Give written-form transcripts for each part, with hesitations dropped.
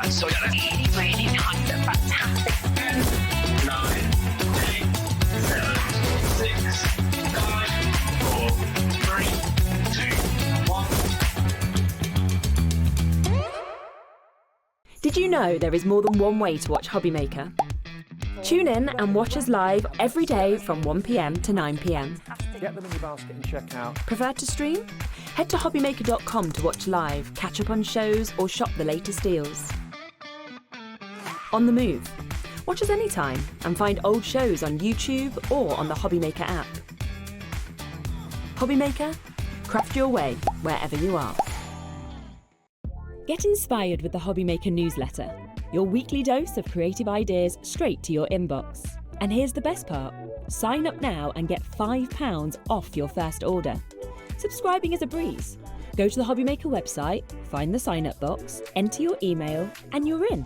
So we got a really nice and fantastic 10, 9, 8, 7, 6, 5, 4, 3, 2, 1. Did you know there is more than one way to watch HobbyMaker? Tune in and watch us live every day from 1 p.m. to 9 p.m. Get them in your basket and check out. Prefer to stream? Head to hobbymaker.com to watch live, catch up on shows, or shop the latest deals. On the move. Watch us anytime and find old shows on YouTube or on the HobbyMaker app. HobbyMaker, craft your way wherever you are. Get inspired with the HobbyMaker newsletter, your weekly dose of creative ideas straight to your inbox. And here's the best part. Sign up now and get £5 off your first order. Subscribing is a breeze. Go to the HobbyMaker website, find the sign-up box, enter your email, and you're in.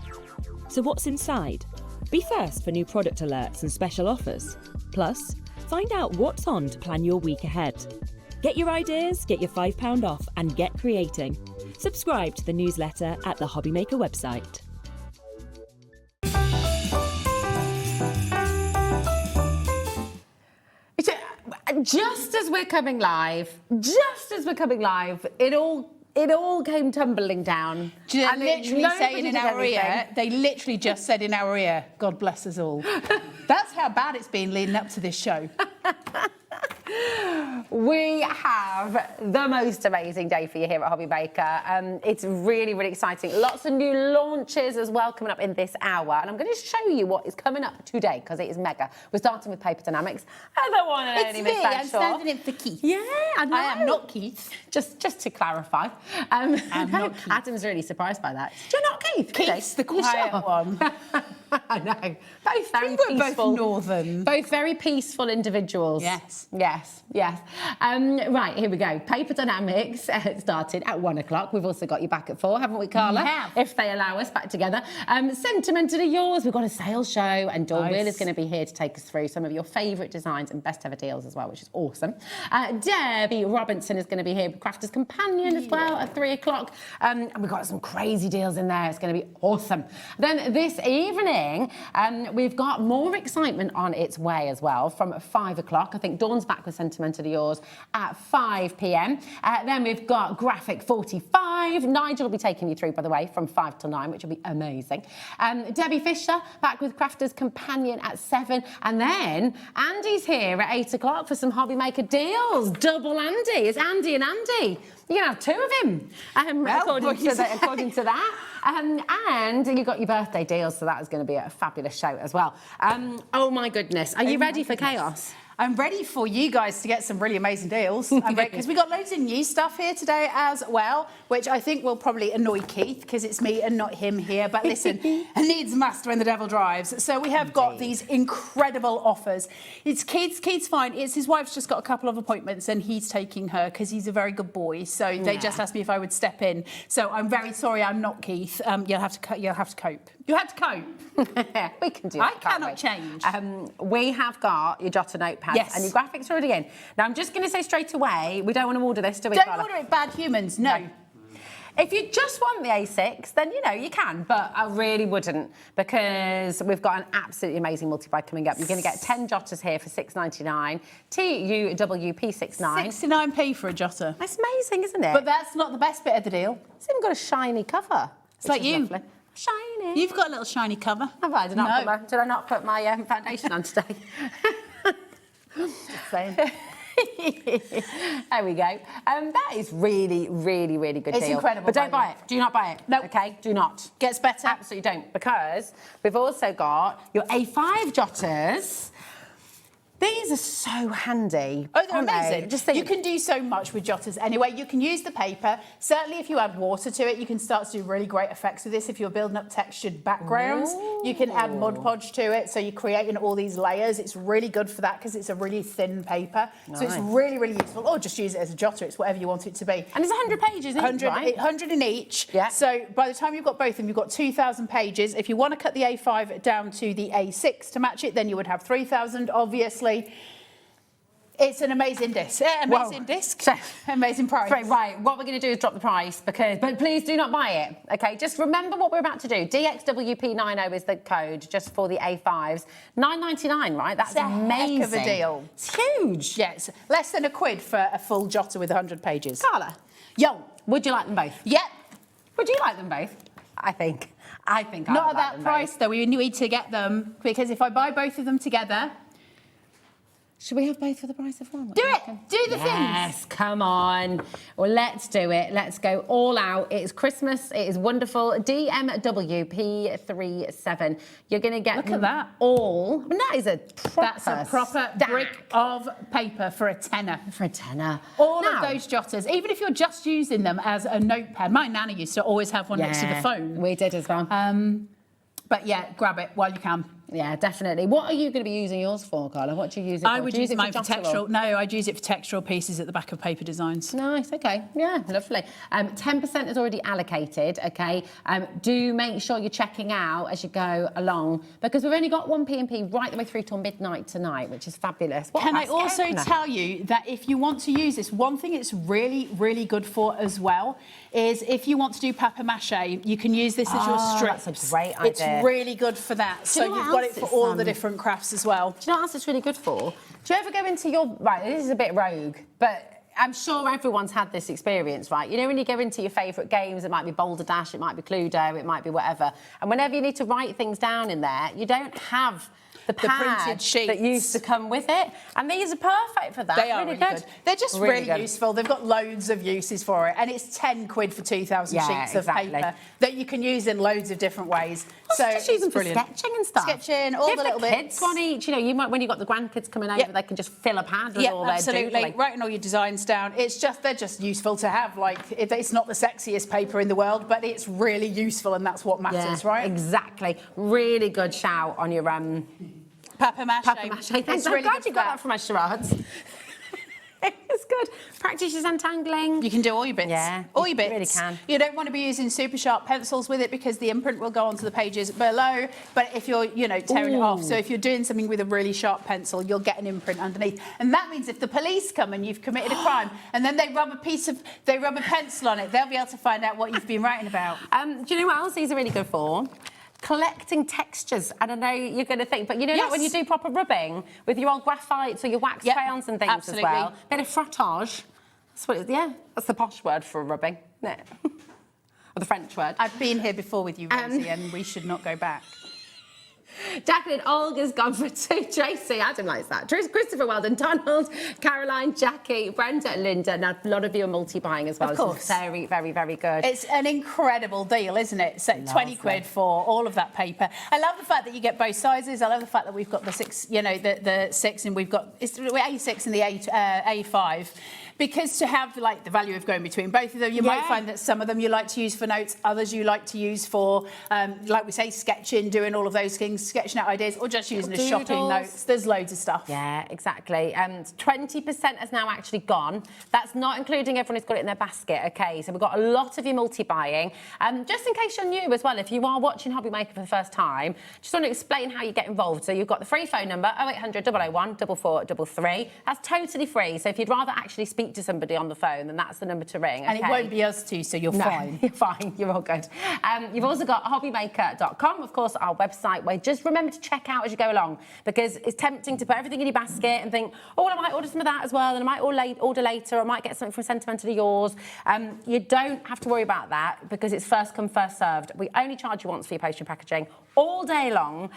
So what's inside? Be first for new product alerts and special offers. Plus, find out what's on to plan your week ahead. Get your ideas, get your £5 off, and get creating. Subscribe to the newsletter at the HobbyMaker website. Just as we're coming live, it all came tumbling down. They literally saying in our ear, they literally just said in our ear, God bless us all. That's how bad it's been leading up to this show. We have the most amazing day for you here at HobbyMaker. It's really, really exciting. Lots of new launches as well coming up in this hour. And I'm going to show you what is coming up today because it is mega. We're starting with Paper Dienamics. I don't want to It's me, I'm standing in for Keith. Yeah, I know. I am not Keith. Just to clarify. I'm not Keith. Adam's really surprised by that. You're not Keith? Keith's the quiet one. I know. Both very We're peaceful. both northern. Both very peaceful individuals. Yes. Right, here we go. Paper Dienamics started at 1 o'clock. We've also got you back at 4, haven't we, Carla? We have. If they allow us back together. Sentimentally Yours, we've got a sales show, and Dawn Wheel is going to be here to take us through some of your favourite designs and best ever deals as well, which is awesome. Debbie Robinson is going to be here with Crafter's Companion as well at 3 o'clock. And we've got some crazy deals in there. It's going to be awesome. Then this evening, we've got more excitement on its way as well from 5 o'clock. I think Dawn's back with Sentimentally Yours at 5 p.m. Then we've got Graphic45. Nigel will be taking you through, by the way, from 5 till 9, which will be amazing. Debbie Fisher back with Crafter's Companion at 7. And then Andy's here at 8 o'clock for some HobbyMaker Deals. Double Andy. It's Andy and Andy. You're going to have 2 of him, according to that. And you've got your birthday deals, so that is going to be a fabulous show as well. Oh, my goodness. Are you ready for chaos? I'm ready for you guys to get some really amazing deals. I'm ready because we got loads of new stuff here today as well, which I think will probably annoy Keith because it's me and not him here. But listen, needs must when the devil drives. So we have got these incredible offers. It's Keith's fine. It's his wife's just got a couple of appointments and he's taking her because he's a very good boy. So they just asked me if I would step in. So I'm very sorry, I'm not Keith. You'll have to cope. You have to cope. We can do that. I cannot change. We have got your jot and notepads and your graphics are already in. Now, I'm just going to say straight away, we don't want to order this, do we, Don't Carla? order it, bad humans, no. If you just want the A6, then, you can, but I really wouldn't because we've got an absolutely amazing multi-buy coming up. You're going to get 10 jotters here for £6.99, TUWP69. 69p for a jotter. That's amazing, isn't it? But that's not the best bit of the deal. It's even got a shiny cover. It's like you. Lovely. Shiny. You've got a little shiny cover. Have I? Did I not put my foundation on today? Just saying. There we go. That is really, really, really good deal. It's incredible. But don't buy it. Do not buy it. No. Okay, do not. Gets better. Absolutely don't, because we've also got your A5 jotters. These are so handy. Oh, they're amazing. Just think. You can do so much with jotters anyway. You can use the paper. Certainly, if you add water to it, you can start to do really great effects with this. If you're building up textured backgrounds, you can add Mod Podge to it. So you're creating all these layers. It's really good for that because it's a really thin paper. Nice. So it's really, really useful. Or just use it as a jotter. It's whatever you want it to be. And it's 100 pages, isn't it? 100 in each. Yeah. So by the time you've got both of them, you've got 2,000 pages. If you want to cut the A5 down to the A6 to match it, then you would have 3,000, obviously. It's an amazing disc. Amazing disc. Amazing price. Right, what we're going to do is drop the price, but please do not buy it, okay? Just remember what we're about to do. DXWP90 is the code just for the A5s. $9.99, right? That's amazing. Heck of a deal. It's huge. Yes, less than £1 for a full jotter with 100 pages. Carla, Yo, would you like them both? yep. Would you like them both? I think I Not would at like that them price, both. though. We need to get them, because if I buy both of them together... Should we have both for the price of one? Do it! Do the things! Yes, come on. Well, let's do it. Let's go all out. It is Christmas. It is wonderful. DMWP37. You're going to get Look at that. all. I mean, that is a proper That's a proper stack brick of paper for a tenner. for a tenner. All Now- of those jotters, even if you're just using them as a notepad. My nana used to always have one next to the phone. We did as well. But yeah, grab it while you can. Yeah, definitely. What are you going to be using yours for, Carla? What do you use it for? I would Do you use mine for jotter or- textural. No, I'd use it for textural pieces at the back of paper designs. Nice, okay. Yeah, lovely. 10% is already allocated, okay? Do make sure you're checking out as you go along, because we've only got one P&P right the way through till midnight tonight, which is fabulous. What Can I a also opener. tell you that if you want to use this, one thing it's really, really good for as well is if you want to do papier-mâché, you can use this as your strips. that's a great It's idea. really good for that. So you know you've what got else it for it's, all the different crafts as well. Do you know what else it's really good for? Do you ever go into your... Right, this is a bit rogue, but I'm sure everyone's had this experience, right? You know, when you go into your favourite games, it might be Boulder Dash, it might be Cluedo, it might be whatever, and whenever you need to write things down in there, you don't have the pad printed sheets. that used to come with it, and these are perfect for that. They are really good. They're just really good. useful. They've got loads of uses for it, and it's £10 for 2,000 Yeah, sheets of exactly. paper that you can use in loads of different ways. So just use them for brilliant. sketching and stuff. Sketching, all Give the little kids bits. one each. You know, you might when you've got the grandkids coming over, Yep. they can just fill a pad with Yeah, all their absolutely. doodling. Writing all your designs down. They're just useful to have. Like, it's not the sexiest paper in the world, but it's really useful, and that's what matters, right? Exactly. Really good shout on your Papier-mâché. papier-mâché. Thanks. It's I'm really glad good you for got that from my charades. It's good. Practice your untangling. You can do all your bits. Yeah, all you your bits. really can. You don't want to be using super sharp pencils with it because the imprint will go onto the pages below. But if you're, tearing it off, so if you're doing something with a really sharp pencil, you'll get an imprint underneath. And that means if the police come and you've committed a crime, and then they rub a pencil on it, they'll be able to find out what you've been writing about. Do you know what else these are really good for? Collecting textures. And I know you're going to think, but you know, like when you do proper rubbing with your old graphites or your wax crayons and things absolutely. as well. Bit of frottage. That's what that's the posh word for rubbing, isn't it? Or the French word. I've been here before with you, Rosie, and we should not go back. Jacqueline, Olga's gone for 2. Tracy, Adam likes that. Christopher Weldon, Donald, Caroline, Jackie, Brenda, Linda. Now, a lot of you are multi-buying as well. Of course. This is very, very, very good. It's an incredible deal, isn't it? So £20 for all of that paper. I love the fact that you get both sizes. I love the fact that we've got the 6, the 6, and we've got A6 and the A5. Because to have like the value of going between both of them, you might find that some of them you like to use for notes, others you like to use for, like we say, sketching, doing all of those things, sketching out ideas, or just using as shopping notes. There's loads of stuff. Yeah, exactly. 20% has now actually gone. That's not including everyone who's got it in their basket, okay? So we've got a lot of you multi-buying. Just in case you're new as well, if you are watching HobbyMaker for the first time, just want to explain how you get involved. So you've got the free phone number, 0800 001 4433. That's totally free. So if you'd rather actually speak to somebody on the phone, then that's the number to ring. And it won't be us two, so you're fine. You're fine. You're all good. You've also got hobbymaker.com, of course, our website, where just remember to check out as you go along, because it's tempting to put everything in your basket and think, oh, well, I might order some of that as well, and I might order later, or I might get something from Sentimentally Yours. You don't have to worry about that, because it's first come, first served. We only charge you once for your postage and packaging all day long.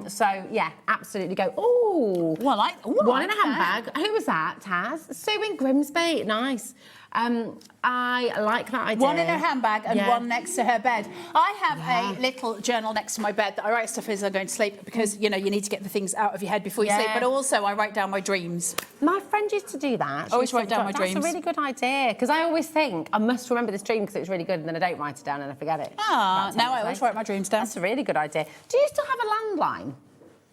So, yeah, absolutely go. Ooh. Well, one in a handbag. Who was that, Taz? Sue in Grimsby. Nice. I like that idea. One in her handbag and one next to her bed. I have a little journal next to my bed that I write stuff as I'm going to sleep, because, you need to get the things out of your head before you sleep. But also I write down my dreams. My friend used to do that. Always write down my dreams. That's a really good idea, because I always think I must remember this dream because it was really good, and then I don't write it down and I forget it. Now I always write my dreams down. That's a really good idea. Do you still have a landline?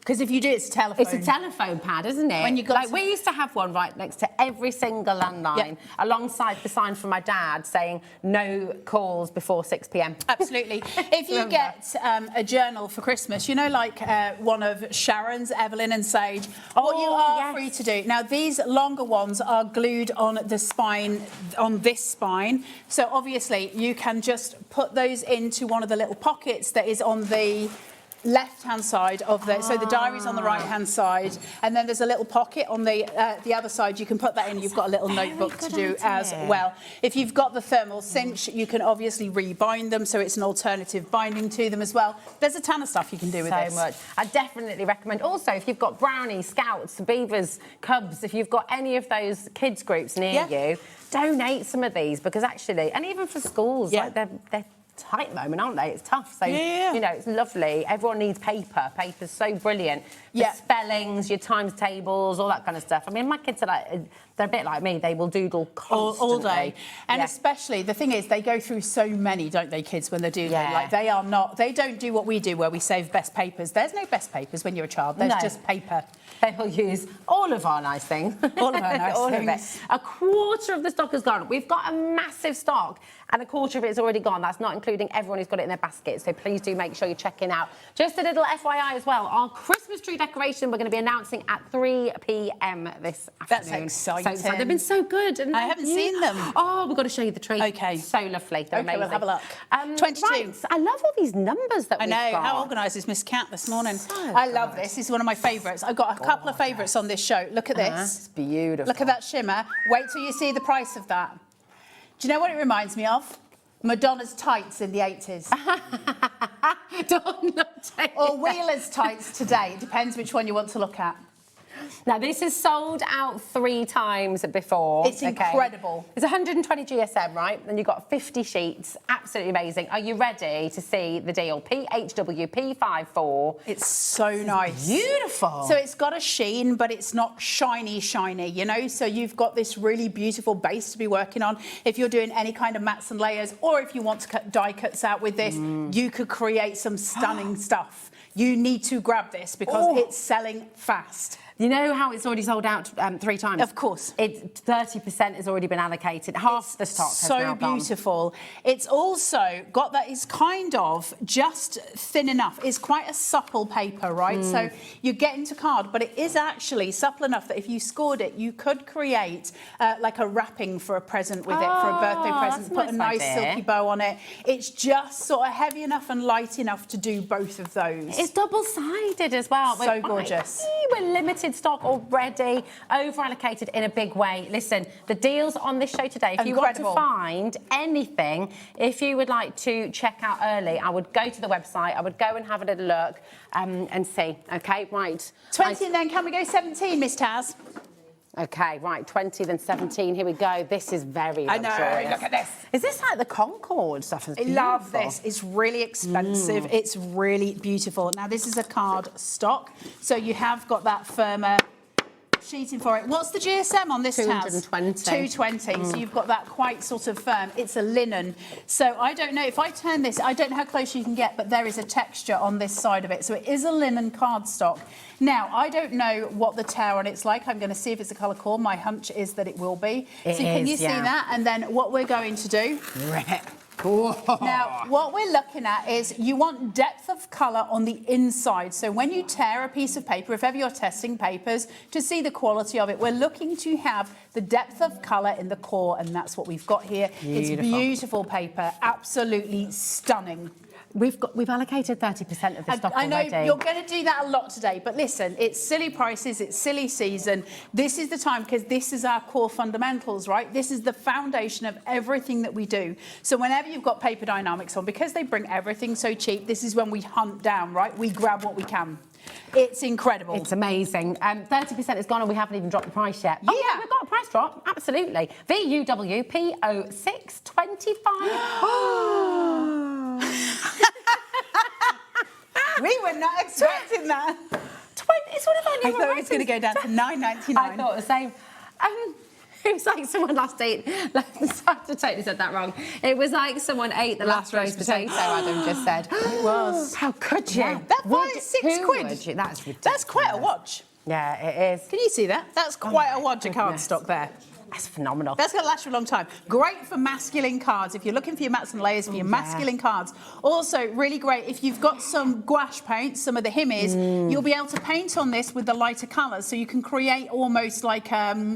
Because if you do, it's a telephone. It's a telephone pad, isn't it? When you got we used to have one right next to every single landline, alongside the sign from my dad saying no calls before 6 p.m. Absolutely. If you get a journal for Christmas, you know, like one of Sharon's, Evelyn and Sage, what you are free to do. Now, these longer ones are glued on the spine, on this spine. So obviously you can just put those into one of the little pockets that is on the left-hand side of the, so the diary's on the right-hand side, and then there's a little pocket on the other side. You can put that in. You've got a little notebook to do as well. If you've got the thermal cinch, you can obviously rebind them, so it's an alternative binding to them as well. There's a ton of stuff you can do with this. So much. I definitely recommend. Also, if you've got brownies, scouts, beavers, cubs, if you've got any of those kids groups near you, donate some of these, because actually, and even for schools, like they're tight at the moment, aren't they? It's tough. So, you know, it's lovely. Everyone needs paper. Paper's so brilliant. The spellings, your times tables, all that kind of stuff. I mean, my kids are like, they're a bit like me. They will doodle constantly. All day. And especially, the thing is, they go through so many, don't they, kids, when they're doodling? Like, they don't do what we do, where we save best papers. There's no best papers when you're a child. There's just paper. They will use all of our nice things. All of our nice all things. Of it. A quarter of the stock is gone. We've got a massive stock, and a quarter of it is already gone. That's not including everyone who's got it in their basket. So please do make sure you're checking out. Just a little FYI as well, our Christmas tree decoration we're going to be announcing at 3 p.m. this afternoon. That's exciting. They've been so good. I haven't seen them. Oh, we've got to show you the tree. Okay. So lovely. They're amazing. We'll have a look. 22. Right. I love all these numbers that we've got. I know. How organised is Miss Cat this morning? I love this. This is one of my favourites. I've got a couple of favourites on this show. Look at this. It's beautiful. Look at that shimmer. Wait till you see the price of that. Do you know what it reminds me of? Madonna's tights in the 80s. Or Wheeler's tights today. It depends which one you want to look at. Now, this is sold out 3 times before. It's incredible. It's 120 GSM, right? And you've got 50 sheets. Absolutely amazing. Are you ready to see the deal? PHWP54. It's so nice. Beautiful. So it's got a sheen, but it's not shiny, you know? So you've got this really beautiful base to be working on. If you're doing any kind of mats and layers, or if you want to cut die cuts out with this, you could create some stunning stuff. You need to grab this because it's selling fast. You know how it's already sold out 3 times? Of course. 30% has already been allocated. Half the stock has now gone. So beautiful. It's also got that is kind of just thin enough. It's quite a supple paper, right? So you get into card, but it is actually supple enough that if you scored it, you could create like a wrapping for a present with it, for a birthday present, put a nice silky bow on it. It's just sort of heavy enough and light enough to do both of those. It's double-sided as well. So gorgeous. We're limited stock already, over-allocated in a big way. Listen, the deals on this show today, if you want to find anything, if you would like to check out early, I would go to the website, I would go and have a little look and see. Okay, right. 20 and then can we go 17, Miss Taz? Okay, right, 20 then 17. Here we go. This is very luxurious. I know, look at this. Is this like the Concord stuff? I love this. It's really expensive. It's really beautiful. Now, this is a card stock, so you have got that firmer sheeting for it. What's the GSM on this, 220. 220. So you've got that quite sort of firm. It's a linen. So I don't know, if I turn this, I don't know how close you can get, but there is a texture on this side of it. So it is a linen cardstock. Now, I don't know what the tear on it's like. I'm going to see if it's a colour core. My hunch is that it will be. Can you see that? And then what we're going to do... Now, what we're looking at is you want depth of colour on the inside. So when you tear a piece of paper, if ever you're testing papers, to see the quality of it, we're looking to have the depth of colour in the core, and that's what we've got here. Beautiful. It's beautiful paper, absolutely stunning. We've allocated 30% of the stock already. I know you're going to do that a lot today, but listen, it's silly prices, it's silly season. This is the time because this is our core fundamentals, right? This is the foundation of everything that we do. So whenever you've got Paper Dienamics on, because they bring everything so cheap, this is when we hunt down, right? We grab what we can. It's incredible. It's amazing. 30% is gone and we haven't even dropped the price yet. Yeah. Oh, we've got a price drop. Absolutely. VUWP0625. We were not expecting that. It's one of our new I thought it was going to go down to $9.99. I thought the same. It was like someone I totally said that wrong. It was like someone ate the last roast potato, Adam just said. It was. How could you? Yeah. That was £6. That's ridiculous. That's quite a watch. Yeah, it is. Can you see that? That's quite a watch of cardstock there. That's phenomenal. That's going to last for a long time. Great for masculine cards. If you're looking for your mats and layers for your masculine cards. Also, really great if you've got some gouache paint, some of the himmies, you'll be able to paint on this with the lighter colours. So you can create almost like a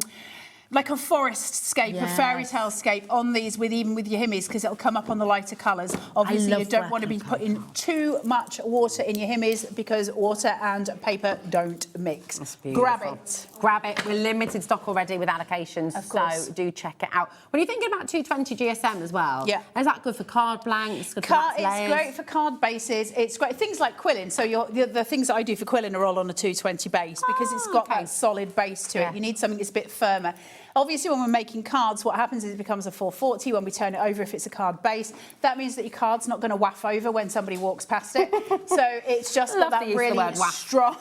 forest scape, a fairy tale scape on these even with your himmies, because it'll come up on the lighter colours. Obviously, you don't want to be putting too much water in your himmies because water and paper don't mix. That's beautiful. Grab it. Grab it. We're limited stock already with allocations, so do check it out. When you're thinking about 220 GSM as well, is that good for card blanks? Good for It's great for card bases. It's great. Things like quilling. So the things that I do for quilling are all on a 220 base because it's got that solid base to it. You need something that's a bit firmer. Obviously, when we're making cards, what happens is it becomes a 440 when we turn it over if it's a card base. That means that your card's not going to waff over when somebody walks past it. So it's just got that really strong...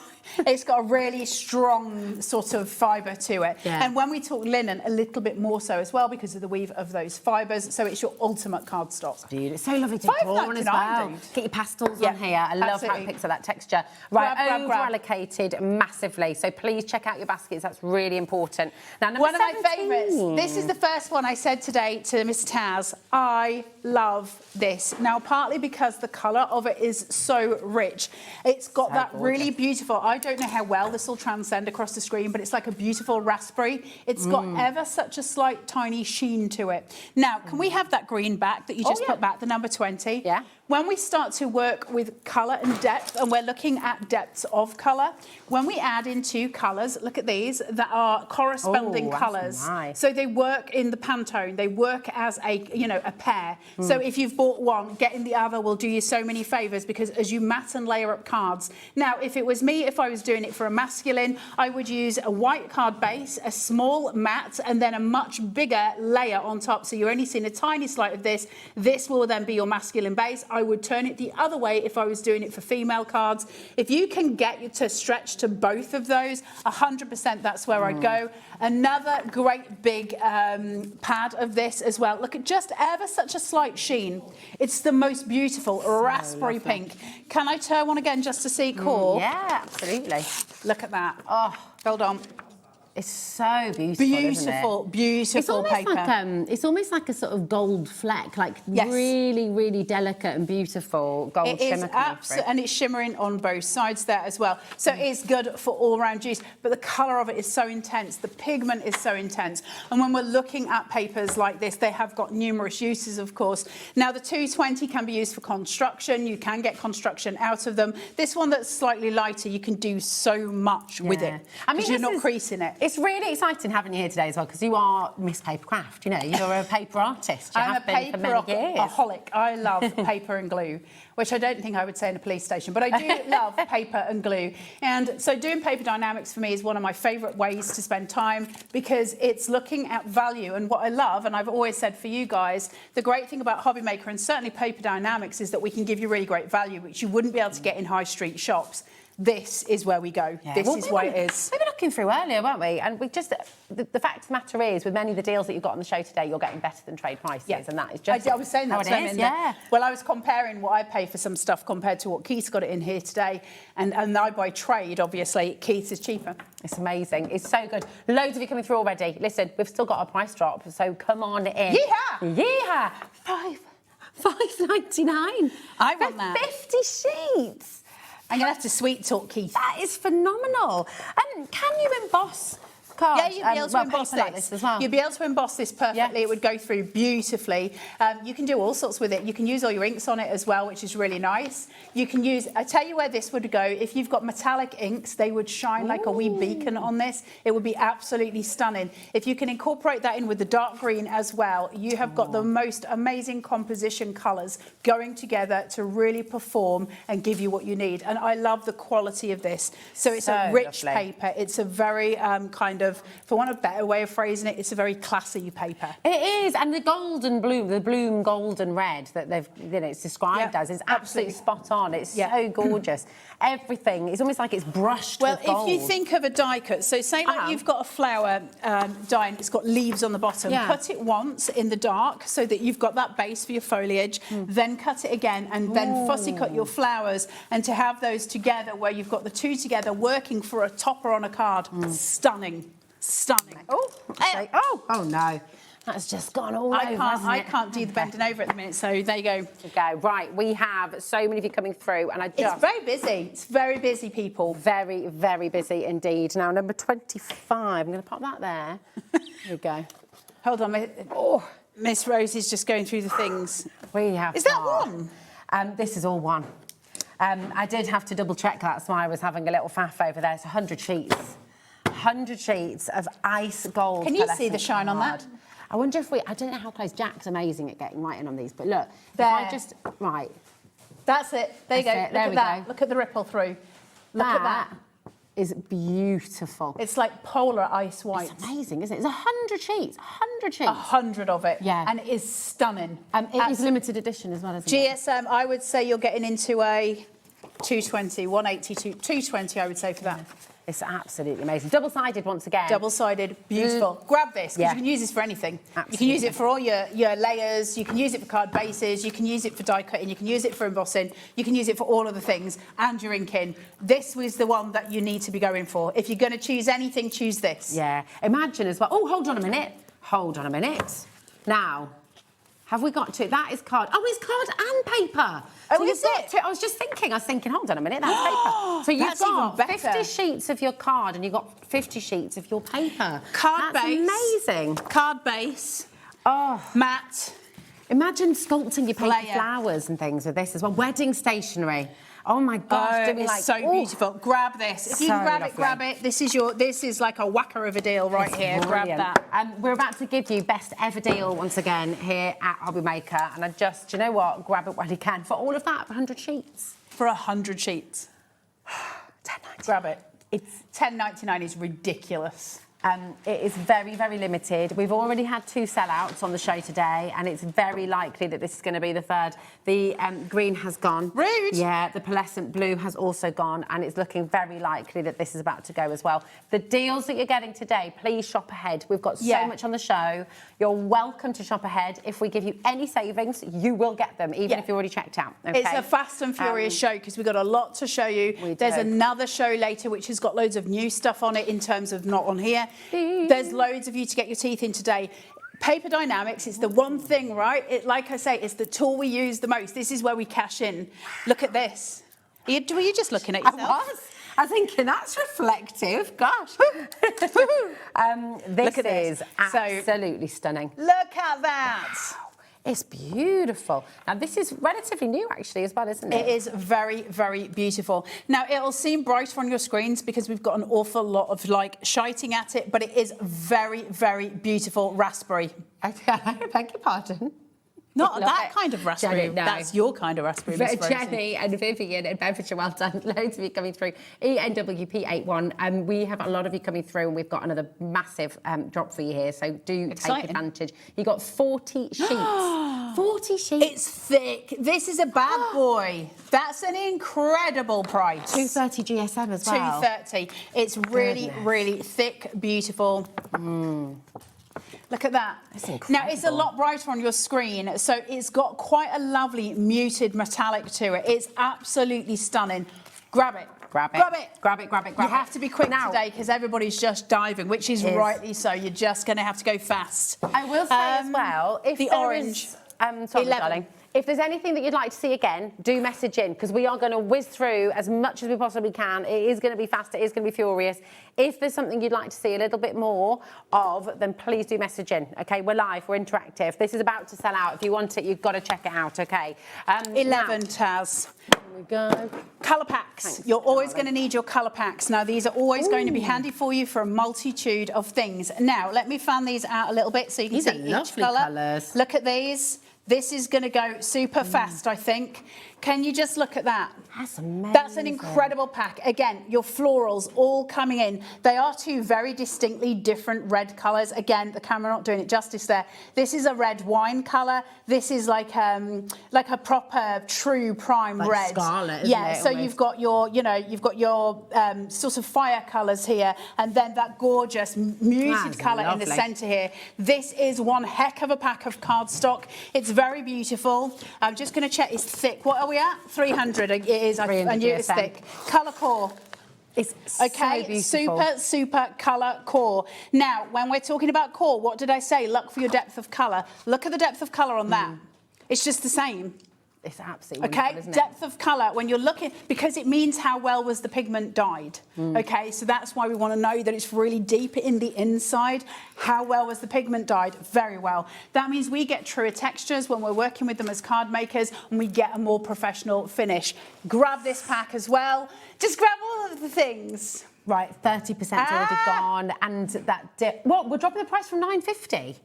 It's got a really strong sort of fibre to it. Yeah. And when we talk linen, a little bit more so as well because of the weave of those fibres. So it's your ultimate cardstock. It's so lovely to draw on as well. Get your pastels on here. I love how it picks up that texture. Right, over-allocated massively. So please check out your baskets. That's really important. Now, one of my favourites. This is the first one I said today to Mr. Taz. I love this. Now, partly because the colour of it is so rich. It's got that really beautiful... I don't know how well this will transcend across the screen, but it's like a beautiful raspberry. It's got ever such a slight tiny sheen to it. Now, can we have that green back that you just put back, the number 20? Yeah. When we start to work with colour and depth, and we're looking at depths of colour, when we add in two colours, look at these, that are corresponding colours. Nice. So they work in the Pantone, they work as a pair. So if you've bought one, getting the other will do you so many favours because as you mat and layer up cards. Now, if it was me, if I was doing it for a masculine, I would use a white card base, a small mat, and then a much bigger layer on top. So you're only seeing a tiny slice of this. This will then be your masculine base. I would turn it the other way if I was doing it for female cards. If you can get you to stretch to both of those, 100% that's where I'd go. Another great big pad of this as well. Look at just ever such a slight sheen. It's the most beautiful raspberry pink. Can I turn one again just to see core? Yeah, absolutely. Look at that. Oh, hold on. It's so beautiful, Beautiful paper. It's almost like a sort of gold fleck, like really, really delicate and beautiful gold shimmer. It is absolutely, and it's shimmering on both sides there as well. So it's good for all-round use, but the colour of it is so intense. The pigment is so intense. And when we're looking at papers like this, they have got numerous uses, of course. Now, the 220 can be used for construction. You can get construction out of them. This one that's slightly lighter, you can do so much with it. I mean, you're not creasing it. It's really exciting having you here today as well, because you are Miss Papercraft. You know, you're a paper artist. I'm a paperaholic. I love paper and glue, which I don't think I would say in a police station, but I do love paper and glue. And so doing paper dynamics for me is one of my favourite ways to spend time because it's looking at value. And what I love, and I've always said for you guys, the great thing about HobbyMaker and certainly paper dynamics is that we can give you really great value, which you wouldn't be able to get in high street shops. This is where we go. Yeah. This is why it is. We were looking through earlier, weren't we? And we just, the fact of the matter is, with many of the deals that you've got on the show today, you're getting better than trade prices, and that is just I was saying that how it is. Well, I was comparing what I pay for some stuff compared to what Keith's got it in here today, and I buy trade, obviously. Keith's is cheaper. It's amazing. It's so good. Loads of you coming through already. Listen, we've still got a price drop, so come on in. Yeehaw! Yeehaw! $5.99. I want that. 50 sheets. I'm going to have to sweet talk Keith. That is phenomenal. And can you emboss cards? Yeah, you'll be able to emboss like this as well. You'll be able to emboss this perfectly. It would go through beautifully. You can do all sorts with it. You can use all your inks on it as well, which is really nice. You can use, I tell you where this would go. If you've got metallic inks, they would shine like a wee beacon on this. It would be absolutely stunning. If you can incorporate that in with the dark green as well, you have got the most amazing composition colours going together to really perform and give you what you need. And I love the quality of this. So it's a rich paper. It's a very kind of of, for want of a better way of phrasing it, it's a very classy paper. It is, and the golden bloom, the bloom golden red that they've, it's described as is absolutely spot on. It's so gorgeous. Everything, it's almost like it's brushed with gold. If you think of a die cut, so say like you've got a flower die and it's got leaves on the bottom, cut it once in the dark so that you've got that base for your foliage, then cut it again and then fussy cut your flowers, and to have those together where you've got the two together working for a topper on a card. Stunning. Stunning. Oh no. That's just gone all over, I can't do the bending over at the minute, so there you go. Okay, right, we have so many of you coming through, and It's very busy. It's very busy, people. Very, very busy indeed. Now, number 25, I'm going to pop that there. There we go. Hold on, Miss Rose is just going through the things. We have. Is that one? This is all one. I did have to double check, that's why I was having a little faff over there. It's 100 sheets. 100 sheets of ice gold. Can you see the shine on that? I wonder if I don't know how close, Jack's amazing at getting right in on these, but look, there. if I just, right. That's it, there you go, Look at that, look at the ripple through. Look at that. Is beautiful. It's like polar ice white. It's amazing, isn't it? It's 100 sheets, 100 sheets. 100 of it, yeah. And it is stunning. It is limited edition as well, isn't it? GSM, I would say you're getting into a 220, 180, 220 I would say for that. It's absolutely amazing. Double-sided once again. Double-sided, beautiful. Grab this, because you can use this for anything. Absolutely. You can use it for all your layers, you can use it for card bases, you can use it for die cutting, you can use it for embossing, you can use it for all of the things, and your inking. This was the one that you need to be going for. If you're going to choose anything, choose this. Yeah. Imagine as well. Oh, hold on a minute. Hold on a minute. Now, have we got to? That is card. Oh, it's card and paper. Oh, so is it? I was just thinking, hold on a minute, that's paper. So you've got 50 sheets of your card and you've got 50 sheets of your paper. Card that's base. Amazing. Card base. Oh. Matte. Imagine sculpting your paper Layer. flowers and things with this as well. Wedding stationery. Oh my gosh, It's so beautiful. Grab this. If you can grab it, grab it. This is like a whacker of a deal right here. Brilliant. Grab that. We're about to give you best ever deal once again here at HobbyMaker, and do you know what? Grab it while you can for all of that, 100 sheets. For 100 sheets. $10.99. Grab it. It's $10.99 is ridiculous. It is very, very limited. We've already had 2 sellouts on the show today, and it's very likely that this is going to be the third. The green has gone. Rude. Yeah, the pearlescent blue has also gone, and it's looking very likely that this is about to go as well. The deals that you're getting today, please shop ahead. We've got so much on the show. You're welcome to shop ahead. If we give you any savings, you will get them, even if you're already checked out. Okay? It's a fast and furious show because we've got a lot to show you. There's another show later which has got loads of new stuff on it in terms of not on here. There's loads of you to get your teeth in today. Paper Dienamics is the one thing, right? Like I say, it's the tool we use the most. This is where we cash in. Look at this. Were you just looking at yourself? I was thinking that's reflective. Gosh. This is absolutely stunning. Look at that. It's beautiful. Now, this is relatively new, actually, as well, isn't it? It is very, very beautiful. Now, it'll seem brighter on your screens because we've got an awful lot of, shiting at it, but it is very, very beautiful raspberry. I beg your pardon. Not that kind of raspberry. Jenny, no. That's your kind of raspberry, Miss Rosie. Jenny and Vivian in Bedfordshire, well done. Loads of you coming through. ENWP81. We have a lot of you coming through, and we've got another massive drop for you here, so do take advantage. You got 40 sheets. 40 sheets. It's thick. This is a bad boy. That's an incredible price. 230 GSM as well. 230. It's really, really thick, beautiful. Look at that. Now, it's a lot brighter on your screen, so it's got quite a lovely muted metallic to it. It's absolutely stunning. Grab it. Grab it. Grab it. Grab it, grab it, grab it. You have to be quick today because everybody's just diving, which is rightly so. You're just going to have to go fast. I will say as well, if the there orange. Sorry, darling. If there's anything that you'd like to see again, do message in, because we are going to whiz through as much as we possibly can. It is going to be fast, it is going to be furious. If there's something you'd like to see a little bit more of, then please do message in, OK? We're live, we're interactive. This is about to sell out. If you want it, you've got to check it out, OK? 11, Taz. Here we go. Colour packs. Thanks, You're always going to need your colour packs. Now, these are always going to be handy for you for a multitude of things. Now, let me fan these out a little bit so you can see each colour. Colours. Look at these. This is going to go super fast, I think. Can you just look at that? That's amazing. That's an incredible pack. Again, your florals all coming in. They are two very distinctly different red colours. Again, the camera not doing it justice there. This is a red wine colour. This is like a proper true prime like red. Scarlet, isn't yeah. it, So almost? you've got your sort of fire colours here, and then that gorgeous muted That's colour in the lovely. centre here. This is one heck of a pack of cardstock. It's very beautiful. I'm just going to check. It's thick. What are we at? 300. It is. I 300 knew it was GSM. thick. Colour core. It's Okay, so beautiful. super colour core. Now, when we're talking about core, what did I say? Look for your depth of colour. Look at the depth of colour on that. It's just the same. It's absolutely Okay, wonderful, isn't it? depth of colour, when you're looking, because it means how well was the pigment dyed. Okay, so that's why we want to know that it's really deep in the inside. How well was the pigment dyed? Very well. That means we get truer textures when we're working with them as card makers, and we get a more professional finish. Grab this pack as well. Just grab all of the things. Right, 30% already gone, and that dip. What? We're dropping the price from $9.50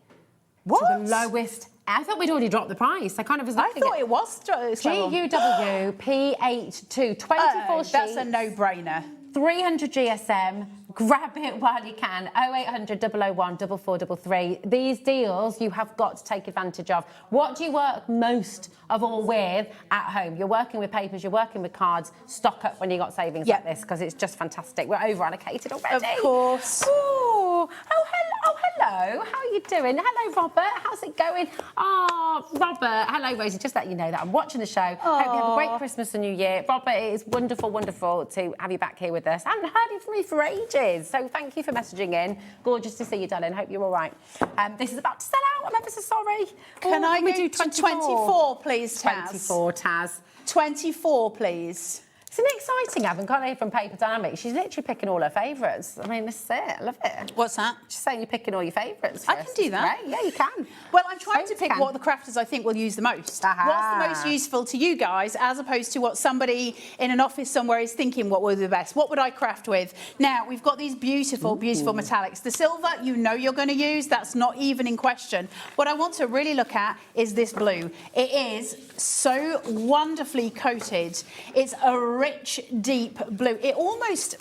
What? to the lowest. I thought we'd already dropped the price. I kind of was I looking thought at it was. GUWP82, 24 sheets. That's a no-brainer. 300 GSM. Grab it while you can. 0800 001 4433. These deals you have got to take advantage of. What do you work most of all with at home? You're working with papers, you're working with cards. Stock up when you got savings like this, because it's just fantastic. We're over allocated already. Of course. Ooh. Hello. How are you doing? Hello, Robert. How's it going? Oh, Robert. Hello, Rosie. Just let you know that I'm watching the show. Hope you have a great Christmas and New Year. Robert, it is wonderful to have you back here with us. I haven't heard from you for ages, so thank you for messaging in. Gorgeous to see you, darling. Hope you're all right. This is about to sell out. I'm ever so sorry. Can I we go do to 24, please, Taz? 24, Taz. 24, please. Isn't it exciting having Connie from Paper Dienamics? She's literally picking all her favourites. I mean, this is it. I love it. What's that? She's saying you're picking all your favourites. I can do that. Right? Yeah, you can. Well, I'm trying to So pick can. what the crafters I think will use the most. Aha. What's the most useful to you guys, as opposed to what somebody in an office somewhere is thinking what would be the best. What would I craft with? Now, we've got these beautiful metallics. The silver, you know you're going to use. That's not even in question. What I want to really look at is this blue. It is so wonderfully coated. It's a rich, deep blue. It almost,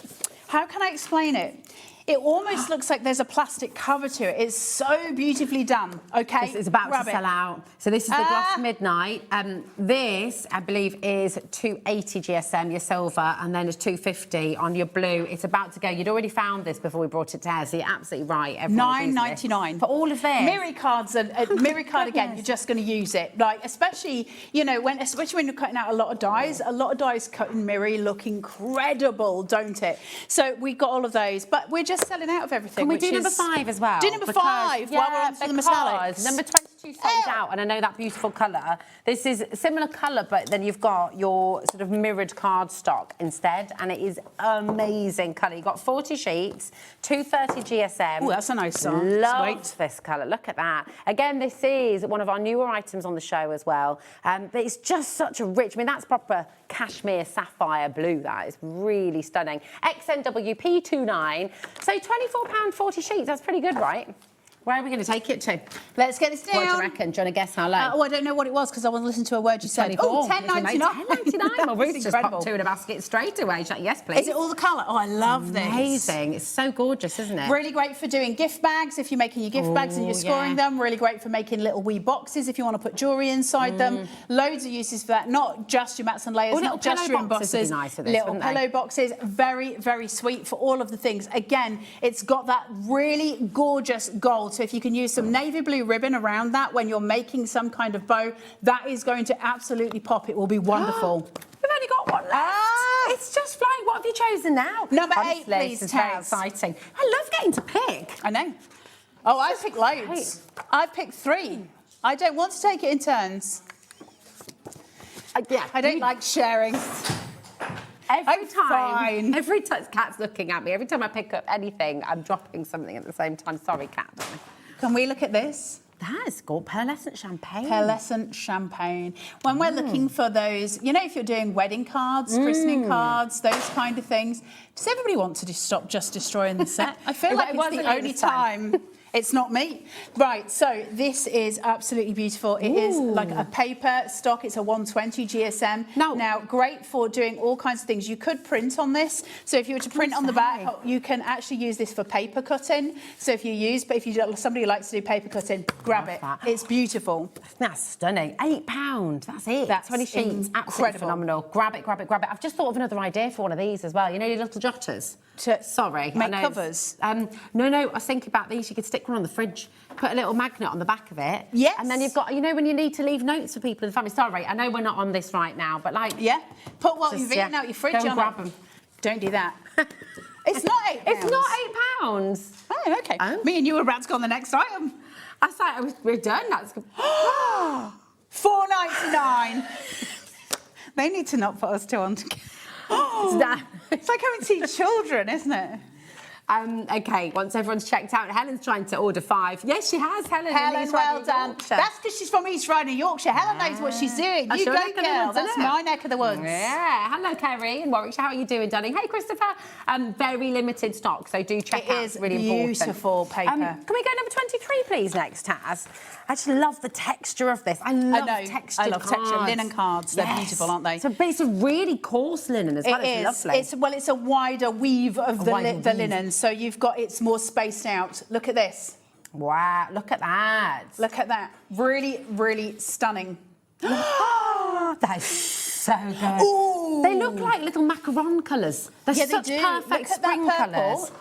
how can I explain it? It almost looks like there's a plastic cover to it. It's so beautifully done. Okay, This is about grab to it. sell out. So this is the Gloss Midnight. This, I believe, is 280 GSM, your silver, and then it's 250 on your blue. It's about to go. You'd already found this before we brought it to air, so you're absolutely right. Everyone's using this. $9.99 for all of this. Mirror cards are mirror card again. goodness. You're just going to use it, like especially especially when you're cutting out a lot of dies. A lot of dies cut in mirror look incredible, don't it? So we got all of those, but we're just selling out of everything. Can we which do number is- 5 as well? Do number Because- 5 while we're on to the because metallics. Number 22 sold out, and I know that beautiful colour. This is similar colour, but then you've got your sort of mirrored card stock instead, and it is amazing colour. You've got 40 sheets, 230 GSM. Oh, that's a nice song. Love this colour. Look at that. Again, this is one of our newer items on the show as well. But it's just such a rich, I mean, that's proper cashmere sapphire blue. That is really stunning. XNWP29. So £24, 40 sheets. That's pretty good, right? Where are we going to take it to? Let's get this down. What do you reckon? Do you want to guess how low? I don't know what it was because I want to listen to a word you said. Oh, $10.99. $10.99. Well, Ruth just incredible. popped 2 in a basket straight away. She's like, yes, please. Is it all the colour? Oh, I love this. Amazing. It's so gorgeous, isn't it? Really great for doing gift bags if you're making your gift bags and you're scoring them. Really great for making little wee boxes if you want to put jewellery inside them. Loads of uses for that. Not just your mats and layers, Or little not just your pillow boxes embossers. would be nice for this, little wouldn't they? pillow boxes. Very, very sweet for all of the things. Again, it's got that really gorgeous gold. So if you can use some navy blue ribbon around that when you're making some kind of bow, that is going to absolutely pop. It will be wonderful. We've only got one left. It's just flying. What have you chosen now? Number 8, Honestly, please, this is very Taz. exciting. I love getting to pick. I know. Oh, I've picked loads. I've picked 3. I don't want to take it in turns. Yeah, I don't like sharing. Every I'm fine. time, Kat's looking at me. Every time I pick up anything, I'm dropping something at the same time. Sorry, Kat. Can we look at this? That is called pearlescent champagne. Pearlescent champagne. When we're looking for those, if you're doing wedding cards, christening cards, those kind of things, does everybody want to stop just destroying the set? I feel like it's the only time. It's not me. Right, so this is absolutely beautiful. It is like a paper stock. It's a 120 GSM. Now, great for doing all kinds of things. You could print on this. So if you were to print on the back, you can actually use this for paper cutting. So if somebody who likes to do paper cutting, grab it. It's beautiful. That's stunning. £8. That's it. That's 20 sheets. Absolutely phenomenal. Grab it, grab it, grab it. I've just thought of another idea for one of these as well. You know, your little jotters. Sorry. Make covers. No, I was thinking about these. You could stick one on the fridge, put a little magnet on the back of it. Yes. And then you've got, you know, when you need to leave notes for people in the family. Sorry, I know we're not on this right now, but like... Yeah. Put what you've eaten out your fridge on. Go grab them. Don't do that. It's not £8. It's not £8. Oh, OK. Me and you were about to go on the next item. I thought we're done. That's good. $4.99. They need to not put us two on together. It's like having two children, isn't it? OK, once everyone's checked out, Helen's trying to order 5. Yes, she has, Helen. Helen, well done. That's because she's from East Riding, Yorkshire. Helen knows what she's doing. You go, girl. That's my neck of the woods. Yeah. Hello, Kerry in Warwickshire. How are you doing, darling? Hey, Christopher. Very limited stock, so do check out. It's really beautiful paper. Can we go number 23, please, next, Taz? I just love the texture of this. I love texture. Linen cards. They're beautiful, aren't they? So it's a really coarse linen as well. It's lovely. It's a wider weave of the linen. So you've got, it's more spaced out. Look at this. Wow, look at that. Look at that. Really, really stunning. That is so good. Ooh. They look like little macaron colours. They're such they do. perfect spring colours.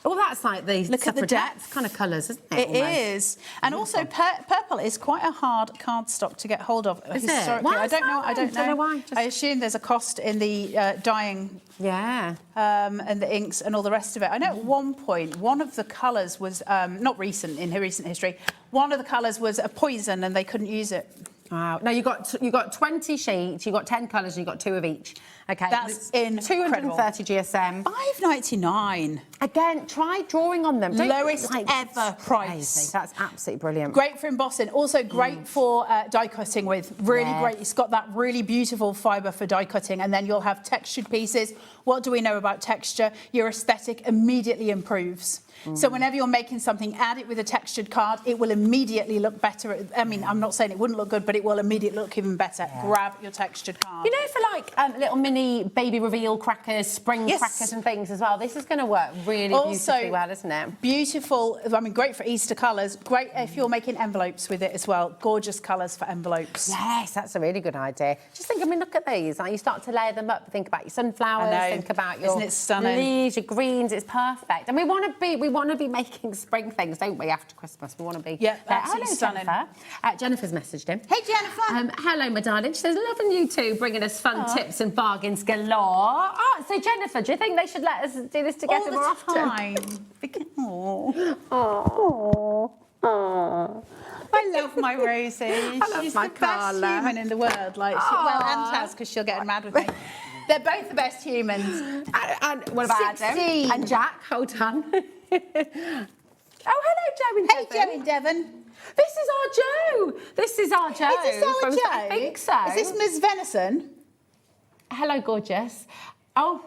Oh, that's like the suffragettes kind of colours, isn't it? It is. And also, purple is quite a hard cardstock to get hold of historically. Why I don't know. I don't know why. I assume there's a cost in the dyeing. Yeah. And the inks and all the rest of it. I know at one point, one of the colours was, not recent, in recent history, one of the colours was a poison and they couldn't use it. Wow. No, you got 20 sheets, you got 10 colours, and you got 2 of each. Okay. That's incredible. 230 GSM. $5.99. Again, try drawing on them. Lowest ever price. That's absolutely brilliant. Great for embossing. Also great for die cutting with. Really great. It's got that really beautiful fibre for die cutting, and then you'll have textured pieces. What do we know about texture? Your aesthetic immediately improves. So whenever you're making something, add it with a textured card. It will immediately look better. I mean, I'm not saying it wouldn't look good, but it will immediately look even better. Grab your textured card. You know, for like little mini baby reveal crackers, spring crackers and things as well, this is going to work really beautifully well, isn't it? Beautiful. I mean, great for Easter colours. Great if you're making envelopes with it as well. Gorgeous colours for envelopes. Yes, that's a really good idea. Just think, I mean, look at these. Like, you start to layer them up. Think about your sunflowers. Think about your leaves, your greens. It's perfect. And we want to be making spring things, don't we? After Christmas, we want to be. Yeah, absolutely stunning. Jennifer. Jennifer's messaged him. Hey, Jennifer. Hello, my darling. She says, loving you two, bringing us fun tips and bargains galore. Oh, so Jennifer, do you think they should let us do this together more often? I love my Rosie. She's the best human in the world. Like, and Taz, because she'll get mad with me. They're both the best humans. And what about 16. Adam? And Jack, hold on. Oh, hello, Joe and Devon. Hey, Joe and Devon. This is our Joe. This is our Joe. Is this our Joe? I think so. Is this Miss Venison? Hello, gorgeous. Oh,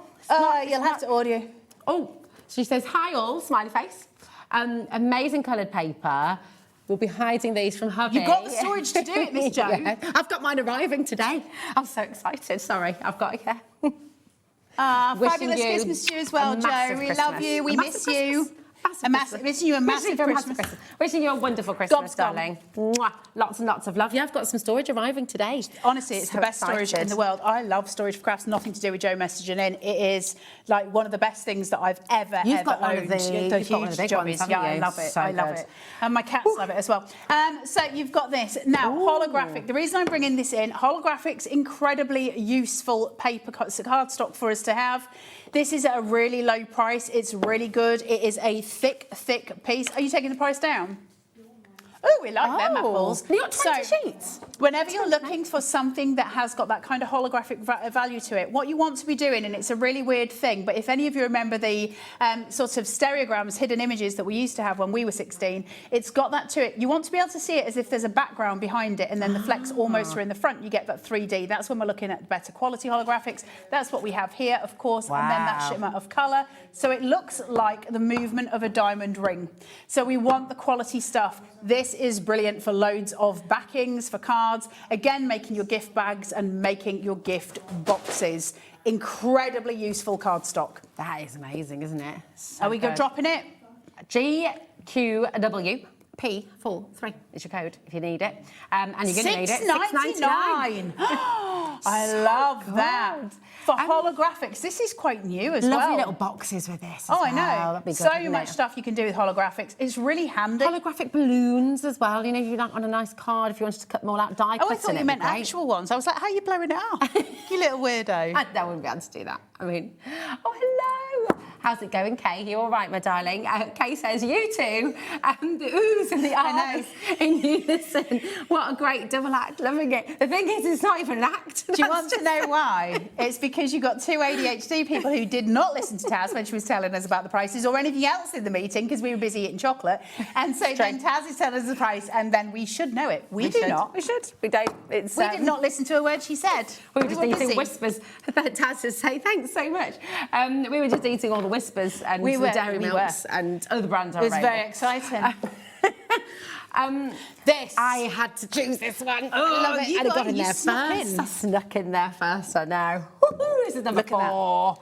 you'll have to order. Oh, she says, hi all, smiley face. Amazing coloured paper. We'll be hiding these from hubby. You've got the storage to do it, Miss Jo. Yeah. I've got mine arriving today. I'm so excited. Sorry, I've got it. Fabulous Christmas to you as well, Joe. We love you. We miss you. Wishing you a massive Christmas. Wishing you a wonderful Christmas, darling. Mwah. Lots and lots of love. Yeah, I've got some storage arriving today. Honestly, it's the best storage in the world. I love storage for crafts. Nothing to do with Joe messaging in. It is like one of the best things that I've ever owned. You've got one of the huge jobbies. Yeah, I love it. I love it. And my cats love it as well. So you've got this. Now, holographic. The reason I'm bringing this in, holographic's incredibly useful paper cardstock for us to have. This is at a really low price. It's really good. It is a thick, thick piece. Are you taking the price down? Oh, we like them apples. You got 20 sheets? Whenever you're looking for something that has got that kind of holographic value to it, what you want to be doing, and it's a really weird thing, but if any of you remember the sort of stereograms, hidden images that we used to have when we were 16, it's got that to it. You want to be able to see it as if there's a background behind it, and then the flecks almost are in the front. You get that 3D. That's when we're looking at better quality holographics. That's what we have here, of course, and then that shimmer of colour. So it looks like the movement of a diamond ring. So we want the quality stuff. This is brilliant for loads of backings, for cards. Again, making your gift bags and making your gift boxes. Incredibly useful cardstock. That is amazing, isn't it? So Are we good. dropping it? GQW. P43 is your code if you need it. And you're going to need it. $6.99. I love that. For holographics, this is quite new as well. Lovely little boxes with this. Oh, I as know. well. That'd be good, So wouldn't much it? stuff you can do with holographics. It's really handy. Holographic balloons as well. You know, you like on a nice card if you wanted to cut them all out, die Oh, I cutting thought it, you meant it'd be great. actual ones. I was like, how are you blowing it up? You little weirdo. I wouldn't be able to do that. I mean, oh, hello. How's it going, Kay? You all right, my darling? Kay says, you two, and the oohs and the eyes in unison. What a great double act, loving it. The thing is, it's not even an act. Do you want to know why? It's because you got two ADHD people who did not listen to Taz when she was telling us about the prices or anything else in the meeting because we were busy eating chocolate. And so then Taz is telling us the price and then we should know it. We do not. We should. We don't. It's, We did not listen to a word she said. We were just eating busy. whispers. Taz says, say thanks so much. We were just eating all the whispers and We the were, dairy we milks and other brands are It was available. very exciting. This. I had to choose this one. Oh, I love it. You got in you there snuck first. in. I snuck in there first, I know. Woo-hoo, this is number Look at that. 4.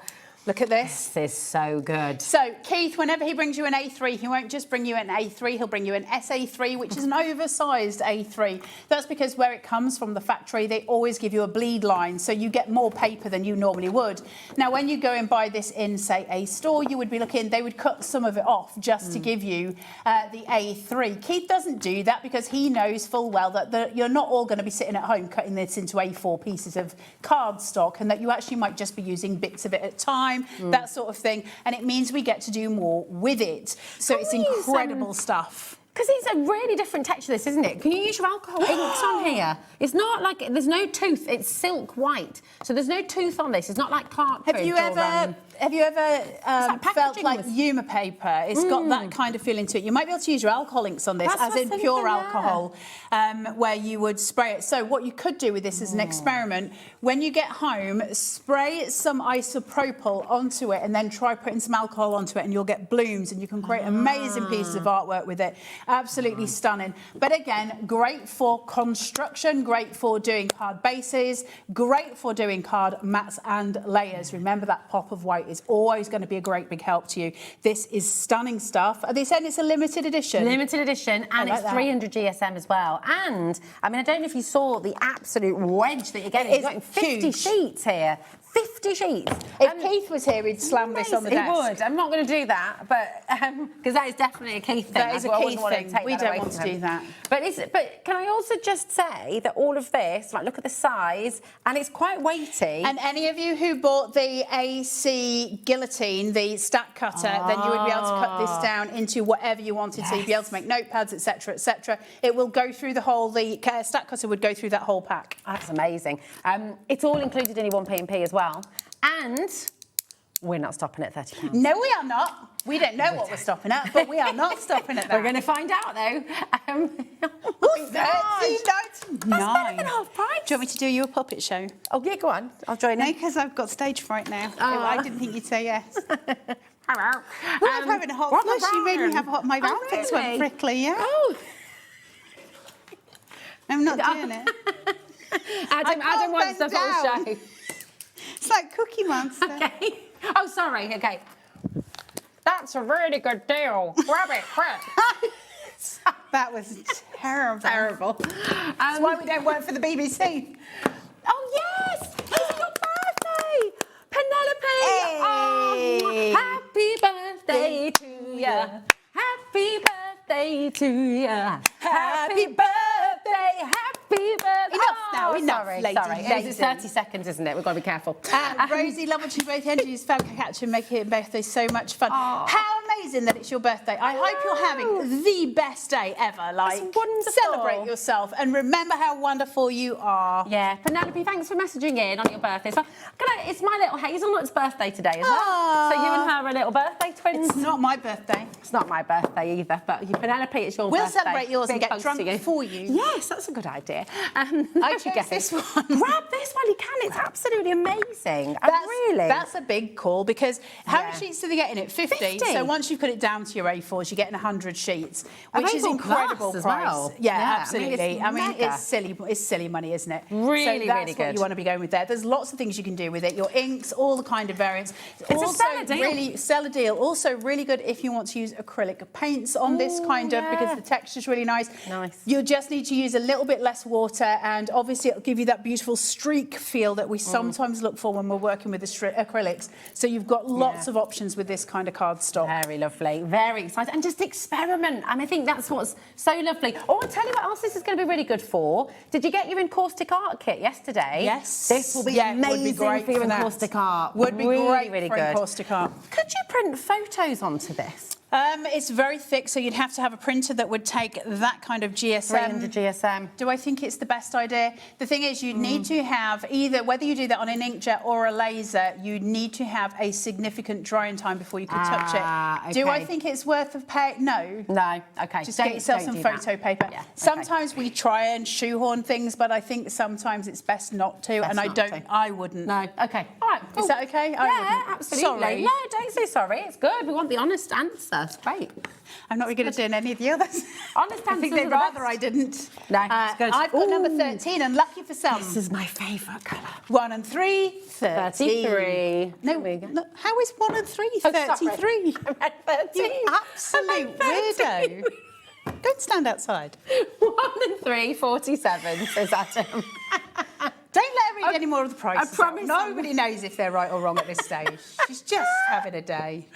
Look at this. This is so good. So, Keith, whenever he brings you an A3, he won't just bring you an A3, he'll bring you an SA3, which is an oversized A3. That's because where it comes from the factory, they always give you a bleed line, so you get more paper than you normally would. Now, when you go and buy this in, say, a store, you would be looking, they would cut some of it off just to give you the A3. Keith doesn't do that because he knows full well that you're not all going to be sitting at home cutting this into A4 pieces of cardstock and that you actually might just be using bits of it at a time. That sort of thing, and it means we get to do more with it. So it's incredible stuff. Because it's a really different texture, this, isn't it? Can you use your alcohol inks on here? It's not like, there's no tooth, it's silk white. So there's no tooth on this, it's not like cartridge. Have you ever felt packaging like was- Yuma paper? It's got that kind of feeling to it. You might be able to use your alcohol inks on this, That's as what I in was pure thinking, alcohol, where you would spray it. So what you could do with this as an experiment, when you get home, spray some isopropyl onto it and then try putting some alcohol onto it and you'll get blooms and you can create amazing pieces of artwork with it. Absolutely stunning. But again, great for construction, great for doing card bases, great for doing card mats and layers. Remember that pop of white is always going to be a great big help to you. This is stunning stuff. Are they saying it's a limited edition? Limited edition, and like it's that. 300 GSM as well. And, I mean, I don't know if you saw the absolute wedge that you're getting. It is You're getting 50 huge. sheets here. 50 sheets. If Keith was here, he'd slam this on the He desk. would. I'm not going to do that, but because that is definitely a Keith thing. That is a I wouldn't Keith want to thing. take We that don't away want from to him. do that. But can I also just say that all of this, like, look at the size, and it's quite weighty. And any of you who bought the AC guillotine, the stack cutter, then you would be able to cut this down into whatever you wanted. So you'd be able to make notepads, etc., etc. It will go through the whole, the stack cutter would go through that whole pack. That's amazing. It's all included in your 1p&p as well. And we're not stopping at £30. No, we are not. We don't know what we're stopping at, but we are not stopping at that. We're going to find out, though. Oh, my God. $39. That's better than half price. Do you want me to do you a puppet show? Oh, yeah, go on. I'll join No, in. because I've got stage fright now. I didn't think you'd say yes. Hello. I'm having a hot what flush. You made me have hot. My Oh, armpits really? went prickly, yeah. Oh. I'm not doing it. Adam wants the bend full down. show. It's like Cookie Monster. Okay. Oh, sorry. Okay. That's a really good deal. Grab it, quick. That was terrible. Terrible. That's why we don't work for the BBC. Oh, yes! It's your birthday! Penelope! Hey. Oh, happy birthday to ya! Happy birthday to ya! Happy birthday! Happy birthday! Enough now, enough, Sorry, lady, sorry. lady. It's 30 seconds, isn't it? We've got to be careful. Rosie, love watching both entries. Fab catch and make it birthday so much fun. Oh. How amazing that it's your birthday. I hope you're having the best day ever. Like, wonderful. celebrate yourself and remember how wonderful you are. Yeah, Penelope, thanks for messaging in on your birthday. So, it's my little Hazelnut's birthday today as well. Aww. So you and her are little birthday twins. It's not my birthday. It's not my birthday either, but Penelope, it's your We'll birthday. celebrate yours and Big get hugs drunk to you. for you. Yes, that's a good idea. I there you chose this one. Grab this while you can. It's absolutely amazing. That's a big call because how many sheets do they get in it? 50. 50. So once you put it down to your A4s, you're getting 100 sheets, which is A4 incredible plus as price. well. Yeah, Yeah, absolutely. I mean, it's it's silly money, isn't it? Really, so that's really what good. you want to be going with there. There's lots of things you can do with it. Your inks, all the kind of variants. It's also a seller deal. really seller deal. Also really good if you want to use acrylic paints on this kind of because the texture's really nice. Nice. You'll just need to use a little bit less water, and obviously it'll give you that beautiful streak feel that we sometimes look for when we're working with the acrylics. So you've got lots of options with this kind of cardstock. Very lovely, very exciting. And just experiment. And I think that's what's so lovely. Oh, I'll tell you what else this is going to be really good for. Did you get your encaustic art kit yesterday? Yes. This will be amazing for your encaustic art. Would be really, great for good. encaustic art. Could you print photos onto this? It's very thick, so you'd have to have a printer that would take that kind of GSM. 300 GSM. Do I think it's the best idea? The thing is, you need to have either, whether you do that on an inkjet or a laser, you need to have a significant drying time before you can touch it. Do I okay. think it's worth of pay? No. No, okay. Just get yourself some do photo that. paper. Yeah, okay. Sometimes we try and shoehorn things, but I think sometimes it's best not to, Best and I not don't. to. I wouldn't. No, okay. All right, cool. Is that okay? Yeah, absolutely. Sorry. No, don't say sorry. It's good. We want the honest answer. It's great. I'm not really good at doing any of the others. Honest I think answers they'd are the rather best. I didn't. No, it's good. I've got number Ooh. 13, and lucky for some. This is my favourite colour. 1 and 3, 33. No, There we go. no, how is 1 and 3 Oh, sorry. 33? I'm at 13. You absolute I'm at 13. weirdo. Go and stand outside. 1 and 3, 47, says Adam. Don't let her read any more of the prices. I promise I Nobody knows if they're right or wrong at this stage. She's just having a day.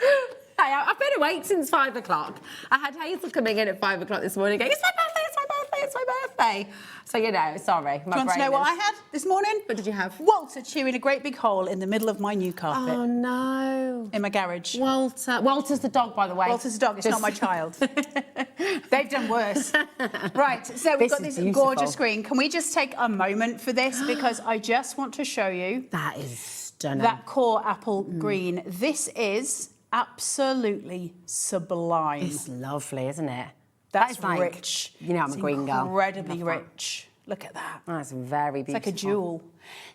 Hey, I've been awake since 5 o'clock. I had Hazel coming in at 5 o'clock this morning going, it's my birthday, it's my birthday, it's my birthday. So, you know, sorry. Do you want to know what I had this morning? What did you have? Walter chewing a great big hole in the middle of my new carpet Oh, no. in my garage. Walter. Walter's the dog, by the way. Walter's a dog, it's not my child. They've done worse. Right, so we've This got is this beautiful. gorgeous green. Can we just take a moment for this? Because I just want to show you That is stunning. that core apple green. This is absolutely sublime. It's lovely, isn't it? That's That is like, rich. You know, I'm It's a green girl. incredibly Love that. rich. Look at that. That's very beautiful. It's like a jewel.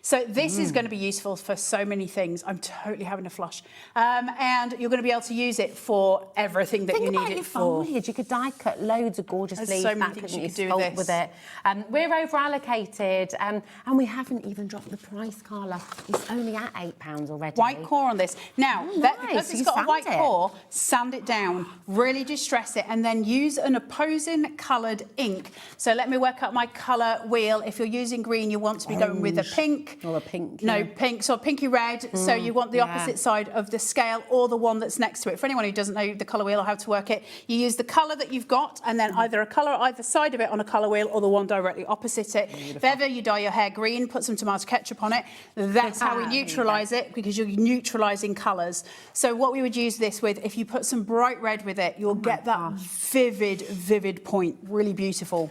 So this is going to be useful for so many things. I'm totally having a flush. And you're going to be able to use it for everything that Think you about need your it for. foliage. You could die cut loads of gorgeous There's leaves. so many that, things couldn't you could do Sculpt with with this. it. We're over allocated, and we haven't even dropped the price, Carla. It's only at £8 already. White core on this. Now, Oh, that, nice. because it's You got a sand white it. core, sand it down, really distress it, and then use an opposing coloured ink. So let me work out my colour wheel. If you're using green, you want to be going with a pink. Or a pink, No, yeah. pink, so pinky red. So you want the opposite side of the scale or the one that's next to it. For anyone who doesn't know the colour wheel or how to work it, you use the colour that you've got and then either a colour either side of it on a colour wheel or the one directly opposite it. If ever you dye your hair green, put some tomato ketchup on it. That's how we There you neutralise it, because you're neutralising colours. So what we would use this with, if you put some bright red with it, you'll get that vivid point. Really beautiful.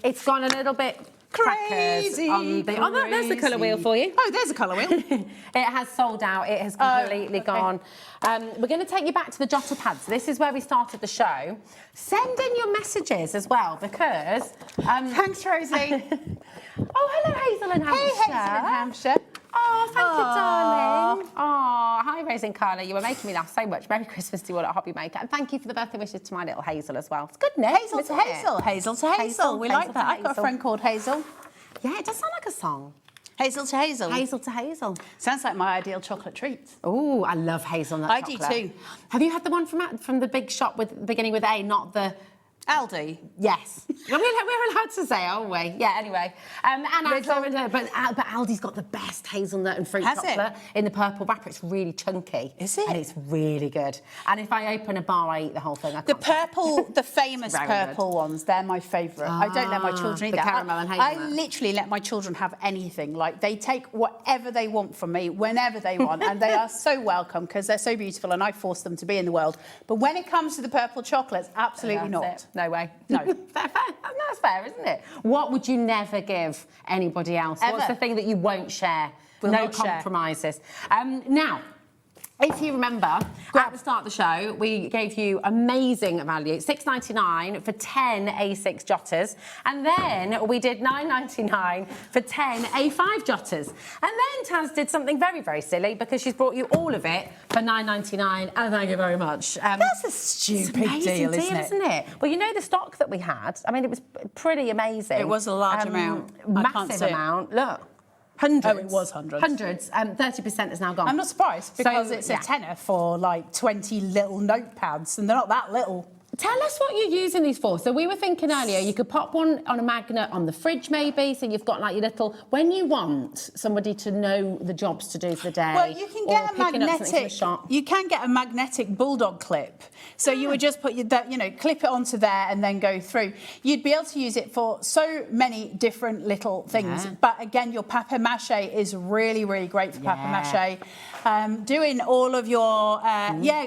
It's gone a little bit Crazy, on the, oh, no, there's the colour wheel for you. Oh, there's a colour wheel. It has sold out. It has completely gone. We're going to take you back to the jotter pads. This is where we started the show. Send in your messages as well, because... Thanks, Rosie. Oh, hello, Hazel in Hampshire. Hey, Hazel in Hampshire. Oh, thank you, darling. Oh, hi, Rose and Carla. You were making me laugh so much. Merry Christmas to you all at HobbyMaker. And thank you for the birthday wishes to my little Hazel as well. It's good name, Hazel to isn't it? Hazel. Hazel to Hazel. Hazel, We Hazel like to that. I've got a Hazel. friend called Hazel. Yeah, it does sound like a song. Hazel to Hazel. Hazel to Hazel. Sounds like my ideal chocolate treat. Oh, I love hazelnut I do chocolate. too. Have you had the one from the big shop with beginning with A, not the Aldi. Yes. We're allowed to say, aren't we? Yeah, anyway. And Aldi, but Aldi's got the best hazelnut and fruit chocolate in the purple wrapper. It's really chunky. Is it? And it's really good. And if I open a bar, I eat the whole thing. The famous purple ones, they're my favourite. I don't let my children eat the that. caramel and hazelnut. I literally let my children have anything. Like, they take whatever they want from me, whenever they want, and they are so welcome because they're so beautiful and I force them to be in the world. But when it comes to the purple chocolates, absolutely not. No way. No. That's fair, isn't it? What would you never give anybody else? Ever. What's the thing that you won't share? Will no not share. compromises. Now, if you remember, at the start of the show, we gave you amazing value, $6.99 for 10 A6 jotters, and then we did $9.99 for 10 A5 jotters. And then Taz did something very, very silly because she's brought you all of it for $9.99, and thank you very much. That's a stupid deal, isn't it? Well, you know the stock that we had, I mean, it was pretty amazing. It was a large amount. Massive amount. Look. Hundreds. Oh, it was hundreds. Hundreds. 30% is now gone. I'm not surprised because So, it's a tenner for like 20 little notepads, and they're not that little. Tell us what you're using these for. So we were thinking earlier, you could pop one on a magnet on the fridge maybe, so you've got like your little... When you want somebody to know the jobs to do for the day... Well, you can get a magnetic... Shop. You can get a magnetic bulldog clip. So you would just put clip it onto there and then go through. You'd be able to use it for so many different little things. Yeah. But again, your papier-mâché is really, really great for papier-mâché. Doing all of your...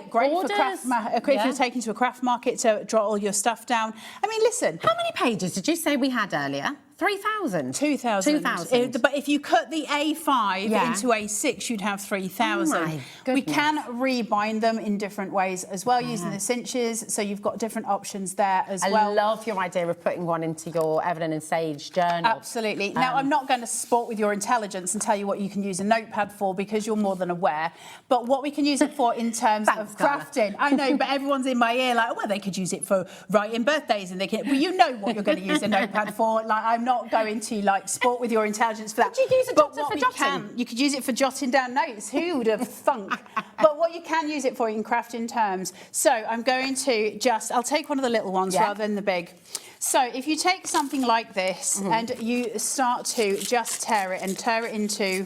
great Orders. for craft... If you're taking to a craft market to draw all your stuff down. I mean, listen... How many pages did you say we had earlier? 3,000? 2,000. 2,000. But if you cut the A5 into A6, you'd have 3,000. Oh my We goodness. can rebind them in different ways as well, using the cinches, so you've got different options there as well. I love your idea of putting one into your Evelyn and Sage journal. Absolutely. Now, I'm not going to sport with your intelligence and tell you what you can use a notepad for because you're more than aware. But what we can use it for in terms of crafting, I know, but everyone's in my ear like, well, they could use it for writing birthdays, and they can. Well, you know what you're going to use a notepad for. Like, I'm not going to like sport with your intelligence for that. Could you use a jotter for jotting? You could use it for jotting down notes. Who would have thunk? But what you can use it for in crafting terms. So I'm going to I'll take one of the little ones rather than the big. So if you take something like this and you start to just tear it into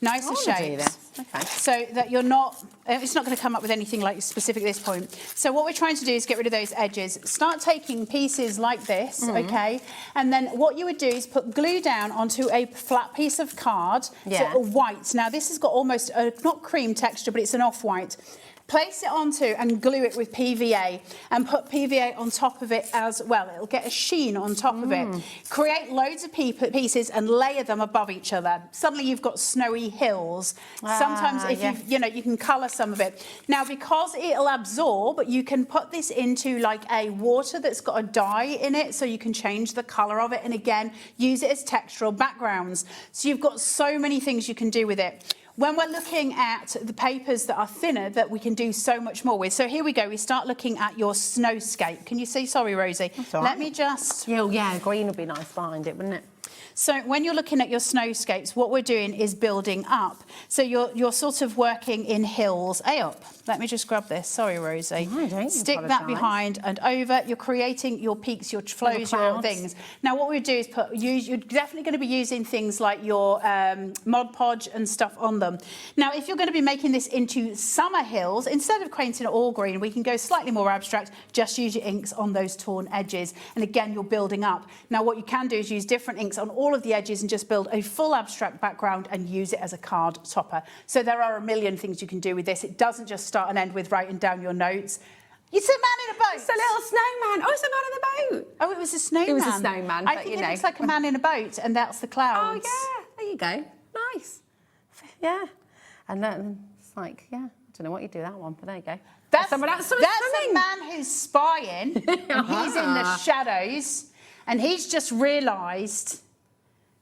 nicer shapes. Okay. So that you're not, it's not going to come up with anything like specific at this point. So what we're trying to do is get rid of those edges. Start taking pieces like this, okay? And then what you would do is put glue down onto a flat piece of card, so white. Now this has got almost a, not cream texture, but it's an off-white. Place it onto and glue it with PVA and put PVA on top of it as well. It'll get a sheen on top of it. Create loads of pieces and layer them above each other. Suddenly you've got snowy hills. Sometimes if you can colour some of it. Now because it'll absorb, you can put this into like a water that's got a dye in it so you can change the colour of it, and again use it as textural backgrounds. So you've got so many things you can do with it. When we're looking at the papers that are thinner, that we can do so much more with. So here we go. We start looking at your snowscape. Can you see? Sorry, Rosie. That's all right. Let me just... Yeah, green would be nice behind it, wouldn't it? So when you're looking at your snowscapes, what we're doing is building up. So you're sort of working in hills. Up. Let me just grab this. Sorry, Rosie. No, don't Stick that apologise. behind and over. You're creating your peaks, your flows, your clouds. things. Now, what we do is you're definitely going to be using things like your Mod Podge and stuff on them. Now, if you're going to be making this into summer hills, instead of painting it all green, we can go slightly more abstract. Just use your inks on those torn edges. And again, you're building up. Now, what you can do is use different inks on all of the edges and just build a full abstract background and use it as a card topper. So there are a million things you can do with this. It doesn't just start and end with writing down your notes. It's a man in a boat. It's a little snowman. Oh, it's a man in the boat. Oh, it was a snowman. It was a snowman, I but, think you it know. looks like a man in a boat, and that's the clouds. Oh, yeah. There you go. Nice. Yeah. And then it's like, I don't know what you do that one, but there you go. That's someone else. a man who's spying, and he's in the shadows, and he's just realised...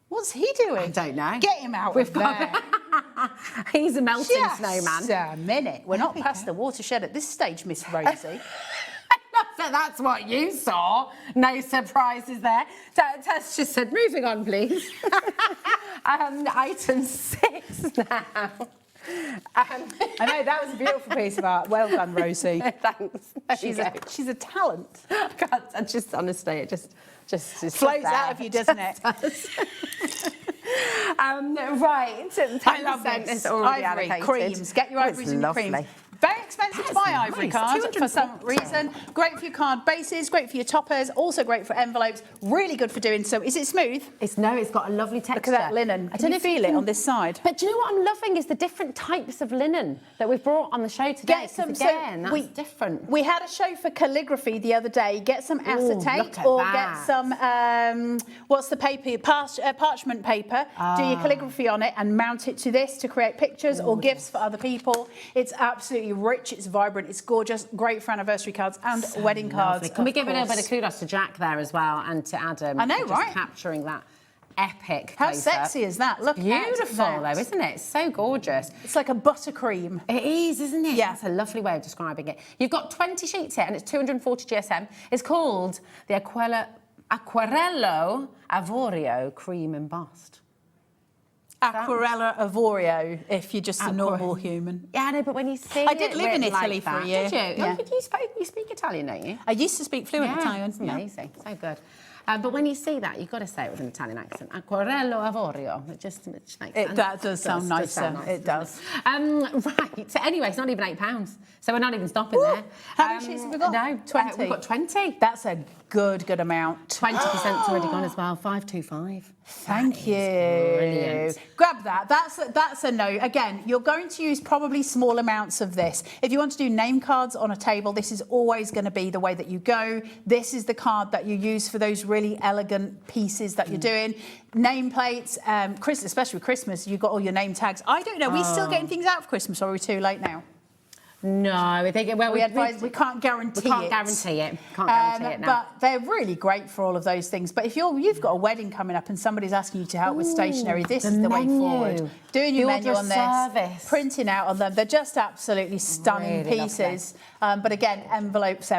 What's he doing? I don't know. Get him out of there. He's a melting snowman. Just a minute. We're not past the watershed at this stage, Miss Rosie. So that's what you saw. No surprises there. Tess just said, moving on, please. Item 6 now. I know, that was a beautiful piece of art. Well done, Rosie. Thanks. She's a talent. God, I just honestly, it just Flows out of you, doesn't it? Right. I love this. Ivory creams. Get your ivories and your creams. Very expensive to buy ivory cards for some reason. Great for your card bases, great for your toppers, also great for envelopes. Really good for doing so. Is it smooth? It's got a lovely texture. Look at that linen. Can you feel it on this side? But do you know what I'm loving is the different types of linen that we've brought on the show today. Get some, again, that's different. We had a show for calligraphy the other day. Get some acetate get some, what's the paper? Parchment paper. Do your calligraphy on it and mount it to this to create pictures or gifts for other people. It's absolutely rich, it's vibrant, it's gorgeous, great for anniversary cards and wedding cards. Can we give a little bit of kudos to Jack there as well and to Adam? I know, for just capturing that epic How close-up. sexy is that? Look, beautiful though, isn't it? It's so gorgeous. It's like a buttercream. It is, isn't it? Yeah. That's a lovely way of describing it. You've got 20 sheets here and it's 240 GSM. It's called the Acquarello Avorio Cream Embossed. Aquarella Avorio, if you're just a normal human. Yeah, I know, but when you see I did live in Italy for a year. Did you? Yeah. Oh, you speak Italian, don't you? I used to speak fluent Italian. It's amazing. So good. But when you see that, you've got to say it with an Italian accent. Aquarello Avorio. It just makes sense. That does sound nicer. It does. Right. So anyway, it's not even £8. So we're not even stopping there. How many sheets have we got? No, 20. We've got 20. That's a good amount. 20%'s already gone as well. 525. Thank you. Brilliant. Grab that. That's a no. Again, you're going to use probably small amounts of this. If you want to do name cards on a table, this is always going to be the way that you go. This is the card that you use for those really elegant pieces that you're doing. Nameplates, especially with Christmas, you've got all your name tags. I don't know. Are we still getting things out for Christmas, or are we too late now? No, I think we advise we can't guarantee it. We can't guarantee it. Can't guarantee it now. But they're really great for all of those things. But if you've got a wedding coming up and somebody's asking you to help with stationery, this is the way forward. Doing your menu on this, printing out on them. They're just absolutely stunning pieces. But again, envelopes.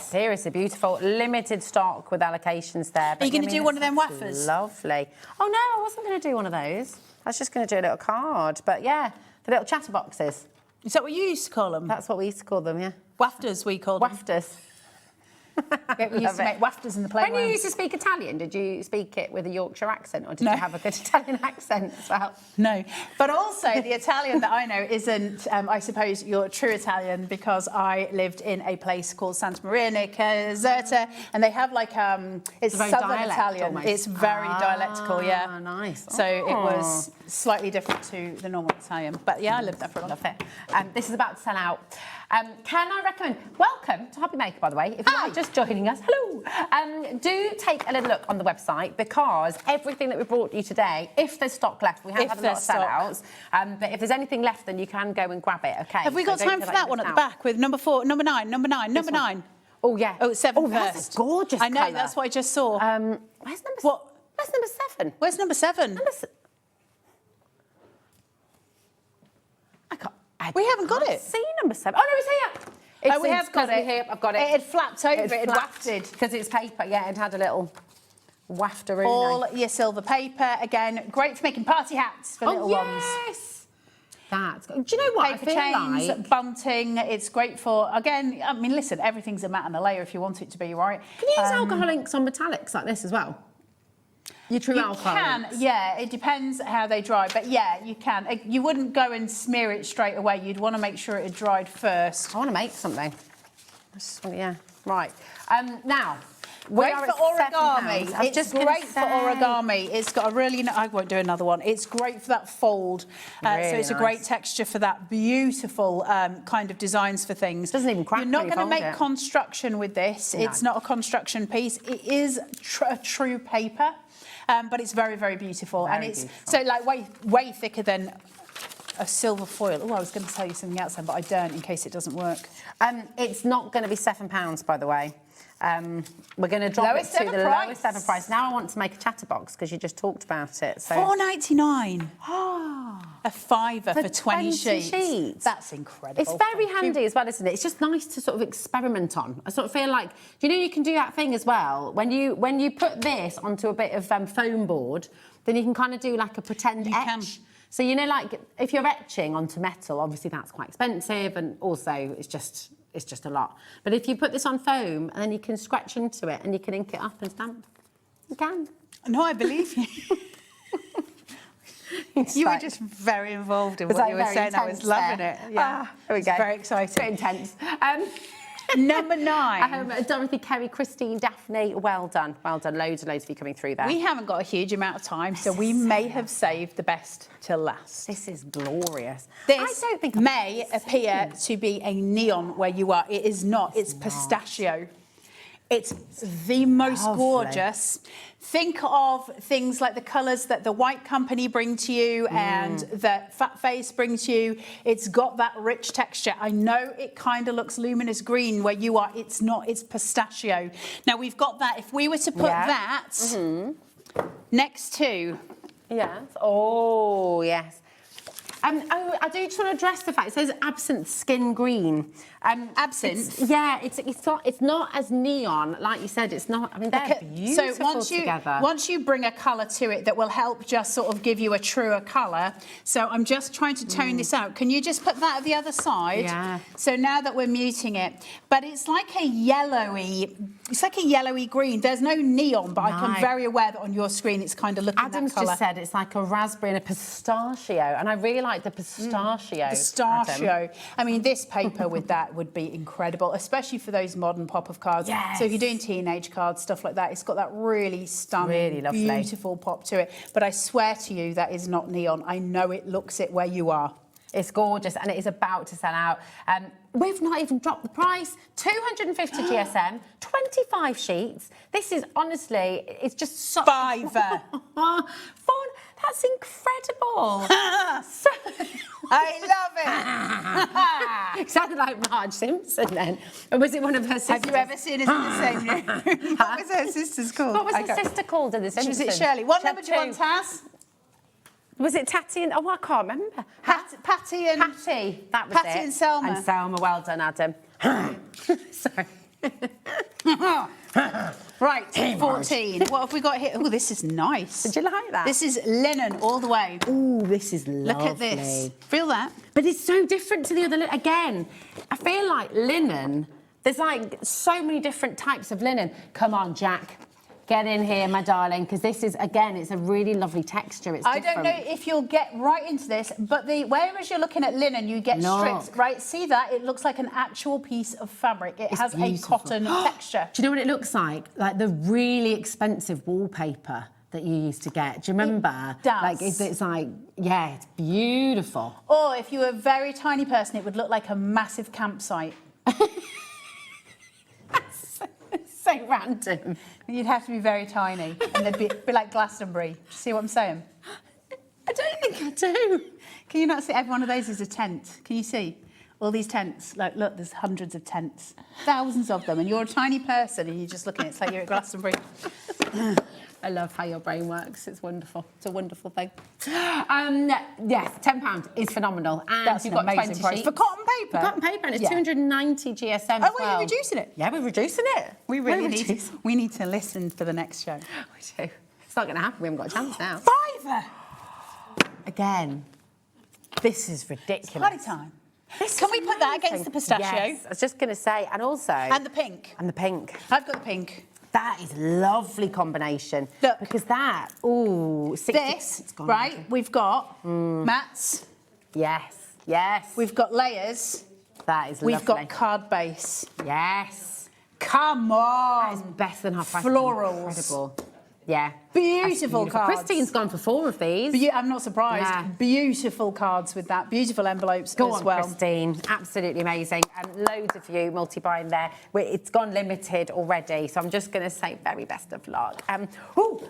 Seriously beautiful. Limited stock with allocations there. Are you going to do one of them wafers? Lovely. Oh no, I wasn't going to do one of those. I was just going to do a little card. But yeah, the little chatterboxes. Is that what you used to call them? That's what we used to call them, yeah. Wafters, we called them. Wafters. We used to make wafters in the playground. When you used to speak Italian, did you speak it with a Yorkshire accent or did you have a good Italian accent as well? No. But also, the Italian that I know isn't, I suppose, your true Italian, because I lived in a place called Santa Maria near Caserta, and they have like, it's southern Italian. Almost. It's very dialectical, yeah. Nice. So it was slightly different to the normal Italian. But yeah, I lived there for a long time. This is about to sell out. Can I recommend, welcome to HobbyMaker, by the way, if you are just joining us, hello. Do take a little look on the website, because everything that we brought you today, if there's stock left, we have had a lot of sellouts, but if there's anything left, then you can go and grab it, okay? Have we got time for that one at the back with number 4, number 9? Oh, yeah. Oh, it's 7 first. That's a gorgeous I know, colour. That's what I just saw. Where's number 7? Where's number 7? We haven't got it. See number 7. Oh, no, it's here. We have got it. Here. I've got it. It had flapped over. It had wafted. Because it's paper. Yeah, it had a little wafteroo. All your silver paper. Again, great for making party hats for little ones. That's good. Do you know what? Paper chains, bunting. It's great for, again, I mean, listen, everything's a matte and a layer if you want it to be, right? Can you use alcohol inks on metallics like this as well? Your true alcohol inks? Yeah, it depends how they dry, but yeah, you can. You wouldn't go and smear it straight away. You'd want to make sure it had dried first. I want to make something. Yeah, right. Now, great for origami. It's great for origami. It's got a really, I won't do another one. It's great for that fold. So it's a great texture for that beautiful kind of designs for things. Doesn't even crack. You're not going to make construction with this. No. It's not a construction piece. It is a true paper. But it's very, very beautiful. Very beautiful. So like way thicker than a silver foil. Oh, I was going to tell you something else then, but I don't in case it doesn't work. It's not going to be £7, by the way. We're going to drop it to the lowest ever price. Now I want to make a chatterbox because you just talked about it. So £4.99. A fiver for 20 sheets. That's incredible. It's very handy as well, isn't it? It's just nice to sort of experiment on. I sort of feel like, you can do that thing as well. When you put this onto a bit of foam board, then you can kind of do like a pretend etch. So, you know, like if you're etching onto metal, obviously that's quite expensive and also it's just a lot. But if you put this on foam and then you can scratch into it and you can ink it up and stamp, you can. No, I believe you. You were just very involved in what you were saying. I was loving it. Yeah, there we go. Very exciting. Very intense. Number 9. Dorothy, Kerry, Christine, Daphne, well done. Well done. Loads and loads of you coming through there. We haven't got a huge amount of time, so we may have saved the best till last. This is glorious. This I don't think may appear to be a neon where you are. It is not. It's pistachio. It's the most gorgeous. Think of things like the colours that the White Company bring to you and that Fat Face brings to you. It's got that rich texture. I know it kind of looks luminous green where you are. It's not. It's pistachio. Now, we've got that. If we were to put that next to... Yes. Oh, yes. I do just want to address the fact it says absinthe skin green. Absinthe? It's not as neon, like you said. It's not. I mean, they're beautiful So together. once you bring a colour to it that will help just sort of give you a truer colour. So I'm just trying to tone this out. Can you just put that at the other side? Yeah. So now that we're muting it, but it's like a yellowy. It's like a yellowy green. There's no neon, but I'm very aware that on your screen it's kind of looking Adam's that colour. just said it's like a raspberry and a pistachio, and I really like the pistachio. Pistachio. Adam. I mean, this paper with that would be incredible, especially for those modern pop-of cards. Yes. So if you're doing teenage cards, stuff like that, it's got that really stunning, Really lovely. beautiful pop to it. But I swear to you, that is not neon. I know it looks it where you are. It's gorgeous, and it is about to sell out. We've not even dropped the price. 250 GSM, 25 sheets. This is honestly, it's just so... Fiver. Fawn, that's incredible. I love It sounded like Marge Simpson then. Or was it one of her sisters? it. Have you ever seen us in the same room? What was her sister's called? What was her sister called in The Simpsons? Was it Shirley? What She had number do you want, two. Taz? Was it Tatty and... Oh, I can't remember. Patty and... Patty, that was Patty it. and Selma. And Selma, well done, Adam. Sorry. Right, 14. What have we got here? Oh, this is nice. Did you like that? This is linen all the way. Ooh, this is lovely. Look at this. Feel that? But it's so different to the other linen. Again, I feel like linen, there's like so many different types of linen. Come on, Jack. Get in here, my darling, because this is, again, it's a really lovely texture. It's I different. don't know if you'll get right into this, but whereas you're looking at linen, you get strips, right? See that? It looks like an actual piece of fabric. It has beautiful. a cotton texture. Do you know what it looks like? Like the really expensive wallpaper that you used to get. Do you remember? It does. Like, it's like, yeah, it's beautiful. Or if you were a very tiny person, it would look like a massive campsite. So random. You'd have to be very tiny, and they'd be like Glastonbury. See what I'm saying? I don't think I do. Can you not see? Every one of those is a tent. Can you see? All these tents. Like, look, there's hundreds of tents. Thousands of them. And you're a tiny person and you're just looking. It's like you're at Glastonbury. I love how your brain works. It's wonderful. It's a wonderful thing. Yes, £10 is phenomenal. And That's you've an got amazing 20 price. sheets. For cotton paper? For cotton paper, and it's Yeah. 290 GSM Oh, as wait, well. you're reducing it? Yeah, we're reducing it. We really need to listen for the next show. We do. It's not going to happen. We haven't got a chance now. Fiver! Again, this is ridiculous. Party time. This Can is we put that amazing. against the pistachio? Yes, I was just going to say, and also... And the pink. And the pink. I've got the pink. That is a lovely combination. Look. Because that, ooh, 60, This, it's gone. right, we've got mats, Yes, yes. we've got layers, That is we've lovely. got card base. Yes. Come That is on! better than half price. Florals. Incredible. Yeah. Beautiful That's cards. Christine's gone for 4 of these. I'm not surprised. Yeah. Beautiful cards with that. Beautiful envelopes Go as on, well. Christine. Absolutely amazing. And loads of you multi-buying there. It's gone limited already, so I'm just going to say very best of luck. Ooh,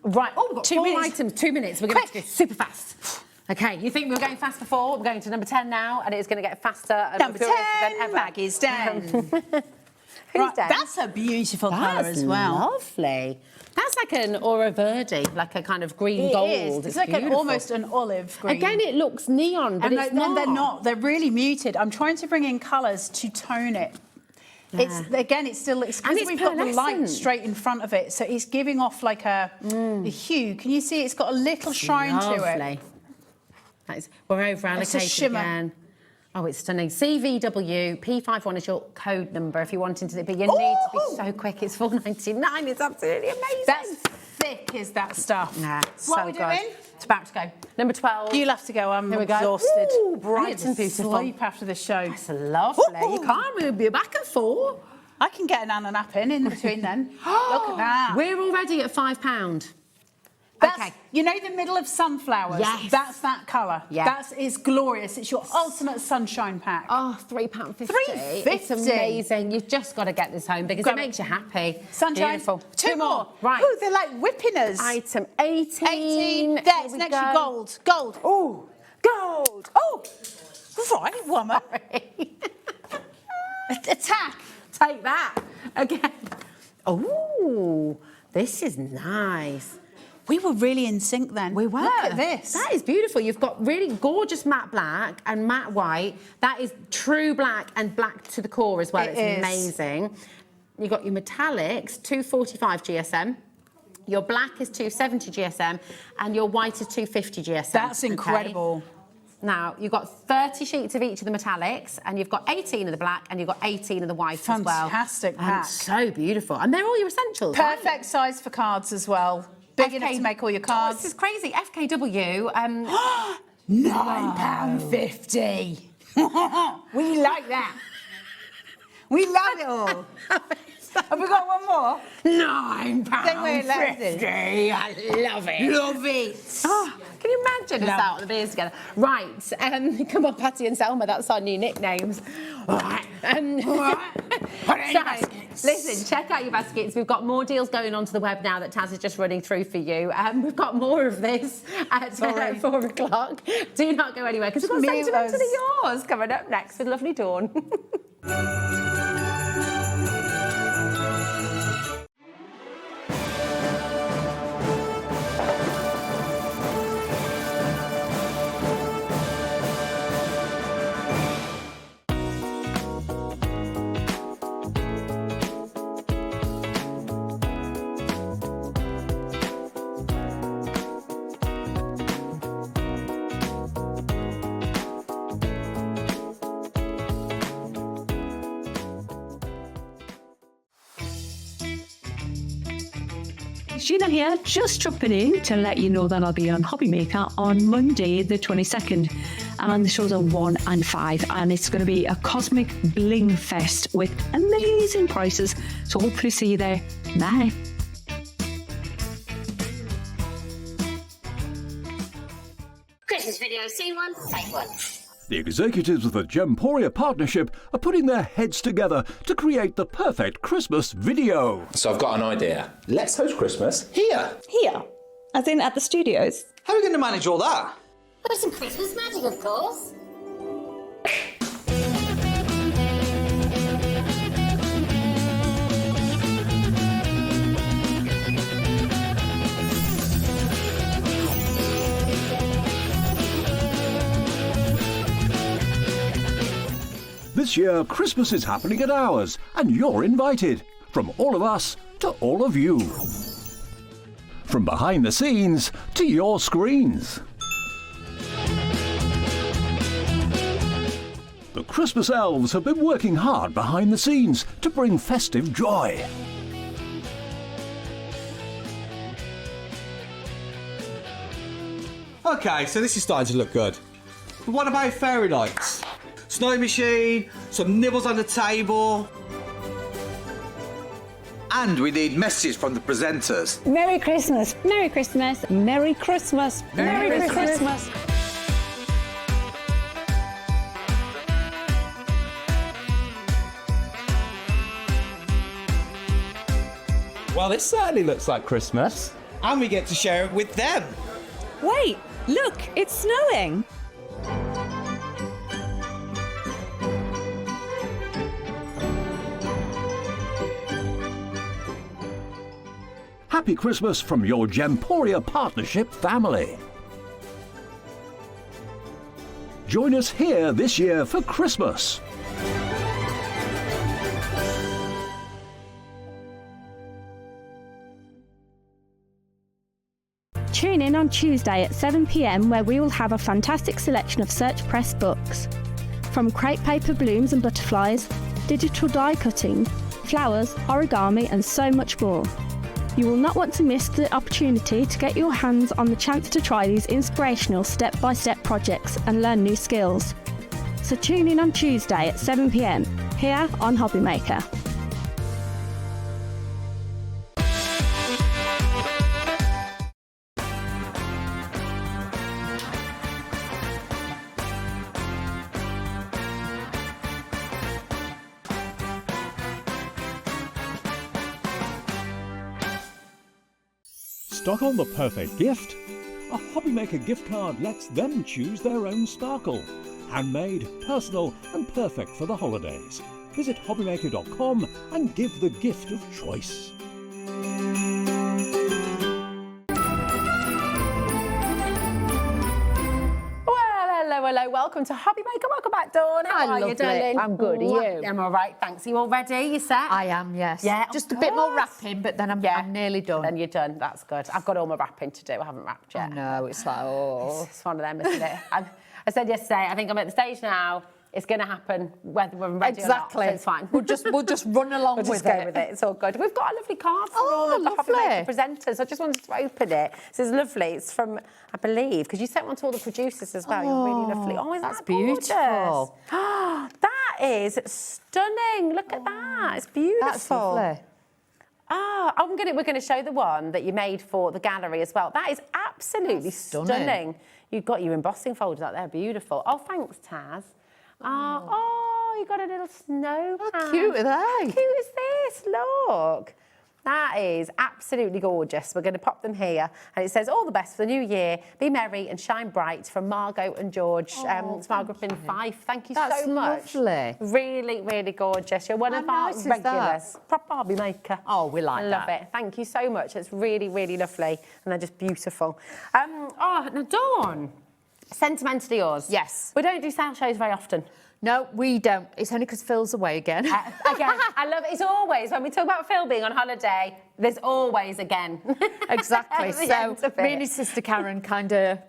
right. Oh, we've got 2 4 minutes. items, 2 minutes. We're going to go super fast. Okay, you think we were going fast before? We're going to number 10 now, and it's going to get faster and Number more furious than 10, ever. Maggie's 10. Who's Right, 10? that's a beautiful colour That's as well. lovely. That's like an aura verde, like a kind of green It gold. is. It's like beautiful. almost an olive green. Again, it looks neon, but and it's then not. they're not. They're really muted. I'm trying to bring in colours to tone it. It's because it's we've got the light pearlescent. straight in front of it, so it's giving off like a hue. Can you see? It's got a little shine to it. Lovely. We're over It's a allocated shimmer. again. Oh, it's stunning. CVW P51 is your code number if you're wanting to, but you need to be so quick. It's $4.99. It's absolutely amazing. That's thick, is that stuff? Nah, What so are we good. doing? It's about to go. Number 12. You'll have to go. I'm Here we go. exhausted. Ooh, bright I need to and beautiful. sleep after the show. That's lovely. You can't move your back and forth. I can get an Anna nap in between then. Look at that. We're already at £5. That's, Okay. You know the middle of sunflowers? Yes. That's that colour. Yeah. It's glorious. It's your ultimate sunshine pack. Oh, £3.50. £3.50. It's amazing. You've just got to get this home because Grab it it. makes you happy. Sunshine. Beautiful. Two more. Right. Ooh, they're like whipping us. Item 18. 18. Here There's we next go. to gold. Gold. Ooh, gold. Oh, right, woman. Attack. Take that. Again. Oh, this is nice. We were really in sync then. We were. Look at this. That is beautiful. You've got really gorgeous matte black and matte white. That is true black and black to the core as well. It It's is. amazing. You've got your metallics, 245 GSM. Your black is 270 GSM and your white is 250 GSM. That's okay? incredible. Now, you've got 30 sheets of each of the metallics, and you've got 18 of the black, and you've got 18 of the white as well. Fantastic pack. So beautiful. And they're all your essentials, right? Perfect size for cards as well. Big enough to make all your Oh, cards. this is crazy. FKW. £9.50. We like that. We love it all. Have we got one more? £9.50. I love it. Love it. Oh, can you imagine us out on the beers together? Right, come on, Patty and Selma, that's our new nicknames. All right. So, listen, check out your baskets. We've got more deals going onto the web now that Taz is just running through for you. We've got more of this at 4 o'clock. Do not go anywhere because we've got Mute Sentimentally us. Yours coming up next with lovely Dawn. Sheena here, just jumping in to let you know that I'll be on HobbyMaker on Monday the 22nd, and the shows are 1 and 5, and it's going to be a cosmic bling fest with amazing prices, so hopefully see you there. Bye. Christmas video, scene 1, take 1. The executives of the Gemporia partnership are putting their heads together to create the perfect Christmas video. So I've got an idea. Let's host Christmas here. Here? As in at the studios? How are we going to manage all that? With some Christmas magic, of course. This year, Christmas is happening at ours, and you're invited. From all of us to all of you. From behind the scenes to your screens. The Christmas elves have been working hard behind the scenes to bring festive joy. Okay, so this is starting to look good. But what about fairy lights? Snow machine, some nibbles on the table. And we need messages from the presenters. Merry Christmas! Merry Christmas! Merry Christmas! Merry Christmas! Well, this certainly looks like Christmas. And we get to share it with them. Wait! Look! It's snowing! Happy Christmas from your Gemporia partnership family. Join us here this year for Christmas. Tune in in on Tuesday at 7 p.m, where we will have a fantastic selection of Search Press books. From crepe paper blooms and butterflies, digital die cutting, flowers, origami, and so much more. You will not want to miss the opportunity to get your hands on the chance to try these inspirational step-by-step projects and learn new skills. So tune in on Tuesday at 7 p.m, here on HobbyMaker. Stock on the perfect gift? A HobbyMaker gift card lets them choose their own sparkle. Handmade, personal and perfect for the holidays. Visit hobbymaker.com and give the gift of choice. Hello, welcome to HobbyMaker. Welcome back, Dawn. How are you, darling? I'm good. Are you? I'm all right, thanks. Are you all ready? You set? I am, yes. Yeah, just a bit more wrapping, but then I'm nearly done. Then you're done. That's good. I've got all my wrapping to do. I haven't wrapped yet. I know. It's like, oh. It's one of them, isn't it? I said yesterday, I think I'm at the stage now. It's going to happen whether we're ready exactly. or not, so it's fine. We'll just run along we'll with just go with it. It's all good. We've got a lovely card for all of the HobbyMaker presenters. I just wanted to open it. This is lovely. It's from, I believe, because you sent one to all the producers as well. You're really lovely. Oh, isn't that's that gorgeous? beautiful. That is stunning. Look at that. It's beautiful. That's lovely. We're going to show the one that you made for the gallery as well. That is absolutely stunning. You've got your embossing folders out there. Beautiful. Oh, thanks, Taz. You got a little snow pan. How cute are they? How cute is this? Look. That is absolutely gorgeous. We're going to pop them here. And it says, all the best for the new year. Be merry and shine bright from Margot and George. It's Margaret in Fife. Thank you so much. That's lovely. Really, really gorgeous. You're one of our regulars. Proper HobbyMaker. Oh, we like that. I love it. Thank you so much. It's really, really lovely. And they're just beautiful. Now, Dawn, Sentimentally Yours. Yes. We don't do sale shows very often. No, we don't. It's only because Phil's away again. Again, I love it. It's always, when we talk about Phill being on holiday, there's always again. Exactly. So me and his sister Karen kind of,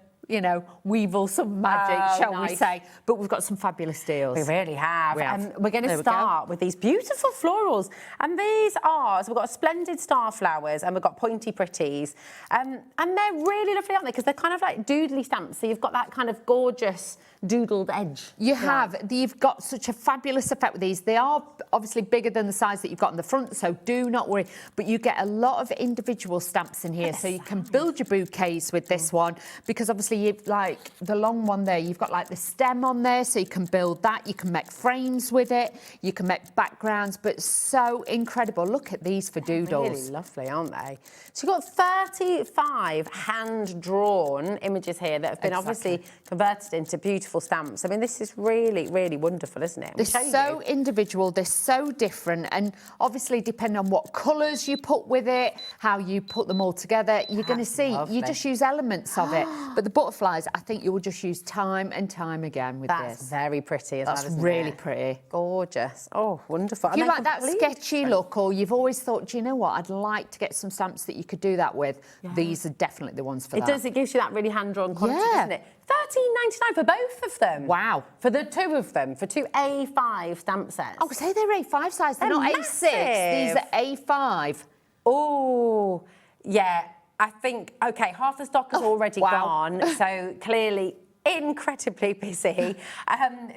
weevil some magic, shall we say. But we've got some fabulous deals. We really have. We're going to we start with these beautiful florals. And these are, so we've got splendid star flowers and we've got pointy pretties. And they're really lovely, aren't they? Because they're kind of like doodly stamps. So you've got that kind of gorgeous doodled edge. You have. You've got such a fabulous effect with these. They are obviously bigger than the size that you've got in the front, so do not worry. But you get a lot of individual stamps in here, so you can build your bouquets with this one, because obviously you've like the long one there, you've got like the stem on there, so you can build that. You can make frames with it. You can make backgrounds, but so incredible. Look at these for doodles. Really lovely, aren't they? So you've got 35 hand-drawn images here that have been obviously converted into beautiful stamps. I mean, this is really, really wonderful, isn't it? They're so individual, they're so different, and obviously depending on what colours you put with it, how you put them all together, you're going to see, you just use elements of it. But the butterflies, I think you will just use time and time again with this. That's very pretty as well, isn't it? That's really pretty. Gorgeous. Oh, wonderful. If you like that sketchy look, or you've always thought, do you know what, I'd like to get some stamps that you could do that with, these are definitely the ones for that. It does, it gives you that really hand-drawn quality, doesn't it? $13.99 for both of them. Wow. For the two of them, for two A5 stamp sets. Oh, say they're A5 size, they're not massive. A6, these are A5. Oh, yeah. I think, okay, half the stock is already gone, so clearly incredibly busy.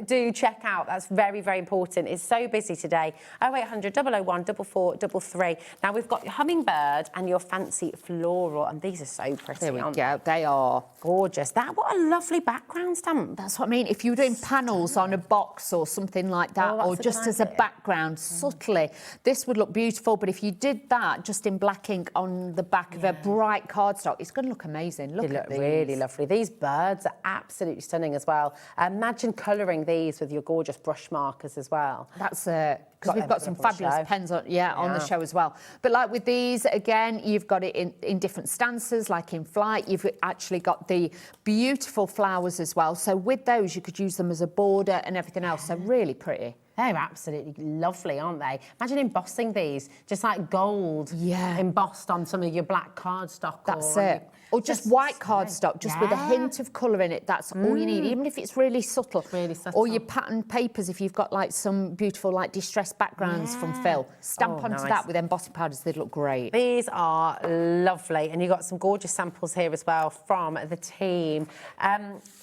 Do check out. That's very, very important. It's so busy today. 0800 001 4433. Now, we've got your hummingbird and your fancy floral, and these are so pretty. There we go. They are gorgeous. What a lovely background stamp. That's what I mean. If you were doing panels on a box or something like that, or just as a background, subtly, this would look beautiful. But if you did that just in black ink on the back of a bright cardstock, it's going to look amazing. Look at these. Really lovely. These birds are absolutely stunning as well. Imagine colouring these with your gorgeous brush markers as well. That's because we've got some fabulous pens on, on the show as well. But like with these, again, you've got it in different stances, like in flight. You've actually got the beautiful flowers as well. So with those, you could use them as a border and everything else. So really pretty. They're absolutely lovely, aren't they? Imagine embossing these, just like gold embossed on some of your black cardstock. That's it. Or just white cardstock, just with a hint of colour in it. That's all you need, even if it's really subtle. Really subtle. Or your pattern papers, if you've got like some beautiful like distressed backgrounds from Phill. Stamp onto that with embossing powders, they'd look great. These are lovely, and you've got some gorgeous samples here as well from the team.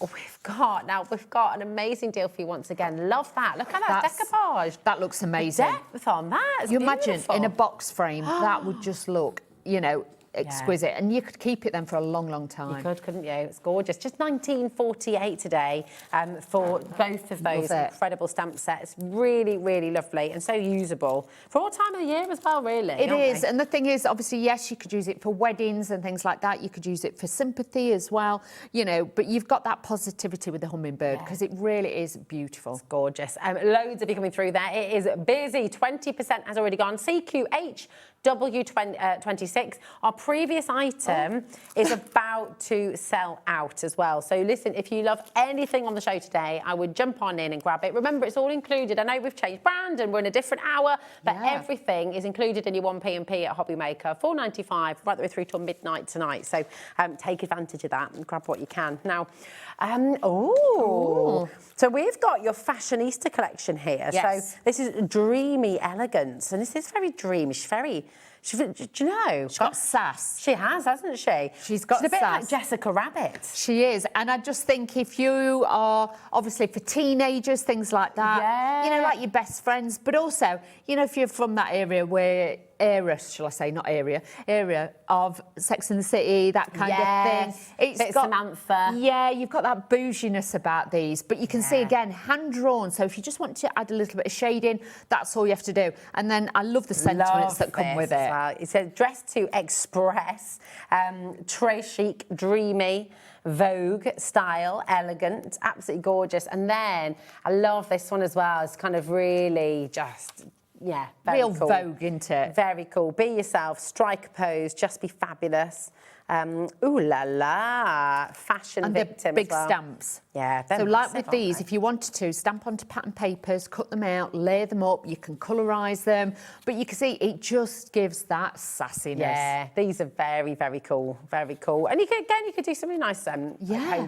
We've got an amazing deal for you once again. Love that. Look at that decoupage. That looks amazing. The depth on that. It's you beautiful. imagine in a box frame, that would just look, you know, exquisite, and you could keep it then for a long, long time. You could, couldn't you? It's gorgeous. Just $19.48 today for both of those incredible stamp sets. Really, really lovely and so usable for all time of the year as well, really. It is, and the thing is, obviously, yes, you could use it for weddings and things like that. You could use it for sympathy as well, you know, but you've got that positivity with the hummingbird because it really is beautiful. It's gorgeous. Loads of you coming through there. It is busy. 20% has already gone. CQH W26. Our previous item is about to sell out as well. So listen, if you love anything on the show today, I would jump on in and grab it. Remember, it's all included. I know we've changed brand and we're in a different hour, but everything is included in your 1P&P at HobbyMaker, $4.95 right the way through till midnight tonight. So take advantage of that and grab what you can. Now, so we've got your Fashionista collection here. Yes. So this is dreamy elegance, and this is very dreamy. Do you know? She's got sass. She has, hasn't she? She's got a bit sass. like Jessica Rabbit. She is, and I just think if you are, obviously for teenagers, things like that, you know, like your best friends, but also, you know, if you're from that area of Sex and the City, that kind of thing. It's got Samantha. Yeah, you've got that bouginess about these, but you can see again, hand-drawn, so if you just want to add a little bit of shading, that's all you have to do. And then I love the sentiments that come with it. It says dress to express, très chic, dreamy, Vogue style, elegant, absolutely gorgeous. And then I love this one as well. It's kind of really just, very real cool. Vogue, isn't it? Very cool. Be yourself, strike a pose, just be fabulous. Ooh la la, fashion and victim the big as well. stamps. Yeah, so like massive, with these, if you wanted to, stamp onto pattern papers, cut them out, lay them up, you can colorise them, but you can see it just gives that sassiness. Yeah, these are very, very cool, very cool. And you could do something nice home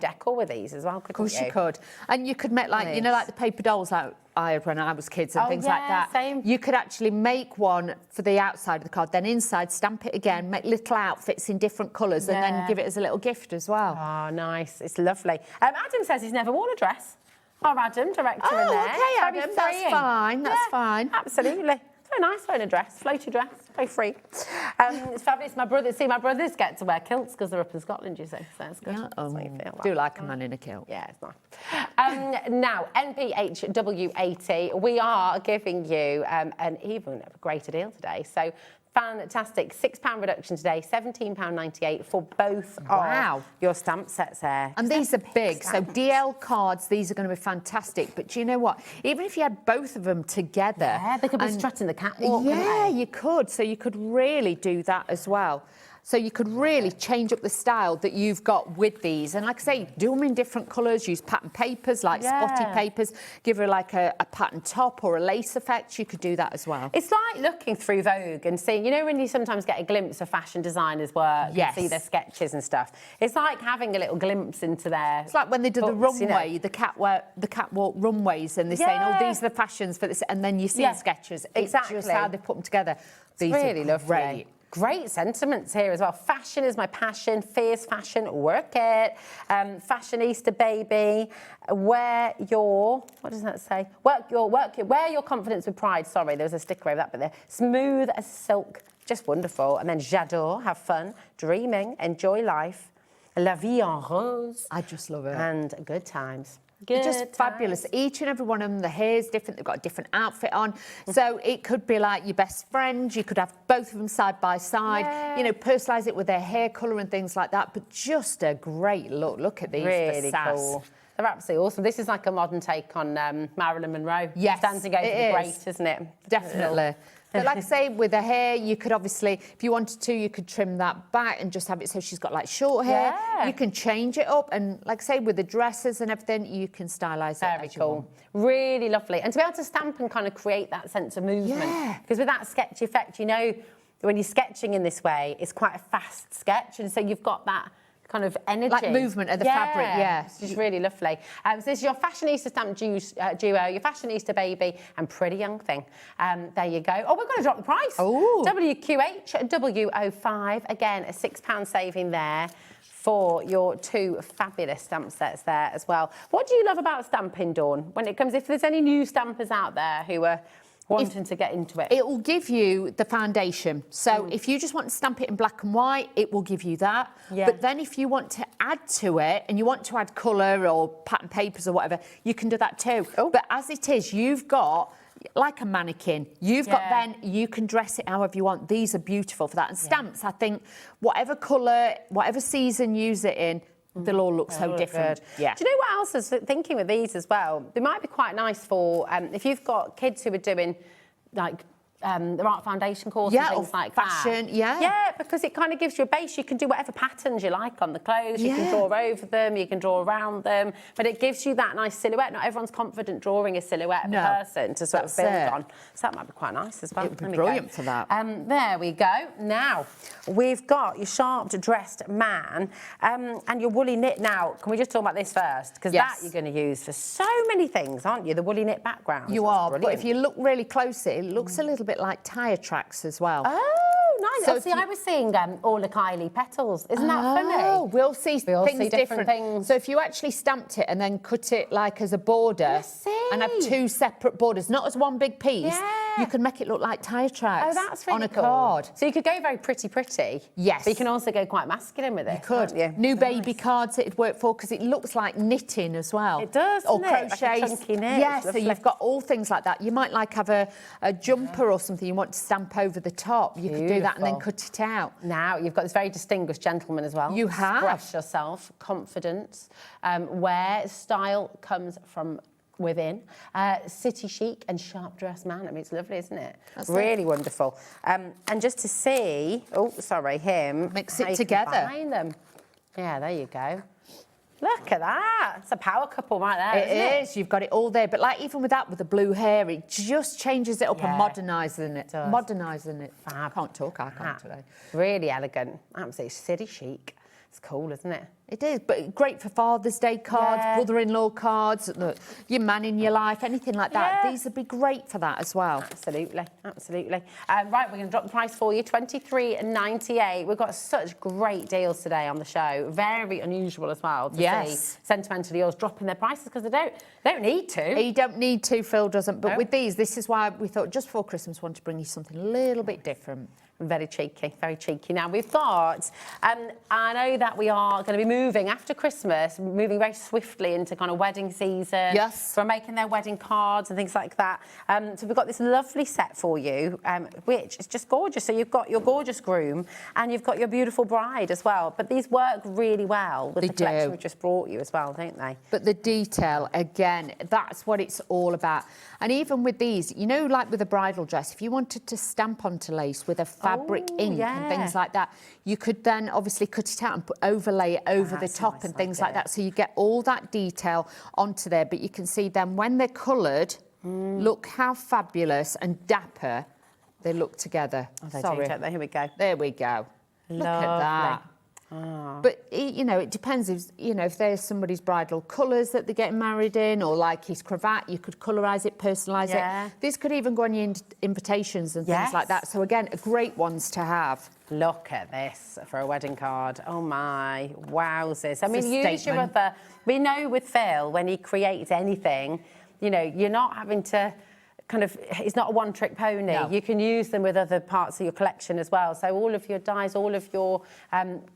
decor with these as well, couldn't you? Of course you could. And you could make like, you know, like the paper dolls like I had when I was kids and things like that. Same. You could actually make one for the outside of the card, then inside stamp it again, make little outfits in different colours and then give it as a little gift as well. Oh, nice. It's lovely. Adam says he's never worn a dress. Our Adam, director in there. Okay, Adam, that's fine, that's fine. Absolutely. It's very nice wearing a dress, floaty dress, very free. It's fabulous. My brothers get to wear kilts because they're up in Scotland, you see, so it's good. Yeah, That's what you feel like. do like a man in a kilt. Yeah, it's nice. Now, NPHW80, we are giving you an even greater deal today. So, fantastic. £6 reduction today, £17.98 for both of your stamp sets there. And these are big. So DL cards, these are going to be fantastic. But do you know what? Even if you had both of them together... Yeah, they could be strutting the catwalk, yeah, you could. So you could really do that as well. So you could really change up the style that you've got with these. And like I say, do them in different colours, use pattern papers, like spotty papers, give her like a pattern top or a lace effect. You could do that as well. It's like looking through Vogue and seeing, you know, when you sometimes get a glimpse of fashion designers' work, you see their sketches and stuff. It's like having a little glimpse into their It's like when they do the runway, you know. the catwalk runways, and they're saying, oh, these are the fashions for this, and then you see the sketches. Exactly. It's just how they put them together. These it's really are great. Lovely. Great sentiments here as well. Fashion is my passion. Fierce fashion, work it. Fashionista baby. Wear your, what does that say? Wear your confidence with pride. Sorry, there was a sticker over that bit there. Smooth as silk, just wonderful. And then j'adore, have fun, dreaming, enjoy life. La vie en rose. I just love it. And good times. They're just fabulous. Each and every one of them, the hair's different, they've got a different outfit on. So it could be like your best friend, you could have both of them side by side, you know, personalise it with their hair colour and things like that, but just a great look. Look at these, really the sass. Cool. They're absolutely awesome. This is like a modern take on Marilyn Monroe. Yes, Standing over the great, isn't it? Definitely. But like I say, with her hair, you could obviously, if you wanted to, you could trim that back and just have it so she's got like short hair. Yeah. You can change it up, and like I say, with the dresses and everything, you can stylise it. Very cool. Really lovely. And to be able to stamp and kind of create that sense of movement. Yeah. Because with that sketch effect, you know, when you're sketching in this way, it's quite a fast sketch. And so you've got that kind of energy. Like movement of the fabric, yeah. It's just really lovely. So this is your Fashionista stamp duo, your Fashionista baby and Pretty Young Thing. There you go. Oh, we're going to drop the price. Oh. WQH W05. Again, a £6 saving there for your 2 fabulous stamp sets there as well. What do you love about stamping, Dawn? When it comes, if there's any new stampers out there who are wanting to get into it. It will give you the foundation. So if you just want to stamp it in black and white, it will give you that. Yeah. But then if you want to add to it and you want to add colour or pattern papers or whatever, you can do that too. Oh. But as it is, you've got like a mannequin. You've got then, you can dress it however you want. These are beautiful for that. And stamps, I think, whatever colour, whatever season you use it in, they'll all look so different. Yeah. Do you know what else I was thinking with these as well? They might be quite nice for if you've got kids who are doing like their art foundation course and things like fashion, that. yeah, because it kind of gives you a base. You can do whatever patterns you like on the clothes. You can draw over them, you can draw around them, but it gives you that nice silhouette. Not everyone's confident drawing a silhouette of a person to sort of build on. So that might be quite nice as well. It would be brilliant for that. There we go. Now we've got your sharp dressed man and your woolly knit. Now, can we just talk about this first? Because that you're going to use for so many things, aren't you? The woolly knit background. You are, but if you look really closely, it looks a little bit like tyre tracks as well. Oh, nice. So See, I was seeing all the Kylie petals. Isn't that funny? Oh, we'll see things different things. So if you actually stamped it and then cut it like as a border and have 2 separate borders, not as one big piece, you can make it look like tyre tracks on a card. So you could go very pretty. Yes. But you can also go quite masculine with it. You could. New baby cards it'd work for because it looks like knitting as well. It does, or doesn't crochet. Like a chunky knit. Yeah, so you've got all things like that. You might like have a jumper or something you want to stamp over the top. You could do that and then cut it out. Now you've got this very distinguished gentleman as well. You have. Express yourself, confidence, where style comes from within. City chic and sharp dressed man. I mean, it's lovely, isn't it? That's really wonderful. And just to see, him. Mix it together. Combine them. Yeah, there you go. Look at that. It's a power couple right there, isn't it? It is. You've got it all there. But like even with that, with the blue hair, it just changes it up and modernising it. Modernising it. I can't talk. I can't today. Really elegant. Absolutely city chic. It's cool, isn't it? It is, but great for Father's Day cards, brother-in-law cards, your man in your life, anything like that. These would be great for that as well. Absolutely, absolutely. Right, we're going to drop the price for you, $23.98. We've got such great deals today on the show. Very unusual as well to see Sentimentally Yours dropping their prices because they don't need to. You don't need to, Phill doesn't. But with these, this is why we thought just before Christmas, we want to bring you something a little bit different. Very cheeky, very cheeky. Now, we've got, I know that we are going to be moving after Christmas, moving very swiftly into kind of wedding season. Yes. For making their wedding cards and things like that. So we've got this lovely set for you, which is just gorgeous. So you've got your gorgeous groom and you've got your beautiful bride as well. But these work really well with the collection we've just brought you as well, don't they? But the detail, again, that's what it's all about. And even with these, you know, like with a bridal dress, if you wanted to stamp onto lace with a fabric ink and things like that, you could then obviously cut it out and overlay it over the top and things like that. So you get all that detail onto there. But you can see then when they're coloured, look how fabulous and dapper they look together. Sorry. Here we go. There we go. Look at that. But, you know, it depends if, you know, if there's somebody's bridal colours that they're getting married in or like his cravat, you could colorise it, personalise it. These could even go on your invitations and things like that. So, again, great ones to have. Look at this for a wedding card. Oh, my. Wowzers. I mean, use your other... We know with Phill, when he creates anything, you know, you're not having to... it's not a one-trick pony. No. You can use them with other parts of your collection as well. So all of your dies, all of your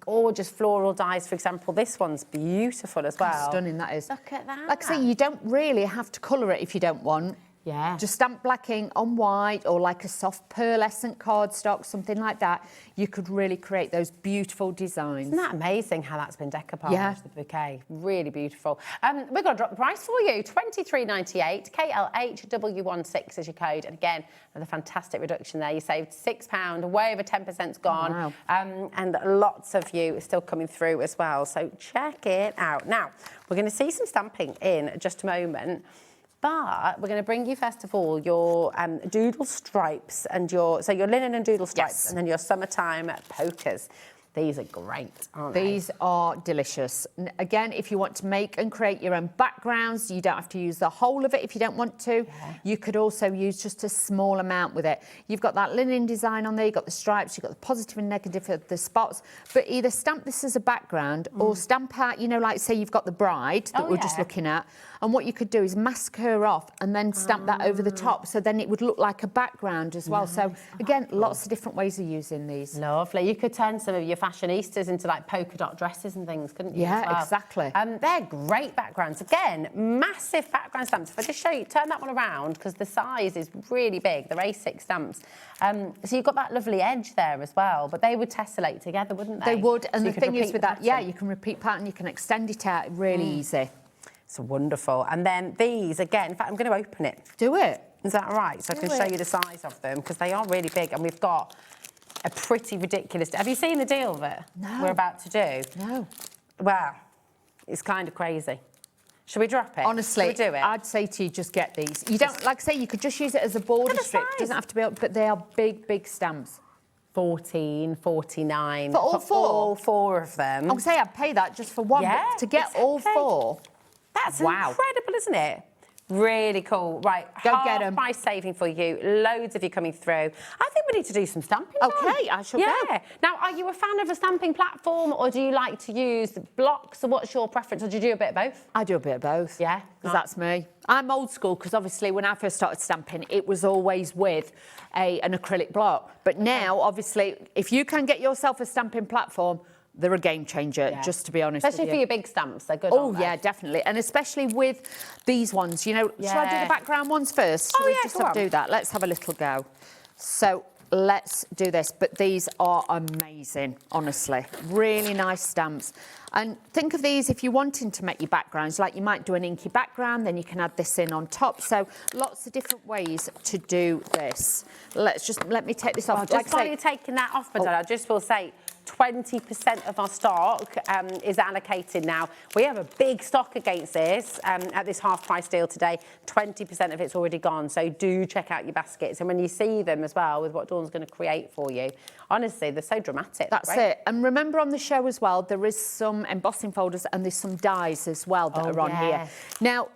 gorgeous floral dies, for example, this one's beautiful as well. Stunning, that is. Look at that. Like I say, you don't really have to colour it if you don't want. Yeah. Just stamp black ink on white or like a soft pearlescent cardstock, something like that. You could really create those beautiful designs. Isn't that amazing how that's been decoupaged, Yeah. the bouquet? Really beautiful. We're going to drop the price for you, $23.98, KLHW16 is your code. And again, another fantastic reduction there. You saved £6, way over 10%'s gone. Wow. And lots of you are still coming through as well. So check it out. Now, we're going to see some stamping in just a moment. But we're going to bring you, first of all, your doodle stripes and your linen and doodle stripes, and then your summertime pokers. These are great, aren't they? These are delicious. Again, if you want to make and create your own backgrounds, you don't have to use the whole of it if you don't want to. Yeah. You could also use just a small amount with it. You've got that linen design on there, you've got the stripes, you've got the positive and negative of the spots, but either stamp this as a background or stamp out, you know, like say you've got the bride that we're just looking at, and what you could do is mask her off and then stamp that over the top, so then it would look like a background as well. Nice. So again, lots of different ways of using these. Lovely. You could turn some of your fashionistas into like polka dot dresses and things, couldn't you? Yeah, exactly. They're great backgrounds. Again, massive background stamps. If I just show you, turn that one around because the size is really big. They're A6 stamps. So you've got that lovely edge there as well, but they would tessellate together, wouldn't they? They would, and so the thing is with that, yeah, you can repeat pattern, you can extend it out really easy. It's wonderful. And then these, again, in fact, I'm going to open it. Do it. Is that right? So I can show you the size of them because they are really big, and we've got a pretty ridiculous... Have you seen the deal that we're about to do? No. Well, it's kind of crazy. Should we drop it? Honestly, Should we do it? I'd say to you, just get these. You don't, like I say, you could just use it as a border strip. It doesn't have to be, but they are big, big stamps. 14, 49. For all four? All four of them. I would say I'd pay that just for one, but to get all four. That's incredible, isn't it? Really cool. Right, go get them. Price saving for you. Loads of you coming through. I think we need to do some stamping. Okay, I shall go. Now, are you a fan of a stamping platform, or do you like to use blocks? Or what's your preference? Or do you do a bit of both? I do a bit of both. Yeah, because that's me. I'm old school because obviously when I first started stamping, it was always with an acrylic block. But now, obviously, if you can get yourself a stamping platform, they're a game changer, just to be honest. Especially for your big stamps, they're good. Oh, yeah, definitely. And especially with these ones, you know. Shall I do the background ones first? Oh, yeah, just do that. Let's have a little go. So let's do this. But these are amazing, honestly. Really nice stamps. And think of these if you're wanting to make your backgrounds, like you might do an inky background, then you can add this in on top. So lots of different ways to do this. Let me take this off. Just while you're taking that off, Madonna, I just will say, 20% of our stock is allocated now. We have a big stock against this at this half price deal today. 20% of it's already gone. So do check out your baskets. And when you see them as well with what Dawn's going to create for you, honestly, they're so dramatic. That's it. And remember on the show as well, there is some embossing folders and there's some dies as well that are on here. Now,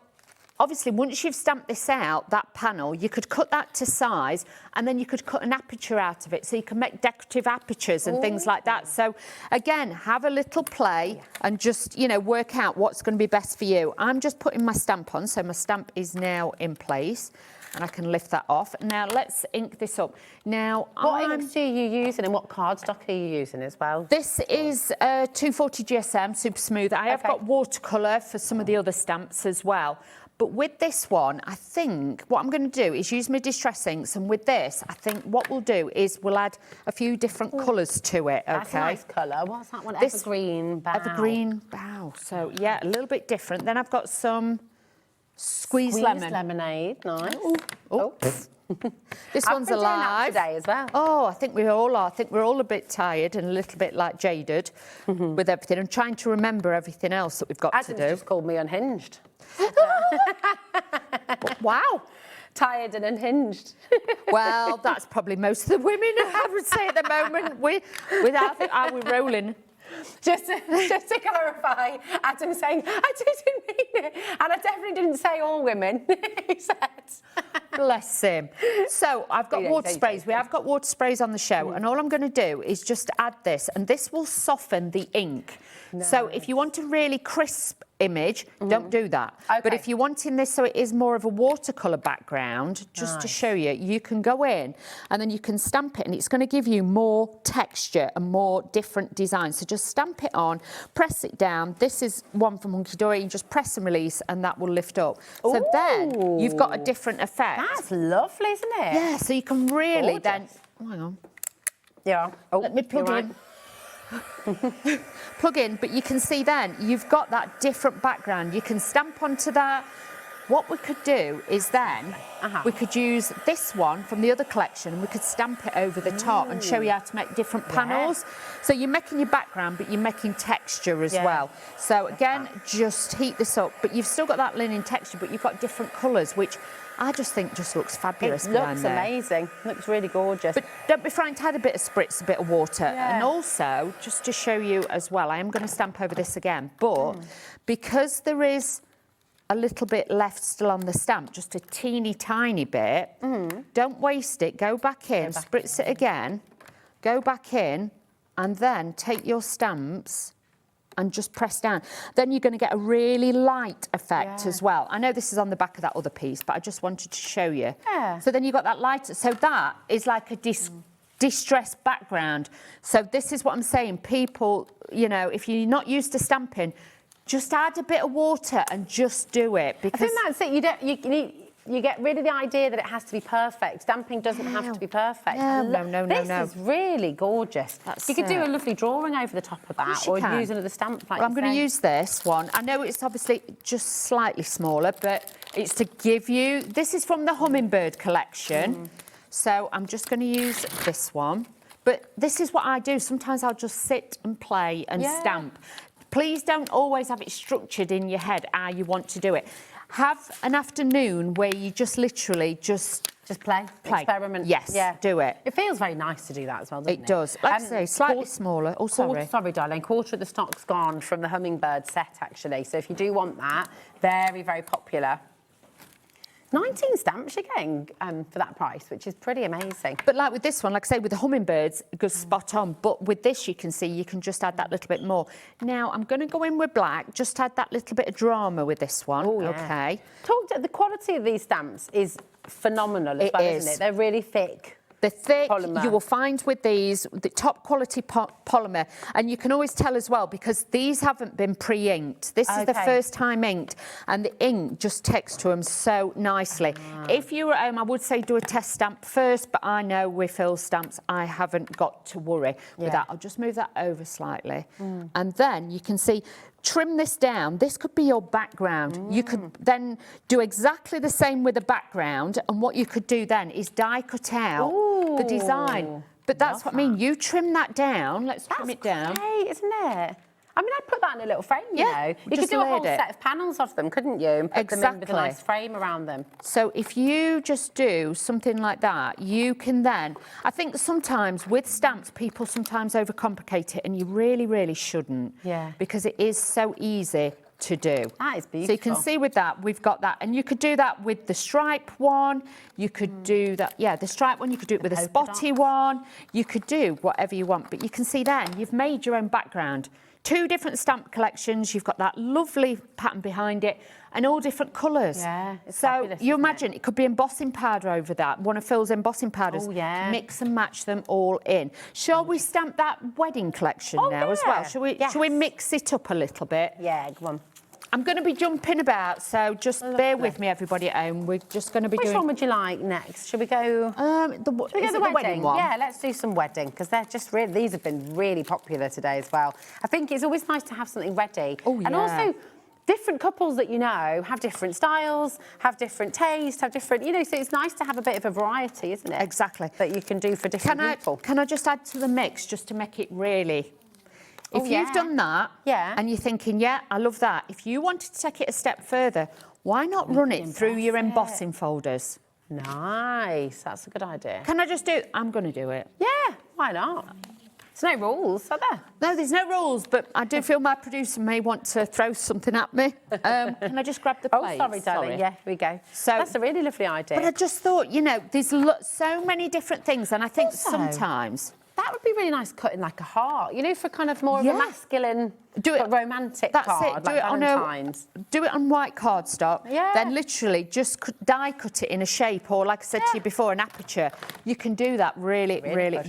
obviously, once you've stamped this out, that panel, you could cut that to size and then you could cut an aperture out of it. So you can make decorative apertures and things like that. So, again, have a little play and just, you know, work out what's going to be best for you. I'm just putting my stamp on. So my stamp is now in place and I can lift that off. Now, let's ink this up. Now, what inks are you using and what cardstock are you using as well? This is 240 GSM, super smooth. I have got watercolour for some of the other stamps as well. But with this one, I think what I'm going to do is use my distress inks, and with this, I think what we'll do is we'll add a few different colours to it, okay? That's a nice colour. What's that one? This Evergreen Bow. Evergreen Bow. So, yeah, a little bit different. Then I've got some squeezed lemon. Lemonade, nice. Oh. This one's alive today as well. Oh, I think we all are. I think we're all a bit tired and a little bit like jaded with everything. I'm trying to remember everything else that we've got to do. Adam's just called me unhinged. Wow. Tired and unhinged. Well, that's probably most of the women, I would say, at the moment. Are we rolling? Just to clarify, Adam saying, I didn't mean it. And I definitely didn't say all women, he said. Bless him. So I've got water sprays. We have got water sprays on the show. And all I'm going to do is just add this. And this will soften the ink. Nice. So if you want a really crisp image, don't do that. Okay. But if you're wanting this so it is more of a watercolour background, just to show you, you can go in and then you can stamp it and it's going to give you more texture and more different designs. So just stamp it on, press it down. This is one from Hunky Dory. You just press and release and that will lift up. So then you've got a different effect. That's lovely, isn't it? Yeah, so you can really then... Oh, hang on. Yeah. Oh, let me plug in. Plug in, but you can see then you've got that different background. You can stamp onto that. What we could do is then we could use this one from the other collection and we could stamp it over the top and show you how to make different panels. So you're making your background, but you're making texture as well. So again, just heat this up, but you've still got that linen texture, but you've got different colours, which I just think just looks fabulous. It looks amazing. Looks really gorgeous. But don't be frightened to add a bit of spritz, a bit of water. And also, just to show you as well, I am going to stamp over this again, but because there is a little bit left still on the stamp, just a teeny tiny bit, don't waste it. Go back in, spritz it again, go back in, and then take your stamps and just press down. Then you're going to get a really light effect as well. I know this is on the back of that other piece, but I just wanted to show you. So then you've got that light. So that is like a distressed background. So this is what I'm saying. People, you know, if you're not used to stamping, just add a bit of water and just do it. Because I think that's it. You get rid of the idea that it has to be perfect. Stamping doesn't have to be perfect. No. This is really gorgeous. You could do a lovely drawing over the top of that, or use another stamp. Like I'm going to use this one. I know it's obviously just slightly smaller, but it's to give you... This is from the Hummingbird collection. So I'm just going to use this one. But this is what I do. Sometimes I'll just sit and play and stamp. Please don't always have it structured in your head how you want to do it. Have an afternoon where you just literally just play. Experiment. Yes, do it. It feels very nice to do that as well, doesn't it? It does. Like I say, slightly smaller. Oh, sorry. Sorry, darling. Quarter of the stock's gone from the Hummingbird set, actually. So if you do want that, very, very popular. 19 stamps you're getting for that price, which is pretty amazing. But like with this one, like I say, with the Hummingbirds, it goes spot on. But with this, you can see you can just add that little bit more. Now, I'm going to go in with black, just add that little bit of drama with this one. Oh, yeah. Okay. The quality of these stamps is phenomenal as well, isn't it? They're really thick. The thick polymer. You will find with these, the top quality polymer, and you can always tell as well because these haven't been pre-inked. This is the first time inked, and the ink just takes to them so nicely. If you were at home, I would say do a test stamp first, but I know with Phill stamps, I haven't got to worry with that. I'll just move that over slightly, and then you can see. Trim this down. This could be your background. You could then do exactly the same with the background, and what you could do then is die cut out the design. But that's what I mean. You trim that down. Let's trim it down. That's great, isn't it? I mean, I'd put that in a little frame, you know. You could do a whole set of panels of them, couldn't you? And put them in with a nice frame around them. So if you just do something like that, you can then... I think sometimes with stamps, people sometimes overcomplicate it, and you really, really shouldn't. Yeah. Because it is so easy to do. That is beautiful. So you can see with that, we've got that. And you could do that with the stripe one. You could do that, the stripe one. You could do it with a spotty one. You could do whatever you want. But you can see then, you've made your own background. 2 different stamp collections. You've got that lovely pattern behind it and all different colours. Yeah, it's so fabulous, you imagine it could be embossing powder over that, one of Phil's embossing powders. Oh, yeah. Mix and match them all in. Shall we stamp that wedding collection now as well? Shall we mix it up a little bit? Yeah, go on. I'm going to be jumping about, so just bear with me, everybody at home. We're just going to be doing... Which one would you like next? Should we go... the wedding one? Yeah, let's do some wedding, because they're just really... These have been really popular today as well. I think it's always nice to have something ready. Oh, yeah. And also, different couples that you know have different styles, have different tastes, have different... You know, so it's nice to have a bit of a variety, isn't it? Exactly. That you can do for different people. Can I just add to the mix, just to make it really... If you've done that and you're thinking, I love that, if you wanted to take it a step further, why not run it through your embossing folders? Nice, that's a good idea. Can I just do it? I'm going to do it. Yeah, why not? There's no rules, are there? No, there's no rules, but I do feel my producer may want to throw something at me. Can I just grab the plate? Oh, sorry, darling. Yeah, here we go. So that's a really lovely idea. But I just thought, you know, there's so many different things, and I think sometimes... That would be really nice cutting like a heart, you know, for kind of more of a masculine, but romantic That's card, it. Do like it on Valentine's. do it on white cardstock. Yeah. Then literally just die cut it in a shape, or like I said to you before, an aperture. You can do that really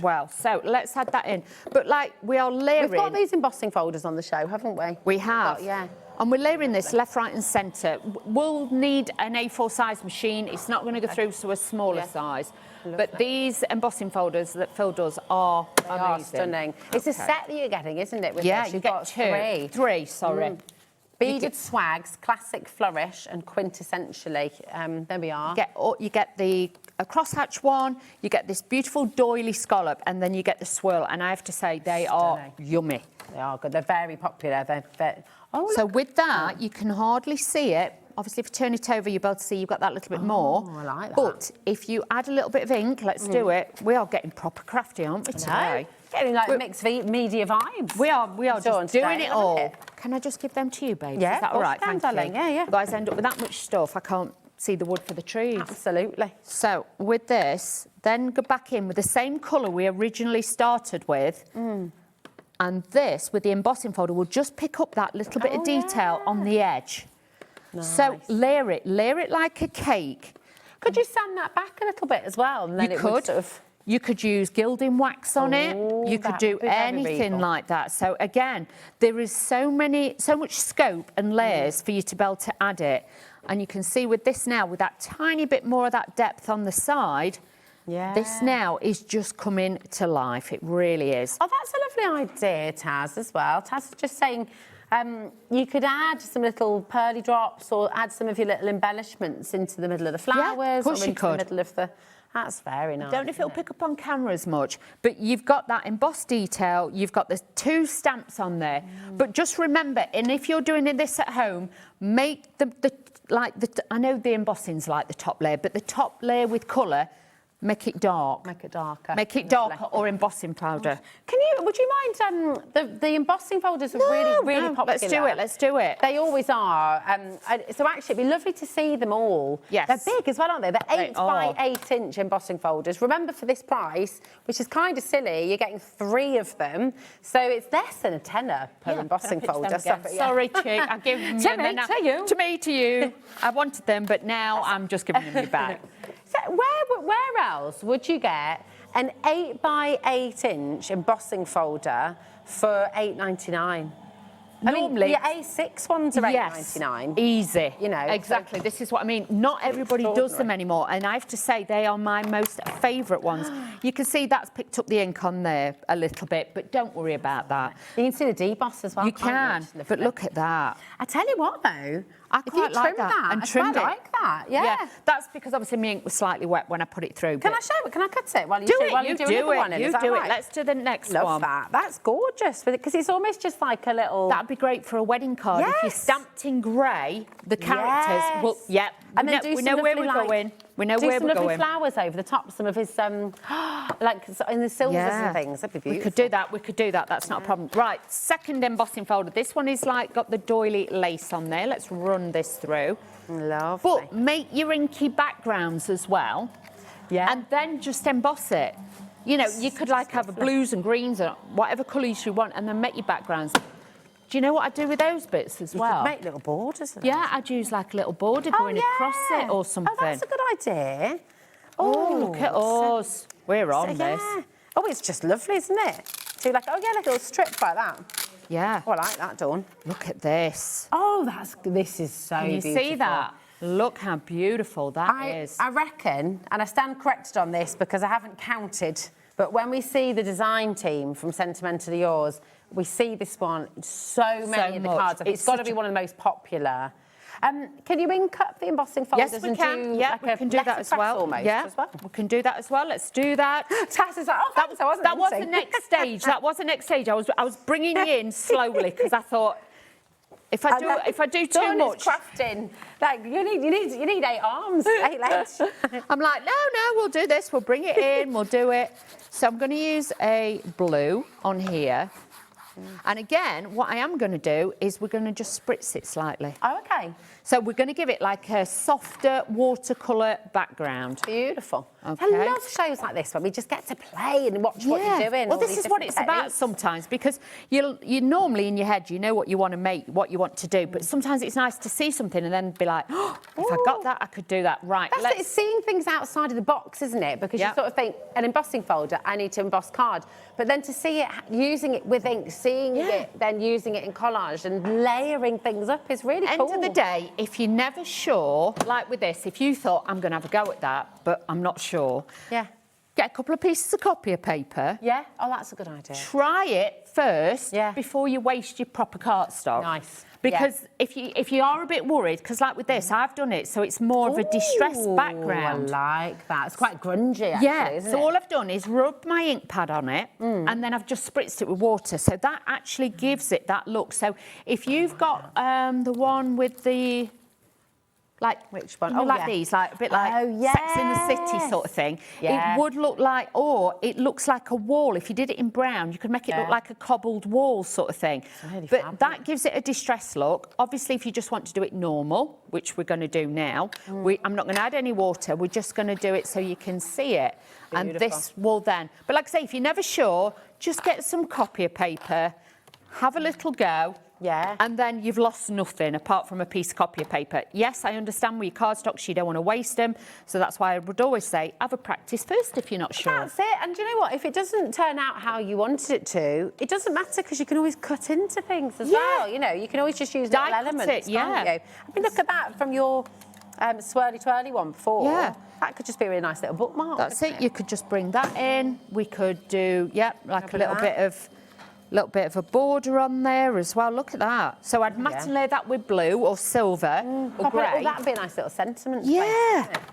well. So let's add that in. But like we are layering. We've got these embossing folders on the show, haven't we? We have. Yeah. And we're layering this left, right and centre. We'll need an A4 size machine. It's not going to go through to a smaller size. But these embossing folders that Phill does are amazing. Stunning. It's a set that you're getting, isn't it? With Yeah, this? you You've get got two. Three, sorry. Beaded swags, classic flourish, and quintessentially. There we are. You get the crosshatch one, you get this beautiful doily scallop, and then you get the swirl. And I have to say, they are yummy. They are good. They're very popular. So with that, you can hardly see it. Obviously, if you turn it over, you'll be able to see you've got that little bit more. I like that. But if you add a little bit of ink, let's do it. We are getting proper crafty, aren't we, today? Getting like mixed media vibes. We are just doing it all. It. Can I just give them to you, babe? Yeah, Is that all right? Thank darling. you. Yeah. You guys end up with that much stuff. I can't see the wood for the trees. Absolutely. So with this, then go back in with the same colour we originally started with. And this, with the embossing folder, will just pick up that little bit of detail on the edge. Nice. So layer it like a cake. Could you sand that back a little bit as well? And then Would sort of... You could use gilding wax on it. You could do anything like that. So again, there is so much scope and layers for you to be able to add it. And you can see with this now, with that tiny bit more of that depth on the side, this now is just coming to life. It really is. Oh, that's a lovely idea, Taz, as well. Taz is just saying you could add some little pearly drops or add some of your little embellishments into the middle of the flowers or into the middle of the... That's very nice. I don't know if it'll pick up on camera as much, but you've got that embossed detail, you've got the two stamps on there. But just remember, and if you're doing this at home, make I know the embossing's like the top layer, but the top layer with colour, make it dark. Make it darker. Make it darker or embossing powder. Would you mind, the embossing folders are really popular. Let's do it. They always are. So actually, it'd be lovely to see them all. Yes. They're big as well, aren't they? They're 8 by 8 inch embossing folders. Remember, for this price, which is kind of silly, you're getting 3 of them. So it's less than a tenner per embossing folder. Sorry, chick. I give them to you. I wanted them, but now I'm just giving them you back. So where else would you get an 8 by 8 inch embossing folder for $8.99? Normally, your A6 ones are $8.99. Easy. You know, exactly. This is what I mean. Not everybody does them anymore, and I have to say they are my most favourite ones. You can see that's picked up the ink on there a little bit, but don't worry about that. You can see the deboss as well. You can, but look at that. I tell you what, though. I quite like that. And trimmed it. I like that, yeah. That's because obviously my ink was slightly wet when I put it through. Can I show it? Can I cut it while you do do it? While you do another one? You do it. Let's do the next one. Love that. That's gorgeous because it's almost just like a little. That'd be great for a wedding card. If you stamped in grey the characters. Yes. Well, yeah. And then we know where we're going. We know where we're going. Do some lovely flowers over the top. Some of his like in the silvers and things. That'd be beautiful. We could do that. We could do that. That's not a problem. Right. Second embossing folder. This one is like got the doily lace on there. Let's run this through. Lovely. But make your inky backgrounds as well. Yeah. And then just emboss it. You know, you could like have blues and greens or whatever colours you want, and then make your backgrounds. Do you know what I do with those bits as well? Make little borders. Yeah, I'd use like a little border going across it or something. Oh, that's a good idea. Oh, look at us. We're on this. Oh, it's just lovely, isn't it? So like, like a little strip like that. Yeah. Oh, I like that, Dawn. Look at this. Oh, this is so beautiful. Can you see that? Look how beautiful that is. I reckon, and I stand corrected on this because I haven't counted, but when we see the design team from Sentimentally Yours, we see this one so many of the cards. It's got to be one of the most popular. Can you ink up the embossing folders? Yes, we can. Yeah, we can do that as well. Yeah, we can do that as well. Let's do that. Taz is like, oh, thanks, that was the next stage. That was the next stage. I was bringing you in slowly because I thought if I do too much, crafting. Like you need 8 arms, 8 legs. I'm like, no, we'll do this. We'll bring it in. We'll do it. So I'm going to use a blue on here. And again, what I am going to do is we're going to just spritz it slightly. Oh, okay. So we're going to give it like a softer watercolour background. Beautiful. Okay. I love shows like this when we just get to play and watch what you're doing. Well, all this these is what different it's about techniques. sometimes, because you normally in your head, you know what you want to make, what you want to do, but sometimes it's nice to see something and then be like, oh, if I got that, I could do that. Right, That's it, it's seeing things outside of the box, isn't it? Because you sort of think, an embossing folder, I need to emboss card. But then to see it, using it with ink, seeing it, then using it in collage and layering things up is really cool. End of the day, if you're never sure, like with this, if you thought, I'm going to have a go at that, but I'm not sure. Yeah. Get a couple of pieces of copier paper. Yeah. Oh, that's a good idea. Try it first before you waste your proper cardstock. Nice. Because if you are a bit worried, because like with this, I've done it, so it's more of a distressed background. I like that. It's quite grungy, actually, isn't so it? all I've done is rub my ink pad on it, and then I've just spritzed it with water. So that actually gives it that look. So if you've got the one with the... Like, which one? You know, Oh, like yeah. these, like a bit like Sex in the City sort of thing. Yeah. It would look like, or it looks like a wall. If you did it in brown, you could make it look like a cobbled wall sort of thing. Really but fabulous. that gives it a distressed look. Obviously, if you just want to do it normal, which we're going to do now, I'm not going to add any water. We're just going to do it so you can see it. And this will then... But like I say, if you're never sure, just get some copier paper, have a little go. Yeah. And then you've lost nothing apart from a piece of copier paper. Yes, I understand with your cardstocks, you don't want to waste them. So that's why I would always say, have a practice first if you're not sure. That's it. And do you know what? If it doesn't turn out how you wanted it to, it doesn't matter because you can always cut into things as well. You know, you can always just use little elements, can't you? I mean, look at that from your swirly twirly one before. Yeah. That could just be a really nice little bookmark. That's it. You could just bring that in. We could do, like a little bit of a border on there as well. Look at that. So I'd matte and lay that with blue or silver or grey. That'd be a nice little sentiment.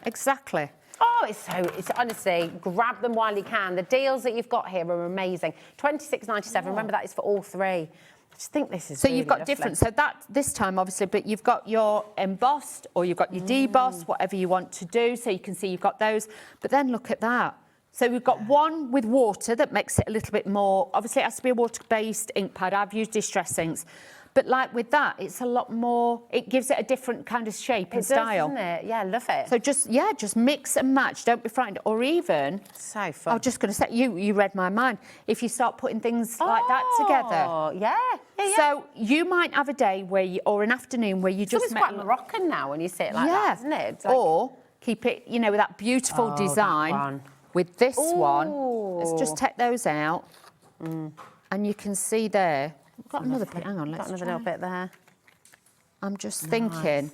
Exactly. Oh, it's honestly, grab them while you can. The deals that you've got here are amazing. $26.97. Remember, that is for all three. I just think this is So really you've got lovely. different. So that this time, obviously, but you've got your embossed or you've got your debossed, whatever you want to do. So you can see you've got those. But then look at that. So we've got one with water that makes it a little bit more... Obviously, it has to be a water-based ink pad. I've used distress inks. But like with that, it's a lot more... It gives it a different kind of shape and style. Doesn't it? Yeah, love it. So just mix and match. Don't be frightened. Or even... So fun. I was just going to say, you read my mind. If you start putting things like that together. Oh, yeah. So you might have a day where you... Or an afternoon where you just... It's quite Moroccan now when you see it like that, isn't it? It's like... Or keep it, with that beautiful design... With this one, let's just take those out, and you can see there. We've got another bit. Hang on, let's got another little bit there. I'm just thinking,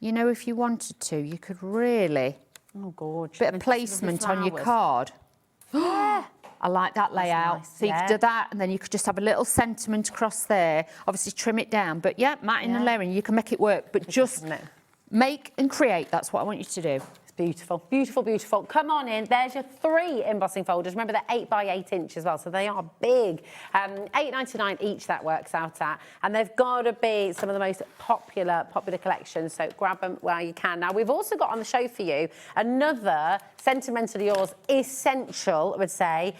if you wanted to, you could really. Oh, gorgeous. Bit of placement on your card. I like that layout. Nice, So you could do that, and then you could just have a little sentiment across there. Obviously, trim it down, but matting and layering, you can make it work. But just make and create. That's what I want you to do. Beautiful, beautiful, beautiful. Come on in. There's your 3 embossing folders. Remember, they're 8 by 8 inch as well, so they are big. $8.99 each, that works out at. And they've got to be some of the most popular collections, so grab them while you can. Now, we've also got on the show for you another Sentimentally Yours essential, I would say.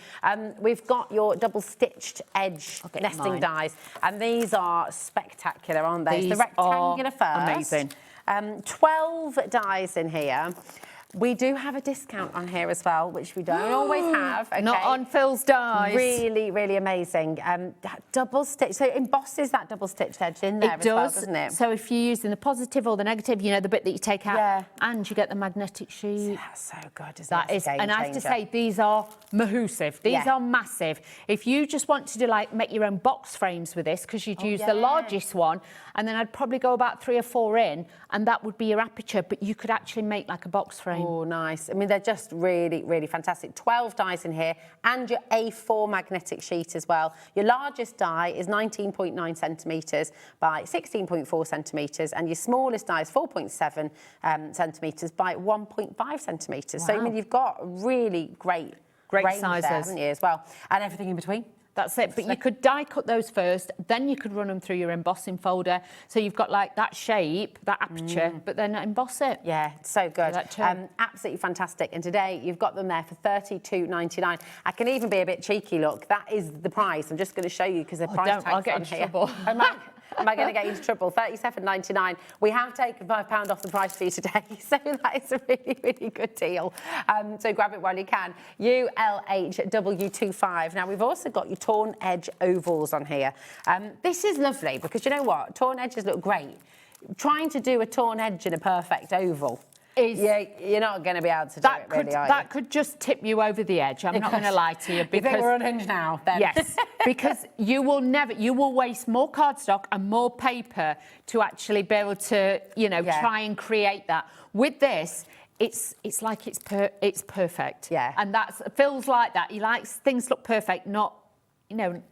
We've got your double-stitched edge nesting dies, and these are spectacular, aren't they? These it's the rectangular are first. amazing. 12 dies in here. We do have a discount on here as well, which we don't always have. Okay? Not on Phil's dies. Really, really amazing. That double stitch, so it embosses that double stitched edge in there as well, doesn't it? So if you're using the positive or the negative, the bit that you take out, and you get the magnetic sheet. That's so good, isn't That it? is, and I have to say, these are massive. These are massive. If you just want to do make your own box frames with this, because you'd use the largest one, and then I'd probably go about 3 or 4 in, and that would be your aperture, but you could actually make like a box frame. Oh, nice. I mean, they're just really, really fantastic. 12 dies in here, and your A4 magnetic sheet as well. Your largest die is 19.9 centimetres by 16.4 centimetres, and your smallest die is 4.7 centimetres by 1.5 centimetres. Wow. So, I mean, you've got really great range sizes, there, haven't you, as well? And everything in between. That's it. But you could die cut those first, then you could run them through your embossing folder. So you've got like that shape, that aperture, but then emboss it. Yeah, so good. That Absolutely fantastic. And today you've got them there for $32.99. I can even be a bit cheeky. Look, that is the price. I'm just going to show you because the price tag's I'll get on in here. trouble. Am I going to get you into trouble? £37.99. We have taken £5 off the price for you today, so that is a really, really good deal. So grab it while you can. ULHW25. Now, we've also got your torn edge ovals on here. This is lovely because you know what? Torn edges look great. Trying to do a torn edge in a perfect oval. You're not going to be able to do it, really, are you? That could just tip you over the edge. I'm not going to lie to you. Because, you think we're unhinged now, then? Yes, because you will waste more cardstock and more paper to actually be able to, try and create that. With this, it's like it's perfect. Yeah. And Phil's like that. He likes things look perfect, not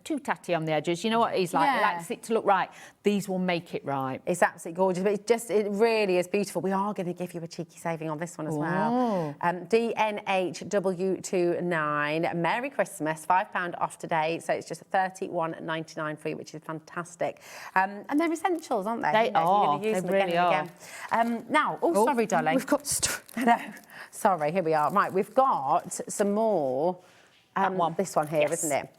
too tatty on the edges. You know what he's like? He likes it to look right. These will make it right. It's absolutely gorgeous, but it really is beautiful. We are going to give you a cheeky saving on this one as well. DNHW29, Merry Christmas, £5 off today. So it's just £31.99 for you, which is fantastic. And they're essentials, aren't they? They are. You're They really are. Now, sorry, darling. We've got... No, sorry, here we are. Right, we've got some more. This one here, isn't it?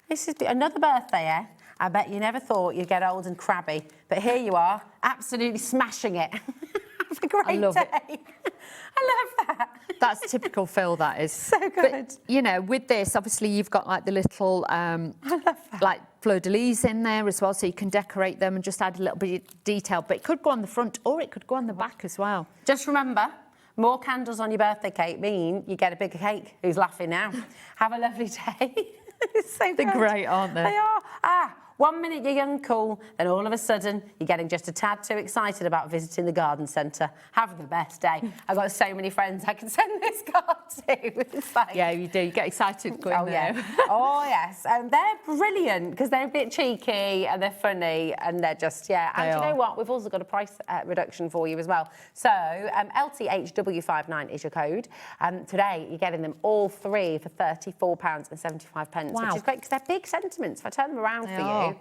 This is another birthday, eh? I bet you never thought you'd get old and crabby, but here you are, absolutely smashing it. Have a great day. I love that. That's typical Phill, that is. So good. But, with this, obviously, you've got, like, the little, like, fleur-de-lis in there as well, so you can decorate them and just add a little bit of detail. But it could go on the front or it could go on the back as well. Just remember, more candles on your birthday cake mean you get a bigger cake. Who's laughing now? Have a lovely day. It's so They're great, aren't they? They are. 1 minute you're young, cool, then all of a sudden you're getting just a tad too excited about visiting the garden centre. Having the best day. I've got so many friends I can send this card to. It's like... Yeah, you do. You get excited going there. Yeah. Oh, yes. And they're brilliant because they're a bit cheeky and they're funny and they're just, And you know what? We've also got a price reduction for you as well. So LTHW59 is your code. Today you're getting them all three for £34.75, which is great because they're big sentiments. If I turn them around for you,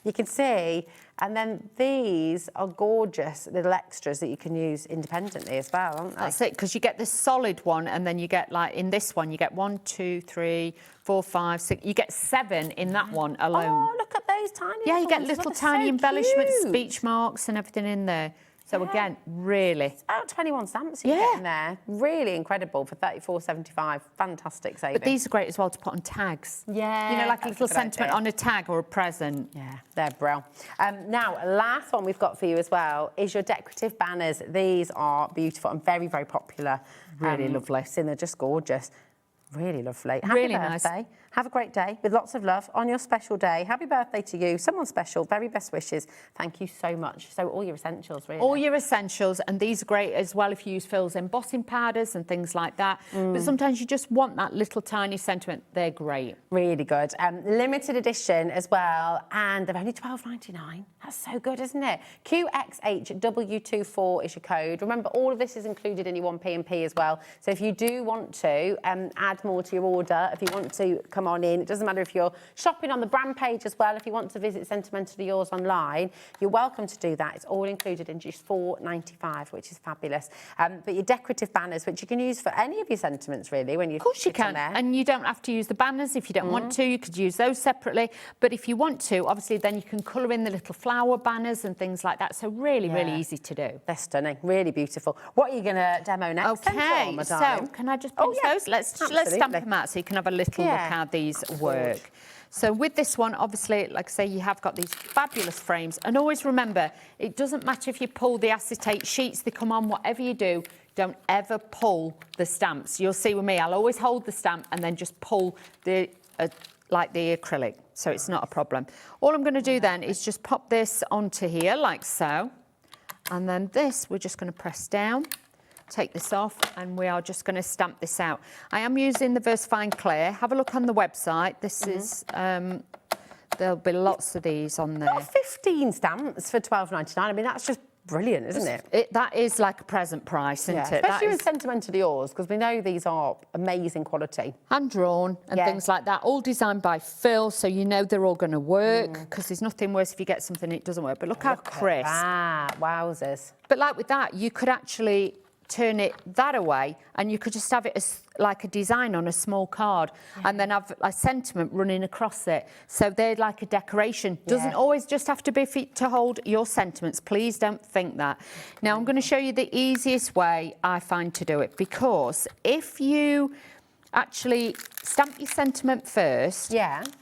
you can see, and then these are gorgeous little extras that you can use independently as well, aren't they? That's it, because you get this solid one, and then you get, like, in this one, you get 1, 2, 3, 4, 5, 6. You get 7 in that one alone. Oh, look at those tiny Yeah, you get ones. little They're tiny so embellishments, cute. speech marks and everything in there. So again, really. It's about 21 stamps you get in there. Really incredible for £34.75. Fantastic saving. But these are great as well to put on tags. Yeah. Like a little sentiment on a tag or a present. Yeah, they're brilliant. Now, last one we've got for you as well is your decorative banners. These are beautiful and very, very popular. Really lovely. And they're just gorgeous. Really lovely. Really Happy birthday. nice. Have a great day with lots of love on your special day. Happy birthday to you. Someone special. Very best wishes. Thank you so much. So all your essentials, really. All your essentials, and these are great as well if you use Phil's embossing powders and things like that. But sometimes you just want that little tiny sentiment. They're great. Really good. Limited edition as well, and they're only £12.99. That's so good, isn't it? QXHW24 is your code. Remember, all of this is included in your 1P&P as well. So if you do want to add more to your order, if you want to come on in, it doesn't matter if you're shopping on the brand page as well. If you want to visit Sentimentally Yours online, you're welcome to do that. It's all included in just £4.95, which is fabulous. But your decorative banners, which you can use for any of your sentiments, really, when you... Of course you can, and you don't have to use the banners if you don't want to. You could use those separately, but if you want to, obviously, then you can colour in the little flower banners and things like that. So really, really easy to do. They're stunning, really beautiful. What are you going to demo next? Okay, so can I just pinch those? Let's stamp them out so you can have a little look how these work. So with this one, obviously, like I say, you have got these fabulous frames. And always remember, it doesn't matter if you pull the acetate sheets, they come on, whatever you do, don't ever pull the stamps. You'll see with me, I'll always hold the stamp and then just pull the, like the acrylic. So it's not a problem. All I'm going to do then is just pop this onto here, like so. And then this, we're just going to press down. Take this off, and we are just going to stamp this out. I am using the VersaFine Clear. Have a look on the website. This is, there'll be lots of these on there. 15 stamps for £12.99. I mean, that's just brilliant, isn't it? That is like a present price, isn't it? Especially with Sentimentally Yours, because we know these are amazing quality. Hand-drawn and things like that, all designed by Phill, so you know they're all going to work, because there's nothing worse if you get something and it doesn't work. But look how crisp. Ah, wowzers. But like with that, you could actually turn it that away, and you could just have it as like a design on a small card, and then have a sentiment running across it. So they're like a decoration. Doesn't always just have to be to hold your sentiments. Please don't think that. Now I'm going to show you the easiest way I find to do it, because if you actually stamp your sentiment first,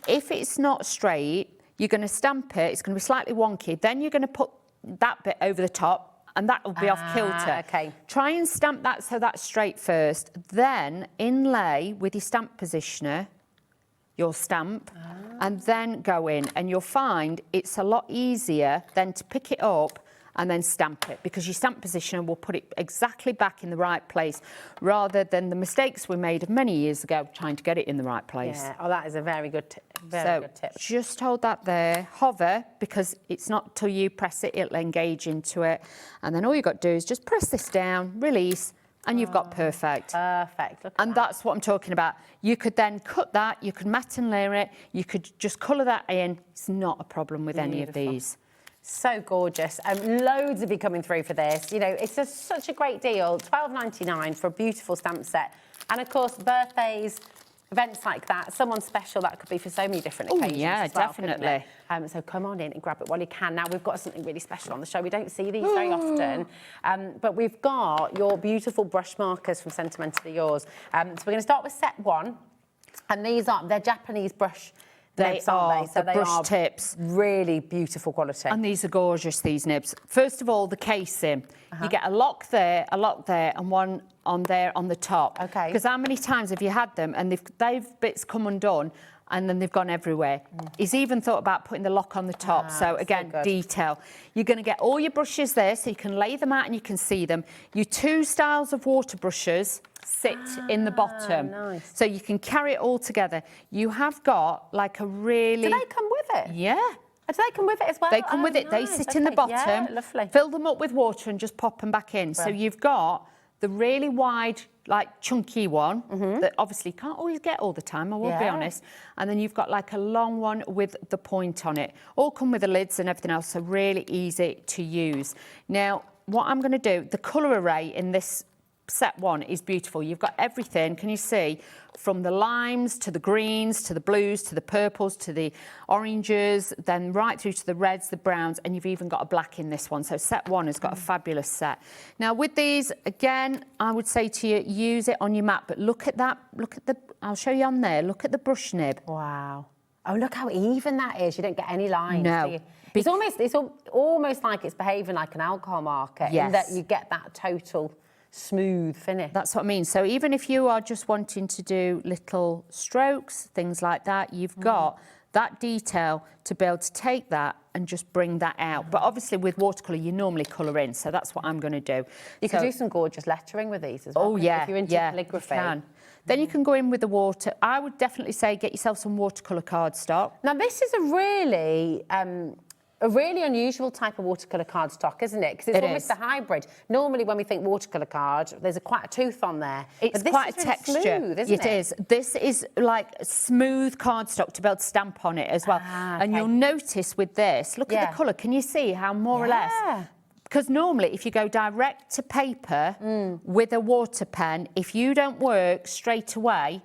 if it's not straight, you're going to stamp it, it's going to be slightly wonky, then you're going to put that bit over the top, and that will be off kilter. Okay. Try and stamp that so that's straight first, then inlay with your stamp positioner, your stamp, and then go in, and you'll find it's a lot easier then to pick it up and then stamp it, because your stamp positioner will put it exactly back in the right place, rather than the mistakes we made many years ago trying to get it in the right place. Yeah, oh, that is a very good tip. Good tip. Just hold that there, hover, because it's not till you press it, it'll engage into it. And then all you've got to do is just press this down, release, and you've got perfect. Perfect. Look at and that's what I'm talking about. You could then cut that, you could matte and layer it, you could just colour that in. It's not a problem with any of these. So gorgeous. Loads of you coming through for this. You know, it's just such a great deal. $12.99 for a beautiful stamp set. And of course, birthdays, events like that, someone special, that could be for so many different occasions. Yeah, as well, definitely. So come on in and grab it while you can. Now, we've got something really special on the show. We don't see these very often. But we've got your beautiful brush markers from Sentimentally Yours. So we're going to start with set 1. And they're Japanese brush nibs, aren't they? So the brush tips. Really beautiful quality. And these are gorgeous, these nibs. First of all, the casing. You get a lock there, and one on there on the top. Okay. Because how many times have you had them and they've bits come undone and then they've gone everywhere? He's even thought about putting the lock on the top. So again, detail. You're going to get all your brushes there, so you can lay them out and you can see them. Your 2 styles of water brushes sit in the bottom. Nice. So you can carry it all together. You have got like a really... Do they come with it? Yeah. Do they come with it as well? They come with it. They sit in the bottom. Yeah, lovely. Fill them up with water and just pop them back in. Right. So you've got the really wide, like chunky one that obviously you can't always get all the time, I will be honest. And then you've got like a long one with the point on it. All come with the lids and everything else, so really easy to use. Now, what I'm going to do, the colour array in this set 1 is beautiful. You've got everything, can you see, from the limes to the greens to the blues to the purples to the oranges, then right through to the reds, the browns, and you've even got a black in this one. So set 1 has got a fabulous set. Now with these, again, I would say to you, use it on your mat, but look at that, I'll show you on there, look at the brush nib. Wow. Oh, look how even that is. You don't get any lines. No. Do you? It's almost like it's behaving like an alcohol marker, in that you get that total smooth finish. That's what I mean. So even if you are just wanting to do little strokes, things like that, you've got that detail to be able to take that and just bring that out. But obviously with watercolour, you normally colour in, so that's what I'm going to do. You can do some gorgeous lettering with these as well. Oh, yeah. If you're into calligraphy. You can. Then you can go in with the water. I would definitely say get yourself some watercolour cardstock. Now, this is a really unusual type of watercolour cardstock, isn't it? Because it's almost a hybrid. Normally, when we think watercolour card, there's quite a tooth on there. It's quite a texture. Smooth, isn't it? It is. This is like smooth cardstock to be able to stamp on it as well. And you'll notice with this, look at the colour. Can you see how more or less? Because normally, if you go direct to paper with a water pen, if you don't work straight away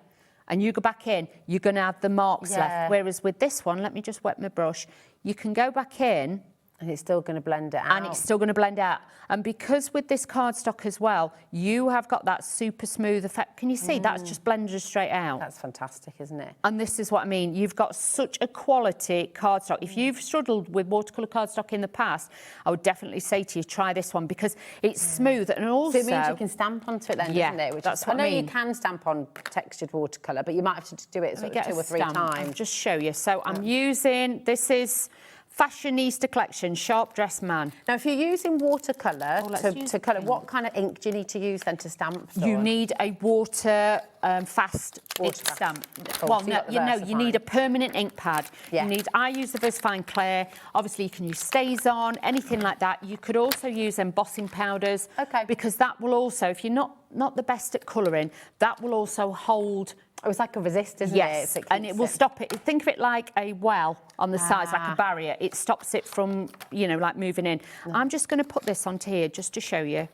and you go back in, you're going to have the marks left. Whereas with this one, let me just wet my brush, you can go back in and it's still going to blend it out. And it's still going to blend out. And because with this cardstock as well, you have got that super smooth effect. Can you see? That's just blended straight out. That's fantastic, isn't it? And this is what I mean. You've got such a quality cardstock. If you've struggled with watercolour cardstock in the past, I would definitely say to you, try this one because it's smooth and also... So it means you can stamp onto it then, doesn't it? That's what I mean. I know you can stamp on textured watercolour, but you might have to do it sort of 2 or 3 times. I'll just show you. So I'm using... This is... Fashionista Collection, Sharp Dressed Man. Now, if you're using watercolour to colour, what kind of ink do you need to use then to stamp? You need a water fast ink stamp. Well, no, you need a permanent ink pad. Yeah. I use the VersaFine Clair. Obviously, you can use StazOn, anything like that. You could also use embossing powders. Okay. Because that will also, if you're not the best at colouring, that will also hold... It was like a resist, isn't it? Yes, and it will stop it. Think of it like a well on the sides, like a barrier. It stops it from, like moving in. I'm just going to put this onto here just to show you.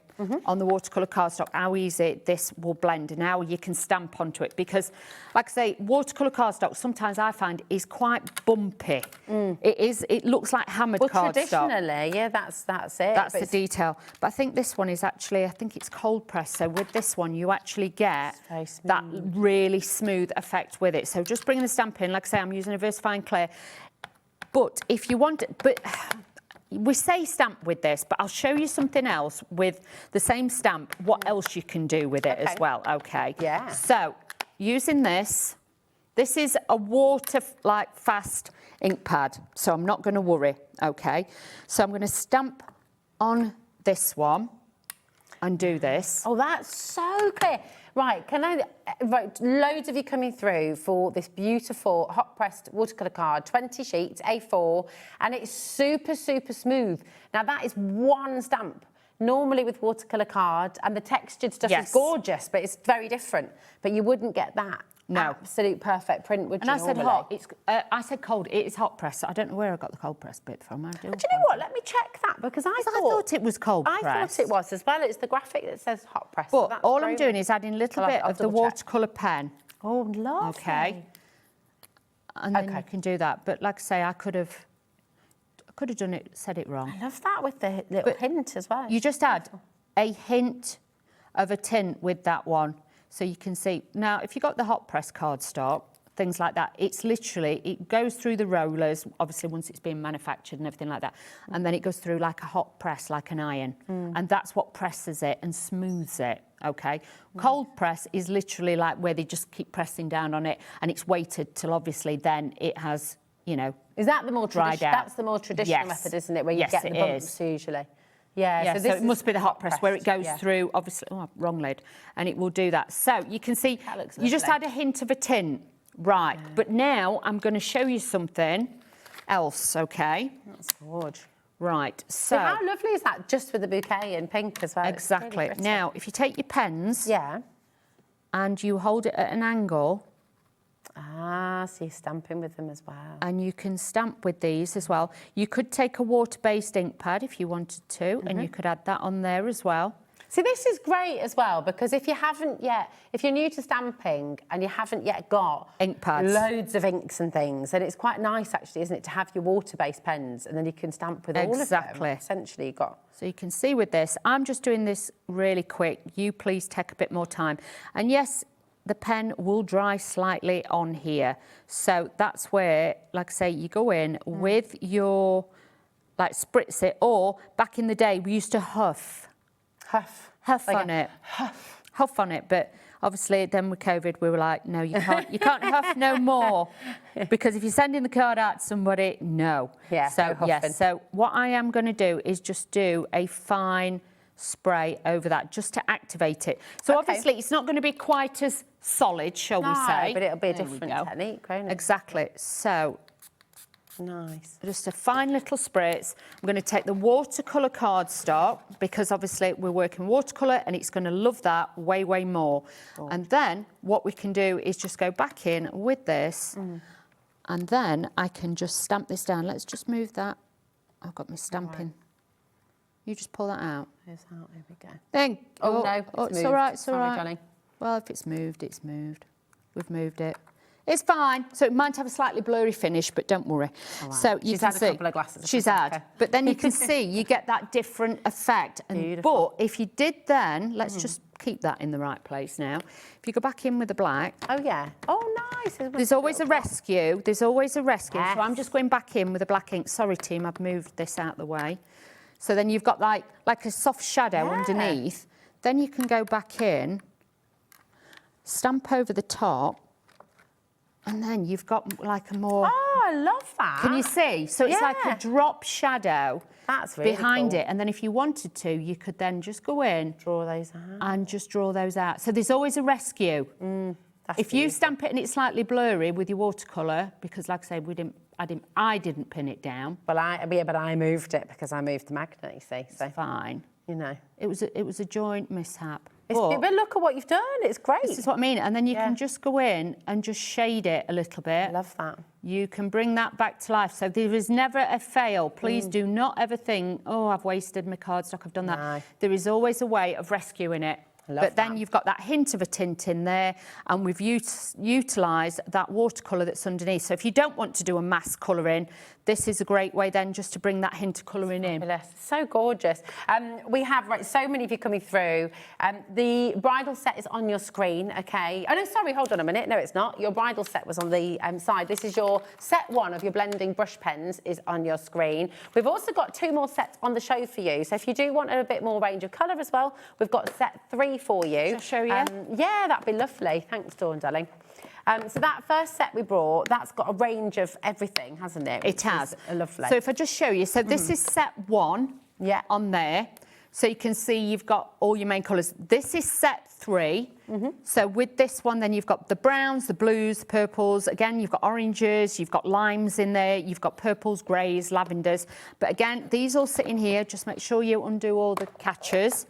on the watercolour cardstock, how easy this will blend and how you can stamp onto it. Because, like I say, watercolour cardstock sometimes I find is quite bumpy. It looks like hammered cardstock. Traditionally, yeah, that's it. That's the detail. But I think this one is actually, I think it's cold pressed. So with this one, you actually get that really smooth effect with it. So just bringing the stamp in, like I say, I'm using a VersaFine Clear. But if you want, we say stamp with this, but I'll show you something else with the same stamp, what else you can do with it as well, okay? Yeah. So, using this is a fast ink pad, so I'm not going to worry, okay? So I'm going to stamp on this one and do this. Oh, that's so clear. Right, loads of you coming through for this beautiful hot pressed watercolour card, 20 sheets, A4, and it's super, super smooth. Now that is one stamp. Normally with watercolour card, and the textured stuff is gorgeous, but it's very different. But you wouldn't get that absolute perfect print, would you? And I said hot. I said cold. It is hot press. I don't know where I got the cold press bit from. Do you know what? Let me check that because I thought it was cold press. I thought it was as well. It's the graphic that says hot press. But so all I'm doing is adding a little bit of the watercolour pen. Oh, lovely. Okay. And then you can do that. But like I say, I could have done it, said it wrong. I love that with the little hint as well. You just add a hint of a tint with that one. So you can see. Now, if you've got the hot press cardstock, things like that, it's literally, it goes through the rollers, obviously once it's been manufactured and everything like that, and then it goes through like a hot press, like an iron. And that's what presses it and smooths it, okay? Cold press is literally like where they just keep pressing down on it, and it's weighted till obviously then it has, you know, is that the more dried out. That's the more traditional method, isn't it? Where you get the bumps usually. Yeah, so it must be the hot press where it goes through, obviously, wrong lid, and it will do that. So you can see, you just add a hint of a tint, right? But now I'm going to show you something else, okay? That's gorgeous. Right, so how lovely is that, just with the bouquet in pink as well? Exactly. Really now, if you take your pens, and you hold it at an angle. So you're stamping with them as well. And you can stamp with these as well. You could take a water-based ink pad if you wanted to, and you could add that on there as well. See, this is great as well, because if you're new to stamping and you haven't yet got ink pads, loads of inks and things, then it's quite nice actually, isn't it, to have your water-based pens and then you can stamp with all of them. Exactly. Essentially, you've got. So you can see with this, I'm just doing this really quick. You please take a bit more time. And yes, the pen will dry slightly on here. So that's where, like I say, you go in with your, like, spritz it, or back in the day, we used to huff like on it. Huff on it, but obviously then with COVID, we were like, no, you can't huff no more. Because if you're sending the card out to somebody, no. So what I am gonna do is just do a fine spray over that just to activate it. So obviously it's not going to be quite as solid, shall we say? But it'll be a different technique, won't it? Exactly. So nice. Just a fine little spritz. I'm going to take the watercolour cardstock because obviously we're working watercolour and it's going to love that way, way more. And then what we can do is just go back in with this and then I can just stamp this down. Let's just move that. I've got my stamping. You just pull that out. Here's out, there we go. Then, no, it's all right, it's Sorry, all right. darling. Well, if it's moved, it's moved. We've moved it. It's fine. So it might have a slightly blurry finish, but don't worry. Right. So you she's can had see. A couple of glasses. She's had. But then you can see, you get that different effect. And, but if you did then, let's just keep that in the right place now. If you go back in with the black. Oh, yeah. Oh, nice. There's always a rescue. There's always a rescue. Yes. So I'm just going back in with the black ink. Sorry, team, I've moved this out the way. So then you've got like a soft shadow underneath. Then you can go back in, stamp over the top, and then you've got like a more... Oh, I love that. Can you see? So it's like a drop shadow behind it. And then if you wanted to, you could then just go in... Draw those out. And just draw those out. So there's always a rescue. If you stamp it and it's slightly blurry with your watercolour, because like I say, I didn't pin it down. Well, but I moved it because I moved the magnet, you see. So fine. You know. It was a joint mishap. But look at what you've done. It's great. This is what I mean. And then you can just go in and just shade it a little bit. I love that. You can bring that back to life. So there is never a fail. Please do not ever think, oh, I've wasted my cardstock, I've done that. No. There is always a way of rescuing it. But then you've got that hint of a tint in there, and we've utilised that watercolour that's underneath. So if you don't want to do a mass colouring, this is a great way then just to bring that hint of colouring in. So gorgeous. We have so many of you coming through. The bridal set is on your screen, okay? Oh, no, sorry, hold on a minute. No, it's not. Your bridal set was on the side. This is your set 1 of your blending brush pens is on your screen. We've also got 2 more sets on the show for you. So if you do want a bit more range of colour as well, we've got set 3 for you. Shall I show you? Yeah, that'd be lovely. Thanks, Dawn, darling. So that first set we brought, that's got a range of everything, hasn't it? It has. Lovely. So if I just show you, so this is set 1 on there. So you can see you've got all your main colours. This is set 3. So with this one, then you've got the browns, the blues, the purples. Again, you've got oranges, you've got limes in there, you've got purples, greys, lavenders. But again, these all sit in here. Just make sure you undo all the catches.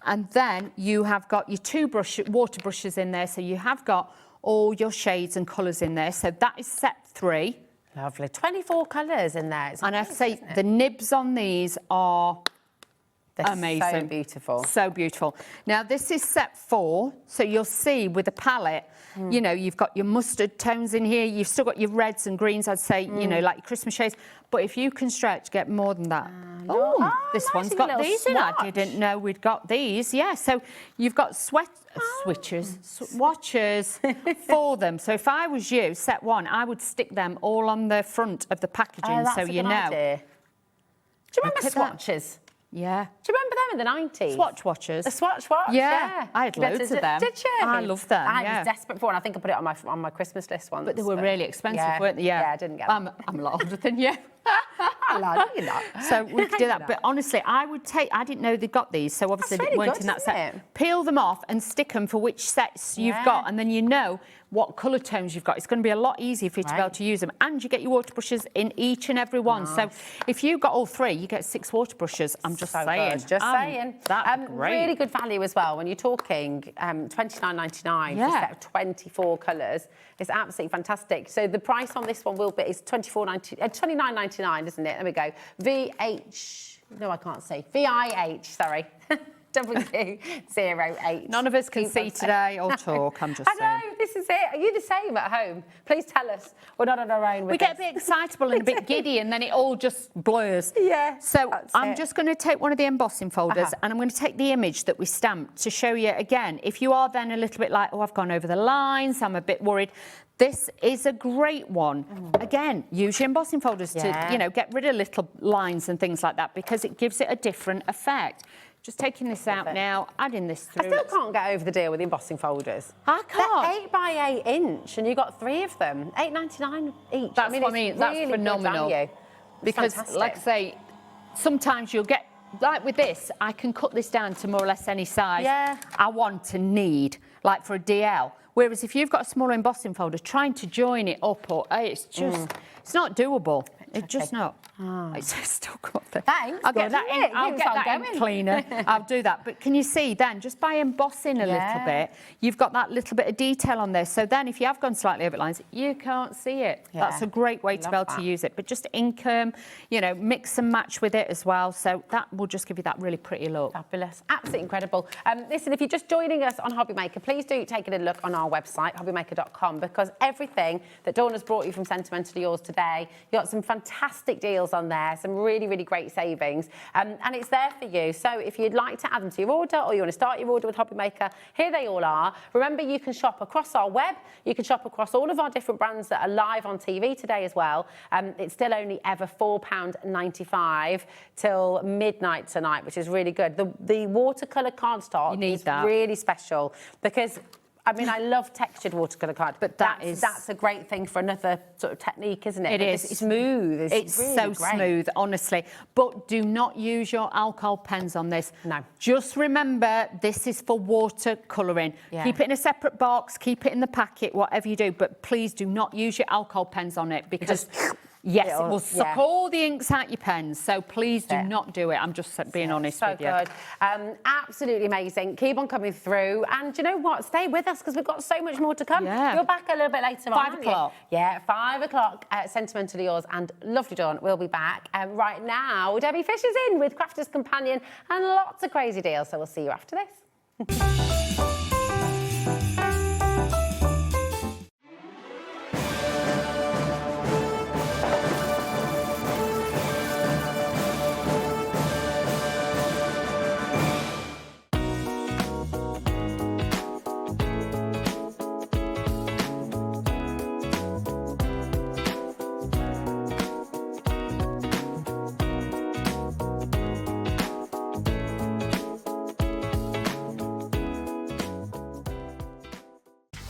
And then you have got your 2 water brushes in there. So you have got all your shades and colours in there. So that is set 3. Lovely. 24 colours in there. And I have to say, the nibs on these are amazing. So beautiful. So beautiful. Now, this is set 4. So you'll see with the palette, you know, you've got your mustard tones in here. You've still got your reds and greens, I'd say, you know, like your Christmas shades. But if you can stretch, get more than that. This nice one's got these in. I swatch. didn't know we'd got these. Yeah, so you've got swatches for them. So if I was you, set 1, I would stick them all on the front of the packaging so you know. Idea. Do you remember swatches? Yeah. Do you remember them in the 90s? Swatch watchers. The swatch watch? Yeah. I had loads of them. Did you? I love them, I was desperate for one. I think I put it on my Christmas list once. But they were really expensive, weren't they? Yeah, I didn't get them. I'm a lot older than you. No, you're not. So we could do that. But honestly, I didn't know they got these. So obviously they weren't in that set. Peel them off and stick them for which sets you've got. And then you know what colour tones you've got. It's going to be a lot easier for you to be able to use them. And you get your water brushes in each and every one. So if you've got all 3, you get 6 water brushes. I'm just saying. Just saying. That's great. Really good value as well. When you're talking $29.99 for a set of 24 colours, it's absolutely fantastic. So the price on this one is $29.99, isn't it? There we go. VH. No, I can't see. VIH. Sorry. W08. None of us can see today or talk, I'm just saying. I know, this is it. Are you the same at home? Please tell us. We're not on our own with We get a bit excitable and a bit giddy and then it all just blurs. Yeah. So I'm just going to take one of the embossing folders and I'm going to take the image that we stamped to show you again. If you are then a little bit like, oh, I've gone over the lines, I'm a bit worried. This is a great one. Again, use your embossing folders to, you know, get rid of little lines and things like that because it gives it a different effect. Just taking this out now, adding this through. I still can't get over the deal with the embossing folders. I can't. They're 8 by 8 inch, and you got 3 of them. $8.99 each. That's what I mean. That's really phenomenal. Good value. Because, fantastic. like I say, sometimes you'll get, like with this, I can cut this down to more or less any size I want to need, like for a DL. Whereas if you've got a smaller embossing folder, trying to join it up, or it's just, it's not doable. It's just not. It's still got the. I'll get that in. I'll get that in cleaner. I'll do that. But can you see then, just by embossing a little bit, you've got that little bit of detail on there. So then if you have gone slightly over lines, you can't see it. That's a great way to be able to use it. But just ink them, you know, mix and match with it as well. So that will just give you that really pretty look. Fabulous. Absolutely incredible. Listen, if you're just joining us on HobbyMaker, please do take a look on our website, hobbymaker.com, because everything that Dawn has brought you from Sentimentally Yours today, you got some fantastic deals on there, some really, really great savings, and it's there for you. So if you'd like to add them to your order or you want to start your order with HobbyMaker, here they all are. Remember, you can shop across our web, you can shop across all of our different brands that are live on TV today as well. It's still only ever £4.95 till midnight tonight, which is really good. The watercolour cardstock is really special because I mean, I love textured watercolour card, but that's a great thing for another sort of technique, isn't it? It is. It's smooth. It's really so great. smooth, honestly. But do not use your alcohol pens on this. No. Just remember, this is for watercolouring. Yeah. Keep it in a separate box, keep it in the packet, whatever you do, but please do not use your alcohol pens on it because Yes, it will suck all the inks out your pens, so please do not do it. I'm just being honest with you. So good. Absolutely amazing. Keep on coming through. And you know what? Stay with us because we've got so much more to come. Yeah. You're back a little bit later on. 5 o'clock. Yeah, 5 o'clock. Sentimentally Yours and Lovely Dawn will be back. Right now, Debbie Fisher's in with Crafter's Companion and lots of crazy deals. So we'll see you after this.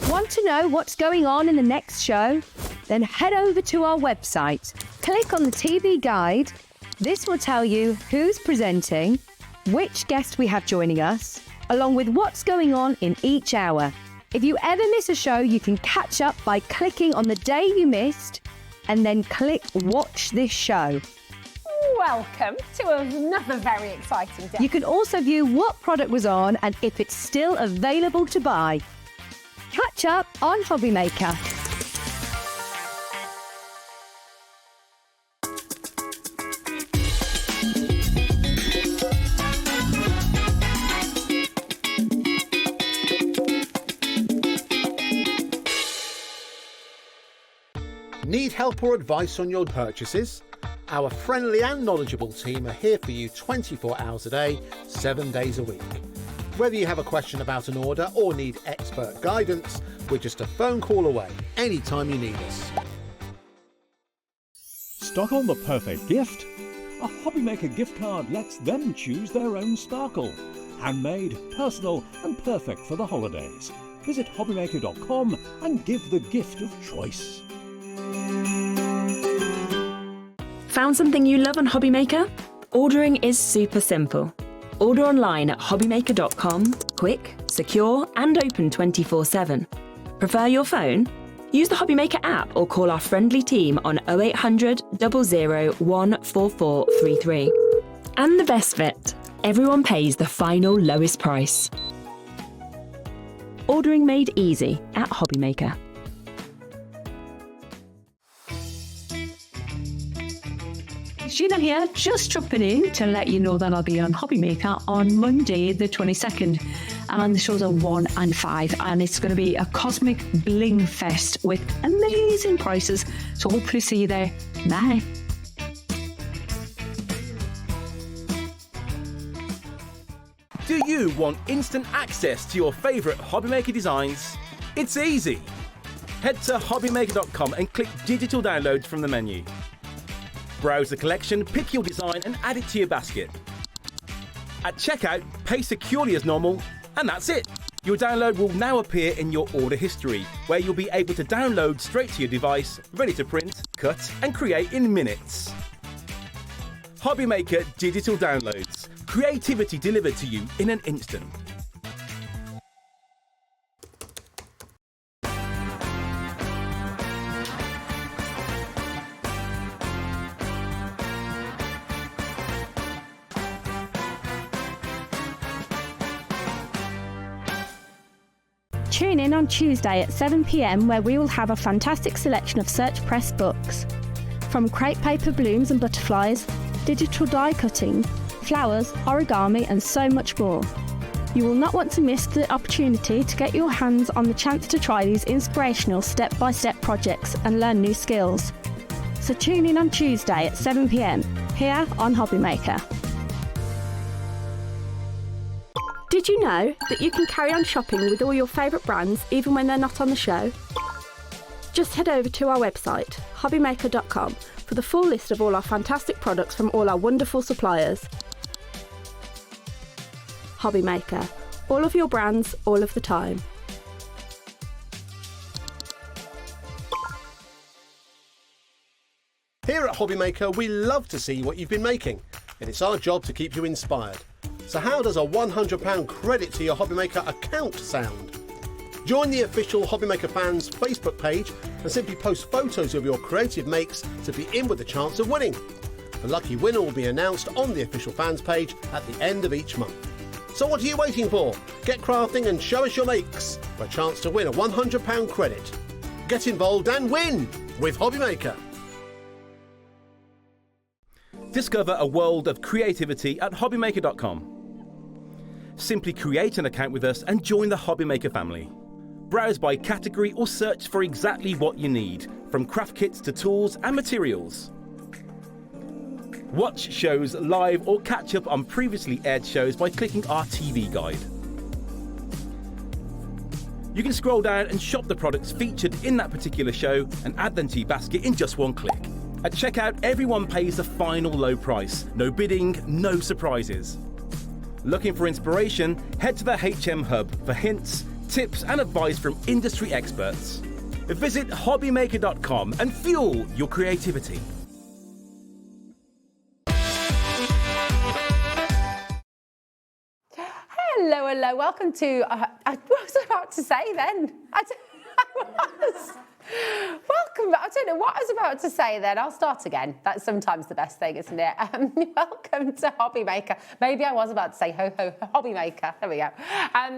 Want to know what's going on in the next show? Then head over to our website. Click on the TV guide. This will tell you who's presenting, which guest we have joining us, along with what's going on in each hour. If you ever miss a show, you can catch up by clicking on the day you missed and then click Watch This Show. Welcome to another very exciting day. You can also view what product was on and if it's still available to buy. Catch up on HobbyMaker. Need help or advice on your purchases? Our friendly and knowledgeable team are here for you 24 hours a day, 7 days a week. Whether you have a question about an order or need expert guidance, we're just a phone call away anytime you need us. Stock on the perfect gift? A HobbyMaker gift card lets them choose their own sparkle. Handmade, personal and perfect for the holidays. Visit hobbymaker.com and give the gift of choice. Found something you love on HobbyMaker? Ordering is super simple. Order online at hobbymaker.com, quick, secure and open 24/7. Prefer your phone? Use the HobbyMaker app or call our friendly team on 0800 00 14433. And the best bit, everyone pays the final lowest price. Ordering made easy at HobbyMaker. Sheena here, just dropping in to let you know that I'll be on HobbyMaker on Monday the 22nd, and the shows are 1 and 5, and it's going to be a cosmic bling fest with amazing prices, so hopefully see you there. Bye. Do you want instant access to your favourite HobbyMaker designs? It's easy. Head to hobbymaker.com and click digital downloads from the menu. Browse the collection, pick your design and add it to your basket. At checkout, pay securely as normal, and that's it. Your download will now appear in your order history, where you'll be able to download straight to your device, ready to print, cut and create in minutes. HobbyMaker Digital Downloads. Creativity delivered to you in an instant. Tune in on Tuesday at 7 p.m, where we will have a fantastic selection of Search Press books. From crepe paper blooms and butterflies, digital die cutting, flowers, origami and so much more. You will not want to miss the opportunity to get your hands on the chance to try these inspirational step-by-step projects and learn new skills. So tune in on Tuesday at 7 p.m, here on HobbyMaker. Did you know that you can carry on shopping with all your favourite brands even when they're not on the show? Just head over to our website, hobbymaker.com, for the full list of all our fantastic products from all our wonderful suppliers. HobbyMaker, all of your brands, all of the time. Here at HobbyMaker, we love to see what you've been making, and it's our job to keep you inspired. So how does a £100 credit to your HobbyMaker account sound? Join the official HobbyMaker fans Facebook page and simply post photos of your creative makes to be in with a chance of winning. The lucky winner will be announced on the official fans page at the end of each month. So what are you waiting for? Get crafting and show us your makes for a chance to win a £100 credit. Get involved and win with HobbyMaker. Discover a world of creativity at HobbyMaker.com. Simply create an account with us and join the HobbyMaker family. Browse by category or search for exactly what you need, from craft kits to tools and materials. Watch shows live or catch up on previously aired shows by clicking our TV guide. You can scroll down and shop the products featured in that particular show and add them to your basket in just one click. At checkout, everyone pays the final low price. No bidding, no surprises. Looking for inspiration? Head to the HM Hub for hints, tips and advice from industry experts. Visit HobbyMaker.com and fuel your creativity. Hello, hello. Welcome to. What was I about to say then? I was. Welcome. I don't know what I was about to say then. I'll start again. That's sometimes the best thing, isn't it? Welcome to HobbyMaker. Maybe I was about to say HobbyMaker. There we go.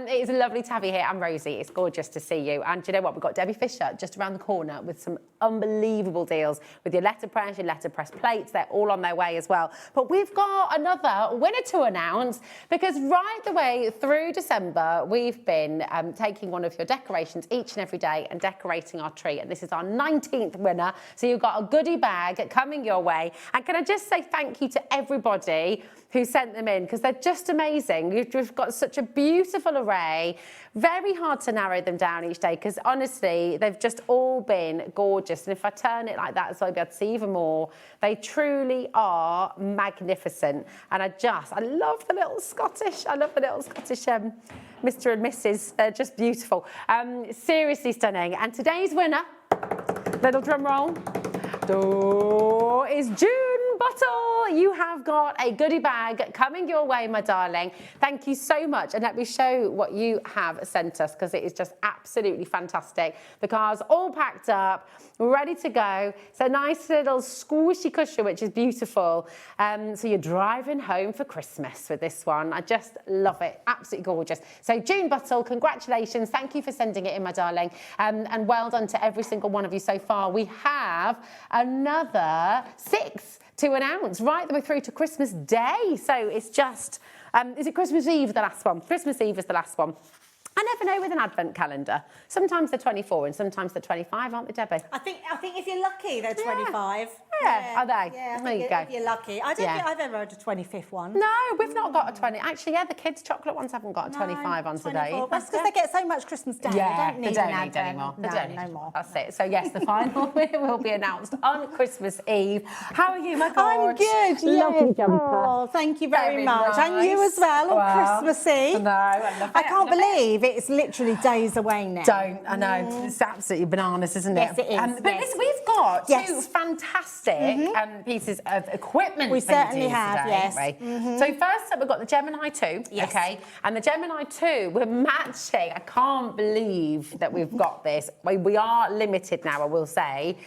It is lovely to have you here. I'm Rosie. It's gorgeous to see you. And do you know what? We've got Debbie Fisher just around the corner with some unbelievable deals with your letterpress, your letterpress plates. They're all on their way as well. But we've got another winner to announce because right the way through December, we've been taking one of your decorations each and every day and decorating our tree. And this is our 19th winner. So you've got a goodie bag coming your way. And can I just say thank you to everybody who sent them in because they're just amazing. We've got such a beautiful array. Very hard to narrow them down each day because honestly, they've just all been gorgeous. And if I turn it like that, so I'll be able to see even more. They truly are magnificent. And I love the little Scottish. I love the little Scottish Mr. and Mrs. They're just beautiful. Seriously stunning. And today's winner, little drum roll, is June Bottle. You have got a goodie bag coming your way, my darling. Thank you so much. And let me show what you have sent us because it is just absolutely fantastic. The car's all packed up, ready to go. It's a nice little squishy cushion, which is beautiful. So you're driving home for Christmas with this one. I just love it. Absolutely gorgeous. So June Buttle, congratulations. Thank you for sending it in, my darling. And well done to every single one of you so far. We have another 6 to announce right the way through to Christmas Day. So it's just, is it Christmas Eve, the last one? Christmas Eve is the last one. I never know with an advent calendar. Sometimes they're 24 and sometimes they're 25, aren't they, Debbie? I think if you're lucky, they're 25. Yeah, are they? Yeah, there you go. If you're lucky. I don't think I've ever had a 25th one. No, we've not got a 20. Actually, yeah, the kids' chocolate ones haven't got a 25 on today. That's because they get so much Christmas Day. Yeah, they don't need anymore. No more. That's it. So yes, the final winner will be announced on Christmas Eve. How are you, my God? I'm good. Lovely jumper. Oh, thank you very much. Nice. And you as well on Christmas Eve. No, I love it. I can't believe it's literally days away now. I know. It's absolutely bananas, isn't it? Yes, it is. But listen, we've got two fantastic pieces of equipment. We for you certainly today, have, yes. Right? So first up, we've got the Gemini 2. Yes. Okay, and the Gemini 2, we're matching. I can't believe that we've got this. We are limited now, I will say.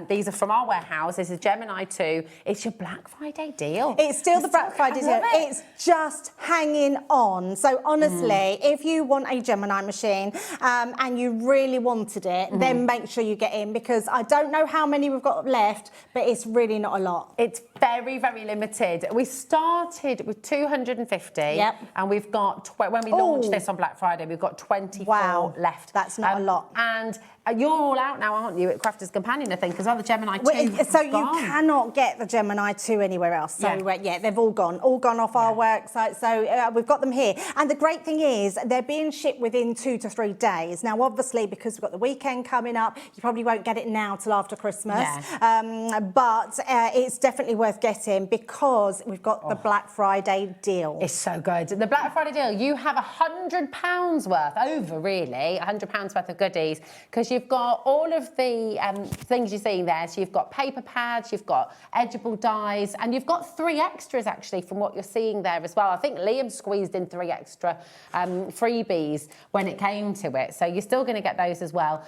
These are from our warehouse. This is Gemini 2. It's your Black Friday deal. It's still the Black Friday deal. It's just hanging on. So honestly, if you want a Gemini machine and you really wanted it, then make sure you get in because I don't know how many we've got left, but it's really not a lot. It's very, very limited. We started with 250 and we've got, when we launched this on Black Friday, we've got 24 left. That's not a lot. And you're all out now, aren't you, at Crafter's Companion, I think, because other Gemini 2 So you cannot get the Gemini 2 anywhere else. So they've all gone off our website. So we've got them here. And the great thing is they're being shipped within 2 to 3 days. Now, obviously, because we've got the weekend coming up, you probably won't get it now till after Christmas. But it's definitely worth getting because we've got the Black Friday deal. It's so good. The Black Friday deal, you have £100 worth, over really, £100 worth of goodies because you you've got all of the things you're seeing there. So you've got paper pads, you've got edgeable dies, and you've got 3 extras actually from what you're seeing there as well. I think Liam squeezed in 3 extra freebies when it came to it. So you're still going to get those as well.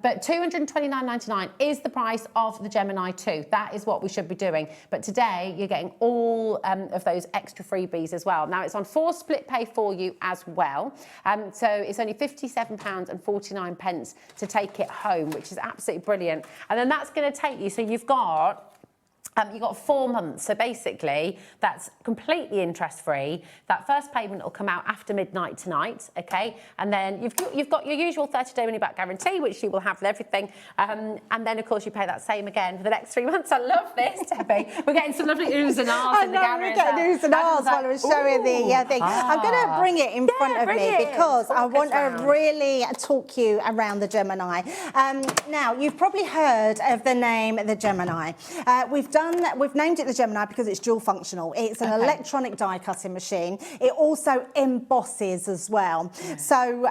But $229.99 is the price of the Gemini 2. That is what we should be doing. But today you're getting all of those extra freebies as well. Now it's on 4 split pay for you as well. So it's only £57.49 to take it home, which is absolutely brilliant. And then that's going to take you, so you've got 4 months. So basically, that's completely interest-free. That first payment will come out after midnight tonight, okay? And then you've got your usual 30-day money-back guarantee, which you will have with everything. And then, of course, you pay that same again for the next 3 months. I love this, Debbie. We're getting some lovely oohs and ahs in the gallery. We're getting oohs and ahs while I was showing the thing. I'm going to bring it in front of me because I want to really talk you around the Gemini. Now, you've probably heard of the name the Gemini. We've named it the Gemini because it's dual functional. It's an electronic die cutting machine. It also embosses as well. So,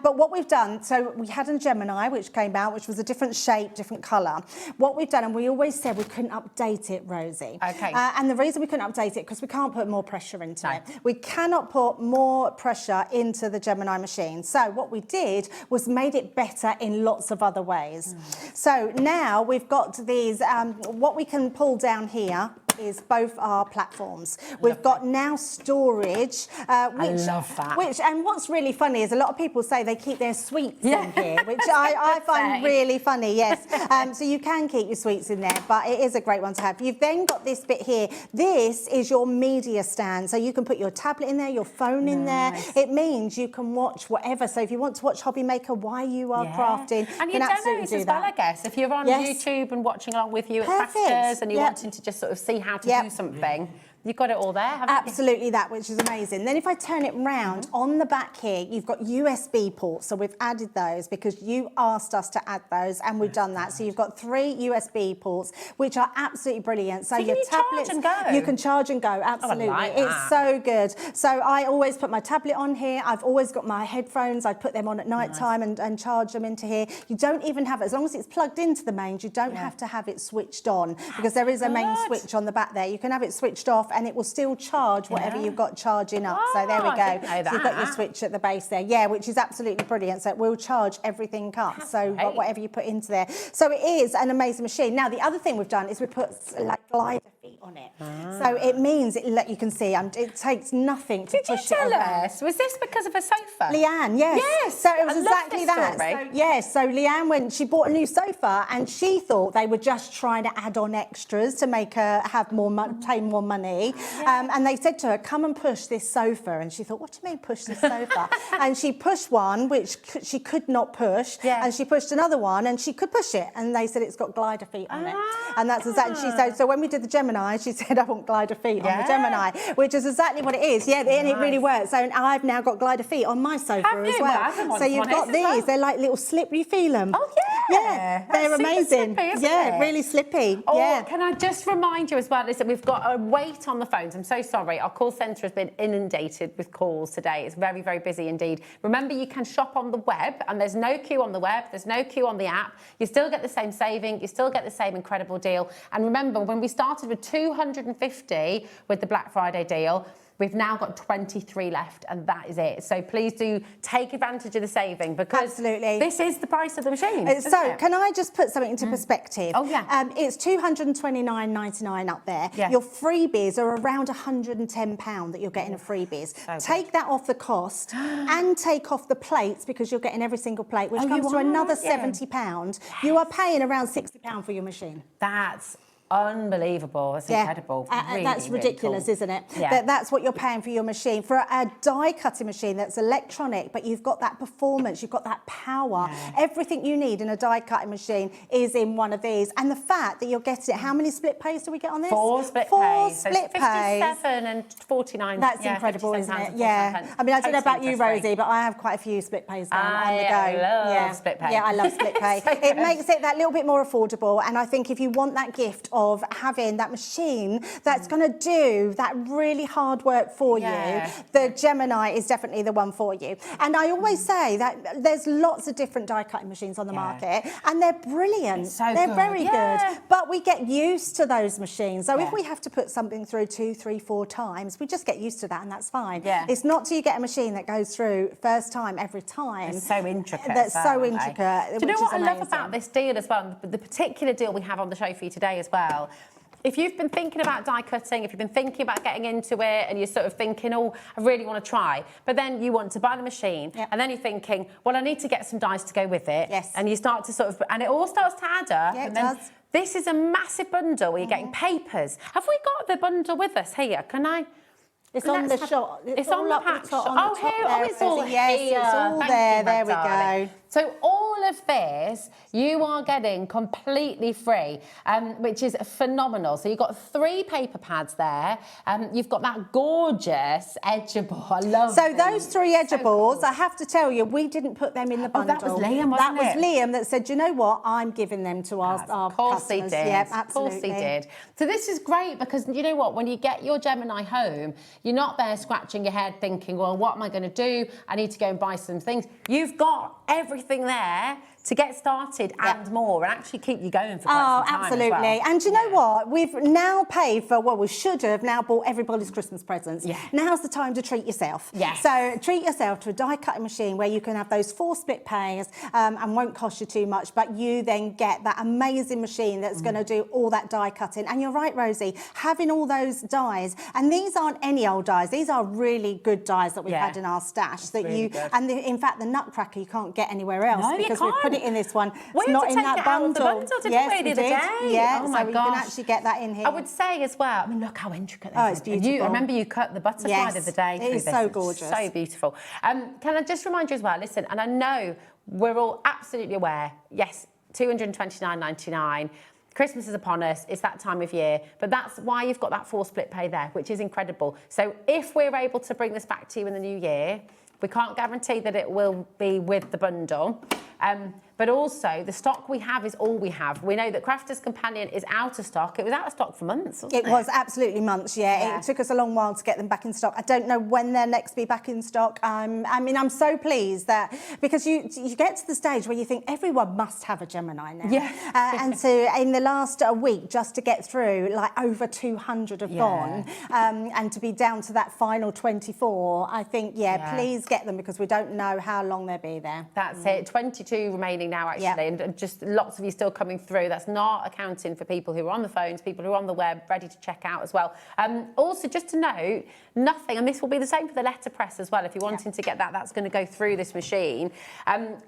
but what we've done, so we had a Gemini which came out, which was a different shape, different colour. What we've done, and we always said we couldn't update it, Rosie. And the reason we couldn't update it because we can't put more pressure into it. We cannot put more pressure into the Gemini machine. So what we did was made it better in lots of other ways. So now we've got these, what we can pull down here is both our platforms. We've got now storage, I love that. And what's really funny is a lot of people say they keep their sweets in here, which I find really funny, yes. So you can keep your sweets in there, but it is a great one to have. You've then got this bit here. This is your media stand, so you can put your tablet in there, your phone in there. It means you can watch whatever. So if you want to watch HobbyMaker while you are crafting, and you can absolutely do as that. well, I guess. If you're on YouTube and watching along with you at crafters and you're wanting to just sort of see how to do something, you've got it all there, haven't you? Absolutely, that, which is amazing. Then if I turn it round, on the back here, you've got USB ports. So we've added those because you asked us to add those, and we've done that. So you've got 3 USB ports, which are absolutely brilliant. So your tablets, charge and go? You can charge and go, absolutely. I like it's that. so good. So I always put my tablet on here. I've always got my headphones. I put them on at night time and charge them into here. You don't even have it, as long as it's plugged into the mains, you don't have to have it switched on because there is a main switch on the back there. You can have it switched off and it will still charge whatever you've got charging up. So there we go. So you've got your switch at the base there. Which is absolutely brilliant. So it will charge everything up. So whatever you put into there. So it is an amazing machine. Now, the other thing we've done is we put like glider feet on it. So it means, you can see, it takes nothing to push it around. Did you tell us? Was this because of a sofa? Leanne, yes. Yes. So it was I exactly love that. this So, Leanne, she bought a new sofa and she thought they were just trying to add on extras to make her have pay more money. And they said to her, come and push this sofa. And she thought, what do you mean push this sofa? And she pushed one, which she could not push. And she pushed another one and she could push it. And they said it's got glider feet on it. And that's exactly, she said, so when we did the Gemini, she said, I want glider feet on the Gemini, which is exactly what it is. And it really works. So I've now got glider feet on my sofa as well. So you've got these. They're like little slip. You feel them? Oh, yeah. They're amazing. Slippy, isn't it? Really slippy. Can I just remind you as well, listen, we've got a wait on the phones. I'm so sorry. Our call centre has been inundated with calls today. It's very, very busy indeed. Remember, you can shop on the web, and there's no queue on the web. There's no queue on the app. You still get the same saving. You still get the same incredible deal. And remember, when we started with 250 with the Black Friday deal, we've now got 23 left, and that is it. So please do take advantage of the saving because this is the price of the machine. So can I just put something into perspective? Oh, yeah. It's $229.99 up there. Your freebies are around £110 that you're getting of freebies. Take that off the cost and take off the plates because you're getting every single plate, which comes to another £70. You are paying around £60 for your machine. That's unbelievable. That's incredible. Really, that's ridiculous, really cool. Isn't it? That's what you're paying for your machine. For a die cutting machine that's electronic, but you've got that performance, you've got that power. Everything you need in a die cutting machine is in one of these. And the fact that you're getting it, how many split pays do we get on this? 4 split pays. 4 split pays. 57 and 49. That's incredible, isn't it? I mean, I don't know about you, Rosie, but I have quite a few split pays on the go. I love split pay. I love split pay. It makes it that little bit more affordable. And I think if you want that gift of of having that machine that's going to do that really hard work for you, the Gemini is definitely the one for you. And I always say that there's lots of different die cutting machines on the market, and they're brilliant. They're very good. But we get used to those machines. So if we have to put something through 2, 3, 4 times, we just get used to that, and that's fine. It's not till you get a machine that goes through first time every time. It's so intricate. That's so intricate. Do you know what I love about this deal as well? The particular deal we have on the show for you today as well. If you've been thinking about die cutting, if you've been thinking about getting into it and you're sort of thinking, oh, I really want to try, but then you want to buy the machine and then you're thinking, well, I need to get some dies to go with it. And you start to sort of, and it all starts to add up. Yeah, it does. This is a massive bundle where you're getting papers. Have we got the bundle with us here? Can I? It's on the shot. It's on the pack shot. Oh, here. Oh, it's all here. Yes, it's all there. There we go. So all of this, you are getting completely free, which is phenomenal. So you've got 3 paper pads there. You've got that gorgeous edgeable. I love So those 3 edgeables, I have to tell you, we didn't put them in the bundle. That was Liam, wasn't it? That was Liam that said, you know what, I'm giving them to our customers. Of course he did. Yeah, absolutely. Of course he did. So this is great because you know what, when you get your Gemini home, you're not there scratching your head thinking, well, what am I going to do? I need to go and buy some things. You've got everything there to get started and more, and actually keep you going for quite some time absolutely. as well. And you know what? We've now paid for, well, we should have now bought everybody's Christmas presents. Now's the time to treat yourself. So treat yourself to a die cutting machine where you can have those 4 split pays and won't cost you too much, but you then get that amazing machine that's going to do all that die cutting. And you're right, Rosie, having all those dies, and these aren't any old dies, these are really good dies that we've had in our stash. That really you good. and in fact the Nutcracker you can't get anywhere else because we've put it in this one. We It's not had to in take that it out of the bundle. bundle, didn't Yes, we, the other day? Yeah, Oh my so we can gosh. actually get that in here. I would say as well, I mean, look how intricate this is. It's beautiful. I remember you cut the butterfly Yes, the other day. it is so gorgeous. So beautiful. Can I just remind you as well, listen, and I know we're all absolutely aware, yes, $229.99. Christmas is upon us, it's that time of year, but that's why you've got that 4 split pay there, which is incredible. So if we're able to bring this back to you in the new year, we can't guarantee that it will be with the bundle. But also, the stock we have is all we have. We know that Crafter's Companion is out of stock. It was out of stock for months, wasn't it? It was absolutely months, yeah. It took us a long while to get them back in stock. I don't know when they'll next be back in stock. I mean, I'm so pleased that, because you get to the stage where you think everyone must have a Gemini now. And so in the last week, just to get through, like over 200 have gone, and to be down to that final 24, I think, please get them because we don't know how long they'll be there. That's it. 22 remaining now, actually, and just lots of you still coming through. That's not accounting for people who are on the phones, people who are on the web, ready to check out as well. Also, just to note, nothing, and this will be the same for the letterpress as well. If you're wanting to get that, that's going to go through this machine.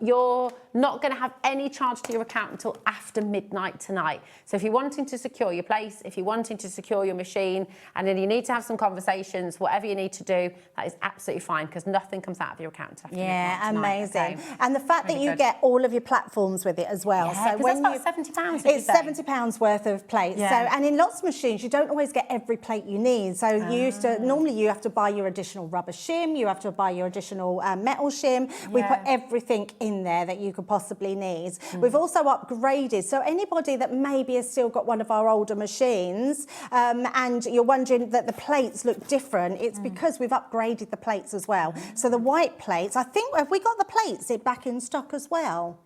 You're not going to have any charge to your account until after midnight tonight. So if you're wanting to secure your place, if you're wanting to secure your machine, and then you need to have some conversations, whatever you need to do, that is absolutely fine because nothing comes out of your account after midnight tonight. Amazing. And the fact that you get all of your platforms with it as well. So when that's about £70. It's £70 worth of plates. So, and in lots of machines, you don't always get every plate you need. So you used to, normally you have to buy your additional rubber shim, you have to buy your additional metal shim. We put everything in there that you could possibly need. We've also upgraded. So anybody that maybe has still got one of our older machines and you're wondering that the plates look different, it's because we've upgraded the plates as well. So the white plates, I think, have we got the plates back in stock as well?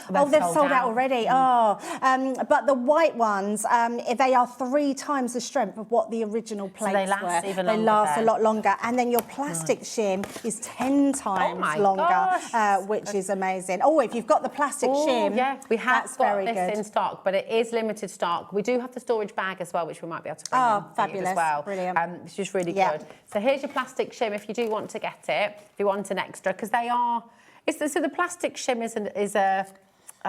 They've sold out already. But the white ones, they are 3 times the strength of what the original plates they last were. even they longer last then. a lot longer. And then your plastic shim is 10 times longer, which is amazing. Oh, if you've got the plastic shim, we have that's got very this good. in stock, but it is limited stock. We do have the storage bag as well, which we might be able to bring in for you fabulous. as well. Brilliant. It's just really good. So here's your plastic shim if you do want to get it, if you want an extra, because they are. So the plastic shim is a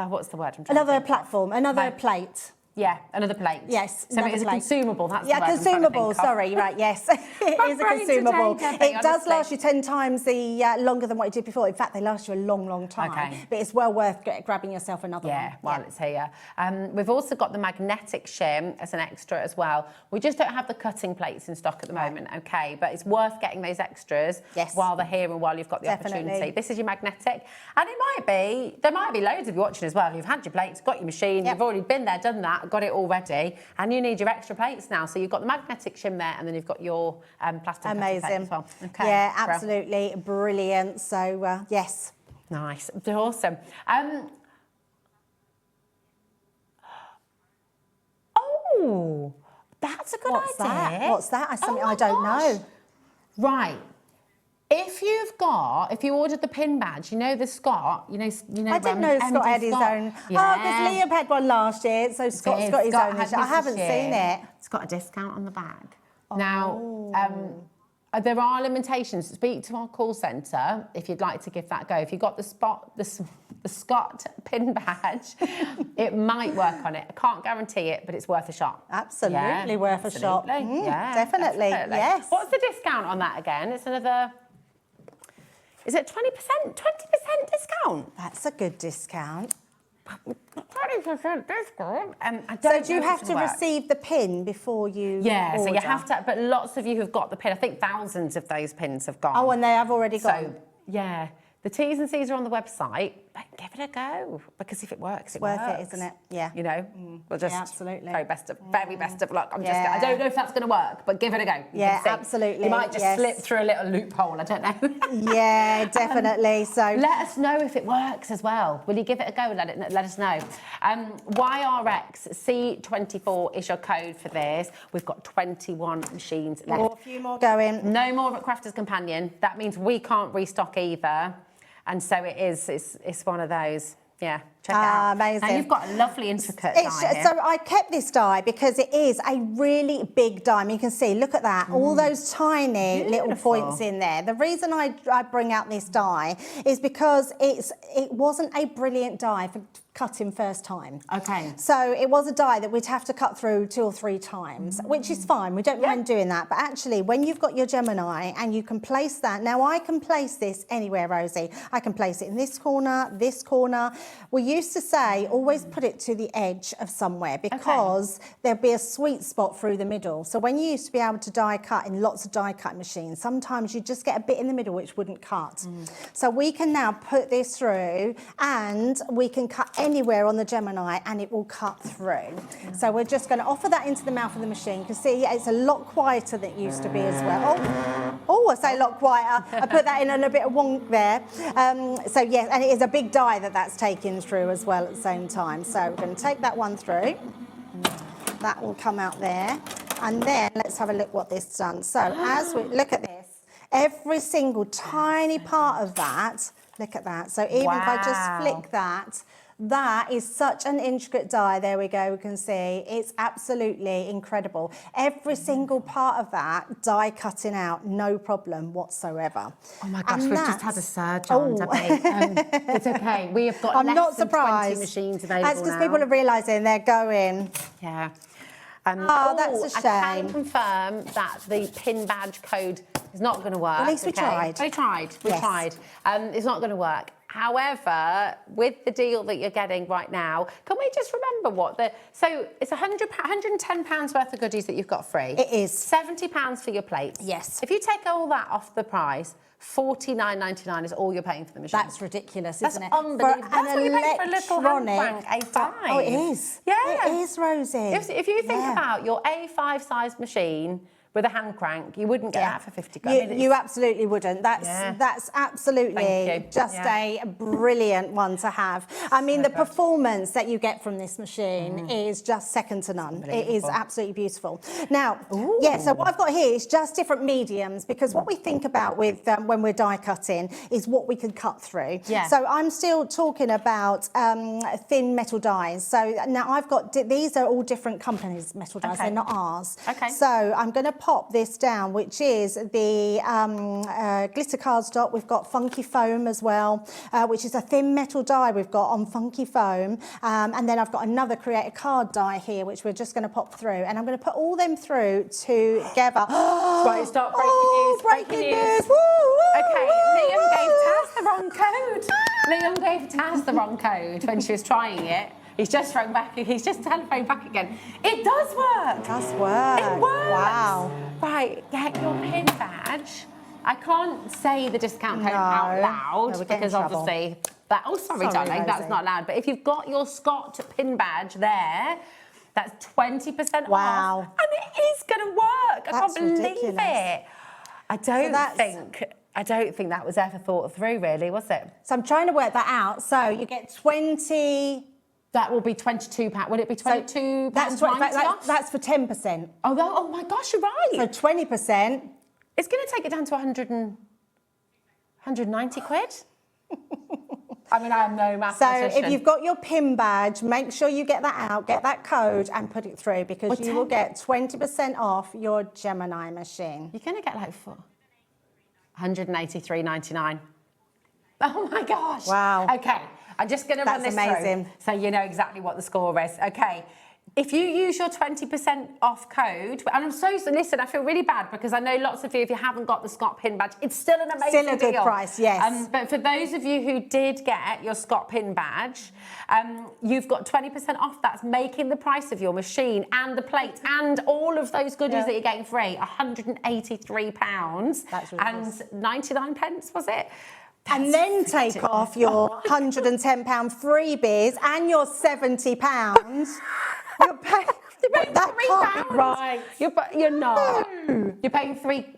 what's the word? Another platform, another plate. Yeah, another plate. Yes. So it's a consumable, that's the word consumable, sorry, right, yes. It is a consumable. It does last you 10 times the longer than what it did before. In fact, they last you a long, long time. But it's well worth grabbing yourself another one. While it's here. We've also got the magnetic shim as an extra as well. We just don't have the cutting plates in stock at the moment, but it's worth getting those extras while they're here and while you've got the opportunity. This is your magnetic. And there might be loads of you watching as well. You've had your plates, got your machine, you've already been there, done that. got it all ready, and you need your extra plates now. So you've got the magnetic shim there, and then you've got your plastic cutting plate as well. Okay. Yeah, absolutely brilliant. So yes. Nice. Awesome. Oh, that's a good What's idea. that? What's that? Something I don't know. Right. If you ordered the pin badge, you know the Scott, you know. I didn't know Scott had his own. Yeah. Oh, because Liam had one last year, so Scott's got his own this year. I haven't seen it. It's got a discount on the bag. Now, there are limitations. Speak to our call centre if you'd like to give that a go. If you've got the Scott pin badge, it might work on it. I can't guarantee it, but it's worth a shot. Absolutely worth a shot. Yeah, definitely. Yes. What's the discount on that again? It's another. Is it 20%? 20% discount? That's a good discount. 20% discount. So do you have to receive the pin before you Yeah, order? so you have to, but lots of you have got the pin. I think thousands of those pins have gone. Oh, and they have already gone? So, yeah. The T's and C's are on the website, but give it a go, because if it works, it works. Worth it, isn't it? Yeah. You know, we'll just absolutely. very best of luck. I don't know if that's going to work, but give it a go. Yeah, absolutely. You might just slip through a little loophole. I don't know. Yeah, definitely. So let us know if it works as well. Will you give it a go? Let us know. YRXC24 is your code for this. We've got 21 machines left. A few more going. No more at Crafter's Companion. That means we can't restock either. And so it is, it's one of those. Yeah, check it out. Amazing. And you've got a lovely intricate die here. So I kept this die because it is a really big die. I mean, you can see, look at that, all those tiny little points in there. The reason I bring out this die is because it wasn't a brilliant die for cutting first time. Okay. So it was a die that we'd have to cut through 2 or 3 times, which is fine. We don't mind doing that. But actually, when you've got your Gemini and you can place that, now I can place this anywhere, Rosie. I can place it in this corner, this corner. We used to say, always put it to the edge of somewhere because there'd be a sweet spot through the middle. So when you used to be able to die cut in lots of die cut machines, sometimes you just get a bit in the middle which wouldn't cut. So we can now put this through and we can cut anywhere on the Gemini and it will cut through. So we're just going to offer that into the mouth of the machine. You can see it's a lot quieter than it used to be as well. Oh, I say a lot quieter. I put that in a bit of wonk there. So yes, and it is a big die that's taken through as well at the same time. So we're going to take that one through. That will come out there. And then let's have a look what this done. So as we look at this, every single tiny part of that, look at that. So even if I just flick that, that is such an intricate die. There we go, we can see. It's absolutely incredible. Every single part of that die cutting out, no problem whatsoever. Oh my gosh, we've just had a surge on, it's okay. We have got I'm less not than surprised. 20 machines available That's because now. people are realising they're going. Yeah. That's a shame. I can confirm that the pin badge code is not going to work. At least we tried. We tried. It's not going to work. However, with the deal that you're getting right now, can we just remember so it's £110 worth of goodies that you've got free. It is. £70 for your plates. Yes. If you take all that off the price, $49.99 is all you're paying for the machine. That's ridiculous, isn't it? That's unbelievable. That's what you pay for a little hand electronic crank A5. Oh, it is. Yeah. It is, Rosie. If you think about your A5 size machine with a hand crank, you wouldn't get that for 50 grand. You absolutely wouldn't. That's absolutely just a brilliant one to have. I mean, the performance that you get from this machine is just second to none. It is absolutely beautiful. Now, so what I've got here is just different mediums, because what we think about with when we're die cutting is what we can cut through. Yeah. So I'm still talking about thin metal dies. So now I've got, these are all different companies' metal dies. They're not ours. Okay. So I'm going to pop this down, which is the glitter cardstock. We've got funky foam as well, which is a thin metal die we've got on funky foam. And then I've got another create a card die here, which we're just going to pop through. And I'm going to put all them through together. Right, stop breaking news. Woo, woo, okay, woo, Liam gave Taz the wrong code. Liam gave Taz the wrong code when she was trying it. He's just telephoned back again. It does work. It does work. It works. Wow. Right, get your pin badge. I can't say the discount code out loud because obviously that. Oh, sorry, darling, Rosie. that's not loud. But if you've got your Scott pin badge there, That's 20% Wow. off. And it is going to work. I can't believe ridiculous. it. I don't think that was ever thought through, really, was it? So I'm trying to work that out. So you get 20... That will be £22. Would it be £22? That's for 10%. Oh my gosh, you're right. So 20%. It's going to take it down to 190 quid. I mean, I am no mathematician. So if you've got your PIN badge, make sure you get that out, get that code and put it through, because you will get 20% off your Gemini machine. You're going to get like £183.99. Oh my gosh. Wow. Okay, I'm just going to run this amazing. through so you know exactly what the score is. Okay. If you use your 20% off code, and listen, I feel really bad because I know lots of you, if you haven't got the Scott Pin badge, it's still an amazing deal. Still a good price, yes. But for those of you who did get your Scott Pin badge, you've got 20% off. That's making the price of your machine and the plate and all of those goodies that you're getting free, £183 and 99 pence, was it? And then take off your £110 freebies and your £70. You're paying £3. Right. You're not. You're paying £3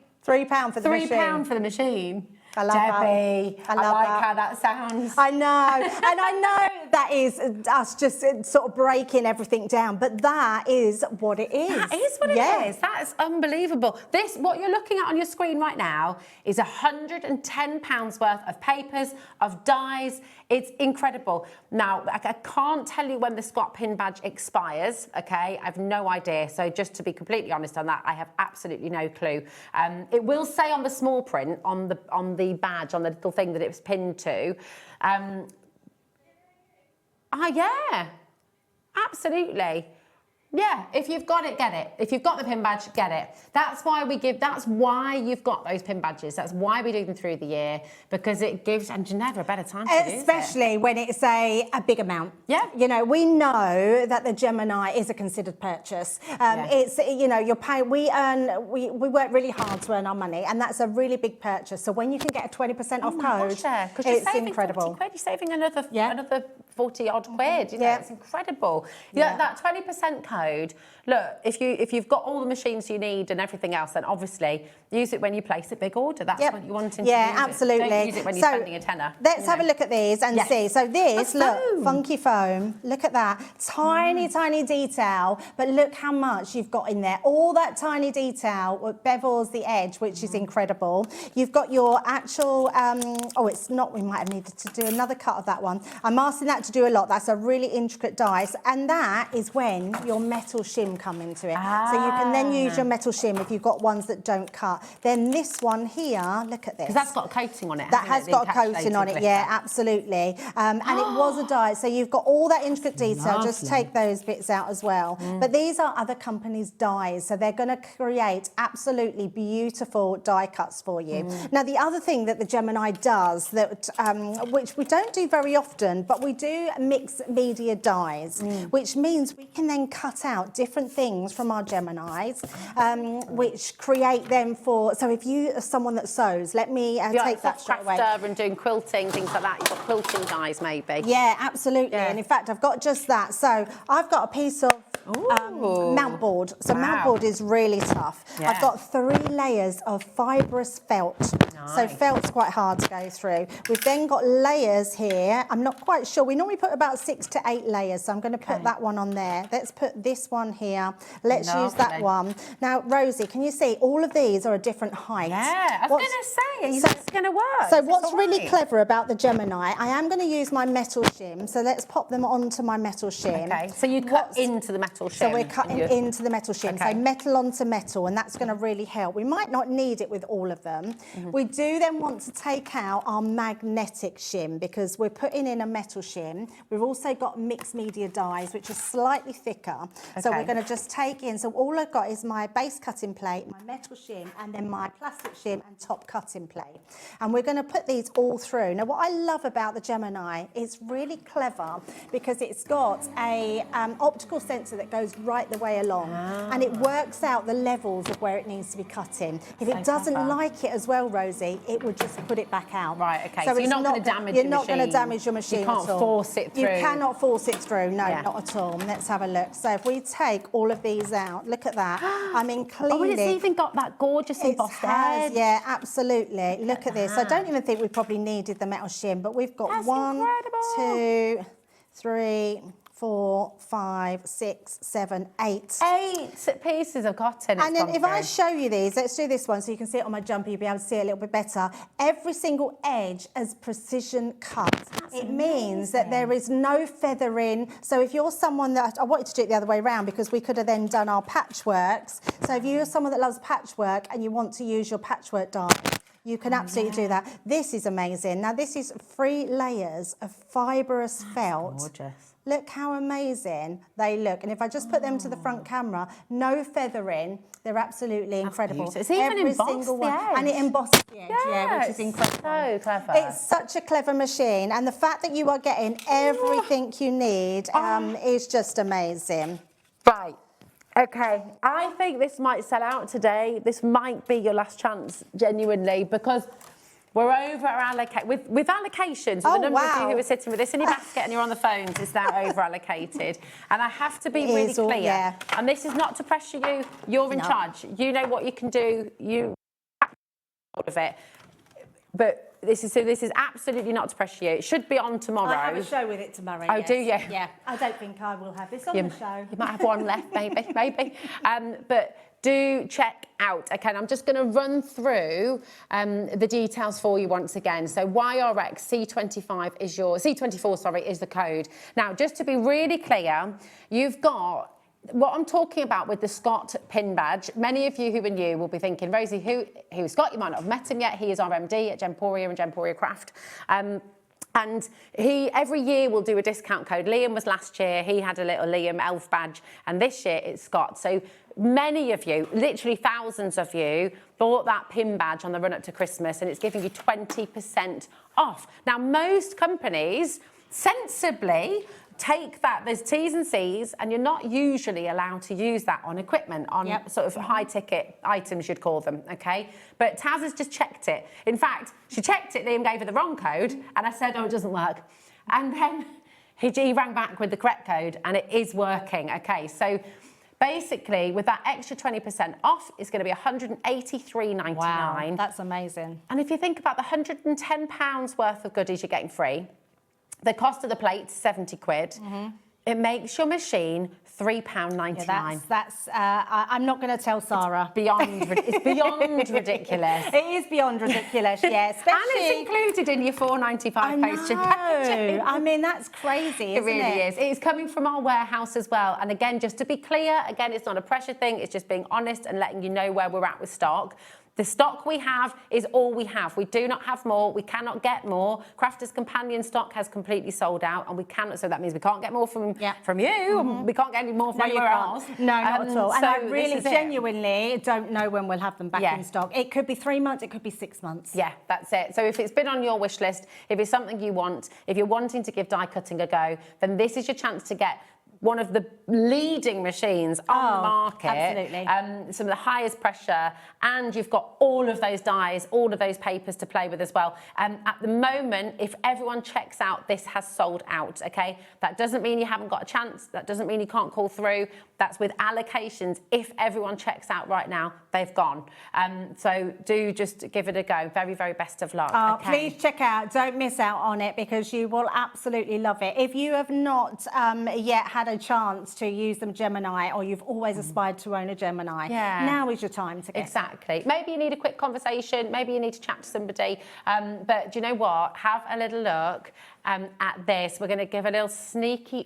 for the machine. £3 for the machine. I love Debbie, that. I like how that sounds. I know. And I know that is us just sort of breaking everything down, but that is what it is. That is what it is. That is unbelievable. What you're looking at on your screen right now is £110 worth of papers, of dies. It's incredible. Now, I can't tell you when the Scott Pin badge expires, okay? I have no idea. So just to be completely honest on that, I have absolutely no clue. It will say on the small print, on the badge, on the little thing that it was pinned to. Yeah, absolutely. Yeah, if you've got it, get it. If you've got the pin badge, get it. That's why you've got those pin badges. That's why we do them through the year, because it gives, and never a better time to use it. Especially when it's a big amount. Yeah. You know, we know that the Gemini is a considered purchase. It's, you know, you're paying, we work really hard to earn our money, and that's a really big purchase. So when you can get a 20% off code, it's incredible. 40 quid, you're saving another 40 odd quid. You know, it's incredible. Yeah. That 20% code. Look, if you've got all the machines you need and everything else, then obviously use it when you place a big order. That's what you want to use. Yeah, absolutely. Don't use it when you're spending a tenner. Let's have a look at these and see. So this, look, funky foam. Look at that. Tiny, tiny detail, but look how much you've got in there. All that tiny detail bevels the edge, which is incredible. You've got your actual, it's not, we might have needed to do another cut of that one. I'm asking that to do a lot. That's a really intricate dice, and that is when your metal shim come into it. So you can then use your metal shim if you've got ones that don't cut. Then this one here, look at this. Because that's got a coating on it. That has got a coating on it, yeah, absolutely. And it was a die, so you've got all that intricate detail. Just take those bits out as well. But these are other companies' dies, so they're going to create absolutely beautiful die cuts for you. Now, the other thing that the Gemini does, that which we don't do very often, but we do mix media dies, which means we can then cut out different things from our Geminis, which create them for, so if you are someone that sews, let me take that straight away. And doing quilting, things like that, you've got quilting dies maybe. Yeah, absolutely. And in fact, I've got just that. So I've got a piece of mount board. So mount board is really tough. I've got 3 layers of fibrous felt. So felt's quite hard to go through. We've then got layers here. I'm not quite sure. We normally put about 6 to 8 layers. So I'm going to put that one on there. Let's put this one here. Let's use that one. Now, Rosie, can you see all of these are a different height? Yeah, I was going to say, it's going to work. So what's really clever about the Gemini, I am going to use my metal shim. So let's pop them onto my metal shim. Okay, so you cut into the metal shim. So we're cutting into the metal shim. So metal onto metal, and that's going to really help. We might not need it with all of them. We do then want to take out our magnetic shim because we're putting in a metal shim. We've also got mixed media dies, which are slightly thicker. So we're going to just take in, so all I've got is my base cutting plate, my metal shim, and then my plastic shim and top cutting plate. And we're going to put these all through. Now, what I love about the Gemini, it's really clever because it's got a optical sensor that goes right the way along, and it works out the levels of where it needs to be cut in. If it doesn't like it as well, Rosie, easy, it would just put it back out. Right, okay. So you're not going to damage your machine. You're not going to damage your machine at all. You can't force it through. You cannot force it through, no, not at all. Let's have a look. So if we take all of these out, look at that. I mean, clearly... Oh, and it's even got that gorgeous embossed edge. Yeah, absolutely. Look at this. I don't even think we probably needed the metal shim, but we've got 1, 2, 3, 4, 5, 6, 7, 8. 8 pieces of cotton. And then if I show you these, let's do this one so you can see it on my jumper, you'll be able to see it a little bit better. Every single edge is precision cut. It means that there is no feathering. So if you're someone that, I wanted to do it the other way around because we could have then done our patchworks. So if you're someone that loves patchwork and you want to use your patchwork die, you can absolutely do that. This is amazing. Now this is 3 layers of fibrous felt. Gorgeous. Look how amazing they look. And if I just put them to the front camera, no feathering, they're absolutely incredible. Beautiful. It's even embossed the edge. And it embosses the edge, which is incredible. So clever. It's such a clever machine. And the fact that you are getting everything you need is just amazing. Right. Okay, I think this might sell out today. This might be your last chance, genuinely, because we're over our with allocations. The number of you who are sitting with this in your basket and you're on the phones is now over allocated. And I have to be really clear. And this is not to pressure you. You're in charge. You know what you can do. You out of it. But this is absolutely not to pressure you. It should be on tomorrow. I have a show with it tomorrow. Oh, do you? Yeah. I don't think I will have this on the show. You might have one left, maybe. But do check out. Okay, and I'm just going to run through the details for you once again. So YRX C25 is C24 is the code. Now, just to be really clear, you've got what I'm talking about with the Scott pin badge. Many of you who are new will be thinking, Rosie, who's Scott? You might not have met him yet. He is our MD at Gemporia and Gemporia Craft. And he, every year, will do a discount code. Liam was last year. He had a little Liam elf badge. And this year, it's Scott. So many of you, literally thousands of you, bought that pin badge on the run-up to Christmas, and it's giving you 20% off. Now, most companies sensibly take that, there's T's and C's, and you're not usually allowed to use that on equipment, on sort of high-ticket items, you'd call them, okay? But Taz has just checked it. In fact, she checked it, Liam gave her the wrong code, and I said, oh, it doesn't work. And then he rang back with the correct code, and it is working, okay? So basically, with that extra 20% off, it's going to be $183.99. Wow, that's amazing. And if you think about the £110 worth of goodies you're getting free, the cost of the plate's 70 quid. It makes your machine £3.99. Yeah, that's I'm not going to tell Sarah. It's beyond ridiculous. It is beyond ridiculous, yeah. Especially... And it's included in your £4.95 postage packaging. I mean, that's crazy, isn't it? It really is. It's coming from our warehouse as well. And again, just to be clear, again, it's not a pressure thing. It's just being honest and letting you know where we're at with stock. The stock we have is all we have. We do not have more. We cannot get more. Crafters Companion stock has completely sold out, and we cannot. So that means we can't get more from you. We can't get any more from anywhere else. No, not at all. And so I really genuinely don't know when we'll have them back in stock. It could be 3 months. It could be 6 months. Yeah, that's it. So if it's been on your wish list, if it's something you want, if you're wanting to give die cutting a go, then this is your chance to get one of the leading machines on the market. Absolutely. Some of the highest pressure, and you've got all of those dies, all of those papers to play with as well. At the moment, if everyone checks out, this has sold out, okay? That doesn't mean you haven't got a chance. That doesn't mean you can't call through. That's with allocations. If everyone checks out right now, they've gone. So do just give it a go. Very, very best of luck. Please check out. Don't miss out on it, because you will absolutely love it. If you have not yet had a chance to use them Gemini, or you've always aspired to own a Gemini, now is your time to get Exactly. Maybe you need a quick conversation. Maybe you need to chat to somebody. But do you know what? Have a little look at this. We're going to give a little sneaky,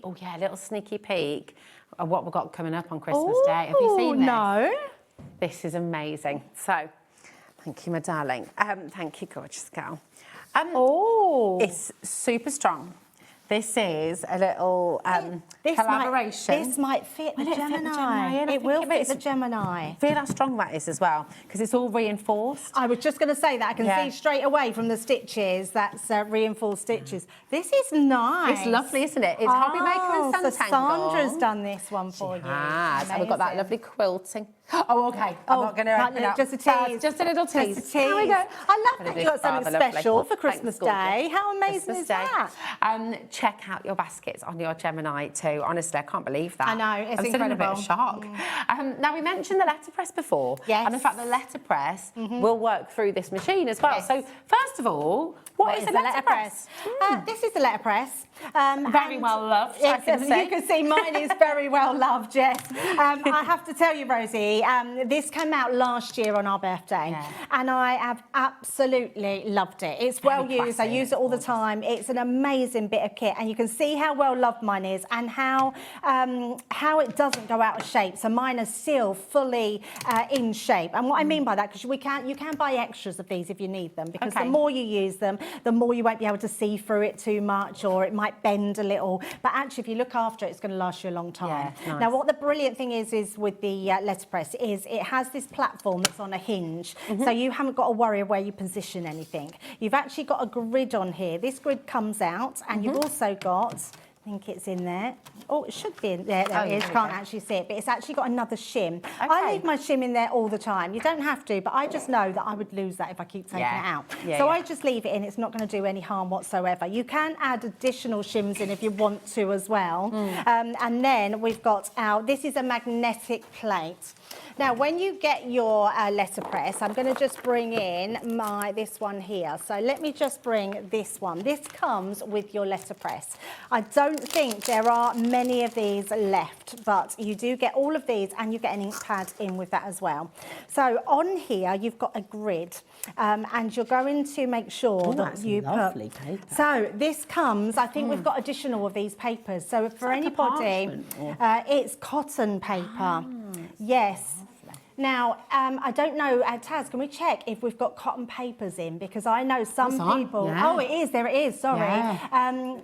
peek at what we've got coming up on Christmas Day. Have you seen this? No. This is amazing. So, thank you, my darling. Thank you, gorgeous girl. It's super strong. This is a little collaboration. This might fit the Will it fit the Gemini. Gemini in? I It think will it fit is. the Gemini. Feel how strong that is as well, because it's all reinforced. I was just going to say that. I can see straight away from the stitches, that's reinforced stitches. This is nice. It's lovely, isn't it? It's HobbyMaker and so Santangle. Sandra's done this one for you. And we've got that lovely quilting. Oh, okay. I'm not going to open up. Just a tease. Just a little tease. Just a tease. There we go. I love that you got something special for Christmas Day. How amazing is that? Check out your baskets on your Gemini too. Honestly, I can't believe that. I know, it's I'm still in a bit of incredible. shock. Now, we mentioned the letterpress before. Yes. And in fact, the letterpress will work through this machine as well. Yes. So, first of all, what is the letterpress? This is the letterpress. Very well loved, I can say. You can see mine is very well loved, Jess. I have to tell you, Rosie, this came out last year on our birthday, and I have absolutely loved it. It's well used. I use it all the time. It's an amazing bit of kit, and you can see how well loved mine is, and how it doesn't go out of shape. So mine are still fully in shape. And what I mean by that, because you can buy extras of these if you need them, because the more you use them, the more you won't be able to see through it too much, or it might bend a little. But actually, if you look after it, it's going to last you a long time. Yeah, nice. Now, what the brilliant thing is with the letterpress is it has this platform that's on a hinge, so you haven't got to worry of where you position anything. You've actually got a grid on here. This grid comes out, and you've also got, I think it's in there. Oh, it should be in there. There it is. Can't actually see it, but it's actually got another shim. I leave my shim in there all the time. You don't have to, but I just know that I would lose that if I keep taking it out. So I just leave it in. It's not going to do any harm whatsoever. You can add additional shims in if you want to as well. And then we've got this is a magnetic plate. Now, when you get your letterpress, I'm going to just bring in this one here. So let me just bring this one. This comes with your letterpress. I don't think there are many of these left, but you do get all of these, and you get an ink pad in with that as well. So on here, you've got a grid, and you're going to make sure that you lovely put... paper. So this comes, I think we've got additional of these papers. So for anybody, it's cotton paper. Yes. Now, I don't know, Taz, can we check if we've got cotton papers in? Because I know some people... Yeah. Oh, it is, there it is, sorry. Yeah.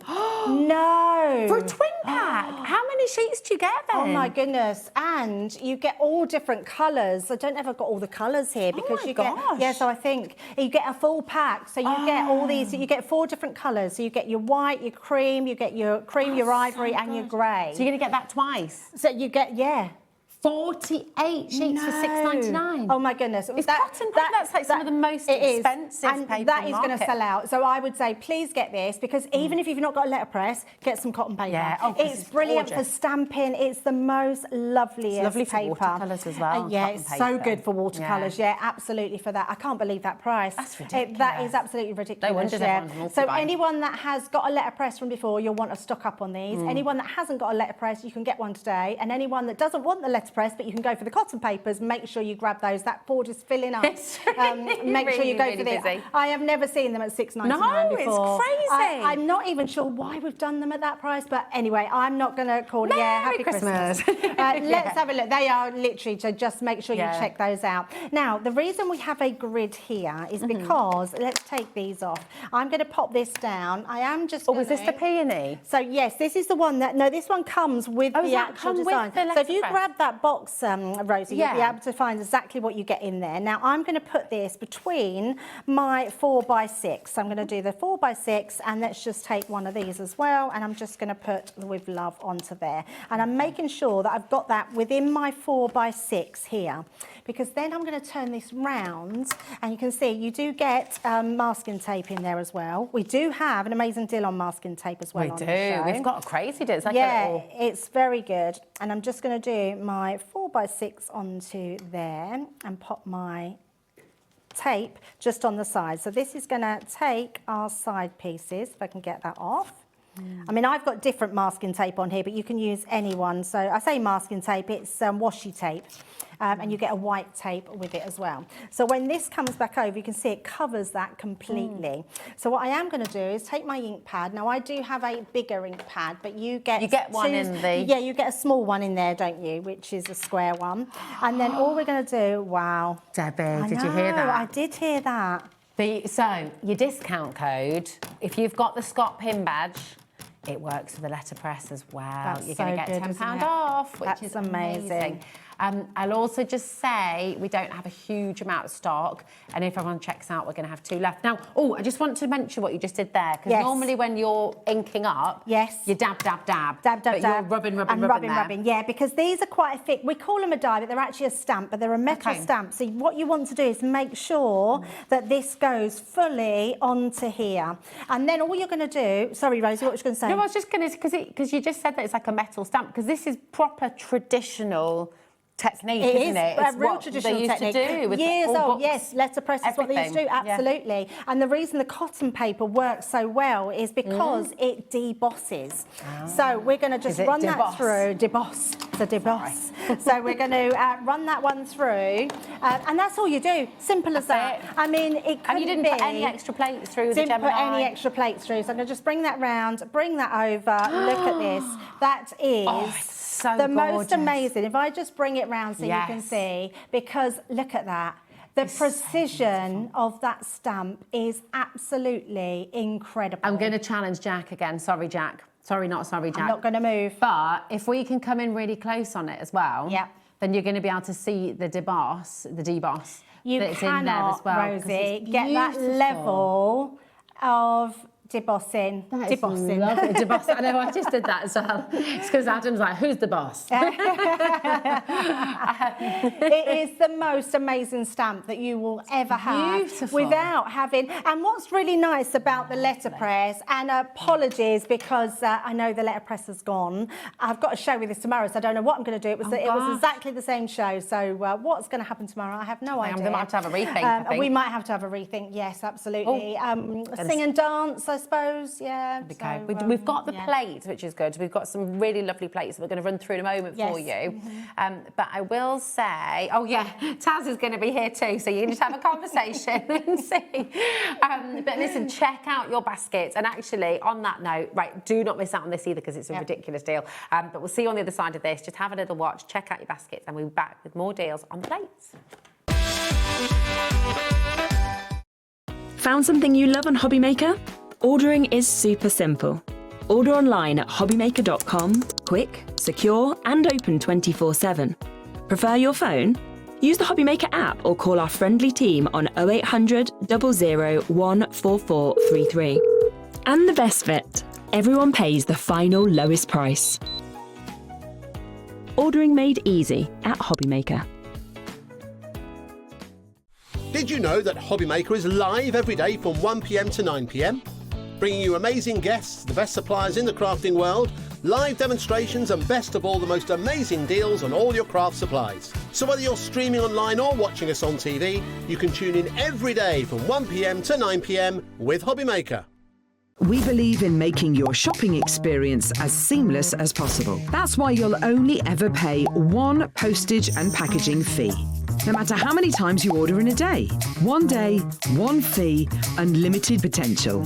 No. For a twin pack? How many sheets do you get then? Oh, my goodness. And you get all different colours. I don't know if I've got all the colours here, because you get... Yeah, so I think you get a full pack. So you get all these, you get 4 different colours. So you get your white, your cream, you get your cream, your ivory, and your grey. So you're going to get that twice? So you get, 48 sheets for $6.99. Oh my goodness! It's cotton paper. That's like some of the most expensive and paper that in is the going to market. sell out. So I would say, please get this, because even if you've not got a letterpress, get some cotton paper. Yeah. Oh, it's brilliant gorgeous. for stamping. It's the most loveliest It's lovely for paper. watercolours as well. Yeah, cotton it's paper. so good for watercolours. Yeah, absolutely for that. I can't believe that price. That's ridiculous. That is absolutely ridiculous. No wonder everyone's So multi-buying. anyone that has got a letterpress from before, you'll want to stock up on these. Anyone that hasn't got a letterpress, you can get one today. And anyone that doesn't want the letterpress, but you can go for the cotton papers, make sure you grab those. That board is filling up. It's really, Make sure you go really for this. busy. I have never seen them at $6.99 No, before. it's crazy. I'm not even sure why we've done them at that price, but anyway, I'm not going to call it. Merry Happy Christmas. Let's have a look. They are literally, so just make sure you check those out. Now, the reason we have a grid here is because, let's take these off. I'm going to pop this down. I am just Oh, is this the peony? So yes, this is the one that, no, this one comes with the actual design. So if you grab that box, Rosie, you'll be able to find exactly what you get in there. Now I'm going to put this between my 4x6. I'm going to do the 4x6, and let's just take one of these as well, and I'm just going to put the With Love onto there. And I'm making sure that I've got that within my 4x6 here, because then I'm going to turn this round, and you can see you do get masking tape in there as well. We do have an amazing deal on masking tape as well. We on do. the show. We've got a crazy deal. It's like Yeah, a little... it's very good. And I'm just going to do my 4x6 onto there and pop my tape just on the side. So this is going to take our side pieces, if I can get that off. I mean, I've got different masking tape on here, but you can use any one. So I say masking tape, it's washi tape. And you get a white tape with it as well. So when this comes back over, you can see it covers that completely. So what I am going to do is take my ink pad. Now, I do have a bigger ink pad, but you get... You get one in the... Yeah, you get a small one in there, don't you? Which is a square one. And then all we're going to do... Wow. Debbie, did you hear that? I did hear that. So, your discount code, if you've got the Scott Pin badge, it works for the letterpress as well. That's You're going to so get good, £10 isn't it? off, which That's is amazing. I'll also just say we don't have a huge amount of stock, and if everyone checks out, we're going to have 2 left. Now, I just want to mention what you just did there, because normally when you're inking up, you dab, dab, dab. Dab, dab, but dab. you're rubbing And there. yeah, because these are quite a thick, we call them a die, but they're actually a stamp, but they're a metal stamp. So what you want to do is make sure that this goes fully onto here. And then all you're going to do, sorry, Rosie, what was you going to say? No, I was just going to, because you just said that it's like a metal stamp, because this is proper traditional technique, isn't it? It's It's real what traditional they used technique. to do with Years all old, books, yes, letterpress is what they used to do, everything, yeah. absolutely. And the reason the cotton paper works so well is because it debosses. So we're going to just run that through, deboss, it's a deboss. So we're going to run that one through, and that's all you do, simple as that. I mean, it couldn't And you didn't be, put any extra plates through the didn't Gemini? put any extra plates through, so I'm going to just bring that round, bring that over, look at this. That is so the most gorgeous. amazing. If I just bring it round so you can see, because look at that. The precision of that stamp is absolutely incredible. I'm going to challenge Jack again. Sorry, Jack. Sorry, not sorry, Jack. I'm not going to move. But if we can come in really close on it as well, then you're going to be able to see the deboss, You that's in there as cannot, well. Rosie, get that level of debossing. Debossing. Deboss. I know, I just did that as well. It's because Adam's like, who's the boss? It is the most amazing stamp that you will ever have without having. And what's really nice about the letterpress, and apologies because I know the letterpress has gone. I've got a show with this tomorrow, so I don't know what I'm going to do. It was exactly the same show. So what's going to happen tomorrow? I have no idea. We might have to have a rethink. I think. We might have to have a rethink. Yes, absolutely. Sing and dance, I suppose. Yeah. Okay. So, we've got the plates, which is good. We've got some really lovely plates that we're going to run through in a moment for you. But I will say, oh yeah, Taz is going to be here too, so you can just have a conversation and see. But listen, check out your baskets. And actually, on that note, right, do not miss out on this either because it's a ridiculous deal. But we'll see you on the other side of this. Just have a little watch, check out your baskets, and we'll be back with more deals on the plates. Found something you love on HobbyMaker? Ordering is super simple. Order online at hobbymaker.com, quick, secure, and open 24/7. Prefer your phone? Use the HobbyMaker app or call our friendly team on 0800 00 14433. And the best bit, everyone pays the final lowest price. Ordering made easy at HobbyMaker. Did you know that HobbyMaker is live every day from 1 p.m. to 9 p.m? Bringing you amazing guests, the best suppliers in the crafting world, live demonstrations, and best of all, the most amazing deals on all your craft supplies. So whether you're streaming online or watching us on TV, you can tune in every day from 1 p.m. to 9 p.m. with HobbyMaker. We believe in making your shopping experience as seamless as possible. That's why you'll only ever pay one postage and packaging fee. No matter how many times you order in a day. One day, one fee, unlimited potential.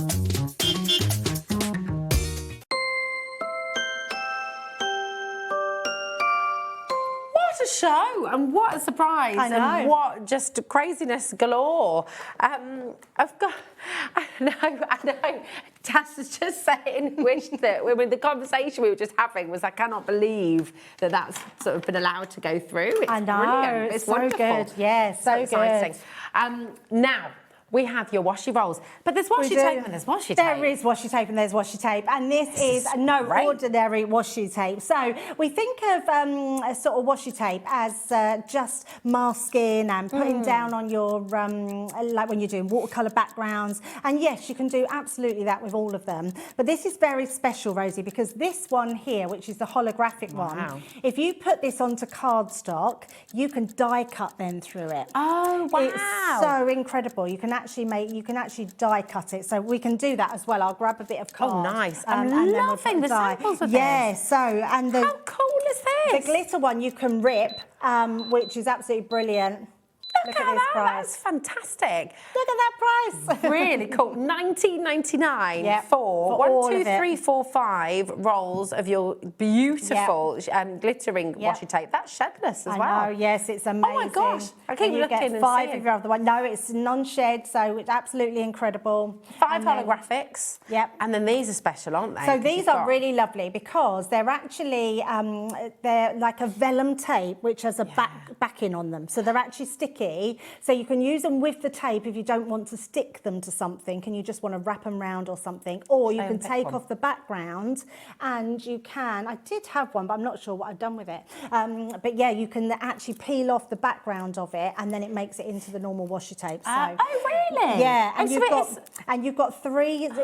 What a show and what a surprise and what just craziness galore. I've got, I know. Tess is just saying, the conversation we were just having was, I cannot believe that that's sort of been allowed to go through. It's brilliant. It's wonderful. so good. Yeah, so exciting. Now, we have your washi rolls, but there's washi tape and there's washi tape. There is washi tape and there's washi tape, and this is no ordinary washi tape. So we think of a sort of washi tape as just masking and putting down on your, like when you're doing watercolour backgrounds. And yes, you can do absolutely that with all of them. But this is very special, Rosie, because this one here, which is the holographic one, if you put this onto cardstock, you can die cut them through it. Oh, wow. It's so incredible. You can actually die cut it, so we can do that as well. I'll grab a bit of card. Oh, nice! I'm loving the samples of this. Yeah, so and how cool is this? The glitter one you can rip, which is absolutely brilliant. Look at this that. price. That's fantastic. Look at that price. Really cool. $19.99 for all 1, 2, of it. 3, 4, 5 rolls of your beautiful glittering washi tape. That's shedless as well. I know, yes, it's amazing. Oh my gosh. I keep And you looking get and 5 seeing. of your other one. No, it's non-shed, so it's absolutely incredible. 5 holographics. Yep. And then these are special, aren't they? So 'Cause these you've are got- really lovely because they're actually they're like a vellum tape which has a backing on them. So they're actually sticky. So you can use them with the tape if you don't want to stick them to something and you just want to wrap them round or something. Or you can take off the background and you can. I did have one, but I'm not sure what I've done with it. But yeah, you can actually peel off the background of it and then it makes it into the normal washi tape. So, oh really? yeah, and so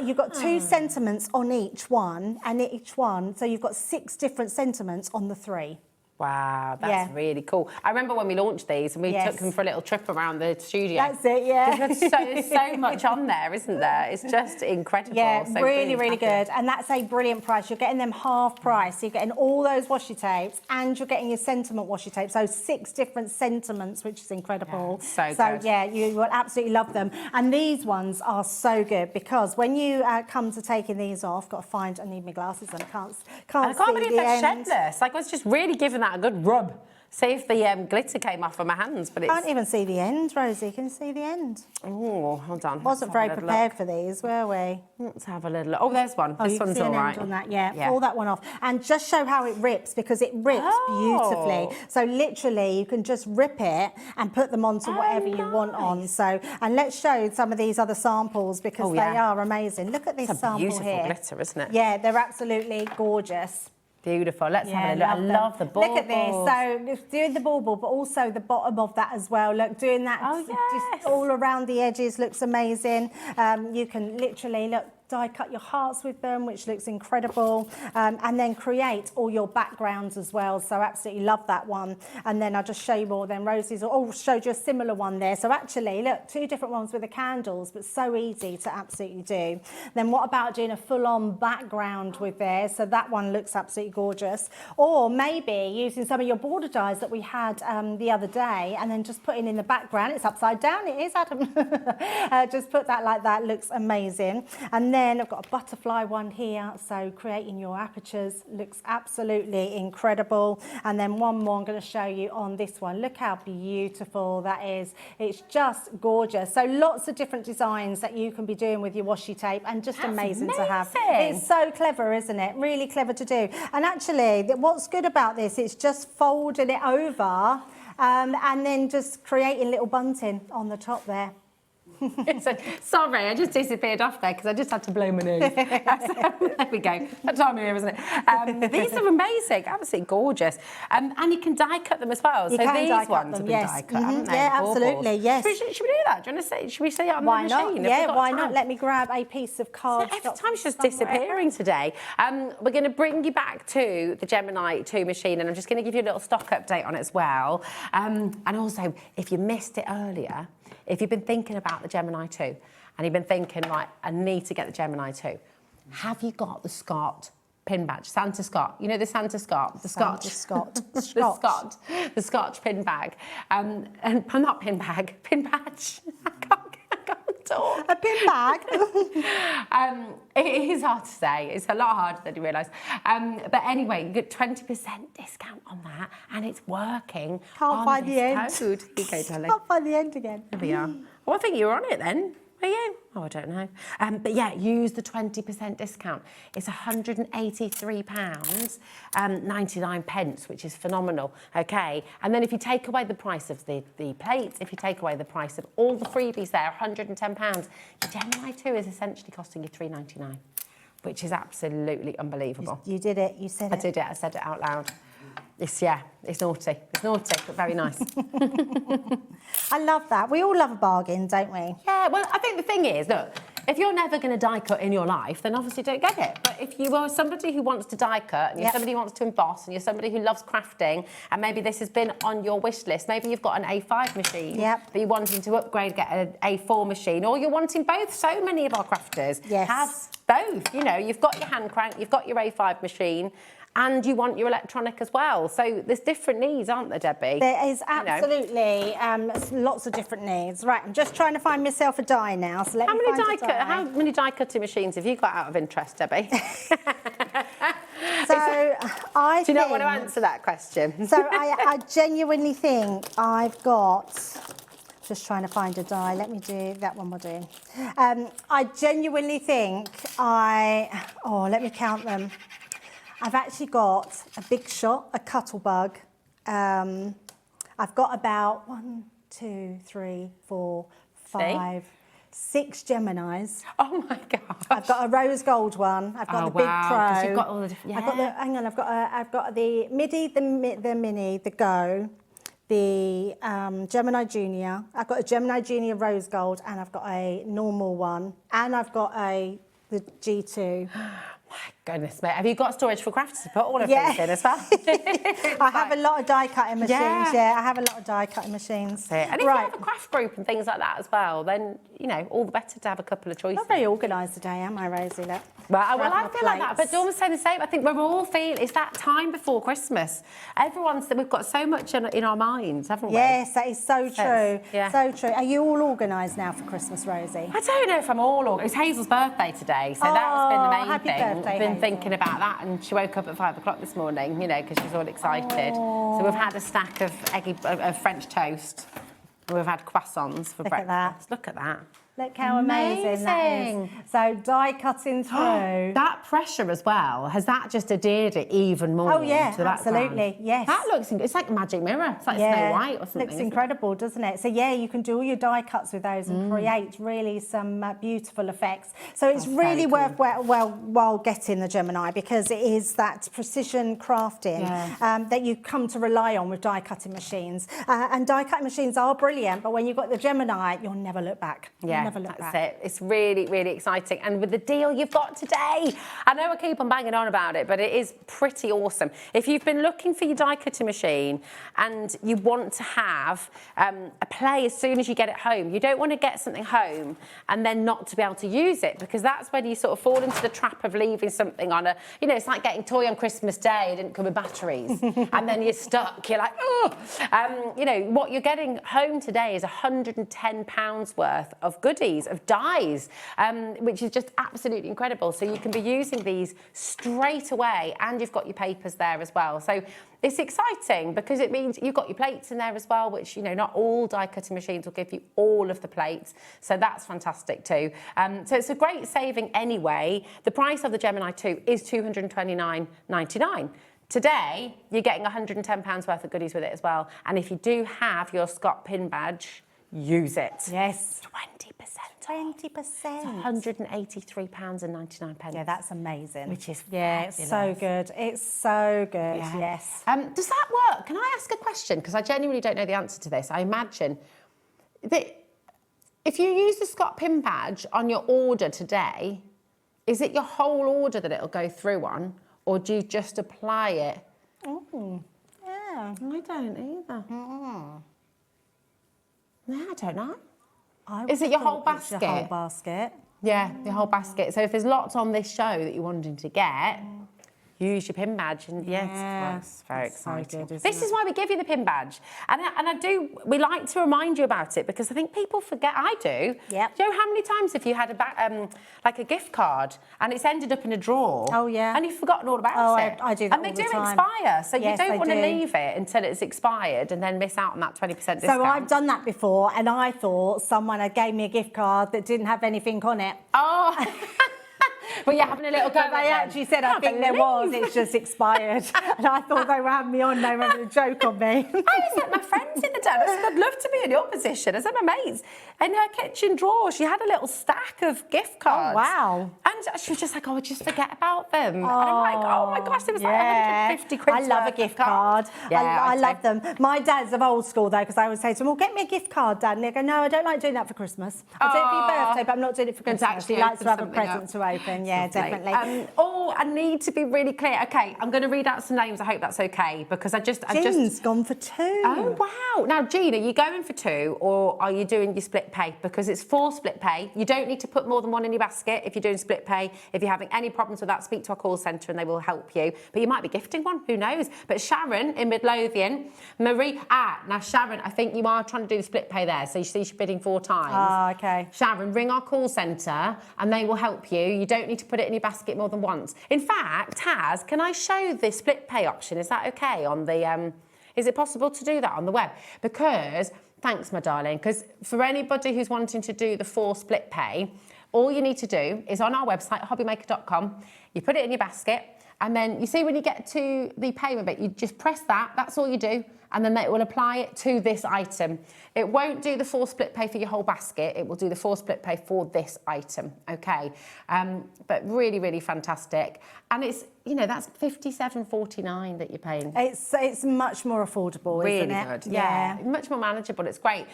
you've got 2 sentiments on each one, and each one, so you've got 6 different sentiments on the 3. Wow, that's really cool. I remember when we launched these and we took them for a little trip around the studio. That's it, yeah. There's so much on there, isn't there? It's just incredible. Yeah, so really good. And that's a brilliant price. You're getting them half price. You're getting all those washi tapes and you're getting your sentiment washi tape. So 6 different sentiments, which is incredible. Yeah, so good. Yeah, you will absolutely love them. And these ones are so good because when you come to taking these off, got to find, I need my glasses and I can't I can't see believe the they're end. shedless. Like I was just really giving that a good rub. See if the glitter came off of my hands, but it's... Can't even see the end, Rosie. Can you see the end? Oh, hold on. Wasn't very prepared for these, were we? Let's have a little look. Oh, there's one. This you can one's see all an right. end on that, yeah. Pull that one off. And just show how it rips, because it rips beautifully. So literally, you can just rip it and put them onto whatever you want on. So, and let's show some of these other samples, because they are amazing. Look at this It's a sample beautiful here. glitter, isn't it? Yeah, they're absolutely gorgeous. Beautiful. Let's have a look. I love the baubles. Look at this. So it's doing the bauble, but also the bottom of that as well. Look, doing that just all around the edges looks amazing. You can literally die cut your hearts with them, which looks incredible, and then create all your backgrounds as well. So absolutely love that one. And then I'll just show you more. Then Rosie's showed you a similar one there. So actually, look, 2 different ones with the candles, but so easy to absolutely do. Then what about doing a full-on background with there? So that one looks absolutely gorgeous. Or maybe using some of your border dies that we had the other day, and then just putting in the background. It's upside down. It is, Adam. Just put that like that. Looks amazing. And then I've got a butterfly one here, so creating your apertures looks absolutely incredible. And then one more I'm going to show you on this one. Look how beautiful that is. It's just gorgeous. So lots of different designs that you can be doing with your washi tape, and just amazing to have. It's so clever, isn't it? Really clever to do. And actually, what's good about this, it's just folding it over and then just creating little bunting on the top there. So, sorry, I just disappeared off there because I just had to blow my nose. There we go. That time of year, isn't it? These are amazing, absolutely gorgeous. And you can die cut them as well. You so can these die cut ones them, have been yes. die cut, haven't they? Yeah, Baubles. absolutely, yes. Should we do that? Do you want to say? Should we see it on Why the not? machine? Yeah, why not? Let me grab a piece of card. Every time she's just disappearing today. We're going to bring you back to the Gemini 2 machine, and I'm just going to give you a little stock update on it as well. And also, if you missed it earlier, if you've been thinking about the Gemini 2 and you've been thinking, like, I need to get the Gemini 2, have you got the Scott pin badge? Santa Scott. You know the Santa Scott? The Scotch. The Scotch pin bag. And not pin bag, pin badge. I can't talk. A pin bag? It is hard to say. It's a lot harder than you realise. But anyway, you get 20% discount on that, and it's working. Can't find the end. Code. Okay, darling. Can't find the end again. There we are. Well, I think you were on it then. Are you? Oh, I don't know. But yeah, use the 20% discount. It's £183, 99 pence, which is phenomenal. Okay. And then if you take away the price of the plates, if you take away the price of all the freebies there, £110, your Gemini 2 is essentially costing you £399, which is absolutely unbelievable. You did it. You said it. I did it. I said it out loud. It's naughty. It's naughty, but very nice. I love that. We all love a bargain, don't we? Yeah, well, I think the thing is, look, if you're never going to die cut in your life, then obviously don't get it. But if you are somebody who wants to die cut, and you're somebody who wants to emboss, and you're somebody who loves crafting, and maybe this has been on your wish list, maybe you've got an A5 machine, but you're wanting to upgrade, get an A4 machine, or you're wanting both. So many of our crafters have both. You know, you've got your hand crank, you've got your A5 machine, and you want your electronic as well. So there's different needs, aren't there, Debbie? There is absolutely lots of different needs. Right, I'm just trying to find myself a die now. So let me find a die. How many die cutting machines have you got out of interest, Debbie? So I do you not want to answer that question? So I genuinely think I've got. Just trying to find a die. Let me do that one we're doing. I genuinely think let me count them. I've actually got a Big Shot, a Cuttlebug. I've got about 1, 2, 3, 4, 5, 6 Geminis. Oh my God! I've got a rose gold one. I've got the Big Pro. You've got all the different. I've got the. Hang on. I've got the MIDI, the Mini, the Go. The Gemini Junior. I've got a Gemini Junior Rose Gold, and I've got a normal one, and I've got the G2. My goodness me. Have you got storage for crafts to put all of these in as well? I have a lot of die cutting machines. Yeah, I have a lot of die cutting machines. And if you have a craft group and things like that as well, then, you know, all the better to have a couple of choices. Not very organised today, am I, Rosie? Well, I feel like that, but Dawn was saying the same. I think we're all feeling it's that time before Christmas. We've got so much in our minds, haven't we? Yes, that is so true. So true. Are you all organised now for Christmas, Rosie? I don't know if I'm all organised. It's Hazel's birthday today, so that's been the main happy thing. Birthday, I've been Hazel. thinking about that, and she woke up at 5 o'clock this morning, you know, because she's all excited. So we've had a stack of French toast. We've had croissants for breakfast. Look at that. Look how amazing that is. So die cutting through. That pressure as well, has that just adhered it even more? Oh yeah, to absolutely, yes. That looks, it's like a magic mirror. It's like Snow White or something. Looks incredible, doesn't it? So yeah, you can do all your die cuts with those and create really some beautiful effects. So it's really worthwhile getting the Gemini, because it is that precision crafting that you come to rely on with die cutting machines. And die cutting machines are brilliant, but when you've got the Gemini, you'll never look back. Yeah, that's it. It's really, really exciting. And with the deal you've got today, I know I keep on banging on about it, but it is pretty awesome. If you've been looking for your die cutting machine and you want to have a play as soon as you get it home, you don't want to get something home and then not to be able to use it, because that's when you sort of fall into the trap of leaving something on it's like getting a toy on Christmas Day, it didn't come with batteries, and then you're stuck. You're like, oh. What you're getting home today is £110 worth of goodies, of dies, which is just absolutely incredible. So you can be using these straight away, and you've got your papers there as well. So it's exciting because it means you've got your plates in there as well, which, not all die cutting machines will give you all of the plates. So that's fantastic too. So it's a great saving anyway. The price of the Gemini 2 is $229.99. Today, you're getting £110 worth of goodies with it as well. And if you do have your Scott pin badge, use it. Yes. 20%. 20%. £183.99. Yeah, that's amazing. Which is it's so good. It's so good. Yes. Does that work? Can I ask a question? Because I genuinely don't know the answer to this. I imagine that if you use the Scott pin badge on your order today, is it your whole order that it'll go through on, or do you just apply it? Oh, yeah. I don't either. No, I don't know. Is it your whole basket? Your whole basket. Yeah, your whole basket. So if there's lots on this show that you're wanting to get, use your pin badge, and that's very exciting. So good, this is why we give you the pin badge, and we like to remind you about it, because I think people forget. I do. Yeah. Do you know how many times have you had like a gift card and it's ended up in a drawer? Oh yeah. And you've forgotten all about it. I do that and they all the do time. expire, so you don't want to do. leave it until it's expired and then miss out on that 20% discount. So I've done that before, and I thought someone had gave me a gift card that didn't have anything on it. Oh. But you're having a little go. But they actually said, I think there was, it's just expired. And I thought they were having me on, they were having a joke on me. I was at my friends in the day. I said, I'd love to be in your position. I said, my mates, in her kitchen drawer, she had a little stack of gift cards. Oh, wow. And she was just like, I just forget about them. And I'm like, oh my gosh, it was like 150 quid. I love a gift card. Yeah, I love them. My dad's of old school, though, because I would say to him, well, get me a gift card, Dad. And they go, no, I don't like doing that for Christmas. I'll do it for your birthday, but I'm not doing it for Christmas. He likes to have a present to open. can, yeah, definitely. Oh, I need to be really clear. Okay, I'm going to read out some names. I hope that's okay because Jean's gone for 2. Oh, wow. Now, Jean, are you going for 2 or are you doing your split pay? Because it's 4 split pay. You don't need to put more than 1 in your basket if you're doing split pay. If you're having any problems with that, speak to our call centre and they will help you. But you might be gifting one, who knows? But Sharon in Midlothian, Marie, now Sharon, I think you are trying to do the split pay there. So you see she's bidding 4 times. Oh, okay. Sharon, ring our call centre and they will help you. You don't need to put it in your basket more than once. In fact, Taz, can I show the split pay option? Is that okay on the... Is it possible to do that on the web? Because, thanks, my darling, because for anybody who's wanting to do the 4 split pay, all you need to do is on our website, hobbymaker.com, you put it in your basket, and then you see when you get to the payment bit, you just press that, that's all you do, and then it will apply it to this item. It won't do the 4 split pay for your whole basket, it will do the 4 split pay for this item, okay? But really, really fantastic. And it's, you know, that's $57.49 that you're paying. It's much more affordable, really isn't it? Really good, yeah. Much more manageable, it's great.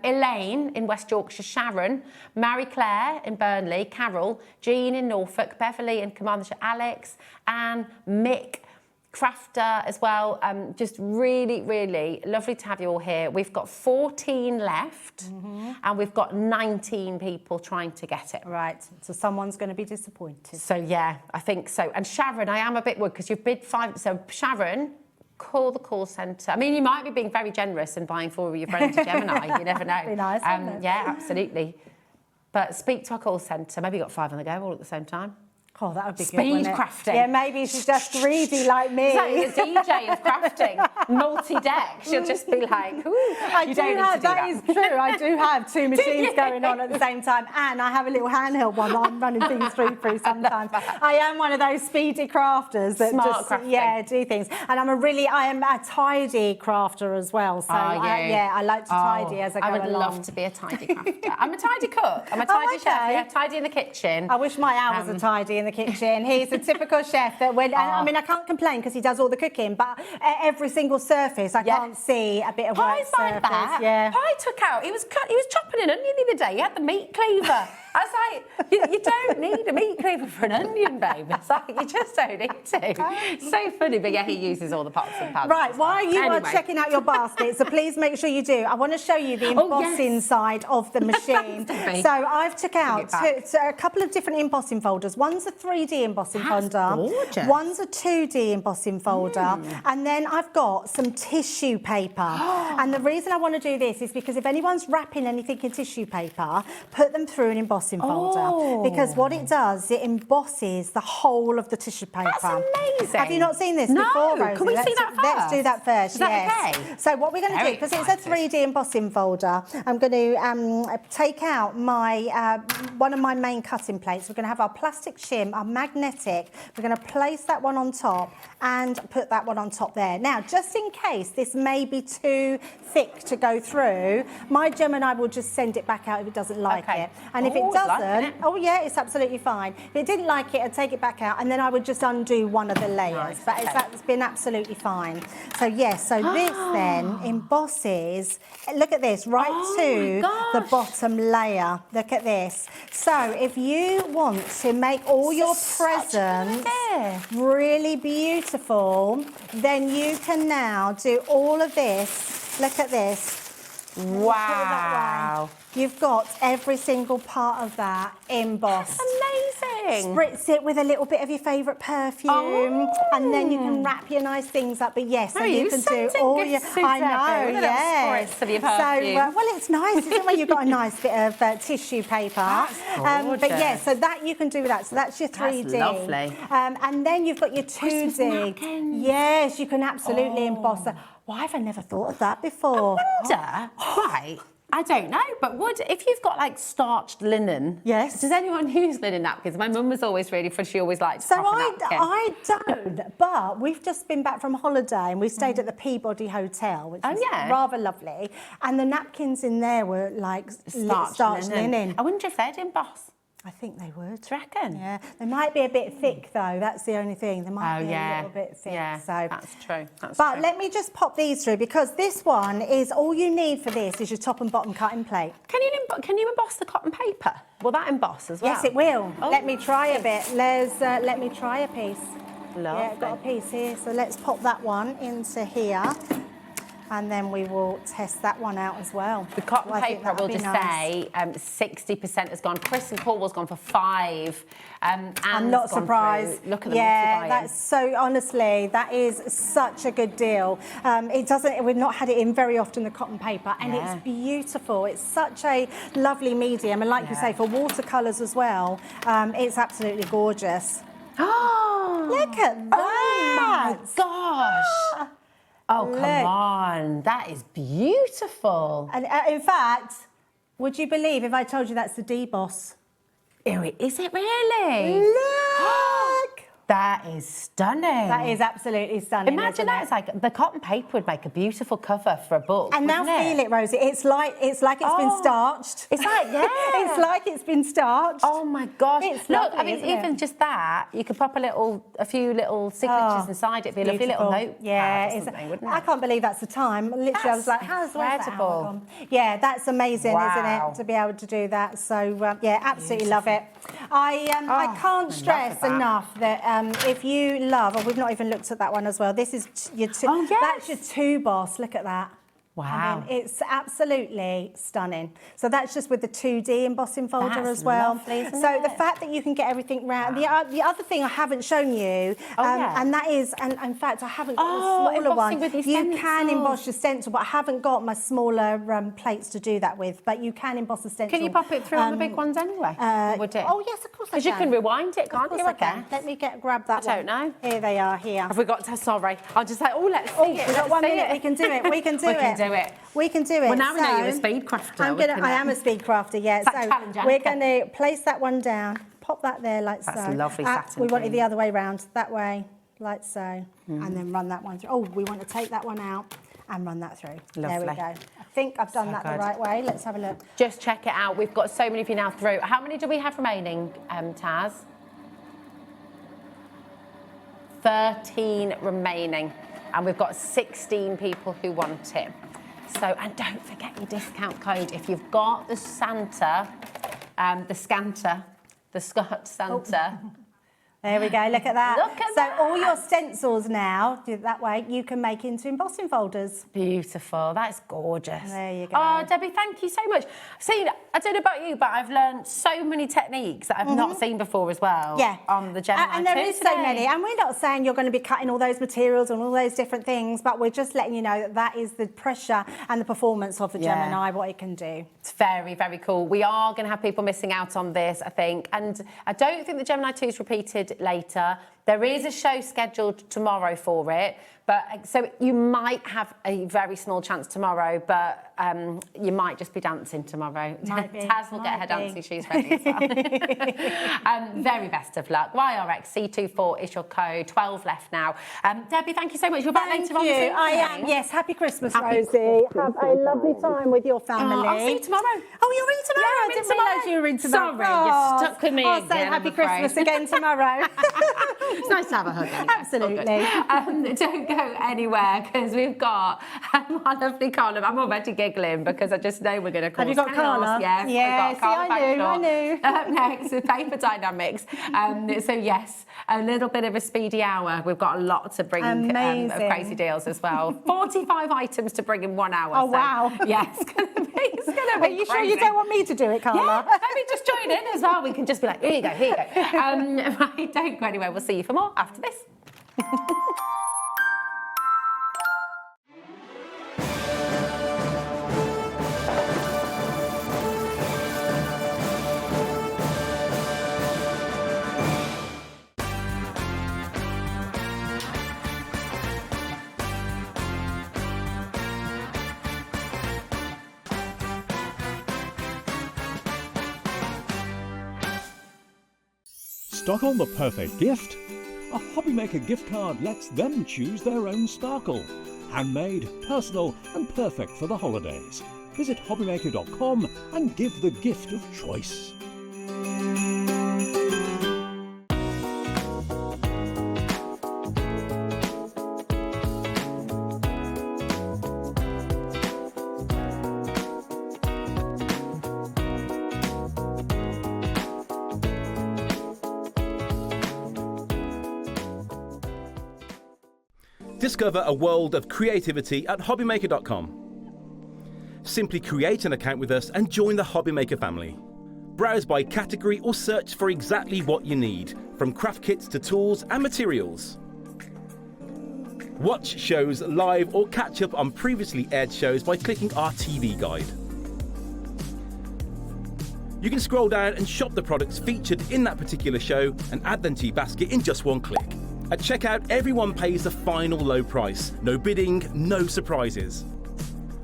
Elaine in West Yorkshire, Sharon, Mary Claire in Burnley, Carol, Jean in Norfolk, Beverly in Carmarthenshire, Alex, Anne, Mick, Crafter as well. Just really, really lovely to have you all here. We've got 14 left and we've got 19 people trying to get it. Right, so someone's going to be disappointed. So yeah, I think so. And Sharon, I am a bit worried because you've bid 5. So Sharon, call the call centre. I mean, you might be being very generous and buying 4 of your friends a Gemini. You never know. Be nice, wouldn't it? Yeah, absolutely. But speak to our call centre. Maybe you got 5 on the go all at the same time. Oh, that would be Speed good, wouldn't it? crafting. Yeah, maybe she's just greedy like me. Exactly, the DJ of crafting, multi-deck. She'll just be like, ooh, you don't need to do that is true. I do have 2 machines going on at the same time, and I have a little handheld one that I'm running things through sometimes. I am one of those speedy crafters that Smart crafting. do things. And I am a tidy crafter as well. So I like to tidy as I go along. I would love to be a tidy crafter. I'm a tidy cook. I'm a tidy chef. Yeah, tidy in the kitchen. I wish my hours are tidy in the kitchen. He's a typical chef that I mean, I can't complain because he does all the cooking, but every single surface I can't see a bit of white surface. Like that. Yeah. Pi took out. He was chopping an onion the other day. He had the meat cleaver. I was like, you don't need a meat cleaver for an onion, babe. It's like you just don't need to. So funny, but yeah, he uses all the pots and pans. Right, while you are checking out your basket, so please make sure you do. I want to show you the embossing side of the machine. So I've took out a couple of different embossing folders. One's a 3D embossing folder. Gorgeous. One's a 2D embossing folder. And then I've got some tissue paper. And the reason I want to do this is because if anyone's wrapping anything in tissue paper, put them through an embossing folder, because what it does, it embosses the whole of the tissue paper. That's amazing. Have you not seen this before, Rosie? Can we see that first? Let's do that first. Is that okay? So what we're going to do, because it's a 3D embossing folder, I'm going to take out my one of my main cutting plates. We're going to have our plastic shim, our magnetic. We're going to place that one on top and put that one on top there. Now, just in case this may be too thick to go through, my Gemini will just send it back out if it doesn't like it. And if it doesn't, it's absolutely fine. If it didn't like it, I'd take it back out and then I would just undo one of the layers. But it's been absolutely fine. So yes, so this then embosses, look at this, right to the bottom layer. Look at this. So if you want to make all your presents really beautiful, then you can now do all of this. Look at this. Wow. You've got every single part of that embossed. That's amazing. Spritz it with a little bit of your favourite perfume, and then you can wrap your nice things up. But yes, so you can do all your. I know, spritz of your perfume. So well, it's nice, isn't it, when you've got a nice bit of tissue paper. But yeah, so that you can do with that. So that's your 3D. That's lovely. And then you've got your 2D. Yes, you can absolutely emboss that. Why have I never thought of that before? I wonder, I don't know, but if you've got like starched linen, does anyone use linen napkins? My mum was always really fun. She always liked I don't, but we've just been back from holiday and we stayed at the Peabody Hotel, which was rather lovely. And the napkins in there were like starched linen. I wonder if they'd emboss. I think they would. Do you reckon? Yeah. They might be a bit thick though. That's the only thing. They might be yeah. a little bit thick. Yeah, so that's true. But let me just pop these through because this one is all you need for this is your top and bottom cutting plate. Can you emboss the cotton paper? Will that emboss as well? Yes, it will. Oh, let me try a bit. Let me try a piece. Lovely. Yeah, I've got a piece here. So let's pop that one into here. And then we will test that one out as well. The cotton paper, we'll just say 60% has gone. Chris and Cornwall's gone for 5. I'm not surprised. Look at them yeah, that's so, honestly, that is such a good deal. We've not had it in very often, the cotton paper, and it's beautiful. It's such a lovely medium. And like you say, for watercolours as well, it's absolutely gorgeous. Oh, look at that. Oh, my gosh. Oh, come on. That is beautiful. And in fact, would you believe if I told you that's the deboss? Is it really? Look! That is stunning. That is absolutely stunning. Imagine that. It's like the cotton paper would make a beautiful cover for a book. And now feel it, Rosie. It's like it's been starched. It's like, yeah. It's like it's been starched. Oh my gosh. It's Look, lovely, I mean, even just that, you could pop a few little signatures inside it. It'd be a lovely little note. Yeah, I can't believe that's the time. Literally, I was like, how's that hour gone? Yeah, that's amazing, isn't it? To be able to do that. So yeah, absolutely love it. I can't stress enough that if you love, we've not even looked at that one as well. This is your that's your 2 boss. Look at that. Wow. I mean, it's absolutely stunning. So that's just with the 2D embossing folder as well. Lovely, isn't so it? the fact that you can get everything round. The other thing I haven't shown you, and that is, and in fact I haven't got the smaller one. With you can emboss your stencil, but I haven't got my smaller plates to do that with. But you can emboss the stencil. Can you pop it through on the big ones anyway? Would it? Oh yes, of course I can. Because you can rewind it, can't you? I can. Let me grab that one. I don't know. Here they are. Here. Have we got to? Sorry, I'll just say. Oh, let's see it. We've got 1 minute. We can do it. We can do it. We can do it. We can do it. Well, now we know you're a speed crafter. I am a speed crafter, yeah. So we're going to place that one down, pop that there like so. That's lovely satin. We want it the other way round, that way, like so, and then run that one through. Oh, we want to take that one out and run that through. Lovely. There we go. I think I've done that the right way. Let's have a look. Just check it out. We've got so many of you now through. How many do we have remaining, Taz? 13 remaining. And we've got 16 people who want it. So, and don't forget your discount code. If you've got the Scott Santa. There we go, look at that. Look at that. So all your stencils now, do it that way, you can make into embossing folders. Beautiful, that's gorgeous. There you go. Oh, Debbie, thank you so much. See, I don't know about you, but I've learned so many techniques that I've not seen before as well. Yeah. On the Gemini And there is today. so many. And we're not saying you're going to be cutting all those materials and all those different things, but we're just letting you know that that is the pressure and the performance of the Gemini, what it can do. It's very, very cool. We are going to have people missing out on this, I think. And I don't think the Gemini 2 is repeated later. There is a show scheduled tomorrow for it, but so you might have a very small chance tomorrow, but you might just be dancing tomorrow. Taz will get her dancing shoes ready as well. Very best of luck. YRXC24 is your code. 12 left now. Debbie, thank you so much. You're back later on. I am. Yes, happy Christmas, Rosie. Have a lovely time with your family. I'll see you tomorrow. Oh, you're in tomorrow. I didn't realise you were in tomorrow. Sorry, you're stuck with me I'll again. say happy Christmas again tomorrow. It's nice to have a hug. Anyway. Absolutely. Don't go anywhere because we've got our lovely Carla. I'm already giggling because I just know we're going to call. Have you got Carla? Yes. Yeah, we've got I knew. Up next is Paper Dienamics. So yes, a little bit of a speedy hour. We've got a lot to bring of crazy deals as well. 45 items to bring in 1 hour. Oh, wow. Yes, it's going to be Are you sure you don't want me to do it, Carla? Yeah, maybe just join in as well. We can just be like, here you go, here you go. Right, don't go anywhere. We'll see you for more after this. Stock on the perfect gift? A HobbyMaker gift card lets them choose their own sparkle. Handmade, personal and perfect for the holidays. Visit hobbymaker.com and give the gift of choice. Discover a world of creativity at HobbyMaker.com. Simply create an account with us and join the HobbyMaker family. Browse by category or search for exactly what you need, from craft kits to tools and materials. Watch shows live or catch up on previously aired shows by clicking our TV guide. You can scroll down and shop the products featured in that particular show and add them to your basket in just one click. At checkout, everyone pays the final low price. No bidding, no surprises.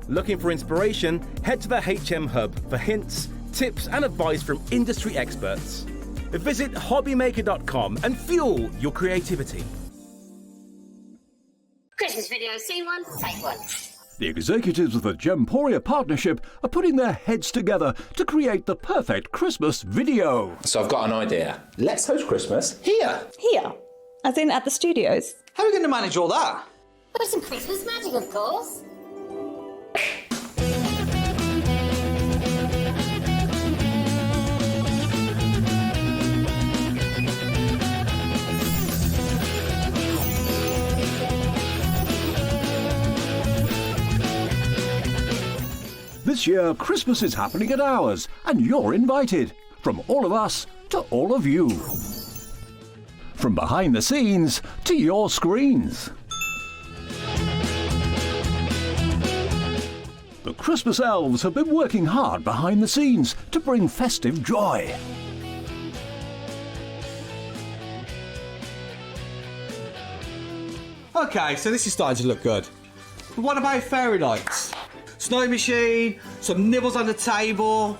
Looking for inspiration? Head to the HM Hub for hints, tips and advice from industry experts. Visit HobbyMaker.com and fuel your creativity. Christmas video, see one, take one. The executives of the Gemporia partnership are putting their heads together to create the perfect Christmas video. So I've got an idea. Let's host Christmas here. Here? As in at the studios? How are we going to manage all that? With some Christmas magic, of course. This year, Christmas is happening at ours, and you're invited. From all of us to all of you. From behind the scenes to your screens. The Christmas elves have been working hard behind the scenes to bring festive joy. Okay, so this is starting to look good. But what about fairy lights? Snow machine, some nibbles on the table.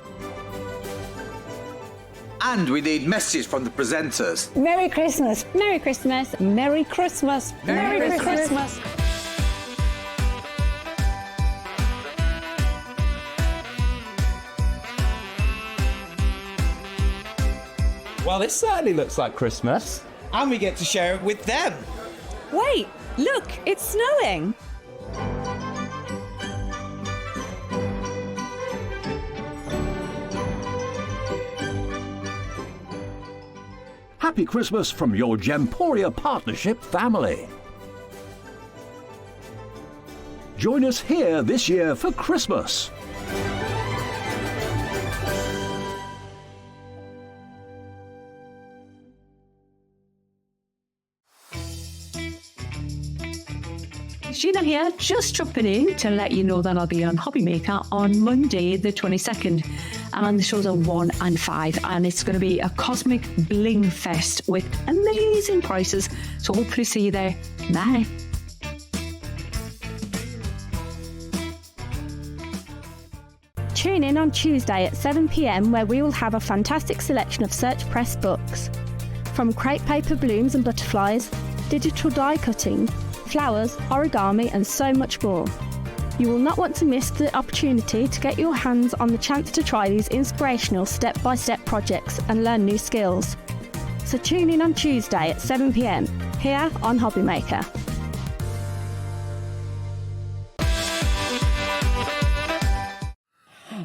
And we need messages from the presenters. Merry Christmas. Merry Christmas. Merry Christmas. Merry Christmas. Well, this certainly looks like Christmas. And we get to share it with them. Wait, look, it's snowing. Happy Christmas from your Gemporia partnership family. Join us here this year for Christmas. Sheena here, just dropping in to let you know that I'll be on HobbyMaker on Monday the 22nd, and the shows are 1 and 5, and it's going to be a cosmic bling fest with amazing prices, so hopefully see you there. Bye. Tune in on Tuesday at 7 p.m, where we will have a fantastic selection of Search Press books. From crepe paper blooms and butterflies, digital die cutting, flowers, origami and so much more. You will not want to miss the opportunity to get your hands on the chance to try these inspirational step-by-step projects and learn new skills. So tune in on Tuesday at 7 p.m, here on HobbyMaker.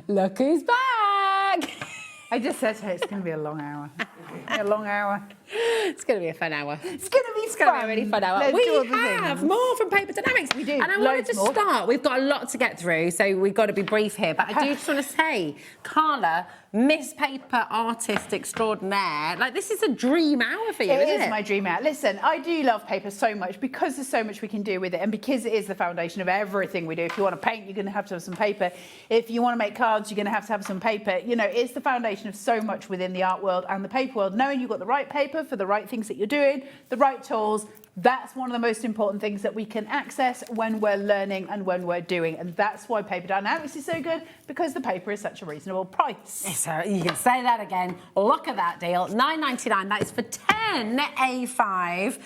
Look who's back! I just said to her, it's going to be a long hour. A long hour. It's going to be a fun hour. It's going to be It's going to be a really fun hour. Let's do all We the have things. more from Paper Dienamics. We do. And I wanted Loads to more. start. We've got a lot to get through, so we've got to be brief here. But I do just want to say, Carla, Miss Paper Artist Extraordinaire, like this is a dream hour for you, It isn't is it? my dream hour. Listen, I do love paper so much because there's so much we can do with it, and because it is the foundation of everything we do. If you want to paint, you're going to have some paper. If you want to make cards, you're going to have some paper. You know, it's the foundation of so much within the art world and the paper world. Knowing you've got the right paper for the right things that you're doing, the right tools, that's one of the most important things that we can access when we're learning and when we're doing. And that's why Paper Dienamics is so good, because the paper is such a reasonable price. So you can say that again. Look at that deal. $9.99. That is for 10 A5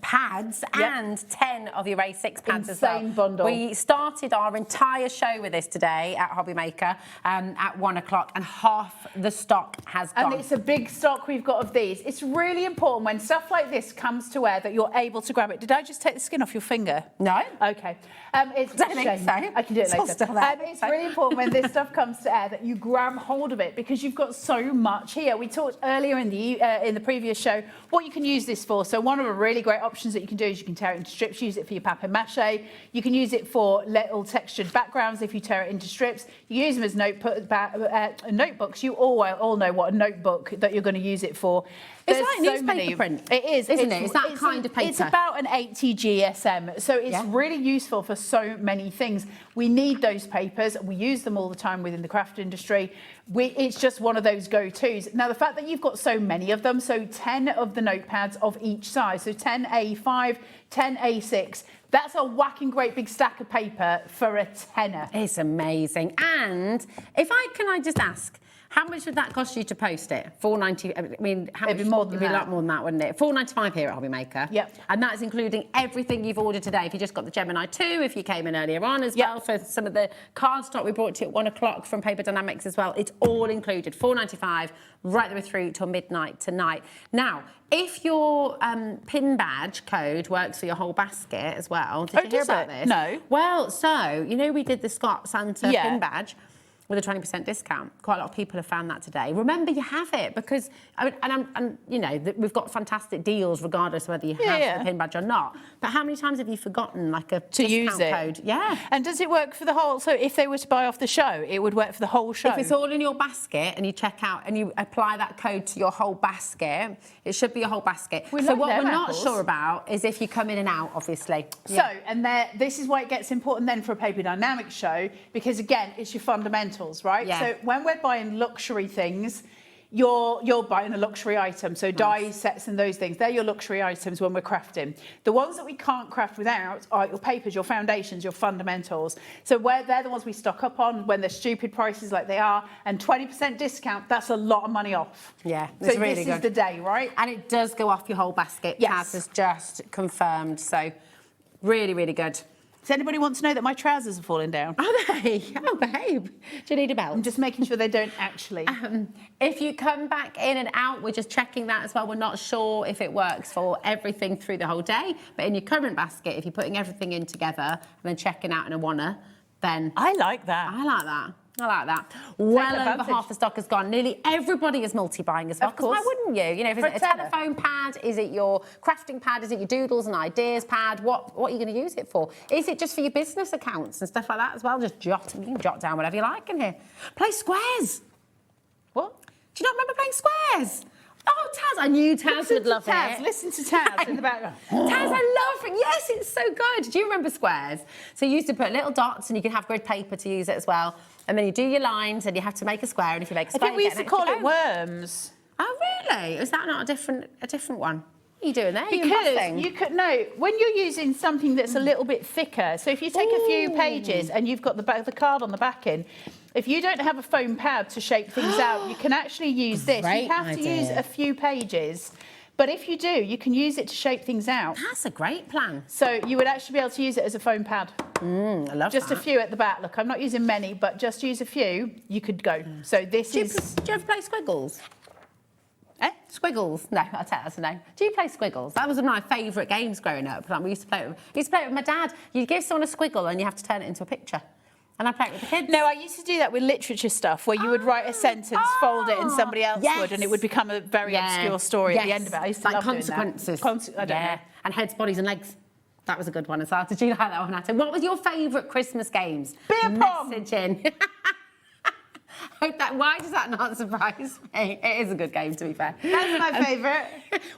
pads and 10 of your A6 pads as well. Insane bundle. We started our entire show with this today at HobbyMaker at 1 o'clock, and half the stock has gone. And it's a big stock we've got of these. It's really important when stuff like this comes to air that you're you're able to grab it. Did I just take the skin off your finger? No. Okay. It's Don't think so. I can do it It's all later. still there. It's really important when this stuff comes to air that you grab hold of it because you've got so much here. We talked earlier in the previous show what you can use this for. So one of the really great options that you can do is you can tear it into strips, use it for your papier-mâché. You can use it for little textured backgrounds if you tear it into strips. You use them as notebooks. You all know what a notebook that you're going to use it for. It's There's like so newspaper many. print, It is, isn't it? It's that kind of paper. It's about an 80 GSM, so it's really useful for so many things. We need those papers. We use them all the time within the craft industry. It's just one of those go-tos. Now, the fact that you've got so many of them, so 10 of the notepads of each size, so 10 A5, 10 A6, that's a whacking great big stack of paper for a tenner. It's amazing. And can I just ask, how much would that cost you to post it? $4.90. I mean, how much? It'd be more than It'd be a that. lot more than that, wouldn't it? $4.95 here at HobbyMaker. Yep. And that's including everything you've ordered today. If you just got the Gemini 2, if you came in earlier on as well, for some of the card stock we brought to you at 1 o'clock from Paper Dienamics as well, it's all included. $4.95 right the way through till midnight tonight. Now, if your pin badge code works for your whole basket as well, did you hear about this? No. Well, so, you know, we did the Scott Santa pin badge with a 20% discount. Quite a lot of people have found that today. Remember, you have it because, we've got fantastic deals regardless of whether you have the pin badge or not. But how many times have you forgotten like a discount code? Yeah. And does it work for the whole? So if they were to buy off the show, it would work for the whole show. If it's all in your basket and you check out and you apply that code to your whole basket, it should be your whole basket. So what we're not sure about is if you come in and out, obviously. So, this is why it gets important then for a Paper Dienamics show, because again, it's your fundamentals, right? Yeah. So when we're buying luxury things, you're buying a luxury item. So die sets and those things, they're your luxury items when we're crafting. The ones that we can't craft without are your papers, your foundations, your fundamentals. So they're the ones we stock up on when they're stupid prices like they are, and 20% discount, that's a lot of money off. Yeah, so it's really this good. is the day, right? And it does go off your whole basket. Yes. Kaz has just confirmed. So really, really good. Does anybody want to know that my trousers are falling down? Are they? Oh, babe. Do you need a belt? I'm just making sure they don't actually. If you come back in and out, we're just checking that as well. We're not sure if it works for everything through the whole day. But in your current basket, if you're putting everything in together and then checking out in a wanna, then... I like that. I like that. I like that. Well over half the stock has gone. Nearly everybody is multi-buying as well. Of course. Why wouldn't you? You know, if it's a telephone pad, is it your crafting pad, is it your doodles and ideas pad? What are you going to use it for? Is it just for your business accounts and stuff like that as well? Just you can jot down whatever you like in here. Play squares. What? Do you not remember playing squares? Oh, Taz, I knew Taz would love it. Listen to Taz in the background. Taz, I love it. Yes, it's so good. Do you remember squares? So you used to put little dots and you can have grid paper to use it as well. And then you do your lines and you have to make a square. And if you make a square, I think we used to call it worms. Oh, really? Is that not a different one? What are you doing there? Because you could when you're using something that's a little bit thicker. So if you take a few pages and you've got the card on the back in, if you don't have a foam pad to shape things out, you can actually use this. Great You have to use a few pages. But if you do, you can use it to shape things out. That's a great plan. So you would actually be able to use it as a foam pad. I love just that. a few at the back. Look, I'm not using many, but just use a few, you could go. So this Do you ever play Squiggles? Squiggles? No, I'll tell you that's a no. Do you play Squiggles? That was one of my favourite games growing up. Like, we used to play it with my dad. You give someone a squiggle and you have to turn it into a picture. And I play it with the kids. No, I used to do that with literature stuff, where you would write a sentence, fold it, and somebody else would, and it would become a very obscure story at the end of it. I used to love consequences. doing that. I don't know. And heads, bodies, and legs. That was a good one as well. Did you like that one, Natalie? What was your favourite Christmas games? Beer pong. Messaging. Why does that not surprise me? It is a good game, to be fair. That's my favourite.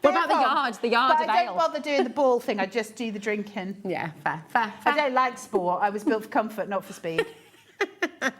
What about the yard of ale? I don't bother doing the ball thing. I just do the drinking. Yeah, fair. I don't like sport. I was built for comfort, not for speed.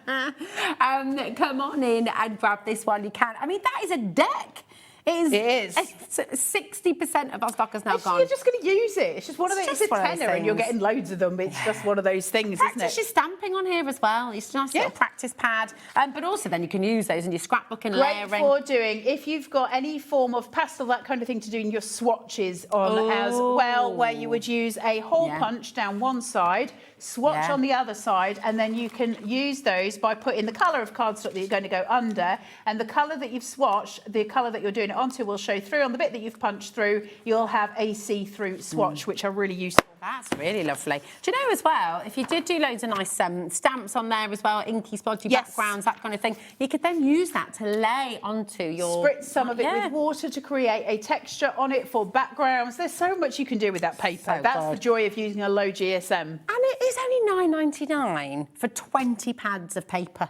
Come on in and grab this while you can. I mean, that is a deck. It is. 60% of our stock is now gone. You're just going to use it. It's just one of those. It's a tenner, and you're getting loads of them. It's just one of those things, isn't it? Practice your stamping on here as well. It's a nice little practice pad. But also then you can use those in your scrapbook and layering. Great for doing, if you've got any form of pastel, that kind of thing, to doing your swatches on as well, where you would use a hole punch down one side, swatch on the other side, and then you can use those by putting the colour of cardstock that you're going to go under, and the colour that you've swatched, the colour that you're doing it onto will show through. On the bit that you've punched through, you'll have a see-through swatch, which are really useful. That's really lovely. Do you know as well, if you did do loads of nice stamps on there as well, inky, splodgy backgrounds, that kind of thing, you could then use that to lay onto your... Spritz some of it with water to create a texture on it for backgrounds. There's so much you can do with that paper. That's the joy of using a low GSM. And it is only £9.99 for 20 pads of paper.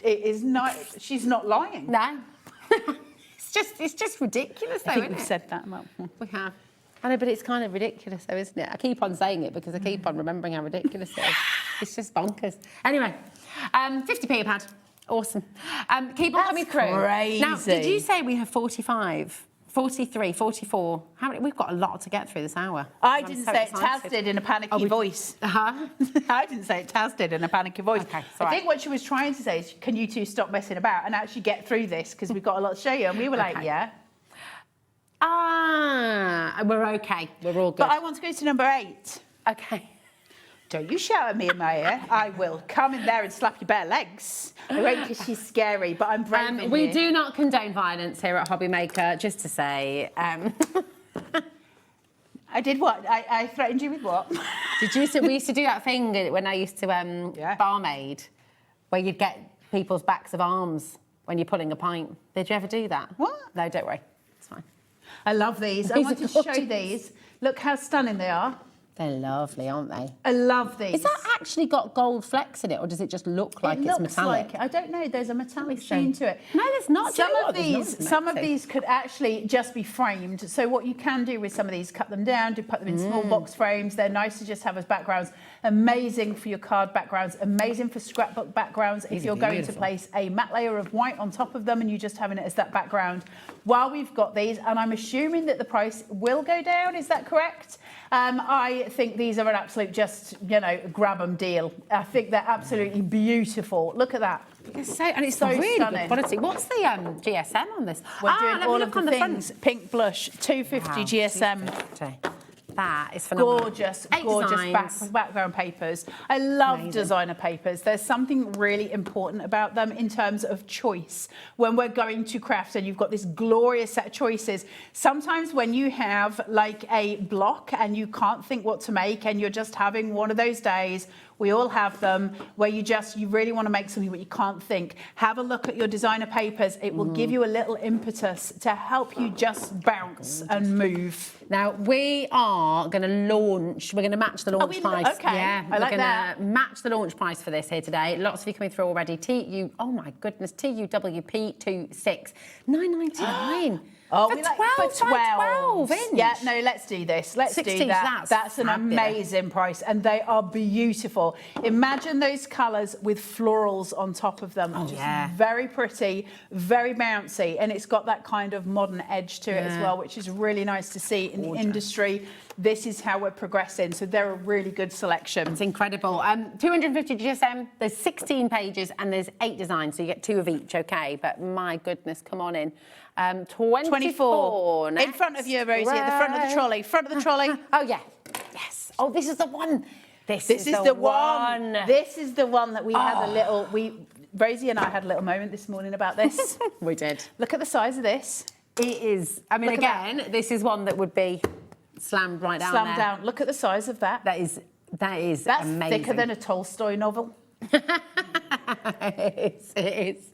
It is not... She's not lying. No. It's just ridiculous, though, I think isn't we've it? said that. We have. I know, but it's kind of ridiculous, though, isn't it? I keep on saying it because I keep on remembering how ridiculous it is. It's just bonkers. Anyway, 50p a pad. Awesome. Keep on coming through. Crazy. Now, did you say we have 45, 43, 44? How many? We've got a lot to get through this hour. I didn't say it. Taz did in a panicky voice. Uh-huh. I didn't say it. Taz did in a panicky voice. Okay, I think what she was trying to say is, can you two stop messing about and actually get through this? Because we've got a lot to show you. And we were like, yeah. We're okay. We're all good. But I want to go to number 8. Okay. Don't you shout at me in my ear. I will come in there and slap your bare legs. I won't because she's scary, but I'm brave in We here. do not condone violence here at HobbyMaker, just to say. I did what? I threatened you with what? We used to do that thing when I used to barmaid, where you'd get people's backs of arms when you're pulling a pint. Did you ever do that? What? No, don't worry. It's fine. I love these. I want to show these. Look how stunning they are. They're lovely, aren't they? I love these. Is that actually got gold flecks in it, or does it just look like it's metallic? I don't know. There's a metallic sheen to it. No, there's not. Some of these could actually just be framed. So what you can do with some of these, cut them down, put them in small box frames. They're nice to just have as backgrounds. Amazing for your card backgrounds. Amazing for scrapbook backgrounds. If you're going to place a matte layer of white on top of them and you're just having it as that background. While we've got these, and I'm assuming that the price will go down. Is that correct? I think these are an absolute grab 'em deal. I think they're absolutely beautiful. Look at that. It's so really stunning. good quality. What's the GSM on this? We're doing all of the on things. Pink blush, 250 GSM. 250. That is phenomenal. Gorgeous, 8 designs. background papers. I love designer papers. There's something really important about them in terms of choice. When we're going to craft and you've got this glorious set of choices, sometimes when you have like a block and you can't think what to make and you're just having one of those days, we all have them, where you really want to make something but you can't think. Have a look at your designer papers. It will give you a little impetus to help you just bounce and move. Now, we are going to launch, we're going to match the launch price. Okay, yeah, I like we're going to match the launch price for this here today. Lots of you coming through already. Oh my goodness, TUWP26, $9.99. Oh, for 12 inch. Yeah, no, let's do this. Let's 60s, do that. That's an amazing price, and they are beautiful. Imagine those colours with florals on top of them. Just very pretty, very bouncy, and it's got that kind of modern edge to it as well, which is really nice to see in the industry. This is how we're progressing, so they're a really good selection. It's incredible. 250 GSM, there's 16 pages and there's 8 designs, so you get 2 of each, okay? But my goodness, come on in. 24 in front of you, Rosie, at the front of the trolley. Front of the trolley. Oh, yeah. Yes. Oh, this is the one. This is the one. This is the one that we had a little... Rosie and I had a little moment this morning about this. We did. Look at the size of this. It is... I mean, again, this is one that would be slammed right down Slammed down. Look at the size of that. That is That's amazing. thicker than a Tolstoy novel. It is.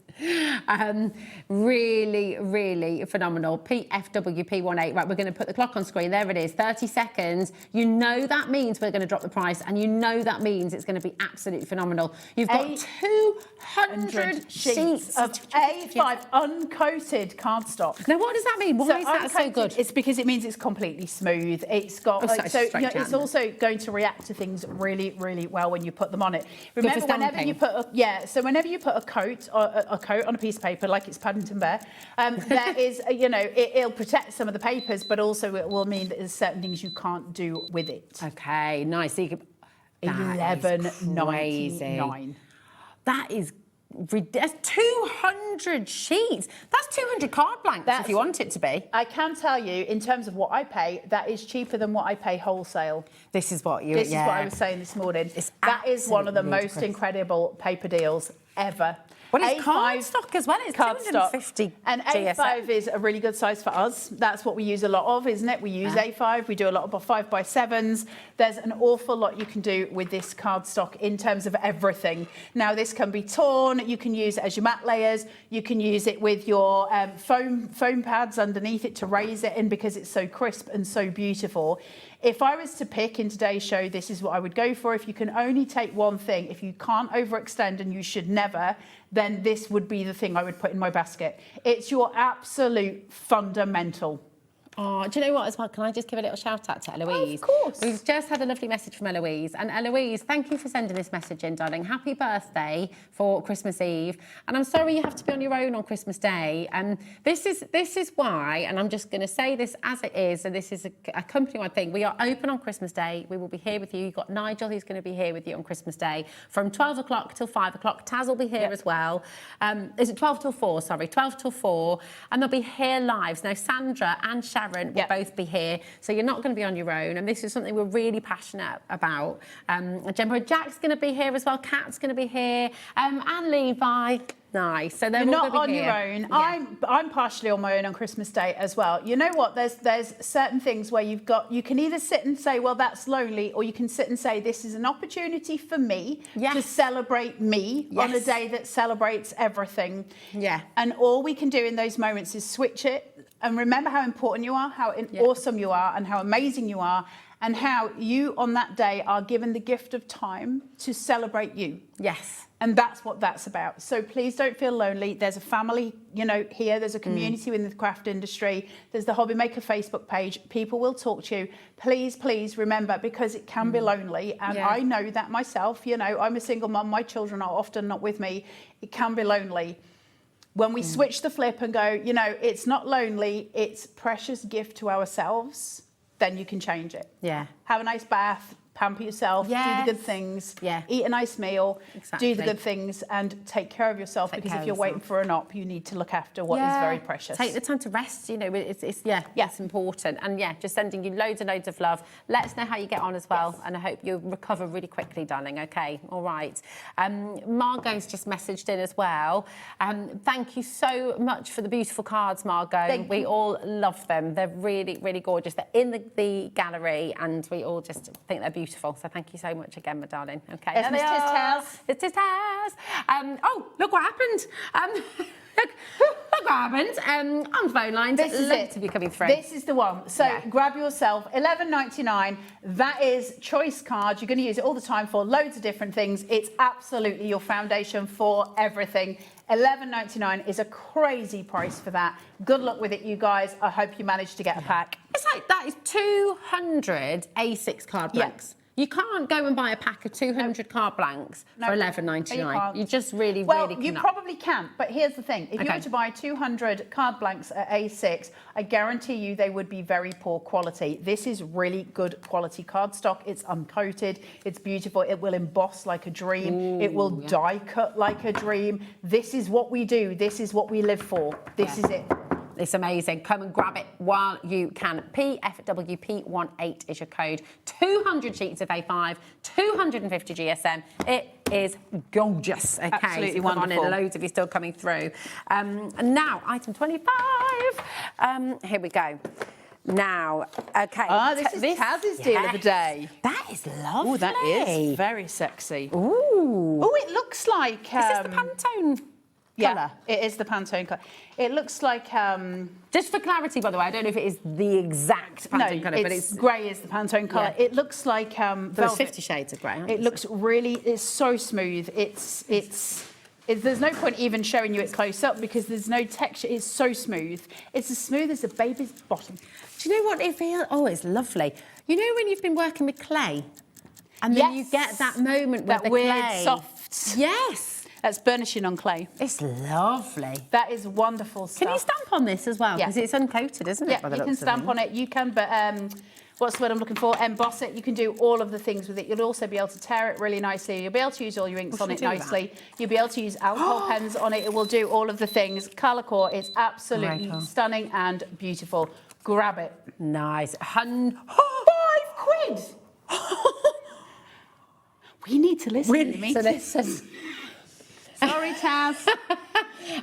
Really, really phenomenal. PFWP18. Right, we're going to put the clock on screen. There it is, 30 seconds. You know that means we're going to drop the price, and you know that means it's going to be absolutely phenomenal. You've got 200 sheets of A5 uncoated cardstock. Now, what does that mean? Why is that so good? It's because it means it's completely smooth. It's got it's also going to react to things really, really well when you put them on it. Remember, whenever you put a coat on a piece of paper, like it's Paddington Bear, there is, it'll protect some of the papers, but also it will mean that there's certain things you can't do with it. Okay, nice. So you can... $11.99. That is... That's 200 sheets. That's 200 card blanks if you want it to be. I can tell you, in terms of what I pay, that is cheaper than what I pay wholesale. This is what I was saying this morning. That is one of the most incredible paper deals ever. Well, it's cardstock as well. It's cardstock. 250 And GSM. A5 is a really good size for us. That's what we use a lot of, isn't it? We use A5. We do a lot of 5x7s. There's an awful lot you can do with this cardstock in terms of everything. Now, this can be torn. You can use it as your mat layers. You can use it with your foam pads underneath it to raise it in because it's so crisp and so beautiful. If I was to pick in today's show, this is what I would go for. If you can only take one thing, if you can't overextend, and you should never, then this would be the thing I would put in my basket. It's your absolute fundamental. Oh, do you know what as well? Can I just give a little shout out to Eloise? Of course. We've just had a lovely message from Eloise. And Eloise, thank you for sending this message in, darling. Happy birthday for Christmas Eve. And I'm sorry you have to be on your own on Christmas Day. And this is why, and I'm just going to say this as it is, and this is a company-wide thing. We are open on Christmas Day. We will be here with you. You've got Nigel who's going to be here with you on Christmas Day from 12 o'clock till 5 o'clock. Taz will be here as well. Is it 12 till 4? Sorry, 12 till 4. And they'll be here live. Now, Sandra and Sharon will both be here, so you're not going to be on your own, and this is something we're really passionate about. Gemma, Jack's going to be here as well, Kat's going to be here, and Levi. Nice. So they're You're all not gonna on be your here. own. I'm partially on my own on Christmas Day as well. You know what? There's certain things where you can either sit and say, well, that's lonely, or you can sit and say, this is an opportunity for me to celebrate me on a day that celebrates everything. Yeah. And all we can do in those moments is switch it and remember how important you are, how awesome you are, and how amazing you are, and how you on that day are given the gift of time to celebrate you. Yes. And that's what that's about. So please don't feel lonely. There's a family, here. There's a community within the craft industry. There's the HobbyMaker Facebook page. People will talk to you. Please, please remember, because it can be lonely. And I know that myself. I'm a single mum. My children are often not with me. It can be lonely. When we switch the flip and go, it's not lonely, it's precious gift to ourselves, then you can change it. Yeah. Have a nice bath, pamper yourself, do the good things, eat a nice meal, do the good things, and take care of yourself, because if you're waiting for an op, you need to look after what is very precious. Take the time to rest, it's important. And just sending you loads and loads of love. Let us know how you get on as well, and I hope you recover really quickly, darling, okay? All right. Margot's just messaged in as well. Thank you so much for the beautiful cards, Margot. We all love them. They're really, really gorgeous. They're in the gallery, and we all just think they're beautiful. So thank you so much again, my darling. Okay. Yes, Miss Taz. It's Taz. Oh, look what happened. Look what happened. On phone lines. This is it. To be coming through. This is the one. So grab yourself $11.99. That is choice cards. You're going to use it all the time for loads of different things. It's absolutely your foundation for everything. $11.99 is a crazy price for that. Good luck with it, you guys. I hope you manage to get a pack. It's like that is 200 A6 card blanks. You can't go and buy a pack of 200 card blanks for $11.99. You just really you cannot. probably can, but here's the thing. If you were to buy 200 card blanks at A6, I guarantee you they would be very poor quality. This is really good quality cardstock. It's uncoated. It's beautiful. It will emboss like a dream. It will die cut like a dream. This is what we do. This is what we live for. This is it. It's amazing. Come and grab it while you can. PFWP18 is your code. 200 sheets of A5, 250 GSM. It is gorgeous. Okay, absolutely so wonderful. On in, loads of you still coming through. And now, item 25. Here we go. Now, okay. This is Taz's deal of the day. That is lovely. Oh, that is very sexy. Ooh. Oh, it looks like... is this the Pantone? Yeah, it is the Pantone colour. It looks like... just for clarity, by the way, I don't know if it is the exact Pantone colour, but it's... grey is the Pantone colour. Yeah. It looks like... There's 50 shades of grey. It looks really... It's so smooth. There's no point even showing you it close up because there's no texture. It's so smooth. It's as smooth as a baby's bottom. Do you know what it feels? Oh, it's lovely. You know when you've been working with clay and then you get that moment with the weird clay. soft... Yes. That's burnishing on clay. It's lovely. That is wonderful stuff. Can you stamp on this as well? Because it's uncoated, isn't it? Yeah, you can stamp on it. You can, but what's the word I'm looking for? Emboss it. You can do all of the things with it. You'll also be able to tear it really nicely. You'll be able to use all your inks on it nicely. You'll be able to use alcohol pens on it. It will do all of the things. Colour core is absolutely stunning and beautiful. Grab it. Nice. 5 quid. We need to listen to me. So listen. Sorry, Taz.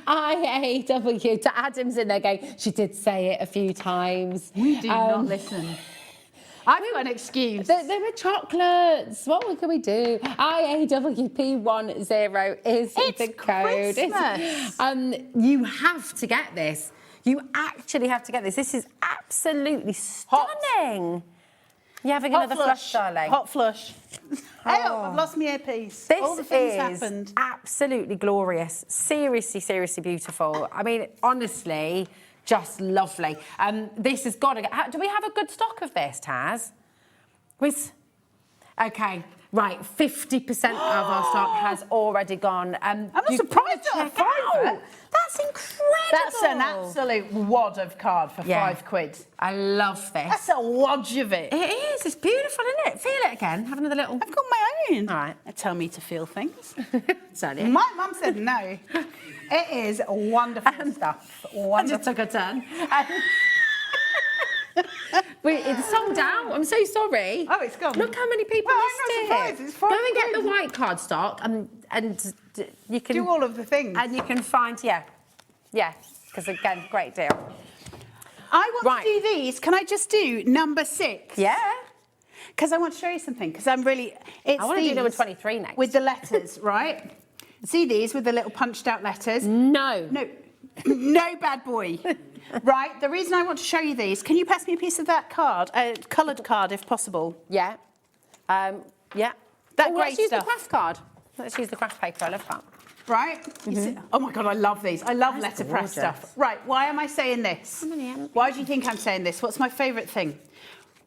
IAW. To Adam's in there going, she did say it a few times. We do not listen. I've got an excuse. There were chocolates. What can we do? IAWP10 is the code. Christmas. You have to get this. You actually have to get this. This is absolutely stunning. You're having another flush, darling. Hot flush. Oh, I've lost my earpiece. All the things happened. Absolutely glorious. Seriously, seriously beautiful. I mean, honestly, just lovely. This has got to get... Do we have a good stock of this, Taz? Okay, right. 50% of our stock has already gone. I'm not surprised at £5. That's incredible. That's an absolute wad of card for £5. I love this. That's a wodge of it. It is. It's beautiful, isn't it? Feel it again. Have another little... I've got my own. All right. They tell me to feel things. Sorry. My mum said no. It is wonderful stuff. Wonderful. I just took a turn. Wait, it's sold out. I'm so sorry. Oh, it's gone. Look how many people missed it. It's Go and get the white card stock, and you can do all of the things. And you can find because again, great deal. I want to do these. Can I just do number 6? Yeah. Because I want to show you something. Because I'm really. I want to do number 23 next. With the letters, right? See these with the little punched out letters? No. No, bad boy. Right, the reason I want to show you these, can you pass me a piece of that card, a coloured card if possible? Yeah. That great let's use stuff. the craft card. Let's use the craft paper, I love that. Right? You see, oh my God, I love these. I love letterpress stuff. Right, why am I saying this? Why do you think I'm saying this? What's my favourite thing?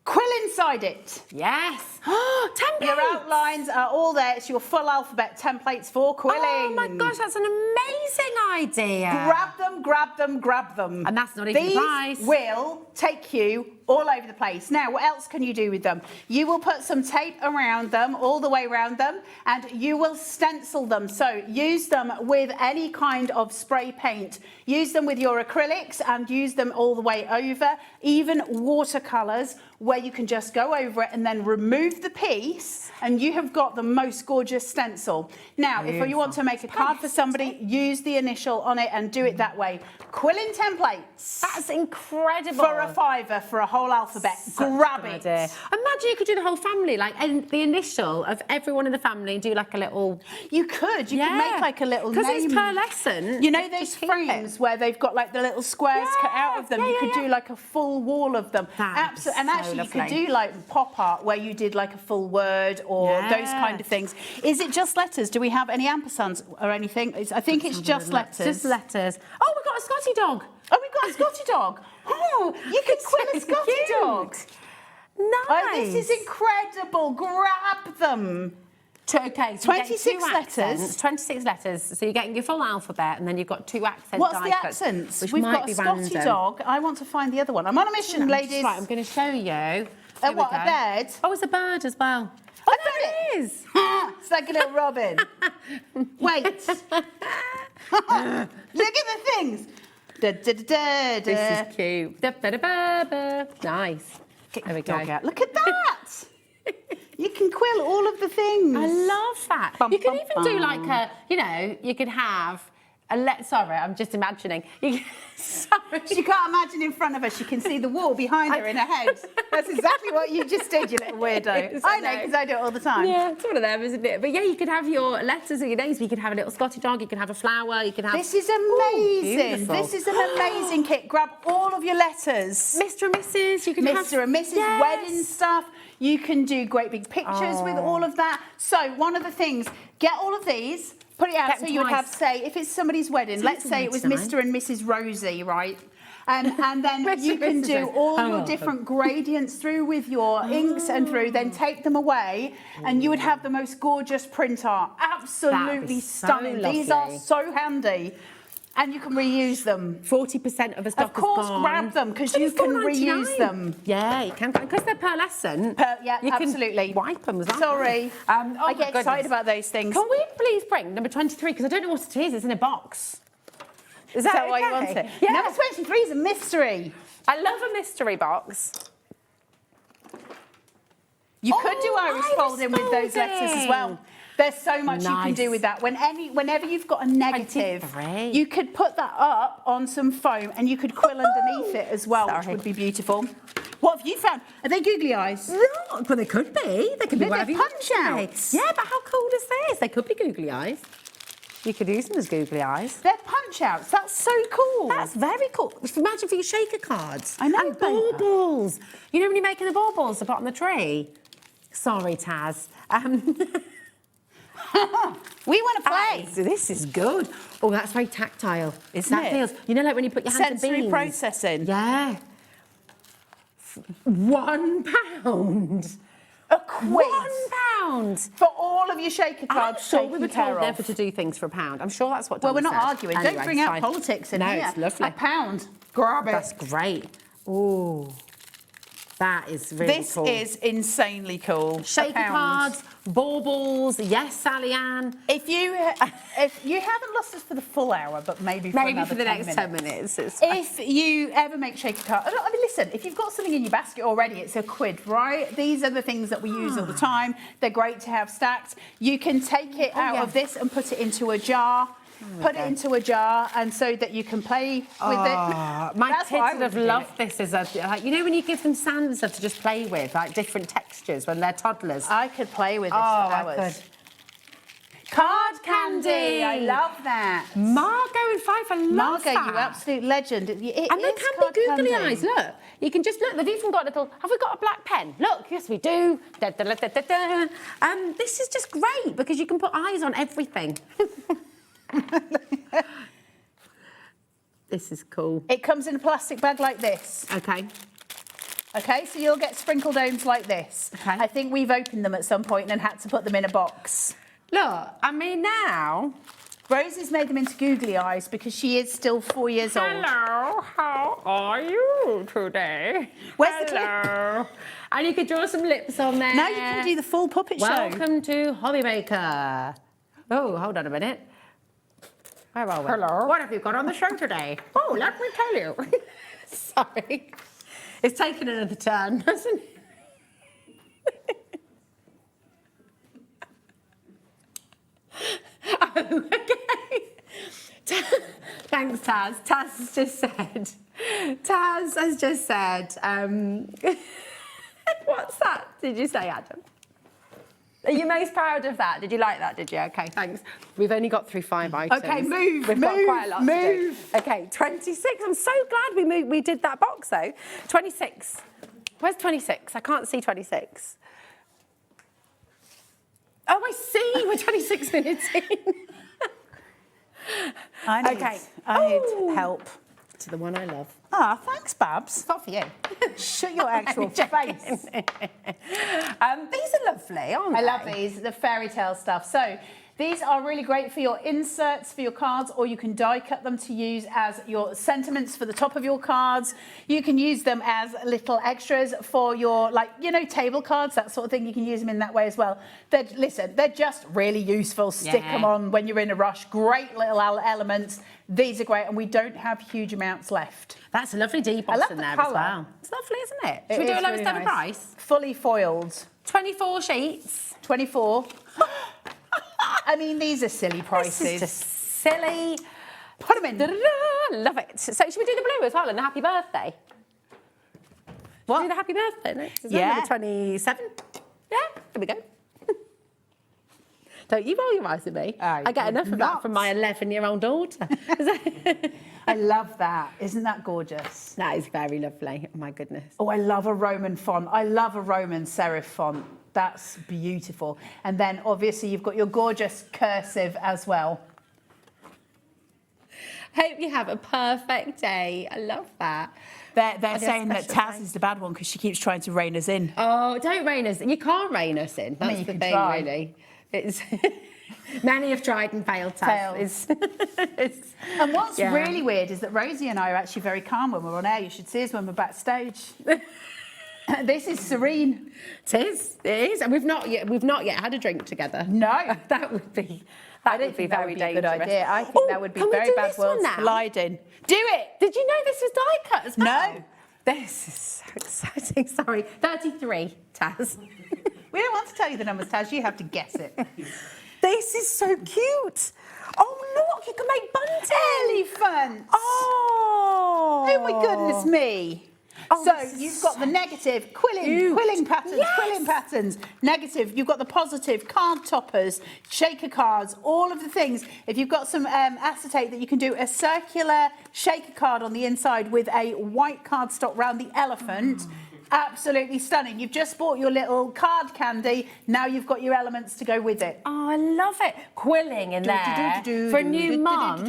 Quill inside it. Yes. Templates. Your outlines are all there. It's your full alphabet templates for quilling. Oh my gosh, that's an amazing idea. Grab them, grab them, grab them. And that's not even the price. These will take you all over the place. Now, what else can you do with them? You will put some tape around them, all the way around them, and you will stencil them. So use them with any kind of spray paint. Use them with your acrylics and use them all the way over, even watercolours, where you can just go over it and then remove the piece, and you have got the most gorgeous stencil. Now, if you want to make a card for somebody, use the initial on it and do it that way. Quilling templates. That's incredible. For a £5 for a whole alphabet. Grab it. Idea. Imagine you could do the whole family, like, and the initial of everyone in the family, and do like a little... You could make like a little name. Because it's pearlescent. You know those frames where they've got like the little squares cut out of them? You could do like a full wall of them. Absolutely. And actually you could do like pop art where you did like a full word or those kind of things. Is it just letters? Do we have any ampersands or anything? I think it's just letters. Just letters. Oh, we've got a Scotty dog. Oh, we've got a Scotty dog. Oh, you can quill a Scotty dog. Nice. Oh, this is incredible. Grab them. Okay, so 26 letters. 26 letters. So you're getting your full alphabet, and then you've got 2 accent What's die the cuts, accents? which We've might got be a Scotty random. dog. I want to find the other one. I'm on a mission, ladies. Right, I'm going to show you. What, a bird? Oh, it's a bird as well. Oh, there it is. It's like a little robin. Wait. Look at the things. Da, da, da, da, da. This is cute. Da, ba, da, ba, ba. Nice. There we go. Look at that. You can quill all of the things. I love that. You could even do like a, you could have sorry, I'm just imagining. Sorry. She can't imagine in front of her. She can see the wall behind her in her head. That's exactly what you just did, you little weirdo. I know, because I do it all the time. Yeah, it's one of them, isn't it? But yeah, you could have your letters or your names. You could have a little Scotty dog. You could have a flower. You could have... This is amazing. This is an amazing kit. Grab all of your letters. Mr. and Mrs. You can have... Mr. and Mrs. Wedding stuff. You can do great big pictures with all of that. So one of the things, get all of these, put it out so you would have, say, if it's somebody's wedding, let's say it was Mr. and Mrs. Rosie, right? And then you can do all your different gradients through with your inks and through, then take them away, and you would have the most gorgeous print art. Absolutely stunning. These are so handy. And you can reuse them. 40% of the stock is gone. Of course, grab them, because you can reuse them. Yeah, you can. Because they're pearlescent. Yeah, you absolutely. Can wipe them as well. Sorry. I get excited about those things. Can we please bring number 23? Because I don't know what it is. It's in a box. Is that why you want it? Yeah. Number 23 is a mystery. I love a mystery box. You could do iris folding with those letters as well. There's so much you can do with that. Whenever you've got a negative, you could put that up on some foam and you could quill underneath it as well, which would be beautiful. What have you found? Are they googly eyes? No, but they could be. They could be whatever you want punch them to be. outs. Yeah, but how cool is this? They could be googly eyes. You could use them as googly eyes. They're punch outs. That's so cool. That's very cool. Just imagine for your shaker cards. I know. And baubles. You know when you're making the baubles to put on the tree? Sorry, Taz. We want to play. This is good. Oh, that's very tactile. Isn't that it? feels, you know, like when you put your hands in Sensory beans. processing. Yeah. £1. A quid. £1 for all of your shaker cards. I'm sure we were taken care told of. never to do things for £1. I'm sure that's what. Well, we're Donna not said. arguing. Anyway, Don't bring it's out fine. politics in no, here. it's lovely. £1. Grab it. That's great. Ooh, that is really This cool. is insanely cool. Shaker cards, baubles. Yes, Sally Ann. If you haven't lost us for the full hour, but maybe for another the 10 next minutes. 10 minutes. It's fine. If you ever make shaker cards, I mean, listen, if you've got something in your basket already, it's a quid, right? These are the things that we use all the time. They're great to have stacked. You can take it out of this and put it into a jar. Put it into a jar, and so that you can play with it. My That's what I kids would have would do. loved this as a, like, you know, when you give them sand and stuff to just play with, like different textures when they're toddlers. I could play with this for hours. I could. Card candy. I love that. Margot and Fife, I love Margot, that. you absolute legend. And they can be googly eyes. Look, you can just look. They've even got a little. Have we got a black pen? Look, yes, we do. Da, da, da, da, da, da. This is just great because you can put eyes on everything. This is cool. It comes in a plastic bag like this. Okay. Okay, so you'll get sprinkle domes like this. Okay. I think we've opened them at some point and had to put them in a box. Look, I mean now. Rosie's made them into googly eyes because she is still 4 years old. Hello, how are you today? Where's the Hello. And you could draw some lips on there. Now you can do the full puppet show. Welcome to HobbyMaker. Oh, hold on a minute. Where are we? Hello. What have you got on the show today? Oh, let me tell you. Sorry. It's taken another turn, hasn't it? Oh, okay. Thanks, Taz. Taz has just said, what's that, did you say, Adam? Are you most proud of that? Did you like that, did you? Okay, thanks. We've only got through 5 items. Okay, We've got quite a lot to do. Okay, 26. I'm so glad we did that box, though. 26. Where's 26? I can't see 26. Oh, I see. We're 26 minutes in. I need help. To the one I love. Ah, thanks, Babs. It's not for you. Shut your actual face. These are lovely, aren't they? I love these, the fairy tale stuff. So these are really great for your inserts for your cards, or you can die cut them to use as your sentiments for the top of your cards. You can use them as little extras for your, like, you know, table cards, that sort of thing. You can use them in that way as well. They're just really useful. Stick them on when you're in a rush. Great little elements. These are great, and we don't have huge amounts left. That's a lovely deboss in there as well. It's lovely, isn't it? Should we do a lowest ever price? Fully foiled. 24 sheets. 24. I mean, these are silly prices. This is just silly. Put them in. Love it. So should we do the blue as well and the happy birthday? What? Do the happy birthday next? Is Yeah. that number 27? Yeah, there we go. Don't you roll your eyes at me. I get enough of that from my 11-year-old daughter. I love that. Isn't that gorgeous? That is very lovely. Oh, my goodness. Oh, I love a Roman font. I love a Roman serif font. That's beautiful. And then, obviously, you've got your gorgeous cursive as well. Hope you have a perfect day. I love that. They're saying that Taz is the bad one because she keeps trying to rein us in. Oh, don't rein us in. You can't rein us in. That's the thing, try. really. It's many have tried and failed. And what's really weird is that Rosie and I are actually very calm when we're on air. You should see us when we're backstage. This is serene. It is, and we've not yet had a drink together. No, that would be very dangerous. Good idea. I think that would be very bad worlds colliding. Do it. Did you know this was die cut as well? No. This is so exciting. Sorry, 33, Taz. We don't want to tell you the numbers, Taz. You have to guess it. This is so cute. Oh, look, you can make bunting. Elephants. Oh my goodness me. Oh, so you've got the negative, quilling patterns, negative, you've got the positive, card toppers, shaker cards, all of the things. If you've got some acetate that you can do a circular shaker card on the inside with a white cardstock round the elephant, absolutely stunning. You've just bought your little card candy, now you've got your elements to go with it. Oh, I love it. Quilling in there for a new mum,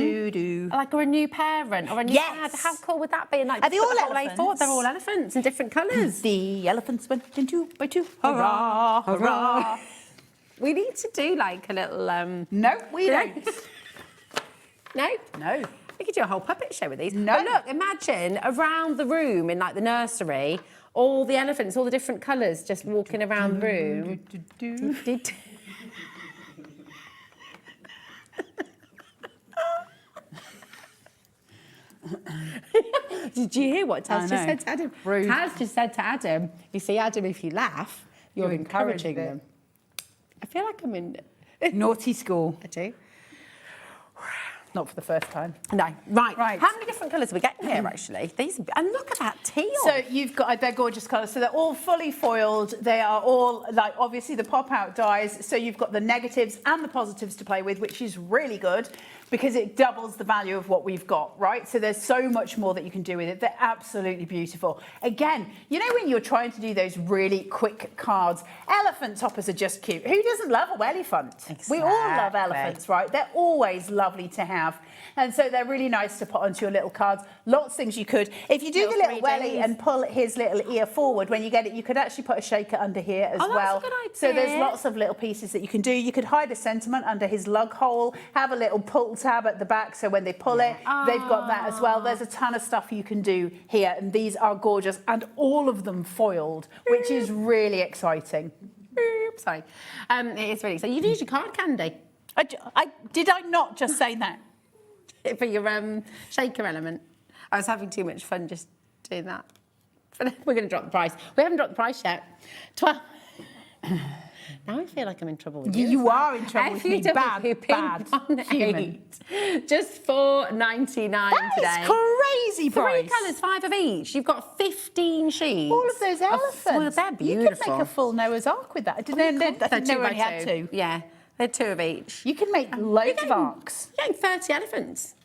like or a new parent or a new dad. How cool would that be? And like, are they all elephants? They're all elephants in different colours. The elephants went in 2 by 2. Hurrah, hurrah. We need to do like a little... No, we don't. No? No. We could do a whole puppet show with these. No. But look, imagine around the room in like the nursery, all the elephants, all the different colours just walking around the room. Did you hear what Taz just said to Adam? Rude. Taz just said to Adam, you see, Adam, if you laugh, you're encouraging them. I feel like I'm in... Naughty school. I do. Not for the first time. No. Right. How many different colours are we getting here, actually? These, and look at that teal. So you've got, they're gorgeous colours. So they're all fully foiled. They are all, like, obviously the pop-out dies. So you've got the negatives and the positives to play with, which is really good because it doubles the value of what we've got, right? So there's so much more that you can do with it. They're absolutely beautiful. Again, you know when you're trying to do those really quick cards, elephant toppers are just cute. Who doesn't love a elephant? Exactly. We all love elephants, right? They're always lovely to have. And so they're really nice to put onto your little cards. Lots of things you could. If you do the little welly and pull his little ear forward, when you get it, you could actually put a shaker under here as well. That's a good idea. So there's lots of little pieces that you can do. You could hide a sentiment under his lug hole, have a little pull tab at the back, so when they pull it, they've got that as well. There's a ton of stuff you can do here, and these are gorgeous, and all of them foiled, which is really exciting. Sorry. It is really exciting. You've used your card candy. Did I not just say that? For your shaker element. I was having too much fun just doing that. But we're going to drop the price. We haven't dropped the price yet. 12. Now I feel like I'm in trouble with you. You are in trouble with me. Bad human. Just $4.99 today. That is crazy price. 3 colours, 5 of each. You've got 15 sheets. All of those elephants. Well, they're beautiful. You could make a full Noah's Ark with that. I think they only had 2. Yeah, they're 2 of each. You can make loads of arcs. You're getting 30 elephants.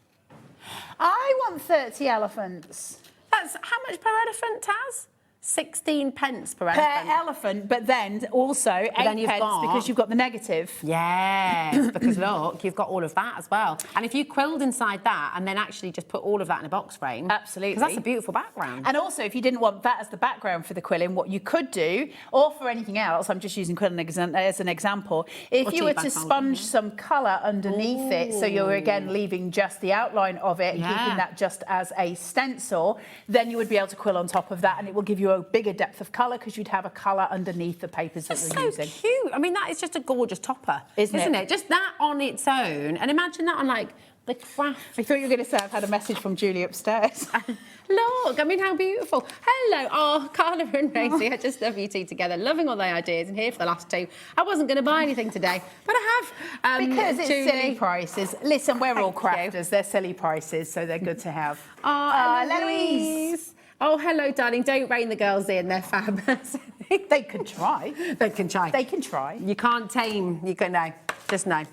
I want 30 elephants. That's how much per elephant, Taz? 16 pence per elephant. Per elephant, but then also 8 pence because you've got the negative. Yes, because look, you've got all of that as well. And if you quilled inside that and then actually just put all of that in a box frame. Absolutely. Because that's a beautiful background. And also, if you didn't want that as the background for the quilling, what you could do, or for anything else, I'm just using quilling as an example, if you were to sponge some colour underneath it, so you're again leaving just the outline of it and keeping that just as a stencil, then you would be able to quill on top of that, and it will give you a bigger depth of colour because you'd have a colour underneath the papers that you're using. So cute. I mean, that is just a gorgeous topper, isn't it? Just that on its own. And imagine that on, like, the craft. I thought you were going to say I've had a message from Julie upstairs. Look, I mean, how beautiful. Hello. Oh, Carla and Rosie, I just love you two together. Loving all the ideas and here for the last 2. I wasn't going to buy anything today, but I have. Because it's Julie. silly prices. Listen, we're all crafters. They're silly prices, so they're good to have. Oh, Eloise. Oh, hello, darling. Don't rein the girls in. They're fab. They can try. They can try. They can try. You can't tame. You can no. Just no.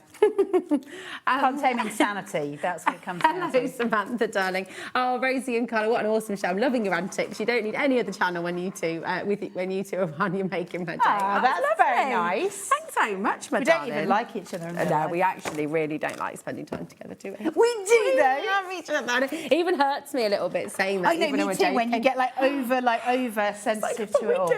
Can't tame insanity. That's what it comes down to. Hello, Samantha, darling. Oh, Rosie and Carla, what an awesome show. I'm loving your antics. You don't need any other channel when you two are on. You're making my day. Oh, that's very nice. Thanks so much, my darling. We don't even like each other. No, we actually really don't like spending time together, do we? We do, though. Love each other. It even hurts me a little bit saying that. I know, me too. When you get over sensitive to it all.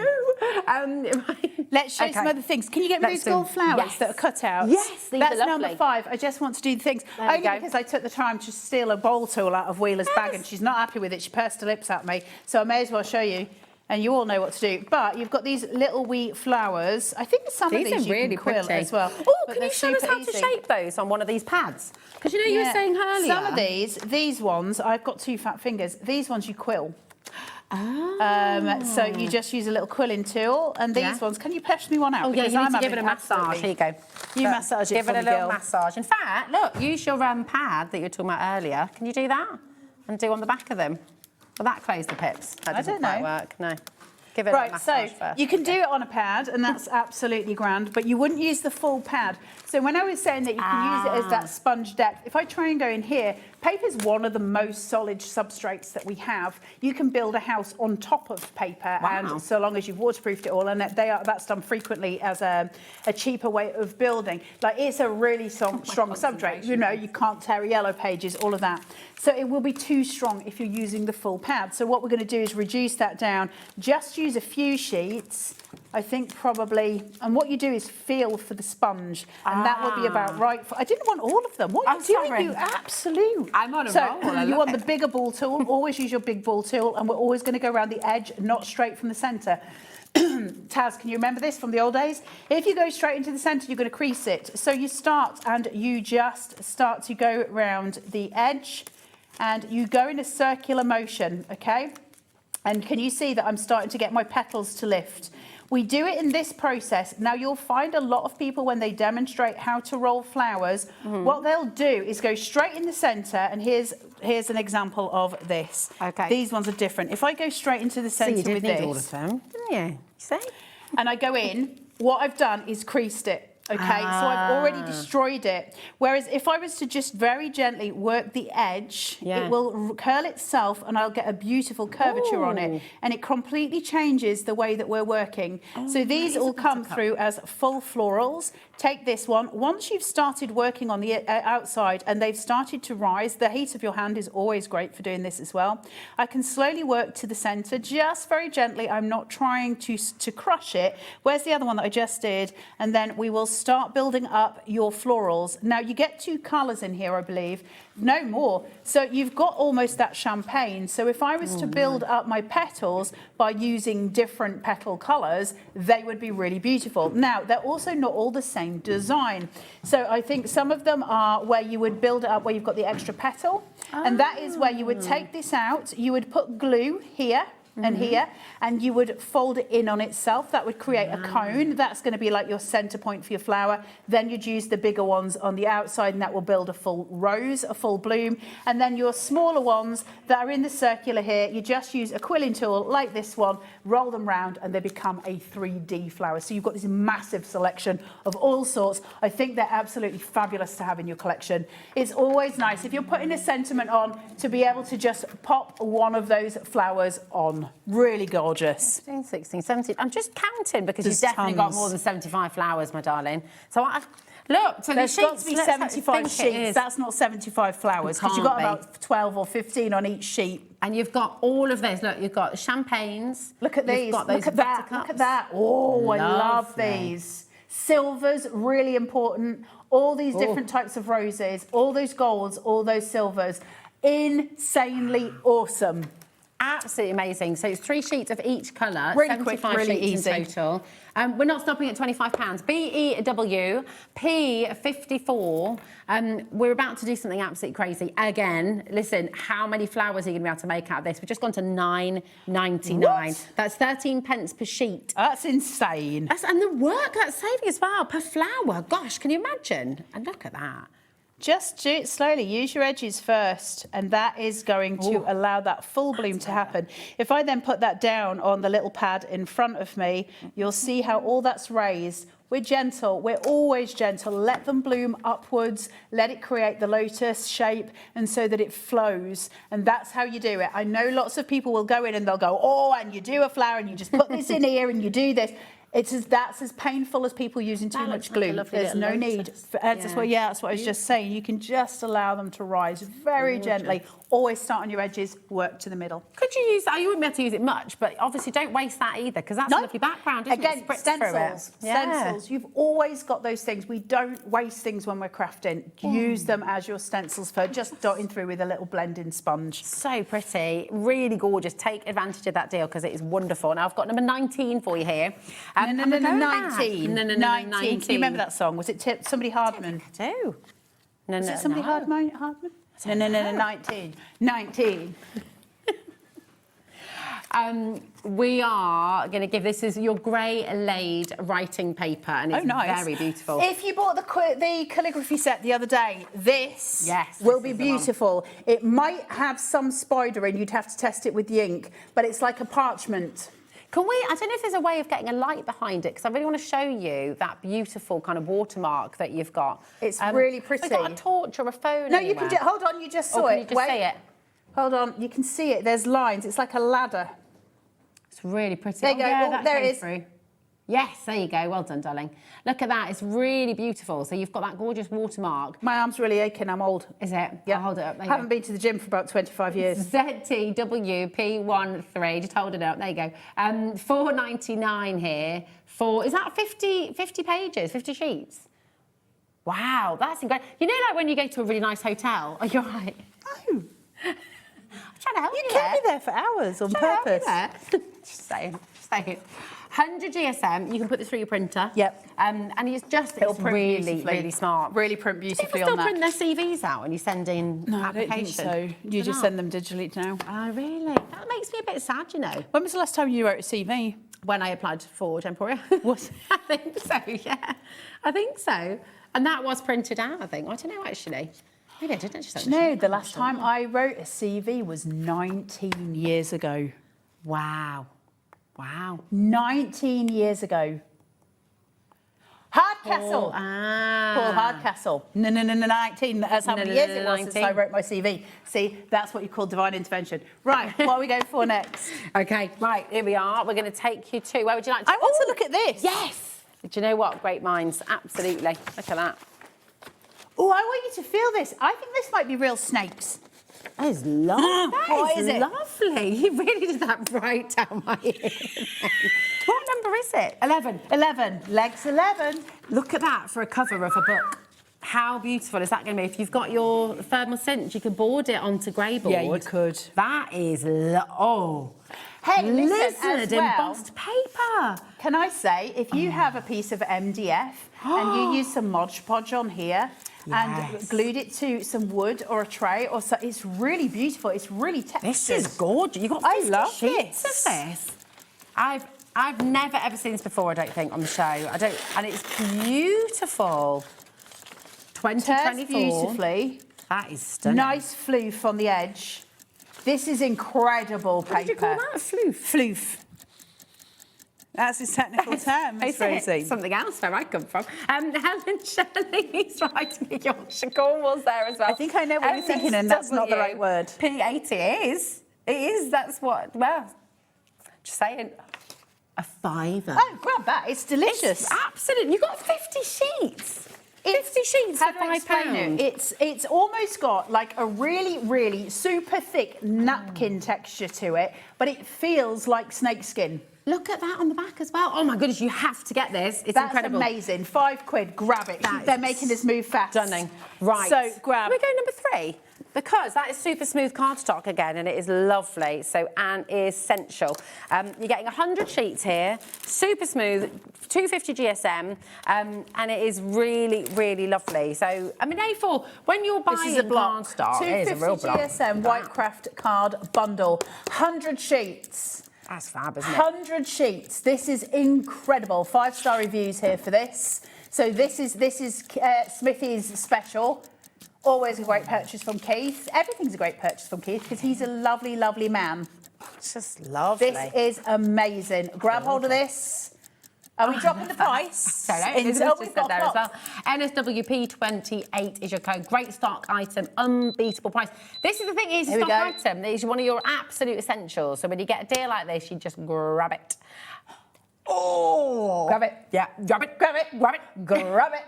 Let's show some other things. Can you get me those gold flowers that are cut out? Yes, these that's are lovely. number 5. I just want to do the things. Only because I took the time to steal a bowl tool out of Wheeler's bag and she's not happy with it. She pursed her lips at me. So I may as well show you. And you all know what to do. But you've got these little wee flowers. I think some of these you really can quill pretty as well. Oh, can you show us how to shape those on one of these pads? Because you know you were saying earlier. Some of these ones, I've got 2 fat fingers. These ones you quill. So you just use a little quilling tool, and these ones. Can you push me one out? Oh yeah, Because you need I'm to give it a having massage. absolutely- Here you go. You massage it Give for it a me, little girl. massage. In fact, look, use your pad that you were talking about earlier. Can you do that? And do on the back of them. Will that close the pips? That doesn't don't quite know. work. No. Give it a Right, so massage first. you can do it on a pad, and that's absolutely grand, but you wouldn't use the full pad. So when I was saying that you can use it as that sponge depth, if I try and go in here, paper is one of the most solid substrates that we have. You can build a house on top of paper, and so long as you've waterproofed it all, and that's done frequently as a cheaper way of building. Like, it's a really strong substrate. You know, you can't tear yellow pages, all of that. So it will be too strong if you're using the full pad. So what we're going to do is reduce that down. Just use a few sheets, I think probably, and what you do is feel for the sponge, and that will be about right. I didn't want all of them. What are you doing, sorry. you absolute? I'm on a So roll. I you love want it. the bigger ball tool, always use your big ball tool, and we're always going to go around the edge, not straight from the centre. Taz, can you remember this from the old days? If you go straight into the centre, you're going to crease it. So you start and you just start to go round the edge, and you go in a circular motion, okay? And can you see that I'm starting to get my petals to lift? We do it in this process. Now, you'll find a lot of people when they demonstrate how to roll flowers, what they'll do is go straight in the centre, and here's an example of this. Okay. These ones are different. If I go straight into the centre you did with need this, all of them, didn't you? See? and I go in, what I've done is creased it. Okay, so I've already destroyed it. Whereas if I was to just very gently work the edge, it will curl itself, and I'll get a beautiful curvature on it. And it completely changes the way that we're working. So these all come through as full florals. Take this one. Once you've started working on the outside and they've started to rise, the heat of your hand is always great for doing this as well. I can slowly work to the centre, just very gently. I'm not trying to crush it. Where's the other one that I just did? And then we will start building up your florals. Now, you get 2 colours in here, I believe. No more. So you've got almost that champagne. So if I was to build up my petals by using different petal colours, they would be really beautiful. Now, they're also not all the same design. So I think some of them are where you would build it up where you've got the extra petal. And that is where you would take this out. You would put glue here and here, and you would fold it in on itself. That would create a cone. That's going to be like your center point for your flower. Then you'd use the bigger ones on the outside, and that will build a full rose, a full bloom. And then your smaller ones that are in the circular here, you just use a quilling tool like this one, roll them round, and they become a 3D flower. So you've got this massive selection of all sorts. I think they're absolutely fabulous to have in your collection. It's always nice, if you're putting a sentiment on, to be able to just pop one of those flowers on. Really gorgeous. 15, 16, 17. I'm just counting because There's you've definitely got tons. more than 75 flowers, my darling. So look, so There's the got sheets, to be let's 75 think it sheets. is. That's not 75 flowers, because you've got about 12 or 15 on each sheet. And you've got all of this. Look, you've got champagnes. Look at You've these. got those Look at that. buttercups. Look at that. Oh, I love these. Silvers, really important. All these different types of roses, all those golds, all those silvers. Insanely awesome. Absolutely amazing. So it's 3 sheets of each colour, Really 75 quick, really sheets in easy. total. We're not stopping at £25. BEW P54. We're about to do something absolutely crazy. Again, listen, how many flowers are you going to be able to make out of this? We've just gone to £9.99. What? That's 13 pence per sheet. That's insane. And the work that's saving as well per flower. Gosh, can you imagine? And look at that. Just do it slowly. Use your edges first, and that is going to allow that full bloom to happen. If I then put that down on the little pad in front of me, you'll see how all that's raised. We're gentle. We're always gentle. Let them bloom upwards. Let it create the lotus shape, and so that it flows. And that's how you do it. I know lots of people will go in and they'll go, oh, and you do a flower and you just put this in here and you do this. That's as painful as people using too much glue. There's no need. That's what I was just saying. You can just allow them to rise very gently. Always start on your edges, work to the middle. Could you use that? You wouldn't be able to use it much, but obviously don't waste that either, because that's a lovely background, isn't Again, it? Spritz stencils. through it. Yeah. Stencils. You've always got those things. We don't waste things when we're crafting. Use them as your stencils for just dotting through with a little blending sponge. So pretty, really gorgeous. Take advantage of that deal because it is wonderful. Now I've got number 19 for you here. No, 19. 19. 19. Can you remember that song? Was it somebody Hardman? I do. Was it somebody Hardman? No, 19. 19. We are going to give this is your grey laid writing paper, and it's very beautiful. If you bought the calligraphy set the other day, this will be beautiful. It might have some spider in. You'd have to test it with the ink, but it's like a parchment. Can we, I don't know if there's a way of getting a light behind it, because I really want to show you that beautiful kind of watermark that you've got. It's really pretty. Have you got a torch or a phone No, anywhere? you can do, hold on, you just saw Can it. you just see it? Hold on, you can see it. There's lines. It's like a ladder. It's really pretty. There you go. Yeah, there it is. Through. Yes, there you go. Well done, darling. Look at that. It's really beautiful. So you've got that gorgeous watermark. My arm's really aching. I'm old. Is it? Yeah. I'll hold it up. There you Haven't been to the gym for about 25 years. ZTWP13. Just hold it up. There you go. $4.99 here. Is that 50 pages, 50 sheets? Wow, that's incredible. You know, like when you go to a really nice hotel. Oh, you're right. No. I'm trying to help you. You kept me there for hours on purpose. Just saying. 100 GSM, you can put this through your printer. Yep. And it's just, it's really smart. Really print beautifully on People that. still print their CVs out when you send in applications? I don't think so. You just send them digitally now. Oh, really? That makes me a bit sad, you know. When was the last time you wrote a CV? When I applied for Temporia. What? I think so, yeah. I think so. And that was printed out, I think. I don't know, actually. Maybe I didn't actually. No, the last time I wrote a CV was 19 years ago. Wow. Wow. 19 years ago. Hardcastle. Paul Hardcastle. No, 19. That's how many years it was since I wrote my CV. See, that's what you call divine intervention. Right, what are we going for next? Okay, right, here we are. We're going to take you to, where would you like to? I want to look at this. Yes. Do you know what? Great minds. Absolutely. Look at that. Oh, I want you to feel this. I think this might be real snakes. That is lovely. What is it? Lovely. You really did that right down my ear. What number is it? 11. 11. Legs 11. Look at that for a cover of a book. How beautiful is that going to be? If you've got your thermal cinch, you could board it onto grey board. Yeah, you could. That is, Hey, lizard embossed paper. Can I say, if you have a piece of MDF and you use some Mod Podge on here, and glued it to some wood or a tray, or so, it's really beautiful. It's really textured. This is gorgeous. You got 50 sheets of this. I've never ever seen this before. I don't think on the show. And it's beautiful. 2024. Beautifully. That is stunning. Nice floof on the edge. This is incredible paper. What do you call that? Floof. Floof. That's his technical term, Miss Rosie. Something else where I come from. Helen Shelley is writing a Yorkshire Cornwall's there as well. I think I know what you're thinking, and that's not the right word. P80 is. It is. That's what. Well, just saying. A fiver. Oh, grab that. It's delicious. Absolutely. You've got 50 sheets. 50 sheets for £5. It's almost got like a really super thick napkin texture to it, but it feels like snakeskin. Look at that on the back as well. Oh my goodness, you have to get this. It's incredible. That's amazing. £5, grab it. They're making this move fast. Stunning. Right. So grab. Can we go number 3? Because that is super smooth cardstock again, and it is lovely. So Anne is essential. You're getting 100 sheets here, super smooth, 250 GSM, and it is really lovely. So I mean, A4 when you're buying this is a block. cardstock, it is a real 250 block. GSM Whitecraft card bundle, 100 sheets. That's fab, isn't it? 100 sheets. This is incredible. 5-star reviews here for this. So this is Smithy's special. Always a great purchase from Keith. Everything's a great purchase from Keith because he's a lovely man. It's just lovely. This is amazing. Grab hold of this. Are we dropping the price? We've got there as well. NSWP28 is your code. Great stock item, unbeatable price. This is the thing, it's a stock item. It's one of your absolute essentials. So when you get a deal like this, you just grab it. Oh! Grab it. Yeah. Grab it. Grab it. Grab it. Grab it.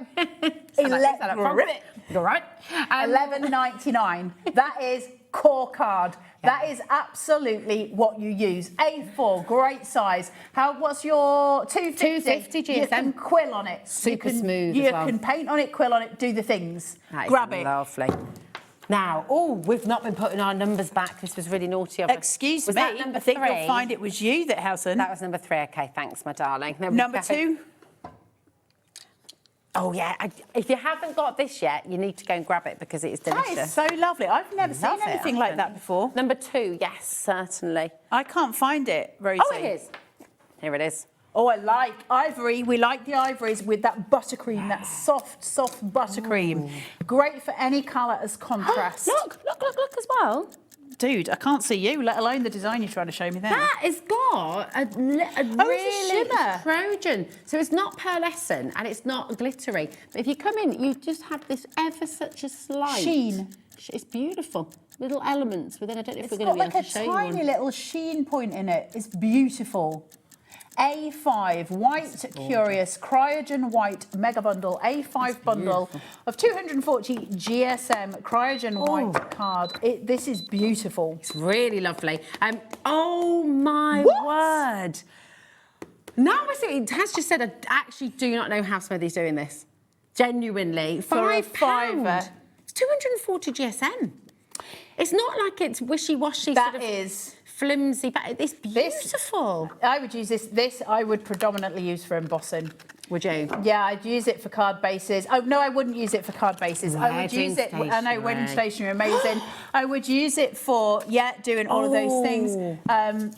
Grab it. Grab it. $11.99. That is core card. That is absolutely what you use. A4, great size. What's your 250 GSM? You can quill on it. Super smooth You as well. can paint on it, quill on it, do the things. Grab it. Lovely. Now, we've not been putting our numbers back. This was really naughty of us. Excuse was me, that number I think 3? you'll find it was you that hasn't. That was number 3. Okay, thanks, my darling. Number 2? Oh yeah, if you haven't got this yet, you need to go and grab it because it is delicious. That is so lovely. I've never seen anything like that before. Number 2, yes, certainly. I can't find it, Rosie. Oh, it is. Here it is. Oh, I like ivory. We like the ivories with that buttercream, that soft buttercream. Great for any colour as contrast. Look as well. Dude, I can't see you, let alone the design you're trying to show me there. That has got a really shimmer. Trojan. So it's not pearlescent and it's not glittery. But if you come in, you just have this ever such a slight sheen. It's beautiful. Little elements within. I don't know if It's we're going got to be like able to show a you tiny one. little sheen point in it. It's beautiful. A5 White Curious Cryogen White Mega Bundle, A5 bundle of 240 GSM Cryogen White card. This is beautiful. It's really lovely. Oh my word. Now I see it has just said I actually do not know how Smithy's doing this. Genuinely. For a £5. It's 240 GSM. It's not like it's wishy-washy. That sort of is flimsy, but it's beautiful. I would use this. This I would predominantly use for embossing. Would you? Yeah, I'd use it for card bases. Oh, no, I wouldn't use it for card bases. I would use it, I know, wedding stationery, amazing. I would use it for, doing all of those things.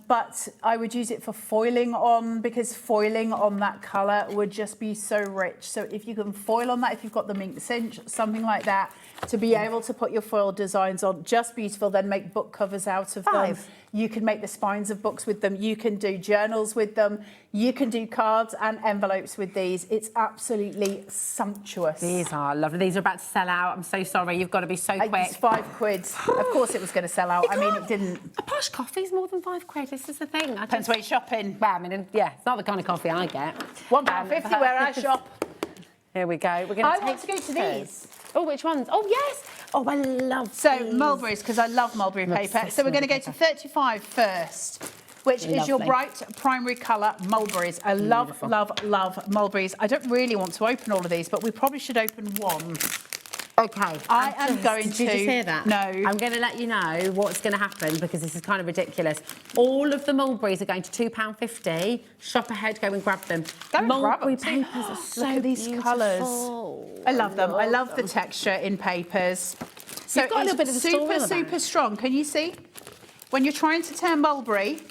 But I would use it for foiling on, because foiling on that colour would just be so rich. So if you can foil on that, if you've got the mink cinch, something like that, to be able to put your foil designs on, just beautiful, then make book covers out of them. You can make the spines of books with them. You can do journals with them. You can do cards and envelopes with these. It's absolutely sumptuous. These are lovely. These are about to sell out. I'm so sorry. You've got to be so quick. It's £5. Of course it was going to sell out. I mean, it didn't. A posh coffee's more than £5. This is the thing. Depends where you're shopping. Well, I mean, yeah, it's not the kind of coffee I get. £1.50 where I shop. Here we go. We're going I want to go to these. Oh, which ones? Oh, yes. Oh, I love So mulberries, because I love mulberry paper. So we're going to go to 35 first, which is your bright primary colour mulberries. I love, love mulberries. I don't really want to open all of these, but we probably should open one. Okay. I am going to... Did you just hear that? No. I'm going to let you know what's going to happen because this is kind of ridiculous. All of the mulberries are going to £2.50. Shop ahead, go and grab them. Go and grab them. Mulberry papers are so Look at these colours. I love them. I love the texture in papers. So You've got a little bit of the super strong. Can you see? When you're trying to turn mulberry,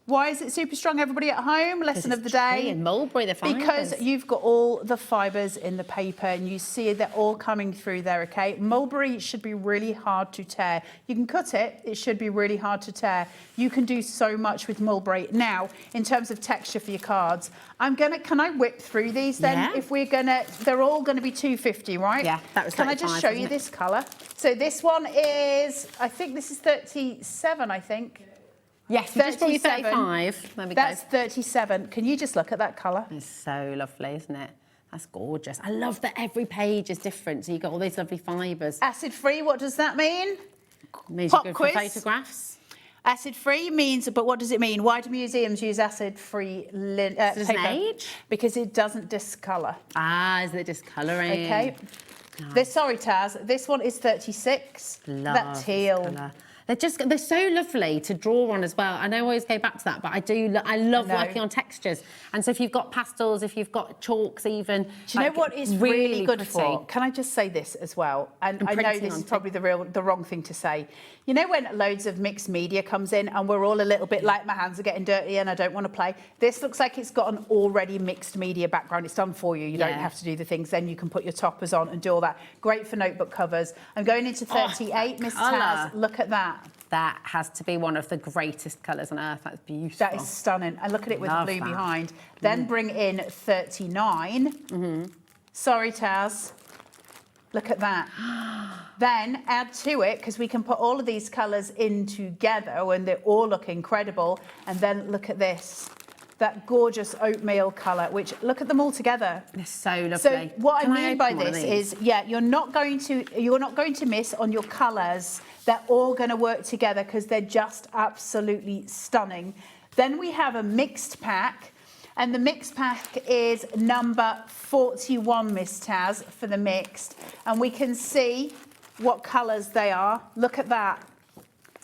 why is it super strong? Everybody at home, lesson of the day. And mulberry, the fibres. Because you've got all the fibres in the paper and you see they're all coming through there, okay? Mulberry should be really hard to tear. You can cut it, it should be really hard to tear. You can do so much with mulberry. Now, in terms of texture for your cards, can I whip through these then? Yeah. If we're they're all gonna be $2.50, right? Yeah, that was Can I just show you this colour? So this one is, I think this is 37, I think. Yes, we just brought you 35. There we go. That's 37. Can you just look at that colour? It's so lovely, isn't it? That's gorgeous. I love that every page is different, so you've got all these lovely fibres. Acid-free, what does that mean? Means Pop you're good quiz. for photographs. Acid-free means, but what does it mean? Why do museums use acid-free paper? Age? Because it doesn't discolour. Ah, is it discolouring? Okay. Nice. Sorry, Taz. This one is 36. Love that teal. Colour. They're so lovely to draw on as well. I know I always go back to that, but I love working on textures. And so if you've got pastels, if you've got chalks even. Do you know what is really good for? Can I just say this as well? And I know this is probably the wrong thing to say. You know when loads of mixed media comes in and we're all a little bit like, my hands are getting dirty and I don't want to play. This looks like it's got an already mixed media background. It's done for you. You don't have to do the things. Then you can put your toppers on and do all that. Great for notebook covers. I'm going into 38, Miss Taz. Look at that. That has to be one of the greatest colours on earth. That's beautiful. That is stunning. And look at it with the blue behind. Then bring in 39. Sorry, Taz. Look at that. Then add to it, because we can put all of these colours in together and they all look incredible. And then look at this. That gorgeous oatmeal colour, which, look at them all together. They're so lovely. So what I mean by this is, you're not going to miss on your colours. They're all going to work together because they're just absolutely stunning. Then we have a mixed pack, and the mixed pack is number 41, Miss Taz, for the mixed. And we can see what colours they are. Look at that.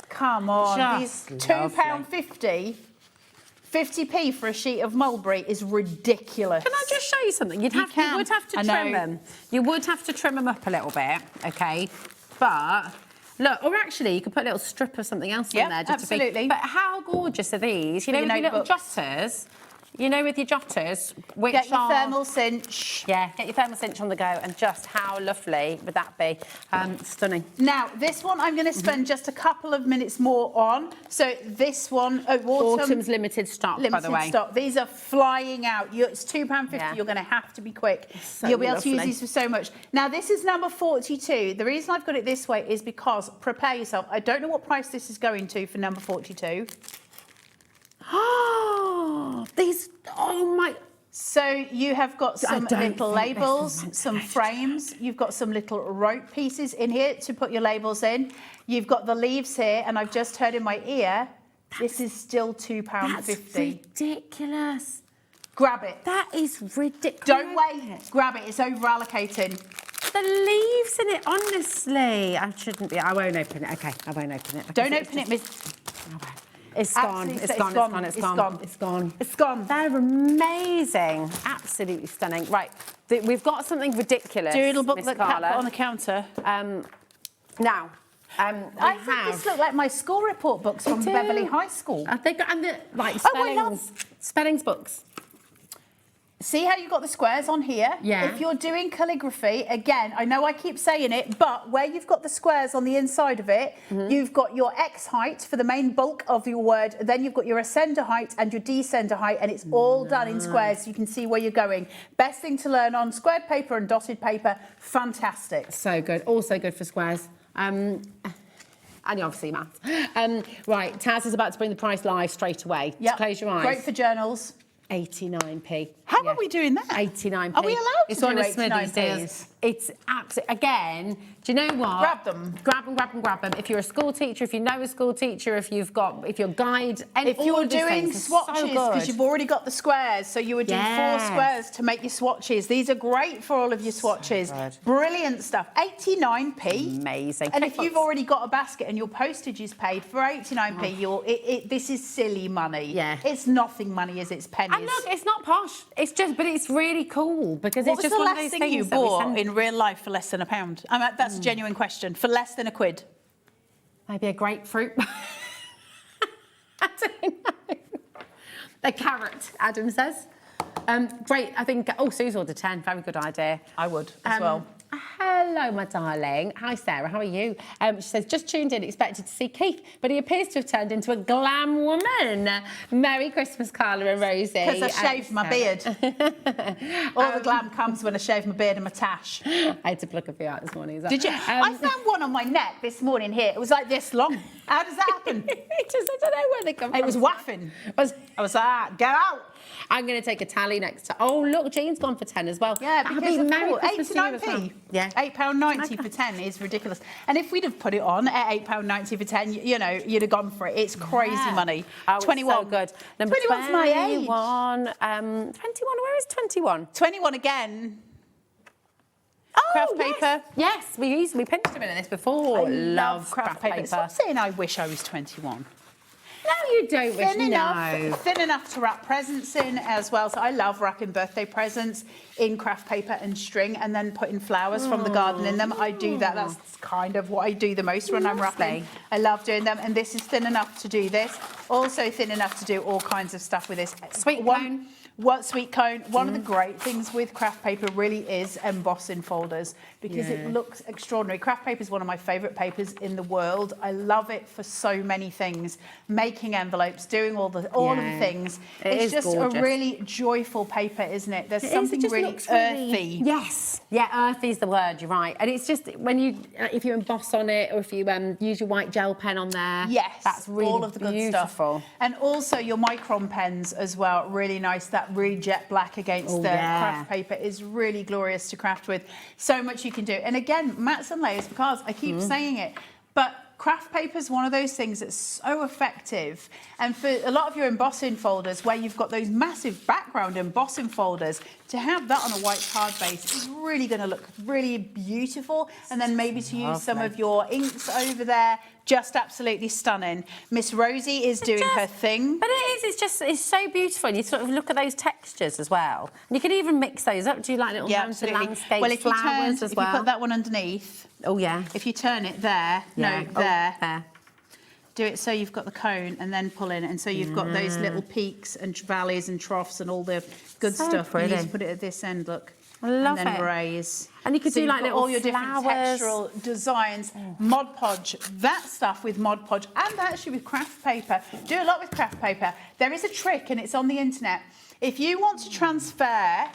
Come on. Just these £2.50 50p for a sheet of mulberry is ridiculous. Can I just show you something? You would have to trim them. You would have to trim them up a little bit, okay? But look, or actually, you could put a little strip of something else in there. Just absolutely. But how gorgeous are these? You know, with your little jotters. You know, with your jotters, which get your thermal cinch. Yeah, get your thermal cinch on the go, and just how lovely would that be? Stunning. Now, this one I'm going to spend just a couple of minutes more on. So this one, Autumn's limited stock, by the way. Stock. These are flying out. It's £2.50. Yeah. You're going to have to be quick. So You'll be able to use lovely. these for so much. Now, this is number 42. The reason I've got it this way is because, prepare yourself, I don't know what price this is going to for number 42. Oh, these, oh my. So you have got some little labels, some frames. You've got some little rope pieces in here to put your labels in. You've got the leaves here, and I've just heard in my ear, this is still £2.50. That's ridiculous. Grab it. That is ridiculous. Don't wait. Grab it. It's over allocating. The leaves in it, honestly. I shouldn't be. I won't open it. Okay, I won't open it. Don't open it, Miss. It's gone. It's gone. It's gone. It's gone. It's gone. They're amazing. Absolutely stunning. Right, we've got something ridiculous. Doodle book Miss that Carla. put on the counter. Now, I think this look like my school report books from Beverley High School. They got like spellings books. See how you got the squares on here? Yeah. If you're doing calligraphy, again, I know I keep saying it, but where you've got the squares on the inside of it, you've got your X height for the main bulk of your word, then you've got your ascender height and your descender height, and it's all done in squares so you can see where you're going. Best thing to learn on squared paper and dotted paper. Fantastic. So good. Also good for squares. And obviously maths. Right, Taz is about to bring the price live straight away. Yep. Just close your eyes. Great for journals. 89p. How are we doing that? 89p. Are we allowed to It's do one of 89 Smithy's deals. It's absolutely, again, do you know what? Grab them. Grab them, grab them, grab them. If you're a school teacher, if you know a school teacher, if you're guide, and if you're doing swatches, because so you've already got the squares, so you would do 4 squares to make your swatches. These are great for all of your swatches. Brilliant stuff. 89p. Amazing. And if you've already got a basket and your postage is paid for 89p, this is silly money. Yeah. It's nothing money, is it's pennies. And look, it's not posh. It's just, but it's really cool because what it's was just the one of last those thing things you that we bought send. in real life for less than £1? That's a genuine question. For less than £1? Maybe a grapefruit. I don't know. A carrot, Adam says. Great, I think, Sue's ordered 10. Very good idea. I would as well. Hello, my darling. Hi, Sarah. How are you? She says, just tuned in, expected to see Keith, but he appears to have turned into a glam woman. Merry Christmas, Carla and Rosie. Because I shaved my beard. All the glam comes when I shave my beard and my tash. I had to pluck a few out this morning as well. Did you? I found one on my neck this morning here. It was like this long. How does that happen? I don't know where they come from. It was waffing. I was like, get out. I'm going to take a tally next time. Oh, look, Jean's gone for 10 as well. Yeah, because of Merry course, Christmas to you as well. Yeah. £8.90 for 10 is ridiculous. And if we'd have put it on at £8.90 for 10, you'd have gone for it. It's crazy money. Oh, 21. So good. Number 21's my age. 21. 21, where is 21? 21 again. Oh, craft paper. Yes, we pinched a bit of this before. I love craft paper. Stop saying I wish I was 21. No, you don't wish. Thin enough to wrap presents in as well. So I love wrapping birthday presents in craft paper and string and then putting flowers from the garden in them. I do that. That's kind of what I do the most when I'm wrapping. I love doing them. And this is thin enough to do this. Also thin enough to do all kinds of stuff with this. Sweet cone. Sweet cone. One of the great things with craft paper really is embossing folders because it looks extraordinary. Craft paper is one of my favourite papers in the world. I love it for so many things. Making envelopes, doing all of the things. It's just gorgeous. a really joyful paper, isn't it? There's something really earthy. Yes. Yeah, earthy is the word, you're right. And it's just when if you emboss on it or if you use your white gel pen on there. Yes. That's really all of the good stuff. And also your micron pens as well, really nice. That really jet black against the craft paper is really glorious to craft with. So much you can do. And again, mats and layers, because I keep saying it, but Craft paper is one of those things that's so effective. And for a lot of your embossing folders where you've got those massive background embossing folders, to have that on a white card base is really going to look really beautiful. And then maybe to use some of your inks over there, just absolutely stunning. Miss Rosie is doing her thing. But it is, it's so beautiful. And you sort of look at those textures as well. And you can even mix those up. Do you like little mountain landscape well, if flowers you as well? If you put that one underneath. Oh, yeah. If you turn it there, Yeah. no, there. Do it so you've got the cone and then pull in, and so you've got those little peaks and valleys and troughs and all the good So stuff. pretty. You need to put it at this end, look. I love and then it. raise. And you could do you've like got little all your different flowers. textural designs, Mod Podge, that stuff with Mod Podge, and actually with craft paper. Do a lot with craft paper. There is a trick, and it's on the internet. If you want to transfer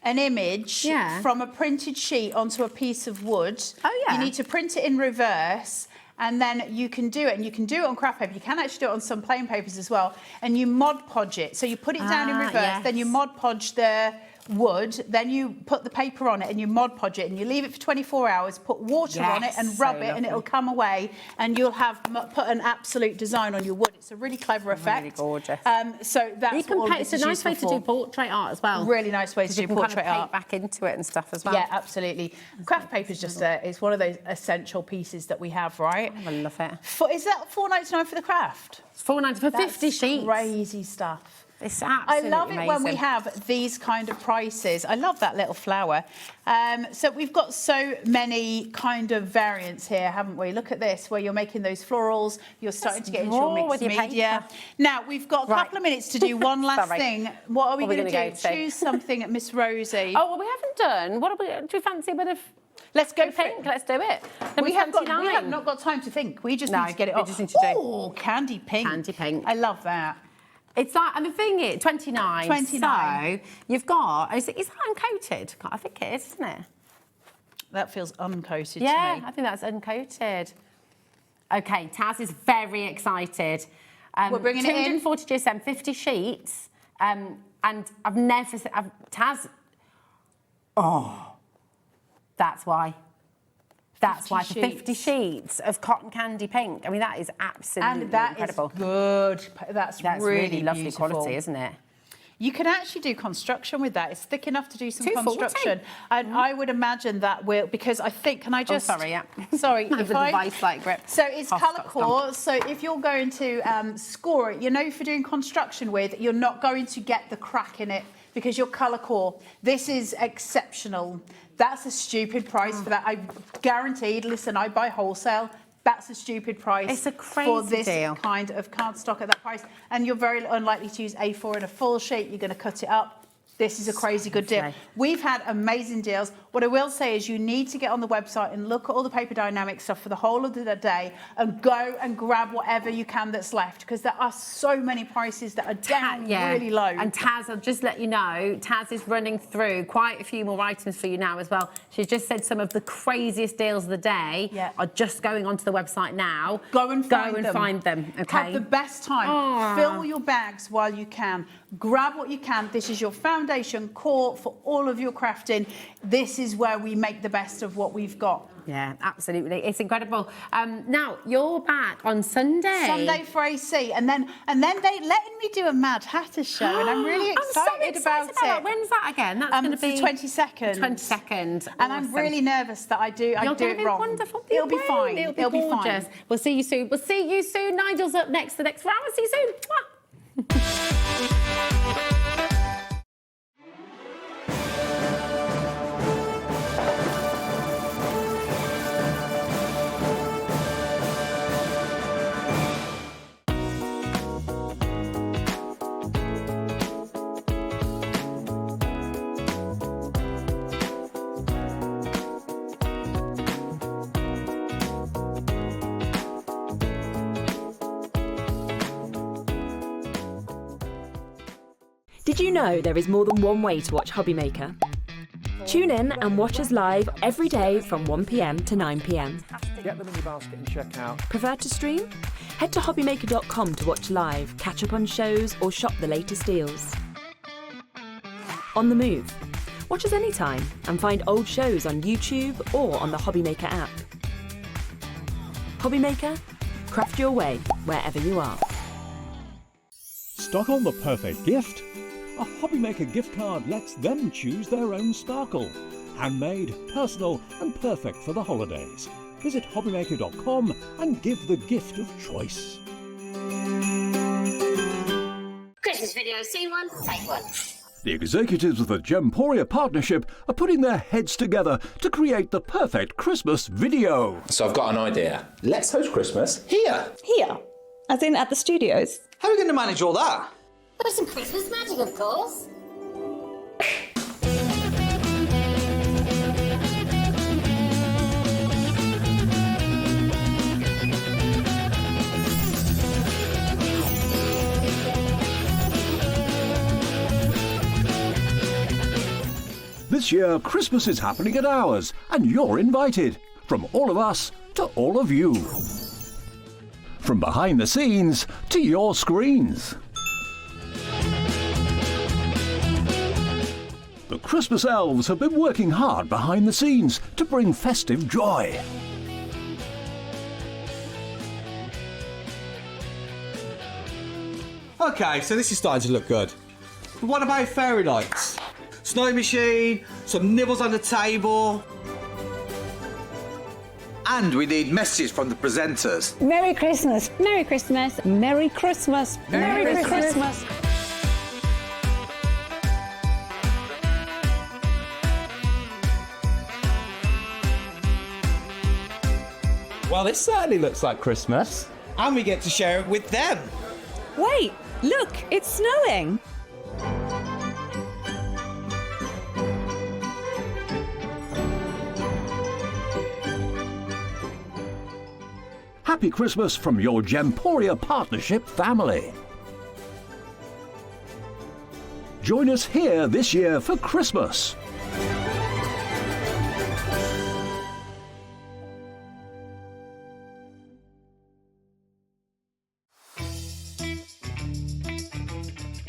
an image from a printed sheet onto a piece of wood, you need to print it in reverse. And then you can do it, and you can do it on craft paper. You can actually do it on some plain papers as well. And you Mod Podge it. So you put it down in reverse, then you Mod Podge the wood, then you put the paper on it and you Mod Podge it, and you leave it for 24 hours, put water on it and rub it, and it'll come away, and you'll have put an absolute design on your wood. It's a really clever effect. Really gorgeous. So that's you can what all it's this a is nice way useful to do for. portrait art as well. Really nice way to do portrait kind of art. paint back into it and stuff as well. Yeah, absolutely. Craft paper is just it's one of those essential pieces that we have, right? I love it. Is that £4.99 for the craft? It's £4.99 for 50 sheets. Crazy stuff. It's I absolutely love it when we amazing. have these kind of prices. I love that little flower. So we've got so many kind of variants here, haven't we? Look at this, where you're making those florals. You're starting to get into your mixed with your media. paper. Now, we've got a couple of minutes to do one last Sorry. thing. What are we going to gonna do? go to? Choose something at Miss Rosie. Oh, well, we haven't done. What are we? Do you fancy a bit of? Let's go for pink. it. Let's do it. We have not got time to think. We just need to get it we off. just need to do. Oh, candy pink. Candy pink. I love that. It's like, and the thing is, 29. 29. So you've got, is that uncoated? I think it is, isn't it? That feels uncoated to Yeah, me. I think that's uncoated. Okay, Taz is very excited. We're bringing it in. 240 GSM, 50 sheets. And I've never, Taz, that's why. That's why, for 50 sheets of cotton candy pink. I mean, that is absolutely And that incredible. is good. That's really lovely beautiful. quality, isn't it? You can actually do construction with that. It's thick enough to do some 240. construction. And I would imagine that will, because I think, can I just... sorry, yeah. Sorry. With the vice-like grip. So it's Oh, colour stop. core. So if you're going to score it, you know, if you're doing construction with, you're not going to get the crack in it because you're colour core. This is exceptional. That's a stupid price for that. I guaranteed, listen, I buy wholesale. That's a stupid price. It's a crazy for this deal. kind of cardstock at that price. And you're very unlikely to use A4 in a full sheet. You're going to cut it up. This is a crazy good deal. We've had amazing deals. What I will say is you need to get on the website and look at all the Paper Dynamics stuff for the whole of the day and go and grab whatever you can that's left, because there are so many prices that are down really low. And Taz, I'll just let you know, Taz is running through quite a few more items for you now as well. She's just said some of the craziest deals of the day are just going onto the website now. Go and find them. Okay. Have the best time. Fill your bags while you can. Grab what you can. This is your foundation core for all of your crafting. This is where we make the best of what we've got. Yeah, absolutely. It's incredible. Now, you're back on Sunday. Sunday for AC. And then they letting me do a Mad Hatter show. And I'm really excited, about it. When's that again? That's going to be... the 22nd. 22nd. And I'm really nervous that I do it wrong. Wonderful. It'll be fine. It'll be gorgeous. Fine. We'll see you soon. We'll see you soon. Nigel's up next the next round. See you soon. Mwah. Did you know there is more than one way to watch HobbyMaker? Tune in and watch us live every day from 1 p.m. to 9 p.m. Get them in your basket and check out. Prefer to stream? Head to hobbymaker.com to watch live, catch up on shows, or shop the latest deals. On the move. Watch us anytime and find old shows on YouTube or on the HobbyMaker app. HobbyMaker, craft your way wherever you are. Stock on the perfect gift? A HobbyMaker gift card lets them choose their own sparkle. Handmade, personal and perfect for the holidays. Visit hobbymaker.com and give the gift of choice. Christmas video, see one, take one. The executives of the Gemporia partnership are putting their heads together to create the perfect Christmas video. So I've got an idea. Let's host Christmas here. Here? As in at the studios? How are we going to manage all that? There's some Christmas magic, of course. This year, Christmas is happening at ours, and you're invited. From all of us to all of you. From behind the scenes to your screens. The Christmas elves have been working hard behind the scenes to bring festive joy. Okay, so this is starting to look good. But what about fairy lights? Snow machine, some nibbles on the table. And we need messages from the presenters. Merry Christmas. Merry Christmas. Merry Christmas. Merry Christmas. Well, this certainly looks like Christmas. And we get to share it with them. Wait, look, it's snowing. Happy Christmas from your Gemporia partnership family. Join us here this year for Christmas.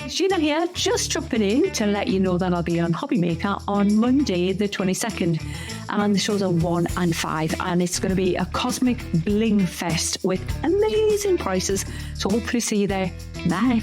Sheena here, just jumping in to let you know that I'll be on HobbyMaker on Monday the 22nd, and the shows are 1 and 5, and it's going to be a cosmic bling fest with amazing prices, so hopefully see you there. Bye.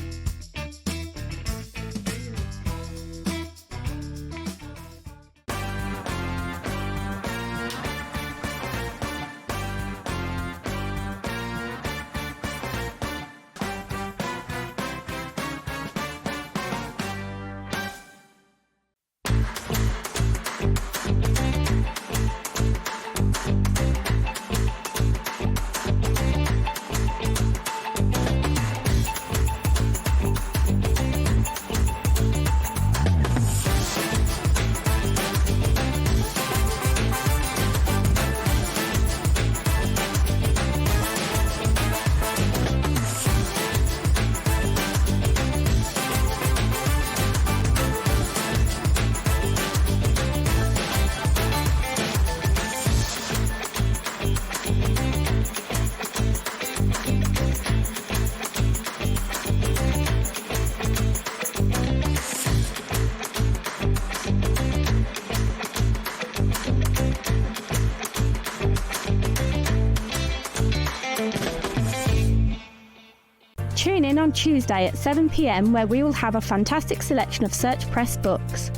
Tune in on Tuesday at 7 p.m, where we will have a fantastic selection of Search Press books.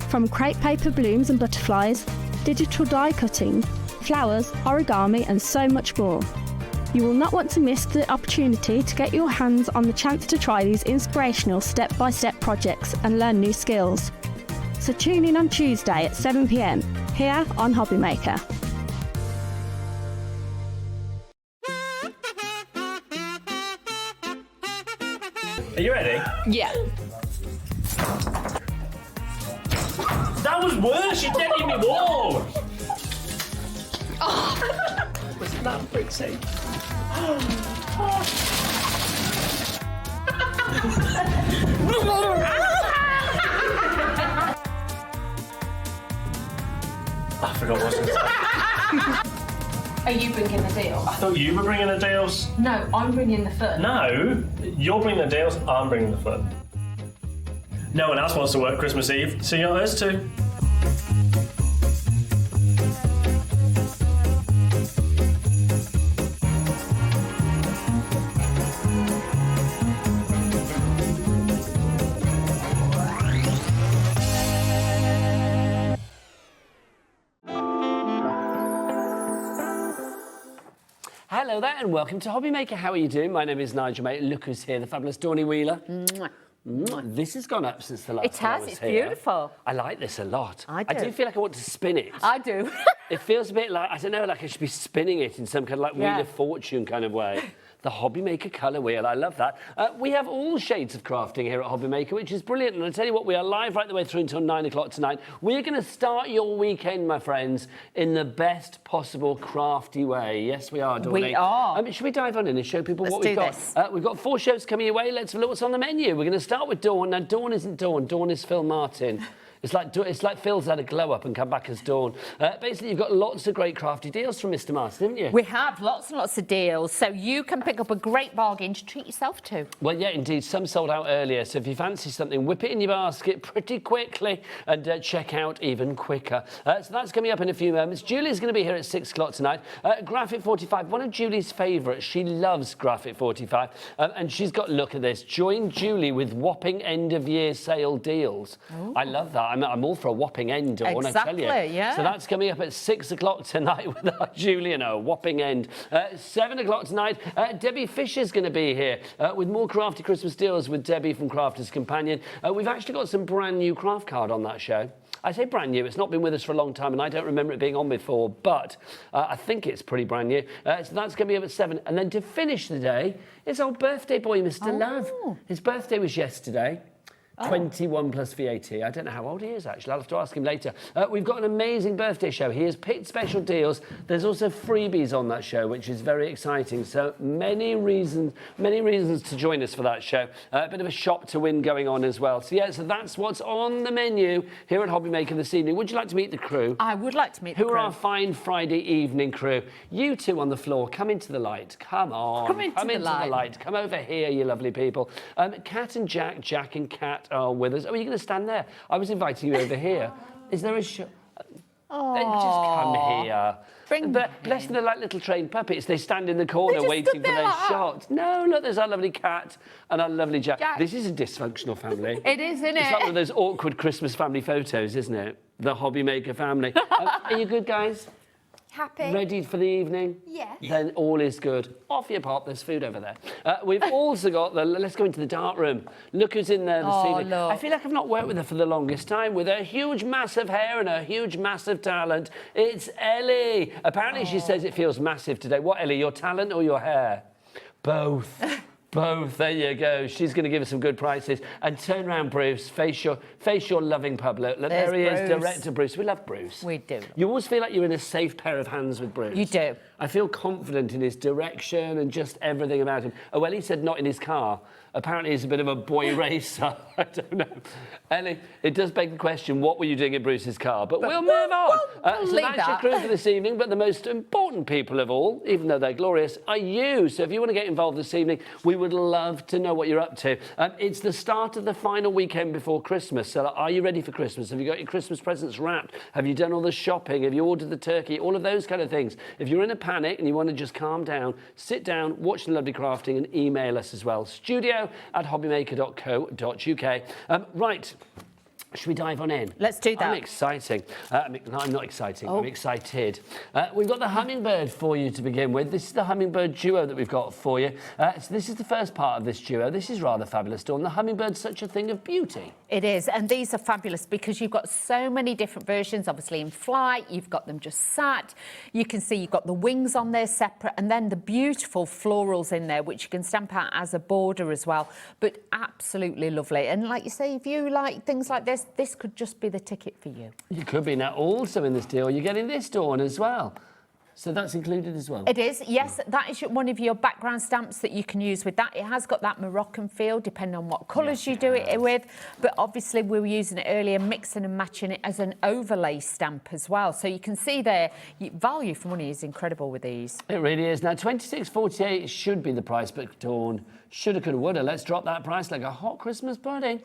From crepe paper blooms and butterflies, digital die cutting, flowers, origami and so much more. You will not want to miss the opportunity to get your hands on the chance to try these inspirational step-by-step projects and learn new skills. So tune in on Tuesday at 7 p.m, here on HobbyMaker. Are you ready? Yeah. That was worse. You dead in me wall. Wasn't that pretty? I forgot what I was going to say. Are you bringing the deal? I thought you were bringing the deals. No, I'm bringing the fun. No, you're bringing the deals. I'm bringing the fun. No one else wants to work Christmas Eve, so you're us too. Hello there and welcome to HobbyMaker. How are you doing? My name is Nigel, mate. Look who's here, the fabulous Dawny Wheeler. This has gone up since the last time I was here. It's beautiful. I like this a lot. I do feel like I want to spin it. I do. It feels a bit like, I don't know, like I should be spinning it in some kind of like Wheel of Fortune kind of way. The HobbyMaker colour wheel, I love that. We have all shades of crafting here at HobbyMaker, which is brilliant. And I tell you what, we are live right the way through until 9 o'clock tonight. We're going to start your weekend, my friends, in the best possible crafty way. Yes, we are, Dawny. We are. Should we dive on in and show people what Let's we've do got? this. We've got 4 shows coming your way. Let's look what's on the menu. We're going to start with Dawn. Now, Dawn isn't Dawn. Dawn is Phill Martin. It's like Phil's had a glow up and come back as Dawn. Basically, you've got lots of great crafty deals from Mr. Martin, haven't you? We have lots and lots of deals, so you can pick up a great bargain to treat yourself to. Well, yeah, indeed. Some sold out earlier, so if you fancy something, whip it in your basket pretty quickly and check out even quicker. So that's coming up in a few moments. Julie's going to be here at 6 o'clock tonight. Graphic45, one of Julie's favourites. She loves Graphic45, and she's got, look at this, join Julie with whopping end-of-year sale deals. Ooh. I love that. I'm all for a whopping end, Dawn, I tell you. Yeah. So that's coming up at 6 o'clock tonight with our Julie and a whopping end. 7 o'clock tonight, Debbie Fisher's going to be here with more crafty Christmas deals with Debbie from Crafter's Companion. We've actually got some brand new craft card on that show. I say brand new, it's not been with us for a long time and I don't remember it being on before, but I think it's pretty brand new. So that's going to be up at 7. And then to finish the day, it's our birthday boy, Mr. Love. His birthday was yesterday. 21 plus VAT. I don't know how old he is, actually. I'll have to ask him later. We've got an amazing birthday show. He has picked special deals. There's also freebies on that show, which is very exciting. So many reasons to join us for that show. A bit of a shop to win going on as well. So, yeah, so that's what's on the menu here at HobbyMaker this evening. Would you like to meet the crew? I would like to meet the crew. Who are our fine Friday evening crew? You two on the floor. Come into the light. Come on. Come into the light. Come over here, you lovely people. Kat and Jack, Jack and Kat are with us. Oh, you're going to stand there. I was inviting you over here. Is there a show? Just come here. Bless them, they're like little trained puppets. They stand in the corner waiting for their shot. No, look, there's our lovely Kat and our lovely Jack. This is a dysfunctional family. It is, isn't it? It's like one of those awkward Christmas family photos, isn't it? The HobbyMaker family. Are you good, guys? Happy. Ready for the evening? Yes. Then all is good. Off you pop, there's food over there. We've also got let's go into the dark room. Look who's in there this evening. Look. I feel like I've not worked with her for the longest time. With her huge, massive hair and her huge, massive talent, it's Ellie. Apparently she says it feels massive today. What, Ellie, your talent or your hair? Both. Both, there you go. She's going to give us some good prices. And turn around, Bruce. Face your loving public. Look, there he is, director Bruce. We love Bruce. We do. You always feel like you're in a safe pair of hands with Bruce. You do. I feel confident in his direction and just everything about him. Oh, well, he said not in his car. Apparently he's a bit of a boy racer. I don't know. Ellie, it does beg the question, what were you doing in Bruce's car? But we'll move on. So that's your crew for this evening, but the most important people of all, even though they're glorious, are you. So if you want to get involved this evening, we would love to know what you're up to. It's the start of the final weekend before Christmas. So are you ready for Christmas? Have you got your Christmas presents wrapped? Have you done all the shopping? Have you ordered the turkey? All of those kind of things. If you're in a panic and you want to just calm down, sit down, watch the lovely crafting and email us as well. studio@hobbymaker.co.uk. Right. Should we dive on in? Let's do that. I'm exciting. I'm not exciting. I'm excited. We've got the hummingbird for you to begin with. This is the hummingbird duo that we've got for you. So this is the first part of this duo. This is rather fabulous, Dawn. The hummingbird's such a thing of beauty. It is, and these are fabulous because you've got so many different versions, obviously in flight, you've got them just sat. You can see you've got the wings on there separate, and then the beautiful florals in there, which you can stamp out as a border as well. But absolutely lovely. And like you say, if you like things like this could just be the ticket for you. You could be. Now, also in this deal, you're getting this, Dawn, as well. So that's included as well? It is, yes. That is one of your background stamps that you can use with that. It has got that Moroccan feel, depending on what colours you do it with. But obviously, we were using it earlier, mixing and matching it as an overlay stamp as well. So you can see there, value for money is incredible with these. It really is. Now, $26.48 should be the price, but Dawn, shoulda, coulda, woulda. Let's drop that price like a hot Christmas pudding.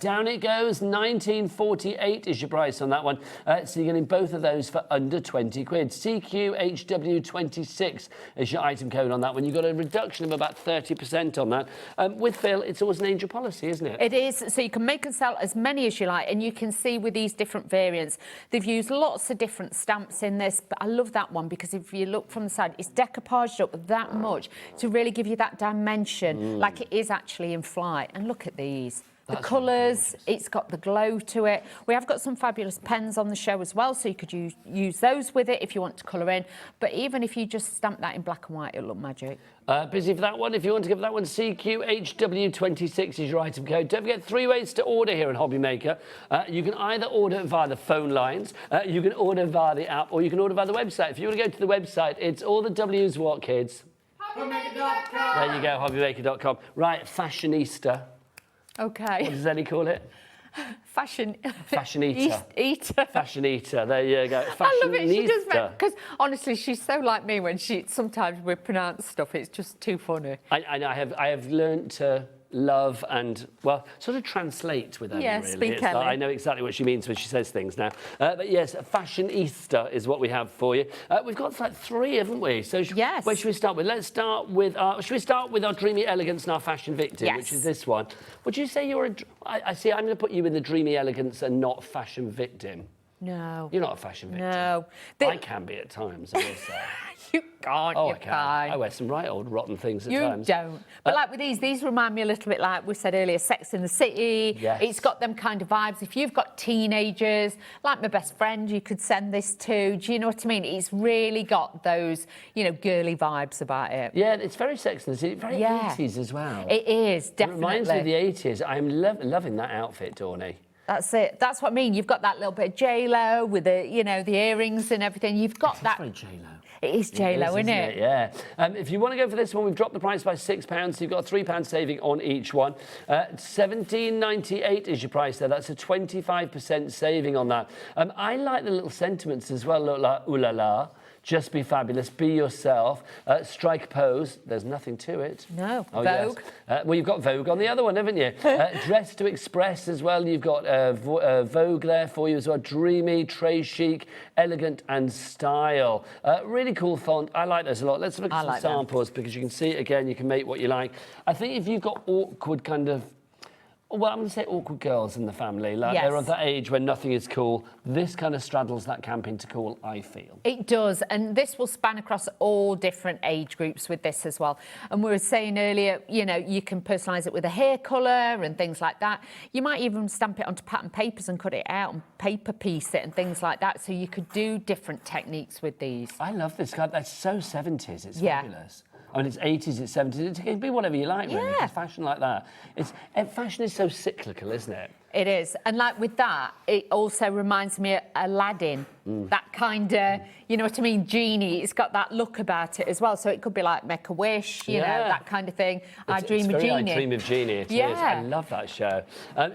Down it goes. $19.48 is your price on that one. So you're getting both of those for under 20 quid. CQ8 HW26 is your item code on that one. You've got a reduction of about 30% on that. With Phill, it's always an angel policy, isn't it? It is. So you can make and sell as many as you like, and you can see with these different variants, they've used lots of different stamps in this, but I love that one because if you look from the side, it's decoupaged up that much to really give you that dimension, like it is actually in flight. And look at these. The colours, it's got the glow to it. We have got some fabulous pens on the show as well, so you could use those with it if you want to colour in. But even if you just stamp that in black and white, it'll look magic. Busy for that one. If you want to give that one, CQHW26 is your item code. Don't forget 3 ways to order here in HobbyMaker. You can either order via the phone lines, you can order via the app, or you can order via the website. If you want to go to the website, it's all the W's what, kids? HobbyMaker.com. There you go, HobbyMaker.com. Right, Fashionista. Okay. What does Eddie call it? Fashion eater. Fashion eater. There you go. I love it. She does because honestly, she's so like me when sometimes we pronounce stuff. It's just too funny. I have learned to love and, well, sort of translate with Emma, really. Speak Ellie. I know exactly what she means when she says things now. But yes, Fashionista is what we have for you. We've got like 3, haven't we? So yes. Where should we start with? Let's start with should we start with our dreamy elegance and our fashion victim, which is this one. Would you say you're I see, I'm going to put you in the dreamy elegance and not fashion victim. No. You're not a fashion victim. No. I can be at times, I will say. You can't. Oh, you I can. can't. I wear some right old rotten things at you times. You don't. But like with these remind me a little bit like we said earlier, Sex in the City. Yes. It's got them kind of vibes. If you've got teenagers, like my best friend, you could send this to. Do you know what I mean? It's really got those, girly vibes about it. Yeah, it's very Sex in the City, very 80s as well. It is, definitely. It reminds me of the 80s. I'm loving that outfit, Dawney. That's it. That's what I mean. You've got that little bit of J-Lo with the, the earrings and everything. You've got that. It's very J-Lo. It is J-Lo, isn't it? Yeah. If you want to go for this one, we've dropped the price by £6, so you've got a £3 saving on each one. £17.98 is your price there. That's a 25% saving on that. I like the little sentiments as well. Look like ooh la la. Just be fabulous, be yourself, strike pose, there's nothing to it. No, Vogue. Yes. Well, you've got Vogue on the other one, haven't you? Dress to express as well, you've got Vogue there for you as well. Dreamy, très chic, elegant and style. Really cool font, I like those a lot. Let's look at some samples because you can see it again, you can make what you like. I think if you've got awkward kind of, well, I'm going to say awkward girls in the family. Like they're of that age when nothing is cool. This kind of straddles that camp into cool, I feel. It does. And this will span across all different age groups with this as well. And we were saying earlier, you can personalise it with a hair colour and things like that. You might even stamp it onto pattern papers and cut it out and paper piece it and things like that. So you could do different techniques with these. I love this card. That's so 70s. It's fabulous. I mean, it's 80s, it's 70s. It can be whatever you like, really. It's fashion like that. Fashion is so cyclical, isn't it? It is. And like with that, it also reminds me of Aladdin. That kind of, you know what I mean, genie. It's got that look about it as well. So it could be like Make a Wish, you know, that kind of thing. I Dream of Genie. I Dream of Genie, it is. I love that show.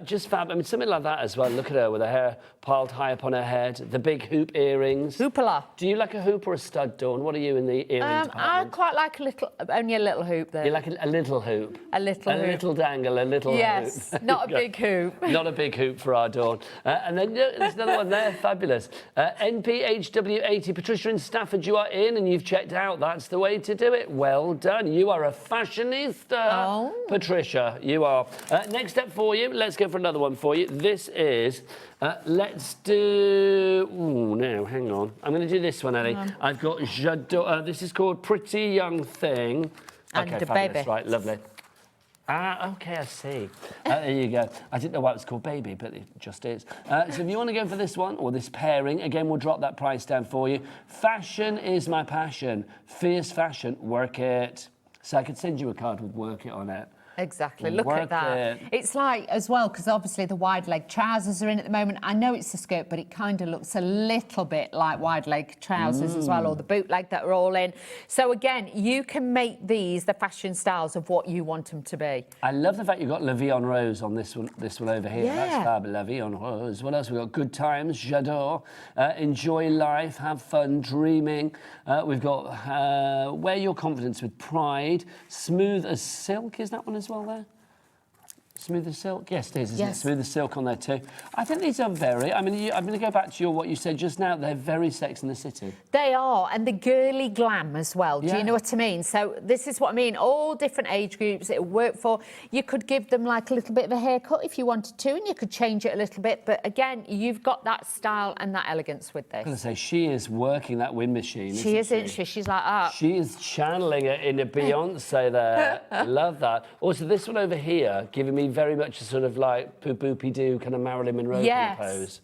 Just fab. I mean, something like that as well. Look at her with her hair piled high up on her head, the big hoop earrings. Hoopala. Do you like a hoop or a stud, Dawn? What are you in the earring department? I quite like only a little hoop there. You like a little hoop? A little hoop. A little dangle, a little hoop. Yes, not a big hoop. Not a big hoop for our Dawn. And then there's another one there, fabulous. NPHW80, Patricia in Stafford, you are in and you've checked out. That's the way to do it. Well done. You are a fashionista. Patricia, you are. Next up for you, let's go for another one for you. This is, let's do, no, hang on. I'm going to do this one, Ellie. I've got J'adore, this is called Pretty Young Thing. And okay, the fabulous. baby. Right, lovely. Okay, I see. There you go. I didn't know why it was called Baby, but it just is. So if you want to go for this one, or this pairing, again, we'll drop that price down for you. Fashion is my passion. Fierce fashion, work it. So I could send you a card with work it on it. Exactly. Look at that. It's like, as well, because obviously the wide leg trousers are in at the moment. I know it's a skirt, but it kind of looks a little bit like wide leg trousers as well, or the bootleg that are all in. So again, you can make these the fashion styles of what you want them to be. I love the fact you've got La Vie en Rose on this one over here. Yeah. That's fab, La Vie en Rose. What else? We've got Good Times, J'adore, Enjoy Life, Have Fun, Dreaming. We've got Wear Your Confidence with Pride, Smooth as Silk, is that one as well there? Smoother silk? Yes, it is, isn't it? Yes. Smoother silk on there too. I think these are very, I'm going to go back to what you said just now. They're very Sex in the City. They are, and the girly glam as well. Do Yeah. you know what I mean? So this is what I mean. All different age groups it'll work for. You could give them like a little bit of a haircut if you wanted to, and you could change it a little bit. But again, you've got that style and that elegance with this. I'm going to say, she is working that wind machine, She isn't she? She's like that. She is channeling it in a Beyonce there. Love that. Also, this one over here, giving me very much a sort of like poop-oopy-doo kind of Marilyn Monroe Yes. pose.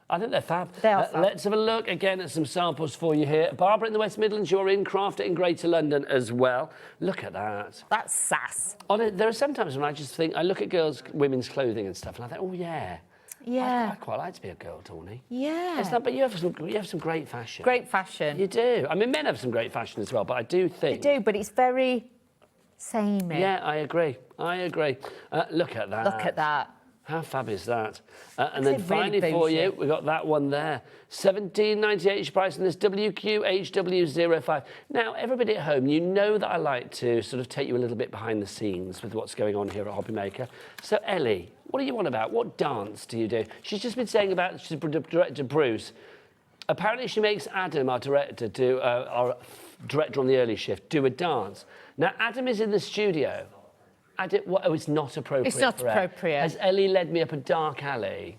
I think they're fab. They are fab. Let's have a look again at some samples for you here. Barbara in the West Midlands, you're in. Craft it in Greater London as well. Look at that. That's sass. There are some times when I just think, I look at women's clothing and stuff, and I think, oh yeah. Yeah. I'd quite like to be a girl, Tawny. Yeah. It's not, but you have some great fashion. Great fashion. You do. I mean, men have some great fashion as well, but I do think... They do, but it's very samey. Yeah, I agree. Look at that. Look at that. How fab is that? And It's then really finally for bougie. you, we've got that one there. $17.98 is price on this WQHW05. Now, everybody at home, you know that I like to sort of take you a little bit behind the scenes with what's going on here at HobbyMaker. So, Ellie, what are you on about? What dance do you do? She's just been saying about, she's director Bruce. Apparently she makes Adam, our director, our director on the early shift, do a dance. Now, Adam is in the studio. It's not appropriate. It's not for her. appropriate. Has Ellie led me up a dark alley?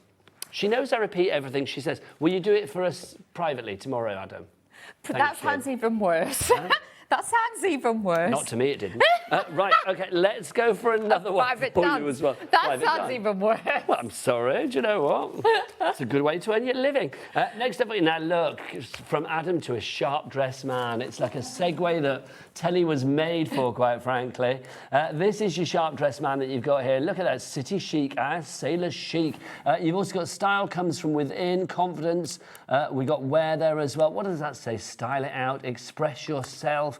She knows I repeat everything she says. Will you do it for us privately tomorrow, Adam? That sounds even worse. That sounds even worse. Not to me, it didn't. Right, OK, let's go for another one Private for dance. you as well. That Private sounds dance. even worse. Well, I'm sorry. Do you know what? It's a good way to earn your living. Next up, now look, from Adam to a sharp-dressed man. It's like a segue that telly was made for, quite frankly. This is your sharp-dressed man that you've got here. Look at that, city chic, sailor chic. You've also got style comes from within, confidence. We got wear there as well. What does that say? Style it out, express yourself.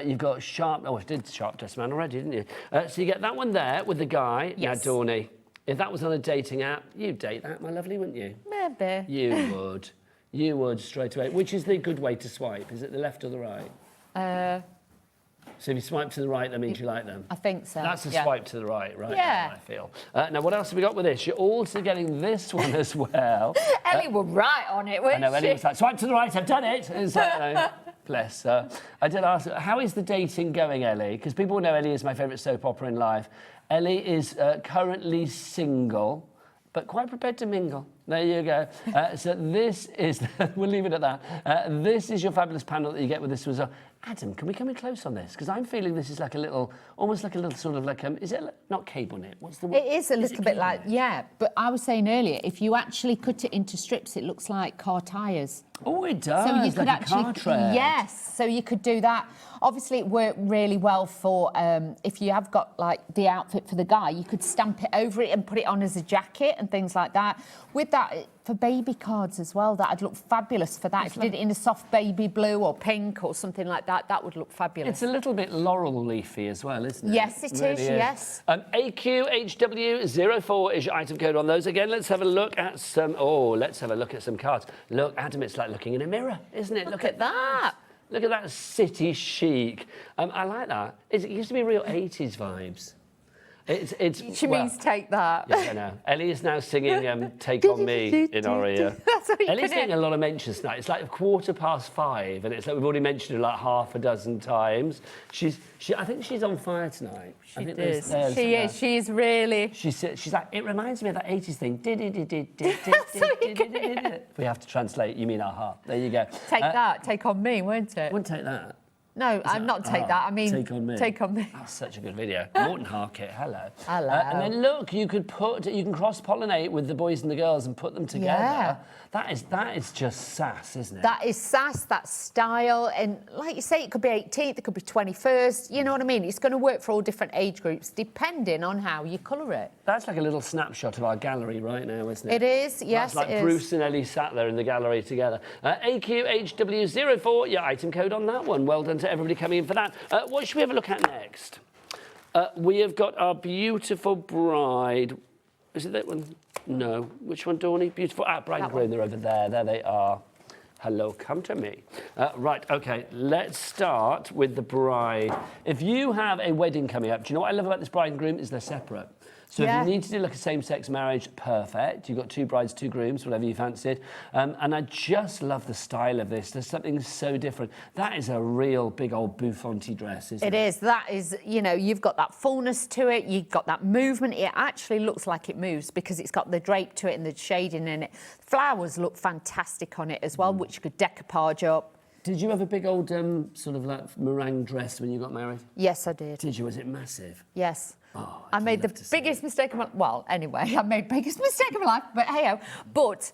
You've got sharp. Oh, I did sharp-dressed man already, didn't you? So you get that one there with the guy. Yes. Now, Dawny, if that was on a dating app, you'd date that, my lovely, wouldn't you? Maybe. You would. You would straight away. Which is the good way to swipe? Is it the left or the right? So if you swipe to the right, that means you like them. I think so. That's a yeah. swipe to the right, right? Yeah. Now, I feel. Now, what else have we got with this? You're also getting this one as well. Ellie were right on it, wasn't I know, she? Ellie was like, swipe to the right, I've done it. And so, bless her. I did ask her, how is the dating going, Ellie? Because people know Ellie is my favourite soap opera in life. Ellie is currently single, but quite prepared to mingle. There you go. So this is, we'll leave it at that. This is your fabulous panel that you get with this as well. Adam, can we come in close on this? Because I'm feeling this is like a little, almost like a little sort of like, is it not cable knit? What's the word? It is a little bit like, yeah, but I was saying earlier, if you actually cut it into strips, it looks like car tyres. Oh, it does, So you could like actually, a car tread. yes, so you could do that. Obviously, it worked really well for if you have got like the outfit for the guy, you could stamp it over it and put it on as a jacket and things like that. With that, for baby cards as well, that'd look fabulous for that. If you did it in a soft baby blue or pink or something like that, that would look fabulous. It's a little bit laurel leafy as well, isn't it? Yes, it really is, yes. AQHW04 is your item code on those. Again, let's have a look at some, let's have a look at some cards. Look, Adam, it's like looking in a mirror, isn't it? Look at that. Look at that city chic. I like that. It used to be real 80s vibes. She means take that. Yeah, I know. Ellie is now singing Take On Me in our ear. That's what you Ellie's put getting in. a lot of mentions tonight. It's like 5:15, and it's like we've already mentioned her like half a dozen times. I think she's on fire tonight. She is. She is really. She's like, it reminds me of that 80s thing. We have to translate, you mean aha. There you go. Take that, take on me, won't it? Wouldn't take that. No, I'm not take that. I mean, Take On Me. Take on me. That's such a good video. Morton Harkett, hello. Hello. And then look, you can cross-pollinate with the boys and the girls and put them together. Yeah. That is just sass, isn't it? That is sass, that's style, and like you say, it could be 18th, it could be 21st, you know what I mean? It's going to work for all different age groups, depending on how you colour it. That's like a little snapshot of our gallery right now, isn't it? It is, yes, That's like it is. Bruce and Ellie sat there in the gallery together. AQHW04, your item code on that one. Well done to everybody coming in for that. What should we have a look at next? We have got our beautiful bride. Is it that one? No. Which one, Dawny? Beautiful. Bride and groom, they're over there. There they are. Hello, come to me. Right, OK, let's start with the bride. If you have a wedding coming up, do you know what I love about this bride and groom is they're separate. So if you need to do like a same-sex marriage, perfect. You've got 2 brides, 2 grooms, whatever you fancied. And I just love the style of this. There's something so different. That is a real big old bouffant dress, isn't it? It is. That is, you know, you've got that fullness to it. You've got that movement. It actually looks like it moves because it's got the drape to it and the shading in it. Flowers look fantastic on it as well, which you could decoupage up. Did you have a big old sort of like meringue dress when you got married? Yes, I did. Did you? Was it massive? Yes. Oh, I made the biggest mistake of my... Well, anyway, I made the biggest mistake of my life, but hey-ho. But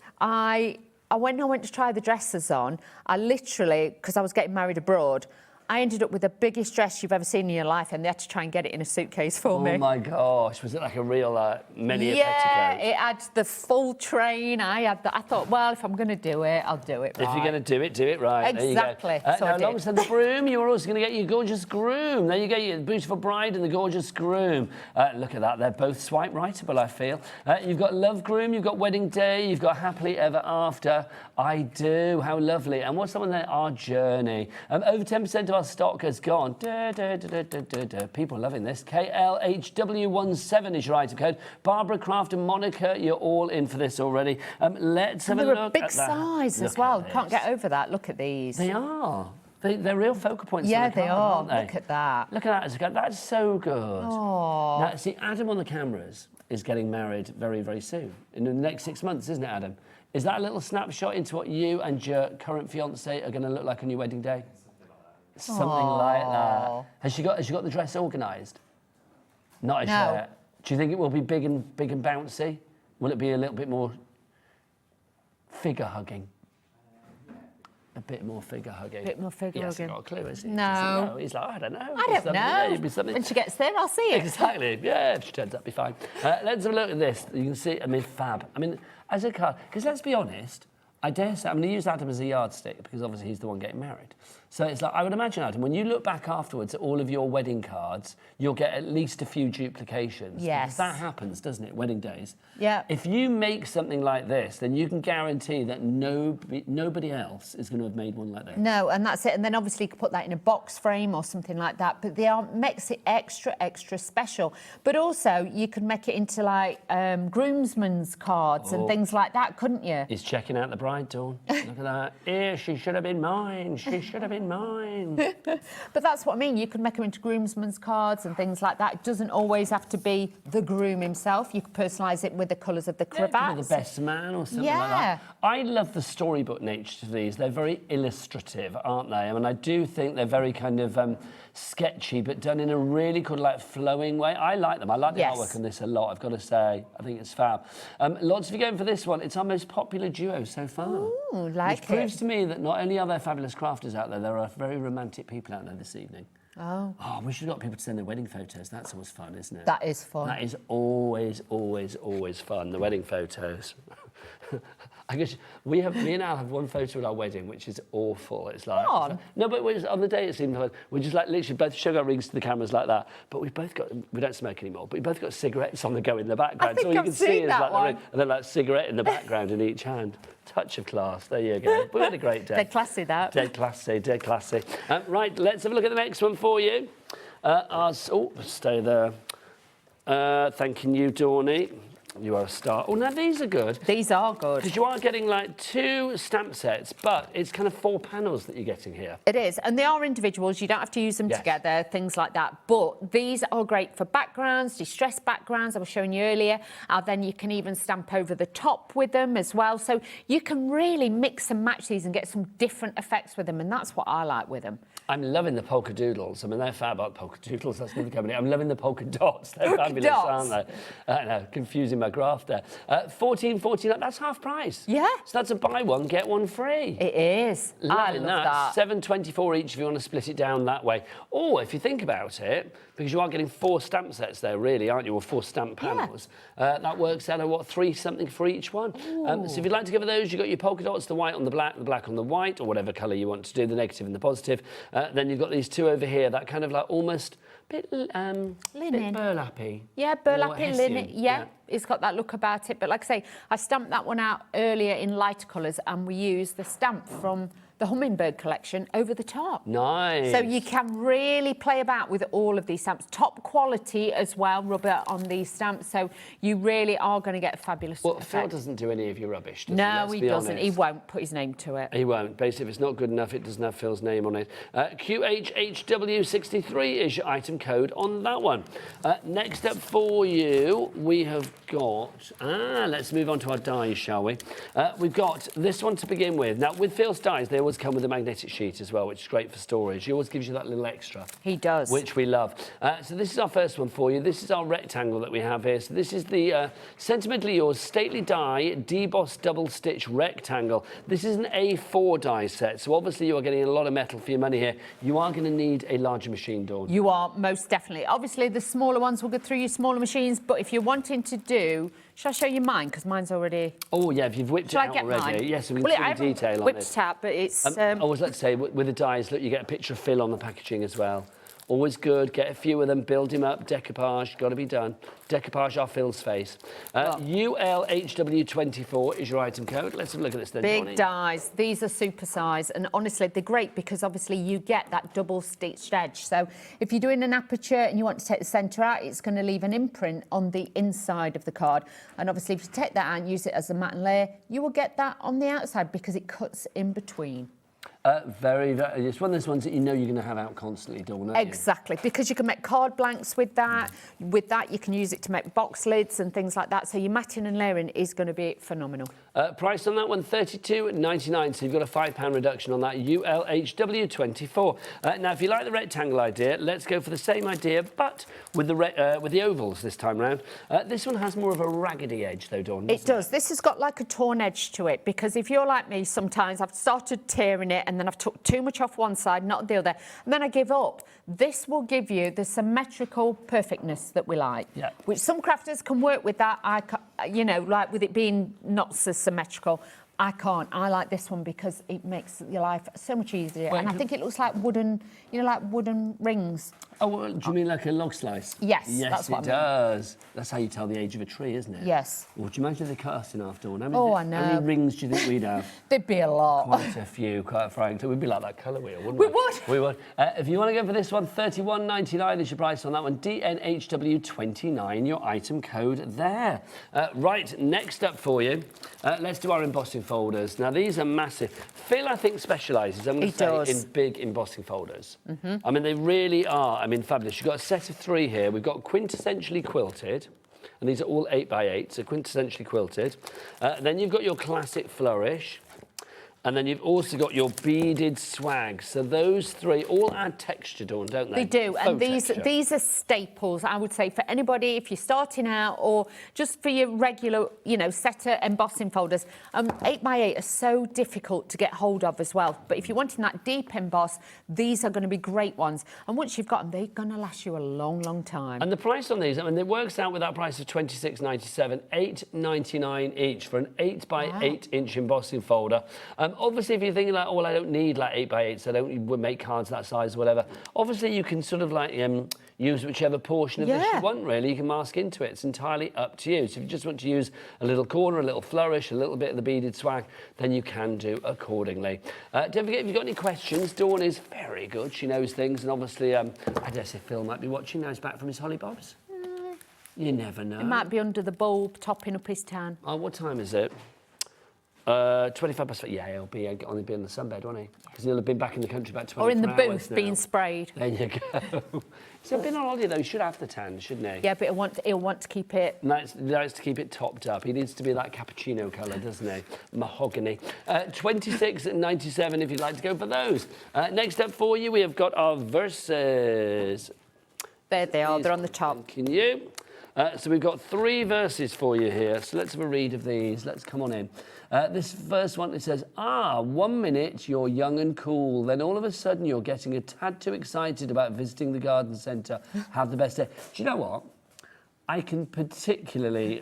when I went to try the dresses on, I literally, because I was getting married abroad, I ended up with the biggest dress you've ever seen in your life, and they had to try and get it in a suitcase for me. Oh my gosh, was it like a real many yeah, petticoat? It had the full train. I thought, well, if I'm going to do it, I'll do it right. If you're going to do it right. Exactly. There you go. So now, alongside the groom, you're also going to get your gorgeous groom. There you go, your beautiful bride and the gorgeous groom. Look at that, they're both swipe rightable, I feel. You've got love groom, you've got wedding day, you've got happily ever after. I do, how lovely. And what's on there? Our journey. Over 10% of our stock has gone. People loving this. KLHW17 is your item code. Barbara, Craft and Monica, you're all in for this already. Let's have a look at that. They're a big size as well. Can't get over that. Look at these. They are. They're real focal points. Yeah, on the they card, are. aren't they? Look at that. Look at that. That's so good. Oh. Now, see, Adam on the cameras is getting married very, very soon. In the next 6 months, isn't it, Adam? Is that a little snapshot into what you and your current fiancée are going to look like on your wedding day? Something like that. Has she got the dress organised? Not as yet. Do you think it will be big and bouncy? Will it be a little bit more figure hugging? A bit more figure hugging. A bit more figure he hugging. Hasn't got a clue, has he? No. He's like, I don't know. I don't know. When she gets there, I'll see it. Exactly. Yeah, if she turns up, be fine. Let's have a look at this. You can see, I mean, fab. I mean, as a card, because let's be honest, I dare say, I'm going to use Adam as a yardstick because obviously he's the one getting married. So it's like, I would imagine, Adam, when you look back afterwards at all of your wedding cards, you'll get at least a few duplications. Yes. Because that happens, doesn't it, wedding days? Yeah. If you make something like this, then you can guarantee that nobody else is going to have made one like this. No, and that's it. And then obviously you could put that in a box frame or something like that. But makes it extra special. But also you could make it into like groomsmen's cards and things like that, couldn't you? He's checking out the bride, Dawn. Look at that. Here, she should have been mine. She should have been mine. But that's what I mean. You could make them into groomsmen's cards and things like that. It doesn't always have to be the groom himself. You could personalise it with the colours of the cravats. The best man or something like that. I love the storybook nature to these. They're very illustrative, aren't they? I mean, I do think they're very kind of sketchy, but done in a really good, like, flowing way. I like them. I like the artwork on this a lot, I've got to say. I think it's fab. Lots of you going for this one. It's our most popular duo so far. Ooh, like Which proves to me that not only are there fabulous crafters out there, there are very romantic people out there this evening. Oh, we should have got people to send their wedding photos. That's always fun, isn't it? That is fun. That is always fun, the wedding photos. I guess me and Al have one photo at our wedding, which is awful. It's like... Come on. No, but on the day it seemed like we're just like literally both showing our rings to the cameras like that. But we don't smoke anymore, but we both got cigarettes on the go in the background. So all you can see is like the ring, and then like cigarette in the background in each hand. Touch of class. There you go. We had a great day. Dead classy, that. Dead classy, dead classy. Right, let's have a look at the next one for you. Stay there. Thanking you, Dawny. You are a star. Oh, now these are good. These are good. Because you are getting like 2 stamp sets, but it's kind of 4 panels that you're getting here. It is, and they are individuals. You don't have to use them together, things like that. But these are great for backgrounds, distressed backgrounds I was showing you earlier. Then you can even stamp over the top with them as well. So you can really mix and match these and get some different effects with them, and that's what I like with them. I'm loving the polka doodles. I mean, they're fab. Polka doodles, that's another company. I'm loving the polka dots. They're fabulous, aren't they? I know, confusing my graph there. $14.49, that's half price. Yeah. So that's a buy one, get one free. It is. I love that. $7.24 each if you want to split it down that way. Or if you think about it, because you are getting 4 stamp sets there, really, aren't you? Or 4 stamp panels. That works out at, what, 3 something for each one. So if you'd like to give those, you've got your polka dots, the white on the black on the white, or whatever colour you want to do, the negative and the positive. Then you've got these 2 over here, that kind of like almost bit linen, bit burlappy. Yeah, burlappy linen. Yeah, it's got that look about it. But like I say, I stamped that one out earlier in lighter colours, and we used the stamp from the Hummingbird collection over the top. Nice. So you can really play about with all of these stamps. Top quality as well, rubber on these stamps. So you really are going to get a fabulous Well, effect. Phill doesn't do any of your rubbish, does he? No, Let's he be doesn't. honest. He won't put his name to it. He won't. Basically, if it's not good enough, it doesn't have Phil's name on it. QHHW63 is your item code on that one. Next up for you, we have got... let's move on to our dies, shall we? We've got this one to begin with. Now, with Phil's dies, they always come with a magnetic sheet as well, which is great for storage. He always gives you that little extra. He does. Which we love. So this is our first one for you. This is our rectangle that we have here. So this is the Sentimentally Yours Stately Die Deboss Double Stitch Rectangle. This is an A4 die set, so obviously you are getting a lot of metal for your money here. You are going to need a larger machine, Dawn. You are, most definitely. Obviously, the smaller ones will go through your smaller machines, but if you're wanting to do... Shall I show you mine? Because mine's already... Oh, yeah, if you've whipped it out already. Mine? Yes, we can see the detail on it. Whipped it out, but it's... I always like to say, with the dies, look, you get a picture of Phill on the packaging as well. Always good. Get a few of them, build him up. Decoupage, got to be done. Decoupage our Phil's face. ULHW24 is your item code. Let's have a look at this then, Big Johnny. dies. These are super size, and honestly, they're great because obviously you get that double stitched edge. So if you're doing an aperture and you want to take the centre out, it's going to leave an imprint on the inside of the card. And obviously, if you take that out and use it as a matte layer, you will get that on the outside because it cuts in between. Very, it's one of those ones that you know you're going to have out constantly, Dawn, aren't you? Exactly, because you can make card blanks with that. With that, you can use it to make box lids and things like that. So your matting and layering is going to be phenomenal. Price on that one, $32.99. So you've got a £5 reduction on that ULHW24. Now, if you like the rectangle idea, let's go for the same idea, but with the ovals this time round. This one has more of a raggedy edge, though, Dawn. It does. This has got like a torn edge to it, because if you're like me, sometimes I've started tearing it and then I've took too much off one side, not the other, and then I give up. This will give you the symmetrical perfectness that we like, which some crafters can work with that. You know, like with it being not so symmetrical. I can't. I like this one because it makes your life so much easier. Well, and I think it looks like wooden, you know, like wooden rings. Oh, well, do you mean like a log slice? Yes, yes, that's what it does. That's how you tell the age of a tree, isn't it? Yes. Well, do you imagine if they cut us in half, Dawn? I know. How many rings do you think we'd have? There'd be a lot. Quite a few, quite frankly. We'd be like that colour wheel, wouldn't we? We would. We would. If you want to go for this one, $31.99 is your price on that one. DNHW29, your item code there. Right, next up for you, let's do our embossing folders. Now, these are massive. Phill, I think, specialises, I'm going to say, in big embossing folders. I mean, they really are, fabulous. You've got a set of 3 here. We've got quintessentially quilted, and these are all 8x8, so quintessentially quilted. Then you've got your classic flourish, and then you've also got your beaded swag. So those 3 all add texture, Dawn, don't they? They do, Faux and texture. these are staples, I would say, for anybody, if you're starting out or just for your regular, you know, setter embossing folders. 8x8 are so difficult to get hold of as well. But if you're wanting that deep emboss, these are going to be great ones. And once you've got them, they're going to last you a long, long time. And the price on these, it works out with that price of $26.97, $8.99 each for an 8x8 inch embossing folder. Obviously, if you're thinking like, oh, well, I don't need like 8x8s, I don't make cards that size or whatever. Obviously, you can sort of like use whichever portion of this you want, really. You can mask into it. It's entirely up to you. So if you just want to use a little corner, a little flourish, a little bit of the beaded swag, then you can do accordingly. Don't forget, if you've got any questions, Dawn is very good. She knows things. And obviously, I dare say Phill might be watching now. He's back from his Holly Bobs. You never know. It might be under the bulb, topping up his tan. Oh, what time is it? 25 past 5. Yeah, he'll be on the sunbed, won't he? Because he'll have been back in the country about 24 hours. Or in the booth now. being sprayed. There you go. So been on holiday though. He should have the tan, shouldn't he? Yeah, but he'll want to keep it. Nice to keep it topped up. He needs to be that cappuccino colour, doesn't he? Mahogany. $26.97 if you'd like to go for those. Next up for you, we have got our verses. There they are. They're on the top. Can you? So we've got 3 verses for you here. So let's have a read of these. Let's come on in. This first one, it says, 1 minute you're young and cool, then all of a sudden you're getting a tad too excited about visiting the garden centre. Have the best day. Do you know what? I can particularly,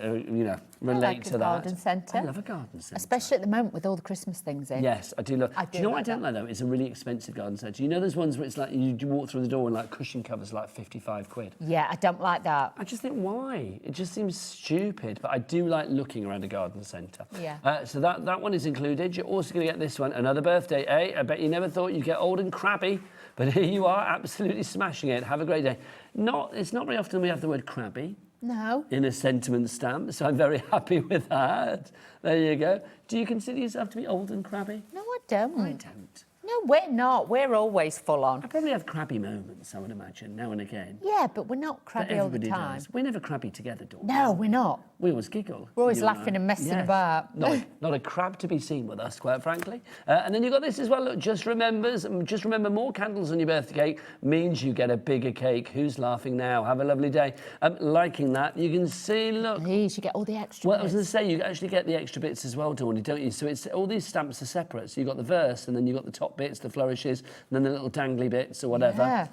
relate to that. Garden centre. I love a garden centre. Especially at the moment with all the Christmas things in. Yes, I do love. Do you know what I don't that. like though? It's a really expensive garden centre. You know those ones where it's like you walk through the door and like cushion covers are like 55 quid. Yeah, I don't like that. I just think why? It just seems stupid. But I do like looking around a garden centre. Yeah. So that one is included. You're also going to get this one, another birthday. I bet you never thought you'd get old and crabby, but here you are, absolutely smashing it. Have a great day. It's not very often we have the word crabby. No. In a sentiment stamp, so I'm very happy with that. There you go. Do you consider yourself to be old and crabby? No, I don't. I don't. No, we're not. We're always full on. I probably have crabby moments, I would imagine, now and again. Yeah, but we're not crabby all the time. Does. We're never crabby together, Dawn. No, we're not. We always giggle. We're always You laughing and messing about. Not a crab to be seen with us, quite frankly. And then you've got this as well. Look, just remember more candles on your birthday cake means you get a bigger cake. Who's laughing now? Have a lovely day. Liking that, you can see, look. Please, you get all the extra Well, bits. I was going to say, you actually get the extra bits as well, Dawn, don't you? So it's all these stamps are separate. So you've got the verse, and then you've got the top bits, the flourishes, and then the little dangly bits or whatever. Yeah.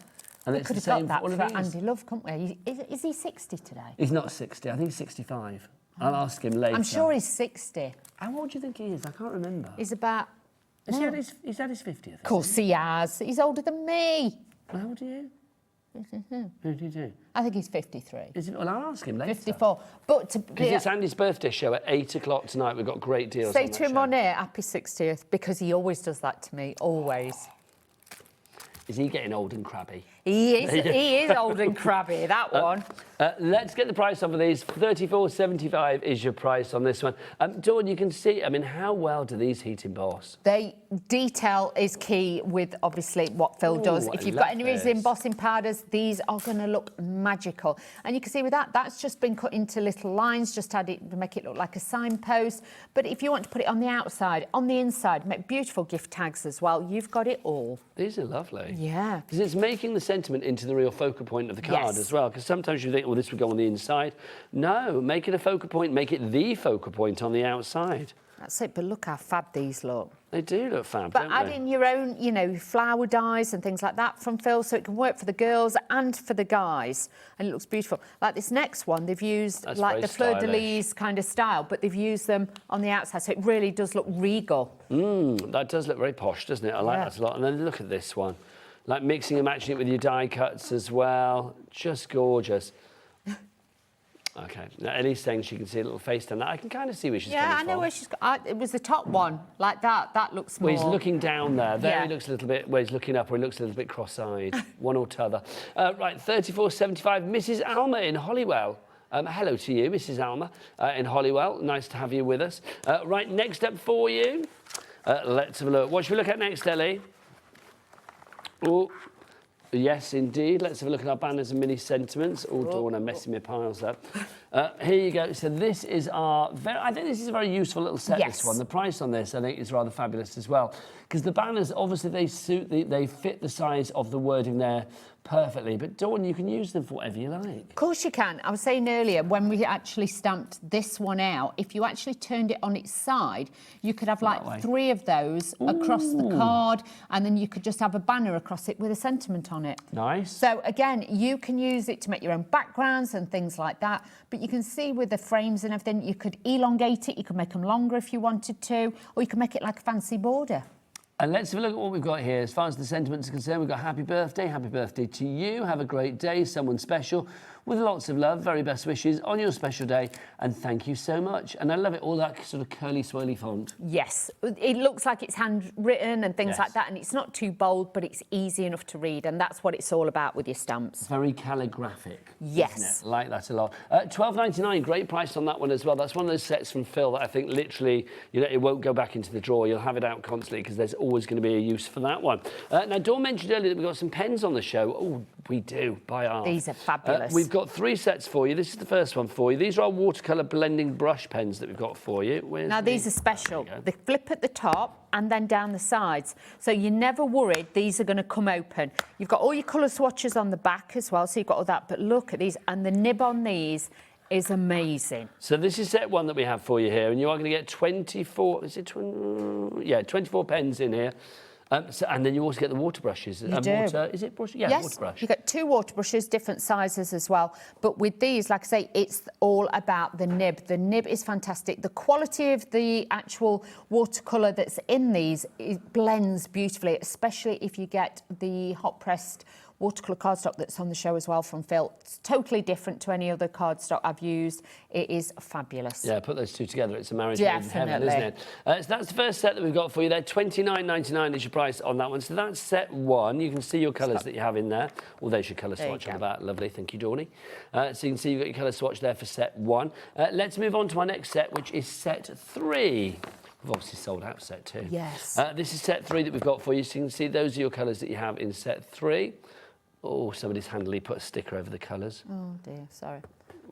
And we it's could the have same got for all that of for these. Andy Love, couldn't we? Is he 60 today? He's not 60. I think he's 65. I'll ask him later. I'm sure he's 60. How old do you think he is? I can't remember. He's about... He's had his 50th. Of course he has. He's older than me. How old are you? Who do you do? I think he's 53. Well, I'll ask him later. 54. But to because it's Andy's birthday show at 8 o'clock tonight. We've got great deals. Say on to that him show. on air, happy 60th, because he always does that to me, always. Is he getting old and crabby? He is old and crabby, that one. Let's get the price off of these. $34.75 is your price on this one. Dawn, you can see, how well do these heat emboss? Detail is key with, obviously, what Phill does. If you've got any of his embossing powders, these are going to look magical. And you can see with that's just been cut into little lines, just had it to make it look like a signpost. But if you want to put it on the outside, on the inside, make beautiful gift tags as well, you've got it all. These are lovely. Yeah. Because it's making the sentiment into the real focal point of the card as well. Because sometimes you think, well, this would go on the inside. No, make it a focal point, make it the focal point on the outside. That's it, but look how fab these look. They do look fab, But don't add they? in your own, flower dyes and things like that from Phill, so it can work for the girls and for the guys. And it looks beautiful. Like this next one, they've used That's like very the fleur-de-lis kind of style, but they've used them on the outside, so it really does look regal. That does look very posh, doesn't it? I like that a lot. And then look at this one. Like mixing and matching it with your die cuts as well. Just gorgeous. Okay, now Ellie's saying she can see a little face down there. I can kind of see where she's coming from. Yeah, I know where she's got. It was the top one, like that. That looks more... Well, he's looking down there. There Yeah. he looks a little bit, where he's looking up, or he looks a little bit cross-eyed. One or t'other. Right, $34.75. Mrs. Alma in Holywell. Hello to you, Mrs. Alma in Holywell. Nice to have you with us. Right, next up for you. Let's have a look. What should we look at next, Ellie? Oh, yes, indeed. Let's have a look at our banners and mini sentiments. Oh, Dawn, I'm messing my piles up. Here you go. So this is our... I think this is a very useful little set, this one. The price on this, I think, is rather fabulous as well. Because the banners, obviously, they fit the size of the wording there perfectly. But, Dawn, you can use them for whatever you like. Of course you can. I was saying earlier, when we actually stamped this one out, if you actually turned it on its side, you could have like 3 of those across the card, and then you could just have a banner across it with a sentiment on it. Nice. So, again, you can use it to make your own backgrounds and things like that, but you can see with the frames and everything, you could elongate it, you could make them longer if you wanted to, or you can make it like a fancy border. And let's have a look at what we've got here. As far as the sentiments are concerned, we've got happy birthday to you. Have a great day, someone special, with lots of love, very best wishes on your special day, and thank you so much. And I love it, all that sort of curly, swirly font. Yes, it looks like it's handwritten and things like that, and it's not too bold, but it's easy enough to read, and that's what it's all about with your stamps. Very calligraphic. Yes. Isn't it? Like that a lot. $12.99, great price on that one as well. That's one of those sets from Phill that I think literally, it won't go back into the drawer. You'll have it out constantly because there's always going to be a use for that one. Now, Dawn mentioned earlier that we've got some pens on the show. Oh, we do, by half. These are fabulous. We've got 3 sets for you. This is the first one for you. These are our watercolour blending brush pens that we've got for you. Now, these are special. They flip at the top and then down the sides. So you're never worried these are going to come open. You've got all your colour swatches on the back as well, so you've got all that. But look at these. And the nib on these is amazing. So this is set 1 that we have for you here, and you are going to get 24... Is it 20? Yeah, 24 pens in here. And then you also get the water brushes. You do. Is it brush? Yeah, yes, water brush. You get 2 water brushes, different sizes as well. But with these, like I say, it's all about the nib. The nib is fantastic. The quality of the actual watercolour that's in these, it blends beautifully, especially if you get the hot pressed watercolour cardstock that's on the show as well from Phill. It's totally different to any other cardstock I've used. It is fabulous. Yeah, put those two together. It's a marriage made in heaven, isn't it? So that's the first set that we've got for you there. $29.99 is your price on that one. So that's set 1. You can see your colours that you have in there. Well, there's your colour swatch on the back. Lovely. Thank you, Dawny. So you can see you've got your colour swatch there for set 1. Let's move on to our next set, which is set 3. We've obviously sold out set 2. Yes. This is set 3 that we've got for you. So you can see those are your colours that you have in set 3. Oh, somebody's handily put a sticker over the colours. Oh, dear. Sorry.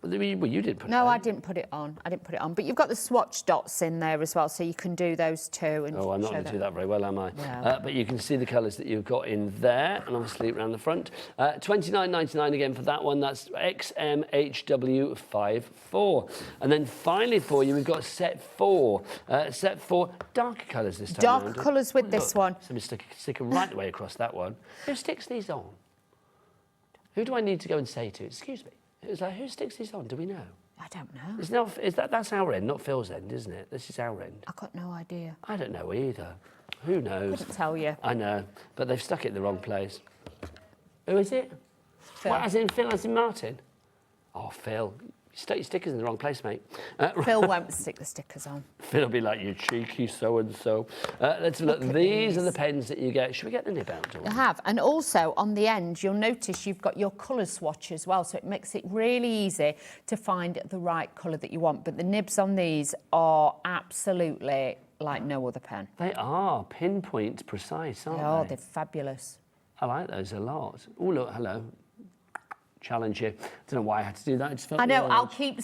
Well, you did put it on. No, I didn't put it on. I didn't put it on. But you've got the swatch dots in there as well, so you can do those too. And I'm not going to do that very well, am I? Yeah. But you can see the colours that you've got in there, and obviously around the front. $29.99 again for that one. That's XMHW54. And then finally for you, we've got set 4. Set 4, darker colours this time. Darker colours with this one. Somebody stick a sticker right the way across that one. Who sticks these on? Who do I need to go and say to? Excuse me. It's like, who sticks these on? Do we know? I don't know. That's our end, not Phil's end, isn't it? This is our end. I've got no idea. I don't know either. Who knows? Couldn't tell you. I know, but they've stuck it in the wrong place. Who is it? Phill. What, as in Phill, as in Martin? Oh, Phil. You stuck your stickers in the wrong place, mate. Phill won't stick the stickers on. Phil will be like, you cheeky so-and-so. Let's look. These are the pens that you get. Should we get the nib out, Dawn? You have. And also, on the end, you'll notice you've got your colour swatch as well, so it makes it really easy to find the right colour that you want. But the nibs on these are absolutely like no other pen. They are pinpoint precise, aren't they? Oh, they're fabulous. I like those a lot. Oh, look, hello. Challenge you. Don't know why I had to do that. I just felt I know, the I'll urge. keep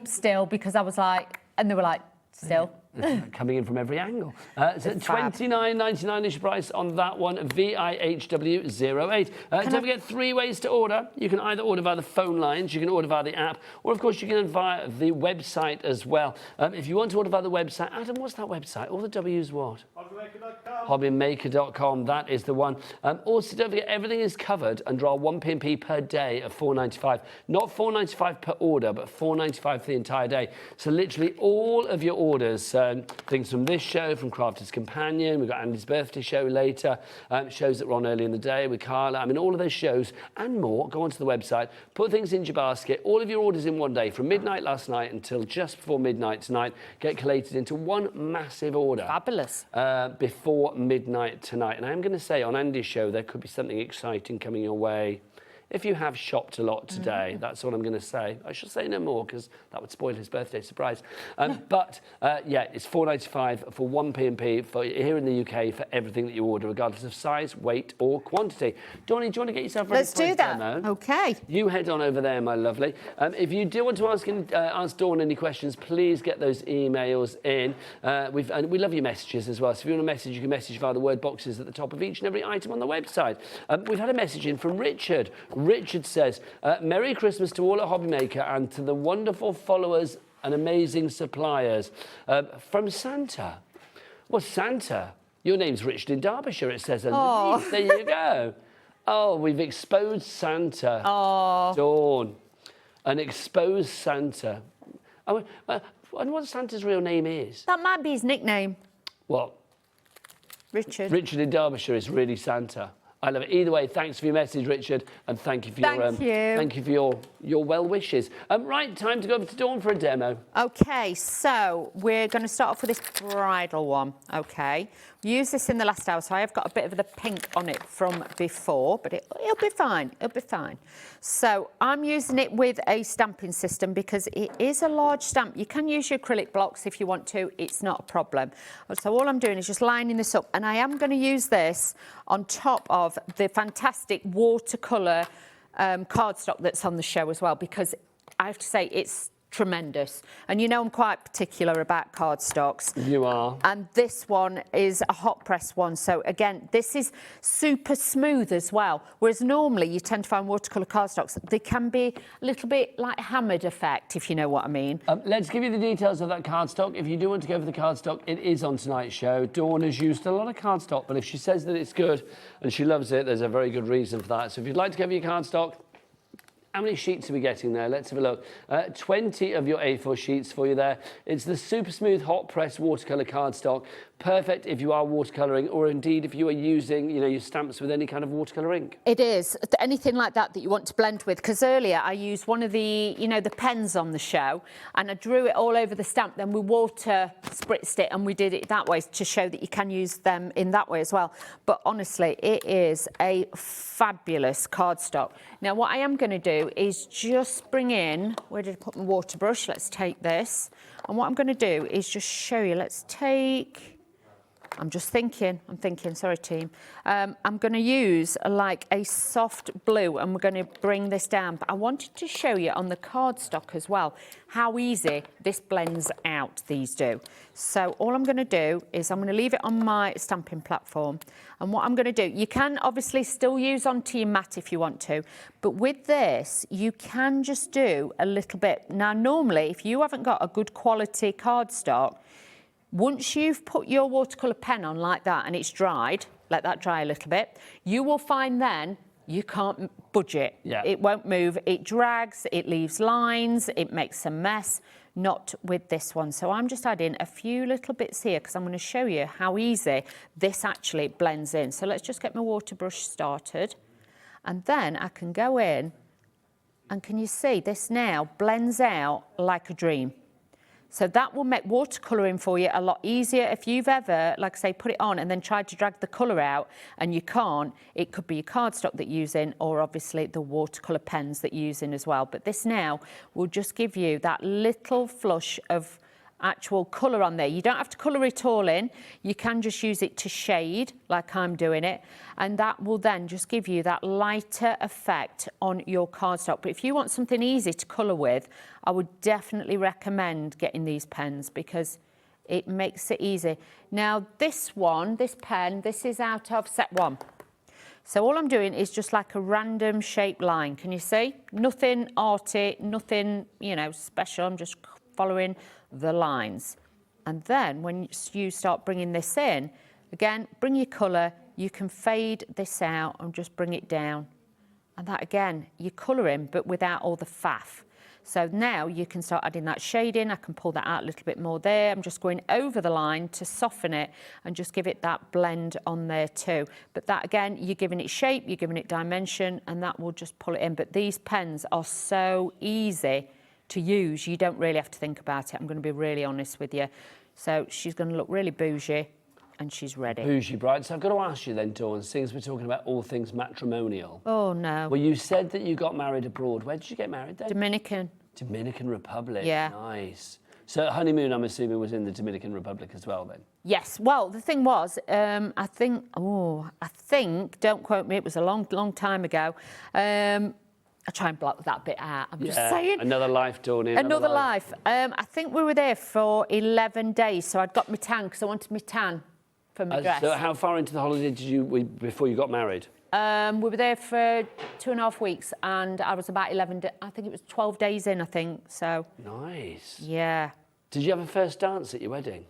still, because I was like, and they were like, still. Coming in from every angle. So $29.99 is your price on that one, VIHW08. Don't forget 3 ways to order. You can either order via the phone lines, you can order via the app, or of course you can via the website as well. If you want to order via the website, Adam, what's that website? All the W's what? HobbyMaker.com, that is the one. Also, don't forget, everything is covered under our 1p&p per day of $4.95. Not $4.95 per order, but $4.95 for the entire day. So literally all of your orders, things from this show, from Crafter's Companion, we've got Andy's birthday show later, shows that were on early in the day with Carla. I mean, all of those shows and more, go onto the website, put things into your basket, all of your orders in one day, from midnight last night until just before midnight tonight, get collated into one massive order. Fabulous. Before midnight tonight. And I'm going to say, on Andy's show, there could be something exciting coming your way. If you have shopped a lot today, that's what I'm going to say. I shall say no more because that would spoil his birthday surprise. But yeah, it's $4.95 for 1p&p for here in the UK for everything that you order, regardless of size, weight, or quantity. Dawny, do you want to get yourself ready? Let's do that. Demo? Okay. You head on over there, my lovely. If you do want to ask Dawn any questions, please get those emails in. And we love your messages as well. So if you want a message, you can message via the word boxes at the top of each and every item on the website. We've had a message in from Richard. Richard says, Merry Christmas to all at HobbyMaker and to the wonderful followers and amazing suppliers. From Santa. Well, Santa, your name's Richard in Derbyshire, it says underneath. There you go. Oh, we've exposed Santa. Oh. Dawn. An exposed Santa. I wonder what Santa's real name is. That might be his nickname. What? Richard. Richard in Derbyshire is really Santa. I love it. Either way, thanks for your message, Richard, and thank you for your well wishes. Right, time to go over to Dawn for a demo. Okay, so we're going to start off with this bridal one. Okay, we used this in the last hour, so I have got a bit of the pink on it from before, but it'll be fine. It'll be fine. So I'm using it with a stamping system because it is a large stamp. You can use your acrylic blocks if you want to. It's not a problem. So all I'm doing is just lining this up, and I am going to use this on top of the fantastic watercolour cardstock that's on the show as well, because I have to say it's tremendous. And you know I'm quite particular about cardstocks. You are. And this one is a hot press one. So again, this is super smooth as well. Whereas normally you tend to find watercolour cardstocks, they can be a little bit like hammered effect, if you know what I mean. Let's give you the details of that cardstock. If you do want to go for the cardstock, it is on tonight's show. Dawn has used a lot of cardstock, but if she says that it's good and she loves it, there's a very good reason for that. So if you'd like to go for your cardstock, how many sheets are we getting there? Let's have a look. 20 of your A4 sheets for you there. It's the super smooth hot press watercolour cardstock. Perfect if you are watercolouring, or indeed if you are using, you know, your stamps with any kind of watercolour ink. It is. Anything like that that you want to blend with. Because earlier I used one of the, you know, the pens on the show, and I drew it all over the stamp. Then we water spritzed it, and we did it that way to show that you can use them in that way as well. But honestly, it is a fabulous cardstock. Now, what I am going to do is just bring in, where did I put my water brush? Let's take this. And what I'm going to do is just show you. Let's take... I'm thinking, sorry team. I'm going to use like a soft blue, and we're going to bring this down. But I wanted to show you on the cardstock as well how easy this blends out, these do. So all I'm going to do is I'm going to leave it on my stamping platform. And what I'm going to do, you can obviously still use onto your mat if you want to, but with this, you can just do a little bit. Now, normally, if you haven't got a good quality cardstock, once you've put your watercolour pen on like that and it's dried, let that dry a little bit, you will find then you can't budge it. Yeah. It won't move. It drags, it leaves lines, it makes a mess. Not with this one. So I'm just adding a few little bits here because I'm going to show you how easy this actually blends in. So let's just get my water brush started. And then I can go in, and can you see this now blends out like a dream. So that will make watercolouring for you a lot easier. If you've ever, like I say, put it on and then tried to drag the colour out and you can't, it could be your cardstock that you're using, or obviously the watercolour pens that you're using as well. But this now will just give you that little flush of actual colour on there. You don't have to colour it all in. You can just use it to shade like I'm doing it, and that will then just give you that lighter effect on your cardstock. But if you want something easy to colour with, I would definitely recommend getting these pens because it makes it easy. Now this one, this pen, this is out of set 1. So all I'm doing is just like a random shaped line. Can you see? Nothing arty, nothing, you know, special. I'm just following the lines. And then when you start bringing this in, again, bring your colour, you can fade this out and just bring it down. And that again, you're colouring but without all the faff. So now you can start adding that shading. I can pull that out a little bit more there. I'm just going over the line to soften it and just give it that blend on there too. But that again, you're giving it shape, you're giving it dimension, and that will just pull it in. But these pens are so easy to use, you don't really have to think about it. I'm going to be really honest with you. So she's going to look really bougie, and she's ready. Bougie bride. So I've got to ask you then, Dawn, since we're talking about all things matrimonial. Oh, no. Well, you said that you got married abroad. Where did you get married then? Dominican. Dominican Republic. Yeah. Nice. So honeymoon, I'm assuming, was in the Dominican Republic as well then? Yes. Well, the thing was, I think, don't quote me, it was a long, long time ago. I try and block that bit out. I'm just saying. Another life, Dawn. Another life. I think we were there for 11 days, so I'd got my tan because I wanted my tan for my dress. So how far into the holiday did you before you got married? We were there for 2.5 weeks, and I was about 11. I think it was 12 days in. I think so. Nice. Yeah. Did you have a first dance at your wedding?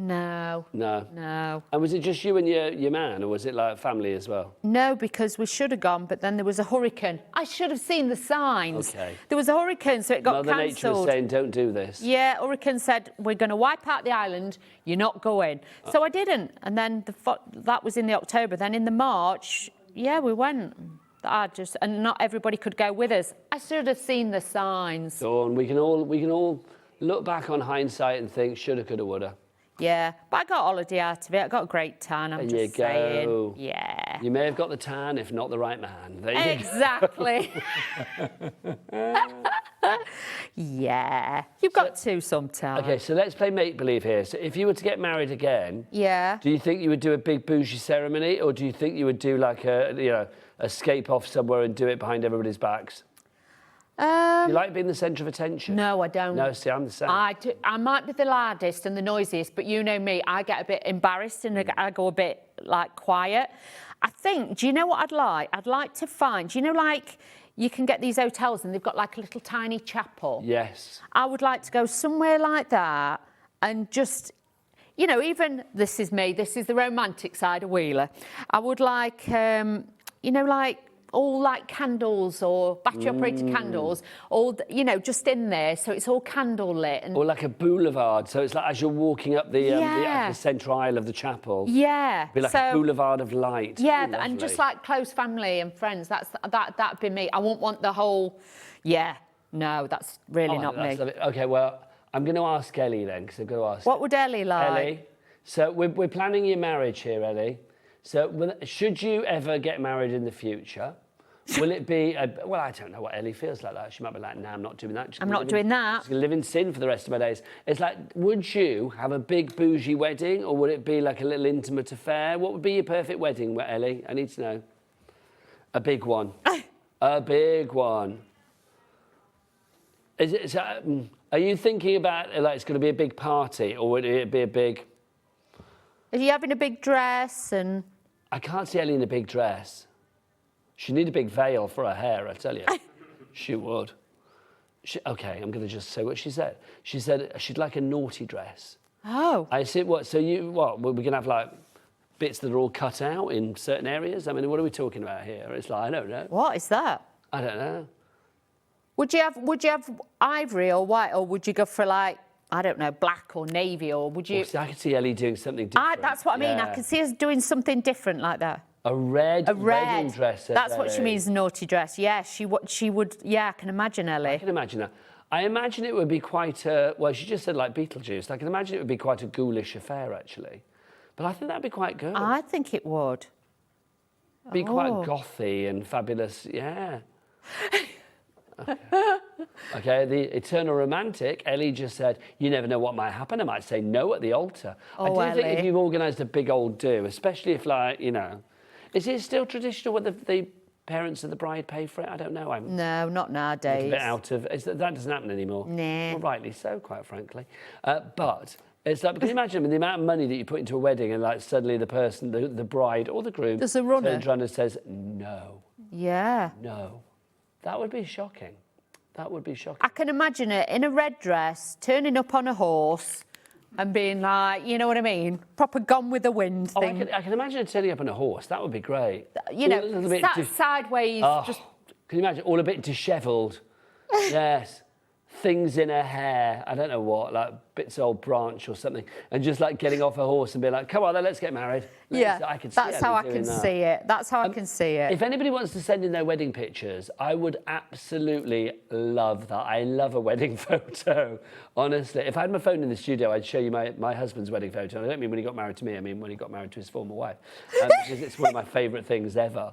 No. No. No. And was it just you and your man, or was it like family as well? No, because we should have gone, but then there was a hurricane. I should have seen the signs. Okay. There was a hurricane, so it got cancelled. Mother Nature was saying, don't do this. Yeah, hurricane said, we're going to wipe out the island, you're not going. So I didn't. And then that was in the October. Then in the March, yeah, we went. And not everybody could go with us. I should have seen the signs. Dawn, we can all look back on hindsight and think, shoulda, coulda, woulda. Yeah, but I got holiday out of it. I got a great tan, I'm just saying. Go. Yeah. You may have got the tan, if not the right man. There you exactly. Yeah. You've got to sometimes. Okay, so let's play make-believe here. So if you were to get married again, yeah, do you think you would do a big bougie ceremony, or do you think you would do like escape off somewhere and do it behind everybody's backs? You like being the centre of attention? No, I don't. No, see, I'm the same. I might be the loudest and the noisiest, but you know me, I get a bit embarrassed and I go a bit, like, quiet. I think, do you know what I'd like? I'd like to find, you know, like, you can get these hotels and they've got, like, a little tiny chapel. Yes. I would like to go somewhere like that and just, you know, even, this is me, this is the romantic side of Wheeler. I would like, you know, like, all like candles or battery-operated candles, all, you know, just in there, so it's all candle lit. And or like a boulevard, so it's like as you're walking up the centre aisle of the chapel. Yeah. Be like a boulevard of light. Yeah, Ooh, and just like close family and friends. That'd be me. I wouldn't want the whole. Yeah, no, that's really not me. Okay, well, I'm going to ask Ellie then, because I've got to ask. What would Ellie like? Ellie, so we're planning your marriage here, Ellie. So should you ever get married in the future, will it be, well, I don't know what Ellie feels like that. She might be like, nah, I'm not doing that. I'm not doing that. I'm going to live in sin for the rest of my days. It's like, would you have a big bougie wedding or would it be like a little intimate affair? What would be your perfect wedding, Ellie? I need to know. A big one. A big one. Are you thinking about, like, it's going to be a big party or would it be a big... Are you having a big dress and... I can't see Ellie in a big dress. She'd need a big veil for her hair, I tell you. She would. Okay, I'm going to just say what she said. She said she'd like a naughty dress. Oh. I said, what, so we're going to have, like, bits that are all cut out in certain areas? I mean, what are we talking about here? It's like, I don't know. What is that? I don't know. Would you have ivory or white, or would you go for, like, I don't know, black or navy, or would you... I could see Ellie doing something different. That's what I mean. I could see us doing something different like that. A red wedding dress. That's what she means, naughty dress. Yeah, she would. Yeah, I can imagine Ellie. I can imagine that. I imagine it would be quite a... Well, she just said like Beetlejuice. I can imagine it would be quite a ghoulish affair, actually. But I think that'd be quite good. I think it would. Be quite gothy and fabulous, yeah. Okay, the eternal romantic, Ellie just said, you never know what might happen. I might say no at the altar. I do think if you've organised a big old do, especially if, like, you know... Is it still traditional where the parents of the bride pay for it? I don't know. No, not nowadays. A bit out of... that doesn't happen anymore. Nah. Well, rightly so, quite frankly. But it's like, can you imagine the amount of money that you put into a wedding and, like, suddenly the person, the bride or the groom... There's a runner. ...turns around and says, no. Yeah. No. That would be shocking. That would be shocking. I can imagine it in a red dress, turning up on a horse and being like, you know what I mean? Proper Gone with the Wind thing. I can imagine her turning up on a horse. That would be great. You know, sideways. Just... Can you imagine? All a bit dishevelled. Yes. Things in her hair. I don't know what, like bits of old branch or something. And just like getting off a horse and being like, come on then, let's get married. Yeah, I can see that's how I can see it. That's how I can see it. If anybody wants to send in their wedding pictures, I would absolutely love that. I love a wedding photo, honestly. If I had my phone in the studio, I'd show you my husband's wedding photo. And I don't mean when he got married to me, I mean when he got married to his former wife. Because it's one of my favourite things ever.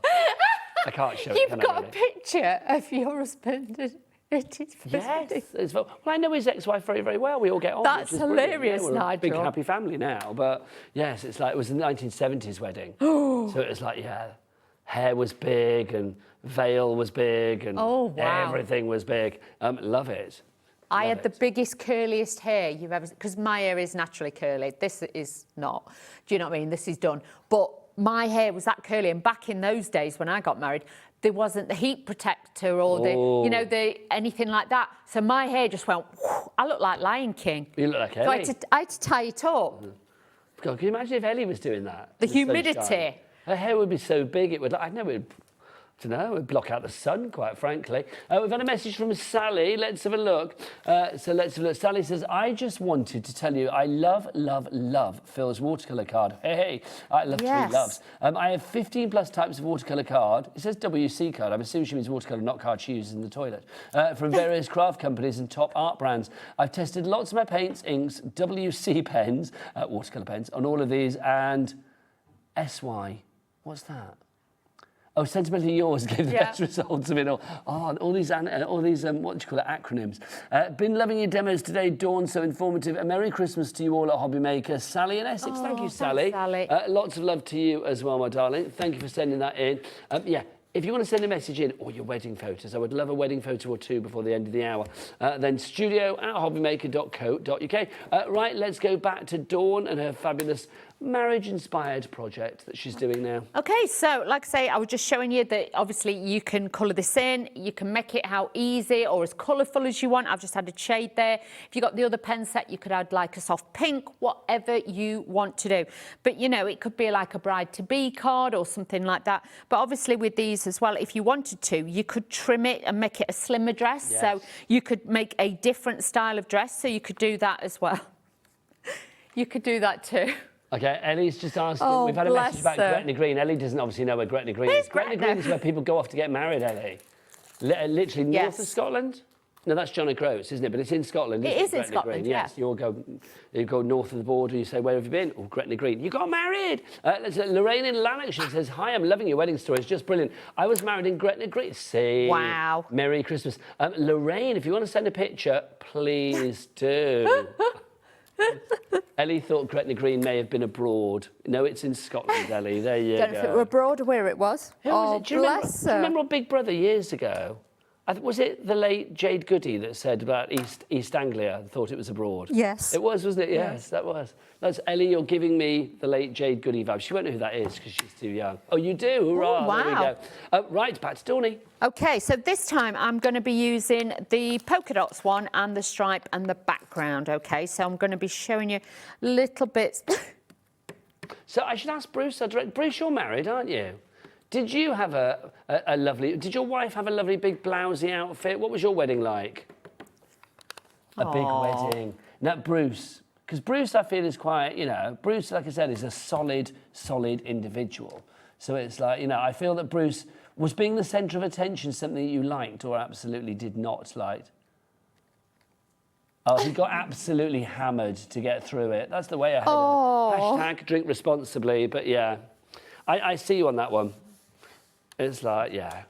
I can't show it, You've can got I, really? a picture of your husband. It is yes. Well, I know his ex-wife very, very well. We all get on. That's hilarious, yeah, we're Nigel. a big, happy family now. But, yes, it's like it was a 1970s wedding. So it was like, yeah, hair was big and veil was big and everything was big. Love it. I had the biggest, curliest hair you've ever... Because my hair is naturally curly. This is not. Do you know what I mean? This is done. But my hair was that curly. And back in those days when I got married... There wasn't the heat protector or anything like that. So my hair just went, whoosh. I look like Lion King. You look like Ellie. So I had to tie it up. God, can you imagine if Ellie was doing that? The humidity. Her hair would be so big, it would, I know, it would block out the sun, quite frankly. We've had a message from Sally. Let's have a look. Sally says, I just wanted to tell you I love, love, love Phil's watercolour card. Hey, I love three loves. I have 15 plus types of watercolour card. It says WC card. I'm assuming she means watercolour, not card she uses in the toilet. From various craft companies and top art brands. I've tested lots of my paints, inks, WC pens, watercolour pens, on all of these, and SY. What's that? Oh, Sentimentally Yours gave the best results of it all. Oh, and all these what do you call it, acronyms. Been loving your demos today, Dawn, so informative. A Merry Christmas to you all at HobbyMaker. Sally in Essex, thank you, Sally. Thanks, Sally. Lots of love to you as well, my darling. Thank you for sending that in. if you want to send a message in, or your wedding photos, I would love a wedding photo or two before the end of the hour, then studio@hobbymaker.co.uk. Right, let's go back to Dawn and her fabulous marriage-inspired project that she's doing now. Okay, so like I say, I was just showing you that obviously you can colour this in, you can make it how easy or as colourful as you want. I've just added shade there. If you got the other pen set, you could add like a soft pink, whatever you want to do. But you know, it could be like a bride-to-be card or something like that. But obviously with these as well, if you wanted to, you could trim it and make it a slimmer dress. Yes. So you could make a different style of dress. So you could do that as well. You could do that too. Okay, Ellie's just asking. Oh, We've had a message about bless her. Gretna Green. Ellie doesn't obviously know where Gretna Green is. Gretna Green is where people go off to get married, Ellie. Literally north of Scotland. No, that's John O'Groats, isn't it? But it's in Scotland. It is in Gretna Scotland, Green. yeah. Yes, you go north of the border. You say, "Where have you been?" Oh, Gretna Green. You got married. Lorraine in Lanarkshire says, "Hi, I'm loving your wedding story. It's just brilliant. I was married in Gretna Green." See. Wow. Merry Christmas, Lorraine. If you want to send a picture, please do. Ellie thought Gretna Green may have been abroad. No, it's in Scotland, Ellie. There you Don't know if it were abroad or where it was. Who was it? Do you remember on Big Brother years ago? Was it the late Jade Goody that said about East Anglia and thought it was abroad? Yes. It was, wasn't it? Yes, that was. That's Ellie, you're giving me the late Jade Goody vibe. She won't know who that is because she's too young. Oh, you do? Hurrah. Oh, wow. There we go. Right, back to Dawny. Okay, so this time I'm going to be using the polka dots one and the stripe and the background, okay? So I'm going to be showing you little bits. So I should ask Bruce, Bruce, you're married, aren't you? Did you have a lovely... Did your wife have a lovely big blousey outfit? What was your wedding like? A big wedding. Now, Bruce... Because Bruce, I feel, is quite, you know... Bruce, like I said, is a solid individual. So it's like, you know, I feel that Bruce... Was being the centre of attention something that you liked or absolutely did not like? Oh, he got absolutely hammered to get through it. That's the way I had it. Hashtag drink responsibly, but yeah. I see you on that one. It's like, yeah.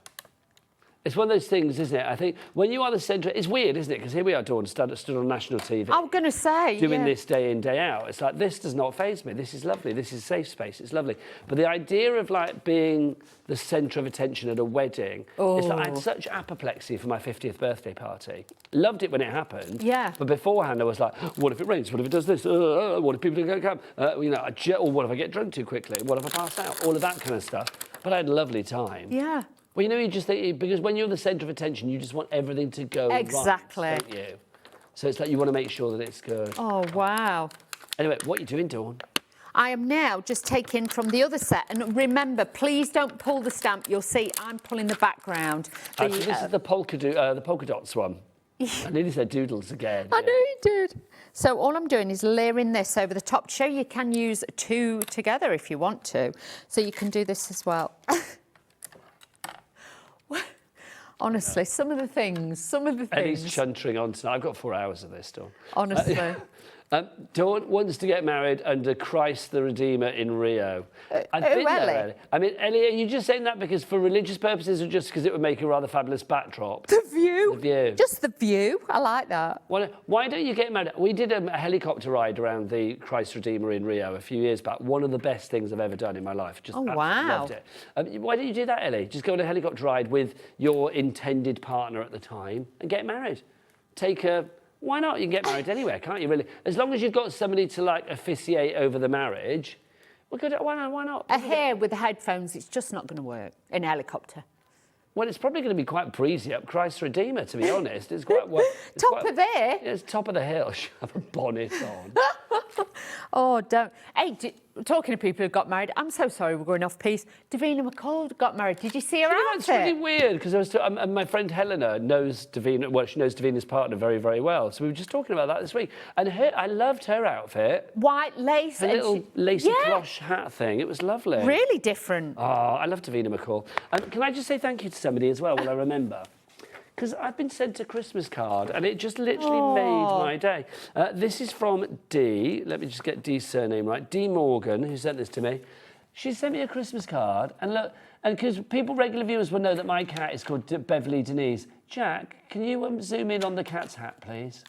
It's one of those things, isn't it? I think when you are the centre... It's weird, isn't it? Because here we are, Dawn, stood on national TV. I'm going to say, doing this day in, day out. It's like, this does not faze me. This is lovely. This is safe space. It's lovely. But the idea of, like, being the centre of attention at a wedding... It's like I had such apoplexy for my 50th birthday party. Loved it when it happened. Yeah. But beforehand, I was like, what if it rains? What if it does this? What if people don't come? You know, or what if I get drunk too quickly? What if I pass out? All of that kind of stuff. But I had a lovely time. Yeah. Well, you know, you just think, because when you're the centre of attention, you just want everything to go exactly. right, don't you? So it's like you want to make sure that it's good. Oh, wow. Anyway, what are you doing, Dawn? I am now just taking from the other set. And remember, please don't pull the stamp. You'll see I'm pulling the background. So this is the polka dots one. I nearly said doodles again. I know you did. So all I'm doing is layering this over the top. Show you can use two together if you want to. So you can do this as well. Honestly, some of the things. Eddie's chuntering on tonight. I've got 4 hours of this, Dawn. Honestly. Dawn wants to get married under Christ the Redeemer in Rio. I've been there, Ellie. I mean, Ellie, are you just saying that because for religious purposes or just because it would make a rather fabulous backdrop? The view. The view. Just the view. I like that. Why don't you get married? We did a helicopter ride around the Christ Redeemer in Rio a few years back. One of the best things I've ever done in my life. Just wow. Loved it. Why don't you do that, Ellie? Just go on a helicopter ride with your intended partner at the time and get married. Why not? You can get married anywhere, can't you, really? As long as you've got somebody to, like, officiate over the marriage, well, good. Why not? Here with the headphones, it's just not going to work in a helicopter. Well, it's probably going to be quite breezy up Christ Redeemer, to be honest. It's quite... Top of there? It's top of the hill. She'll have a bonnet on. Oh, don't... Hey, talking to people who got married, I'm so sorry we're going off piece. Davina McCall got married. Did you see her outfit? That's really weird, because my friend Helena knows Davina... Well, she knows Davina's partner very, very well. So we were just talking about that this week. And I loved her outfit. White lace. Her little lacy cloche hat thing. It was lovely. Really different. Oh, I love Davina McCall. Can I just say thank you to somebody as well, while I remember? Because I've been sent a Christmas card, and it just literally made my day. This is from Dee. Let me just get Dee's surname right. Dee Morgan, who sent this to me. She sent me a Christmas card, and look, and because regular viewers will know that my cat is called Beverly Denise. Jack, can you zoom in on the cat's hat, please?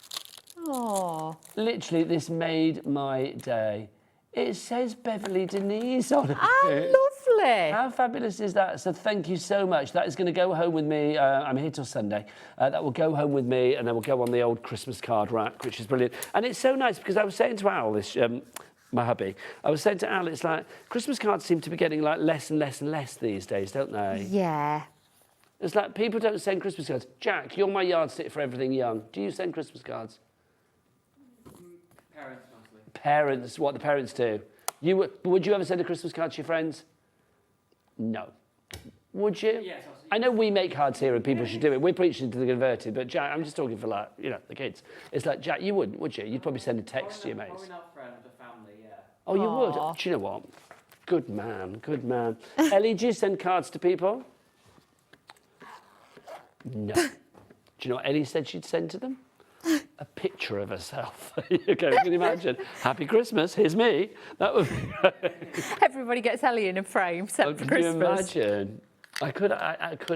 Oh. Literally, this made my day. It says Beverly Denise on it. Oh, lovely. How fabulous is that? So thank you so much. That is going to go home with me. I'm here till Sunday. That will go home with me, and then we'll go on the old Christmas card rack, which is brilliant. And it's so nice because I was saying to Al, my hubby, I was saying to Al, it's like Christmas cards seem to be getting like less and less and less these days, don't they? Yeah. It's like people don't send Christmas cards. Jack, you're my yardstick for everything young. Do you send Christmas cards? Parents mostly. Parents, what the parents do. Would you ever send a Christmas card to your friends? No. Would you? Yes, I know we make cards here and people should do it. We're preaching to the converted, but Jack, I'm just talking for like, the kids. It's like, Jack, you wouldn't, would you? You'd probably send a text to your mates. Probably not friends, but family, yeah. Oh, you would? Do you know what? Good man, good man. Ellie, do you send cards to people? No. Do you know what Ellie said she'd send to them? A picture of herself. Okay, can you imagine? Happy Christmas, here's me. That would be great. Everybody gets Ellie in a frame set for Christmas. Can you imagine? I could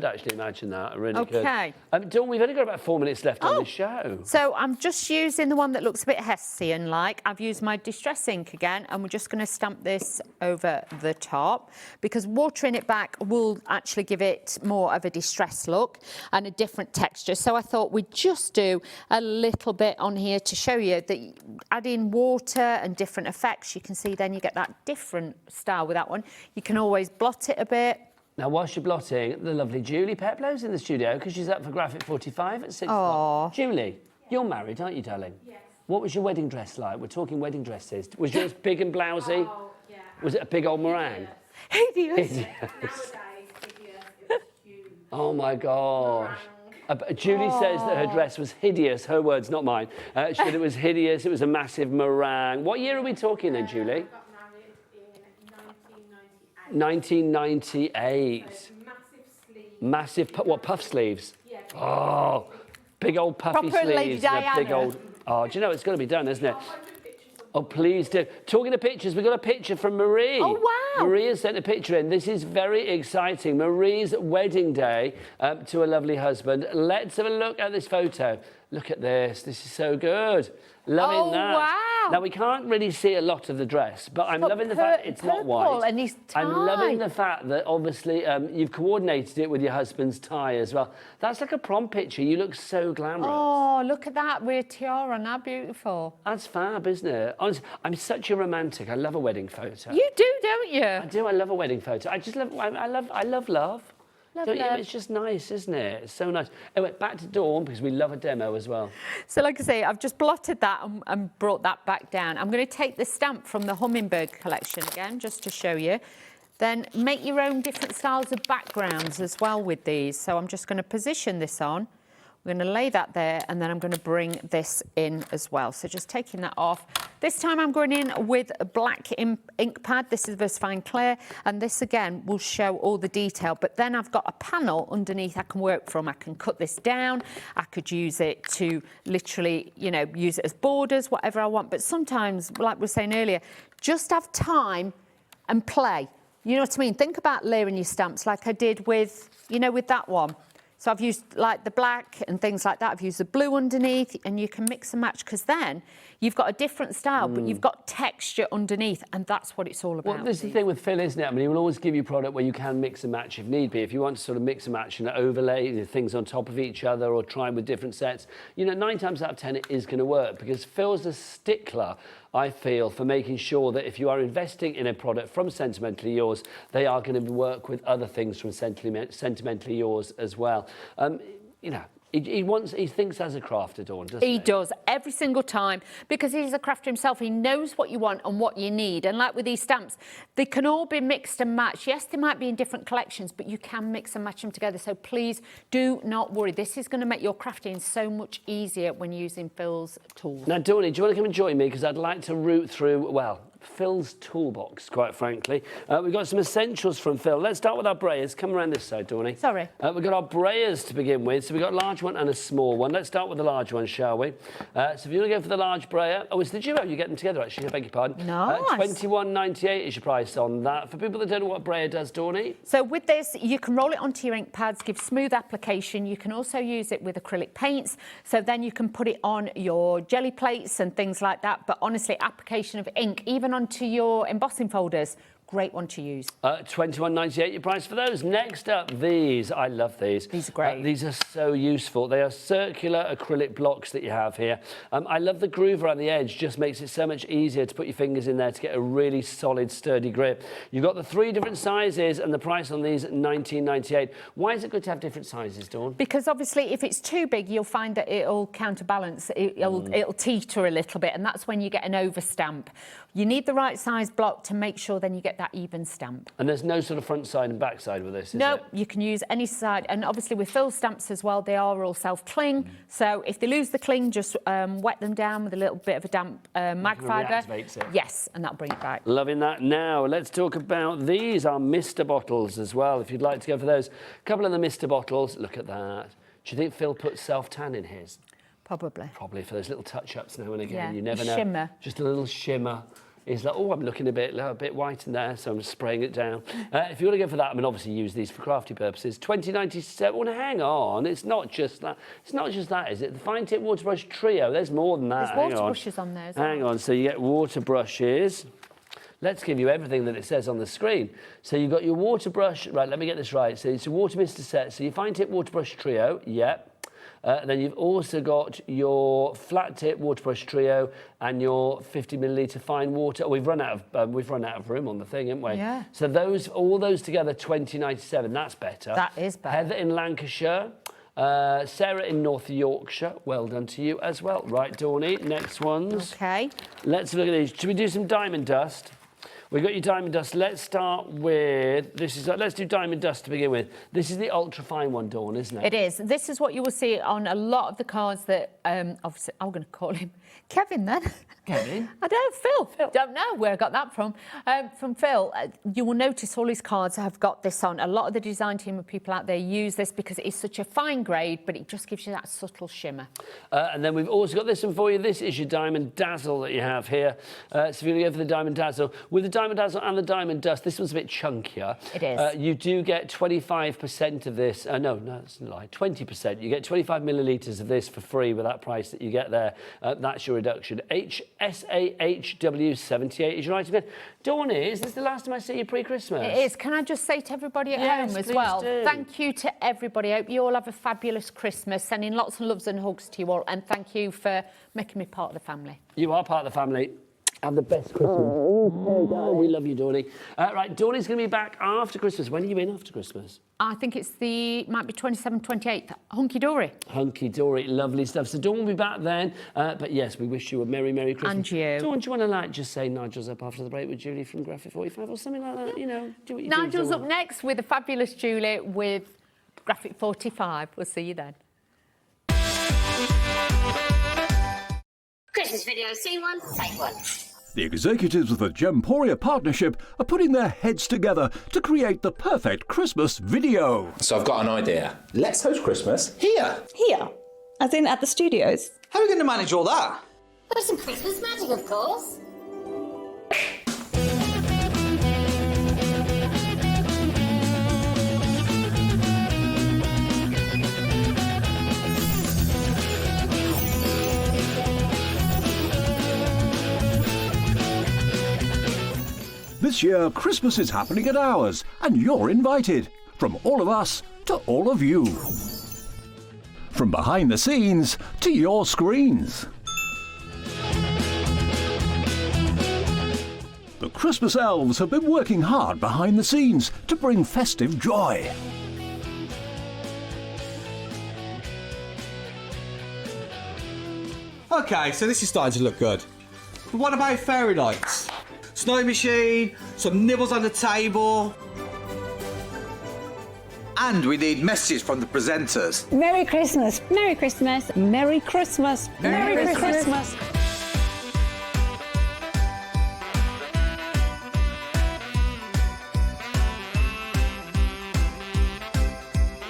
actually imagine that. I really could. Okay. Dawn, we've only got about 4 minutes left on the show. So I'm just using the one that looks a bit Hessian-like. I've used my Distress ink again, and we're just going to stamp this over the top because watering it back will actually give it more of a distress look and a different texture. So I thought we'd just do a little bit on here to show you that adding water and different effects, you can see then you get that different style with that one. You can always blot it a bit. Now, whilst you're blotting, the lovely Julie Peplow's in the studio because she's up for Graphic45 at 6 o'clock. Julie, you're married, aren't you, darling? Yes. What was your wedding dress like? We're talking wedding dresses. Was yours big and blousy? Oh, yeah. Was it a big old meringue? Hideous. Nowadays, hideous. It was huge. Oh, my gosh. Julie says that her dress was hideous. Her words, not mine. She said it was hideous. It was a massive meringue. What year are we talking then, Julie? I got married in 1998. 1998. Massive sleeves. Massive, what, puff sleeves? Yeah. Oh, big old puffy Proper sleeves. Lady Diana. Big old. Oh, do you know it's got to be done, isn't it? Oh, please do. Talking of pictures, we've got a picture from Marie. Oh, wow. Marie has sent a picture in. This is very exciting. Marie's wedding day to a lovely husband. Let's have a look at this photo. Look at this. This is so good. Loving that. Wow. Now, we can't really see a lot of the dress, but I'm loving the fact it's not white. And his tie. I'm loving the fact that, obviously, you've coordinated it with your husband's tie as well. That's like a prom picture. You look so glamorous. Oh, look at that with a tiara and how beautiful. That's fab, isn't it? Honestly, I'm such a romantic. I love a wedding photo. You do, don't you? I do. I love a wedding photo. I just love. I love love. Don't you? It's just nice, isn't it? It's so nice. Anyway, back to Dawn because we love a demo as well. So, like I say, I've just blotted that and brought that back down. I'm going to take the stamp from the Hummingbird collection again, just to show you. Then make your own different styles of backgrounds as well with these. So I'm just going to position this on. We're going to lay that there, and then I'm going to bring this in as well. So just taking that off. This time I'm going in with a black ink pad. This is VersaFine Clear, and this again will show all the detail. But then I've got a panel underneath I can work from. I can cut this down. I could use it to literally, use it as borders, whatever I want. But sometimes, like we were saying earlier, just have time and play. You know what I mean? Think about layering your stamps like I did with, with that one. So I've used like the black and things like that. I've used the blue underneath, and you can mix and match because then you've got a different style, but you've got texture underneath, and that's what it's all about. Well, this is the thing with Phill, isn't it? I mean, he will always give you product where you can mix and match if need be. If you want to sort of mix and match and overlay things on top of each other or try with different sets, 9 times out of 10 it is going to work because Phil's a stickler, I feel, for making sure that if you are investing in a product from Sentimentally Yours, they are going to work with other things from Sentimentally Yours as well. He thinks as a crafter, Dawn, doesn't he? He does, every single time, because he's a crafter himself. He knows what you want and what you need. And like with these stamps, they can all be mixed and matched. Yes, they might be in different collections, but you can mix and match them together. So please do not worry. This is going to make your crafting so much easier when using Phil's tools. Now, Dawn, do you want to come and join me? Because I'd like to root through, Phil's toolbox, quite frankly. We've got some essentials from Phill. Let's start with our brayers. Come around this side, Dawny. Sorry. We've got our brayers to begin with. So we've got a large one and a small one. Let's start with the large one, shall we? So if you want to go for the large brayer... Oh, it's the duo. You're getting together, actually. I beg your pardon. Nice. $21.98 is your price on that. For people that don't know what brayer does, Dawny? So with this, you can roll it onto your ink pads, give smooth application. You can also use it with acrylic paints. So then you can put it on your jelly plates and things like that. But honestly, application of ink, even onto your embossing folders, great one to use. £21.98 your price for those. Next up, these. I love these. These are great. These are so useful. They are circular acrylic blocks that you have here. I love the groove around the edge. Just makes it so much easier to put your fingers in there to get a really solid, sturdy grip. You've got the 3 different sizes and the price on these £19.98. Why is it good to have different sizes, Dawn? Because obviously if it's too big, you'll find that it'll counterbalance, it'll teeter a little bit, and that's when you get an overstamp. You need the right size block to make sure then you get that even stamp. And there's no sort of front side and back side with this, is No, it? you can use any side, and obviously with Phill stamps as well, they are all self-cling, so if they lose the cling, just wet them down with a little bit of a damp mag fibre. Yes, and that'll bring it back. Loving that. Now, let's talk about these, our Mr. bottles as well, if you'd like to go for those. A couple of the Mr. bottles, look at that. Do you think Phill put self-tan in his? Probably. Probably for those little touch-ups now and again. Yeah, You never know. shimmer. Just a little shimmer. He's like, oh, I'm looking a bit white in there, so I'm spraying it down. If you want to go for that, I mean, obviously use these for crafty purposes. $20.97. Well, hang on, it's not just that. It's not just that, is it? The fine tip water brush trio. There's more than that. There's water brushes on there as well. Hang on. So you get water brushes. Let's give you everything that it says on the screen. So you've got your water brush. Right, let me get this right. So it's a water mister set. So your fine tip water brush trio. Yep. Then you've also got your flat tip water brush trio and your 50 millilitre fine water. We've run out of room on the thing, haven't we? Yeah. So all those together, $20.97. That's better. That is better. Heather in Lancashire. Sarah in North Yorkshire. Well done to you as well. Right, Dawny. Next ones. Okay. Let's look at these. Should we do some diamond dust? We've got your diamond dust. Let's start with let's do diamond dust to begin with. This is the ultra fine one, Dawn, isn't it? It is. This is what you will see on a lot of the cards that obviously I'm going to call him Kevin then. Kevin? I don't, Phill. Don't know where I got that from. From Phill, you will notice all his cards have got this on. A lot of the design team of people out there use this because it is such a fine grade, but it just gives you that subtle shimmer. And then we've also got this one for you. This is your Diamond Dazzle that you have here. So if you're going to go for the Diamond Dazzle, with the Diamond Dazzle and the Diamond Dust, this one's a bit chunkier. It is. You do get 25% of this. No, that's a lie. 20%. You get 25 millilitres of this for free with that price that you get there. That's your reduction. SAHW78 is your item again. Dawn, is this the last time I see you pre-Christmas? It is. Can I just say to everybody at home as please well, do. thank you to everybody. I hope you all have a fabulous Christmas, sending lots of loves and hugs to you all, and thank you for making me part of the family. You are part of the family. Have the best Christmas. Oh, we love you, Dawny. Right, Dawny's going to be back after Christmas. When are you in after Christmas? I think might be 27th, 28th. Hunky dory. Hunky dory, lovely stuff. So Dawn will be back then. But yes, we wish you a Merry, Merry Christmas. And you. Dawn, do you want to just say Nigel's up after the break with Julie from Graphic45 or something like that? You know, do what you do. Nigel's up next with a fabulous Julie with Graphic45. We'll see you then. Christmas video, see one, take one. The executives of the Gemporia partnership are putting their heads together to create the perfect Christmas video. So I've got an idea. Let's host Christmas here. Here? As in at the studios? How are we going to manage all that? With some Christmas magic, of course. This year, Christmas is happening at ours, and you're invited. From all of us to all of you. From behind the scenes to your screens. The Christmas elves have been working hard behind the scenes to bring festive joy. Okay, so this is starting to look good. But what about fairy lights? Snow machine, some nibbles on the table. And we need messages from the presenters. Merry Christmas. Merry Christmas. Merry Christmas. Merry Christmas.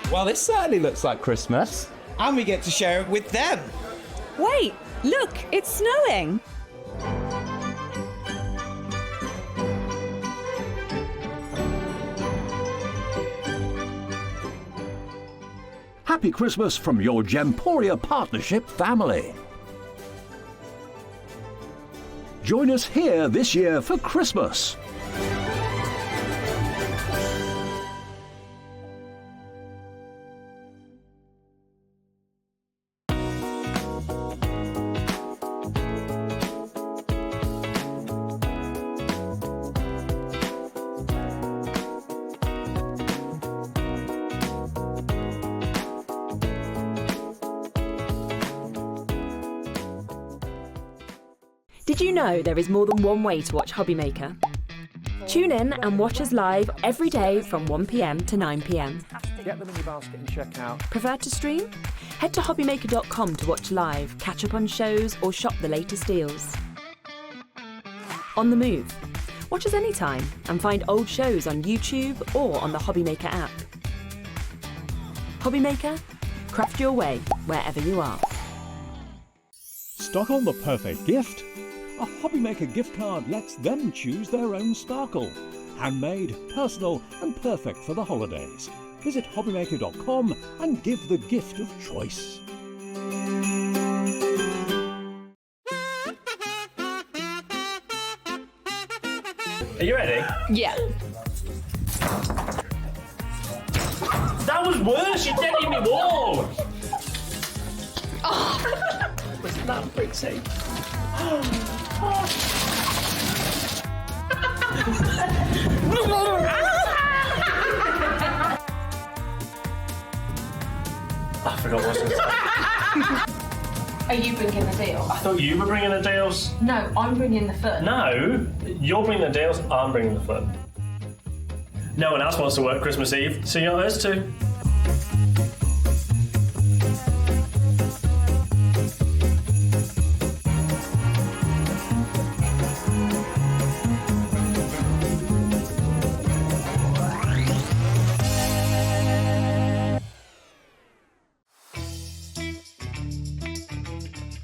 Well, this certainly looks like Christmas. And we get to share it with them. Wait, look, it's snowing. Happy Christmas from your Gemporia partnership family. Join us here this year for Christmas. Did you know there is more than one way to watch HobbyMaker? Tune in and watch us live every day from 1 p.m. to 9 p.m. Get them in your basket and check out. Prefer to stream? Head to HobbyMaker.com to watch live, catch up on shows, or shop the latest deals. On the move? Watch us anytime and find old shows on YouTube or on the HobbyMaker app. HobbyMaker? Craft your way wherever you are. Stuck on the perfect gift? A HobbyMaker gift card lets them choose their own sparkle. Handmade, personal and perfect for the holidays. Visit HobbyMaker.com and give the gift of choice. Are you ready? Yeah. That was worse. You dented me wall. Oh. Wasn't that pretty? I forgot what I was going to say. Are you bringing the deal? I thought you were bringing the deals. No, I'm bringing the fun. No, you're bringing the deals, I'm bringing the fun. No one else wants to work Christmas Eve, so you're us too.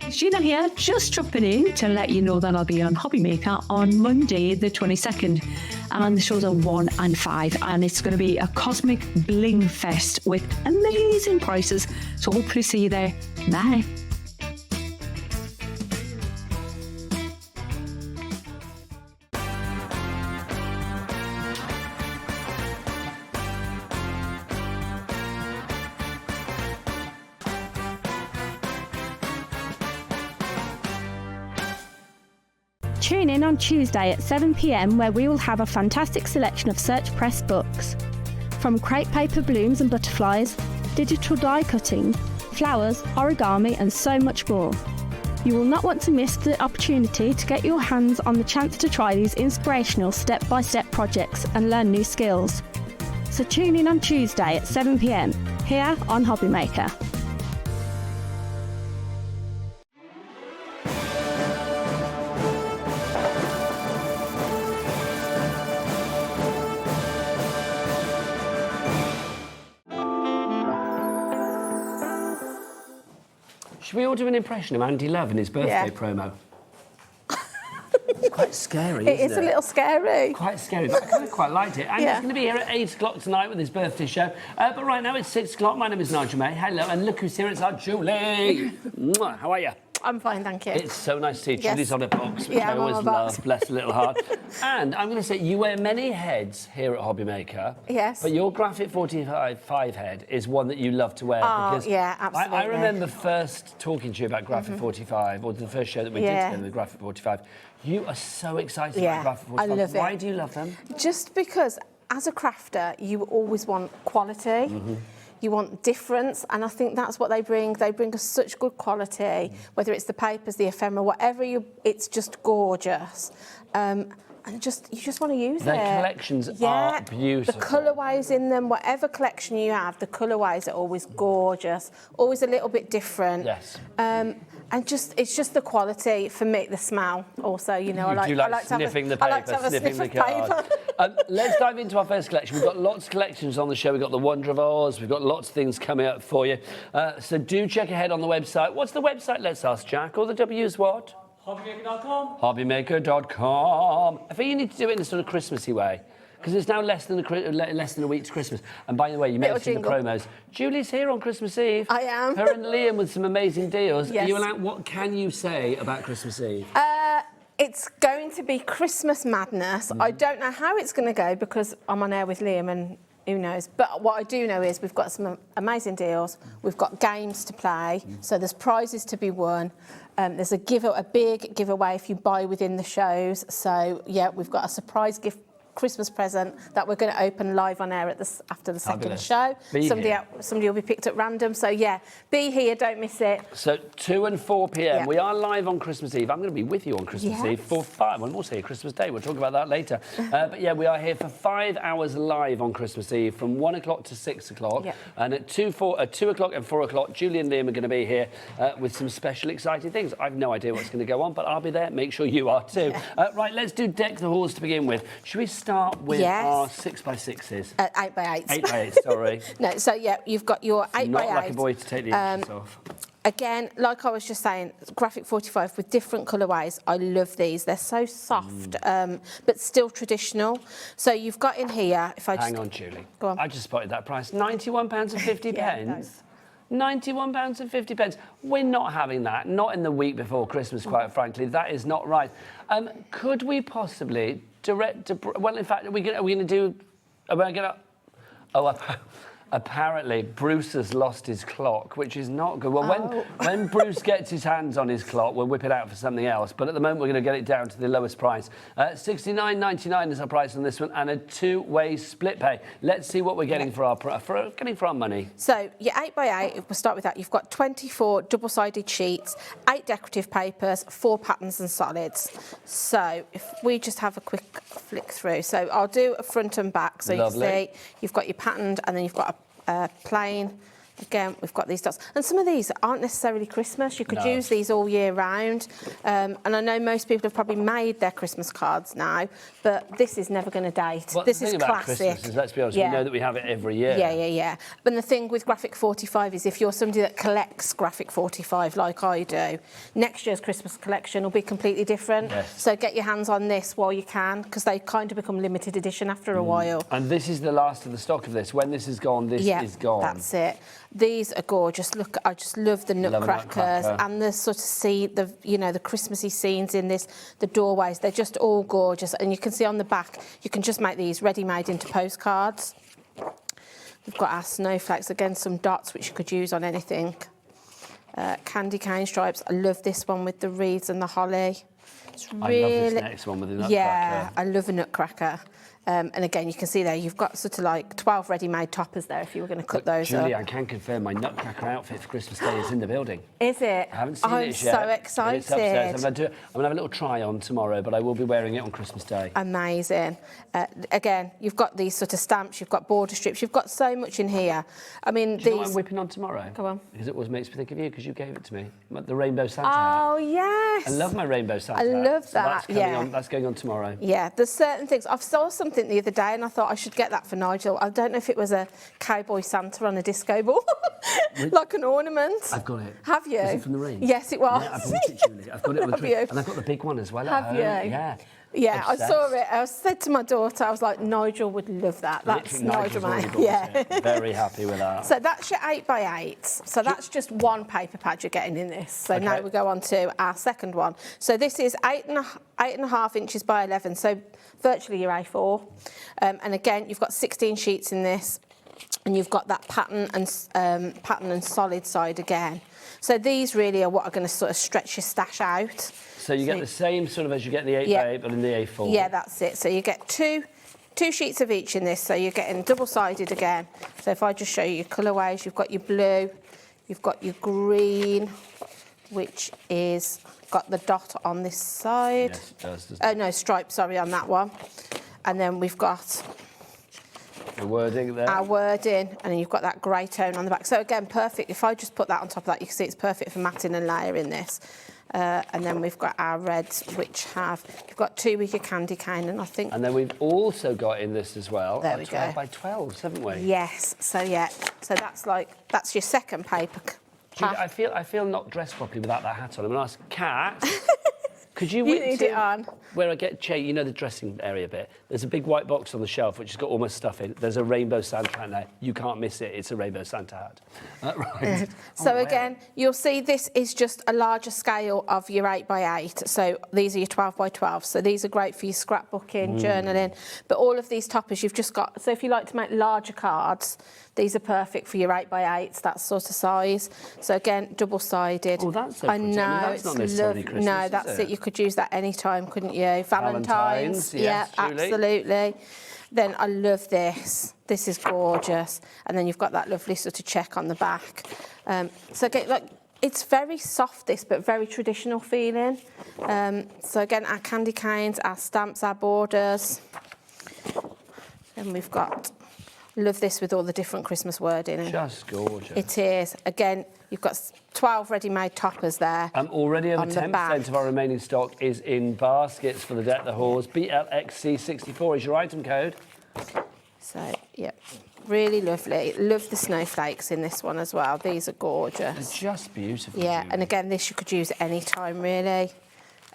Gina here, just jumping in to let you know that I'll be on HobbyMaker on Monday the 22nd, and the shows are 1 and 5, and it's going to be a cosmic bling fest with amazing prices, so hopefully see you there. Bye. Tune in on Tuesday at 7 p.m. where we will have a fantastic selection of Search Press books. From crepe paper blooms and butterflies, digital die cutting, flowers, origami and so much more. You will not want to miss the opportunity to get your hands on the chance to try these inspirational step-by-step projects and learn new skills. So tune in on Tuesday at 7 p.m. here on HobbyMaker. Should we all do an impression of Andy Love in his birthday promo? It's quite scary, It is a little scary. Quite scary, but I kind of quite liked it. And he's going to be here at 8 o'clock tonight with his birthday show. But right now it's 6 o'clock. My name is Nigel May. Hello, and look who's here. It's our Julie. Mwah, how are you? I'm fine, thank you. It's so nice to see you. Yes. Julie's on a box, which Yeah, I I'm on always a box. love. Bless her little heart. And I'm going to say, you wear many heads here at HobbyMaker. Yes. But your Graphic45 head is one that you love to wear. Oh, because yeah, absolutely. I remember first talking to you about Graphic45, or the first show that we did together with Graphic45. You are so excited about Graphic45. I love it. Why do you love them? Just because, as a crafter, you always want quality. You want difference, and I think that's what they bring. They bring us such good quality, whether it's the papers, the ephemera, whatever it's just gorgeous. And you just want to use it. Their collections are beautiful. The colourways in them, whatever collection you have, the colourways are always gorgeous, always a little bit different. Yes. And it's just the quality for me, the smell also. You know, I like sniffing the paper, sniffing the card. Let's dive into our first collection. We've got lots of collections on the show. We've got the Wonder of Oz. We've got lots of things coming up for you. So do check ahead on the website. What's the website? Let's ask Jack. All the W's what? HobbyMaker.com. HobbyMaker.com. I think you need to do it in a sort of Christmassy way, because it's now less than a week to Christmas. And by the way, you mentioned the promos. Julie's here on Christmas Eve. I am. Her and Liam with some amazing deals. Yes. Are you allowed? What can you say about Christmas Eve? It's going to be Christmas madness. I don't know how it's going to go because I'm on air with Liam and who knows. But what I do know is we've got some amazing deals. We've got games to play, so there's prizes to be won. There's a big giveaway if you buy within the shows. So, yeah, we've got a surprise gift Christmas present that we're going to open live on air after the second Fabulous. show. Be here. Somebody will be picked at random. So yeah, be here, don't miss it. So 2 and 4 p.m. Yeah. We are live on Christmas Eve. I'm going to be with you on Christmas Yes. Eve for 5. Well, also Christmas Day. We'll talk about that later. But yeah, we are here for 5 hours live on Christmas Eve from 1 o'clock to 6 o'clock. Yeah. And at 2 o'clock and 4 o'clock, Julie and Liam are going to be here with some special exciting things. I've no idea what's going to go on, but I'll be there. Make sure you are too. Right, let's do Deck the Halls to begin with. Should we start with our 6x6s? 8x8s. 8x8, sorry. No, so yeah, you've got your 8x8. Not like a boy to take the inches off. Again, like I was just saying, Graphic45 with different colourways. I love these. They're so soft, but still traditional. So you've got in here, if I just... Hang on, Julie. Go on. I just spotted that price. £91.50. Yeah, £91.50. We're not having that. Not in the week before Christmas, quite frankly. That is not right. Could we possibly direct... Well, in fact, are we going to do... Are we going to... Oh, apparently, Bruce has lost his clock, which is not good. Well, when Bruce gets his hands on his clock, we'll whip it out for something else. But at the moment, we're going to get it down to the lowest price. $69.99 is our price on this one, and a 2-way split pay. Let's see what we're getting for our money. So your 8x8, we'll start with that. You've got 24 double-sided sheets, 8 decorative papers, 4 patterns and solids. So if we just have a quick flick through. So I'll do a front and back. So you can see you've got your patterned, and then you've got a plain. Again, we've got these dots. And some of these aren't necessarily Christmas. You could use these all year round. And I know most people have probably made their Christmas cards now, but this is never going to date. Well, this the is thing about classic. Christmas is, let's be honest, we know that we have it every year. Yeah. But the thing with Graphic45 is if you're somebody that collects Graphic45 like I do, next year's Christmas collection will be completely different. Yes. So get your hands on this while you can, because they kind of become limited edition after a while. And this is the last of the stock of this. When this is gone, this is gone. That's it. These are gorgeous. Look, I just love the nutcrackers and the sort of the Christmassy scenes in this, the doorways. They're just all gorgeous. And you can see on the back, you can just make these ready-made into postcards. We've got our snowflakes, again, some dots which you could use on anything. Candy cane stripes. I love this one with the wreaths and the holly. It's really... I love this next one with the nutcracker. Yeah, I love a nutcracker. And again, you can see there, you've got sort of like 12 ready-made toppers there if you were going to cut those Julie, up. I can confirm my nutcracker outfit for Christmas Day is in the building. Is it? I haven't seen I'm it yet. so excited. It's upstairs. I'm going to have a little try on tomorrow, but I will be wearing it on Christmas Day. Amazing. Again, you've got these sort of stamps, you've got border strips, you've got so much in here. I mean, Do you know what I'm whipping on tomorrow? Go on. Because it always makes me think of you, because you gave it to me. The rainbow Santa hat. Oh, yes. I love my rainbow Santa I hat. love So that, that's going on tomorrow. Yeah, there's certain things. I saw something the other day and I thought I should get that for Nigel. I don't know if it was a cowboy Santa on a disco ball, like an ornament. I've got it. Have you? Is it from the ring? Yes, it was. Yeah, I bought it, Julie. I've got it with the ring. And I've got the big one as well. Have you? Yeah. Yeah, Obsessed. I saw it. I said to my daughter, I was like, Nigel would love that. That's Literally, Nigel, Nigel's mate. already Yeah. bought it. Very happy with that. So that's your 8x8s. So that's just one paper pad you're getting in this. So now we go on to our second one. So this is 8.5 inches by 11. So virtually your A4. And again, you've got 16 sheets in this. And you've got that pattern and solid side again. So these really are what are going to sort of stretch your stash out. So you get the same sort of as you get in the 8x8, but in the A4. Yeah, that's it. So you get two sheets of each in this. So you're getting double-sided again. So if I just show you your colourways, you've got your blue, you've got your green, which is got the dot on this side. Yes, it does. Oh, no, stripe, sorry, on that one. And then we've got the wording there. Our wording, and then you've got that grey tone on the back. So again, perfect. If I just put that on top of that, you can see it's perfect for matting and layering this. And then we've got our reds, which you've got 2 with your candy cane, and I think... And then we've also got in this as well, there we 12 go. by 12s, haven't we? Yes, so yeah. So that's your second paper. Julie, I feel not dressed properly without that hat on. I'm going to ask Kat, could you need it on. Where I get you know the dressing area bit? There's a big white box on the shelf which has got all my stuff in. There's a rainbow Santa hat there. You can't miss it. It's a rainbow Santa hat. Right. So again, you'll see this is just a larger scale of your 8x8. So these are your 12 by 12. So these are great for your scrapbooking, journaling. But all of these toppers you've just got. So if you like to make larger cards, These are perfect for your 8x8s, that sort of size. So again, double-sided. Oh, that's so I pretty. know. I mean, that's not necessarily Christmas, No, is that's it? it. You could use that any time, couldn't you? Valentine's. Yes, yeah, Julie. absolutely. Then I love this. This is gorgeous. And then you've got that lovely sort of check on the back. So again, like, it's very soft, this, but very traditional feeling. So again, our candy canes, our stamps, our borders. And we've got, love this with all the different Christmas wording. Just gorgeous. It is. Again, you've got 12 ready-made toppers there. Already over on the 10% back. of our remaining stock is in baskets for the Deck the Halls. BLXC64 is your item code. So, yeah, really lovely. Love the snowflakes in this one as well. These are gorgeous. They're just beautiful. Yeah, and again, this you could use at any time, really.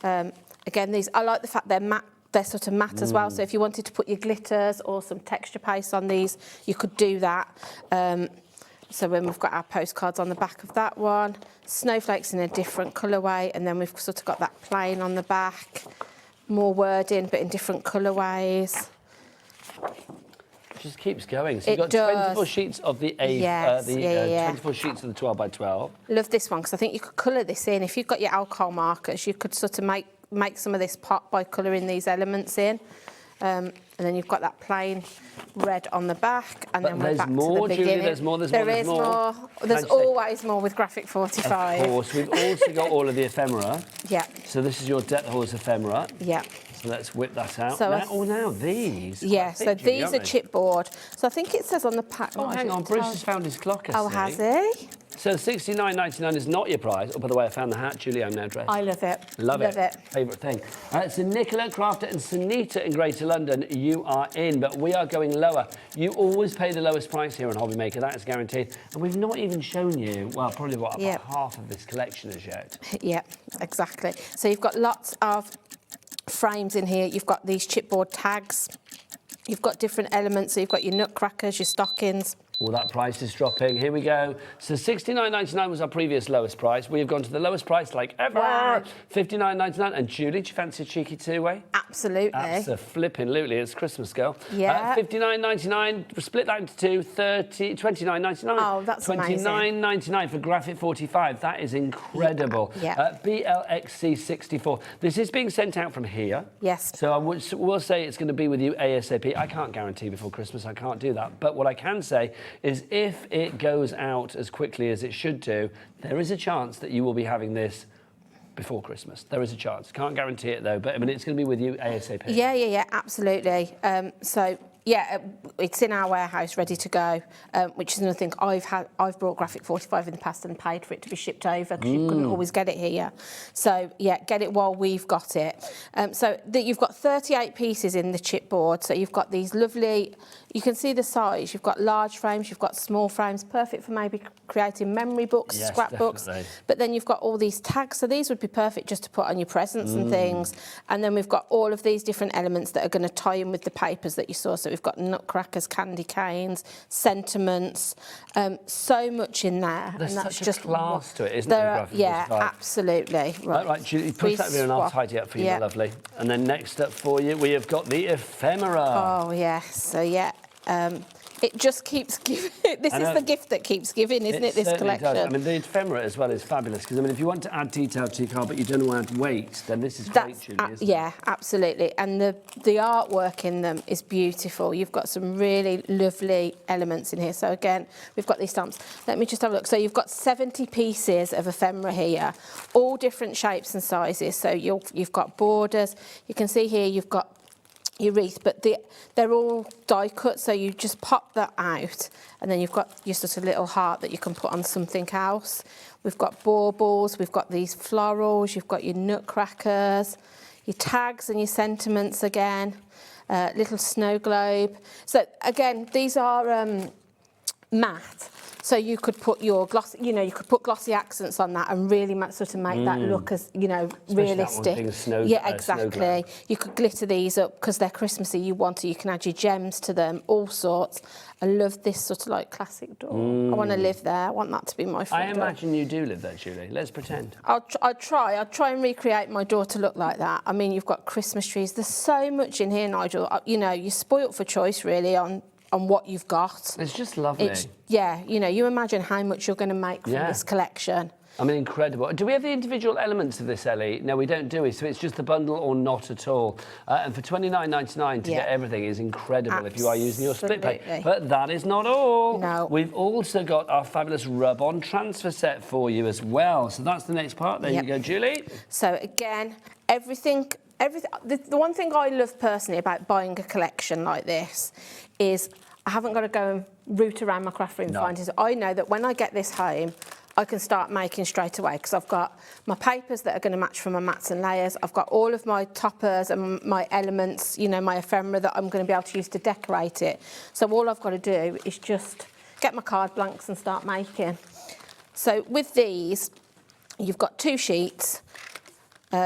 Again, these, I like the fact they're matte. They're sort of matte as well, so if you wanted to put your glitters or some texture paste on these, you could do that. So when we've got our postcards on the back of that one, snowflakes in a different colourway, and then we've sort of got that plain on the back, more wording, but in different colourways. Just keeps going. So you've It got does. 24 sheets of the A, Yes, yeah. 24 sheets of the 12 by 12. Love this one, because I think you could colour this in. If you've got your alcohol markers, you could sort of make some of this pop by colouring these elements in. And then you've got that plain red on the back, and then we're back to the beginning. Julie, there's more. There is more. There's always more with Graphic45. Of course, we've also got all of the ephemera. Yeah. So this is your Deck the Halls ephemera. Yeah. So let's whip that out. So now these. Yeah, quite so thick, Julie, these aren't are they? chipboard. So I think it says on the pack. Oh, hang on, Bruce has found his clock, I Oh, see. has he? So £69.99 is not your price. Oh, by the way, I found the hat, Julie, I'm now dressed. I love it. Love it. Favourite thing. So Nicola, Crafter and Sunita in Greater London, you are in, but we are going lower. You always pay the lowest price here on HobbyMaker, that is guaranteed. And we've not even shown you, well, probably about half of this collection as yet. Yeah, exactly. So you've got lots of frames in here. You've got these chipboard tags. You've got different elements. So you've got your nutcrackers, your stockings. Well, that price is dropping. Here we go. So £69.99 was our previous lowest price. We have gone to the lowest price like ever. Wow. £59.99. And Julie, do you fancy a cheeky two-way? Absolutely. Abso-flipping-lutely. It's Christmas, girl. Yeah. £59.99. Split that into two. £29.99. Oh, that's amazing. £29.99 for Graphic45. That is incredible. Yeah. BLXC64. This is being sent out from here. Yes. So I will say it's going to be with you ASAP. I can't guarantee before Christmas. I can't do that. But what I can say is if it goes out as quickly as it should do, there is a chance that you will be having this before Christmas. There is a chance. Can't guarantee it though, but I mean, it's going to be with you ASAP. Yeah, absolutely. So yeah, it's in our warehouse ready to go, which is another thing. I've brought Graphic45 in the past and paid for it to be shipped over because you couldn't always get it here. So yeah, get it while we've got it. So you've got 38 pieces in the chipboard. So you've got these lovely, you can see the size. You've got large frames, you've got small frames, perfect for maybe creating memory books, Yes, scrapbooks. definitely. But then you've got all these tags. So these would be perfect just to put on your presents and things. And then we've got all of these different elements that are going to tie in with the papers that you saw. So we've got nutcrackers, candy canes, sentiments, so much in there. There's and that's such just a class to it, isn't there? Yeah, Graphic45? absolutely. Right, Julie, push that here and I'll tidy up for you, my lovely. And then next up for you, we have got the ephemera. Oh, yes. So, yeah. It just keeps giving. This is the gift that keeps giving, isn't it? This certainly collection. does. I mean, the ephemera as well is fabulous because I mean, if you want to add detail to your card but you don't want to add weight, then this is great, Julie, isn't it? Yeah, absolutely. And the artwork in them is beautiful. You've got some really lovely elements in here. So again, we've got these stamps. Let me just have a look. So you've got 70 pieces of ephemera here, all different shapes and sizes. So you've got borders. You can see here you've got your wreath, but they're all die cut, so you just pop that out and then you've got your sort of little heart that you can put on something else. We've got baubles, we've got these florals, you've got your nutcrackers, your tags and your sentiments again, little snow globe. So again, these are matte. So you could put your glossy, you could put glossy accents on that and really sort of make that look as, Especially realistic. that one being snow, yeah, snow exactly. globe. You could glitter these up because they're Christmassy. You want to. You can add your gems to them, all sorts. I love this sort of like classic door. I want to live there. I want that to be my front I door. imagine you do live there, Julie. Let's pretend. I'll try and recreate my door to look like that. I mean, you've got Christmas trees. There's so much in here, Nigel. You're spoilt for choice, really, on on what you've got. It's just lovely. Yeah, you know, you imagine how much you're going to make from this collection. I mean, incredible. Do we have the individual elements of this, Ellie? No, we don't, do we? So it's just the bundle or not at all. And for $29.99 to get everything is incredible if you are using your split pay. But that is not all. No. We've also got our fabulous rub-on transfer set for you as well. So that's the next part. There you go, Julie. So again, everything. The one thing I love personally about buying a collection like this is I haven't got to go and root around my craft room and find it. I know that when I get this home, I can start making straight away because I've got my papers that are going to match for my mats and layers. I've got all of my toppers and my elements, you know, my ephemera that I'm going to be able to use to decorate it. So all I've got to do is just get my card blanks and start making. So with these, you've got 2 sheets.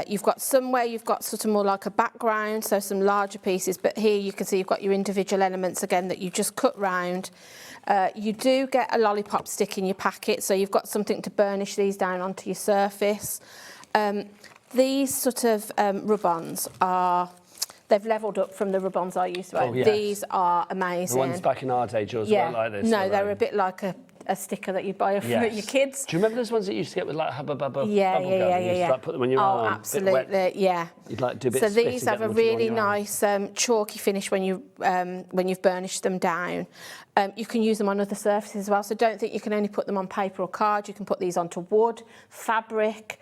You've got somewhere you've got sort of more like a background, so some larger pieces, but here you can see you've got your individual elements again that you just cut round. You do get a lollipop stick in your packet, so you've got something to burnish these down onto your surface. These sort of rub-ons they've levelled up from the rub-ons I used to have. These are amazing. The ones back in our day, Jules, weren't like this. No, they're a bit like a sticker that you buy for your kids. Do you remember those ones that you used to get with like Hubba Bubba bubble gum? Yeah. You used to like put them on your arm. Oh, absolutely, yeah. You'd like do a bit of so these have a really nice chalky finish when you've burnished them down. You can use them on other surfaces as well. So don't think you can only put them on paper or card. You can put these onto wood, fabric.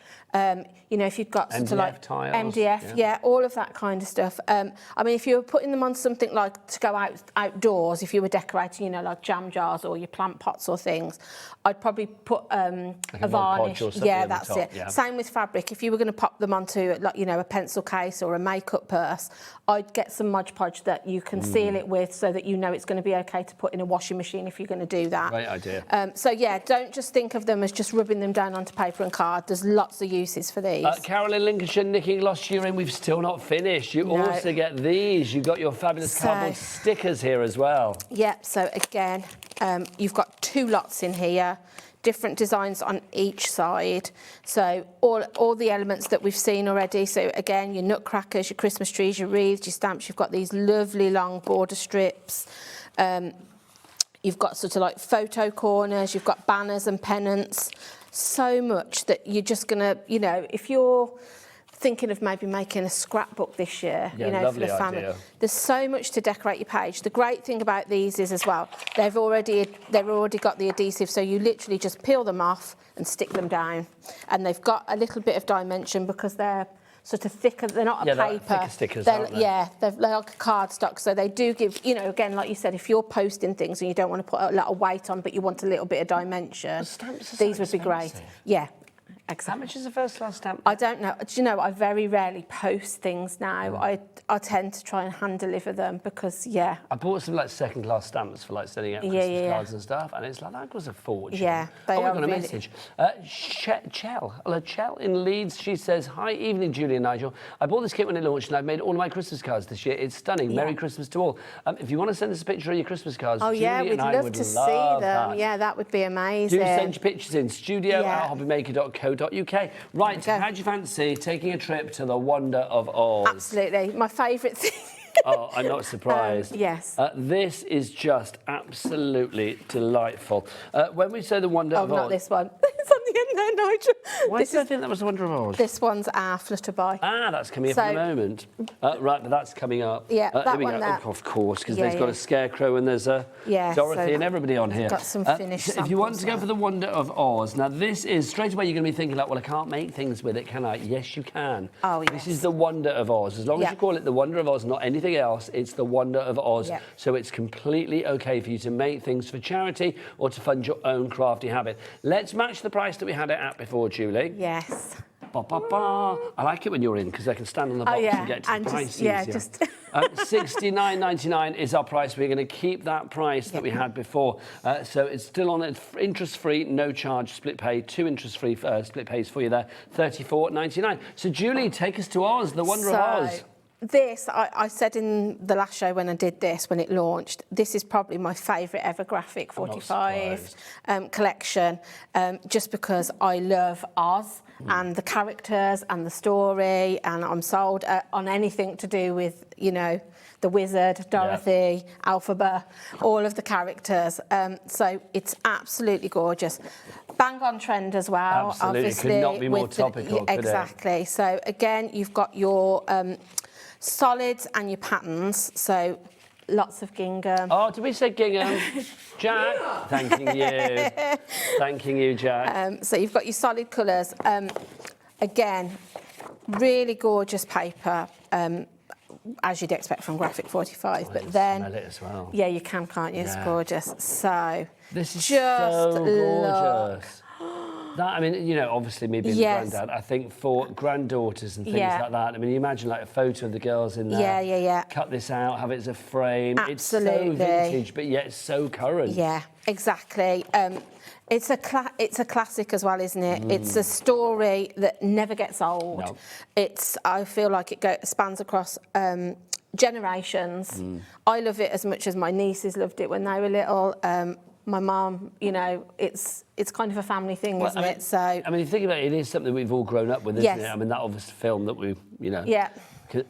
You know, if you've got sort of like tiles, MDF, all of that kind of stuff. I mean, if you were putting them on something like to go outdoors, if you were decorating, you know, like jam jars or your plant pots or things, I'd probably put a varnish. That's it. Yeah. Same with fabric. If you were going to pop them onto, like, you know, a pencil case or a makeup purse, I'd get some Mod Podge that you can seal it with, so that you know it's going to be okay to put in a washing machine if you're going to do that. Great idea. So yeah, don't just think of them as just rubbing them down onto paper and card. There's lots of uses for these. Carol in Lincolnshire, Nikki lost urine. We've still not finished. You also get these. You've got your fabulous cardboard stickers here as well. Yep. So again, you've got 2 lots in here. Different designs on each side. So all the elements that we've seen already. So again, your nutcrackers, your Christmas trees, your wreaths, your stamps. You've got these lovely long border strips. You've got sort of like photo corners. You've got banners and pennants. So much that you're just gonna, you know, if you're thinking of maybe making a scrapbook this year, you know, for the family. Idea. There's so much to decorate your page. The great thing about these is as well, they've already got the adhesive, so you literally just peel them off and stick them down, and they've got a little bit of dimension because they're sort of thicker. They're not a paper. They're thicker stickers, aren't they? Yeah, they're like cardstock, so they do give, you know, again, like you said, if you're posting things and you don't want to put a lot of weight on, but you want a little bit of dimension, these would be great. Yeah. Exactly. How much is a first class stamp? I don't know. Do you know, I very rarely post things now. I tend to try and hand deliver them because, I bought some like second class stamps for like sending out Christmas cards and stuff, and it's like, that was a fortune. Yeah, they are. We got a message. Chell in Leeds, she says, hi, evening, Julie and Nigel. I bought this kit when it launched and I've made all of my Christmas cards this year. It's stunning. Merry Christmas to all. If you want to send us a picture of your Christmas cards, Julie and I would to see love them. that. Yeah, that would be amazing. Do send your pictures in studio@hobbymaker.co.uk. Right, how do you fancy taking a trip to the Wonder of Oz? Absolutely. My favourite thing. Oh, I'm not surprised. Yes. This is just absolutely delightful. When we say the Wonder of Oz... Oh, not this one. It's on the end there, Nigel. Why did I think that was the Wonder of Oz? This one's our Flutterby. Ah, that's coming up in a moment. Right, but that's coming up. Yeah, that here we one go. there. Oh, of course, because there's got a Scarecrow and there's a Dorothy and everybody on here. Got some finished so if you want to go for the Wonder of Oz, now this is, straight away you're going to be thinking like, well, I can't make things with it, can I? Yes, you can. Oh, yes. This is the Wonder of Oz. As long as you call it the Wonder of Oz, not anything else, it's the Wonder of Oz. Yep. So it's completely okay for you to make things for charity or to fund your own crafty habit. Let's match the price that we had it at before, Julie. Yes. Ba, ba, ba. I like it when you're in because I can stand on the box and get to the price easier. $69.99 is our price. We're going to keep that price that we had before. So it's still on it, interest-free, no charge split pay, 2 interest-free split pays for you there, $34.99. So Julie, take us to Oz, the Wonder of Oz. this, I said in the last show when I did this, when it launched, this is probably my favourite ever Graphic45 collection, just because I love Oz and the characters and the story, and I'm sold on anything to do with, you know, the wizard, Dorothy, Alphaba, all of the characters. So it's absolutely gorgeous. Bang on trend as well. Absolutely, obviously, could not be more topical, could it? Exactly. So again, you've got your solids and your patterns, so lots of gingham. Oh, did we say gingham? Jack, thanking you. Thanking you, Jack. So you've got your solid colours. Again, really gorgeous paper, as you'd expect from Graphic45. But then, smell it as well. Yeah, you can, can't you? It's gorgeous. So this is just so gorgeous. That, I mean, you know, obviously me being Yes. a granddad, I think for granddaughters and things Yeah. like that, I mean, you imagine like a photo of the girls in there. Yeah. Cut this out, have it as a frame. Absolutely. It's so vintage, but yet it's so current. Yeah, exactly. It's a classic as well, isn't it? It's a story that never gets old. No. I feel like it spans across generations. I love it as much as my nieces loved it when they were little. My mum, you know, it's kind of a family thing, isn't it? So I mean, if you think about it, it is something we've all grown up with, isn't Yes. it? I mean, that obvious film that we, you know, Yeah.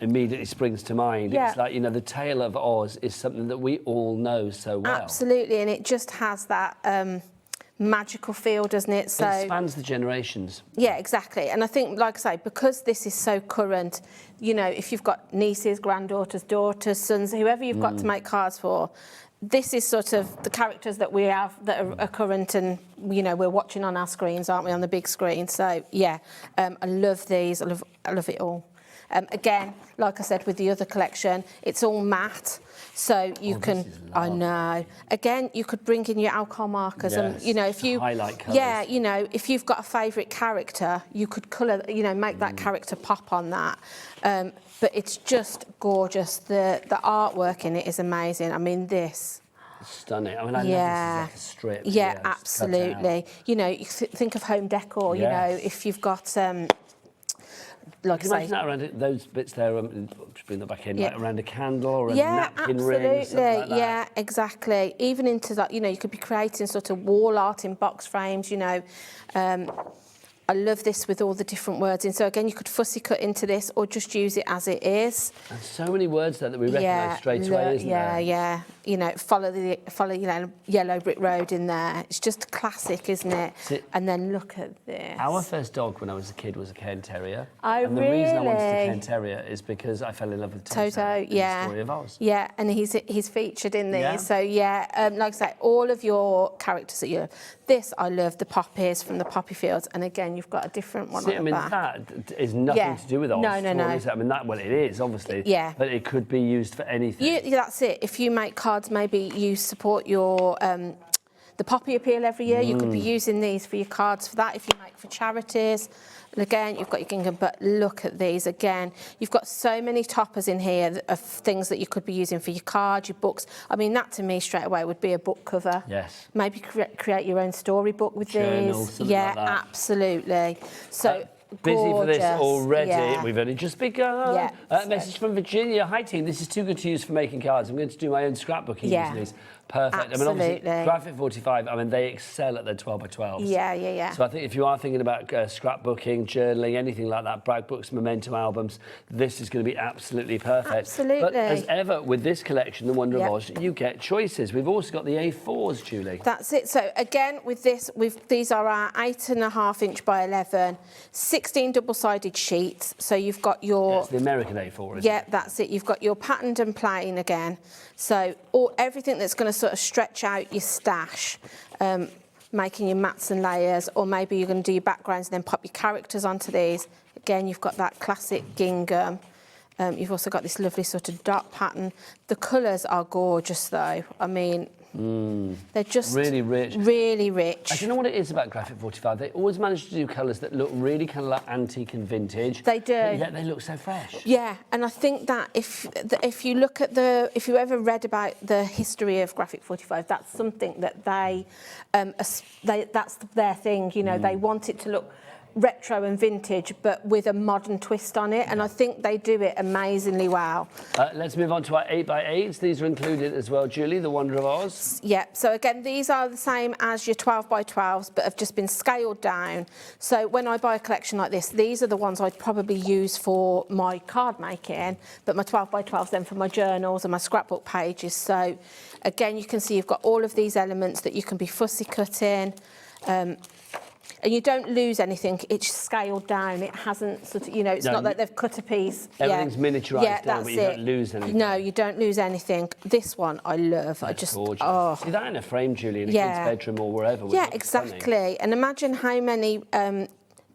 immediately springs to mind. Yeah. It's like, you know, the tale of Oz is something that we all know so well. Absolutely, and it just has that magical feel, doesn't it? So It spans the generations. yeah, exactly. And I think, like I say, because this is so current, you know, if you've got nieces, granddaughters, daughters, sons, whoever you've got to make cards for, this is sort of the characters that we have that are current, and, you know, we're watching on our screens, aren't we, on the big screen? So, yeah, I love these. I love it all. Again, like I said, with the other collection, it's all matte, so you can. I know. Again, you could bring in your alcohol markers, and you know, if you highlight colours. Yeah, you know, if you've got a favourite character, you could colour. You know, make that character pop on that. But it's just gorgeous. The artwork in it is amazing. I mean, this. Stunning. I mean, I love this as like a strip. Yeah, just cut absolutely. You know, you think of home decor. You know, if you've got. Like Can you I imagine say, that around those bits there? Just bring that back in, Yeah. like around a candle or a yeah, napkin absolutely. ring, something like that. Yeah, exactly. Even into that, you know, you could be creating sort of wall art in box frames. You know, I love this with all the different words in. So again, you could fussy cut into this or just use it as it is. And so many words there that we recognise straight away, isn't there? Yeah. You know, follow you know, yellow brick road in there. It's just classic, isn't it? And then look at this. Our first dog when I was a kid was a Cairn Terrier. Oh, and the reason I wanted a really? Cairn Terrier is because I fell in love with Toto, in yeah. the story of Oz. Yeah, and he's featured in these. Yeah. So yeah, like I say, all of your characters that you love. This I love, the poppies from the poppy fields, and again you've got a different one See, on I mean, the back. that is nothing to do with Oz. No. Is it? I mean, well, it is, obviously. Yeah. But it could be used for anything. That's it. If you make cards, maybe you support your the poppy appeal every year. You could be using these for your cards for that. If you make for charities. And again, you've got your gingham, but look at these again. You've got so many toppers in here of things that you could be using for your cards, your books. I mean, that to me straight away would be a book cover. Yes. Maybe create your own storybook with Journal, these. something Yeah, like that. absolutely. So Busy for this gorgeous. already. Yeah. We've only just begun. Yeah. Message from Virginia. Hi, team. This is too good to use for making cards. I'm going to do my own scrapbooking Yeah. using these. Perfect. Absolutely. I mean, obviously, Graphic45, I mean, they excel at their 12x12s. Yeah. So I think if you are thinking about scrapbooking, journaling, anything like that, brag books, memento albums, this is going to be absolutely perfect. Absolutely. But as ever, with this collection, The Wonder Yep. of Oz, you get choices. We've also got the A4s, Julie. That's it. So again, with this, these are our 8.5 inch by 11, 16 double-sided sheets. So you've got your... It's the American A4, isn't Yeah, that's it. You've got your patterned and plain again. So everything that's going to sort of stretch out your stash, making your mats and layers, or maybe you're going to do your backgrounds and then pop your characters onto these. Again, you've got that classic gingham. You've also got this lovely sort of dot pattern. The colours are gorgeous, though. I mean... They're just really rich. Really rich. Do you know what it is about Graphic45? They always manage to do colours that look really kind of like antique and vintage. They do. But yet they look so fresh. Yeah, and I think that if you look at if you ever read about the history of Graphic45, that's something that that's their thing. You know, they want it to look retro and vintage, but with a modern twist on it, and I think they do it amazingly well. Let's move on to our 8x8s. These are included as well, Julie, the Wonder of Oz. Yeah, so again, these are the same as your 12x12s, but have just been scaled down. So when I buy a collection like this, these are the ones I'd probably use for my card making, but my 12x12s then for my journals and my scrapbook pages. So again, you can see you've got all of these elements that you can be fussy cutting. And you don't lose anything, it's scaled down. It hasn't sort of, you know, it's not like they've cut a piece. Everything's miniaturised down, but you don't lose anything. No, you don't lose anything. This one I love. That's I just gorgeous. Oh. See that in a frame, Julie, in a kid's bedroom or wherever. Yeah, exactly. Stunning. And imagine how many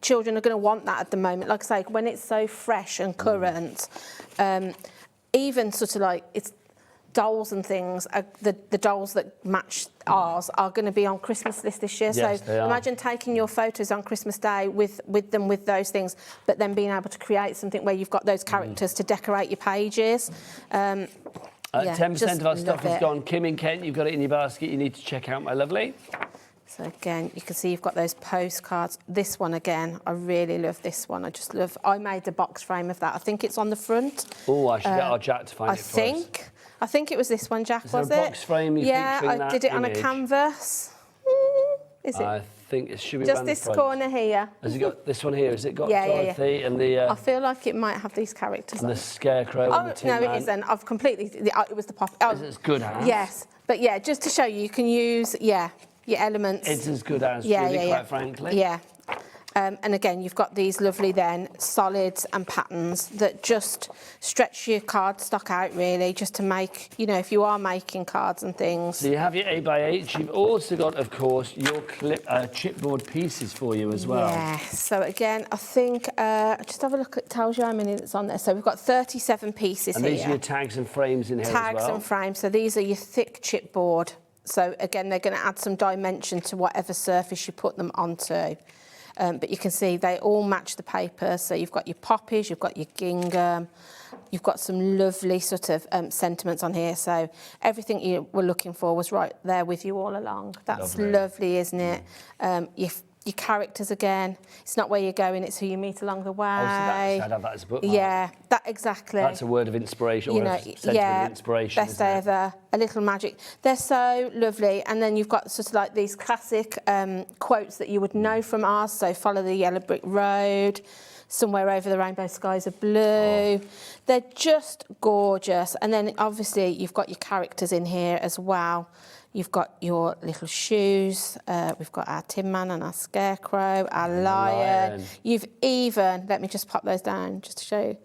children are going to want that at the moment. Like I say, when it's so fresh and current, even sort of like it's dolls and things, the dolls that match ours are going to be on Christmas list this year. Yes, so imagine taking your photos on Christmas Day with those things, but then being able to create something where you've got those characters to decorate your pages. 10% of our stuff is gone. Kim in Kent, you've got it in your basket. You need to check out, my lovely. So again, you can see you've got those postcards. This one again, I really love this one. I made a box frame of that. I think it's on the front. Oh, I should get our Jack to find it for us. I think it was this one, Jack, was it? Is there a box frame featuring that I did it on a image? canvas. Is it? I think it should be just around the this front. corner here. Has it got this one here? Has it got Yeah. Dorothy and the... I feel like it might have these characters. and the Scarecrow and the Tin no, Man? it isn't. I've completely... It was the pop... Is it as good as? Yes. But yeah, just to show you, you can use, your elements. It's as good as, Julie, quite frankly. Yeah. And again, you've got these lovely then solids and patterns that just stretch your card stock out really, just to make, you know, if you are making cards and things. So you have your 8x8. You've also got, of course, your chipboard pieces for you as well. Yeah. So again, I think just have a look. It tells you how many that's on there. So we've got 37 pieces and here. these are your tags and frames in here as well. Tags and frames. So these are your thick chipboard. So again, they're going to add some dimension to whatever surface you put them onto. But you can see they all match the paper. So you've got your poppies, you've got your gingham, you've got some lovely sort of sentiments on here. So everything you were looking for was right there with you all along. That's lovely, isn't it? Your characters again. It's not where you're going, it's who you meet along the way. Oh, so I'd have that as a bookmark. Yeah, that exactly. That's a word of inspiration, or a sentiment of inspiration. Best day ever. A little magic. They're so lovely. And then you've got sort of like these classic quotes that you would know from ours. So follow the yellow brick road. Somewhere over the rainbow skies are blue. They're just gorgeous. And then obviously you've got your characters in here as well. You've got your little shoes. We've got our Tin Man and our Scarecrow, our lion. You've even, let me just pop those down just to show you,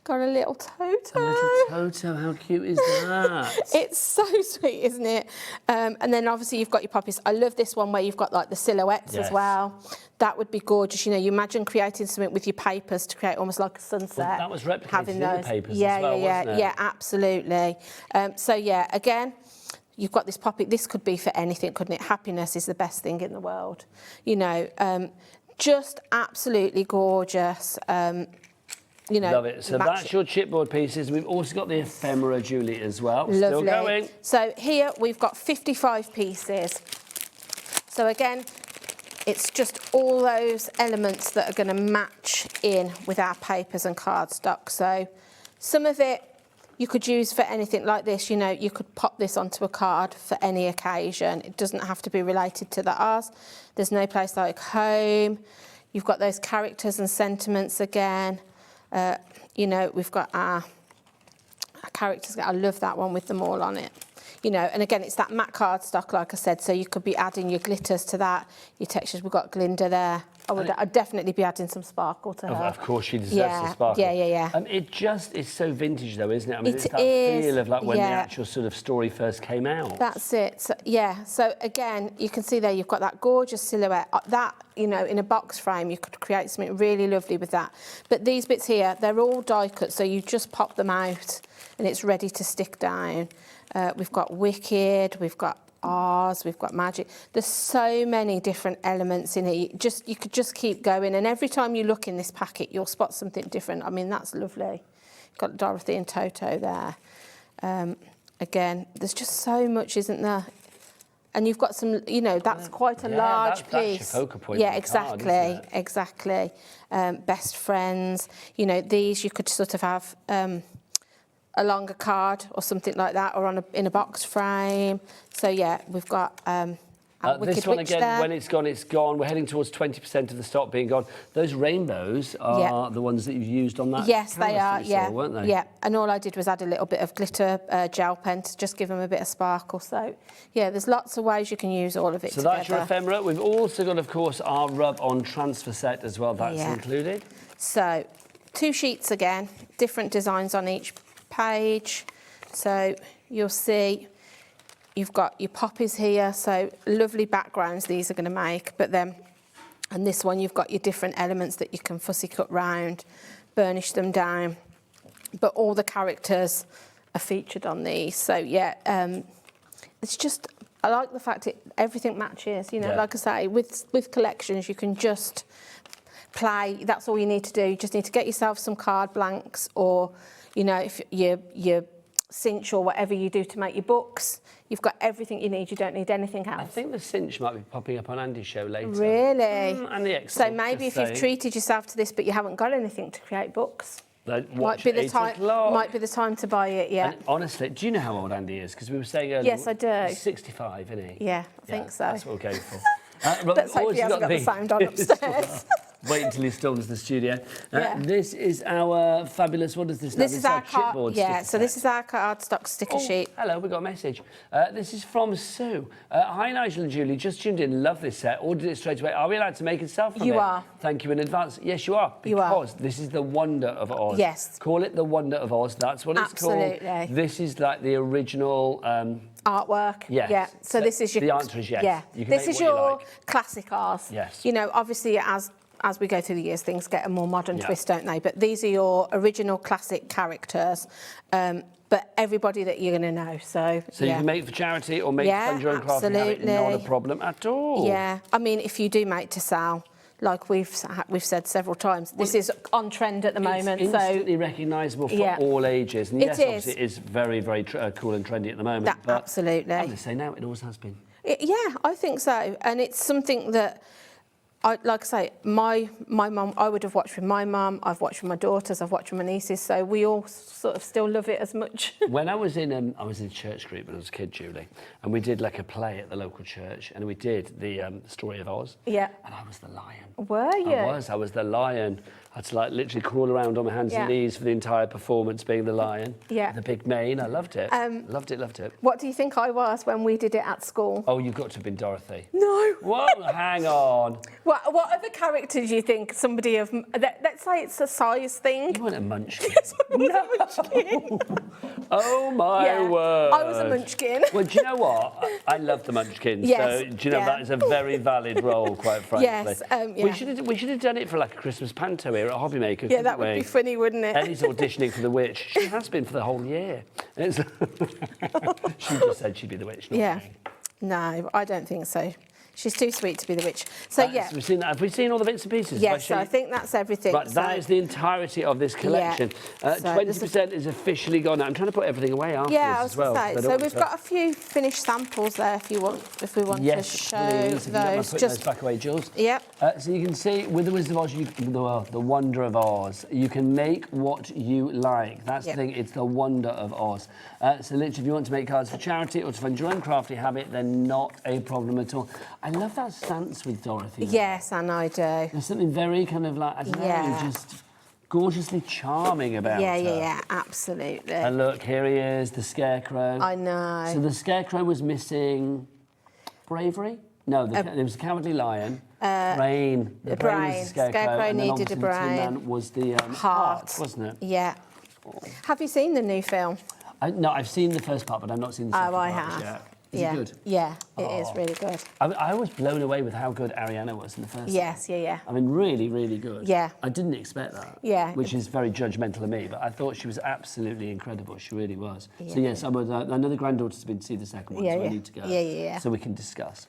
got a little Toto. A little Toto, how cute is that? It's so sweet, isn't it? And then obviously you've got your poppies. I love this one where you've got like the silhouettes as well. That would be gorgeous. You know, you imagine creating something with your papers to create almost like a sunset. Well, that was replicated in the papers as well, wasn't it? Yeah, absolutely. So yeah, again, you've got this poppy. This could be for anything, couldn't it? Happiness is the best thing in the world. You know, just absolutely gorgeous. You know, love it. So that's your chipboard pieces. We've also got the ephemera, Julie, as well. Lovely. Still going. So here we've got 55 pieces. So again, it's just all those elements that are going to match in with our papers and cardstock. So some of it you could use for anything like this. You know, you could pop this onto a card for any occasion. It doesn't have to be related to the ours. There's no place like home. You've got those characters and sentiments again. You know, we've got our characters. I love that one with them all on it. You know, and again, it's that matte cardstock, like I said, so you could be adding your glitters to that, your textures. We've got Glinda there. I'd definitely be adding some sparkle to her. Of course, she deserves some sparkle. Yeah. It just is so vintage, though, isn't it? I mean, it's that is, feel of like when the actual sort of story first came out. That's it. So, yeah. So again, you can see there you've got that gorgeous silhouette. That, you know, in a box frame, you could create something really lovely with that. But these bits here, they're all die cut, so you just pop them out, and it's ready to stick down. We've got Wicked, we've got Ours, we've got Magic. There's so many different elements in it. You could just keep going, and every time you look in this packet, you'll spot something different. I mean, that's lovely. You've got Dorothy and Toto there. Again, there's just so much, isn't there? And you've got some, you know, that's quite a large piece. That's your focal point. Yeah, of the card, exactly, isn't it? exactly. Best friends, you know, these you could sort of have along a card or something like that, or on in a box frame. So yeah, we've got this one again, there. when it's gone, it's gone. We're heading towards 20% of the stock being gone. Those rainbows are the ones that you've used on that. Yes, they are. That we saw, weren't they? Yeah. And all I did was add a little bit of glitter gel pen to just give them a bit of sparkle. So yeah, there's lots of ways you can use all of it. So that's your ephemera. We've also got, of course, our rub-on transfer set as well. That's included. So 2 sheets again, different designs on each page. So you'll see. You've got your poppies here, so lovely backgrounds these are going to make. But then, and this one, you've got your different elements that you can fussy cut round, burnish them down. But all the characters are featured on these. So yeah, it's just, I like the fact that everything matches. You know, like I say, with collections, you can just play. That's all you need to do. You just need to get yourself some card blanks, or you know, if your cinch or whatever you do to make your books. You've got everything you need. You don't need anything else. I think the cinch might be popping up on Andy's show later. Really? And the Excel. So maybe if you've treated yourself to this, but you haven't got anything to create books, might be the time to buy it. Yeah. And honestly, do you know how old Andy is? Because we were saying earlier. Yes, I do. He's 65, isn't he? Yeah, I think so. That's what we're going for. Let's hope he hasn't got the sound on upstairs. Wait until he storms the studio. This is our fabulous, what is this now? This is our chipboard so this is our cardstock sticker sheet. Hello, we got a message. This is from Sue. Hi, Nigel and Julie. Just tuned in. Love this set. Ordered it straight away. Are we allowed to make a self from it? You are. Thank you in advance. Yes, you are. Because this is the wonder of Oz. Yes. Call it the wonder of Oz. That's what it's called. This is like the original... artwork. Yes. Yeah. So this is your... The answer is yes. Yeah. You can this make is what you your like. classic Oz. Yes. You know, obviously as we go through the years, things get a more modern twist, don't they? But these are your original classic characters. But everybody that you're going to know. So you can make for charity or make fund your own craft and have it, not a problem at all. Yeah. I mean, if you do make to sell, like we've said several times, this is on trend at the moment. It's instantly recognisable for all ages. And yes, obviously it is very, very cool and trendy at the moment. But absolutely. As I say now, it always has been. Yeah, I think so. And it's something that... like I say, my mum, I would have watched with my mum, I've watched with my daughters, I've watched with my nieces, so we all sort of still love it as much. When I was in church group when I was a kid, Julie, and we did like a play at the local church, and we did the story of Oz. Yeah. And I was the lion. Were you? I was the lion. I had to like literally crawl around on my hands and knees for the entire performance, being the lion. Yeah. The big mane. I loved it. Loved it. What do you think I was when we did it at school? Oh, you've got to have been Dorothy. No. Whoa, hang on. What other character do you think somebody of... Let's say it's a size thing. You weren't a munchkin. Yes, I was a munchkin. Oh, my word. I was a munchkin. Well, do you know what? I love the munchkins. Yes, So, do you know, that is a very valid role, quite frankly. Yes, We should have done it for like a Christmas panto here at HobbyMaker. Yeah, that would be funny, wouldn't it? Ellie's auditioning for the witch. She has been for the whole year. She just said she'd be the witch. Yeah. No, I don't think so. She's too sweet to be the witch. So, yeah. So we've seen that. Have we seen all the bits and pieces? Yes, so I think that's everything. Right, that is the entirety of this collection. 20% is officially gone out. I'm trying to put everything away afterwards as well. Yeah, I was going to say. So we've got a few finished samples there if we want to show please. If you don't mind putting those back away, Jules. Yep. So you can see, with the Wizard of Oz, the wonder of Oz, you can make what you like. That's the thing, it's the wonder of Oz. So literally, if you want to make cards for charity or to fund your own crafty habit, then not a problem at all. I love that stance with Dorothy. Yes, and I do. There's something very kind of like, I don't know, just gorgeously charming about her. Yeah, absolutely. And look, here he is, the Scarecrow. I know. So the Scarecrow was missing bravery? No, there was a Cowardly Lion. Brain. The brain was the Scarecrow and needed a brain. The Tin Man was the heart, wasn't it? Yeah. Have you seen the new film? No, I've seen the first part, but I've not seen the second part. I have. Yet. Is it good? Yeah, it is really good. I was blown away with how good Ariana was in the first. Yes, yeah. I mean, really, really good. Yeah. I didn't expect that. Yeah. Which is very judgmental of me, but I thought she was absolutely incredible. She really was. Yeah. So yes, I know the granddaughter's been to see the second one, so I need to go. Yeah. So we can discuss.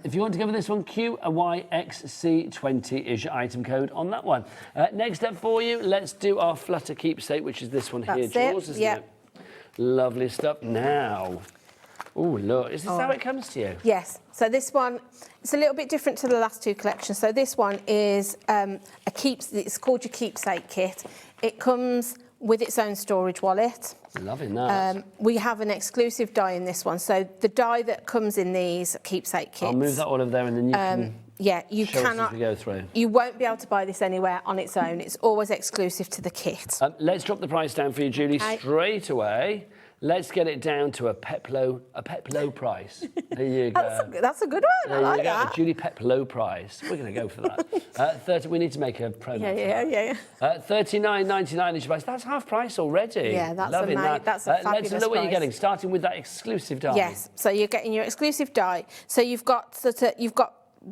If you want to go for this one, QYXC20 is your item code on that one. Next up for you, let's do our Flutter keepsake, which is this one here, Jules, isn't it? Lovely stuff. Now, Oh, look, is this how it comes to you? Yes. So this one, it's a little bit different to the last two collections. So this one is it's called your keepsake kit. It comes with its own storage wallet. Loving that. We have an exclusive die in this one. So the die that comes in these keepsake kits. I'll move that all over there and then you can you show us cannot. as we go through. You won't be able to buy this anywhere on its own. It's always exclusive to the kit. Let's drop the price down for you, Julie, straight away. Let's get it down to a Peplo price. There you go. That's a good one. I like that. A Julie Peplo price. We're going to go for that. We need to make a promo. Yeah. $39.99 each price. That's half price already. Yeah, that's Loving that. That's a fabulous Let's look what you're price. getting, starting with that exclusive die. Yes. So you're getting your exclusive die. So you've got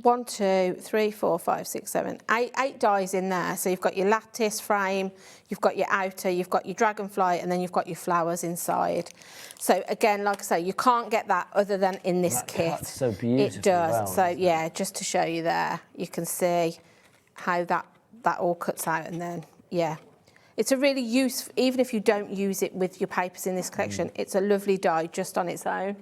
1, 2, 3, 4, 5, 6, 7, 8 dies in there. So you've got your lattice frame, you've got your outer, you've got your dragonfly, and then you've got your flowers inside. So again, like I say, you can't get that other than in this kit. Cuts so beautifully. It does. Well, so yeah, just to show you there, you can see how that all cuts out, and then yeah. It's a really useful, even if you don't use it with your papers in this collection, it's a lovely die just on its own.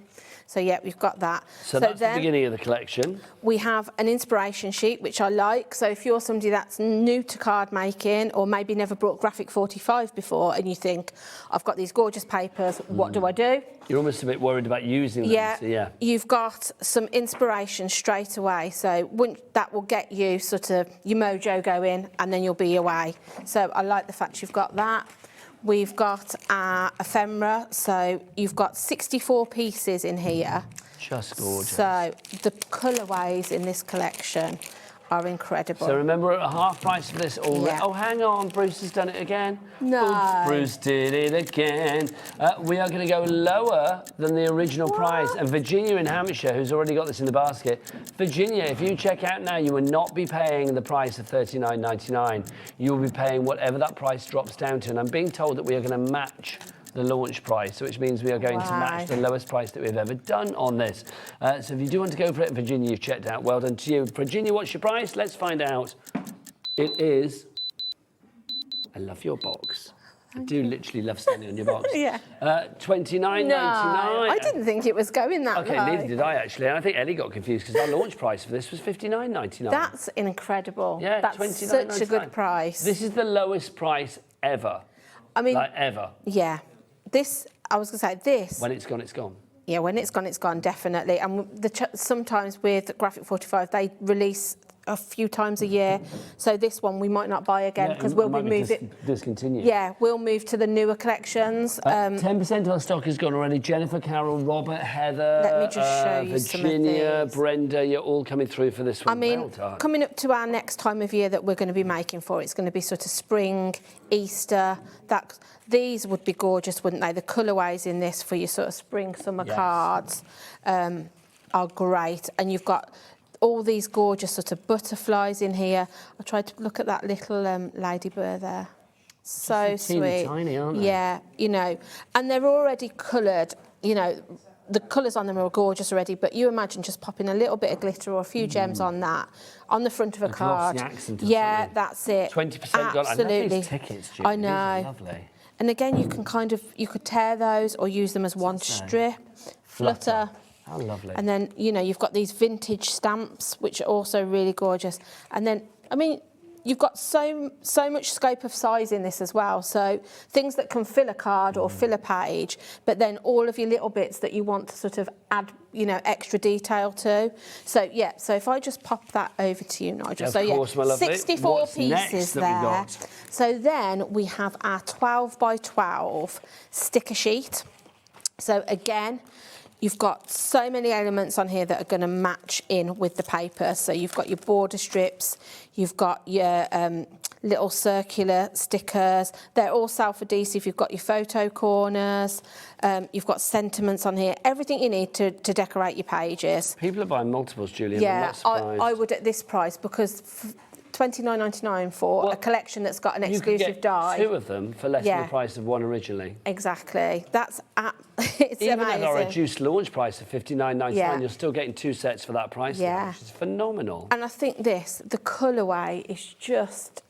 So yeah, we've got that. So that's the beginning of the collection. We have an inspiration sheet, which I like. So if you're somebody that's new to card making or maybe never brought Graphic45 before and you think, I've got these gorgeous papers, what do I do? You're almost a bit worried about using them. Yeah, So yeah. You've got some inspiration straight away. So that will get you sort of your mojo going and then you'll be away. So I like the fact you've got that. We've got our ephemera, so you've got 64 pieces in here. Just gorgeous. So the colourways in this collection are incredible. So remember, we're at half price for this already. Yeah. Oh, hang on, Bruce has done it again. No. Oops, Bruce did it again. We are going to go lower than the original price. And Virginia in Hampshire, who's already got this in the basket, Virginia, if you check out now, you will not be paying the price of $39.99. You will be paying whatever that price drops down to. And I'm being told that we are going to match the launch price, which means we are going to match the lowest price that we've ever done on this. So if you do want to go for it, Virginia, you've checked out. Well done to you. Virginia, what's your price? Let's find out. It is... I love your box. I do literally love standing on your box. Yeah. $29.99. No, I didn't think it was going that Okay, low. neither did I, actually. And I think Ellie got confused because our launch price for this was $59.99. That's incredible. Yeah, That's $29.99. such a good price. This is the lowest price ever. I mean... Like, ever. Yeah. This, I was going to say, this... When it's gone, it's gone. Yeah, when it's gone, definitely. And sometimes with Graphic45, they release a few times a year. So this one we might not buy again because we'll be moving. Discontinued. Yeah, we'll move to the newer collections. 10% of our stock is gone already. Jennifer, Carol, Robert, Heather, Let me just show you some of Virginia, these. Brenda, you're all coming through for this one. I mean, Well done. coming up to our next time of year that we're going to be making for, it's going to be sort of spring, Easter. These would be gorgeous, wouldn't they? The colourways in this for your sort of spring, summer cards are great. And you've got all these gorgeous sort of butterflies in here. I tried to look at that little ladybird there. So sweet. Tiny, aren't they? Yeah, you know, and they're already coloured, you know, the colours on them are gorgeous already, but you imagine just popping a little bit of glitter or a few gems on that, on the front of a card. Accent or yeah, something. that's it. 20% gone. Absolutely. I love these tickets, Julie. I know. These are lovely. And again, you can you could tear those or use them as one strip. Flutter. How lovely. And then, you know, you've got these vintage stamps, which are also really gorgeous. And then, I mean, you've got so much scope of size in this as well. So things that can fill a card or fill a page, but then all of your little bits that you want to sort of add, you know, extra detail to. So, yeah, so if I just pop that over to you, Nigel. Of course, my lovely. 64 What's next pieces that there. we've got? So then we have our 12 by 12 sticker sheet. So again, you've got so many elements on here that are going to match in with the paper. So you've got your border strips, you've got your little circular stickers. They're all self-adhesive. You've got your photo corners, you've got sentiments on here, everything you need to decorate your pages. People are buying multiples, Julie. Yeah, I'm I would at this price because $29.99 for a collection that's got an exclusive die. Two of them for less than the price of one originally. Exactly. That's it's Even amazing. at our reduced launch price of $59.99, Yeah. you're still getting two sets for that price, now, which is phenomenal. And I think the colourway is just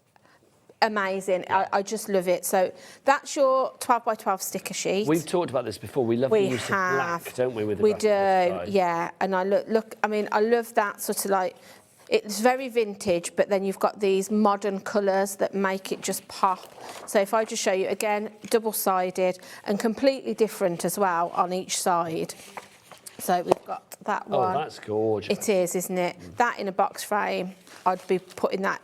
amazing. I just love it. So that's your 12 by 12 sticker sheet. We've talked about this before. We love the use of black, don't we? With the we do, Graphic45? yeah. And I look. I mean, I love that sort of like. It's very vintage, but then you've got these modern colours that make it just pop. So if I just show you again, double-sided and completely different as well on each side. So we've got that one. Oh, that's gorgeous. It is, isn't it? That in a box frame, I'd be putting that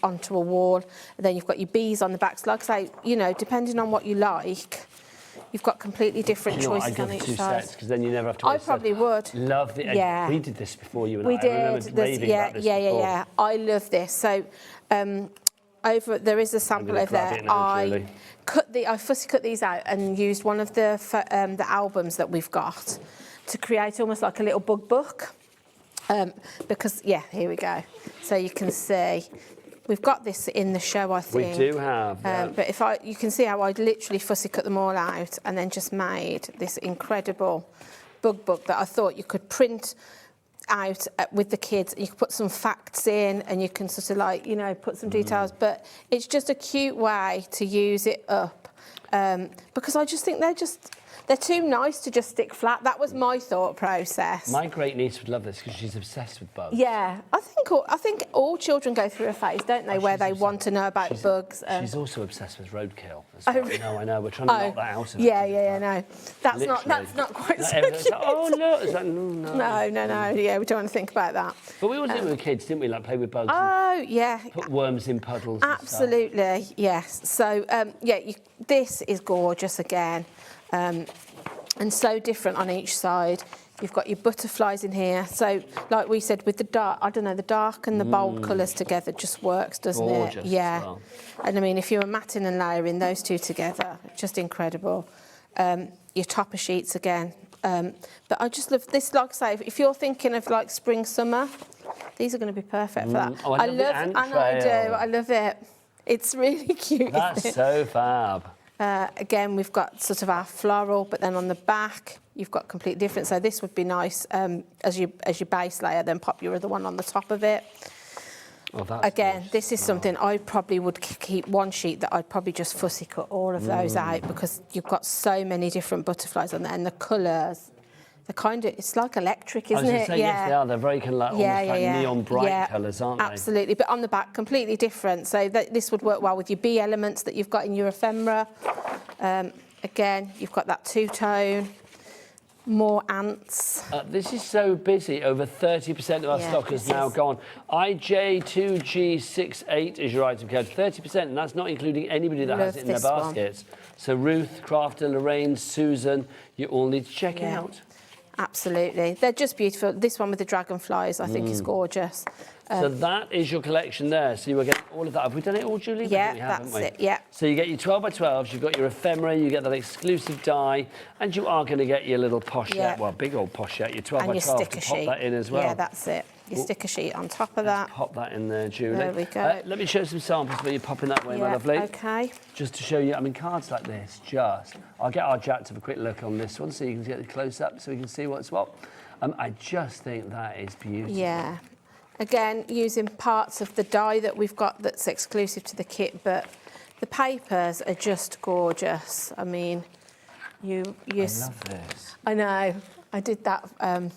onto a wall. And then you've got your bees on the back. So like I say, you know, depending on what you like, you've got completely different choices on each two side. sets because then you never have to. I probably would. Love the. Yeah. We did this before you and we I. did. I remember raving about this before. Yeah. I love this. So, over there is a sample over there. I fussy cut these out and used one of the albums that we've got to create almost like a little bug book. Because here we go. So you can see. We've got this in the show, I think. We do have. But you can see how I literally fussy cut them all out and then just made this incredible bug book that I thought you could print out with the kids. You could put some facts in and you can sort of like, you know, put some details. But it's just a cute way to use it up because I just think they're too nice to just stick flat. That was my thought process. My great niece would love this because she's obsessed with bugs. Yeah, I think all children go through a phase, don't they, where they want to know about bugs. She's also obsessed with roadkill. I know. We're trying to knock that out of her. Yeah, no. That's not quite so cute. Like, oh, look. It's like, no. No. Yeah, we don't want to think about that. But we always did it with kids, didn't we? Like play with bugs. Oh, yeah. Put worms in puddles. Absolutely, yes. So, this is gorgeous again. And so different on each side. You've got your butterflies in here. So, like we said, with the dark, the dark and the bold colours together just works, doesn't Gorgeous it? Yeah. Well. And I mean, if you were matting and layering those two together, just incredible. Your topper sheets again. But I just love this, like I say, if you're thinking of like spring, summer, these are going to be perfect for that. Oh, I love I know I do. I love it. It's really cute. That's so fab. Again, we've got sort of our floral, but then on the back, you've got completely different. So this would be nice as your base layer, then pop your other one on the top of it. Oh, that's again, this is something I probably would keep one sheet that I'd probably just fussy cut all of those out because you've got so many different butterflies on there and the colours. It's like electric, isn't it? Yes, they are. They're very kind of like almost like neon bright colours, aren't they? Absolutely. But on the back, completely different. So this would work well with your bee elements that you've got in your ephemera. Again, you've got that two-tone. More ants. This is so busy. Over 30% of our stock is now gone. IJ2G68 is your item code. 30%, and that's not including anybody that has it in their baskets. So Ruth, Crafter, Lorraine, Susan, you all need to check it out. Absolutely. They're just beautiful. This one with the dragonflies, I think is gorgeous. So that is your collection there. So you will get all of that. Have we done it all, Julie? Yeah, that's it. Yeah. So you get your 12 by 12s, you've got your ephemera, you get that exclusive die, and you are going to get your little pochette, well, big old pochette, your 12 by 12 to pop that in as well. Yeah, that's it. Your sticker sheet on top of that. Pop that in there, Julie. There we go. Let me show some samples where you're popping that way, my lovely. Okay. Just to show you, I mean, cards like this, I'll get our Jack to have a quick look on this one so you can get the close up so we can see what's what. I just think that is beautiful. Yeah. Again, using parts of the die that we've got that's exclusive to the kit, but the papers are just gorgeous. I mean, I love this. I know. I did that. I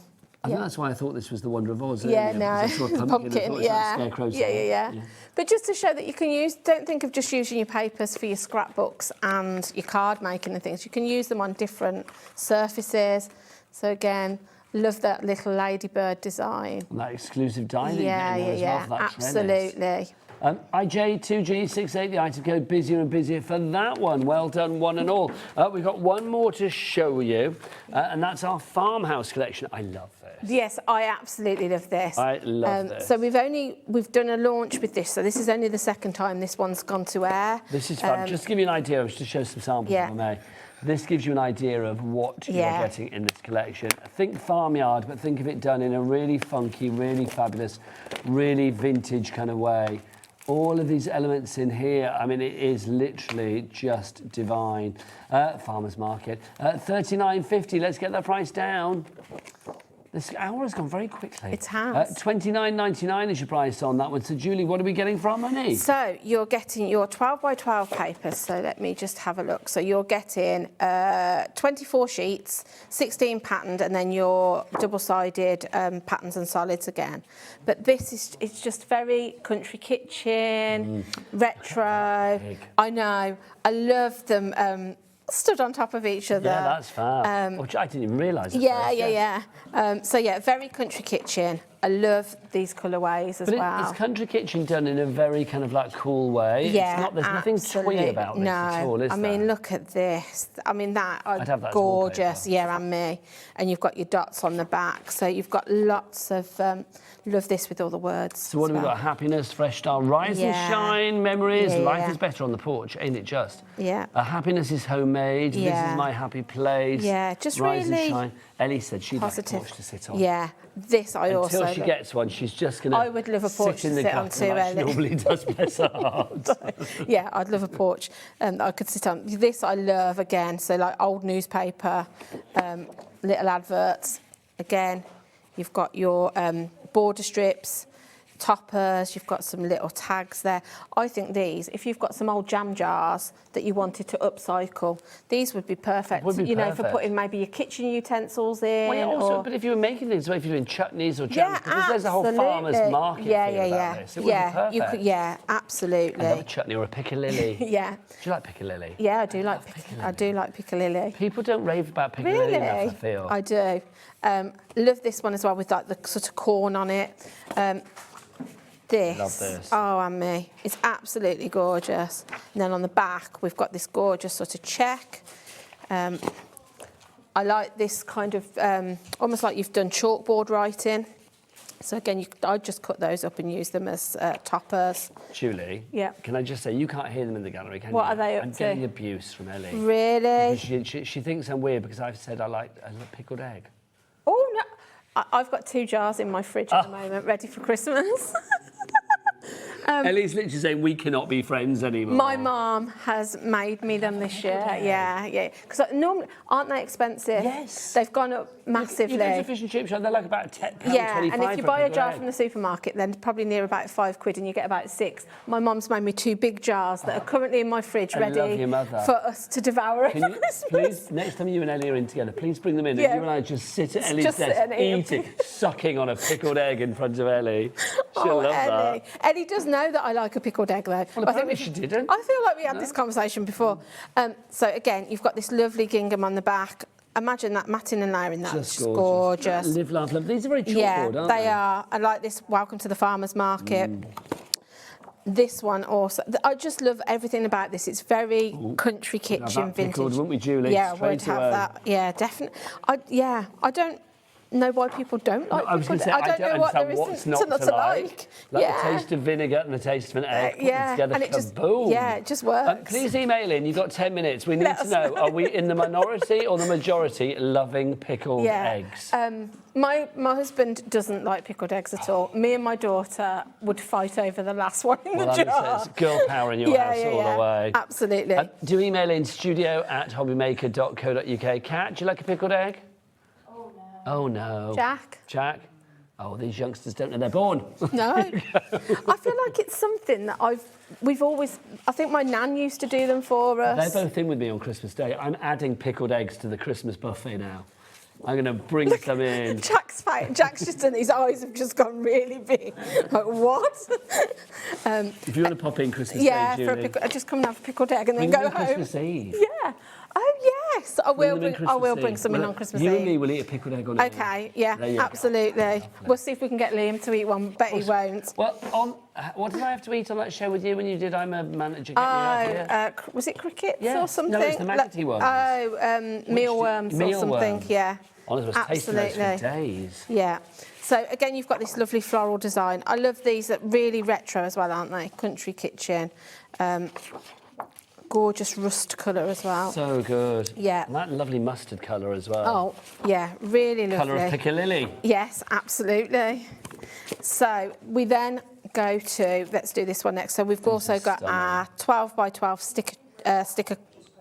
think that's why I thought this was the Wonder of Oz. Yeah, no. I saw a pumpkin. Yeah. But just to show that you can don't think of just using your papers for your scrapbooks and your card making and things. You can use them on different surfaces. So again, love that little ladybird design. And that exclusive die that yeah, you're getting as well. Absolutely. IJ2G68, the item code, busier and busier for that one. Well done, one and all. We've got one more to show you, and that's our farmhouse collection. I love this. Yes, I absolutely love this. I love this. So we've done a launch with this, so this is only the second time this one's gone to air. This is fun. Just to give you an idea, just to show some samples, if I may. This gives you an idea of what you're getting in this collection. Think farmyard, but think of it done in a really funky, really fabulous, really vintage kind of way. All of these elements in here, I mean, it is literally just divine. Farmer's Market, $39.50. Let's get that price down. This hour has gone very quickly. It has. $29.99 is your price on that one. So, Julie, what are we getting from Annie? So you're getting your 12 by 12 papers. So let me just have a look. So you're getting 24 sheets, 16 patterned, and then your double-sided patterns and solids again. But this is, it's just very country kitchen, retro. I know. I love them. Stood on top of each other. Yeah, that's fab. Which I didn't even realise. Yeah. So yeah, very country kitchen. I love these colourways as well. It's country kitchen done in a very kind of like cool way. Yeah, it's not, there's nothing twee about this at all, is there? I mean, look at this. I mean, I'd have that as gorgeous. Yeah, and me. And you've got your dots on the back. So you've got lots of, love this with all the words. So what have we got? Happiness, fresh style, rise and shine, memories. Yeah, Life is better on the porch, ain't it just? Yeah. Happiness is homemade. This is my happy place. Yeah, just rise really and shine. Ellie said she'd positive. like a porch to sit on. Yeah, this I also Until she gets one, she's just going to I would love a porch sit in to the sit on gutter too, like she Ellie. normally does, bless her heart. Yeah, I'd love a porch that I could sit on. This I love again. So like old newspaper, little adverts. Again, you've got your border strips, toppers, you've got some little tags there. I think these, if you've got some old jam jars that you wanted to upcycle, these would be perfect. Would be you know, for perfect. putting maybe your kitchen utensils in. Well, yeah, also, or... but if you were making things, if you're doing chutneys or jams, because yeah, there's a whole farmer's market feel about this. It would be perfect. Yeah, absolutely. I love a chutney or a piccalilli. Yeah. Do you like piccalilli? Yeah, I do like piccalilli. People don't rave about piccalilli enough, I feel. I do. Love this one as well with like the sort of corn on it. This. Love this. Oh, and me. It's absolutely gorgeous. And then on the back, we've got this gorgeous sort of check. I like this kind of, almost like you've done chalkboard writing. So again, I'd just cut those up and use them as toppers. Julie, Yeah. can I just say, you can't hear them in the gallery, can you? What are they up I'm to? getting abuse from Ellie. Really? Because she thinks I'm weird because I've said I like pickled egg. Oh, no. I've got 2 jars in my fridge at the moment, ready for Christmas. Ellie's literally saying we cannot be friends anymore. My mum has made me them this year. Yeah. Because normally, aren't they expensive? Yes. They've gone up massively. You go to fish and chip shop, they're like about £10.25. Yeah, and if you for buy a pickled jar egg. from the supermarket, then probably near about £5 and you get about 6. My mum's made me 2 big jars that are currently in my fridge, I ready love your mother. for us to devour. Can you please, next time you and Ellie are in together, please bring them in Yeah. and you and I just sit at Ellie's Just sit desk and eat. eating, sucking on a pickled egg in front of Ellie. She'll love Ellie. that. Ellie does know that I like a pickled egg, though. Well, apparently she didn't. I feel like we had this conversation before. So again, you've got this lovely gingham on the back. Imagine that matting and layering that. Just It's gorgeous. Live, laugh, love. These are very chalkboard, Yeah, aren't they are. I like this. Welcome to the farmer's market. This one also. I just love everything about this. It's very country We'd have kitchen that vintage. pickled, wouldn't we, Julie? Yeah, Straight would have away. that. Yeah, definitely. I don't know why people don't like I was going to say, I don't know what there understand isn't what's not to to like. Like yeah. the taste of vinegar and the taste of an egg put them Yeah, together, and it just, kaboom. yeah, it just works. Please email in, you've got 10 minutes. We need Let to us know, know. are we in the minority or the majority loving pickled eggs? My husband doesn't like pickled eggs at all. Me and my daughter would fight over the last one in the jar. It's girl power in your house all the way. Absolutely. Do email in studio@hobbymaker.co.uk. Kat, do you like a pickled egg? Oh no. Jack? Oh, these youngsters don't know they're born. No. I feel like it's something that we've always, I think my nan used to do them for us. They're both in with me on Christmas Day. I'm adding pickled eggs to the Christmas buffet now. I'm going to bring some in. Jack's just done, his eyes have just gone really big. Like, what? If you want to pop in Christmas yeah, Day, for a Julie. pickle, just come and have a pickled egg and then Bring go them in home. Christmas Eve. Yeah. Oh, yes. I will bring some in on Christmas Eve. You and me will eat a pickled egg on Okay, yeah, There you go. absolutely. We'll see if we can get Liam to eat one, but he won't. Well, what did I have to eat on that show with you when you did I'm a Manager, Get Me Out Here? Was it crickets Yes. or something? No, it's the maggoty ones. Mealworms or something, Mealworms. yeah. Honestly, I was tasting those for days. Yeah. So again, you've got this lovely floral design. I love these, that really retro as well, aren't they? Country kitchen. Gorgeous rust colour as well. So good. Yeah. And that lovely mustard colour as well. Oh, yeah, really lovely. Colour of piccalilli. Yes, absolutely. So we then go to, let's do this one next. So we've also got our 12 by 12 sticker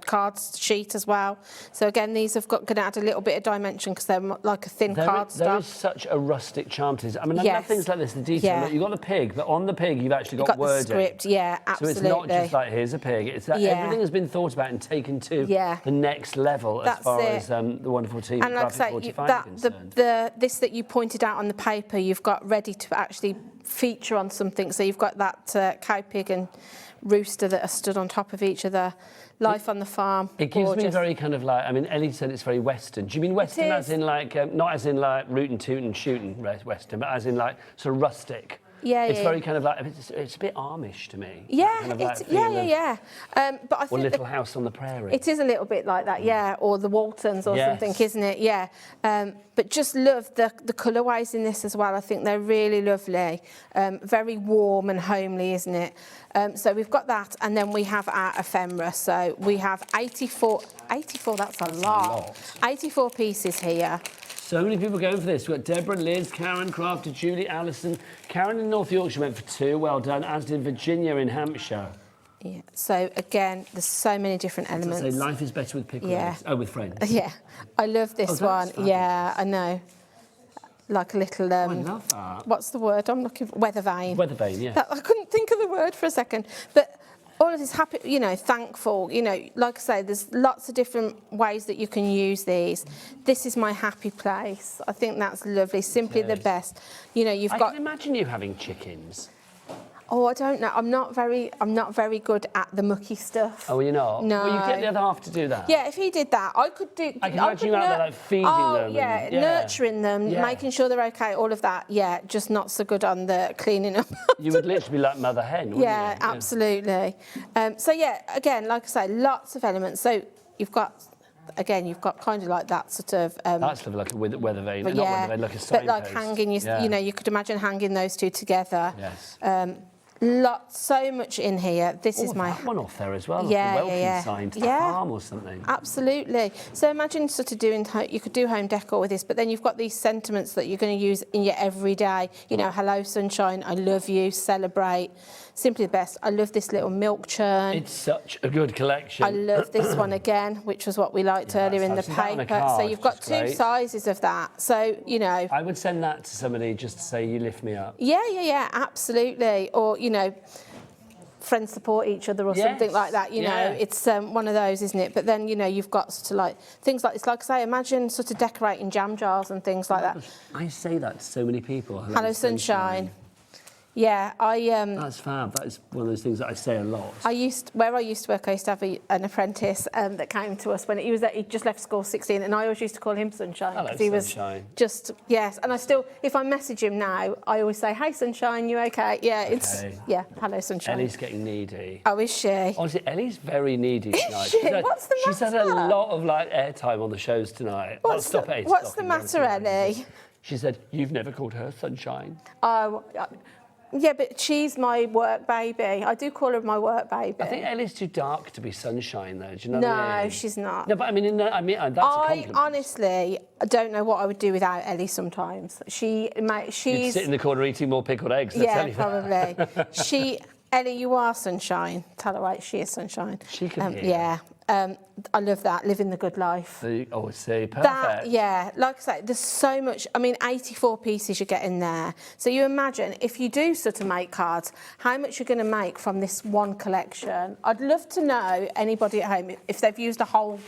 card sheet as well. So again, these have going to add a little bit of dimension because they're like a thin card There is stock. such a rustic charm to this. I mean, I love Yes. things like this, the detail. Yeah. Look, you've got the pig, but on the pig, you've actually got Got the wording. script, yeah, absolutely. So it's not just like, here's a pig. It's that Yeah. everything has been thought about and taken to the next level as That's far it. as the wonderful team And at like I say, Graphic45 is concerned. this that you pointed out on the paper, you've got ready to actually feature on something. So you've got that cow, pig and rooster that are stood on top of each other. Life on the farm. It gives me gorgeous. very kind of like, I mean, Ellie said it's very Western. Do you mean Western as in like, not as in like rootin' tootin' shooting Western, but as in like sort of rustic? Yeah, It's yeah. very kind of like, it's a bit Amish to me. Yeah, Kind of like it's, feeling of- yeah. But I Or think Little House on the Prairie. it is a little bit like that, yeah, or the Waltons or Yes. something, isn't it? Yeah. But just love the colourways in this as well. I think they're really lovely. Very warm and homely, isn't it? So we've got that, and then we have our ephemera. So we have 84, that's a lot. 84 pieces here. So many people going for this. We've got Deborah, Liz, Karen, Crafter, Julie, Alison. Karen in North Yorkshire went for 2. Well done. As did Virginia in Hampshire. Yeah. So again, there's so many different elements. So life is better with pickled Yeah. eggs. Oh, with friends. Yeah, I love this Oh, that's one. fabulous. Yeah, I know. Like a little. I love that. What's the word I'm looking for? Weather vane. Weather vane, yeah. I couldn't think of the word for a second, but all of this happy, thankful. Like I say, there's lots of different ways that you can use these. This is my happy place. I think that's lovely. Simply the best. You've I got. can imagine you having chickens. Oh, I don't know. I'm not very good at the mucky stuff. Oh, you're not? No. Well, you get the other half to do that. Yeah, if he did that, I could do. I can imagine you out there, like, feeding them and- Yeah, yeah. nurturing them, Yeah. making sure they're okay, all of that. Yeah, just not so good on the cleaning up. You would literally be like Mother Hen, wouldn't Yeah, you? absolutely. So yeah, again, like I say, lots of elements. So you've got kind of like that sort of. That's like a weather vane, but not yeah, weather vane, like a but signpost. like hanging, you could imagine hanging those two together. Yes. So much in here. This is my that one off there as well. Yeah, like a welcome yeah. sign to the Yeah. farm or something. Absolutely. So imagine sort of you could do home decor with this, but then you've got these sentiments that you're going to use in your everyday. Hello sunshine, I love you, celebrate, simply the best. I love this little milk churn. It's such a good collection. I love this one again, which was what we liked earlier in the I've seen that on a paper. So card, you've got which is 2 great. sizes of that. So, I would send that to somebody just to say, you lift me up. yeah, absolutely. Or, friends support each other or something like that. It's one of those, isn't it? But then, you've got sort of like things like this. Like I say, imagine sort of decorating jam jars and things like that. I say that to so many people. Hello, sunshine. Yeah, That's fab. That is one of those things that I say a lot. Where I used to work, I used to have an apprentice that came to us when he just left school 16, and I always used to call him Sunshine. Hello, 'cause he Sunshine. was just, yes. And I still, if I message him now, I always say, hey, Sunshine, you okay? Yeah, hello, Sunshine. Ellie's getting needy. Oh, is she? Honestly, Ellie's very needy tonight. she? What's the She's had a matter? lot of airtime on the shows tonight. What's the matter, Ellie? She said, you've never called her Sunshine. Oh, yeah, but she's my work baby. I do call her my work baby. I think Ellie's too dark to be Sunshine, though. Do you know what I mean? No, she's not. No, but I mean, that's a compliment. Honestly, I don't know what I would do without Ellie sometimes. She's You'd sit in the corner eating more pickled eggs. I tell you that. probably. Ellie, you are Sunshine. Tell her right, she is Sunshine. She can hear. Yeah. I love that, living the good life. Oh, see, perfect. Like I say, there's so much. 84 pieces you get in there. So you imagine if you do sort of make cards, how much you're going to make from this one collection. I'd love to know, anybody at home, if they've used a whole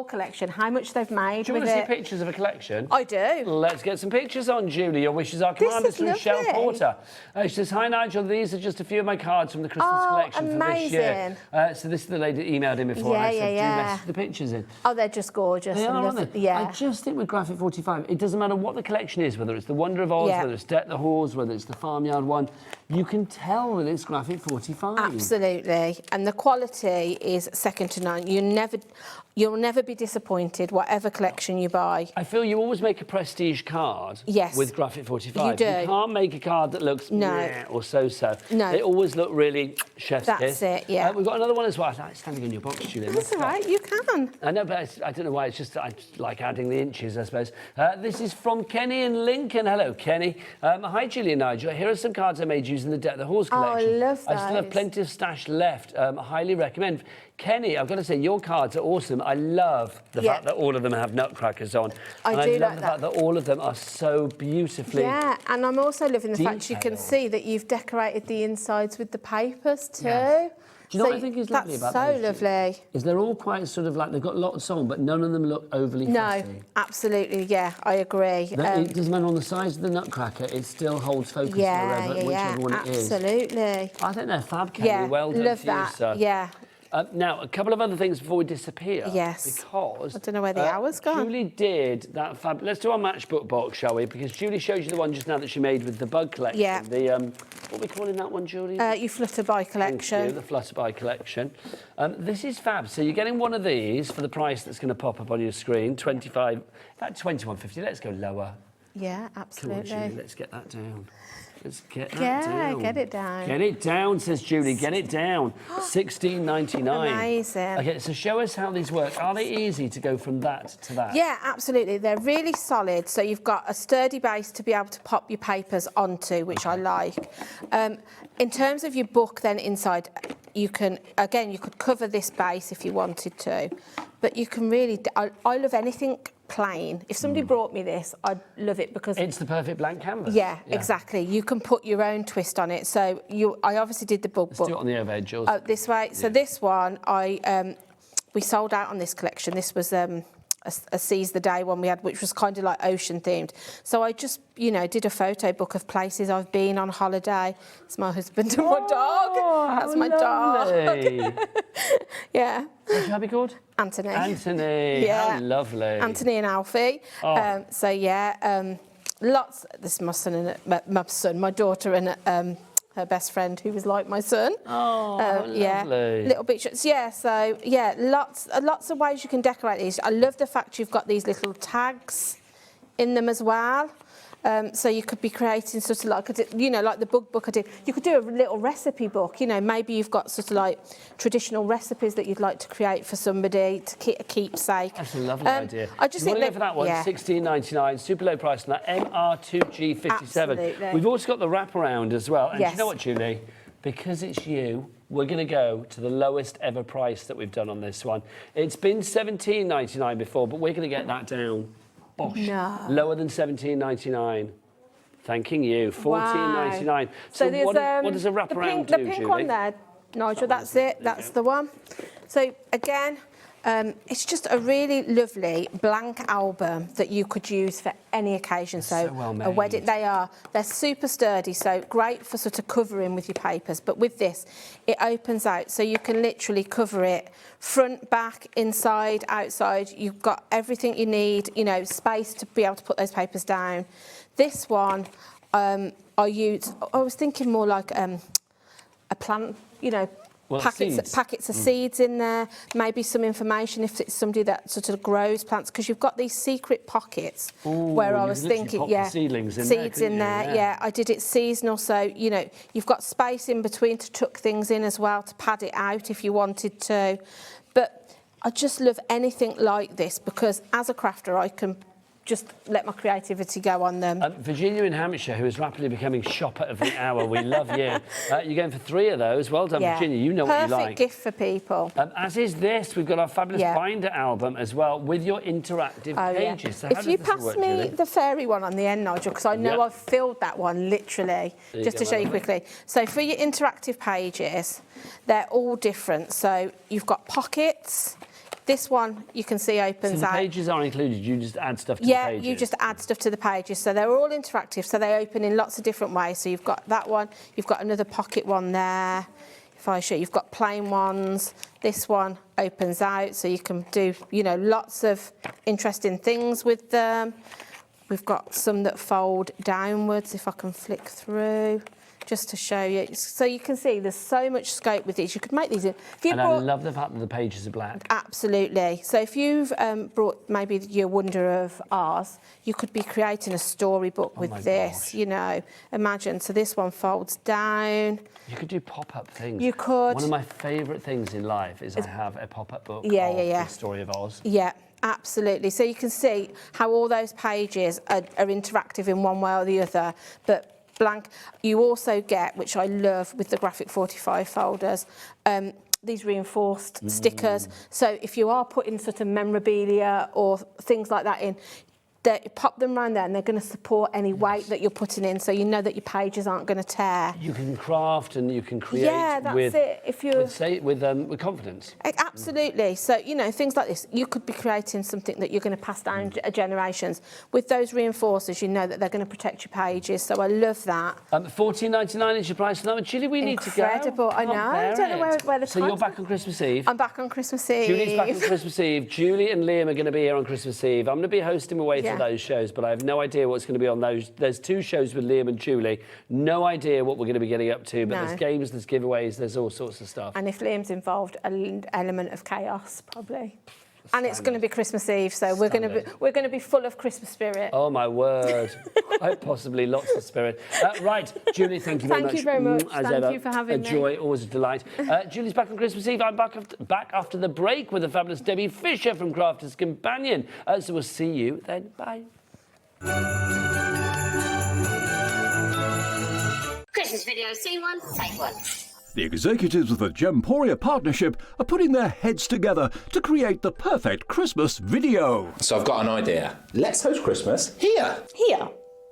collection, how much they've made Do you with want to it. see pictures of a collection? I do. Let's get some pictures on, Julie. Your wishes are This commanded is from Shell lovely. Porter. She says, hi, Nigel. These are just a few of my cards from the Christmas collection for this year. So this is the lady that emailed in before. And I said, do message the pictures in. Oh, they're just gorgeous. They and are, lovely. aren't they? Yeah. I just think with Graphic45, it doesn't matter what the collection is, whether it's the Wonder of Oz, Yeah. whether it's Deck the Halls, whether it's the Farmyard one, you can tell that it's Graphic45. Absolutely. And the quality is second to none. You'll never be disappointed, whatever collection you buy. I feel you always make a prestige card with Graphic45. You do. You can't make a card that looks meh or so-so. No. They always look really chef's That's kiss. it. it, yeah. We've got another one as well. I like standing on your box, Julie. That's all right, you can. I know, but I don't know why. It's just I just like adding the inches, I suppose. This is from Kenny in Lincoln. Hello, Kenny. Hi, Julie and Nigel. Here are some cards I made using the Deck the Horse collection. Oh, I love those. I still have plenty of stash left. Highly recommend. Kenny, I've got to say, your cards are awesome. I love the fact that all of them have nutcrackers on. I and do I love like the that. fact that all of them are so beautifully... Yeah, and I'm also loving the fact you can detailed. see that you've decorated the insides with the papers too. Yes. Do you know what I think is lovely about That's those? so lovely. Is they're all quite sort of like, they've got lots on, but none of them look overly fussy. No, absolutely, yeah, I agree. It doesn't matter on the size of the nutcracker, it still holds focus yeah, wherever, whichever one it is. absolutely. I think they're fab, Kelly. Yeah, Well done love to you, that, sir. yeah. Now, a couple of other things before we disappear. Yes. Because... I don't know where the hour's gone. Julie did that fab... Let's do our matchbook box, shall we? Because Julie showed you the one just now that she made with the bug collection. Yeah. The, what are we calling that one, Julie? You Flutterby collection. Thank you, the Flutterby collection. This is fab. So you're getting one of these for the price that's going to pop up on your screen, 25... In fact, 21.50. Let's go lower. Yeah, Come absolutely. on, Julie, let's get that down. Let's get that Yeah, down. get it down. Get it down, says Julie. Get it down. $16.99. Amazing. Okay, so show us how these work. Are they easy to go from that to that? Yeah, absolutely. They're really solid. So you've got a sturdy base to be able to pop your papers onto, which I like. In terms of your book, then inside, you can, again, you could cover this base if you wanted to, but you can really, I love anything plain. If somebody brought me this, I'd love it because it's the perfect blank canvas. Yeah, exactly. You can put your own twist on it. So I obviously did the book. Let's do it on the overhead, Jules. Oh, this way. So this one, we sold out on this collection. This was a Seize the Day one we had, which was kind of like ocean themed. So I just, did a photo book of places I've been on holiday. It's my husband and my dog. That's my dog. Yeah. What's your hubby called? Anthony. Anthony. Yeah. How lovely. Anthony and Alfie. Oh. So yeah, lots. This is my son and my daughter and her best friend who was like my son. Oh, yeah, lovely. little pictures. Yeah, so yeah, lots of ways you can decorate these. I love the fact you've got these little tags in them as well. So you could be creating sort of like, like the book I did. You could do a little recipe book. Maybe you've got sort of like traditional recipes that you'd like to create for somebody to keep a keepsake. That's a lovely idea. I just think go for that one. Yeah. $16.99, super low price on that. MR2G57. Absolutely. We've also got the wraparound as well. And Yes. you know what, Julie? Because it's you, we're going to go to the lowest ever price that we've done on this one. It's been $17.99 before, but we're going to get that down. Bosh. No. Lower than $17.99. Thanking you. $14.99. Wow. So there's, what does a wraparound the do, pink Julie? one there, Nigel, that's it. That's the one. So again, it's just a really lovely blank album that you could use for any occasion. So well a wedding, made. they're super sturdy, so great for sort of covering with your papers. But with this, it opens out, so you can literally cover it front, back, inside, outside. You've got everything you need, space to be able to put those papers down. This one, I was thinking more like a plant, Well, packets of seeds in there, maybe some information if it's somebody that sort of grows plants, because you've got these secret pockets where I was thinking, seedlings in seeds there, in there, yeah. I did it seasonal, so you've got space in between to tuck things in as well, to pad it out if you wanted to. But I just love anything like this because as a crafter, I can just let my creativity go on them. Virginia in Hampshire, who is rapidly becoming shopper of the hour, we love you. You're going for 3 of those. Well done, Virginia. You know what you like. Perfect gift for people. As is this, we've got our fabulous binder album as well with your interactive pages. So if you pass me the fairy one on the end, Nigel, because I know I've filled that one literally, just to show you quickly. So for your interactive pages, they're all different. So you've got pockets. This one you can see opens out. So the pages are included, you just add stuff to the pages? Yeah, you just add stuff to the pages. So they're all interactive, so they open in lots of different ways. So you've got that one, you've got another pocket one there. If I show you, you've got plain ones. This one opens out, so you can do, lots of interesting things with them. We've got some that fold downwards, if I can flick through. just to show you. So you can see there's so much scope with these. You could make these in. If you And I love the fact that the pages are black. Absolutely. So if you've brought maybe your Wonder of Ours, you could be creating a storybook with this, you know. Imagine, so this one folds down. You could do pop-up things. You could. One of my favourite things in life is I have a pop-up book of the Story of Oz. Yeah, absolutely. So you can see how all those pages are interactive in one way or the other, but blank. You also get, which I love with the Graphic45 folders, these reinforced stickers. So if you are putting sort of memorabilia or things like that in, pop them around there and they're going to support any weight that you're putting in, so you know that your pages aren't going to tear. You can craft and you can create that's it. If you're with confidence. Absolutely. So, you know, things like this, you could be creating something that you're going to pass down generations. With those reinforcers, you know that they're going to protect your pages. So I love that. $14.99 is your price for that. Julie, we need to go. Incredible. I know. I don't know where the So you're back on Christmas Eve? I'm back on Christmas Eve. Julie's back on Christmas Eve. Julie and Liam are going to be here on Christmas Eve. I'm going to be hosting away to those shows, but I have no idea what's going to be on those. There's 2 shows with Liam and Julie. No idea what we're going to be getting up to, but there's games, there's giveaways, there's all sorts of stuff. And if Liam's involved, an element of chaos, probably. And it's going to be Christmas Eve, so we're going to be full of Christmas spirit. Oh my word! Quite possibly lots of spirit. Right, Julie, thank you very much. Thank you very much. As thank ever, you for having me. A joy, always a delight. Julie's back on Christmas Eve. I'm back after the break with the fabulous Debbie Fisher from Crafter's Companion. So we'll see you then. Bye. Christmas video, scene 1, take 1. The executives of the Gemporia partnership are putting their heads together to create the perfect Christmas video. So I've got an idea. Let's host Christmas here. Here?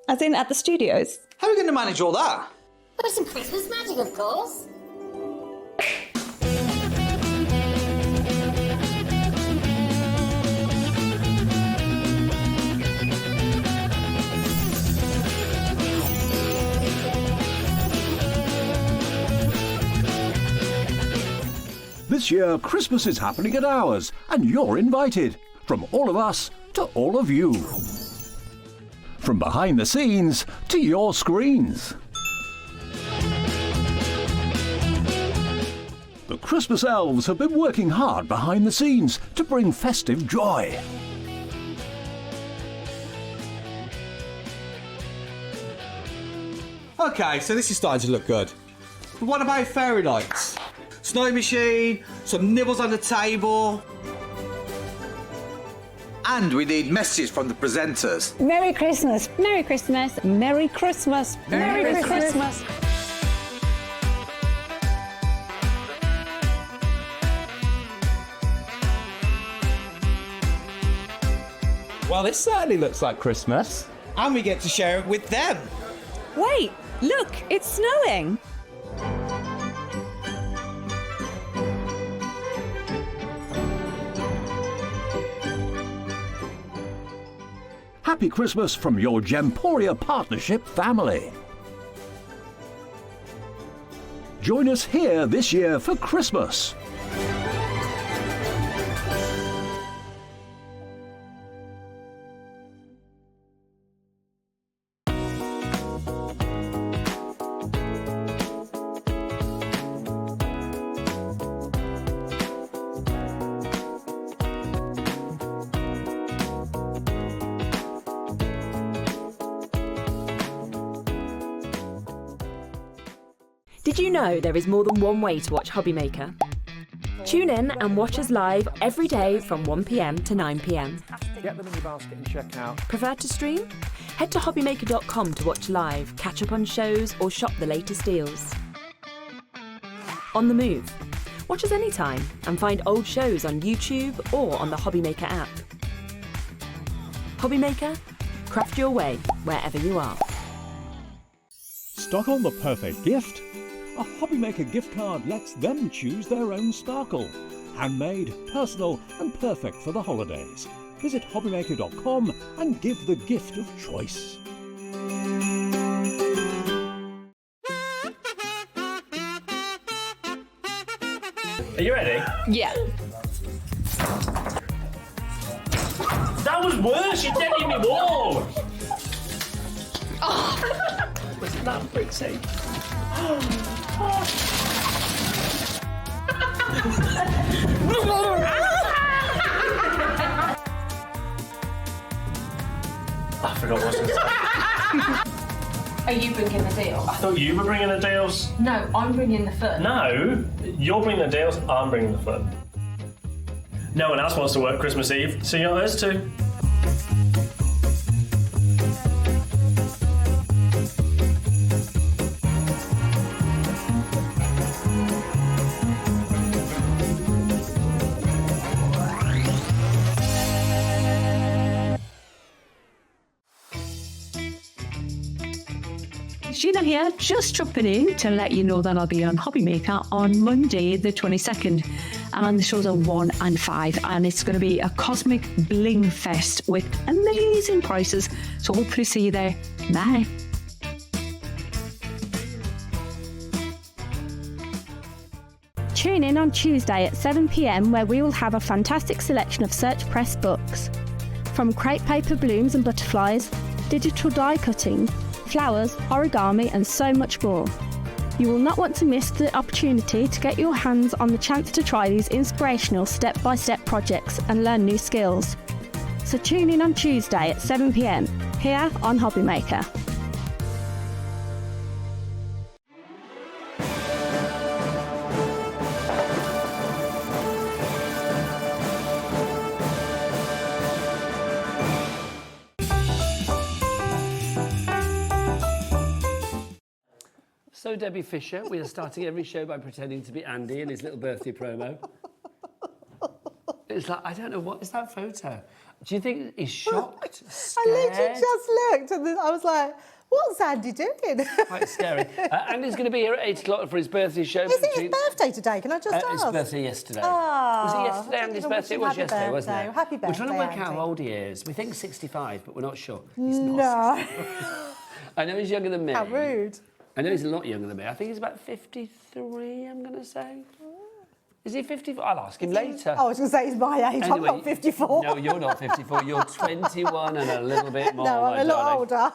As in at the studios? How are we going to manage all that? With some Christmas magic, of course. This year, Christmas is happening at ours, and you're invited. From all of us to all of you. From behind the scenes to your screens. The Christmas elves have been working hard behind the scenes to bring festive joy. Okay, so this is starting to look good. But what about fairy lights? Snow machine, some nibbles on the table. And we need messages from the presenters. Merry Christmas. Merry Christmas. Merry Christmas. Merry Christmas. Well, this certainly looks like Christmas. And we get to share it with them. Wait, look, it's snowing. Happy Christmas from your Gemporia partnership family. Join us here this year for Christmas. Did you know there is more than one way to watch HobbyMaker? Tune in and watch us live every day from 1 p.m. to 9 p.m. Get them in your basket and check out. Prefer to stream? Head to HobbyMaker.com to watch live, catch up on shows, or shop the latest deals. On the move? Watch us anytime and find old shows on YouTube or on the HobbyMaker app. HobbyMaker? Craft your way wherever you are. Stock on the perfect gift? A HobbyMaker gift card lets them choose their own sparkle. Handmade, personal and perfect for the holidays. Visit hobbymaker.com and give the gift of choice. Are you ready? Yeah. That was worse. You didn't hit me wall. Oh. Wasn't that pretty? I forgot what it was. Are you bringing the deal? I thought you were bringing the deals. No, I'm bringing the fun. No, you're bringing the deals, I'm bringing the fun. No one else wants to work Christmas Eve, so you're us too. Sheena here, just dropping in to let you know that I'll be on HobbyMaker on Monday the 22nd, and the shows are 1 and 5, and it's going to be a cosmic bling fest with amazing prices, so hopefully see you there. Bye. Tune in on Tuesday at 7 p.m, where we will have a fantastic selection of Search Press books. From crepe paper blooms and butterflies, digital die cutting, flowers, origami and so much more. You will not want to miss the opportunity to get your hands on the chance to try these inspirational step-by-step projects and learn new skills. So tune in on Tuesday at 7 p.m, here on HobbyMaker. So, Debbie Fisher, we are starting every show by pretending to be Andy in his little birthday promo. It's like, I don't know, what is that photo? Do you think he's shocked, scared? I literally just looked and then I was like, what's Andy doing? Quite scary. Andy's going to be here at 8 o'clock for his birthday show. Is it his birthday today? Can I just ask? His birthday yesterday. Oh, was it yesterday, Andy's birthday? It was yesterday, wasn't it? Happy birthday, We're trying to work out how old he is. We think 65, but we're not sure. He's not. No. I know he's younger than me. How rude. I know he's a lot younger than me. I think he's about 53, I'm going to say. Is he 54? I'll ask him later. I was going to say he's my age. Anyway, I'm not 54. No, you're not 54. You're 21 and a little bit more. No, I'm a lot older.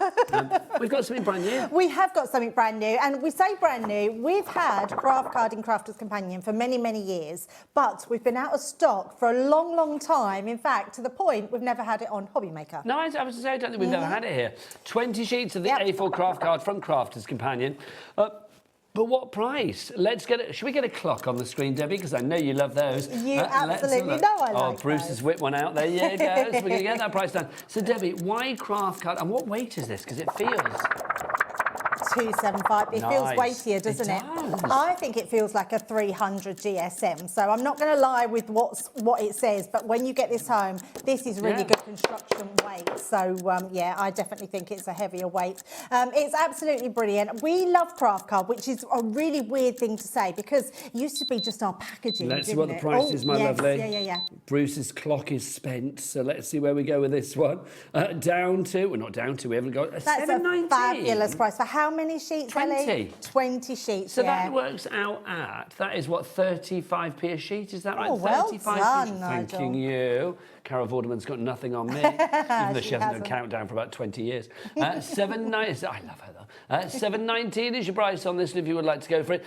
We've got something brand new. We have got something brand new. And we say brand new. We've had Craft Card in Crafter's Companion for many, many years. But we've been out of stock for a long, long time. In fact, to the point we've never had it on HobbyMaker. No, I was going to say, I don't think we've ever had it here. 20 sheets of the A4 craft card from Crafter's Companion. But what price? Should we get a clock on the screen, Debbie? Because I know you love those. You absolutely know I like Oh, Bruce has whipped one out. There you go. So we're going to get that price down. So, Debbie, why craft card? And what weight is this? Because it feels... 275. It feels Nice. weightier, doesn't it? does. I think it feels like a 300 GSM. So I'm not going to lie with what it says, but when you get this home, this is really good construction weight. So yeah, I definitely think it's a heavier weight. It's absolutely brilliant. We love Craft Card, which is a really weird thing to say because it used to be just our packaging. Let's see didn't what the it? price is, my yes, lovely. Yeah. Bruce's clock is spent, so let's see where we go with this one. Down to, well, not down to, we haven't got a That's $7.19. a fabulous price. For how many sheets, 20. Ellie? 20 sheets, So yeah. that works out at, that is what, 35p a sheet, is that right? Oh, well 35p done, Thanking Nigel. you. Carol Vorderman's got nothing on me, even though she hasn't done a countdown for about 20 years. $7.19, I love her though. $7.19 is your price on this if you would like to go for it.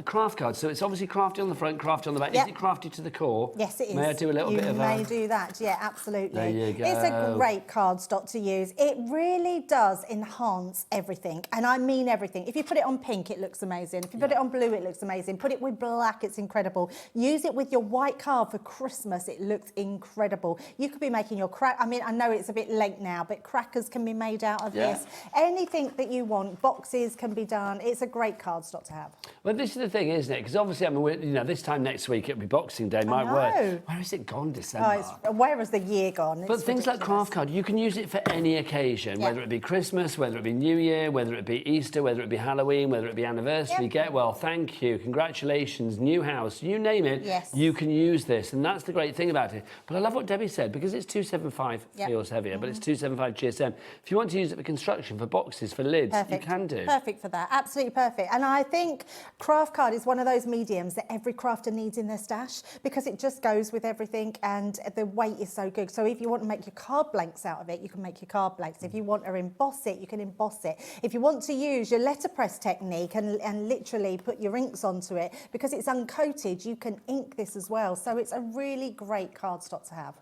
Craft card, so it's obviously crafty on the front, crafty on the back. Yep. Is it crafty to the core? Yes, it is. May I do a little bit of You may do that, yeah, absolutely. There you go. It's a great cardstock to use. It really does enhance everything, and I mean everything. If you put it on pink, it looks amazing. If you put it on blue, it looks amazing. Put it with black, it's incredible. Use it with your white card for Christmas, it looks incredible. You could be making your I mean, I know it's a bit late now, but crackers can be made out of this. Anything that you want, boxes can be done. It's a great cardstock to have. Well, this is the thing, isn't it? Because obviously, I mean, this time next week it'll be Boxing Day. My word, where has it gone, December? Where has the year gone? But things like Craft Card, you can use it for any occasion, whether it be Christmas, whether it be New Year, whether it be Easter, whether it be Halloween, whether it be anniversary. Get well, thank you, congratulations, new house, you name it. You can use this, and that's the great thing about it. But I love what Debbie said because it's 275 feels heavier, but it's 275 GSM. If you want to use it for construction, for boxes, for lids, you can do. Perfect for that, absolutely perfect. And I think Craft Card is one of those mediums that every crafter needs in their stash because it just goes with everything and the weight is so good. So if you want to make your card blanks out of it, you can make your card blanks. If you want to emboss it, you can emboss it. If you want to use use your letterpress technique and literally put your inks onto it, because it's uncoated, you can ink this as well. So it's a really great cardstock to have.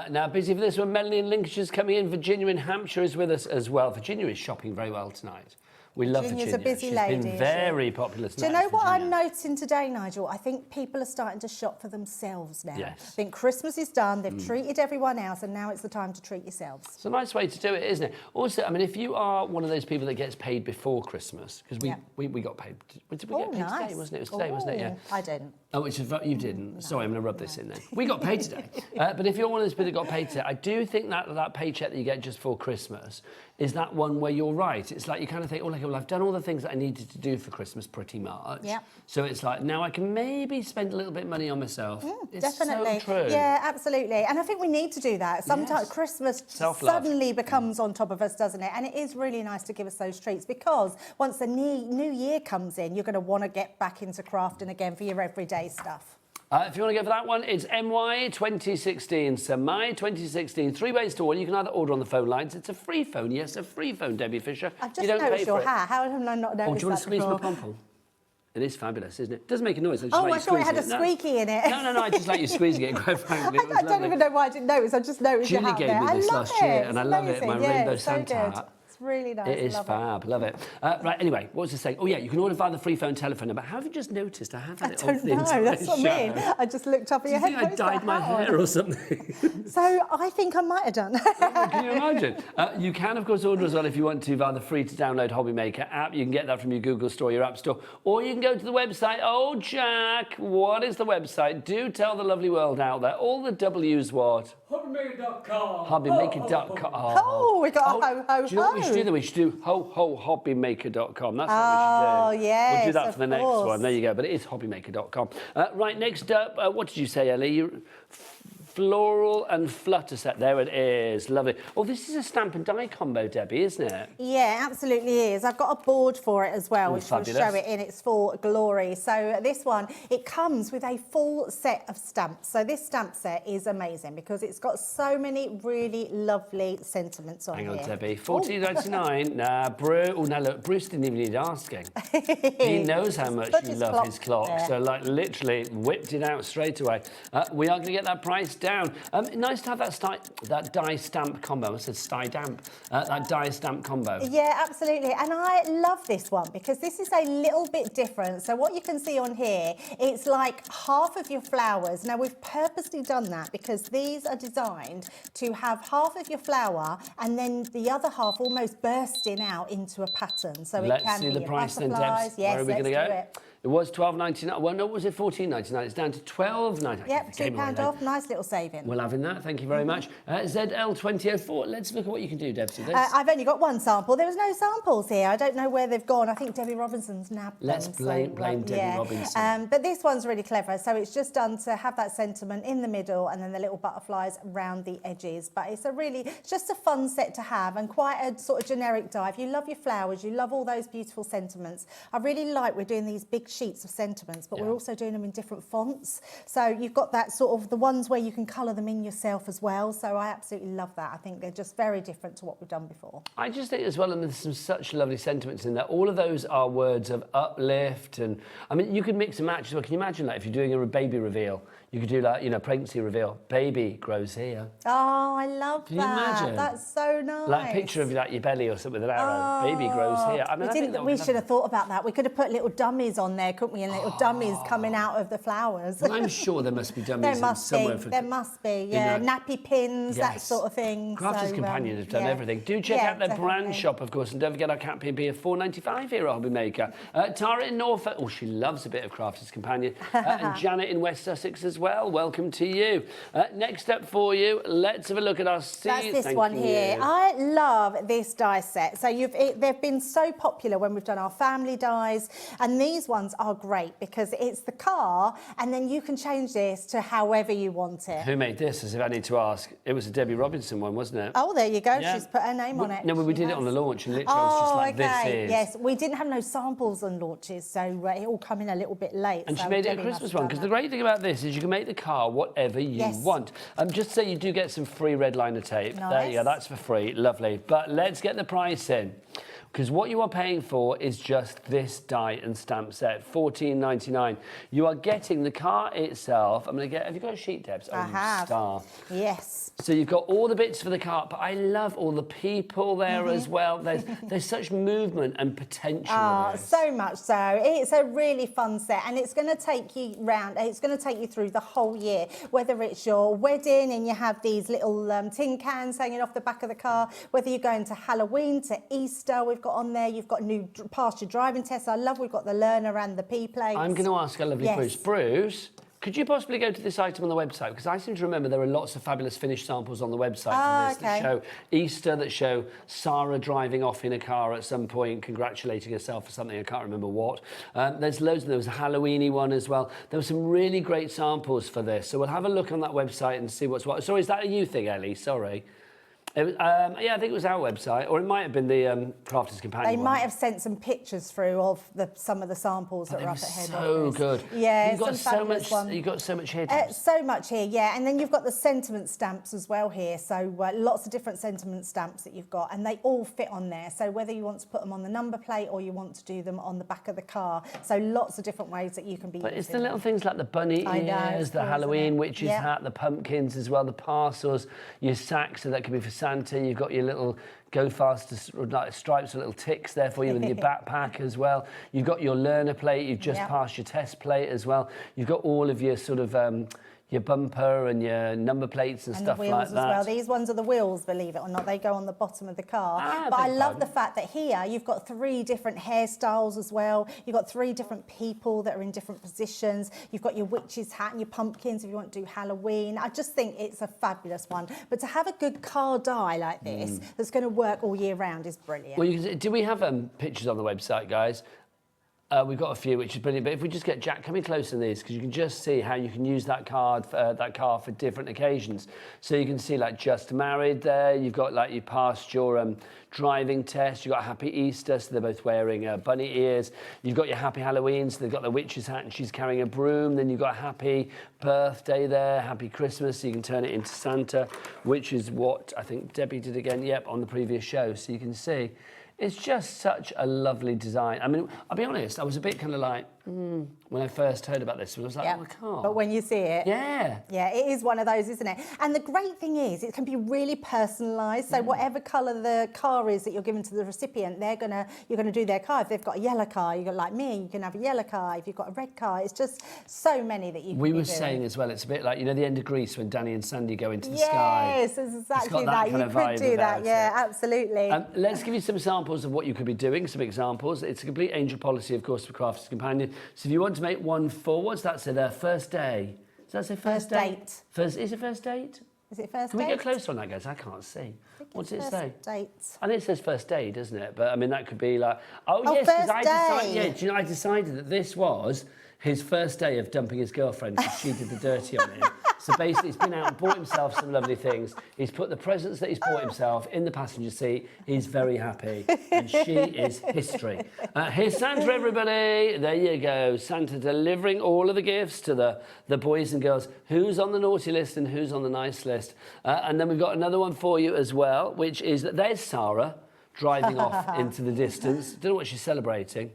Now, busy for this one. Melanie in Lincolnshire's coming in. Virginia in Hampshire is with us as well. Virginia is shopping very well tonight. We love Virginia's Virginia. a busy She's lady, been very popular tonight. Do you know what I'm noticing today, Nigel? I think people are starting to shop for themselves now. Yes. I think Christmas is done, they've treated everyone else, and now it's the time to treat yourselves. It's a nice way to do it, isn't it? Also, I mean, if you are one of those people that gets paid before Christmas, because we got paid. Did we get paid today, wasn't it? It was today, wasn't it? Yeah. I didn't. Oh, you didn't. Sorry, I'm going to rub this in then. We got paid today. But if you're one of those people that got paid today, I do think that paycheck that you get just for Christmas is that one where you're right. It's like you kind of think, well, I've done all the things that I needed to do for Christmas pretty much. Yeah. So it's like, now I can maybe spend a little bit of money on myself. It's Definitely. so true. Yeah, absolutely. And I think we need to do that. Sometimes Christmas Self-love. suddenly becomes on top of us, doesn't it? And it is really nice to give us those treats, because once the new year comes in, you're going to want to get back into crafting again for your everyday stuff. If you want to go for that one, it's MY 2016. So My 2016. 3 ways to order. You can either order on the phone lines. It's a free phone. Yes, a free phone, Debbie Fisher. I've just noticed your hat. How have I not noticed that? Oh, do you want to squeeze my before? pom-pom? It is fabulous, isn't it? It doesn't make a noise. I just Oh, like I you thought it had a squeezing squeaky in it. No, I just like you squeezing it, quite frankly. It was I don't even know why I didn't notice. I just noticed your Julie hat gave there. me this I love last it. year, and I love it. My Amazing. rainbow It's so Santa good. hat. It's really nice. It is love fab, love it. Right, anyway, what was I saying? Oh, yeah, you can order via the free phone telephone number. How have you just noticed? I have had it off the entire No, that's what I mean. show. I just looked up at Do your you head. think I dyed my hair or something? So I think I might have done. Can you imagine? You can, of course, order as well if you want to via the free-to-download HobbyMaker app. You can get that from your Google Store, your App Store, or you can go to the website. Oh, Jack, what is the website? Do tell the lovely world out there. All the W's what? HobbyMaker.com. HobbyMaker.com. Oh, we got a ho, ho, Do you know what we should do? We should do HobbyMaker.com. That's what we should do. yes, We'll do that of for the next course. one. There you go. But it is HobbyMaker.com. Right, next up, what did you say, Ellie? Floral and flutter set. There it is. Lovely. Oh, this is a stamp and die combo, Debbie, isn't it? Yeah, absolutely is. I've got a board for it as well, Oh, which fabulous. will show it in its full glory. So this one, it comes with a full set of stamps. So this stamp set is amazing because it's got so many really lovely sentiments on Hang here. on, Debbie. $14.99. Nah, Bruce. Oh, now look, Bruce didn't even need asking. He knows how much Put you his love clock his clock. there. So, like, literally whipped it out straight away. We are going to get that price down. Nice to have that die stamp combo. I said sty damp. That die stamp combo. Yeah, absolutely. And I love this one because this is a little bit different. So what you can see on here, it's like half of your flowers. Now, we've purposely done that because these are designed to have half of your flower and then the other half almost bursting out into a pattern. So Let's it can see be the your price then, butterflies. Debs. Yes, Where are we going to let's go? do it. It was $12.99. Well, no, was it $14.99? It's down to $12.99. Yep, £2 off. Nice little saving. Well, having that. Thank you very much. ZL2004. Let's look at what you can do, Debs. with this. I've only got one sample. There was no samples here. I don't know where they've gone. I think Debbie Robinson's nabbed Let's them. blame Debbie Robinson. But this one's really clever. So it's just done to have that sentiment in the middle and then the little butterflies around the edges. But it's just a fun set to have and quite a sort of generic die. If you love your flowers, you love all those beautiful sentiments. I really like we're doing these big sheets of sentiments, but we're also doing them in different fonts. So you've got that sort of the ones where you can colour them in yourself as well. So I absolutely love that. I think they're just very different to what we've done before. I just think as well, and there's some such lovely sentiments in there. All of those are words of uplift, and I mean, you could mix and match as well. Can you imagine that if you're doing a baby reveal? You could do that, pregnancy reveal. Baby grows here. Oh, I love Can you that. imagine? That's so nice. Like a picture of like your belly or something with an arrow. Baby grows here. I mean, we should have thought about that. We could have put little dummies on there, couldn't we? And little dummies coming out of the flowers. Well, I'm sure there must be dummies There must somewhere. be. There must be. Yeah, nappy pins, that Yes. sort of thing. Crafters So, Companion have done yeah. everything. Do check Yeah, out their brand definitely. shop, of course, and don't forget our cat PB of $4.95 here at HobbyMaker. Tara in Norfolk, oh, she loves a bit of Crafters Companion. And Janet in West Sussex as well. Welcome to you. Next up for you, let's have a look at our seeds. That's this one here. I love this die set. So they've been so popular when we've done our family dies, and these ones are great because it's the car, and then you can change this to however you want it. Who made this, as if I need to ask? It was a Debbie Robinson one, wasn't it? Oh, there you go. Yeah. She's put her name on it. No, but we She did it has. on the launch, and literally I was just like, okay. this is. Yes, we didn't have no samples on launches, so it all come in a little bit late. And so she made it a Debbie must Christmas have one, done because that. the great thing about this is you can make the car whatever you want. Just so you do get some free red liner tape. There you go, Nice. that's for free. Lovely. But let's get the price in. because what you are paying for is just this die and stamp set, $14.99. You are getting the car itself. I'm going to get, have you got a sheet, Debs? I have. Star. Yes. So you've got all the bits for the car, but I love all the people there as well. There's such movement and potential. Oh, so much so. It's a really fun set, and it's going to take you round. It's going to take you through the whole year, whether it's your wedding and you have these little tin cans hanging off the back of the car, whether you're going to Halloween, to Easter, we've got on there. You've got new past your driving tests. I love we've got the learner and the P plates. I'm going to ask our lovely Bruce. Bruce, could you possibly go to this item on the website? Because I seem to remember there are lots of fabulous finished samples on the website for this that show Easter, that show Sarah driving off in a car at some point, congratulating herself for something, I can't remember what. There's loads, there was a Halloween-y one as well. There were some really great samples for this. So we'll have a look on that website and see what's what. Sorry, is that a you thing, Ellie? Sorry. It was, yeah, I think it was our website, or it might have been the Crafter's Companion. They might have sent some pictures through of some of the samples that are up at head office. So good. Yeah, you've got so much. You've got so much here. So much here, yeah. And then you've got the sentiment stamps as well here. So lots of different sentiment stamps that you've got, and they all fit on there. So whether you want to put them on the number plate or you want to do them on the back of the car, so lots of different ways that you can be. But it's the little things like the bunny ears, the Halloween witch's hat, the pumpkins as well, the parcels, your sacks, so that could be for Santa. You've got your little go faster stripes, little ticks there for you with your backpack as well. You've got your learner plate. You've just passed your test plate as well. You've got all of your sort of your bumper and your number plates and stuff the wheels like as that. well. These ones are the wheels, believe it or not. They go on the bottom of the car. But I love the fact that here you've got 3 different hairstyles as well. You've got 3 different people that are in different positions. You've got your witch's hat and your pumpkins if you want to do Halloween. I just think it's a fabulous one. But to have a good car die like this that's going to work all year round is brilliant. Well, do we have pictures on the website, guys? We've got a few, which is brilliant. But if we just get Jack coming close to these, because you can just see how you can use that car for different occasions. So you can see like just married there. You've got like you passed your driving test. You've got Happy Easter, so they're both wearing bunny ears. You've got your Happy Halloween, so they've got the witch's hat and she's carrying a broom. Then you've got Happy Birthday there, Happy Christmas, so you can turn it into Santa, which is what I think Debbie did again, on the previous show. So you can see. It's just such a lovely design. I mean, I'll be honest, I was a bit kind of like, when I first heard about this, I was like, oh, I can't. But when you see it, yeah, it is one of those, isn't it? And the great thing is, it can be really personalised. So whatever colour the car is that you're giving to the recipient, you're gonna do their car. If they've got a yellow car, you got like me, you can have a yellow car. If you've got a red car, it's just so many that you. We were saying as well, it's a bit like the end of Grease when Danny and Sandy go into the sky. Yes, it's exactly that. You could do that. Yeah, absolutely. Let's give you some samples of what you could be doing. Some examples. It's a complete angel policy, of course, for Crafter's Companion. So if you want to make one for, what's that say there? First day. Does that say first date? Is it first date? Is it first date? Can we get closer on that, guys? I can't see. What does it say? Date. I think it says first day, doesn't it? But I mean, that could be like, yes, because I decided that this was his first day of dumping his girlfriend because she did the dirty on him. So basically, he's been out and bought himself some lovely things. He's put the presents that he's bought himself in the passenger seat. He's very happy. And she is history. Here's Santa, everybody. There you go. Santa delivering all of the gifts to the boys and girls. Who's on the naughty list and who's on the nice list? And then we've got another one for you as well, which is that there's Sarah driving off into the distance. Don't know what she's celebrating.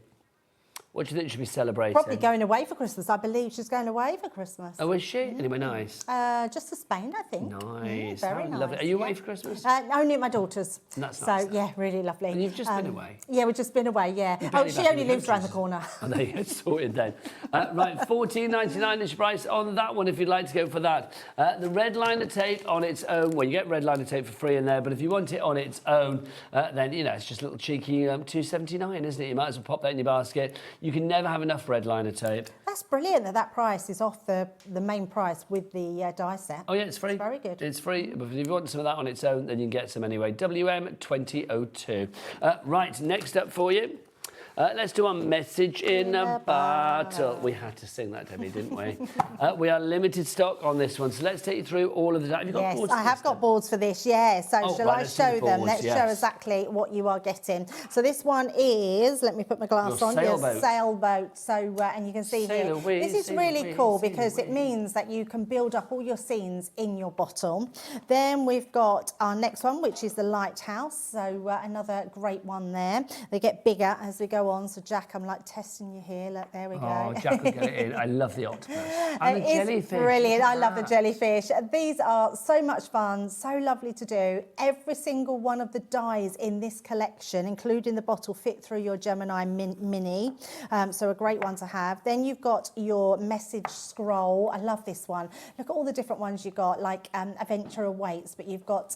What do you think she'll be celebrating? Probably going away for Christmas. I believe she's going away for Christmas. Oh, is she? Anywhere nice? Just to Spain, I think. Nice. Yeah, very nice. Lovely. Are you away for Christmas? Only at my daughter's. That's so, nice. Yeah, really lovely. And you've just been away? Yeah, we've just been away, yeah. She only lives around the corner. Oh, there you go, sorted then. Right, $14.99 is your price on that one if you'd like to go for that. The red liner tape on its own, well, you get red liner tape for free in there, but if you want it on its own, then, it's just a little cheeky $2.79, isn't it? You might as well pop that in your basket. You can never have enough red liner tape. That's brilliant that price is off the main price with the die set. Oh yeah, it's free. It's very good. It's free, but if you want some of that on its own, then you can get some anyway. WM2002. Right, next up for you. Let's do a message in a bottle. We had to sing that, Debbie, didn't we? We are limited stock on this one, so let's take you through all of the... Have you got boards? I have got boards for this, yeah. So shall I show them? Let's show yes. exactly what you are getting. So this one is, let me put my glass on, your sailboat. So, and you can see here, this is really cool because it means that you can build up all your scenes in your bottle. Then we've got our next one, which is the lighthouse. So another great one there. They get bigger as we go on. So Jack, I'm like testing you here. Look, there we go. Oh, Jack will get it in. I love the octopus. And the jellyfish. Brilliant. I love the jellyfish. These are so much fun, so lovely to do. Every single one of the dies in this collection, including the bottle, fit through your Gemini Mini. So a great one to have. Then you've got your message scroll. I love this one. Look at all the different ones you've got, like Adventure Awaits, but you've got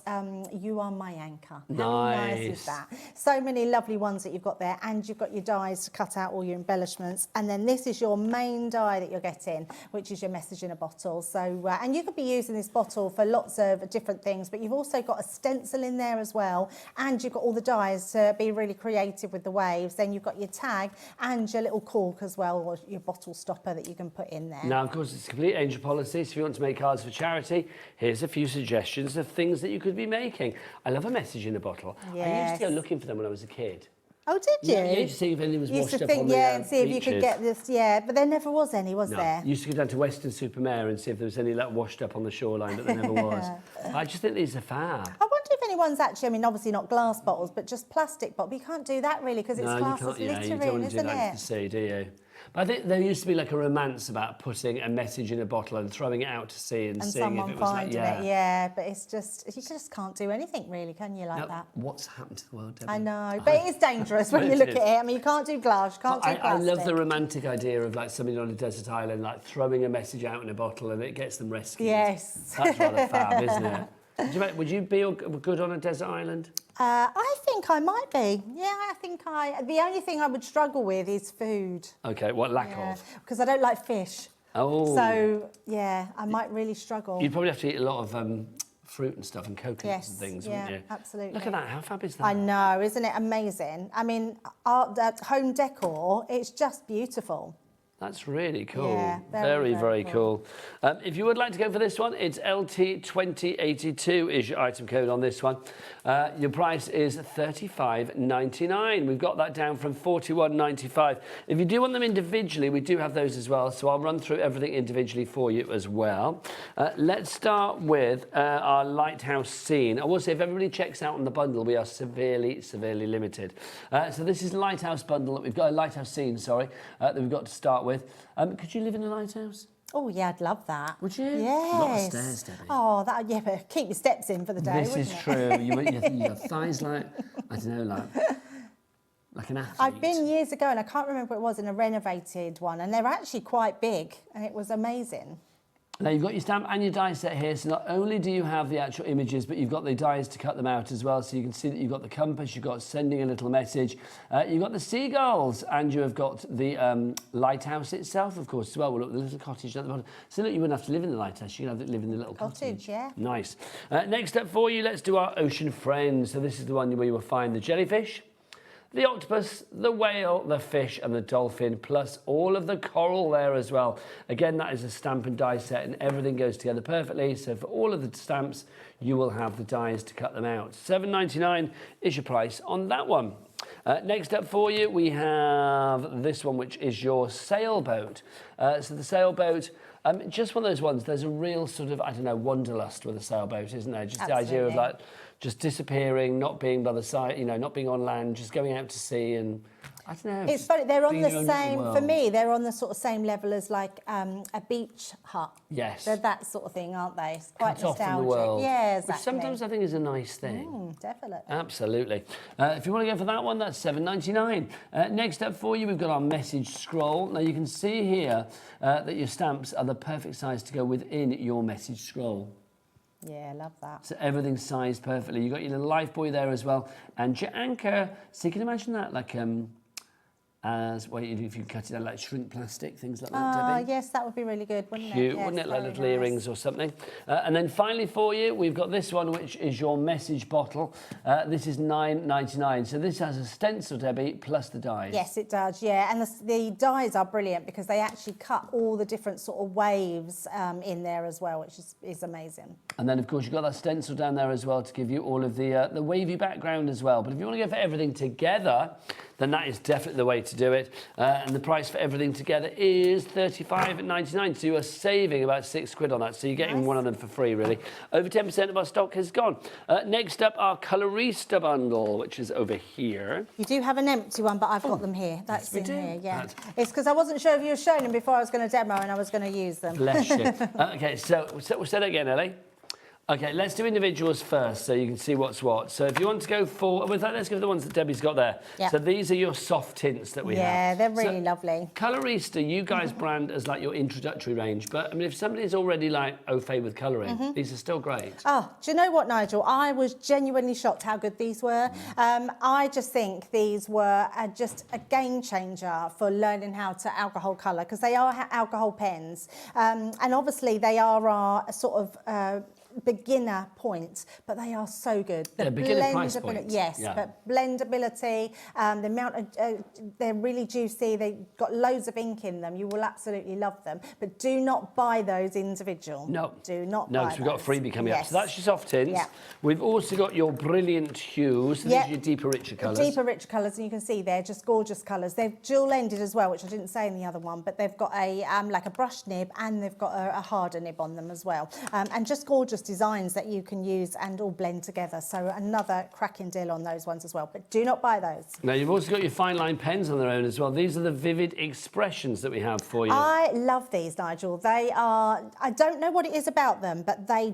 You Are My Anchor. How nice is that? So many lovely ones that you've got there, and you've got your dies to cut out all your embellishments. And then this is your main die that you're getting, which is your message in a bottle. So, and you could be using this bottle for lots of different things, but you've also got a stencil in there as well, and you've got all the dies to be really creative with the waves. Then you've got your tag and your little cork as well, or your bottle stopper that you can put in there. Now, of course, it's complete angel policy, so if you want to make cards for charity, here's a few suggestions of things that you could be making. I love a message in a bottle. Yes. I used to go looking for them when I was a kid. Oh, did you? Yeah, to see if anything was washed up on the and see if you could beaches. get this, but there never was any, was there? Used to go down to Weston-super-Mare and see if there was any like washed up on the shoreline, but there never was. I just think these are fab. I wonder if anyone's actually, I mean, obviously not glass bottles, but just plastic bottles. But you can't do that really because it's classed as littering, you don't want to do isn't that it? to the sea, do you? But I think there used to be like a romance about putting a message in a bottle and throwing it out to sea and seeing if it was like, but it's just, you just can't do anything really, can you, like that? What's happened to the world, Debbie? I know, but it is dangerous when you look at it. I mean, you can't do glass, you can't do plastic. I love the romantic idea of like somebody on a desert island, like throwing a message out in a bottle and it gets them rescued. Yes. That's rather fab, isn't it? Would you be good on a desert island? I think I might be. Yeah, I think the only thing I would struggle with is food. Okay, what lack of? Because I don't like fish. Oh. So, yeah, I might really struggle. You'd probably have to eat a lot of fruit and stuff and coconuts and things, wouldn't you? Absolutely. Look at that, how fab is that? I know, isn't it amazing? I mean, home decor, it's just beautiful. That's really cool. Yeah, very, very cool. If you would like to go for this one, it's LT2082 is your item code on this one. Your price is $35.99. We've got that down from $41.95. If you do want them individually, we do have those as well, so I'll run through everything individually for you as well. Let's start with our lighthouse scene. I will say, if everybody checks out on the bundle, we are severely, severely limited. So this is a lighthouse bundle that we've got, a lighthouse scene, sorry, that we've got to start with. Could you live in a lighthouse? Oh, yeah, I'd love that. Would you? Yes. Not the stairs, Debbie. Oh, but keep your steps in for the day, This is true. Your thighs like, I don't know, like an athlete. I've been years ago, and I can't remember what it was, in a renovated one, and they were actually quite big, and it was amazing. Now, you've got your stamp and your die set here, so not only do you have the actual images, but you've got the dies to cut them out as well, so you can see that you've got the compass, you've got sending a little message, you've got the seagulls, and you have got the lighthouse itself, of course, as well. Well, look, the little cottage at the bottom. So look, you wouldn't have to live in the lighthouse, you can have to live in the little cottage. Yeah. Nice. Next up for you, let's do our ocean friends. So this is the one where you will find the jellyfish, the octopus, the whale, the fish and the dolphin, plus all of the coral there as well. Again, that is a stamp and die set and everything goes together perfectly. So for all of the stamps, you will have the dies to cut them out. $7.99 is your price on that one. Next up for you, we have this one, which is your sailboat. So the sailboat, just one of those ones, there's a real sort of, I don't know, wanderlust with a sailboat, isn't there? Just Absolutely. the idea of like, just disappearing, not being by the side, you know, not being on land, just going out to sea and, I don't know. It's funny, they're on being the your own same, little for world. me, they're on the sort of same level as like a beach hut. Yes. They're that sort of thing, aren't they? It's quite Cut off nostalgic. from the world. Yeah, exactly. Which sometimes I think is a nice thing. Definitely. Absolutely. If you want to go for that one, that's $7.99. Next up for you, we've got our message scroll. Now you can see here that your stamps are the perfect size to go within your message scroll. Yeah, I love that. So everything's sized perfectly. You've got your little life buoy there as well, and your anchor. So you can imagine that, like as well, if you cut it out like shrink plastic, things like that, Debbie. Yes, that would be really good, wouldn't it? Cute, Yes, wouldn't it? Like very little nice. earrings or something. And then finally for you, we've got this one, which is your message bottle. This is $9.99. So this has a stencil, Debbie, plus the dies. Yes, it does, yeah. And the dies are brilliant because they actually cut all the different sort of waves in there as well, which is amazing. And then, of course, you've got that stencil down there as well to give you all of the wavy background as well. But if you want to go for everything together, then that is definitely the way to do it. And the price for everything together is $35.99. So you are saving about £6 on that. So you're getting one of them for free, really. Over 10% of our stock has gone. Next up, our Colorista bundle, which is over here. You do have an empty one, but I've got them here. That's yes, in we do. here, yeah. It's because I wasn't sure if you were showing them before I was going to demo and I was going to use them. Bless you. Okay, so we'll say that again, Ellie. Okay, let's do individuals first so you can see what's what. So if you want to go for, let's go for the ones that Debbie's got there. Yep. So these are your soft tints that we have. Yeah, they're really lovely. Colorista, you guys brand as like your introductory range, but I mean, if somebody's already like au fait with colouring, these are still great. Oh, do you know what, Nigel? I was genuinely shocked how good these were. I just think these were just a game changer for learning how to alcohol colour because they are alcohol pens. And obviously they are our sort of beginner points, but they are so good. The beginner price point. Yes, yeah. But blendability, the amount of, they're really juicy. They've got loads of ink in them. You will absolutely love them. But do not buy those individual. No. Do not buy No, because we've got a freebie coming up. So that's your soft tints. Yeah. We've also got your brilliant hues. So these are your deeper, richer colours. Deeper, richer colours, and you can see they're just gorgeous colours. They're dual-ended as well, which I didn't say in the other one, but they've got a like a brush nib and they've got a harder nib on them as well. And just gorgeous designs that you can use and all blend together. So another cracking deal on those ones as well. But do not buy those. Now, you've also got your fine line pens on their own as well. These are the vivid expressions that we have for you. I love these, Nigel. They are, I don't know what it is about them, but they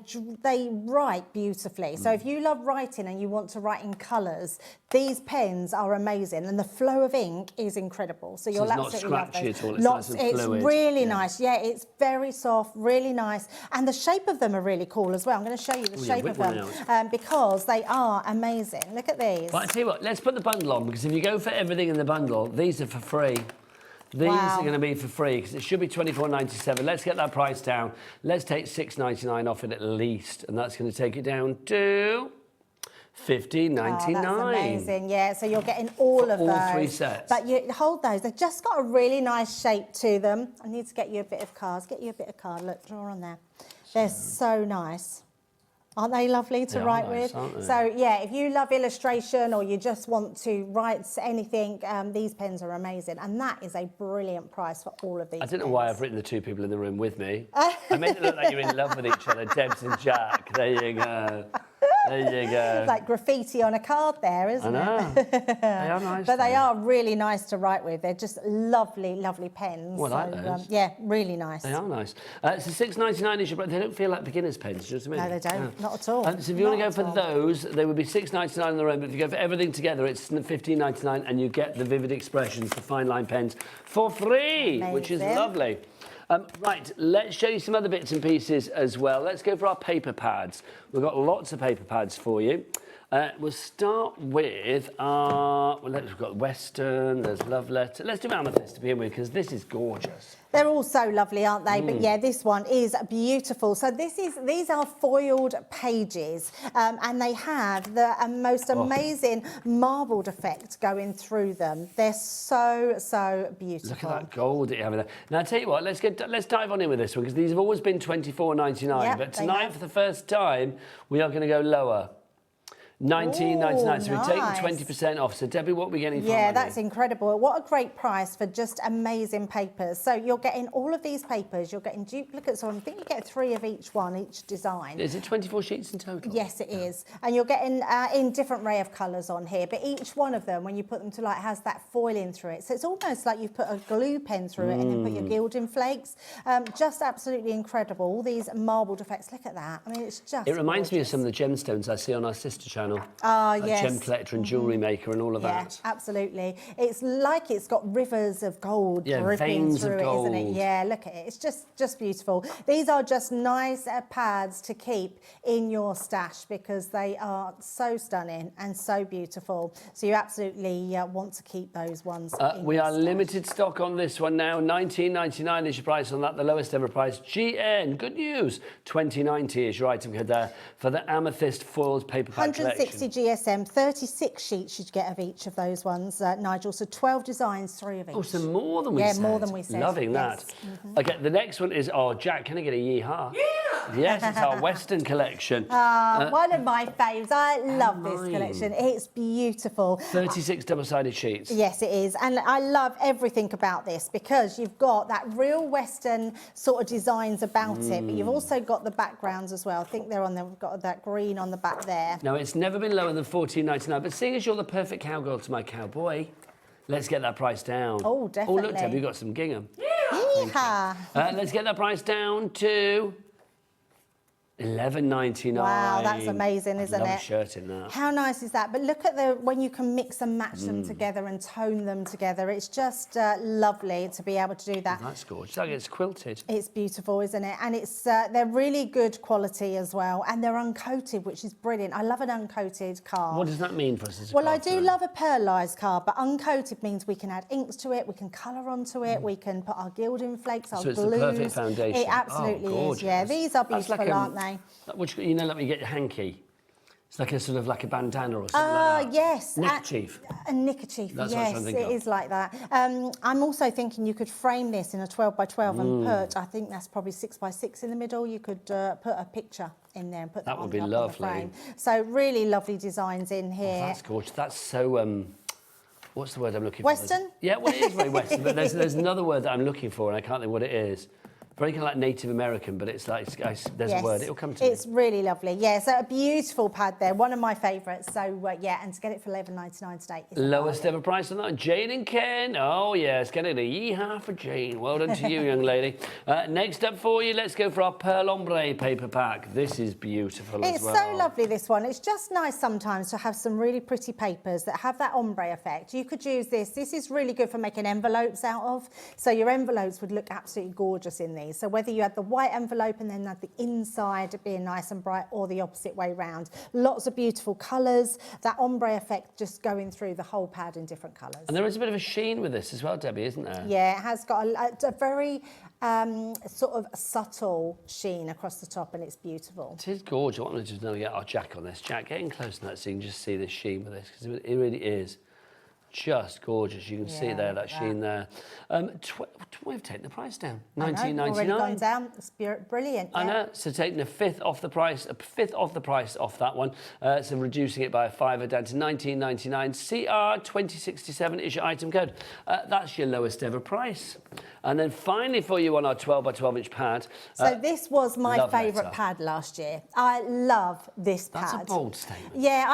write beautifully. So if you love writing and you want to write in colours, these pens are amazing. And the flow of ink is incredible. So you'll absolutely love those. It's not scratchy at all. It's nice and fluid. It's really nice. Yeah, it's very soft, really nice. And the shape of them are really cool as well. I'm going to show you the shape of them because they are amazing. Look at these. But I tell you what, let's put the bundle on because if you go for everything in the bundle, these are for free. These are going to be for free because it should be $24.97. Let's get that price down. Let's take $6.99 off it at least, and that's going to take it down to $15.99. That's amazing, yeah. So you're getting all of those. All three sets. But you hold those. They've just got a really nice shape to them. I need to get you a bit of cards. Get you a bit of card. Look, draw on there. They're so nice. Aren't they lovely to write with? So, yeah, if you love illustration or you just want to write anything, these pens are amazing. And that is a brilliant price for all of these I don't know why I've written the two people in the room with me. I made it look like you're in love with each other, Debs and Jack. There you go. There you go. Like graffiti on a card there, isn't it? I know. They are nice. But they are really nice to write with. They're just lovely, lovely pens. Well, I like those. Yeah, really nice. They are nice. So $6.99 is your... They don't feel like beginner's pens, do you know what I mean? No, they don't. Not at all. So if you want to go for those, they would be $6.99 on their own, but if you go for everything together, it's $15.99 and you get the Vivid Expressions, the fine line pens, for free, which is lovely. Right, let's show you some other bits and pieces as well. Let's go for our paper pads. We've got lots of paper pads for you. We'll start with our... we've got Western, there's Love Letter. Let's do Amethyst to begin with, because this is gorgeous. They're all so lovely, aren't they? But yeah, this one is beautiful. So these are foiled pages, and they have the most amazing marbled effect going through them. They're so beautiful. Look at that gold that you have in there. Now, I'll tell you what, let's dive on in with this one, because these have always been $24.99, but tonight, for the first time, we are going to go lower. $19.99, so we've taken 20% off. So, Debbie, what are we getting for Yeah, money? that's incredible. What a great price for just amazing papers. So you're getting all of these papers, you're getting duplicates on, I think you get 3 of each one, each design. Is it 24 sheets in total? Yes, it is. And you're getting in different array of colours on here, but each one of them, when you put them to light, has that foiling through it. So it's almost like you've put a glue pen through it and then put your gilding flakes. Just absolutely incredible. All these marbled effects. Look at that. I mean, it's just It reminds me of some of the gemstones I see on our sister channel. channel. Ah, Like yes. Gem collector and jewellery maker and all of Yeah, that. absolutely. It's like it's got rivers of gold Yeah, dripping veins of through it, isn't it? gold. Yeah, look at it. It's just beautiful. These are just nice pads to keep in your stash because they are so stunning and so beautiful. So you absolutely want to keep those ones. We are limited stock on this one now. $19.99 is your price on that, the lowest ever price. GN, good news. $20.90 is your item code there for the Amethyst Foiled Paper Pack collection. 160 GSM, 36 sheets you'd get of each of those ones, Nigel. So 12 designs, 3 of each. Oh, so more than we said. Yeah, more than we said. Loving that. Okay, the next one is, oh, Jack, can I get a yeehaw? Yeah! Yes, it's our Western collection. One of my faves. I love this mine. collection. It's beautiful. 36 double-sided sheets. Yes, it is. And I love everything about this because you've got that real Western sort of designs about it, but you've also got the backgrounds as well. I think they're on there. We've got that green on the back there. Now, it's never been lower than $14.99, but seeing as you're the perfect cowgirl to my cowboy, let's get that price down. Oh, definitely. Oh, look, Deb, you've got some gingham. Yeehaw. Let's get that price down to $11.99. Wow, that's amazing, isn't Love it? a shirt in that. How nice is that? But look at when you can mix and match them together and tone them together. It's just lovely to be able to do that. That's gorgeous. Like it's quilted. It's beautiful, isn't it? And it's they're really good quality as well, and they're uncoated, which is brilliant. I love an uncoated card. What does that mean for us as a Well, I crafter do then? love a pearlised card, but uncoated means we can add inks to it, we can colour onto it, we can put our gilding flakes, our So it's glues. the perfect foundation. It absolutely Oh, is. Yeah, gorgeous. these are That's beautiful, like aren't they? Which, you know, let me get your hanky. It's like a sort of like a bandana or something like that. Yes. Neckerchief. A neckerchief, That's what I was yes, trying to think it of. is like that. I'm also thinking you could frame this in a 12 by 12 and put, I think that's probably 6 by 6 in the middle. You could put a picture in there and put that, That would on be top lovely. of the frame. So really lovely designs in here. That's gorgeous. That's so, what's the word I'm looking for? Western? Yeah, well, it is very Western, but there's another word that I'm looking for, and I can't think what it is. Very kind of like Native American, but it's like, there's a word, it'll come to me. It's really lovely. Yeah, so a beautiful pad there, one of my favourites. So, yeah, and to get it for $11.99 today is Lowest ever price on that. Jane and Ken. Oh, yes, getting a yeehaw for Jane. Well done to you, young lady. Next up for you, let's go for our Pearl Ombre paper pack. This is beautiful as well. It's so lovely, this one. It's just nice sometimes to have some really pretty papers that have that ombre effect. You could use this. This is really good for making envelopes out of. So your envelopes would look absolutely gorgeous in these. So whether you had the white envelope and then had the inside being nice and bright or the opposite way round. Lots of beautiful colours. That ombre effect just going through the whole pad in different colours. And there is a bit of a sheen with this as well, Debbie, isn't there? Yeah, it has got a very sort of subtle sheen across the top and it's beautiful. It is gorgeous. I want to just get our Jack on this. Jack, get in close to that so you can just see the sheen with this, because it really is just gorgeous. You can see there, that sheen there. We've taken the price down. $19.99. Already gone down. It's brilliant. Yeah. I know. So taking a fifth off the price off that one. So reducing it by a $5 down to $19.99. CR2067 is your item code. That's your lowest ever price. And then finally for you on our 12 by 12 inch pad. So this was my love favourite letter. pad last year. I love this pad. That's a bold statement. Yeah,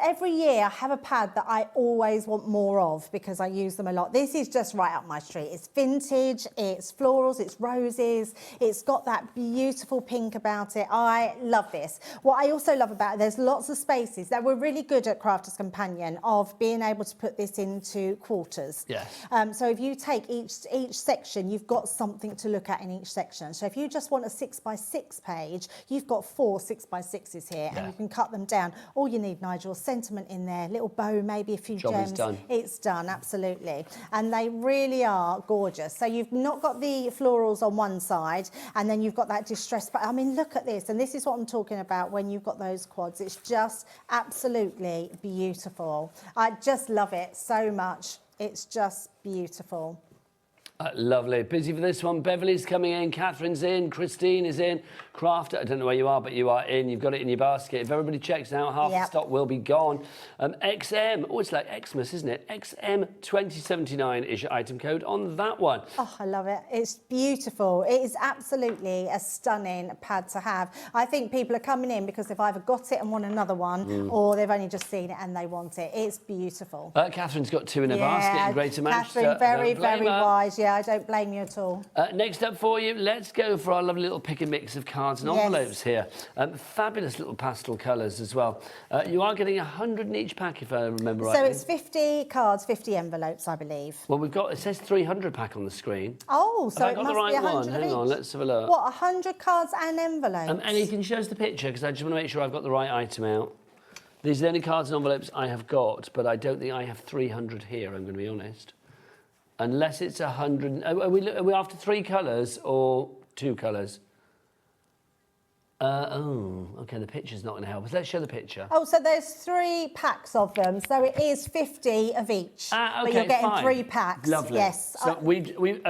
every year I have a pad that I always want more of because I use them a lot. This is just right up my street. It's vintage, it's florals, it's roses, it's got that beautiful pink about it. I love this. What I also love about it, there's lots of spaces that we're really good at Crafters Companion of being able to put this into quarters. Yes. So if you take each section, you've got something to look at in each section. So if you just want a 6 by 6 page, you've got 4 6 by 6s here and you can cut them down. All you need, Nigel, sentiment in there, little bow, maybe a few Job gems. is done. It's done, absolutely. And they really are gorgeous. So you've not got the florals on one side and then you've got that distressed, but I mean, look at this. And this is what I'm talking about when you've got those quads. It's just absolutely beautiful. I just love it so much. It's just beautiful. Lovely. Busy for this one. Beverly's coming in. Catherine's in. Christine is in. Crafter, I don't know where you are, but you are in. You've got it in your basket. If everybody checks out, half the stock will be gone. XM, oh, it's like Xmas, isn't it? XM 2079 is your item code on that one. Oh, I love it. It's beautiful. It is absolutely a stunning pad to have. I think people are coming in because they've either got it and want another one or they've only just seen it and they want it. It's beautiful. Catherine's got two in her basket. Great to match. Catherine, very, very wise. Yeah. Yeah, I don't blame you at all. Next up for you, let's go for our lovely little pick and mix of cards and Yes. envelopes here. Fabulous little pastel colours as well. You are getting 100 in each pack, if I remember So rightly. it's 50 cards, 50 envelopes, I believe. Well, it says 300 pack on the screen. Oh, so Have I it got must the right be 100 one? of Hang on, each. let's have a look. What, 100 cards and envelopes? Ellie, can you show us the picture? Because I just want to make sure I've got the right item out. These are the only cards and envelopes I have got, but I don't think I have 300 here, I'm going to be honest. Unless it's 100... Are we after 3 colours or 2 colours? Okay, the picture's not going to help us. Let's show the picture. Oh, so there's 3 packs of them, so it is 50 of each. Okay, but you're getting fine. 3 packs. Lovely. Yes. So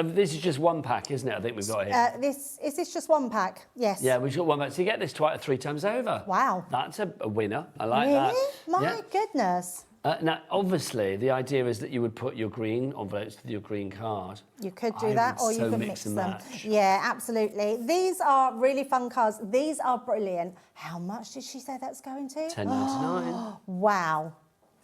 this is just 1 pack, isn't it? I think we've got here. Is this just 1 pack? Yes. Yeah, we've got 1 pack. So you get this 3 times over. Wow. That's a winner. I like Really? that. My Yeah. goodness. Now, obviously, the idea is that you would put your green envelopes with your green card. You could do I that, would or you so could mix mix and them. match. Yeah, absolutely. These are really fun cards. These are brilliant. How much did she say that's going to? $10.99. Wow.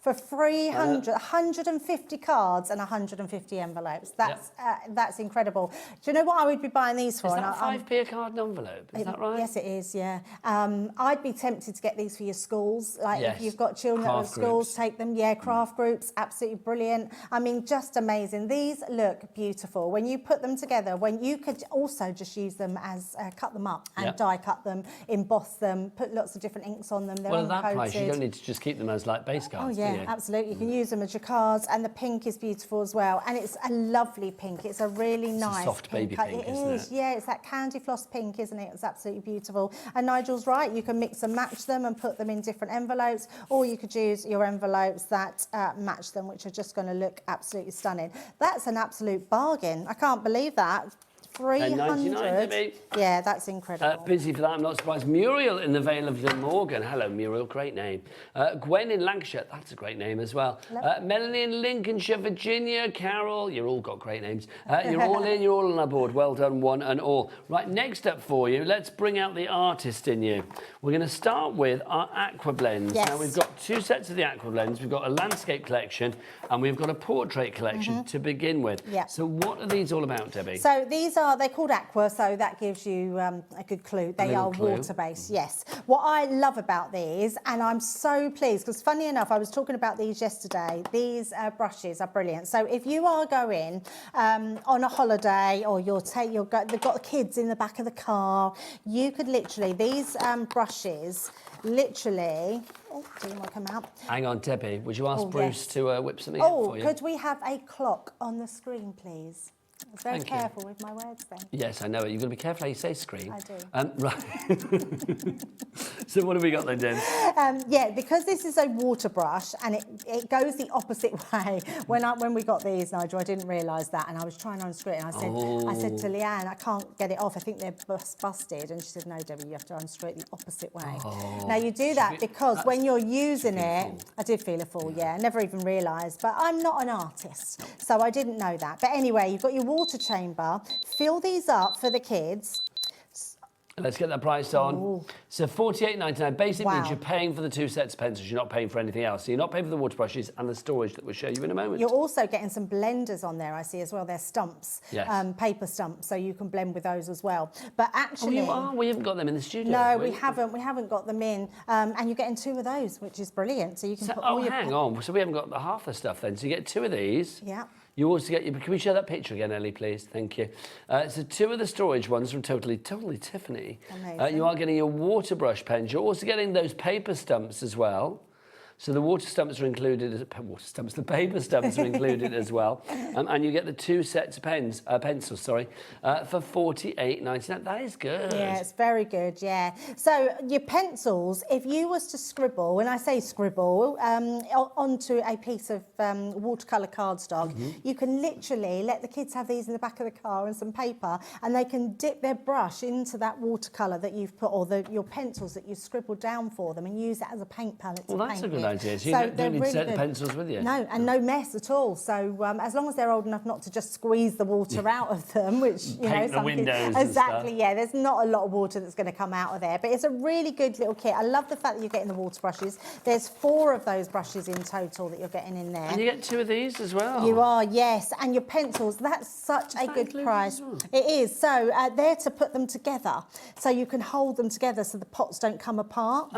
For 150 cards and 150 envelopes. That's incredible. Do you know what I would be buying these for? Is that 5p a card and envelope? Is that right? Yes, it is, yeah. I'd be tempted to get these for your schools. Like Yes. if you've got children at Craft schools, groups. take them. Yeah, craft groups, absolutely brilliant. I mean, just amazing. These look beautiful. When you put them together, when you could also just use them as, cut them up and Yep. die cut them, emboss them, put lots of different inks on them. They're Well, at that uncoated. price, you don't need to just keep them as like base Oh cards, yeah, do you? absolutely. You can use them as your cards, and the pink is beautiful as well. And it's a lovely pink. It's a really nice soft baby colour. pink, It isn't is. it? Yeah, it's that candy floss pink, isn't it? It's absolutely beautiful. And Nigel's right. You can mix and match them and put them in different envelopes, or you could use your envelopes that match them, which are just going to look absolutely stunning. That's an absolute bargain. I can't believe that. 10.99, 300. Debbie. Yeah, that's incredible. Busy for that, I'm not surprised. Muriel in the Vale of Glamorgan. Hello, Muriel, great name. Gwen in Lancashire, that's a great name as well. Melanie in Lincolnshire, Virginia, Carol, you've all got great names. You're all on our board. Well done, one and all. Right, next up for you, let's bring out the artist in you. We're going to start with our aqua blends. Yes. Now, we've got 2 sets of the aqua blends. We've got a landscape collection and we've got a portrait collection to begin with. Yeah. So what are these all about, Debbie? So these they're called aqua, so that gives you a good clue. They are clue. water-based, yes. What I love about these, and I'm so pleased, because funny enough, I was talking about these yesterday. These brushes are brilliant. So if you are going on a holiday, or they've got the kids in the back of the car, you could literally, these brushes, literally, oh, didn't want to come out. Hang on, Debbie, would you ask Bruce to whip something Oh, up for you? could we have a clock on the screen, please? I was very Thank you. careful with my words then. Yes, I know it. You've got to be careful how you say screen. I do. Right. So what have we got then, Deb? Yeah, because this is a water brush and it goes the opposite way. When we got these, Nigel, I didn't realise that, and I was trying to unscrew it, and I said to Leanne, I can't get it off. I think they're busted, and she said, no, Debbie, you have to unscrew it the opposite way. Now you do that because when you're using it, I did feel a fool. Yeah, I never even realised, but I'm not an artist, so I didn't know that. But anyway, you've got your water chamber. Fill these up for the kids. Let's get that price on. Ooh. So $48.99 basically means Wow. you're paying for the 2 sets of pencils. You're not paying for anything else. So you're not paying for the water brushes and the storage that we'll show you in a moment. You're also getting some blenders on there, I see as well. They're stumps, Yes. paper stumps, so you can blend with those as well. But actually, we haven't got them in the studio. no, have we haven't got them in, and you're getting 2 of those, which is brilliant. So you can put all your hang on. So we haven't got half the stuff then. So you get 2 of these. Yeah. You also get. Can we show that picture again, Ellie, please? Thank you. So 2 of the storage ones from Totally Tiffany. Amazing. You are getting your water brush pens. You're also getting those paper stumps as well. So the water stumps are included. The paper stumps are included as well, and you get the 2 sets of pencils. Sorry, for $48.99. That is good. Yeah, it's very good, yeah. So your pencils, if you was to scribble, when I say scribble, onto a piece of watercolour cardstock, you can literally let the kids have these in the back of the car and some paper, and they can dip their brush into that watercolour that you've put, or your pencils that you've scribbled down for them, and use that as a paint palette to Well, that's paint a good Excellent idea. So you don't need to take the pencils with you. No, and no mess at all. So as long as they're old enough not to just squeeze the water out of them, which you Paint know, the windows exactly. and stuff. Yeah, there's not a lot of water that's going to come out of there, but it's a really good little kit. I love the fact that you're getting the water brushes. There's 4 of those brushes in total that you're getting in there. And you get 2 of these as well. You are, yes, and your pencils. That's such a good price. It is. So there to put them together, so you can hold them together so the pots don't come apart.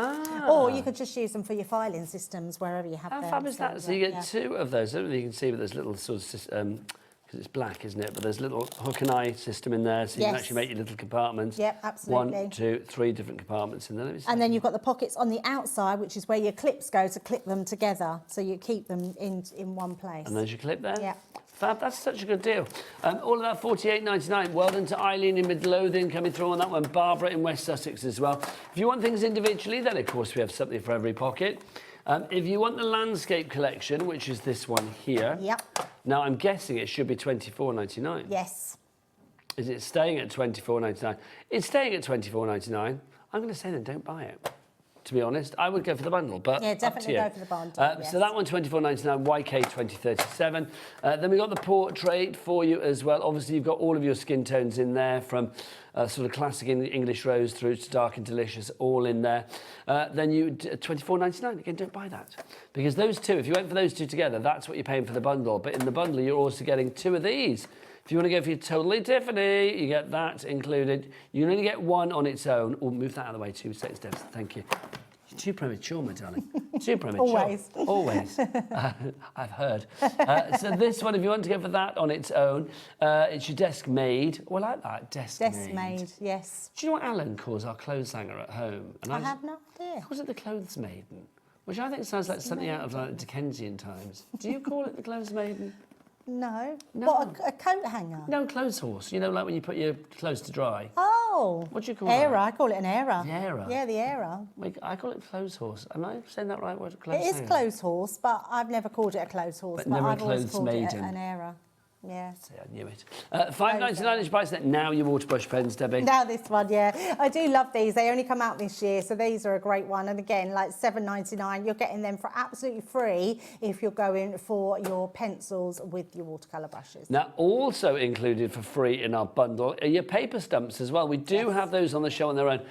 Or you could just use them for your filing systems wherever you have them. How fab is that? So you get 2 of those. I don't know if you can see, but there's little sort of because it's black, isn't it? But there's a little hook and eye system in there, so you can actually make your little compartments. Yep, absolutely. 1, 2, 3 different compartments in there. And then you've got the pockets on the outside, which is where your clips go to clip them together, so you keep them in one place. And there's your clip there. Yeah. Fab, that's such a good deal. All of that $48.99. Well done to Eileen in Midlothian coming through on that one. Barbara in West Sussex as well. If you want things individually, then of course we have something for every pocket. If you want the landscape collection, which is this one here. Yep. Now I'm guessing it should be $24.99. Yes. Is it staying at $24.99? It's staying at $24.99. I'm going to say then don't buy it. To be honest, I would go for the bundle, but yeah, definitely up to you. go for the bundle. So that one, $24.99, YK 2037. Then we got the portrait for you as well. Obviously, you've got all of your skin tones in there, from sort of classic English rose through to dark and delicious, all in there. Then you $24.99. Again, don't buy that, because those 2, if you went for those 2 together, that's what you're paying for the bundle. But in the bundle, you're also getting 2 of these. If you want to go for your Totally Tiffany, you get that included. You can only get 1 on its own. Oh, move that out of the way, 2 seconds, Debs. Thank you. You're too premature, my darling. Too premature. Always. Always. I've heard. So this one, if you want to go for that on its own, it's your desk made. Well, I like that, desk made. Desk made, yes. Do you know what Alan calls our clothes hanger at home? And I have no idea. He calls it the clothes maiden, which I think sounds like something out of like Dickensian times. Do you call it the clothes maiden? No. No. What, a coat hanger? No, clothes horse. You know, like when you put your clothes to dry. Oh. What do you call Airer. that? I call it an airer. The airer? Yeah, the airer. I call it clothes horse. Am I saying that right? What, It is clothes horse, but I've never called it a clothes horse. But never I've always clothes called it maiden. an airer. Yeah. See, I knew it. $5.99 is price. Now your water brush pens, Debbie. Now this one, yeah. I do love these. They only come out this year, so these are a great one. And again, like $7.99, you're getting them for absolutely free if you're going for your pencils with your watercolour brushes. Now, also included for free in our bundle are your paper stumps as well. We do have those on the show on their own.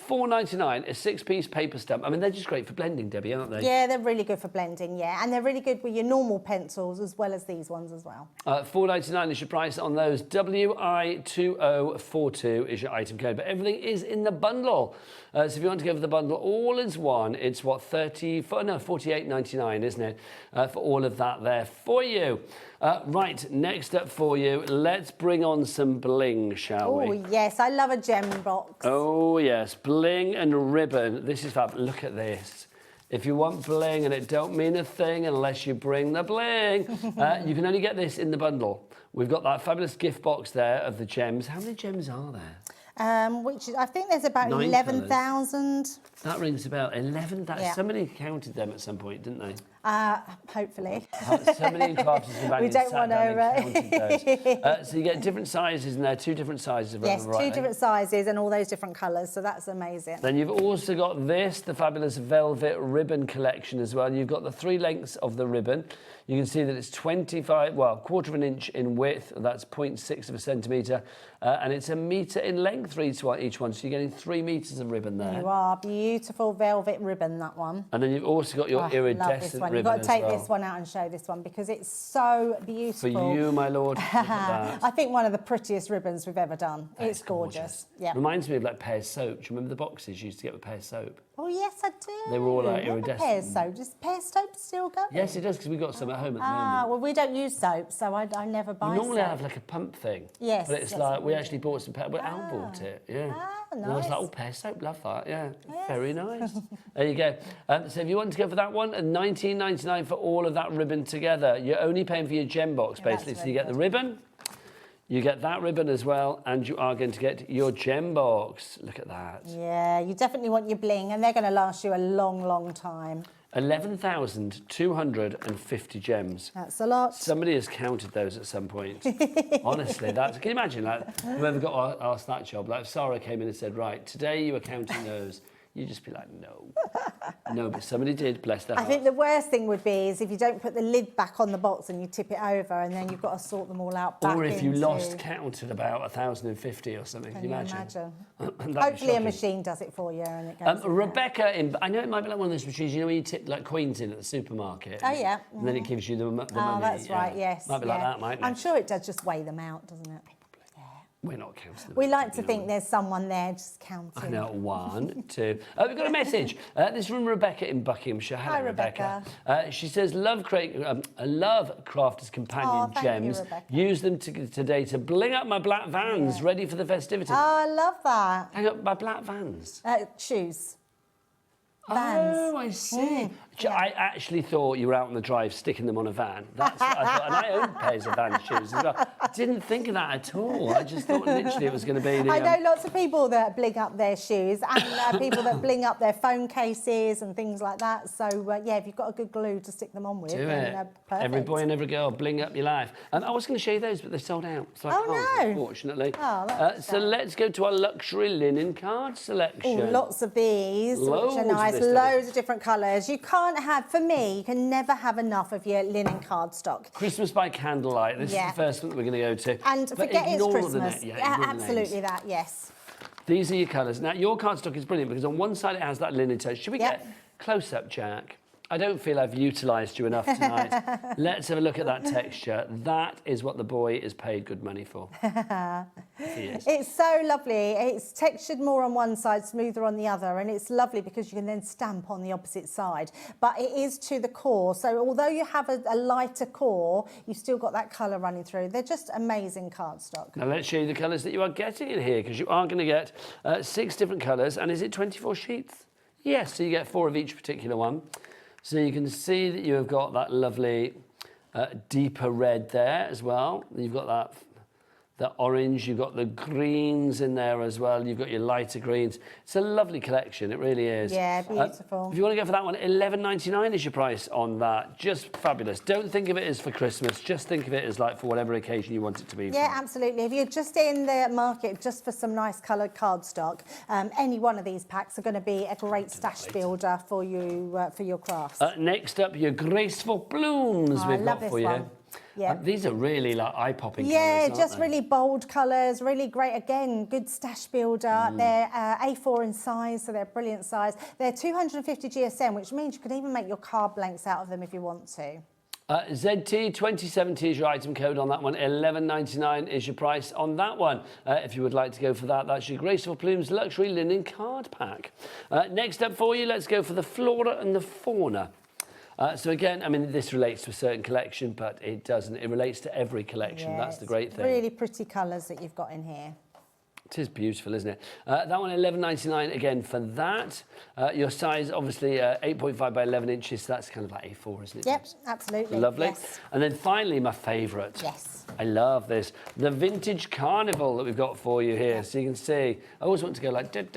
$4.99, a 6-piece paper stump. I mean, they're just great for blending, Debbie, aren't they? Yeah, they're really good for blending, yeah. And they're really good with your normal pencils as well as these ones as well. $4.99 is your price on those. WI2042 is your item code. But everything is in the bundle. So if you want to go for the bundle all is one, it's what, $48.99, isn't it? For all of that there for you. Right, next up for you, let's bring on some bling, shall we? Oh, yes, I love a gem box. Oh, yes, bling and ribbon. This is fab. Look at this. If you want bling, and it don't mean a thing unless you bring the bling, you can only get this in the bundle. We've got that fabulous gift box there of the gems. How many gems are there? Which is, I think there's about 9 11,000. That rings about 11,000. Yeah. Somebody counted them at some point, didn't they? Hopefully. Somebody in Crafters We don't want to. So you get different sizes in there, 2 different sizes. Yes, right, 2 different sizes and all those different colours, so that's amazing. Then you've also got this, the fabulous velvet ribbon collection as well. You've got the 3 lengths of the ribbon. You can see that it's 25, well, 1/4 of an inch in width. That's 0.6 of a centimetre. And it's 1 metre in length for each one. So you're getting 3 metres of ribbon there. You are. Beautiful velvet ribbon, that one. And then you've also got your iridescent ribbon. You've got to take as well. this one out and show this one because it's so beautiful. For you, my lord. Look at that. I think one of the prettiest ribbons we've ever done. It's gorgeous. Yeah. Reminds me of like Pear's soap. Do you remember the boxes you used to get with Pear's soap? Oh, yes, I do. They were all like Remember iridescent. Pear's soap? Does Pear's soap still go? Yes, it does, because we've got some at home at the Ah, moment. well, we don't use soap, so I never buy We normally soap. have like a pump thing. Yes, But it's that's like, what we we actually bought some Pear, but Al bought it, yeah. And I was nice. like, oh, Pear soap, love that, yeah. Very nice. There you go. So if you want to go for that one, $19.99 for all of that ribbon together. You're only paying for your gem box, basically. So you get the ribbon, you get that ribbon as well, and you are going to get your gem box. Look at that. Yeah, you definitely want your bling, and they're going to last you a long, long time. 11,250 gems. That's a lot. Somebody has counted those at some point. Honestly, can you imagine, like, whoever got asked that job, like if Sarah came in and said, right, today you were counting those, You'd just be like, no. No, but somebody did, bless their I heart. think the worst thing would be is if you don't put the lid back on the box and you tip it over and then you've got to sort them all out back Or if you into... lost count at about 1,050 or something, Can can you you imagine? imagine? That'd be Hopefully a shocking. machine does it for you and it goes in Rebecca, I know it might be like one of those machines, you know, where you tip like coins in at the supermarket. Oh, yeah. And then it gives you the money. Oh, that's right, yes. Might be like that, mightn't it? I'm sure it does just weigh them out, doesn't it? We're not counting them. We like to think there's someone there just counting. I know, 1, 2. We've got a message. This is from Rebecca in Buckinghamshire. Hello, Hi, Rebecca. She says, love Crafter's Companion thank gems. you, Rebecca. Use them today to bling up my black Vans, ready for the festivities. Oh, I love that. Hang on, my black Vans? Shoes. Vans. Oh, I see. I actually thought you were out on the drive sticking them on a van. That's what I thought. And I own pairs of Vans shoes as well. I didn't think of that at all. I just thought literally it was going to be the... I know lots of people that bling up their shoes and people that bling up their phone cases and things like that. So, yeah, if you've got a good glue to stick them on with, Do then it. perfect. Every boy and every girl, bling up your life. I was going to show you those, but they're sold out. So I can't, unfortunately. Oh, that's so let's go to our luxury linen card selection. Oh, lots of these, Loads which are of nice. this Loads of different colours. You can't have, for me, you can never have enough of your linen cardstock. Christmas by candlelight. This is the first one that we're going to go to. And But forget it's ignore the Christmas. ignore Yeah, the absolutely names. that, yes. These are your colours. Now, your cardstock is brilliant because on one side it has that linen touch. Should we get close-up, Jack? I don't feel I've utilised you enough tonight. Let's have a look at that texture. That is what the boy is paid good money for. He is. It's so lovely. It's textured more on one side, smoother on the other, and it's lovely because you can then stamp on the opposite side. But it is to the core, so although you have a lighter core, you've still got that colour running through. They're just amazing cardstock. Now let's show you the colours that you are getting in here, because you are going to get 6 different colours. And is it 24 sheets? Yes, so you get 4 of each particular one. So you can see that you have got that lovely deeper red there as well. You've got that orange, you've got the greens in there as well, you've got your lighter greens. It's a lovely collection, it really is. Yeah, beautiful. If you want to go for that one, $11.99 is your price on that. Just fabulous. Don't think of it as for Christmas, just think of it as like for whatever occasion you want it to be. Yeah, absolutely. If you're just in the market just for some nice coloured cardstock, any one of these packs are going to be a great stash builder for you for your crafts. Next up, your graceful blooms we've got for you. Yeah. These are really like eye-popping Yeah, colours, just aren't they? really bold colours, really great. Again, good stash builder. They're A4 in size, so they're brilliant size. They're 250 GSM, which means you could even make your card blanks out of them if you want to. ZT2070 is your item code on that one. $11.99 is your price on that one. If you would like to go for that, that's your Graceful Plumes Luxury Linen Card Pack. Next up for you, let's go for the Flora and the Fauna. So again, I mean, this relates to a certain collection, but it doesn't. It relates to every collection. Yeah, That's the great thing. Really pretty colours that you've got in here. It is beautiful, isn't it? That one, $11.99 again for that. Your size, obviously, 8.5 by 11 inches. So that's kind of like A4, isn't it? Yep, absolutely. Lovely. Yes. And then finally, my favourite. Yes. I love this. The Vintage Carnival that we've got for you here. So you can see, I always want to go like... If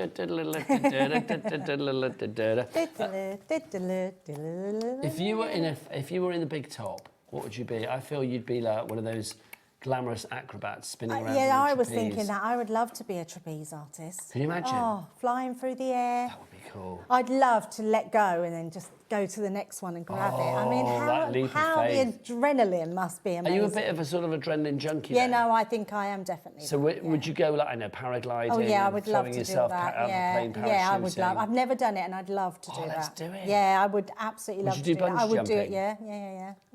you were in the big top, what would you be? I feel you'd be like one of those glamorous acrobats spinning around. Yeah, I was trapeze. thinking that. I would love to be a trapeze artist. Can you imagine? Oh, flying through the air. That would be cool. I'd love to let go and then just go to the next one and grab it. I mean, that leap of how the faith. adrenaline must be Are amazing. you a bit of a sort of adrenaline junkie? Yeah, then? no, I think I am definitely. So would you go like, I know, paragliding? Oh yeah, I would love throwing to do yourself that. out of a plane, Yeah, I would love. parachuting? I've never done it, and I'd love to do that. let's do it. Yeah, I would absolutely Would love you to do do it. I bungee would do it. jumping?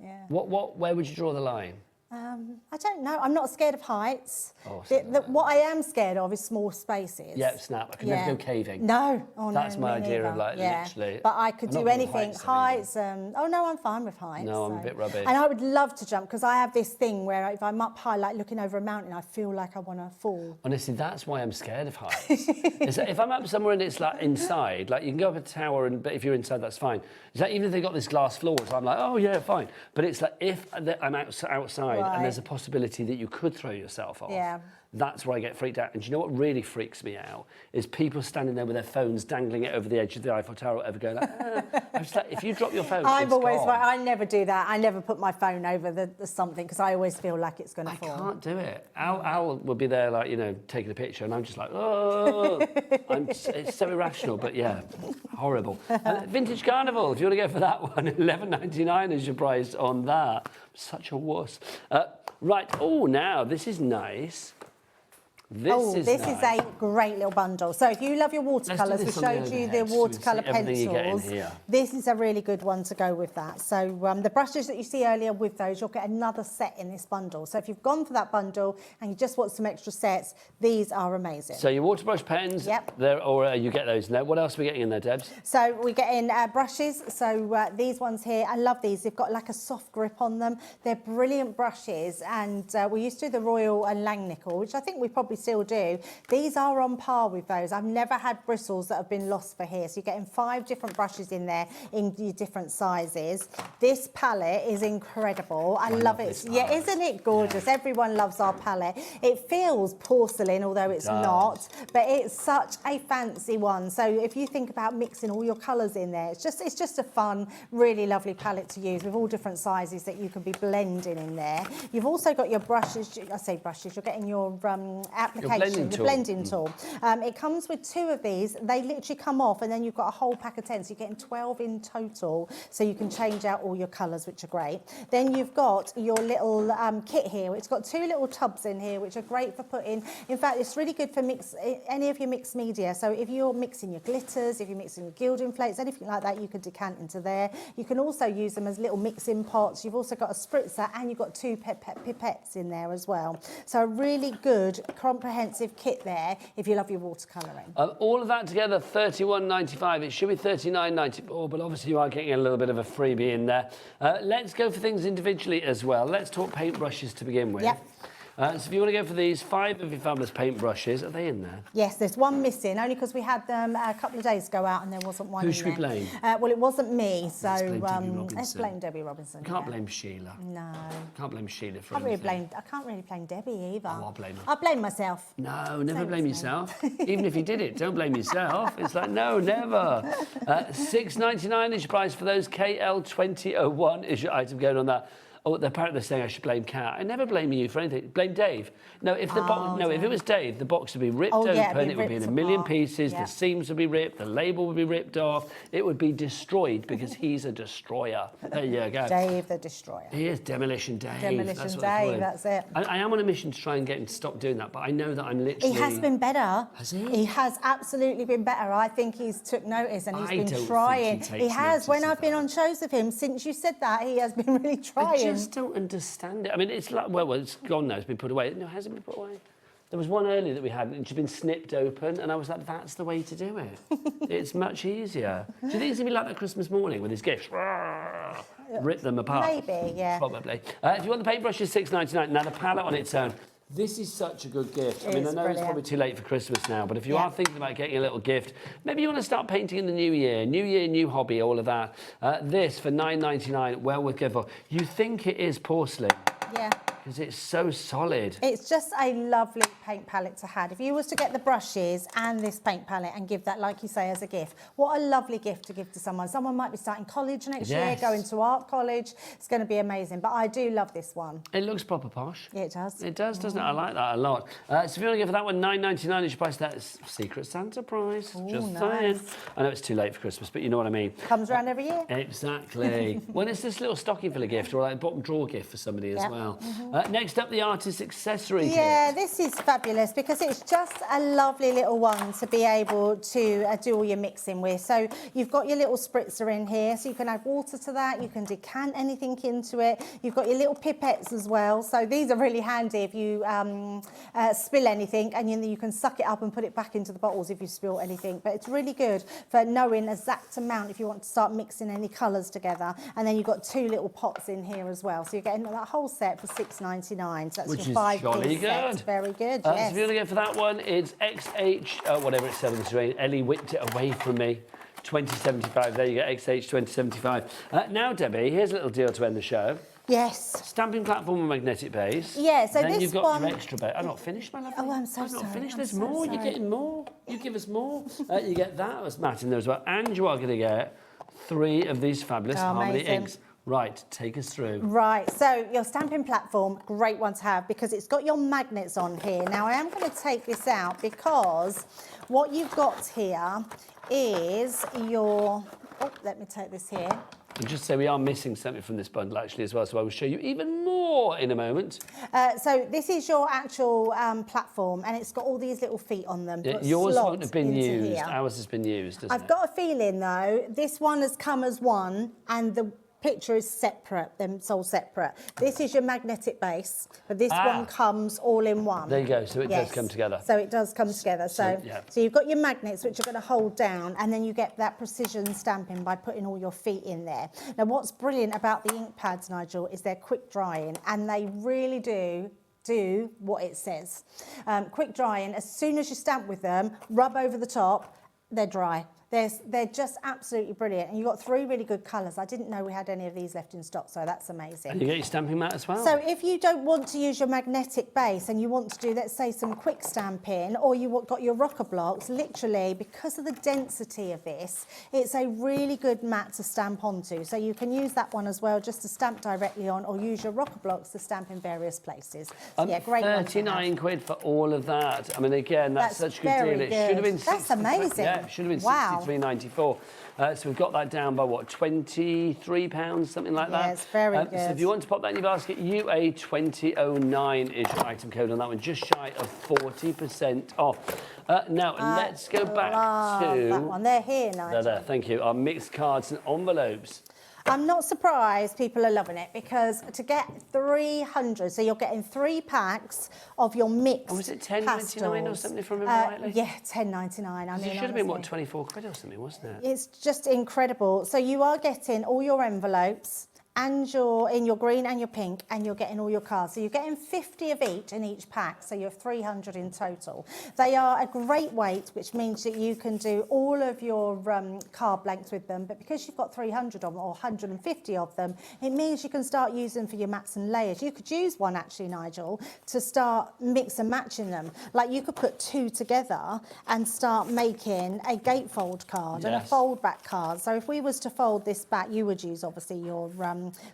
Yeah. Where would you draw the line? I don't know. I'm not scared of heights. Oh, What I am scared of is small spaces. Yeah, snap. I could never go caving. No. Oh, That's no, my me idea of neither. like literally. But I could I'm not do good with anything. heights, Oh no, I'm fine with heights. No, I'm a bit rubbish. And I would love to jump because I have this thing where if I'm up high, like looking over a mountain, I feel like I want to fall. Honestly, that's why I'm scared of heights. Is that if I'm up somewhere and it's like inside, like you can go up a tower, but if you're inside, that's fine. Is that even if they've got this glass floor, so I'm like, oh yeah, fine. But it's like if I'm outside and there's a possibility that you could throw yourself off. Yeah. That's where I get freaked out. And do you know what really freaks me out? Is people standing there with their phones dangling it over the edge of the Eiffel Tower, ever going like, I'm just like, if you drop your phone, I'm always right. I never do that. I never put my phone over the something because I always feel like it's going to fall. I can't do it. Al will be there, like, you know, taking a picture, and I'm just like, oh. It's so irrational, but yeah, horrible. Vintage Carnival, if you want to go for that one, $11.99 is your price on that. Such a wuss. Right, oh, now, this is nice. This is a great little bundle. So if you love your watercolours, we showed you the watercolour pencils. This is a really good one to go with that. So the brushes that you see earlier with those, you'll get another set in this bundle. So if you've gone for that bundle and you just want some extra sets, these are amazing. So your water brush pens, you get those now. What else are we getting in there, Debs? So we get in brushes. So these ones here, I love these. They've got like a soft grip on them. They're brilliant brushes. And we used to do the Royal and Langnickel, which I think we probably still do. These are on par with those. I've never had bristles that have been lost for here. So you're getting 5 different brushes in there in your different sizes. This palette is incredible. I love it. Yeah, isn't it gorgeous? Yeah. Everyone loves our palette. It feels porcelain, although it's not, but it's such a fancy one. So if you think about mixing all your colours in there, it's just a fun, really lovely palette to use with all different sizes that you can be blending in there. You've also got your brushes. I say brushes. You're getting your application. The blending tool. It comes with 2 of these. They literally come off, and then you've got a whole pack of 10. So you're getting 12 in total. So you can change out all your colours, which are great. Then you've got your little kit here. It's got 2 little tubs in here, which are great for putting. In fact, it's really good for any of your mixed media. So if you're mixing your glitters, if you're mixing your gilding flakes, anything like that, you can decant into there. You can also use them as little mixing pots. You've also got a spritzer, and you've got 2 pipettes in there as well. So a really good, comprehensive kit there if you love your watercolouring. All of that together, $31.95. It should be $39.94, but obviously you are getting a little bit of a freebie in there. Let's go for things individually as well. Let's talk paintbrushes to begin with. Yep. So if you want to go for these 5 of your fabulous paintbrushes, are they in there? Yes, there's one missing, only because we had them a couple of days ago out and there wasn't one in there. Who should we blame? Well, it wasn't me, so let's blame Debbie Robinson. Can't blame Sheila. No. Can't blame Sheila for I can't really blame Debbie either. Oh, I'll blame her. I blame myself. No, never blame yourself. Even if you did it, don't blame yourself. It's like, no, never. $6.99 is your price for those. KL2001 is your item going on that. Oh, apparently they're saying I should blame Kat. I never blame you for anything. Blame Dave. No, if the if it was Dave, the box would be ripped open. It would be in a million pieces. The seams would be ripped. The label would be ripped off. It would be destroyed because he's a destroyer. There you go. Dave the Destroyer. He is Demolition Dave. Demolition Dave. That's it. I am on a mission to try and get him to stop doing that, but I know that I'm literally. He has been better. Has he? He has absolutely been better. I think he's took notice and he's been trying. He has. When I've been on shows with him, since you said that, he has been really trying. I just don't understand it. I mean, it's like, well, it's gone now. It's been put away. No, it hasn't been put away. There was one earlier that we had, and she'd been snipped open, and I was like, that's the way to do it. It's much easier. Do you think it's going to be like that Christmas morning with his gifts? Rip them apart? Maybe, yeah. Probably. If you want the paintbrush, it's $6.99. Now, the palette on its own. This is such a good gift. I mean, I know it's probably too late for Christmas now, but if you are thinking about getting a little gift, maybe you want to start painting in the new year, new hobby, all of that. This for $9.99, well worth going for. You think it is porcelain. Yeah. Because it's so solid. It's just a lovely paint palette to have. If you was to get the brushes and this paint palette and give that, like you say, as a gift, what a lovely gift to give to someone. Someone might be starting college next year, going to art college. It's going to be amazing. But I do love this one. It looks proper posh. Yeah, it does. It does, doesn't it? I like that a lot. So if you want to go for that one, $9.99 is your price. That's Secret Santa prize. Ooh, just nice. saying. I know it's too late for Christmas, but you know what I mean. Comes around every year. Exactly. Well, it's this little stocking filler gift or like a bottom drawer gift for somebody as well. Next up, the artist accessory kit. Yeah, this is fabulous because it's just a lovely little one to be able to do all your mixing with. So you've got your little spritzer in here, so you can add water to that. You can decant anything into it. You've got your little pipettes as well. So these are really handy if you spill anything, and you can suck it up and put it back into the bottles if you spill anything. But it's really good for knowing exact amount if you want to start mixing any colours together. And then you've got 2 little pots in here as well. So you're getting that whole set for $6.99. So that's which your is 5 jolly piece good. Set. Very good, So yes. if you're going to go for that one, it's XH, whatever it said on the screen. Ellie whipped it away from me. 2075, there you go, XH 2075. Now, Debbie, here's a little deal to end the show. Yes. Stamping platform and magnetic base. Yeah, so then this you've got one... your extra base. I'm not finished, my lovely. Oh, I'm so I'm sorry. not finished. I'm There's so more. sorry. You're getting more. You give us more. You get that as Matt in there as well. And you are going to get 3 of these fabulous Harmony amazing. inks. Right, take us through. Right, so your stamping platform, great one to have because it's got your magnets on here. Now, I am going to take this out because what you've got here is your... Oh, let me take this here. And just say we are missing something from this bundle actually as well, so I will show you even more in a moment. So this is your actual platform and it's got all these little feet on them. Yours won't have been used. Here. Ours has been used, doesn't I've got a feeling though, this one has come as one and the picture is separate, them sold separate. This is your magnetic base, but this one comes all in one. There you go, so it does come together. So it does come together. So you've got your magnets, which are going to hold down, and then you get that precision stamping by putting all your feet in there. Now, what's brilliant about the ink pads, Nigel, is they're quick drying, and they really do what it says. Quick drying, as soon as you stamp with them, rub over the top, they're dry. They're just absolutely brilliant. And you've got 3 really good colours. I didn't know we had any of these left in stock, so that's amazing. And you get your stamping mat as well. So if you don't want to use your magnetic base and you want to do, let's say, some quick stamping, or you got your rocker blocks, literally, because of the density of this, it's a really good mat to stamp onto. So you can use that one as well, just to stamp directly on, or use your rocker blocks to stamp in various places. So, yeah, great one to have. 39 quid for all of that. I mean, again, that's such a good deal. It should have been... That's amazing. Yeah, it should have been wow. £63.94. So we've got that down by, what, £23, something like that? Yeah, it's very good. So if you want to pop that in your basket, UA2009 is your item code on that one, just shy of 40% off. Now, let's go back to... that one. They're here, Nigel. There, thank you. Our mixed cards and envelopes. I'm not surprised people are loving it because to get 300, so you're getting 3 packs of your mixed was it £10.99 or something, if I remember rightly? Yeah, £10.99. I mean, it should have been, what, 24 quid or something, wasn't it? It's just incredible. So you are getting all your envelopes and in your green and your pink, and you're getting all your cards. So you're getting 50 of each in each pack, so you're 300 in total. They are a great weight, which means that you can do all of your card blanks with them, but because you've got 300 of them, or 150 of them, it means you can start using for your mats and layers. You could use one, actually, Nigel, to start mix and matching them. Like, you could put 2 together and start making a gatefold card and a fold back card. So if we was to fold this back, you would use, obviously, your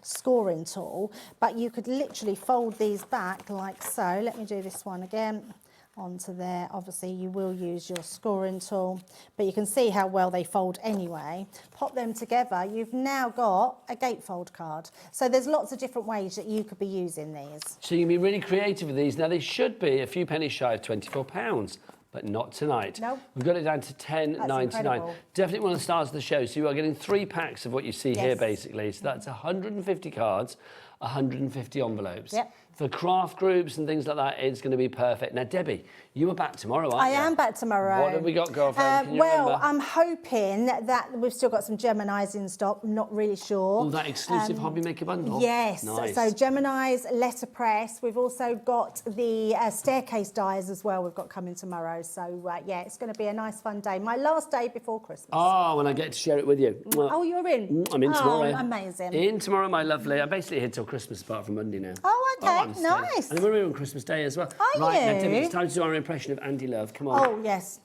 scoring tool, but you could literally fold these back like so. Let me do this one again onto there. Obviously you will use your scoring tool, but you can see how well they fold anyway. Pop them together, you've now got a gatefold card. So there's lots of different ways that you could be using these. So you can be really creative with these. Now they should be a few pennies shy of £24, but not tonight. Nope. We've got it down to £10.99. Definitely one of the stars of the show. So you are getting 3 packs of what you see here, basically. So that's 150 cards, 150 envelopes. Yep. For craft groups and things like that, it's going to be perfect. Now, Debbie, you are back tomorrow, aren't you? I am back tomorrow. What have we got, girlfriend? Can you well, remember? I'm hoping that we've still got some Geminis in stock. I'm not really sure. Oh, that exclusive HobbyMaker bundle? Yes. Nice. So Gemini's letterpress. We've also got the staircase dies as well we've got coming tomorrow. So, yeah, it's going to be a nice, fun day. My last day before Christmas. Oh, when I get to share it with you. Oh, you're in? I'm in tomorrow. Oh, amazing. In tomorrow, my lovely. I'm basically here till Christmas, apart from Monday now. Oh, okay. I'm staying. Nice. And we're here on Christmas Day as well. Are right, you? Now, Debbie, it's time to do our impression of Andy Love. Come on. Oh, yes.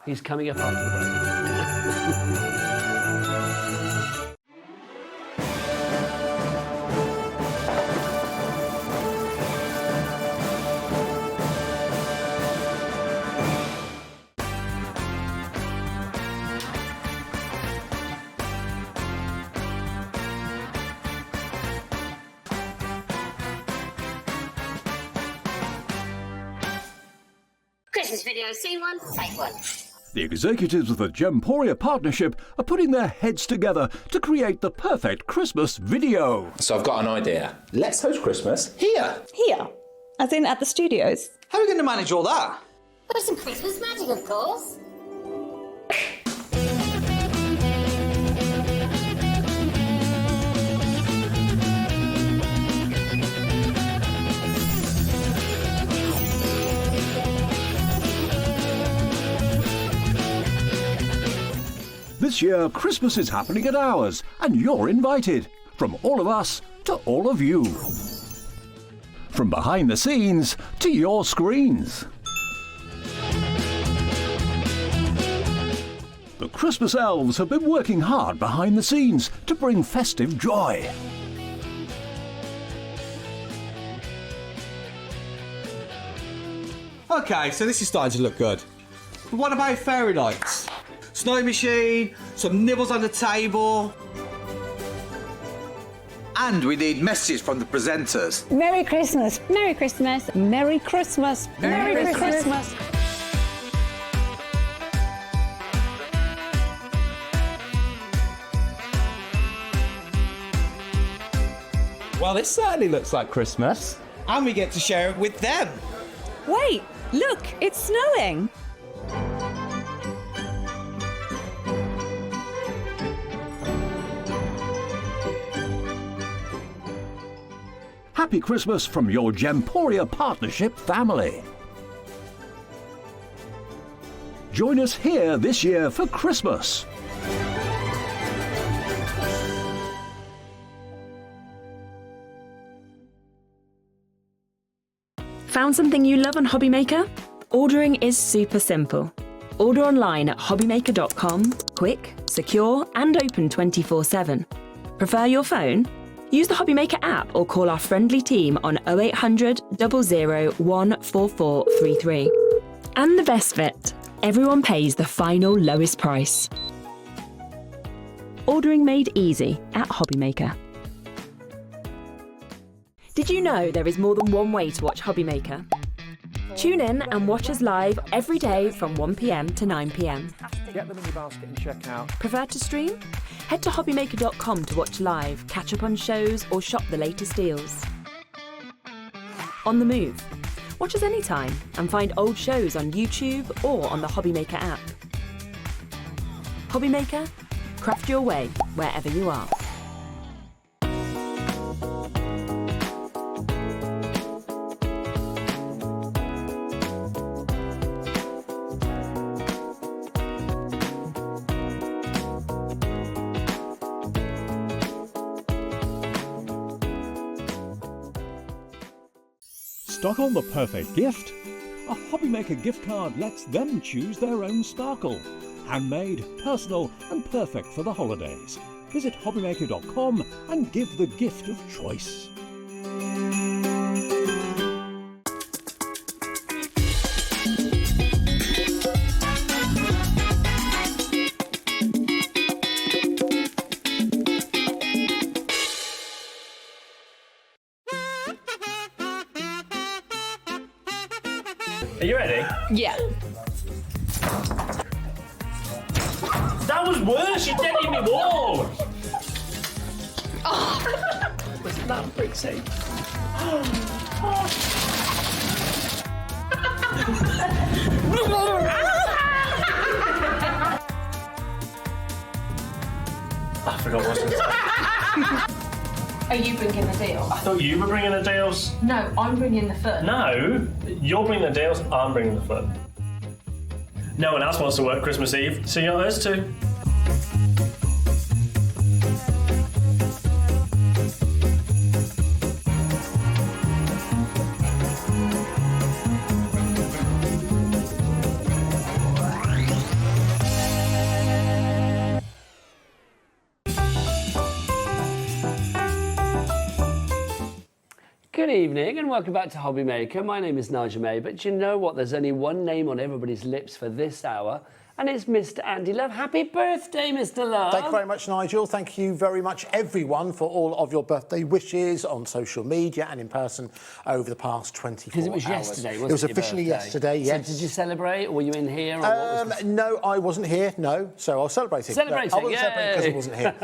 He's coming up after the break. Christmas video, see one, take one. The executives of the Gemporia partnership are putting their heads together to create the perfect Christmas video. So I've got an idea. Let's host Christmas here. Here? As in at the studios? How are we going to manage all that? With some Christmas magic, of course. This This year, Christmas is happening at ours, and you're invited. From all of us to all of you. From behind the scenes to your screens. The Christmas elves have been working hard behind the scenes to bring festive joy. Okay, so this is starting to look good. But what about fairy lights? Snow machine, some nibbles on the table. And we need messages from the presenters. Merry Christmas. Merry Christmas. Merry Christmas. Merry Christmas. Well, this certainly looks like Christmas. And we get to share it with them. Wait, look, it's snowing. Happy Christmas from your Gemporia Partnership family. Join us here this year for Christmas. Found something you love on HobbyMaker? Ordering is super simple. Order online at hobbymaker.com, quick, secure, and open 24/7. Prefer your phone? Use the HobbyMaker app or call our friendly team on 0800 00 14433. And the best bit, everyone pays the final lowest price. Ordering made easy at HobbyMaker. Did you know there is more than one way to watch HobbyMaker? Tune in and watch us live every day from 1 p.m. to 9 p.m. Get them in your basket and check out. Prefer to stream? Head to hobbymaker.com to watch live, catch up on shows, or shop the latest deals. On the move? Watch us anytime and find old shows on YouTube or on the HobbyMaker app. HobbyMaker? Craft your way wherever you are. Stock on the perfect gift? A HobbyMaker gift card lets them choose their own sparkle. Handmade, personal and perfect for the holidays. Visit hobbymaker.com and give the gift of choice. Are you ready? Yeah. That was worse. You dead in me wall. Oh. Wasn't that pretty? I forgot what I was going to say. Are you bringing the deal? I thought you were bringing the deals. No, I'm bringing the fun. No, you're bringing the deals, I'm bringing the fun. No one else wants to work Christmas Eve, so you're us too. Good evening and welcome back to HobbyMaker. My name is Nigel May, but you know what? There's only one name on everybody's lips for this hour, and it's Mr. Andy Love. Happy birthday, Mr. Love. Thank you very much, Nigel. Thank you very much, everyone, for all of your birthday wishes on social media and in person over the past 24 hours. Because it was yesterday, wasn't it? It was officially yesterday, yes. So did you celebrate, or were you in here? Or what was no, I wasn't here, no. So I was celebrating. Celebrating, no, I wasn't celebrating because I wasn't here.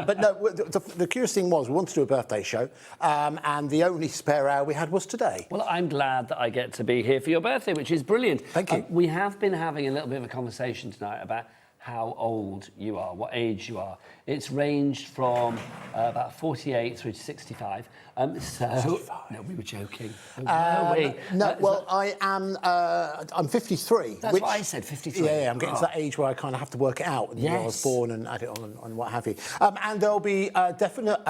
But no, the curious thing was we wanted to do a birthday show, and the only spare hour we had was today. Well, I'm glad that I get to be here for your birthday, which is brilliant. Thank you. We have been having a little bit of a conversation tonight about how old you are, what age you are. It's ranged from about 48 through to 65. So, no, we were joking. Were we? No, well, I'm 53. That's what I said, 53. Yeah, I'm getting to that age where I kind of have to work it out when I was born and add it on and what have you. And there'll be definite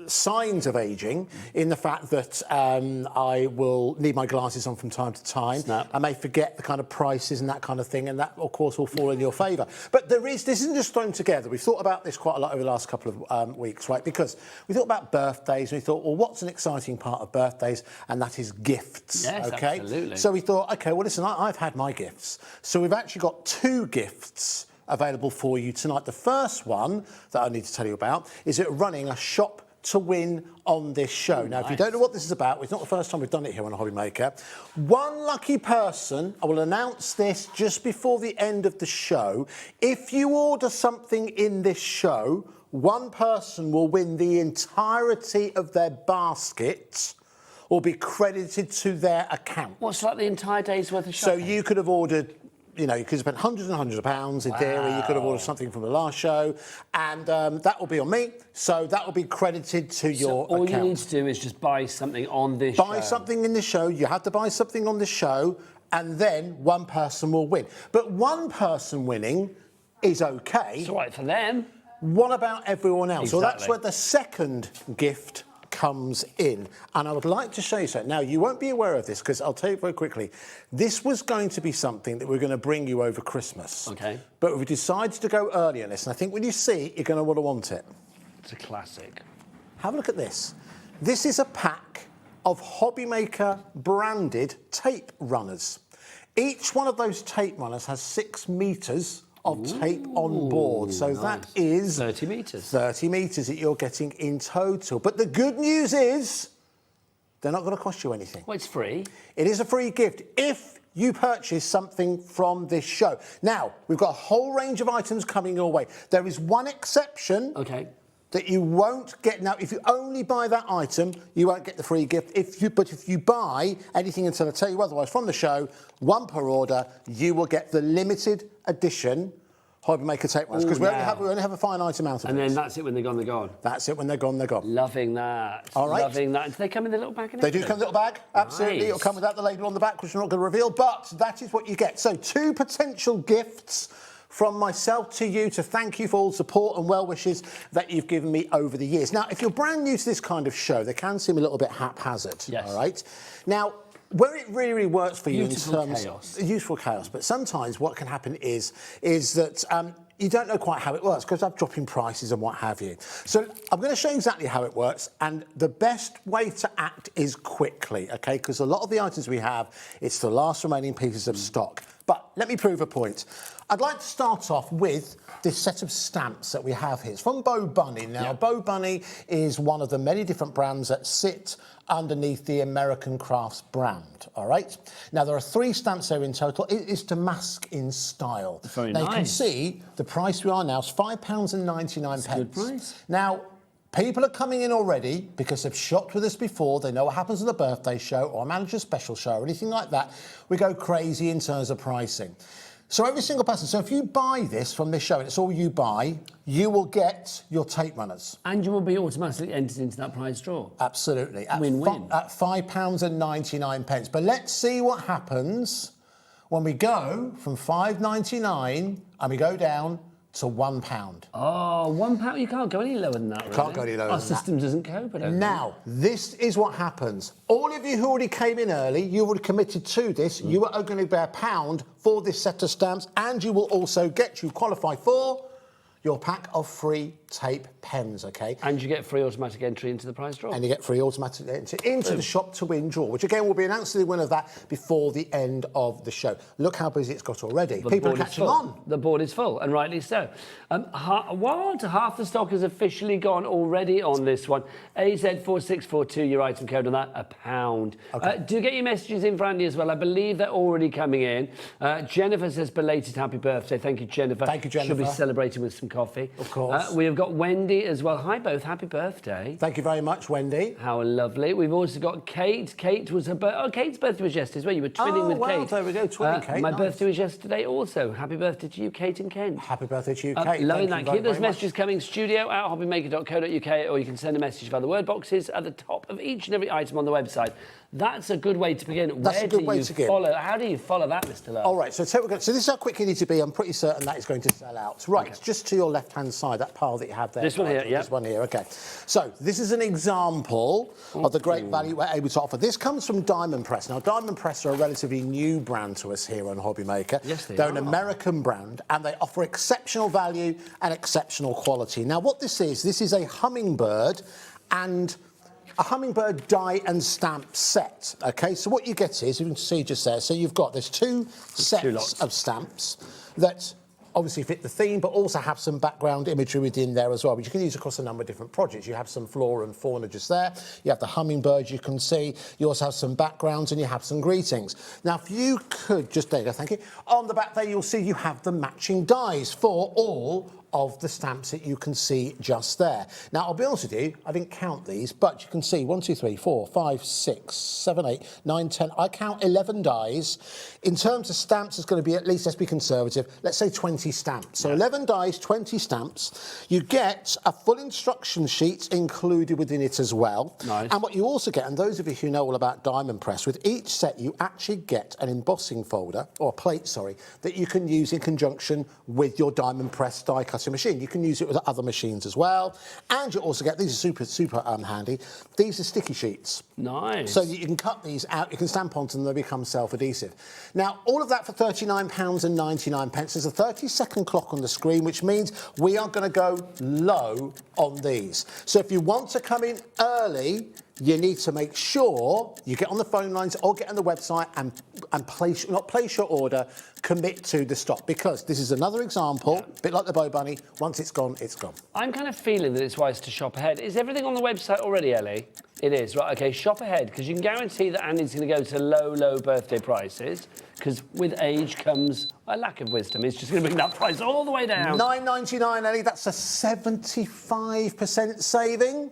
signs of ageing in the fact that I will need my glasses on from time to time. I may forget the kind of prices and that kind of thing, and that, of course, will fall in your favour. But this isn't just thrown together. We've thought about this quite a lot over the last couple of weeks, right? Because we thought about birthdays, and we thought, well, what's an exciting part of birthdays? And that is gifts, yes, okay? Absolutely. So we thought, okay, well, listen, I've had my gifts. So we've actually got 2 gifts available for you tonight. The first one that I need to tell you about is running a shop to win on this show. Now, if you don't know what this is about, it's not the first time we've done it here on HobbyMaker. One lucky person, I will announce this just before the end of the show. If you order something in this show, one person will win the entirety of their basket will be credited to their account. What's like the entire day's worth of So shopping? you could have ordered, you know, you could have spent hundreds and hundreds of pounds in theory. You could have ordered something from the last show, and that will be on me. So that will be credited to your all account. you need to do is just buy something on this show. Buy something in the show. You have to buy something on the show, and then one person will win. But one person winning is okay. It's all right for them. What about everyone else? Exactly. Well, that's where the second gift comes in, and I would like to show you something. Now, you won't be aware of this because I'll tell you very quickly. This was going to be something that we're going to bring you over Christmas. Okay. But we decided to go early on this, and I think when you see it, you're going to want it. It's a classic. Have a look at this. This is a pack of HobbyMaker branded tape runners. Each one of those tape runners has 6 metres of tape on board. So that is 30 metres. 30 metres that you're getting in total. But the good news is they're not going to cost you anything. Well, it's free. It is a free gift if you purchase something from this show. Now, we've got a whole range of items coming your way. There is one exception. Okay. That you won't get. Now, if you only buy that item, you won't get the free gift. But if you buy anything until I tell you otherwise from the show, 1 per order, you will get the limited edition HobbyMaker tape runners. Because we only have a fine item out of it. And then that's it when they're gone, they're gone. That's it when they're gone, they're gone. Loving that. All right. Loving that. Do they come in the little bag? And They do everything? come in a little bag, absolutely. Nice. It'll come without the label on the back, which we're not going to reveal, but that is what you get. So 2 potential gifts from myself to you to thank you for all the support and well wishes that you've given me over the years. Now, if you're brand new to this kind of show, they can seem a little bit haphazard. Yes. All right. Now, where it really, really works for you Beautiful in terms chaos. Useful chaos, but sometimes what can happen is that you don't know quite how it works because I'm dropping prices and what have you. So I'm going to show you exactly how it works, and the best way to act is quickly, okay? Because a lot of the items we have, it's the last remaining pieces of stock. But let me prove a point. I'd like to start off with this set of stamps that we have here. It's from Bo Bunny. Now, Bo Bunny is one of the many different brands that sit underneath the American Crafts brand, all right? Now, there are 3 stamps there in total. It is Damask in style. Very now, nice. you can see the price we are now is £5.99. That's a good price. Now, people are coming in already because they've shopped with us before. They know what happens at a birthday show or a manager's special show or anything like that. We go crazy in terms of pricing. So every single person, so if you buy this from this show and it's all you buy, you will get your tape runners. And you will be automatically entered into that prize draw. Absolutely. Win-win. At £5.99. But let's see what happens when we go from £5.99 and we go down to £1. Oh, £1. You can't go any lower than that, really. Can't go any lower Our than that. system doesn't cope, I don't Now, this is what happens. All of you who already came in early, you already committed to this. You are going to pay £1 for this set of stamps, and you will also qualify for your pack of free tape pens, okay? And you get free automatic entry into the prize draw. And you get free automatic entry into the shop to win draw, which again will be announced to the winner of that before the end of the show. Look how busy it's got already. People are catching on. The board is full, and rightly so. Half the stock is officially gone already on this one. AZ4642, your item code on that, £1. Okay. Do get your messages in for Andy as well. I believe they're already coming in. Jennifer says belated happy birthday. Thank you, Jennifer. Thank you, Jennifer. She'll be celebrating with some coffee. Of course. We have got got Wendy as well. Hi, both. Happy birthday. Thank you very much, Wendy. How lovely. We've also got Kate. Kate was her birthday. Oh, Kate's birthday was yesterday as well. You were twinning with Kate. There we go, twinning Kate. My nice. birthday was yesterday also. Happy birthday to you, Kate and Kent. Happy birthday to you, Kate. Loving Thank that. you Keep those very messages coming. studio@hobbymaker.co.uk, or you can send a message via the word boxes at the top of each and every item on the website. That's a good way to begin. That's a good way to begin. How do you follow that, Mr. Lowe? All right, so this is how quick you need to be. I'm pretty certain that is going to sell out. Right, just to your left-hand side, that pile that you have there. This one here, yeah. This one here, okay. So this is an example of the great value we're able to offer. This comes from Diamond Press. Now, Diamond Press are a relatively new brand to us here on HobbyMaker. Yes, they They're are. an American brand, and they offer exceptional value and exceptional quality. Now, what this is a hummingbird and a hummingbird die and stamp set. Okay, so what you get is, you can see just there, so you've got, there's two sets of stamps that obviously fit the theme, but also have some background imagery within there as well, which you can use across a number of different projects. You have some flora and fauna just there. You have the hummingbirds you can see. You also have some backgrounds and you have some greetings. Now, if you could just, there you go, thank you. On the back there, you'll see you have the matching dies for all of the stamps that you can see just there. Now, I'll be honest with you, I didn't count these, but you can see 1, 2, 3, 4, 5, 6, 7, 8, 9, 10. I count 11 dies. In terms of stamps, it's going to be at least, let's be conservative, let's say 20 stamps. So 11 dies, 20 stamps. You get a full instruction sheet included within it as well. Nice. And what you also get, and those of you who know all about Diamond Press, with each set you actually get an embossing folder, or a plate, sorry, that you can use in conjunction with your Diamond Press die cutting machine. You can use it with other machines as well. And you also get, these are super handy, these are sticky sheets. Nice. So that you can cut these out, you can stamp onto them, they become self-adhesive. Now, all of that for £39.99. There's a 30-second clock on the screen, which means we are going to go low on these. So if you want to come in early, you need to make sure you get on the phone lines or get on the website and place your order, commit to the stock, because this is another example, a bit like the Bow Bunny, once it's gone, it's gone. I'm kind of feeling that it's wise to shop ahead. Is everything on the website already, Ellie? It is, right, okay, shop ahead, because you can guarantee that Andy's going to go to low birthday prices, because with age comes a lack of wisdom. He's just going to bring that price all the way down. £9.99, Ellie, that's a 75% saving.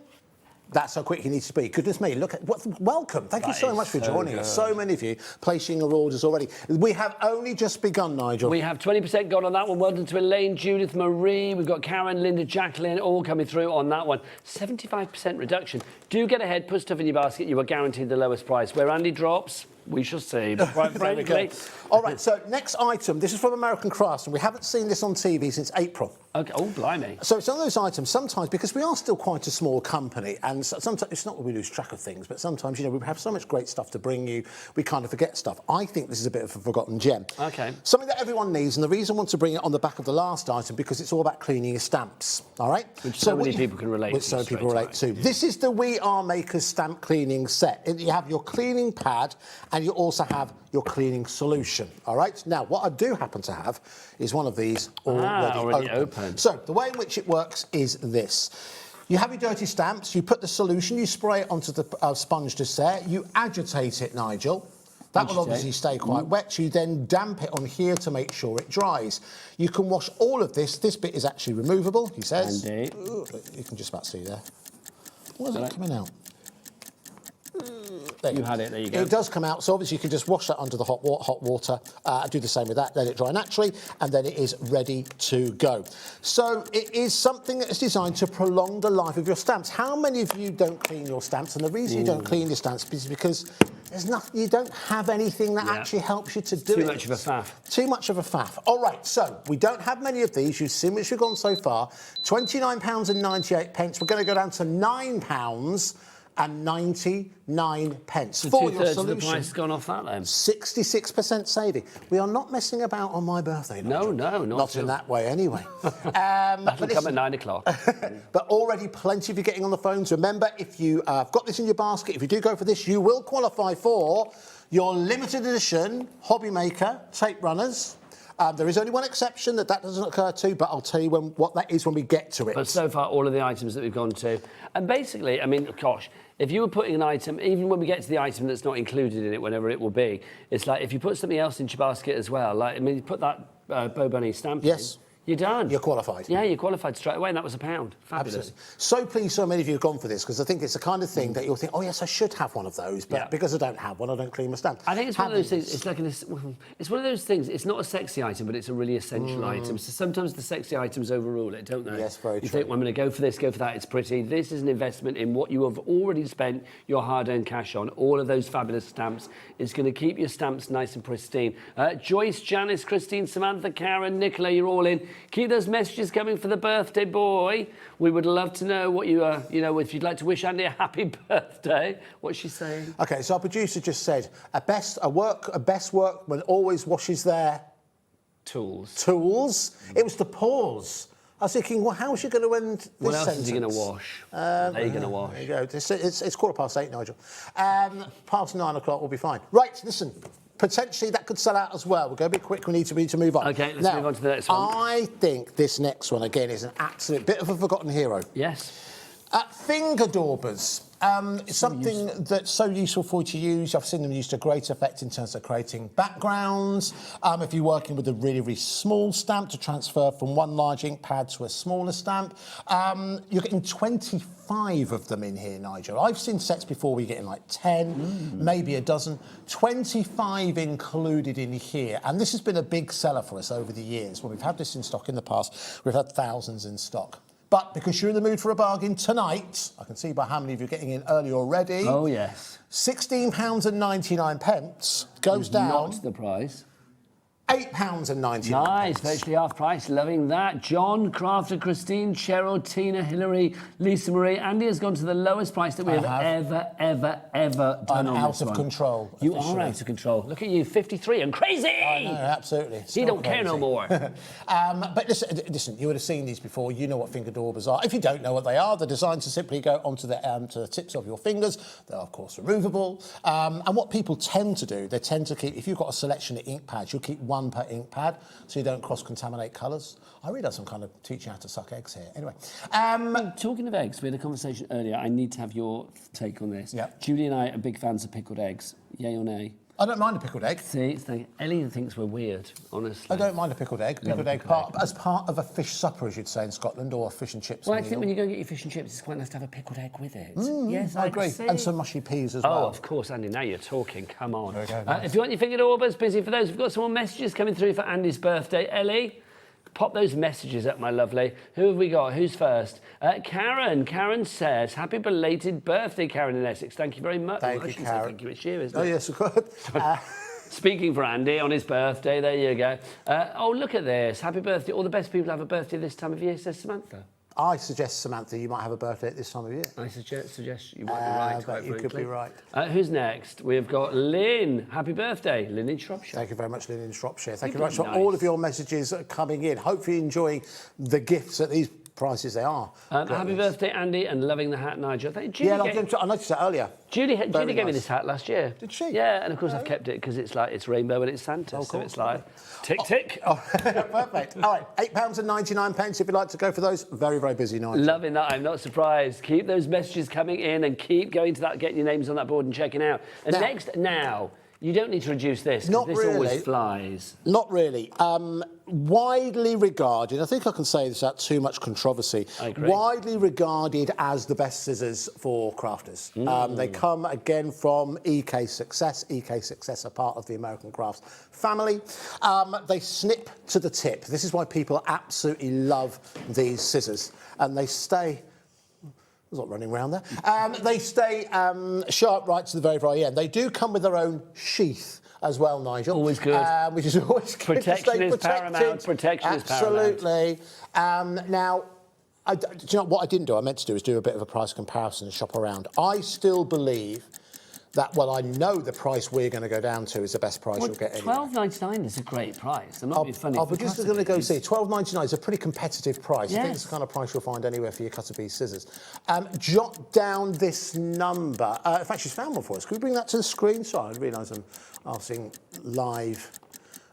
That's how quick you need to be. Goodness me, look at welcome. Thank you so much for joining us. So many of you placing your orders already. We have only just begun, Nigel. We have 20% gone on that one. Well done to Elaine, Judith, Marie. We've got Karen, Linda, Jacqueline, all coming through on that one. 75% reduction. Do get ahead, put stuff in your basket. You are guaranteed the lowest price. Where Andy drops, we shall see. But quite frankly... All right, so next item. This is from American Crafts, and we haven't seen this on TV since April. Okay. Oh, blimey. So it's one of those items, sometimes, because we are still quite a small company, and sometimes it's not that we lose track of things, but sometimes, you know, we have so much great stuff to bring you, we kind of forget stuff. I think this is a bit of a forgotten gem. Okay. Something that everyone needs, and the reason I want to bring it on the back of the last item, because it's all about cleaning your stamps, all right? Which so many people can relate to. Which so many people relate to. This is the We Are Makers stamp cleaning set. You have your cleaning pad, and you also have your cleaning solution, all right? Now, what I do happen to have is one of these already open. So, the way in which it works is this. You have your dirty stamps, you put the solution, you spray it onto the sponge just there, you agitate it, Nigel. That will obviously stay quite wet. You then damp it on here to make sure it dries. You can wash all of this. This bit is actually removable, he says. Indeed. Ooh, you can just about see there. Where's it coming out? There you had it, there you go. It does come out, so obviously you can just wash that under the hot water, do the same with that, let it dry naturally, and then it is ready to go. So it is something that is designed to prolong the life of your stamps. How many of you don't clean your stamps? And the reason you don't clean your stamps is because there's nothing, you don't have anything that actually helps you to do it. Too much of a faff. Too much of a faff. All right, so we don't have many of these. You've seen which we've gone so far. £29.98. We're going to go down to £9.99 So for your two-thirds solution. of the price has gone off that then. 66% saving. We are not messing about on my birthday. No, not in that way anyway. That'll come at 9 o'clock. But already plenty of you getting on the phones. Remember, if you have got this in your basket, if you do go for this, you will qualify for your limited edition HobbyMaker tape runners. There is only one exception that doesn't occur to, but I'll tell you what that is when we get to it. But so far, all of the items that we've gone to. And basically, I mean, gosh, if you were putting an item, even when we get to the item that's not included in it, whenever it will be, it's like if you put something else into your basket as well, like, I mean, you put that Bow Bunny stamp in, You're done. You're qualified. Yeah, you're qualified straight away, and that was £1. Fabulous. Absolutely. So pleased so many of you have gone for this, because I think it's the kind of thing that you'll think, oh yes, I should have one of those, but because I don't have one, I don't clean my stamp. I think it's one of those things. It's like it's one of those things. It's not a sexy item, but it's a really essential item. So sometimes the sexy items overrule it, don't they? Yes, very true. You think, well, I'm going to go for this, go for that. It's pretty. This is an investment in what you have already spent your hard-earned cash on. All of those fabulous stamps. It's going to keep your stamps nice and pristine. Joyce, Janice, Christine, Samantha, Karen, Nicola, you're all in. Keep those messages coming for the birthday boy. We would love to know what you are, if you'd like to wish Andy a happy birthday. What's she saying? Okay, so our producer just said, a best workman always washes their... Tools. It was the pause. I was thinking, well, how is she going to end this sentence? What else is he going to wash? Are you going to wash? There you go. It's 8:15, Nigel. Past 9 o'clock will be fine. Right, listen. Potentially that could sell out as well. We're going to be quick. We need to move on. Okay, let's move on to the next one. I think this next one, again, is an absolute bit of a forgotten hero. Yes. Finger daubers. It's something that's so useful for you to use. I've seen them used to great effect in terms of creating backgrounds. If you're working with a really, really small stamp to transfer from one large ink pad to a smaller stamp. You're getting 25 of them in here, Nigel. I've seen sets before where you're getting like 10, maybe a dozen. 25 included in here. And this has been a big seller for us over the years. When we've had this in stock in the past, we've had thousands in stock. But because you're in the mood for a bargain tonight, I can see by how many of you are getting in early already. Oh, yes. £16.99 goes down. Not the price. £8.99. Nice, virtually half price. Loving that. John, Crafter, Christine, Cheryl, Tina, Hillary, Lisa Marie. Andy has gone to the lowest price that we have ever done I'm on out this of one. control. You officially. are out of control. Look at you, 53 and crazy. I know, absolutely. You don't care no more. But listen, you would have seen these before. You know what finger daubers are. If you don't know what they are, they're designed to simply go onto the to the tips of your fingers. They're of course removable. And what people tend to do, they tend to keep. If you've got a selection of ink pads, you'll keep one per ink pad, so you don't cross-contaminate colours. I really have some kind of teaching how to suck eggs here. Anyway. Talking of eggs, we had a conversation earlier. I need to have your take on this. Yeah. Julie and I are big fans of pickled eggs. Yay or nay? I don't mind a pickled egg. See, Ellie thinks we're weird, honestly. I don't mind a pickled egg. Pickled egg as part of a fish supper, as you'd say in Scotland, or a fish and chips. Well, I think when you go and get your fish and chips, it's quite nice to have a pickled egg with it. Yes, I agree. And some mushy peas as well. Oh, of course, Andy, now you're talking. Come on. If you want your finger daubers, busy for those. We've got some more messages coming through for Andy's birthday. Ellie, pop those messages up, my lovely. Who have we got? Who's first? Karen. Karen says, happy belated birthday, Karen in Essex. Thank you very much. Thank you, Karen. Thank you, it's you, isn't it? Oh, yes, of course. Speaking for Andy on his birthday, there you go. Oh, look at this. Happy birthday. All the best people have a birthday this time of year, says Samantha. I suggest, Samantha, you might have a birthday at this time of year. I suggest you might be right, but you could be right. Who's next? We've got Lynn. Happy birthday, Lynn in Shropshire. Thank you very much, Lynn in Shropshire. Thank you very much for all of your messages coming in. Hopefully you're enjoying the gifts at these prices they are. Happy birthday, Andy, and loving the hat, Nigel. I noticed that earlier. Julie gave me this hat last year. Did she? Yeah, and of course I've kept it because it's rainbow and it's Santa, so it's like tick tick. Perfect. All right, £8.99 if you'd like to go for those. Very, very busy night. Loving that. I'm not surprised. Keep those messages coming in and keep going to that, getting your names on that board and checking out. And now. You don't need to reduce this, because this always flies. Not really. Widely regarded, I think I can say this without too much controversy, I agree. Widely regarded as the best scissors for crafters. They come again from EK Success. EK Success are part of the American Crafts family. They snip to the tip. This is why people absolutely love these scissors. And they stay... There's not running around there. They stay sharp right to the very, very end. They do come with their own sheath as well, Nigel. Always good. Which is always good. Protection is paramount. Protection is paramount. Absolutely. Now, do you know what I didn't do? I meant to do is do a bit of a price comparison and shop around. I still believe that, well, I know the price we're going to go down to is the best price you'll get anywhere. £12.99 is a great price. I'm not being funny. Our producer's going to go see. £12.99 is a pretty competitive price. Yes. I think it's the kind of price you'll find anywhere for your cutter bee scissors. Jot down this number. In fact, she's found one for us. Can we bring that to the screen? Sorry, I realise I'm asking live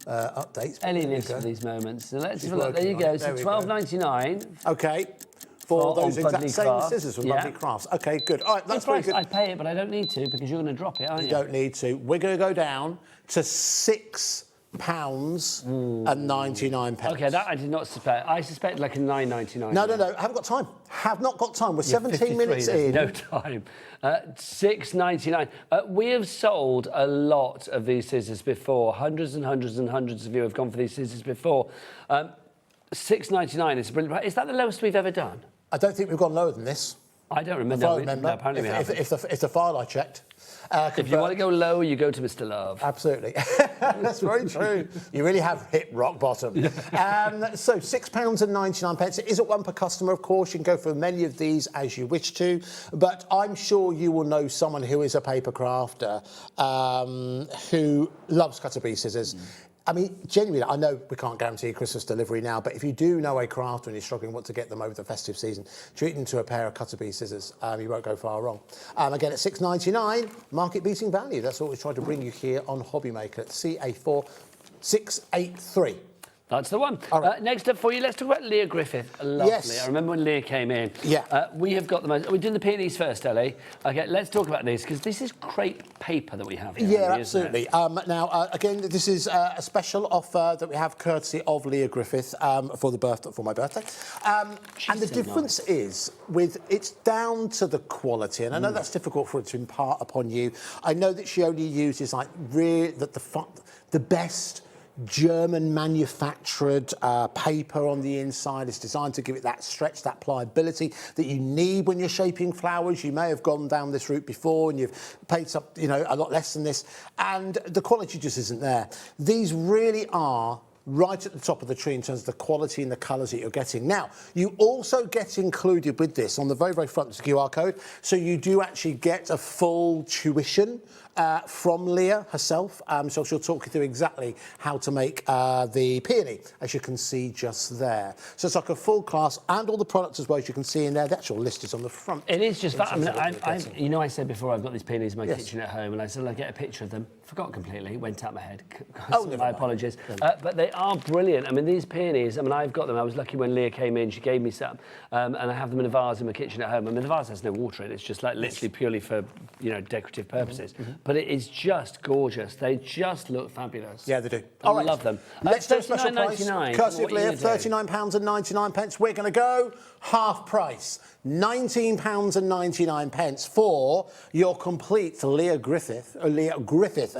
updates. Ellie lives for these moments. So let's have a look. There you go. So £12.99. OK. For those exact same Crafts. scissors from Lovely Crafts. OK, good. All right, that's very good. I'd pay it, but I don't need to because you're going to drop it, aren't you? You don't need to. We're going to go down to £6. and 99 pence. Okay, that I did not suspect. I suspect like a 9.99. No, haven't got time. Have not got time. We're 17 53, minutes in. No time. 6.99. We have sold a lot of these scissors before. Hundreds and hundreds and hundreds of you have gone for these scissors before. 6.99 is brilliant. Is that the lowest we've ever done? I don't think we've gone lower than this. I don't remember. If I remember. No, apparently we haven't. If the file I checked. If you want to go low, you go to Mr. Love. Absolutely. That's very true. You really have hit rock bottom. So £6.99. It is at one per customer, of course. You can go for many of these as you wish to. But I'm sure you will know someone who is a paper crafter who loves cutter-bee scissors. I mean, genuinely, I know we can't guarantee Christmas delivery now, but if you do know a crafter and you're struggling, want to get them over the festive season, treat them to a pair of cutter-bee scissors. You won't go far wrong. Again, at £6.99, market-beating value. That's what we try to bring you here on HobbyMaker. CA4683. That's the one. Right. Next up for you, let's talk about Leah Griffith. Lovely. Yes. I remember when Leah came in. Yeah. We have got the most... We're doing the peonies first, Ellie. OK, let's talk about these, because this is crepe paper that we have here. Yeah, absolutely. Again, this is a special offer that we have courtesy of Leah Griffith for my birthday. And the difference is, it's down to the quality. And I know that's difficult for it to impart upon you. I know that she only uses, like, the best German manufactured paper on the inside. Is designed to give it that stretch, that pliability that you need when you're shaping flowers. You may have gone down this route before and you've paid a lot less than this, and the quality just isn't there. These really are right at the top of the tree in terms of the quality and the colours that you're getting. Now, you also get included with this on the very, very front is a QR code, so you do actually get a full tuition from Leah herself. So she'll talk you through exactly how to make the peony, as you can see just there. So it's like a full class and all the products as well, as you can see in there. The actual list is on the front. It is just that. I said before I've got these peonies in my kitchen at home, and I said I'd get a picture of them. Forgot completely, went out my head. My apologies. But they are brilliant. I mean, these peonies, I've got them. I was lucky when Leah came in, she gave me some, and I have them in a vase in my kitchen at home. I mean, the vase has no water in it. It's just like literally purely for, decorative purposes. But it is just gorgeous. They just look fabulous. Yeah, they do. I love them. Let's do a special price. Courtesy of Leah, £39.99. We're going to go half price. £19.99 for your complete Leah Griffith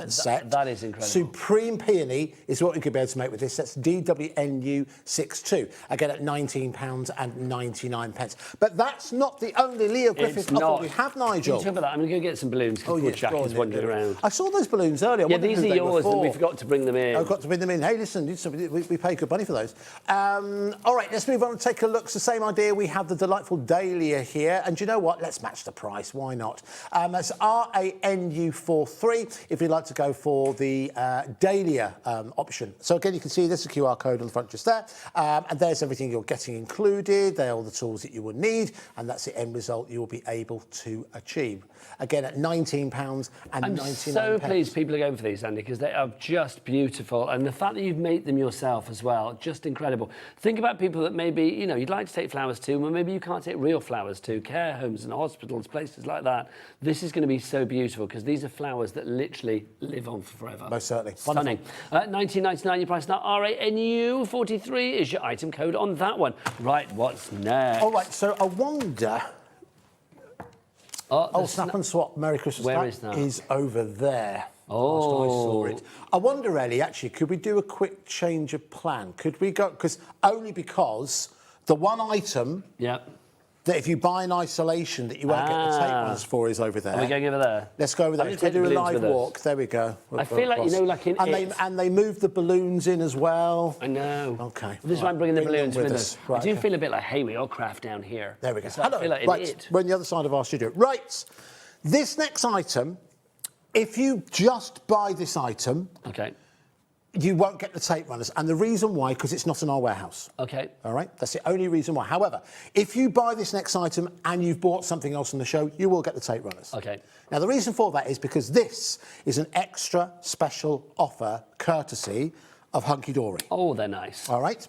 set. That is incredible. Supreme Peony is what you could be able to make with this. That's DWNU62. Again at £19.99. But that's not the only Leah Griffith offer we have, Nigel. Talk about that. I'm going to go get some balloons. Jack is wandering around. I saw those balloons earlier. Yeah, these are yours, and we forgot to bring them in. I've got to bring them in. Hey, listen, we pay good money for those. All right, let's move on and take a look. It's the same idea. We have the delightful Dahlia here. And do you know what? Let's match the price. Why not? That's RANU43 if you'd like to go for the Dahlia option. So again, you can see there's a QR code on the front just there. And there's everything you're getting included. They're all the tools that you will need. And that's the end result you will be able to achieve. Again, at £19.99. I'm so pleased people are going for these, Andy, because they are just beautiful. And the fact that you've made them yourself as well, just incredible. Think about people that maybe, you'd like to take flowers to, but maybe you can't take real flowers to, care homes and hospitals, places like that. This is going to be so beautiful because these are flowers that literally live on forever. Most certainly. Stunning. £19.99 your price now. RANU43 is your item code on that one. Right, what's next? All right, so I wonder... Snap and Swap Merry Christmas. Where is that? Is over there. Oh. Last I saw it. I wonder, Ellie, actually, could we do a quick change of plan? Could we go... Only because the one item... that if you buy in isolation that you won't get the tape ones for is over there. Are we going over there? Let's go over there. Let's do a live walk. There we go. I feel like, like in and they moved the balloons in as well. I know. Okay. This is why I'm bringing the balloons with us. Right, I do feel a bit like, hey, we all craft down here. There we go. So I feel like we're on the other side of our studio. Right. This next item, if you just buy this item... Okay. You won't get the tape runners. And the reason why, because it's not in our warehouse. Okay. All right? That's the only reason why. However, if you buy this next item and you've bought something else on the show, you will get the tape runners. Okay. Now, the reason for that is because this is an extra special offer courtesy of Hunky Dory. Oh, they're nice. All right?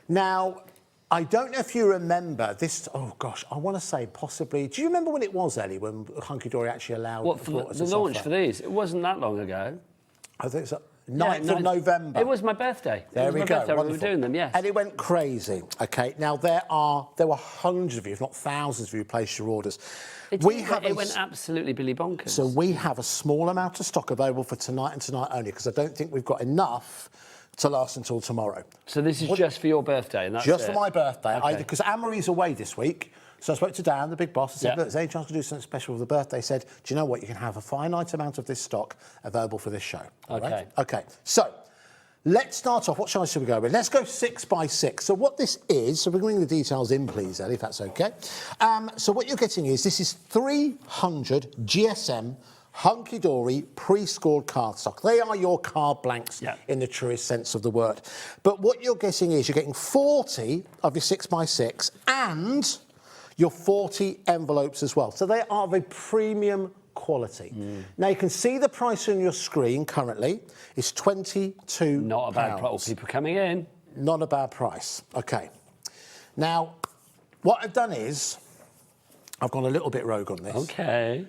Now, I don't know if you remember this... Oh, gosh, I want to say possibly... Do you remember when it was, Ellie, when Hunky Dory actually allowed... What, for the launch for these? It wasn't that long ago. I think so. 9th of November. It was my birthday. There we go. We were doing them, yes. And it went crazy. Okay, now there were hundreds of you, if not thousands of you, who placed your orders. It went absolutely Billy bonkers. So we have a small amount of stock available for tonight and tonight only, because I don't think we've got enough to last until tomorrow. So this is just for your birthday, and that's just for my birthday. Okay. Because Anne-Marie's away this week. So I spoke to Dan, the big boss, and said, look, is there any chance to do something special for the birthday? He said, do you know what? You can have a finite amount of this stock available for this show. All right? Okay. So let's start off. What size should we go with? Let's go 6 by 6. So what this is, so we're bring the details in, please, Ellie, if that's okay. So what you're getting is, this is 300 GSM hunky-dory pre-scored cardstock. They are your card blanks in the truest sense of the word. But what you're getting is, you're getting 40 of your 6 by 6 and your 40 envelopes as well. So they are of a premium quality. Now, you can see the price on your screen currently. It's £22. Not a bad price. People coming in. Not a bad price. OK. Now, what I've done is, I've gone a little bit rogue on this. OK.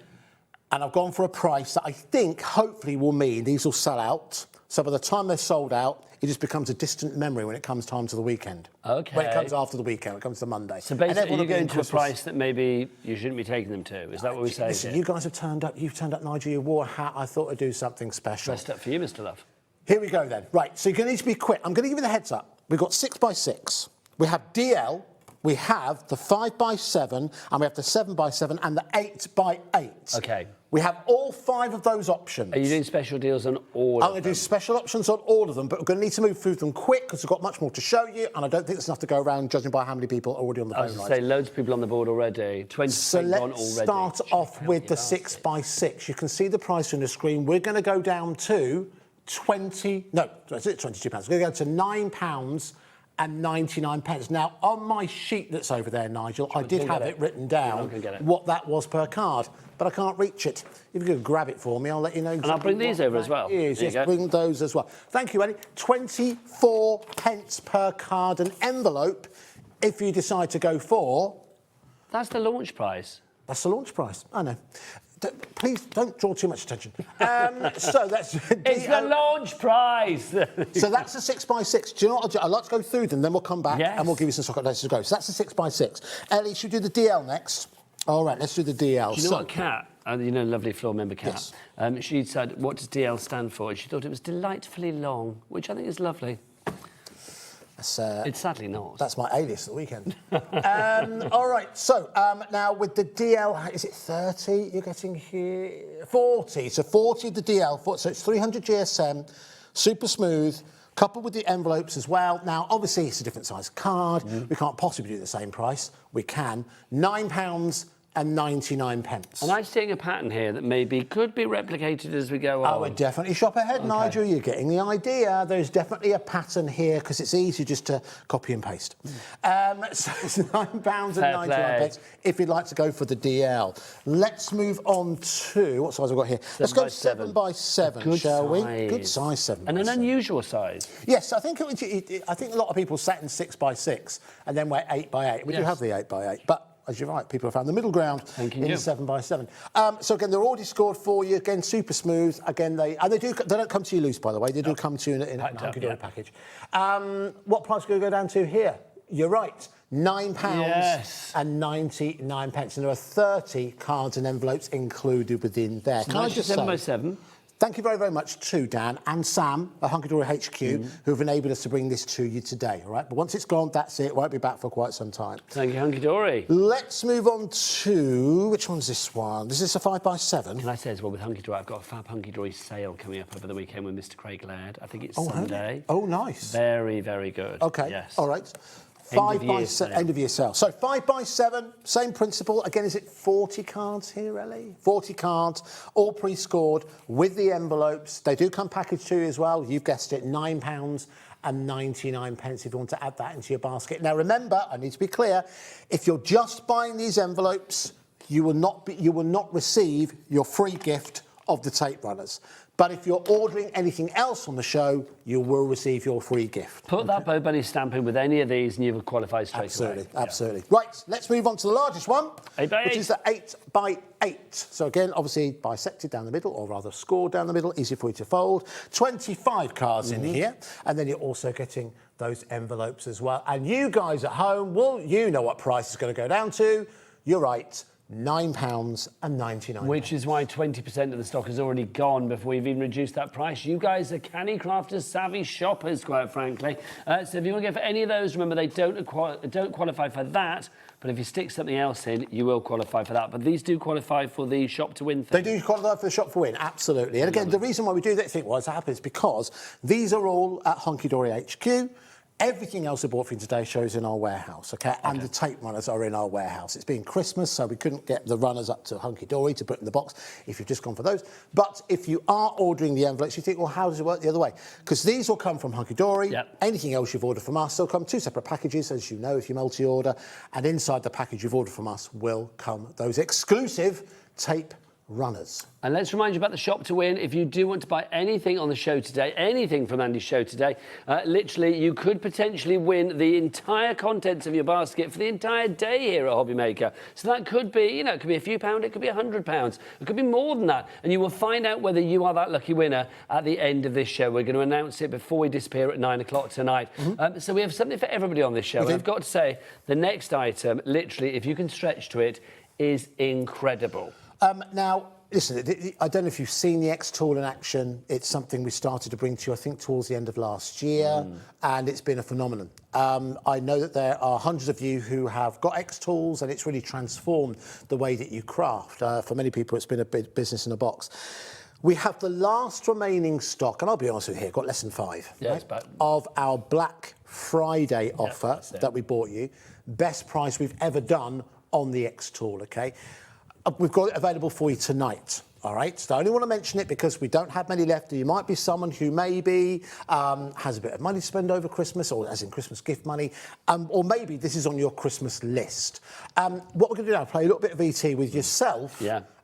And I've gone for a price that I think, hopefully, will mean these will sell out. So by the time they're sold out, it just becomes a distant memory when it comes time to the weekend. OK. When it comes after the weekend, when it comes to Monday. So basically, you're going to a price that maybe you shouldn't be taking them to. Is that what we're saying? Listen, you guys have turned up. You've turned up, Nigel. You wore a hat. I thought I'd do something special. Dressed up for you, Mr. Love. Here we go, then. Right, so you're going to need to be quick. I'm going to give you the heads up. We've got 6 by 6. We have DL. We have the 5 by 7, and we have the 7 by 7, and the 8 by 8. OK. We have all 5 of those options. Are you doing special deals on all of them? I'm going to do special options on all of them, but we're going to need to move through them quick because we've got much more to show you, and I don't think there's enough to go around, judging by how many people are already on the phone. I was going to say, loads of people on the board already. 20 so let's start off with the 6 by 6. You can see the price on the screen. We're going to go down to £22. We're going to go to £9 and 99 pence. Now, on my sheet that's over there, Nigel, I did have it written down what that was per card, but I can't reach it. If you could grab it for me, I'll let you know exactly. And I'll bring these over as well. Yes, bring those as well. Thank you, Eddie. 24 pence per card and envelope if you decide to go for... That's the launch price. That's the launch price, I know. Please don't draw too much attention. So that's... It's the launch price! So that's a 6 by 6. Do you know what I'll do? I'd like to go through them, then we'll come back and we'll give you some socket laces to go. So that's a 6 by 6. Ellie, should we do the DL next? All right, let's do the DL. Do you know what, Kat, you know, lovely floor member Kat, she said, what does DL stand for? And she thought it was delightfully long, which I think is lovely. It's sadly not. That's my alias at the weekend. All right, so now with the DL, is it 30 you're getting here? 40, so 40 the DL, so it's 300 GSM, super smooth, coupled with the envelopes as well. Now, obviously, it's a different size card. We can't possibly do the same price. We can. £9 and 99 pence. And I'm seeing a pattern here that maybe could be replicated as we go on. I would definitely shop ahead, Nigel. You're getting the idea. There's definitely a pattern here because it's easy just to copy and paste. So it's £9 and 99 pence if you'd like to go for the DL. Let's move on to what size have we got here? Let's go 7 by 7, shall we? Good size 7. And an unusual size. Yes, I think I think a lot of people sat in 6 by 6 and then went 8 by 8. We do have the 8 by 8, but as you're right, people have found the middle ground in 7 by 7. So again, they're already scored for you. Again, super smooth. Again, they don't come to you loose, by the way. They do come to you in a hunky-dory package. What price are we going to go down to here? You're right, £9 and 99 pence, and there are 30 cards and envelopes included within there. Can I just say, 7 by 7. Thank you very, very much to Dan and Sam at Hunky Dory HQ, who have enabled us to bring this to you today, all right? But once it's gone, that's it. It won't be back for quite some time. Thank you, Hunky Dory. Let's move on to... Which one's this one? This is a 5 by 7. Can I say as well, with Hunky Dory, I've got a fab Hunky Dory sale coming up over the weekend with Mr. Craig Laird. I think it's Sunday. Oh, nice. Very, very good. OK, yes. All right. 5 by 7, end of year sale. So 5 by 7, same principle. Again, is it 40 cards here, Ellie? 40 cards, all pre-scored with the envelopes. They do come packaged to you as well. You've guessed it, £9 and 99 pence if you want to add that into your basket. Now, remember, I need to be clear, if you're just buying these envelopes, you will not receive your free gift of the tape runners. But if you're ordering anything else on the show, you will receive your free gift. Put that Bo Bunny stamp in with any of these and you will qualify straight away. Absolutely. Right, let's move on to the largest one, 8 by 8. which is the 8 by 8. So again, obviously bisected down the middle, or rather scored down the middle, easy for you to fold. 25 cards in here, and then you're also getting those envelopes as well. And you guys at home, well, you know what price is going to go down to. You're right. £9.99. Which is why 20% of the stock has already gone before we've even reduced that price. You guys are canny crafters, savvy shoppers, quite frankly. So if you want to go for any of those, remember they don't qualify for that. But if you stick something else in, you will qualify for that. But these do qualify for the shop to win thing. They do qualify for the shop for win, absolutely. And again, the reason why we do that, I think, was happens because these are all at Hunky Dory HQ. Everything else I bought for you today shows in our warehouse, okay? And the tape runners are in our warehouse. It's been Christmas, so we couldn't get the runners up to Hunky Dory to put in the box if you've just gone for those. But if you are ordering the envelopes, you think, well, how does it work the other way? Because these will come from Hunky Dory. Anything else you've ordered from us, they'll come 2 separate packages, as you know, if you multi-order. And inside the package you've ordered from us will come those exclusive tape runners. And let's remind you about the shop to win. If you do want to buy anything on the show today, anything from Andy's show today, literally you could potentially win the entire contents of your basket for the entire day here at HobbyMaker. So that could be, you know, it could be a few pounds, it could be £100, it could be more than that. And you will find out whether you are that lucky winner at the end of this show. We're going to announce it before we disappear at 9 o'clock tonight. So we have something for everybody on this show. And I've got to say, the next item, literally, if you can stretch to it, is incredible. Now, listen, I don't know if you've seen the X-Tool in action. It's something we started to bring to you, I think, towards the end of last year, and it's been a phenomenon. I know that there are hundreds of you who have got X-Tools, and it's really transformed the way that you craft. For many people, it's been a big business in a box. We have the last remaining stock, and I'll be honest with you here, got less than 5, of our Black Friday offer that we bought you. Best price we've ever done on the X-Tool, okay? We've got it available for you tonight, all right? So I only want to mention it because we don't have many left. You might be someone who maybe has a bit of money to spend over Christmas, or as in Christmas gift money, or maybe this is on your Christmas list. What we're going to do now, play a little bit of ET with yourself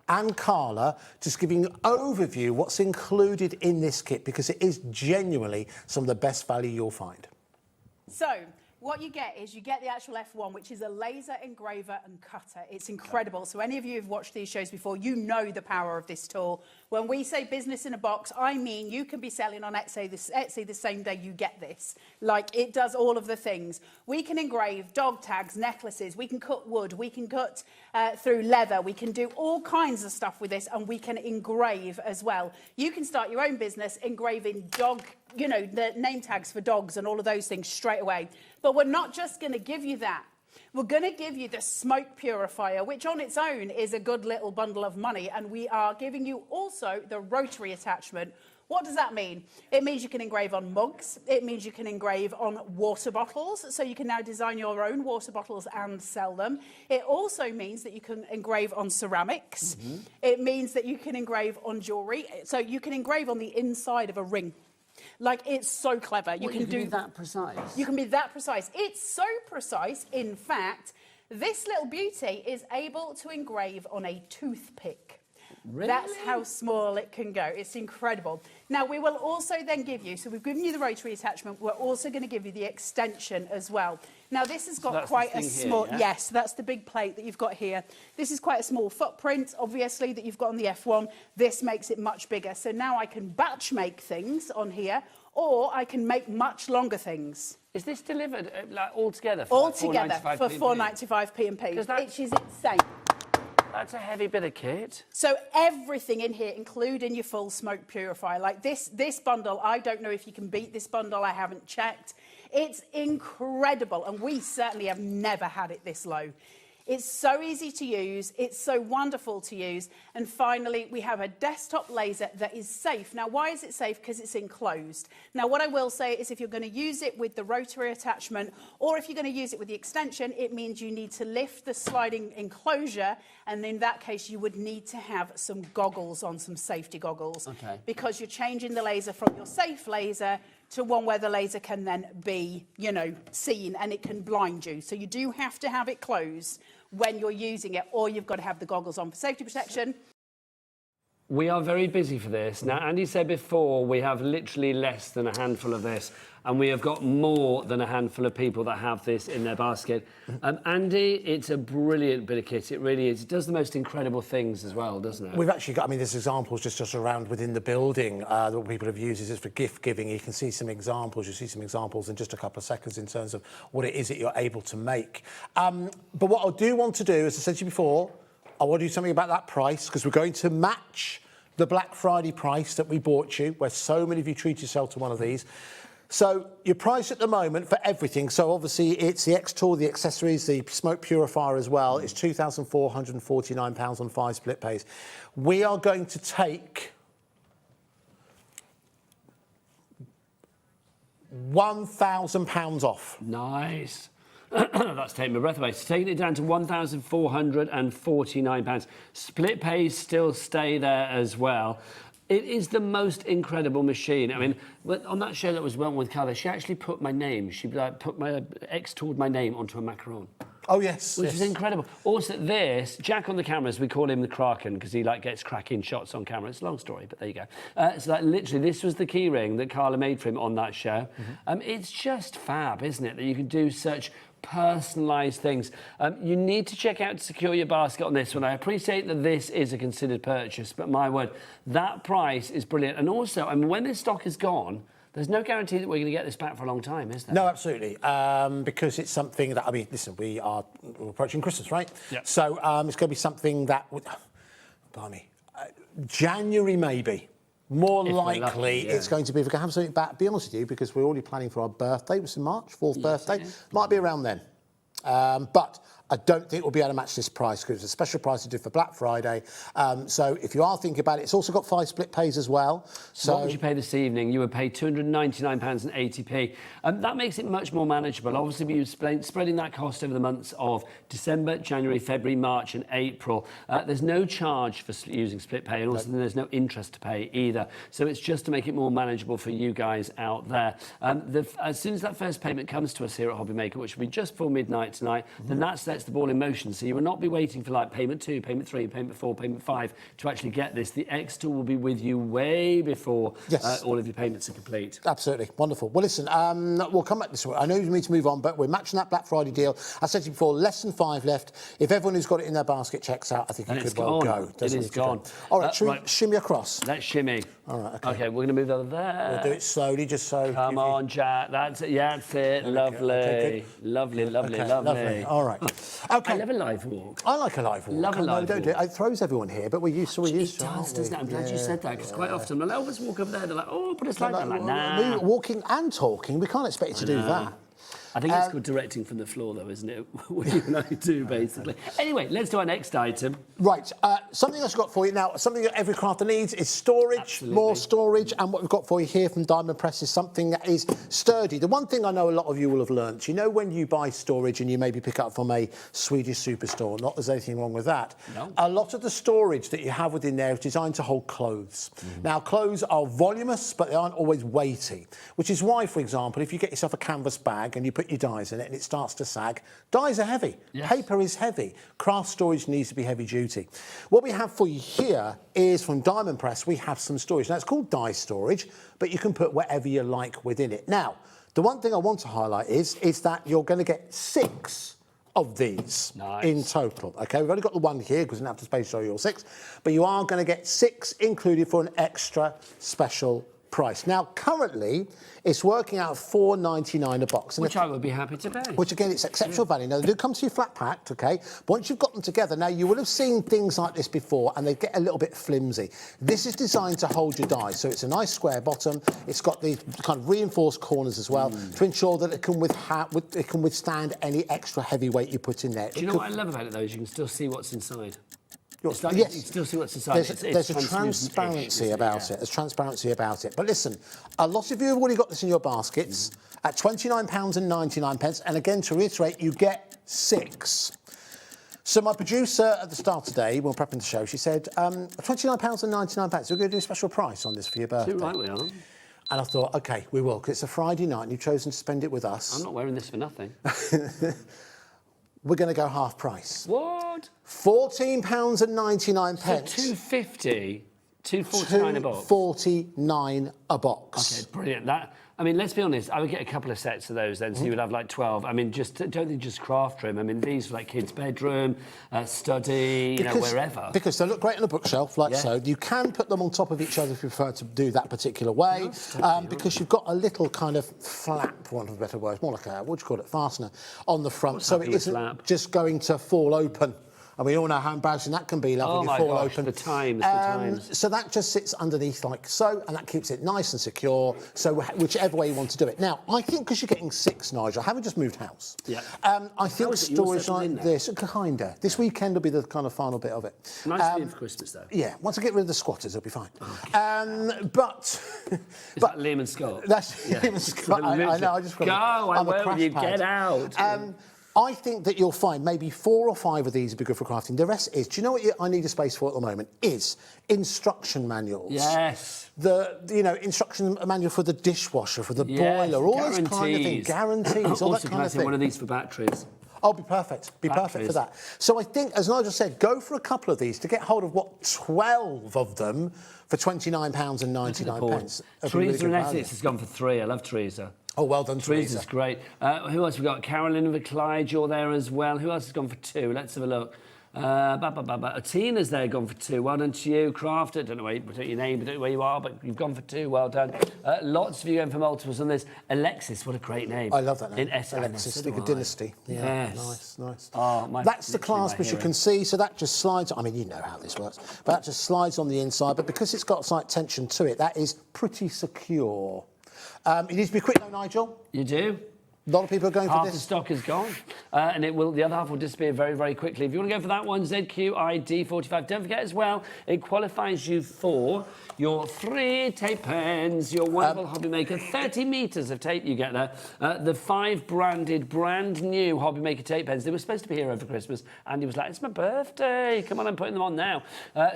and Carla, just giving an overview what's included in this kit, because it is genuinely some of the best value you'll find. So, what you get is you get the actual F1, which is a laser engraver and cutter. It's incredible. So any of you who've watched these shows before, you know the power of this tool. When we say business in a box, I mean you can be selling on Etsy the same day you get this. Like, it does all of the things. We can engrave dog tags, necklaces. We can cut wood. We can cut through leather. We can do all kinds of stuff with this, and we can engrave as well. You can start your own business engraving dog, you know, the name tags for dogs and all of those things straight away. But we're not just going to give you that. We're going to give you the smoke purifier, which on its own is a good little bundle of money. And we are giving you also the rotary attachment. What does that mean? It means you can engrave on mugs. It means you can engrave on water bottles. So you can now design your own water bottles and sell them. It also means that you can engrave on ceramics. It means that you can engrave on jewellery. So you can engrave on the inside of a ring. Like, it's so clever. You can be that precise. You can be that precise. It's so precise, in fact, this little beauty is able to engrave on a toothpick. Really? That's how small it can go. It's incredible. Now, we will also then give you, so we've given you the rotary attachment, we're also going to give you the extension as well. Now, this has got quite a small... Here, yes, that's the big plate that you've got here. This is quite a small footprint, obviously, that you've got on the F1. This makes it much bigger. So now I can batch make things on here, or I can make much longer things. Is this delivered like all together for all together for 4.95p and p, which is insane. That's a heavy bit of kit. So everything in here, including your full smoke purifier, like this bundle, I don't know if you can beat this bundle, I haven't checked. It's incredible, and we certainly have never had it this low. It's so easy to use, it's so wonderful to use, and finally we have a desktop laser that is safe. Now, why is it safe? Because it's enclosed. Now, what I will say is if you're going to use it with the rotary attachment, or if you're going to use it with the extension, it means you need to lift the sliding enclosure, and in that case you would need to have some goggles on, some safety goggles, because you're changing the laser from your safe laser to one where the laser can then be, you know, seen, and it can blind you. So you do have to have it closed when you're using it, or you've got to have the goggles on for safety protection. We are very busy for this. Now, Andy said before, we have literally less than a handful of this, and we have got more than a handful of people that have this in their basket. Andy, it's a brilliant bit of kit. It really is. It does the most incredible things as well, doesn't it? We've actually got, I mean, there's examples just around within the building that people have used this for gift giving. You can see some examples. You'll see some examples in just a couple of seconds in terms of what it is that you're able to make. But what I do want to do, as I said to you before, I want to do something about that price, because we're going to match the Black Friday price that we bought you, where so many of you treat yourself to one of these. So your price at the moment for everything, so obviously it's the X-Tool, the accessories, the smoke purifier as well, is £2,449 on 5 split pays. We are going to take £1,000 off. Nice. That's taking my breath away. So taking it down to £1,449. Split pays still stay there as well. It is the most incredible machine. I mean, on that show that was One with Colour, she actually put my name. She put my X-Tooled my name onto a macaron. Oh, yes. Which is incredible. Also, this, Jack on the cameras, we call him the Kraken because he gets cracking shots on camera. It's a long story, but there you go. So literally, this was the key ring that Carla made for him on that show. It's just fab, isn't it, that you can do such personalised things. You need to check out to secure your basket on this one. I appreciate that this is a considered purchase, but my word, that price is brilliant. And also, I mean, when this stock is gone, there's no guarantee that we're going to get this back for a long time, is there? No, absolutely. Because it's something that, I mean, listen, we're approaching Christmas, right? Yeah. So it's going to be something that, blimey, January maybe. More likely, it's going to be, if we can have something back, be honest with you, because we're already planning for our birthday. It was in March, 4th birthday. Might be around then. But I don't think we'll be able to match this price because it's a special price to do for Black Friday. So if you are thinking about it, it's also got 5 split pays as well. So what would you pay this evening? You would pay £299.80. That makes it much more manageable. Obviously, you're spreading that cost over the months of December, January, February, March and April. There's no charge for using split pay, and also there's no interest to pay either. So it's just to make it more manageable for you guys out there. As soon as that first payment comes to us here at HobbyMaker, which will be just before midnight tonight, then that sets the ball in motion. So you will not be waiting for payment 2, payment 3, payment 4, payment 5 to actually get this. The X-Tool will be with you way before all of your payments are complete. Absolutely. Wonderful. Well, listen, we'll come back this way. I know you need to move on, but we're matching that Black Friday deal. I said to you before, less than 5 left. If everyone who's got it in their basket checks out, I think it could well go. It is gone. All right, should we shimmy across? Let's shimmy. All right, okay. We're going to move over there. We'll do it slowly, just so... Come on, Jack. That's it. Yeah, that's it. Lovely. Okay, lovely. All right. Okay. I love a live walk. I like a live walk. Love a live walk. It throws everyone here, but we're used to it. It does, doesn't it? I'm glad you said that, because quite often, I'm like, oh, let's walk over there. They're like, oh, put a slide down. I'm like, nah. Walking and talking, we can't expect you to do that. I think it's good directing from the floor, though, isn't it? What you and I do, basically. Anyway, let's do our next item. Right. Something else I've got for you now, something that every crafter needs is storage, more storage. And what we've got for you here from Diamond Press is something that is sturdy. The one thing I know a lot of you will have learnt, you know, when you buy storage and you maybe pick up from a Swedish superstore, not there's anything wrong with that. No. A lot of the storage that you have within there is designed to hold clothes. Now, clothes are voluminous, but they aren't always weighty, which is why, for example, if you get yourself a canvas bag and you put your dies in it and it starts to sag, dies are heavy. Yes. Paper is heavy. Craft storage needs to be heavy duty. What we have for you here is from Diamond Press, we have some storage. Now, it's called die storage, but you can put whatever you like within it. Now, the one thing I want to highlight is that you're going to get 6 of these in total. Okay, we've only got the one here because we didn't have the space to show you all 6, but you are going to get 6 included for an extra special price. Now, currently, it's working out $4.99 a box. Which I would be happy to pay. Which, again, it's exceptional value. Now, they do come to you flat packed, OK? But once you've got them together, now, you will have seen things like this before, and they get a little bit flimsy. This is designed to hold your die. So it's a nice square bottom. It's got the kind of reinforced corners as well to ensure that it can withstand any extra heavy weight you put in there. Do you know what I love about it, though, is you can still see what's inside. Yes, you can still see what's inside. There's a transparency about it. There's transparency about it. But listen, a lot of you have already got this in your baskets at £29.99. And again, to reiterate, you get 6. So my producer at the start today, when prepping the show, she said, £29.99. We're going to do a special price on this for your birthday. Too right we are. And I thought, OK, we will, because it's a Friday night and you've chosen to spend it with us. I'm not wearing this for nothing. We're going to go half price. What? £14.99. So £2.50 $2.49 a box. $2.49 a box. Okay, brilliant. I mean, let's be honest, I would get a couple of sets of those then, so you would have like 12. I mean, don't think just craft room. I mean, these are like kids' bedroom, study, wherever. Because they look great on a bookshelf, like so. You can put them on top of each other if you prefer to do that particular way, because you've got a little kind of flap, for want of a better word, more like a, what do you call it, fastener, on the front, so it isn't just going to fall open. And we all know how embarrassing that can be, lovely, to fall open. The times. So that just sits underneath like so, and that keeps it nice and secure. So whichever way you want to do it. Now, I think because you're getting 6, Nigel, haven't just moved house. Yeah. I think storage like this, kinda. This weekend will be the kind of final bit of it. Nice to be for Christmas, though. Yeah. Once I get rid of the squatters, it'll be fine. Okay. But that Liam and Scott? That's Liam and Scott. I know. I just go. I work with you. Get out. I think that you'll find maybe 4 or 5 of these would be good for crafting. The rest is, do you know what I need a space for at the moment? Is instruction manuals. Yes. Instruction manual for the dishwasher, for the boiler, all those kind of things. Guarantees, all that kind of thing. One of these for batteries. Oh, be perfect. Be perfect for that. So I think, as Nigel said, go for a couple of these to get hold of 12 of them for £29.99. Teresa and Essex has gone for 3. I love Teresa. Oh, well done, Teresa's great. Who else have we got? Carolyn and Clyde, you're there as well. Who else has gone for 2? Let's have a look. Tina's there, gone for 2. Well done to you. Crafter, don't know where your name, don't know where you are, but you've gone for 2. Well done. Lots of you going for multiples on this. Alexis, what a great name. I love that name. In Essex. Alexis, like a dynasty. Yeah, yes. Nice. Oh, that's the clasp, as you can see. So that just slides. I mean, you know how this works. But that just slides on the inside. But because it's got slight tension to it, that is pretty secure. You need to be quick though, Nigel. You do. A lot of people are going for this. Half the stock is gone, and the other half will disappear very, very quickly. If you want to go for that one, ZQID45. Don't forget as well, it qualifies you for your free tape pens, your wonderful HobbyMaker 30 metres of tape you get there. The 5 branded, brand new HobbyMaker tape pens. They were supposed to be here over Christmas. Andy was like, it's my birthday. Come on, I'm putting them on now.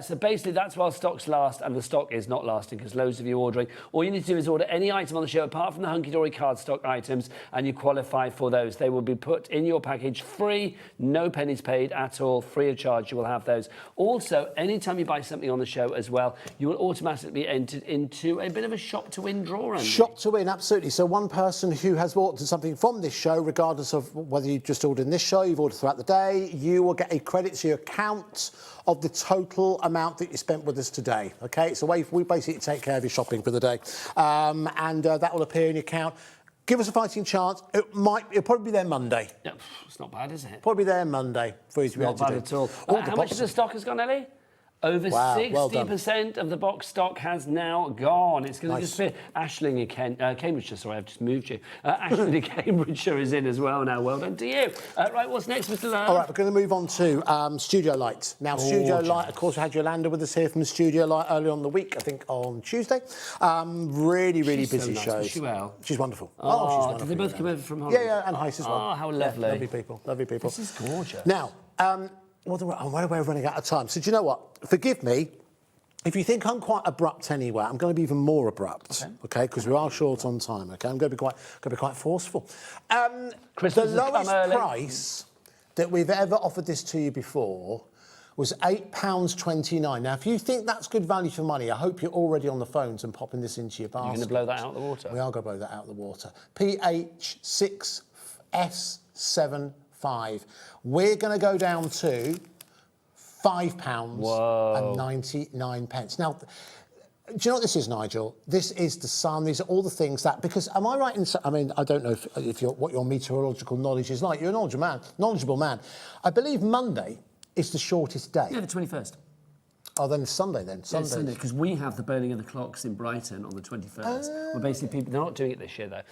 So basically, that's while stocks last, and the stock is not lasting because loads of you are ordering. All you need to do is order any item on the show apart from the hunky-dory cardstock items, and you qualify for those. They will be put in your package free, no pennies paid at all, free of charge. You will have those. Also, anytime you buy something on the show as well, you will automatically be entered into a bit of a shop to win draw. Andy. Shop to win, absolutely. So one person who has bought something from this show, regardless of whether you just ordered in this show, you've ordered throughout the day, you will get a credit to your account of the total amount that you spent with us today. Okay, so we basically take care of your shopping for the day, and that will appear in your account. Give us a fighting chance. It'll probably be there Monday. Yeah, it's not bad, is it? Probably there Monday for you to be able to do. Not bad at all. How much of the stock has gone, Ellie? Over 60% of the box stock has now gone. It's going to disappear. Ashling and Cambridgeshire, sorry, I've just moved you. Ashling and Cambridgeshire is in as well now. Well done to you. Right, what's next, Mr. Love? All right, we're going to move on to Studio Light. Now, Studio Light, of course, we had Yolanda with us here from Studio Light earlier on in the week, I think on Tuesday. Really busy shows. She well? She's wonderful. She's wonderful. Did they both come over from Holland? Yeah, and Heist as well. Oh, how lovely. Yeah, lovely people. This is gorgeous. Now, we're running out of time. So do you know what? Forgive me. If you think I'm quite abrupt anyway, I'm going to be even more abrupt, okay? Because we are short on time, okay? I'm going to be quite forceful. The lowest price that we've ever offered this to you before was £8.29. Now, if you think that's good value for money, I hope you're already on the phones and popping this into your basket. You're going to blow that out of the water? We are going to blow that out of the water. PH6S75. We're going to go down to £5.99. Now, do you know what this is, Nigel? This is the sun. These are all the things that... Because, am I right in... I mean, I don't know what your meteorological knowledge is like. You're a knowledgeable man. I believe Monday is the shortest day. Yeah, the 21st. Oh, then it's Sunday then. Sunday, because we have the burning of the clocks in Brighton on the 21st. Where basically people, they're not doing it this year though.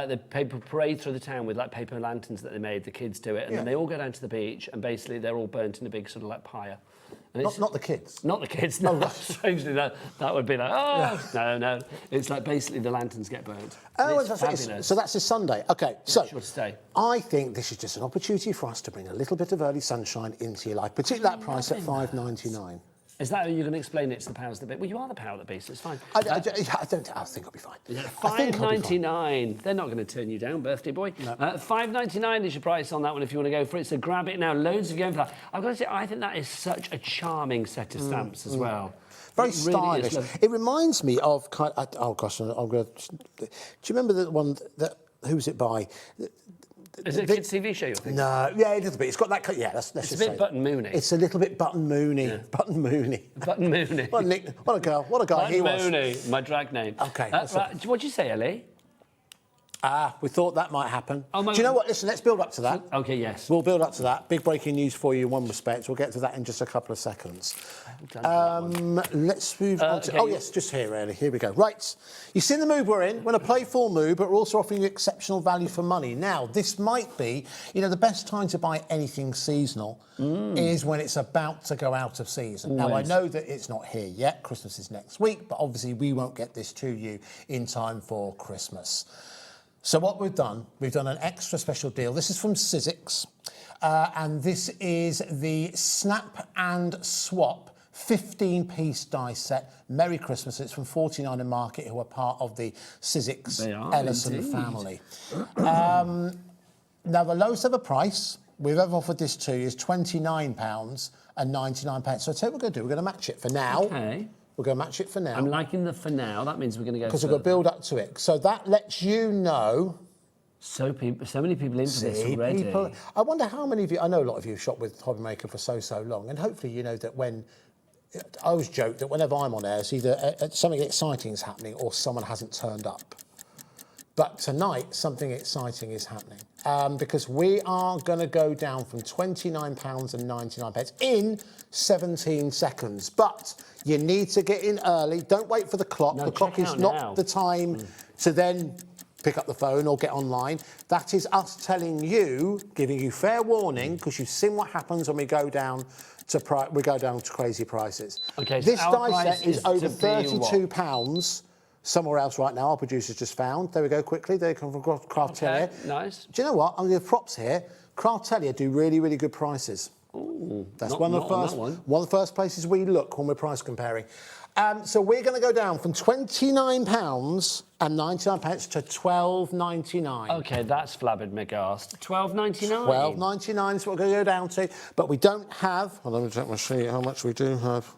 The people parade through the town with like paper lanterns that they made, the kids do it, and then they all go down to the beach and basically they're all burnt in a big sort of like pyre. Not the kids? Not the kids, no. Right. Strangely, that would be like, no. It's like basically the lanterns get burnt. Oh, it's fabulous. So that's this Sunday. OK, so sure to stay. I think this is just an opportunity for us to bring a little bit of early sunshine into your life, particularly that price at £5.99. Is that how you're going to explain it to the powers that be? Well, you are the power that be, so it's fine. I think I'll be fine. $5.99. They're not going to turn you down, birthday boy. No. $5.99 is your price on that one if you want to go for it. So grab it now. Loads of you going for that. I've got to say, I think that is such a charming set of stamps as well. Very stylish. It reminds me of oh gosh, I'm going to. Do you remember the one that? Who was it by? Is it a kids' TV show you're thinking? No, yeah, a little bit. It's got that. Yeah, let's it's just a say bit Button Mooney. It's a little bit Button Mooney. Yeah. Button Mooney. Button Mooney. What a girl. What a guy Button he was. Mooney, my drag name. Okay. Right, what'd you say, Ellie? We thought that might happen. Oh, do you know what? Listen, let's build up to that. Okay, yes. We'll build up to that. Big breaking news for you in one respect. We'll get to that in just a couple of seconds. Let's move on to... yes, just here, really. Here we go. Right. You see the mood we're in. We're in a playful mood, but we're also offering you exceptional value for money. Now, this might be, the best time to buy anything seasonal is when it's about to go out of season. Now, I know that it's not here yet. Christmas is next week, but obviously we won't get this to you in time for Christmas. So what we've done an extra special deal. This is from Sizzix, and this is the Snap and Swap 15-piece die set. Merry Christmas. It's from 49 in Market, who are part of the Sizzix Ellison family. Now, the lowest ever price we've ever offered this to you is £29.99. So I'll tell you what we're going to do. We're going to match it for now. Okay. We're going to match it for now. I'm liking the for now. That means we're going to go because we're going to build up to it. So that lets you know. So many people into this already. I wonder how many of you. I know a lot of you have shopped with HobbyMaker for so long, and hopefully you know that when. I always joke that whenever I'm on air, it's either something exciting is happening or someone hasn't turned up. But tonight, something exciting is happening because we are going to go down from £29.99 in 17 seconds. But you need to get in early. Don't wait for the clock. No, the clock is not the time to then pick up the phone or get online. That is us telling you, giving you fair warning, because you've seen what happens when we go down to crazy prices. Okay, this so die set is over £32. Somewhere else right now, our producers just found. There we go, quickly. They come from Craftelia. Okay, nice. Do you know what? I'm going to give props here. Craftelia do really, really good prices. Ooh, That's one of the first places we look when we're price comparing. So we're going to go down from £29.99 to £12.99. Okay, that's flabbered McGast. £12.99. £12.99 is what we're going to go down to. But we don't have... Well, let me check my sheet, how much we do have.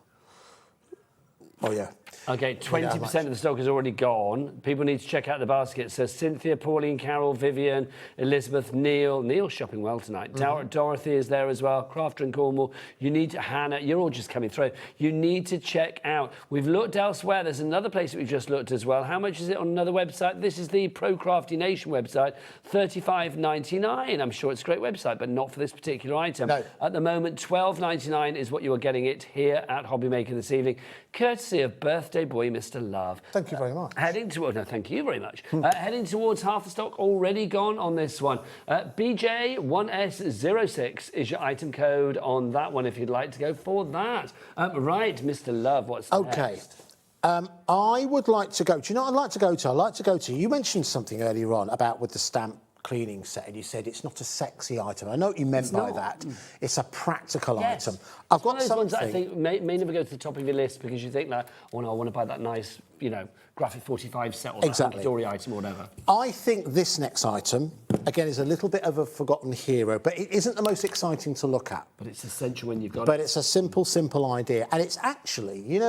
Oh, yeah. Okay, 20% of the stock is already gone. People need to check out the basket. So Cynthia, Pauline, Carol, Vivian, Elizabeth, Neil. Neil's shopping well tonight. Dorothy is there as well. Crafter in Cornwall. You need to... Hannah, you're all just coming through. You need to check out. We've looked elsewhere. There's another place that we've just looked as well. How much is it on another website? This is the Pro Crafty Nation website. $35.99. I'm sure it's a great website, but not for this particular item. No. At the moment, $12.99 is what you are getting it here at HobbyMaker this evening, courtesy of birthday boy, Mr. Love. Thank you very much. Heading towards... No, thank you very much. Heading towards half the stock already gone on this one. BJ1S06 is your item code on that one if you'd like to go for that. Right, Mr. Love, what's next? I would like to go... Do you know what I'd like to go to? I'd like to go to... You mentioned something earlier on about with the stamp cleaning set, and you said it's not a sexy item. I know what you meant by that. It's a practical item. I've got something that I think may never go to the top of your list because you think like, oh no, I want to buy that nice, Graphic45 set or that hunky-dory item or whatever. I think this next item, again, is a little bit of a forgotten hero, but it isn't the most exciting to look at. But it's essential when you've got it. But it's a simple idea. And it's actually,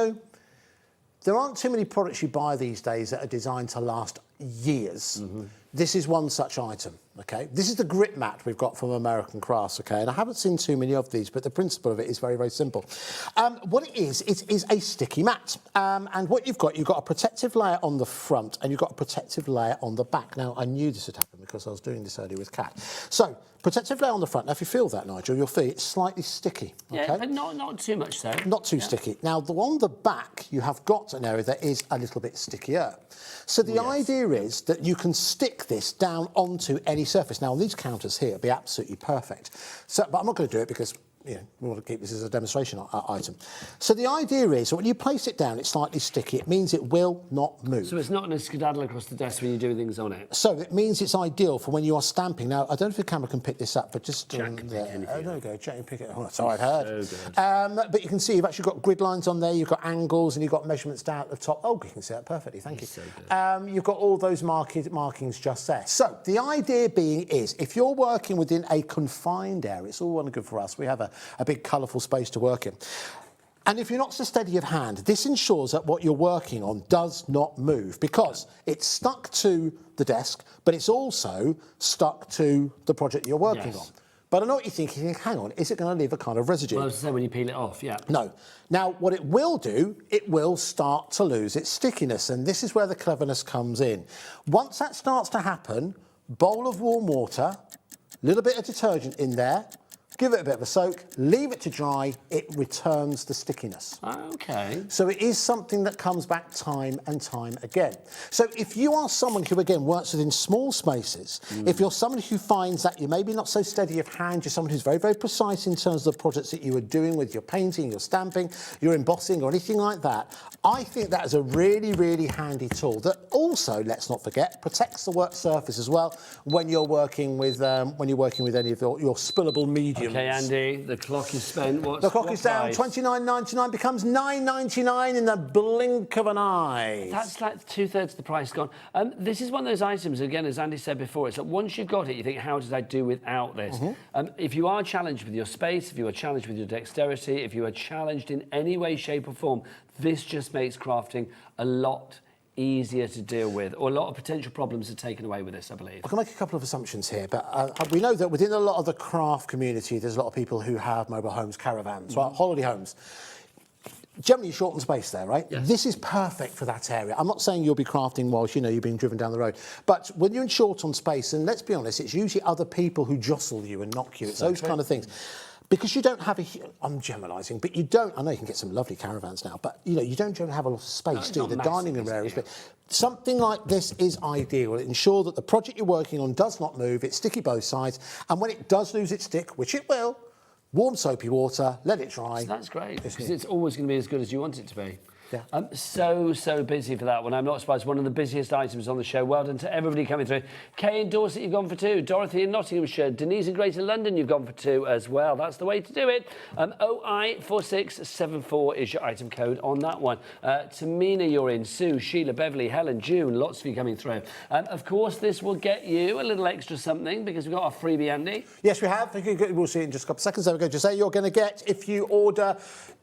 there aren't too many products you buy these days that are designed to last years. This is one such item, okay? This is the grip mat we've got from American Crafts, okay? And I haven't seen too many of these, but the principle of it is very, very simple. What it is a sticky mat. And what you've got a protective layer on the front and you've got a protective layer on the back. Now, I knew this would happen because I was doing this earlier with Kat. So, protective layer on the front. Now, if you feel that, Nigel, you'll feel it's slightly sticky, okay? Yeah, but not too much so. Not too sticky. Now, on the back, you have got an area that is a little bit stickier. So the idea is that you can stick this down onto any surface. Now, on these counters here, it'll be absolutely perfect. So, but I'm not going to do it because we want to keep this as a demonstration item. So the idea is that when you place it down, it's slightly sticky. It means it will not move. So it's not going to skedaddle across the desk when you do things on it? So it means it's ideal for when you are stamping. Now, I don't know if the camera can pick this up, but just... Jack can pick anything there we go, Jack can pick it. Oh, that's all I've heard. So good. But you can see you've actually got grid lines on there, you've got angles, and you've got measurements down at the top. Oh, you can see that perfectly, thank you. So good. You've got all those markings just there. So the idea being is, if you're working within a confined area, it's all well and good for us. We have a big colourful space to work in. And if you're not so steady of hand, this ensures that what you're working on does not move, because it's stuck to the desk, but it's also stuck to the project you're working on. But I know what you're thinking, hang on, is it going to leave a kind of residue? Well, I was saying when you peel it off, yeah. No. Now, what it will do, it will start to lose its stickiness, and this is where the cleverness comes in. Once that starts to happen, bowl of warm water, little bit of detergent in there, give it a bit of a soak, leave it to dry, it returns the stickiness. OK. So it is something that comes back time and time again. So if you are someone who, again, works within small spaces, if you're someone who finds that you're maybe not so steady of hand, you're someone who's very, very precise in terms of the projects that you are doing with your painting, your stamping, your embossing or anything like that, I think that is a really, really handy tool that also, let's not forget, protects the work surface as well when you're working with any of your spillable mediums. OK, Andy, the clock is spent. The clock is down. $29.99 becomes $9.99 in the blink of an eye. That's like 2/3 of the price gone. This is one of those items, again, as Andy said before, it's like once you've got it, you think, how did I do without this? If you are challenged with your space, if you are challenged with your dexterity, if you are challenged in any way, shape or form, this just makes crafting a lot easier to deal with, or a lot of potential problems are taken away with this, I believe. I can make a couple of assumptions here, but we know that within a lot of the craft community, there's a lot of people who have mobile homes, caravans, right? Holiday homes. Generally, you're short on space there, right? Yes. This is perfect for that area. I'm not saying you'll be crafting whilst, you're being driven down the road, but when you're short on space, and let's be honest, it's usually other people who jostle you and knock you. It's those kind of things. Because you don't have I'm generalising, but you don't, I know you can get some lovely caravans now, but, you don't generally have a lot of space, do you? The dining room areas, but something like this is ideal. It ensures that the project you're working on does not move, it's sticky both sides, and when it does lose its stick, which it will, warm soapy water, let it dry. So that's great, because it's always going to be as good as you want it to be. Yeah. I'm so busy for that one. I'm not surprised. One of the busiest items on the show. Well done to everybody coming through. Kay in Dorset, you've gone for 2. Dorothy in Nottinghamshire. Denise in Greater London, you've gone for 2 as well. That's the way to do it. OI4674 is your item code on that one. Tamina, you're in. Sue, Sheila, Beverly, Helen, June. Lots of you coming through. Of course, this will get you a little extra something because we've got our freebie, Andy. Yes, we have. We'll see it in just a couple of seconds. There we go. Just say you're going to get, if you order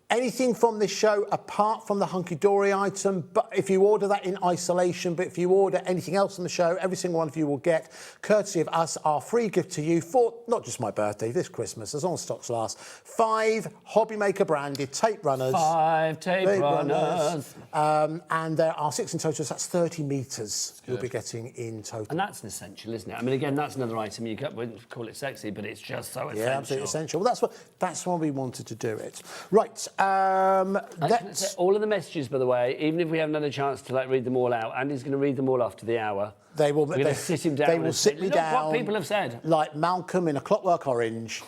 anything from this show apart from the hunky-dory item, but if you order that in isolation, but if you order anything else on the show, every single one of you will get, courtesy of us, our free gift to you for not just my birthday, this Christmas, as long as stocks last, 5 HobbyMaker branded tape runners. 5 tape runners. And there are 6 in total, so that's 30 metres you'll be getting in total. And that's an essential, isn't it? I mean, again, that's another item. You wouldn't call it sexy, but it's just so essential. Yeah, absolutely essential. Well, that's why we wanted to do it. Right. All of the messages, by the way, even if we have another chance to read them all out, Andy's going to read them all after the hour. They will. We're going to sit him down. They will sit me down. What people have said, like Malcolm in A Clockwork Orange.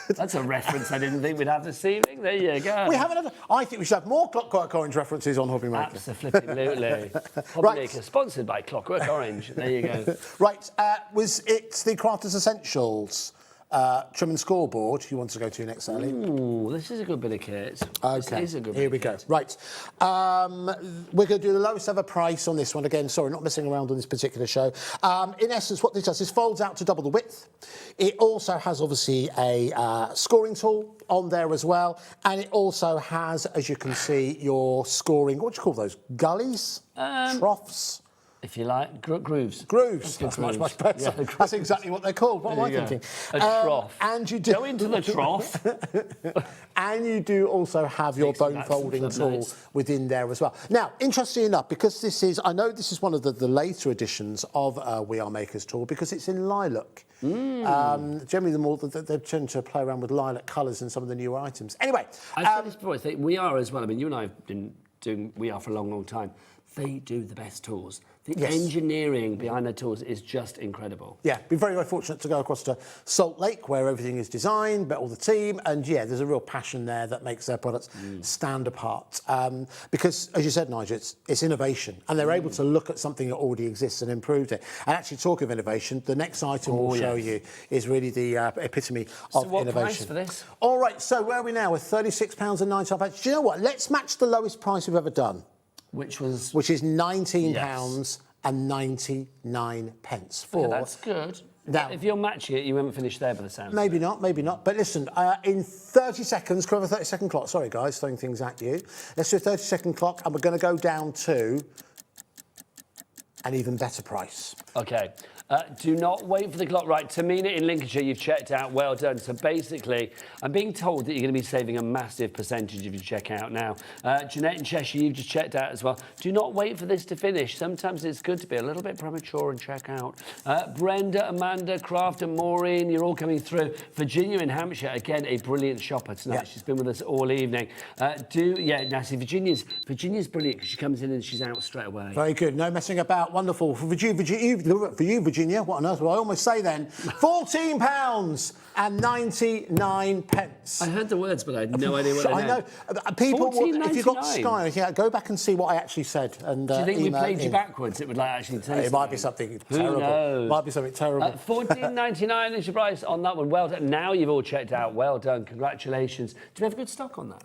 That's a reference I didn't think we'd have this evening. There you go. We have another. I think we should have more Clockwork Orange references on HobbyMaker. Absolutely. HobbyMaker, sponsored by Clockwork Orange. There you go. Right. It's the Crafters Essentials trim and scoreboard you want to go to next, Sally? Ooh, this is a good bit of kit. Okay, this is a good here we go. Right, we're going to do the lowest ever price on this one. Again, sorry, not messing around on this particular show. In essence, what this does is folds out to double the width. It also has, obviously, a scoring tool on there as well. And it also has, as you can see, your scoring, what do you call those, gullies? Troughs? If you like, grooves. Grooves. That's much better. Yeah, that's exactly what they're called. What am I thinking? A trough. And you do go into the trough. And you do also have your bone folding tool within there as well. Now, interestingly enough, because I know this is one of the later editions of We Are Makers tool because it's in lilac. Generally, they tend to play around with lilac colours in some of the newer items. Anyway, I've said this before. I think We Are as well. I mean, you and I have been doing We Are for a long, long time. they do the best tools. The Yes. engineering behind their tools is just incredible. Yeah, been very, very fortunate to go across to Salt Lake where everything is designed, met all the team, and yeah, there's a real passion there that makes their products stand apart. Because, as you said, Nigel, it's innovation, and they're able to look at something that already exists and improve it. And actually, talk of innovation, the next item we'll show you is really the epitome of So what innovation. price for this? All right, so where are we now? We're £36.95. Do you know what? Let's match the lowest price we've ever done. Which was? Which is £19.99 for. Okay, that's good. Now, if you're matching it, you haven't finished there by the sound. Maybe not, maybe not. But listen, in 30 seconds, can we have a 30-second clock? Sorry, guys, throwing things at you. Let's do a 30-second clock, and we're going to go down to an even better price. Okay. Do not wait for the clock. Right, Tamina in Lincolnshire, you've checked out. Well done. So basically, I'm being told that you're going to be saving a massive percentage if you check out now. Jeanette in Cheshire, you've just checked out as well. Do not wait for this to finish. Sometimes it's good to be a little bit premature and check out. Brenda, Amanda, Craft and Maureen, you're all coming through. Virginia in Hampshire, again, a brilliant shopper tonight. Yeah. She's been with us all evening. Now see, Virginia's brilliant because she comes in and she's out straight away. Very good. No messing about. Wonderful. For you, Virginia, what on earth will I almost say then? £14.99. I heard the words, but I had no idea what they meant. I know. People, if you've got Sky, go back and see what I actually said. And, do you think we played you backwards? It would actually taste. It might be something terrible. Knows? Might be something terrible. £14.99 is your price on that one. Well done. Now you've all checked out. Well done. Congratulations. Do we have a good stock on that?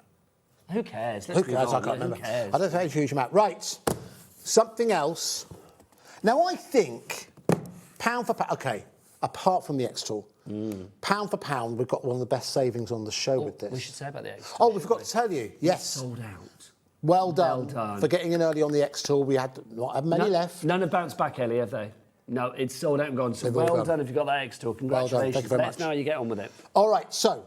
Who cares? Who cares? I can't remember. I don't think a huge amount. Right. Something else. Now, I think, pound for pound, OK, apart from the X-Tool, pound for pound, we've got one of the best savings on the show with this. We should say about the X-Tool. Oh, we forgot to tell you. Yes. Sold out. Well done. For getting in early on the X-Tool. We had not had many left. None have bounced back, Ellie, have they? No, it's sold out and gone. So well done if you've got that X-Tool. Congratulations. Well done. Thank you very much. Let us know how you get on with it. All right, so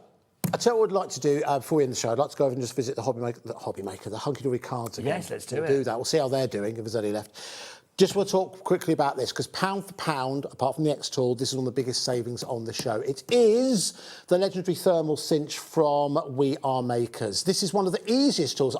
I tell you what I'd like to do before we end the show. I'd like to go over and just visit the HobbyMaker, the Hunky Dory cards again. Yes, let's do it. We'll do that. We'll see how they're doing, if there's any left. Just want to talk quickly about this, because pound for pound, apart from the X-Tool, this is one of the biggest savings on the show. It is the legendary thermal cinch from We Are Makers. This is one of the easiest tools.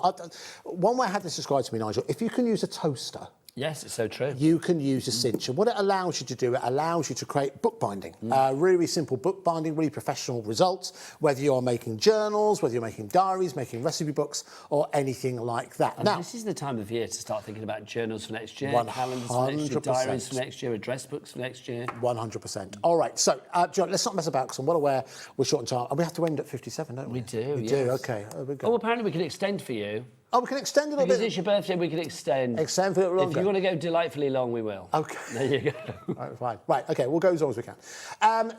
One way I had this described to me, Nigel, if you can use a toaster, yes, it's so true. you can use a cinch. And what it allows you to do, it allows you to create bookbinding. Really simple bookbinding, really professional results, whether you're making journals, whether you're making diaries, making recipe books, or anything like that. And now, this is the time of year to start thinking about journals for next year, 100%. calendars for next year, diaries for next year, address books for next year. 100%. All right, so, John, let's not mess about, because I'm well aware we're short on time. And we have to end at 57, don't we? We do, We yes. do, OK. There we go. Oh, apparently we can extend for you. Oh, we can extend a little because bit. It's your birthday, we can extend. Extend for a little longer. If you want to go delightfully long, we will. OK. There you go. Right, fine. Right, OK, we'll go as long as we can.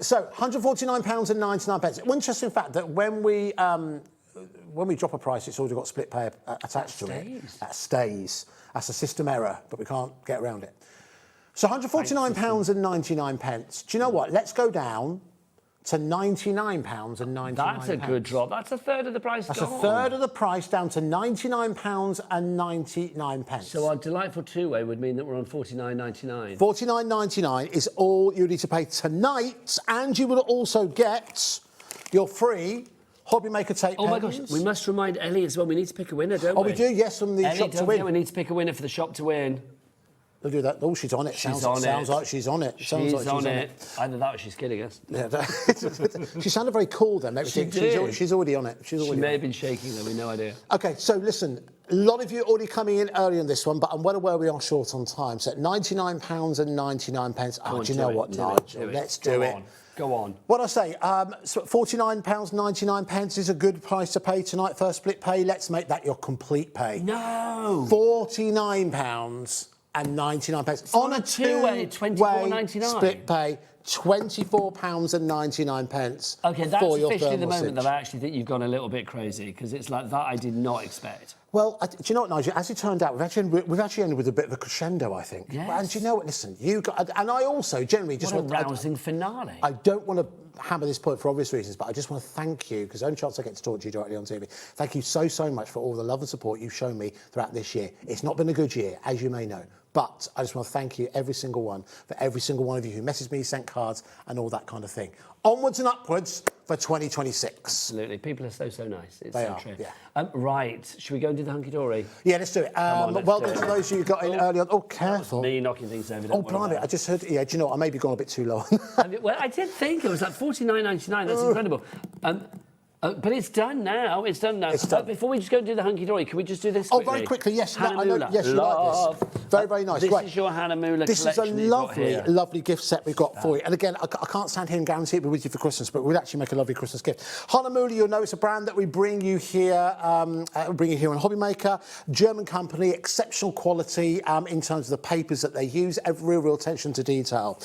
So, £149.99. One interesting fact that when we drop a price, it's already got split pay attached to it. That stays. That's a system error, but we can't get around it. So £149.99. Do you know what? Let's go down to £99.99. That's a good drop. That's a third of the price. That's a third of the price, down to £99.99. So our delightful two-way would mean that we're on $49.99. $49.99 is all you need to pay tonight, and you will also get your free HobbyMaker tape Oh my gosh, we must remind Ellie as well. We need to pick a winner, don't we? Oh, we do, yes, from the shop to win. We need to pick a winner for the shop to win. They'll do that. Oh, she's on it. Sounds like she's on it. She's on it. Either that or she's kidding us. Yeah, she sounded very cool then. Maybe she's already on it. She may have been shaking though, we've no idea. OK, so listen, a lot of you are already coming in early on this one, but I'm well aware we are short on time. So at £99.99. Oh, do you know what, Nigel? Let's do it. Go on. What I say, so £49.99 is a good price to pay tonight for split pay. Let's make that your complete pay. No. £49.99. On a two-way, £24.99. split pay, £24.99. OK, that's for your officially the thermal moment cinch. that I actually think you've gone a little bit crazy, because it's like that I did not expect. Well, do you know what, Nigel? As it turned out, we've actually ended with a bit of a crescendo, I think. Yes. And do you know what? Listen, and I also generally just want a rousing finale. I don't want to hammer this point for obvious reasons, but I just want to thank you, because the only chance I get to talk to you directly on TV. Thank you so much for all the love and support you've shown me throughout this year. It's not been a good year, as you may know. But I just want to thank you, every single one, for every single one of you who messaged me, sent cards, and all that kind of thing. Onwards and upwards for 2026. Absolutely. People are so nice. It's They so are, true. yeah. Right. Should we go and do the hunky-dory? Yeah, let's do it. Well done to those who got in early on. Oh, careful. Me knocking things over. Oh, blimey, I just heard... Yeah, do you know what? I may be gone a bit too low. Well, I did think it was like $49.99. That's incredible. But it's done now. It's done now. It's done. Before we just go and do the hunky-dory, can we just do this Oh, quickly? very quickly, yes. Hannah I know, Moolah. yes, you like this. Very, very nice. This Great. is your Hannah Moolah This is a collection that you've got lovely, here. lovely gift set we've got for you. And again, I can't stand here and guarantee it'll be with you for Christmas, but we'll actually make a lovely Christmas gift. Hannah Moolah, you'll know it's a brand that we bring you here, on HobbyMaker. German company, exceptional quality in terms of the papers that they use, real attention to detail.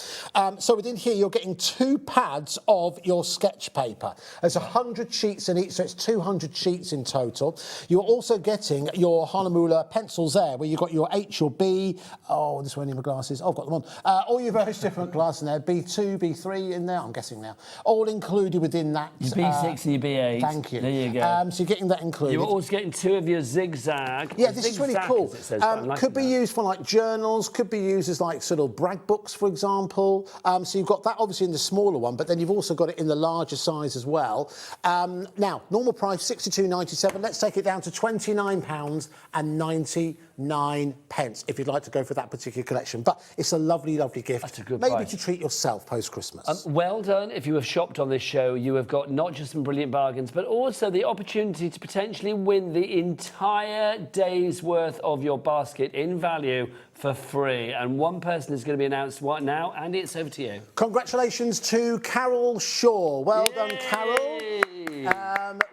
So within here, you're getting 2 pads of your sketch paper. There's 100 sheets in each, so it's 200 sheets in total. You're also getting your Hannah Moolah pencils there, where you've got your H, your B. Oh, this one in my glasses. Oh, I've got them on. All your various different glasses in there. B2, B3 in there, I'm guessing now. All included within that. Your B6 and your B8. Thank you. There you go. So you're getting that included. You're also getting 2 of your zigzag. Yeah, this is really cool. Could be that. used for like journals, could be used as like sort of brag books, for example. So you've got that obviously in the smaller one, but then you've also got it in the larger size as well. Now, normal price £62.97. Let's take it down to £29.99 if you'd like to go for that particular collection. But it's a lovely, lovely gift. That's a good Maybe price. to treat yourself post-Christmas. Well done. If you have shopped on this show, you have got not just some brilliant bargains, but also the opportunity to potentially win the entire day's worth of your basket in value for free. And one person is going to be announced right now. Andy, it's over to you. Congratulations to Carol Shaw. Well done, Carol.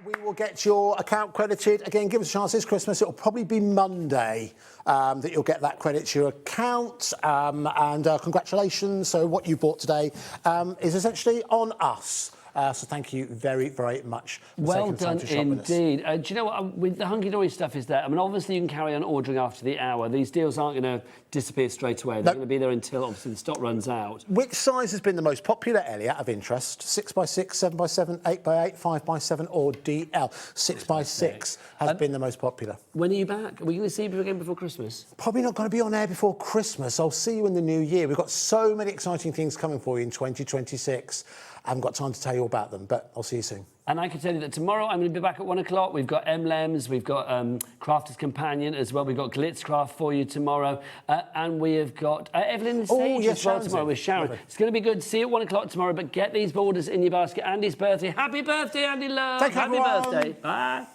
We will get your account credited. Again, give us a chance this Christmas. It'll probably be Monday that you'll get that credit to your account. Congratulations. So what you bought today is essentially on us. So thank you very, very much for Well taking the time done to shop with us. indeed. Do you know what? With the hunky-dory stuff is there. I mean, obviously you can carry on ordering after the hour. These deals aren't going to disappear straight away. They're going to be there until obviously the stock runs out. Which size has been the most popular, Ellie, out of interest? 6x6, 7x7, 8x8, 5x7 or DL? 6x6 has been the most popular. When are you back? Are we going to see you again before Christmas? Probably not going to be on air before Christmas. I'll see you in the new year. We've got so many exciting things coming for you in 2026. I haven't got time to tell you all about them, but I'll see you soon. And I can tell you that tomorrow I'm going to be back at 1 o'clock. We've got Emblems, we've got Crafter's Companion as well. We've got Glitzcraft for you tomorrow. And we have got Evelyn Sage as well tomorrow with Sharon. Lovely. It's going to be good. See you at 1 o'clock tomorrow, but get these orders in your basket. Andy's birthday. Happy birthday, Andy Love. Thank you, Happy everyone. birthday. Bye.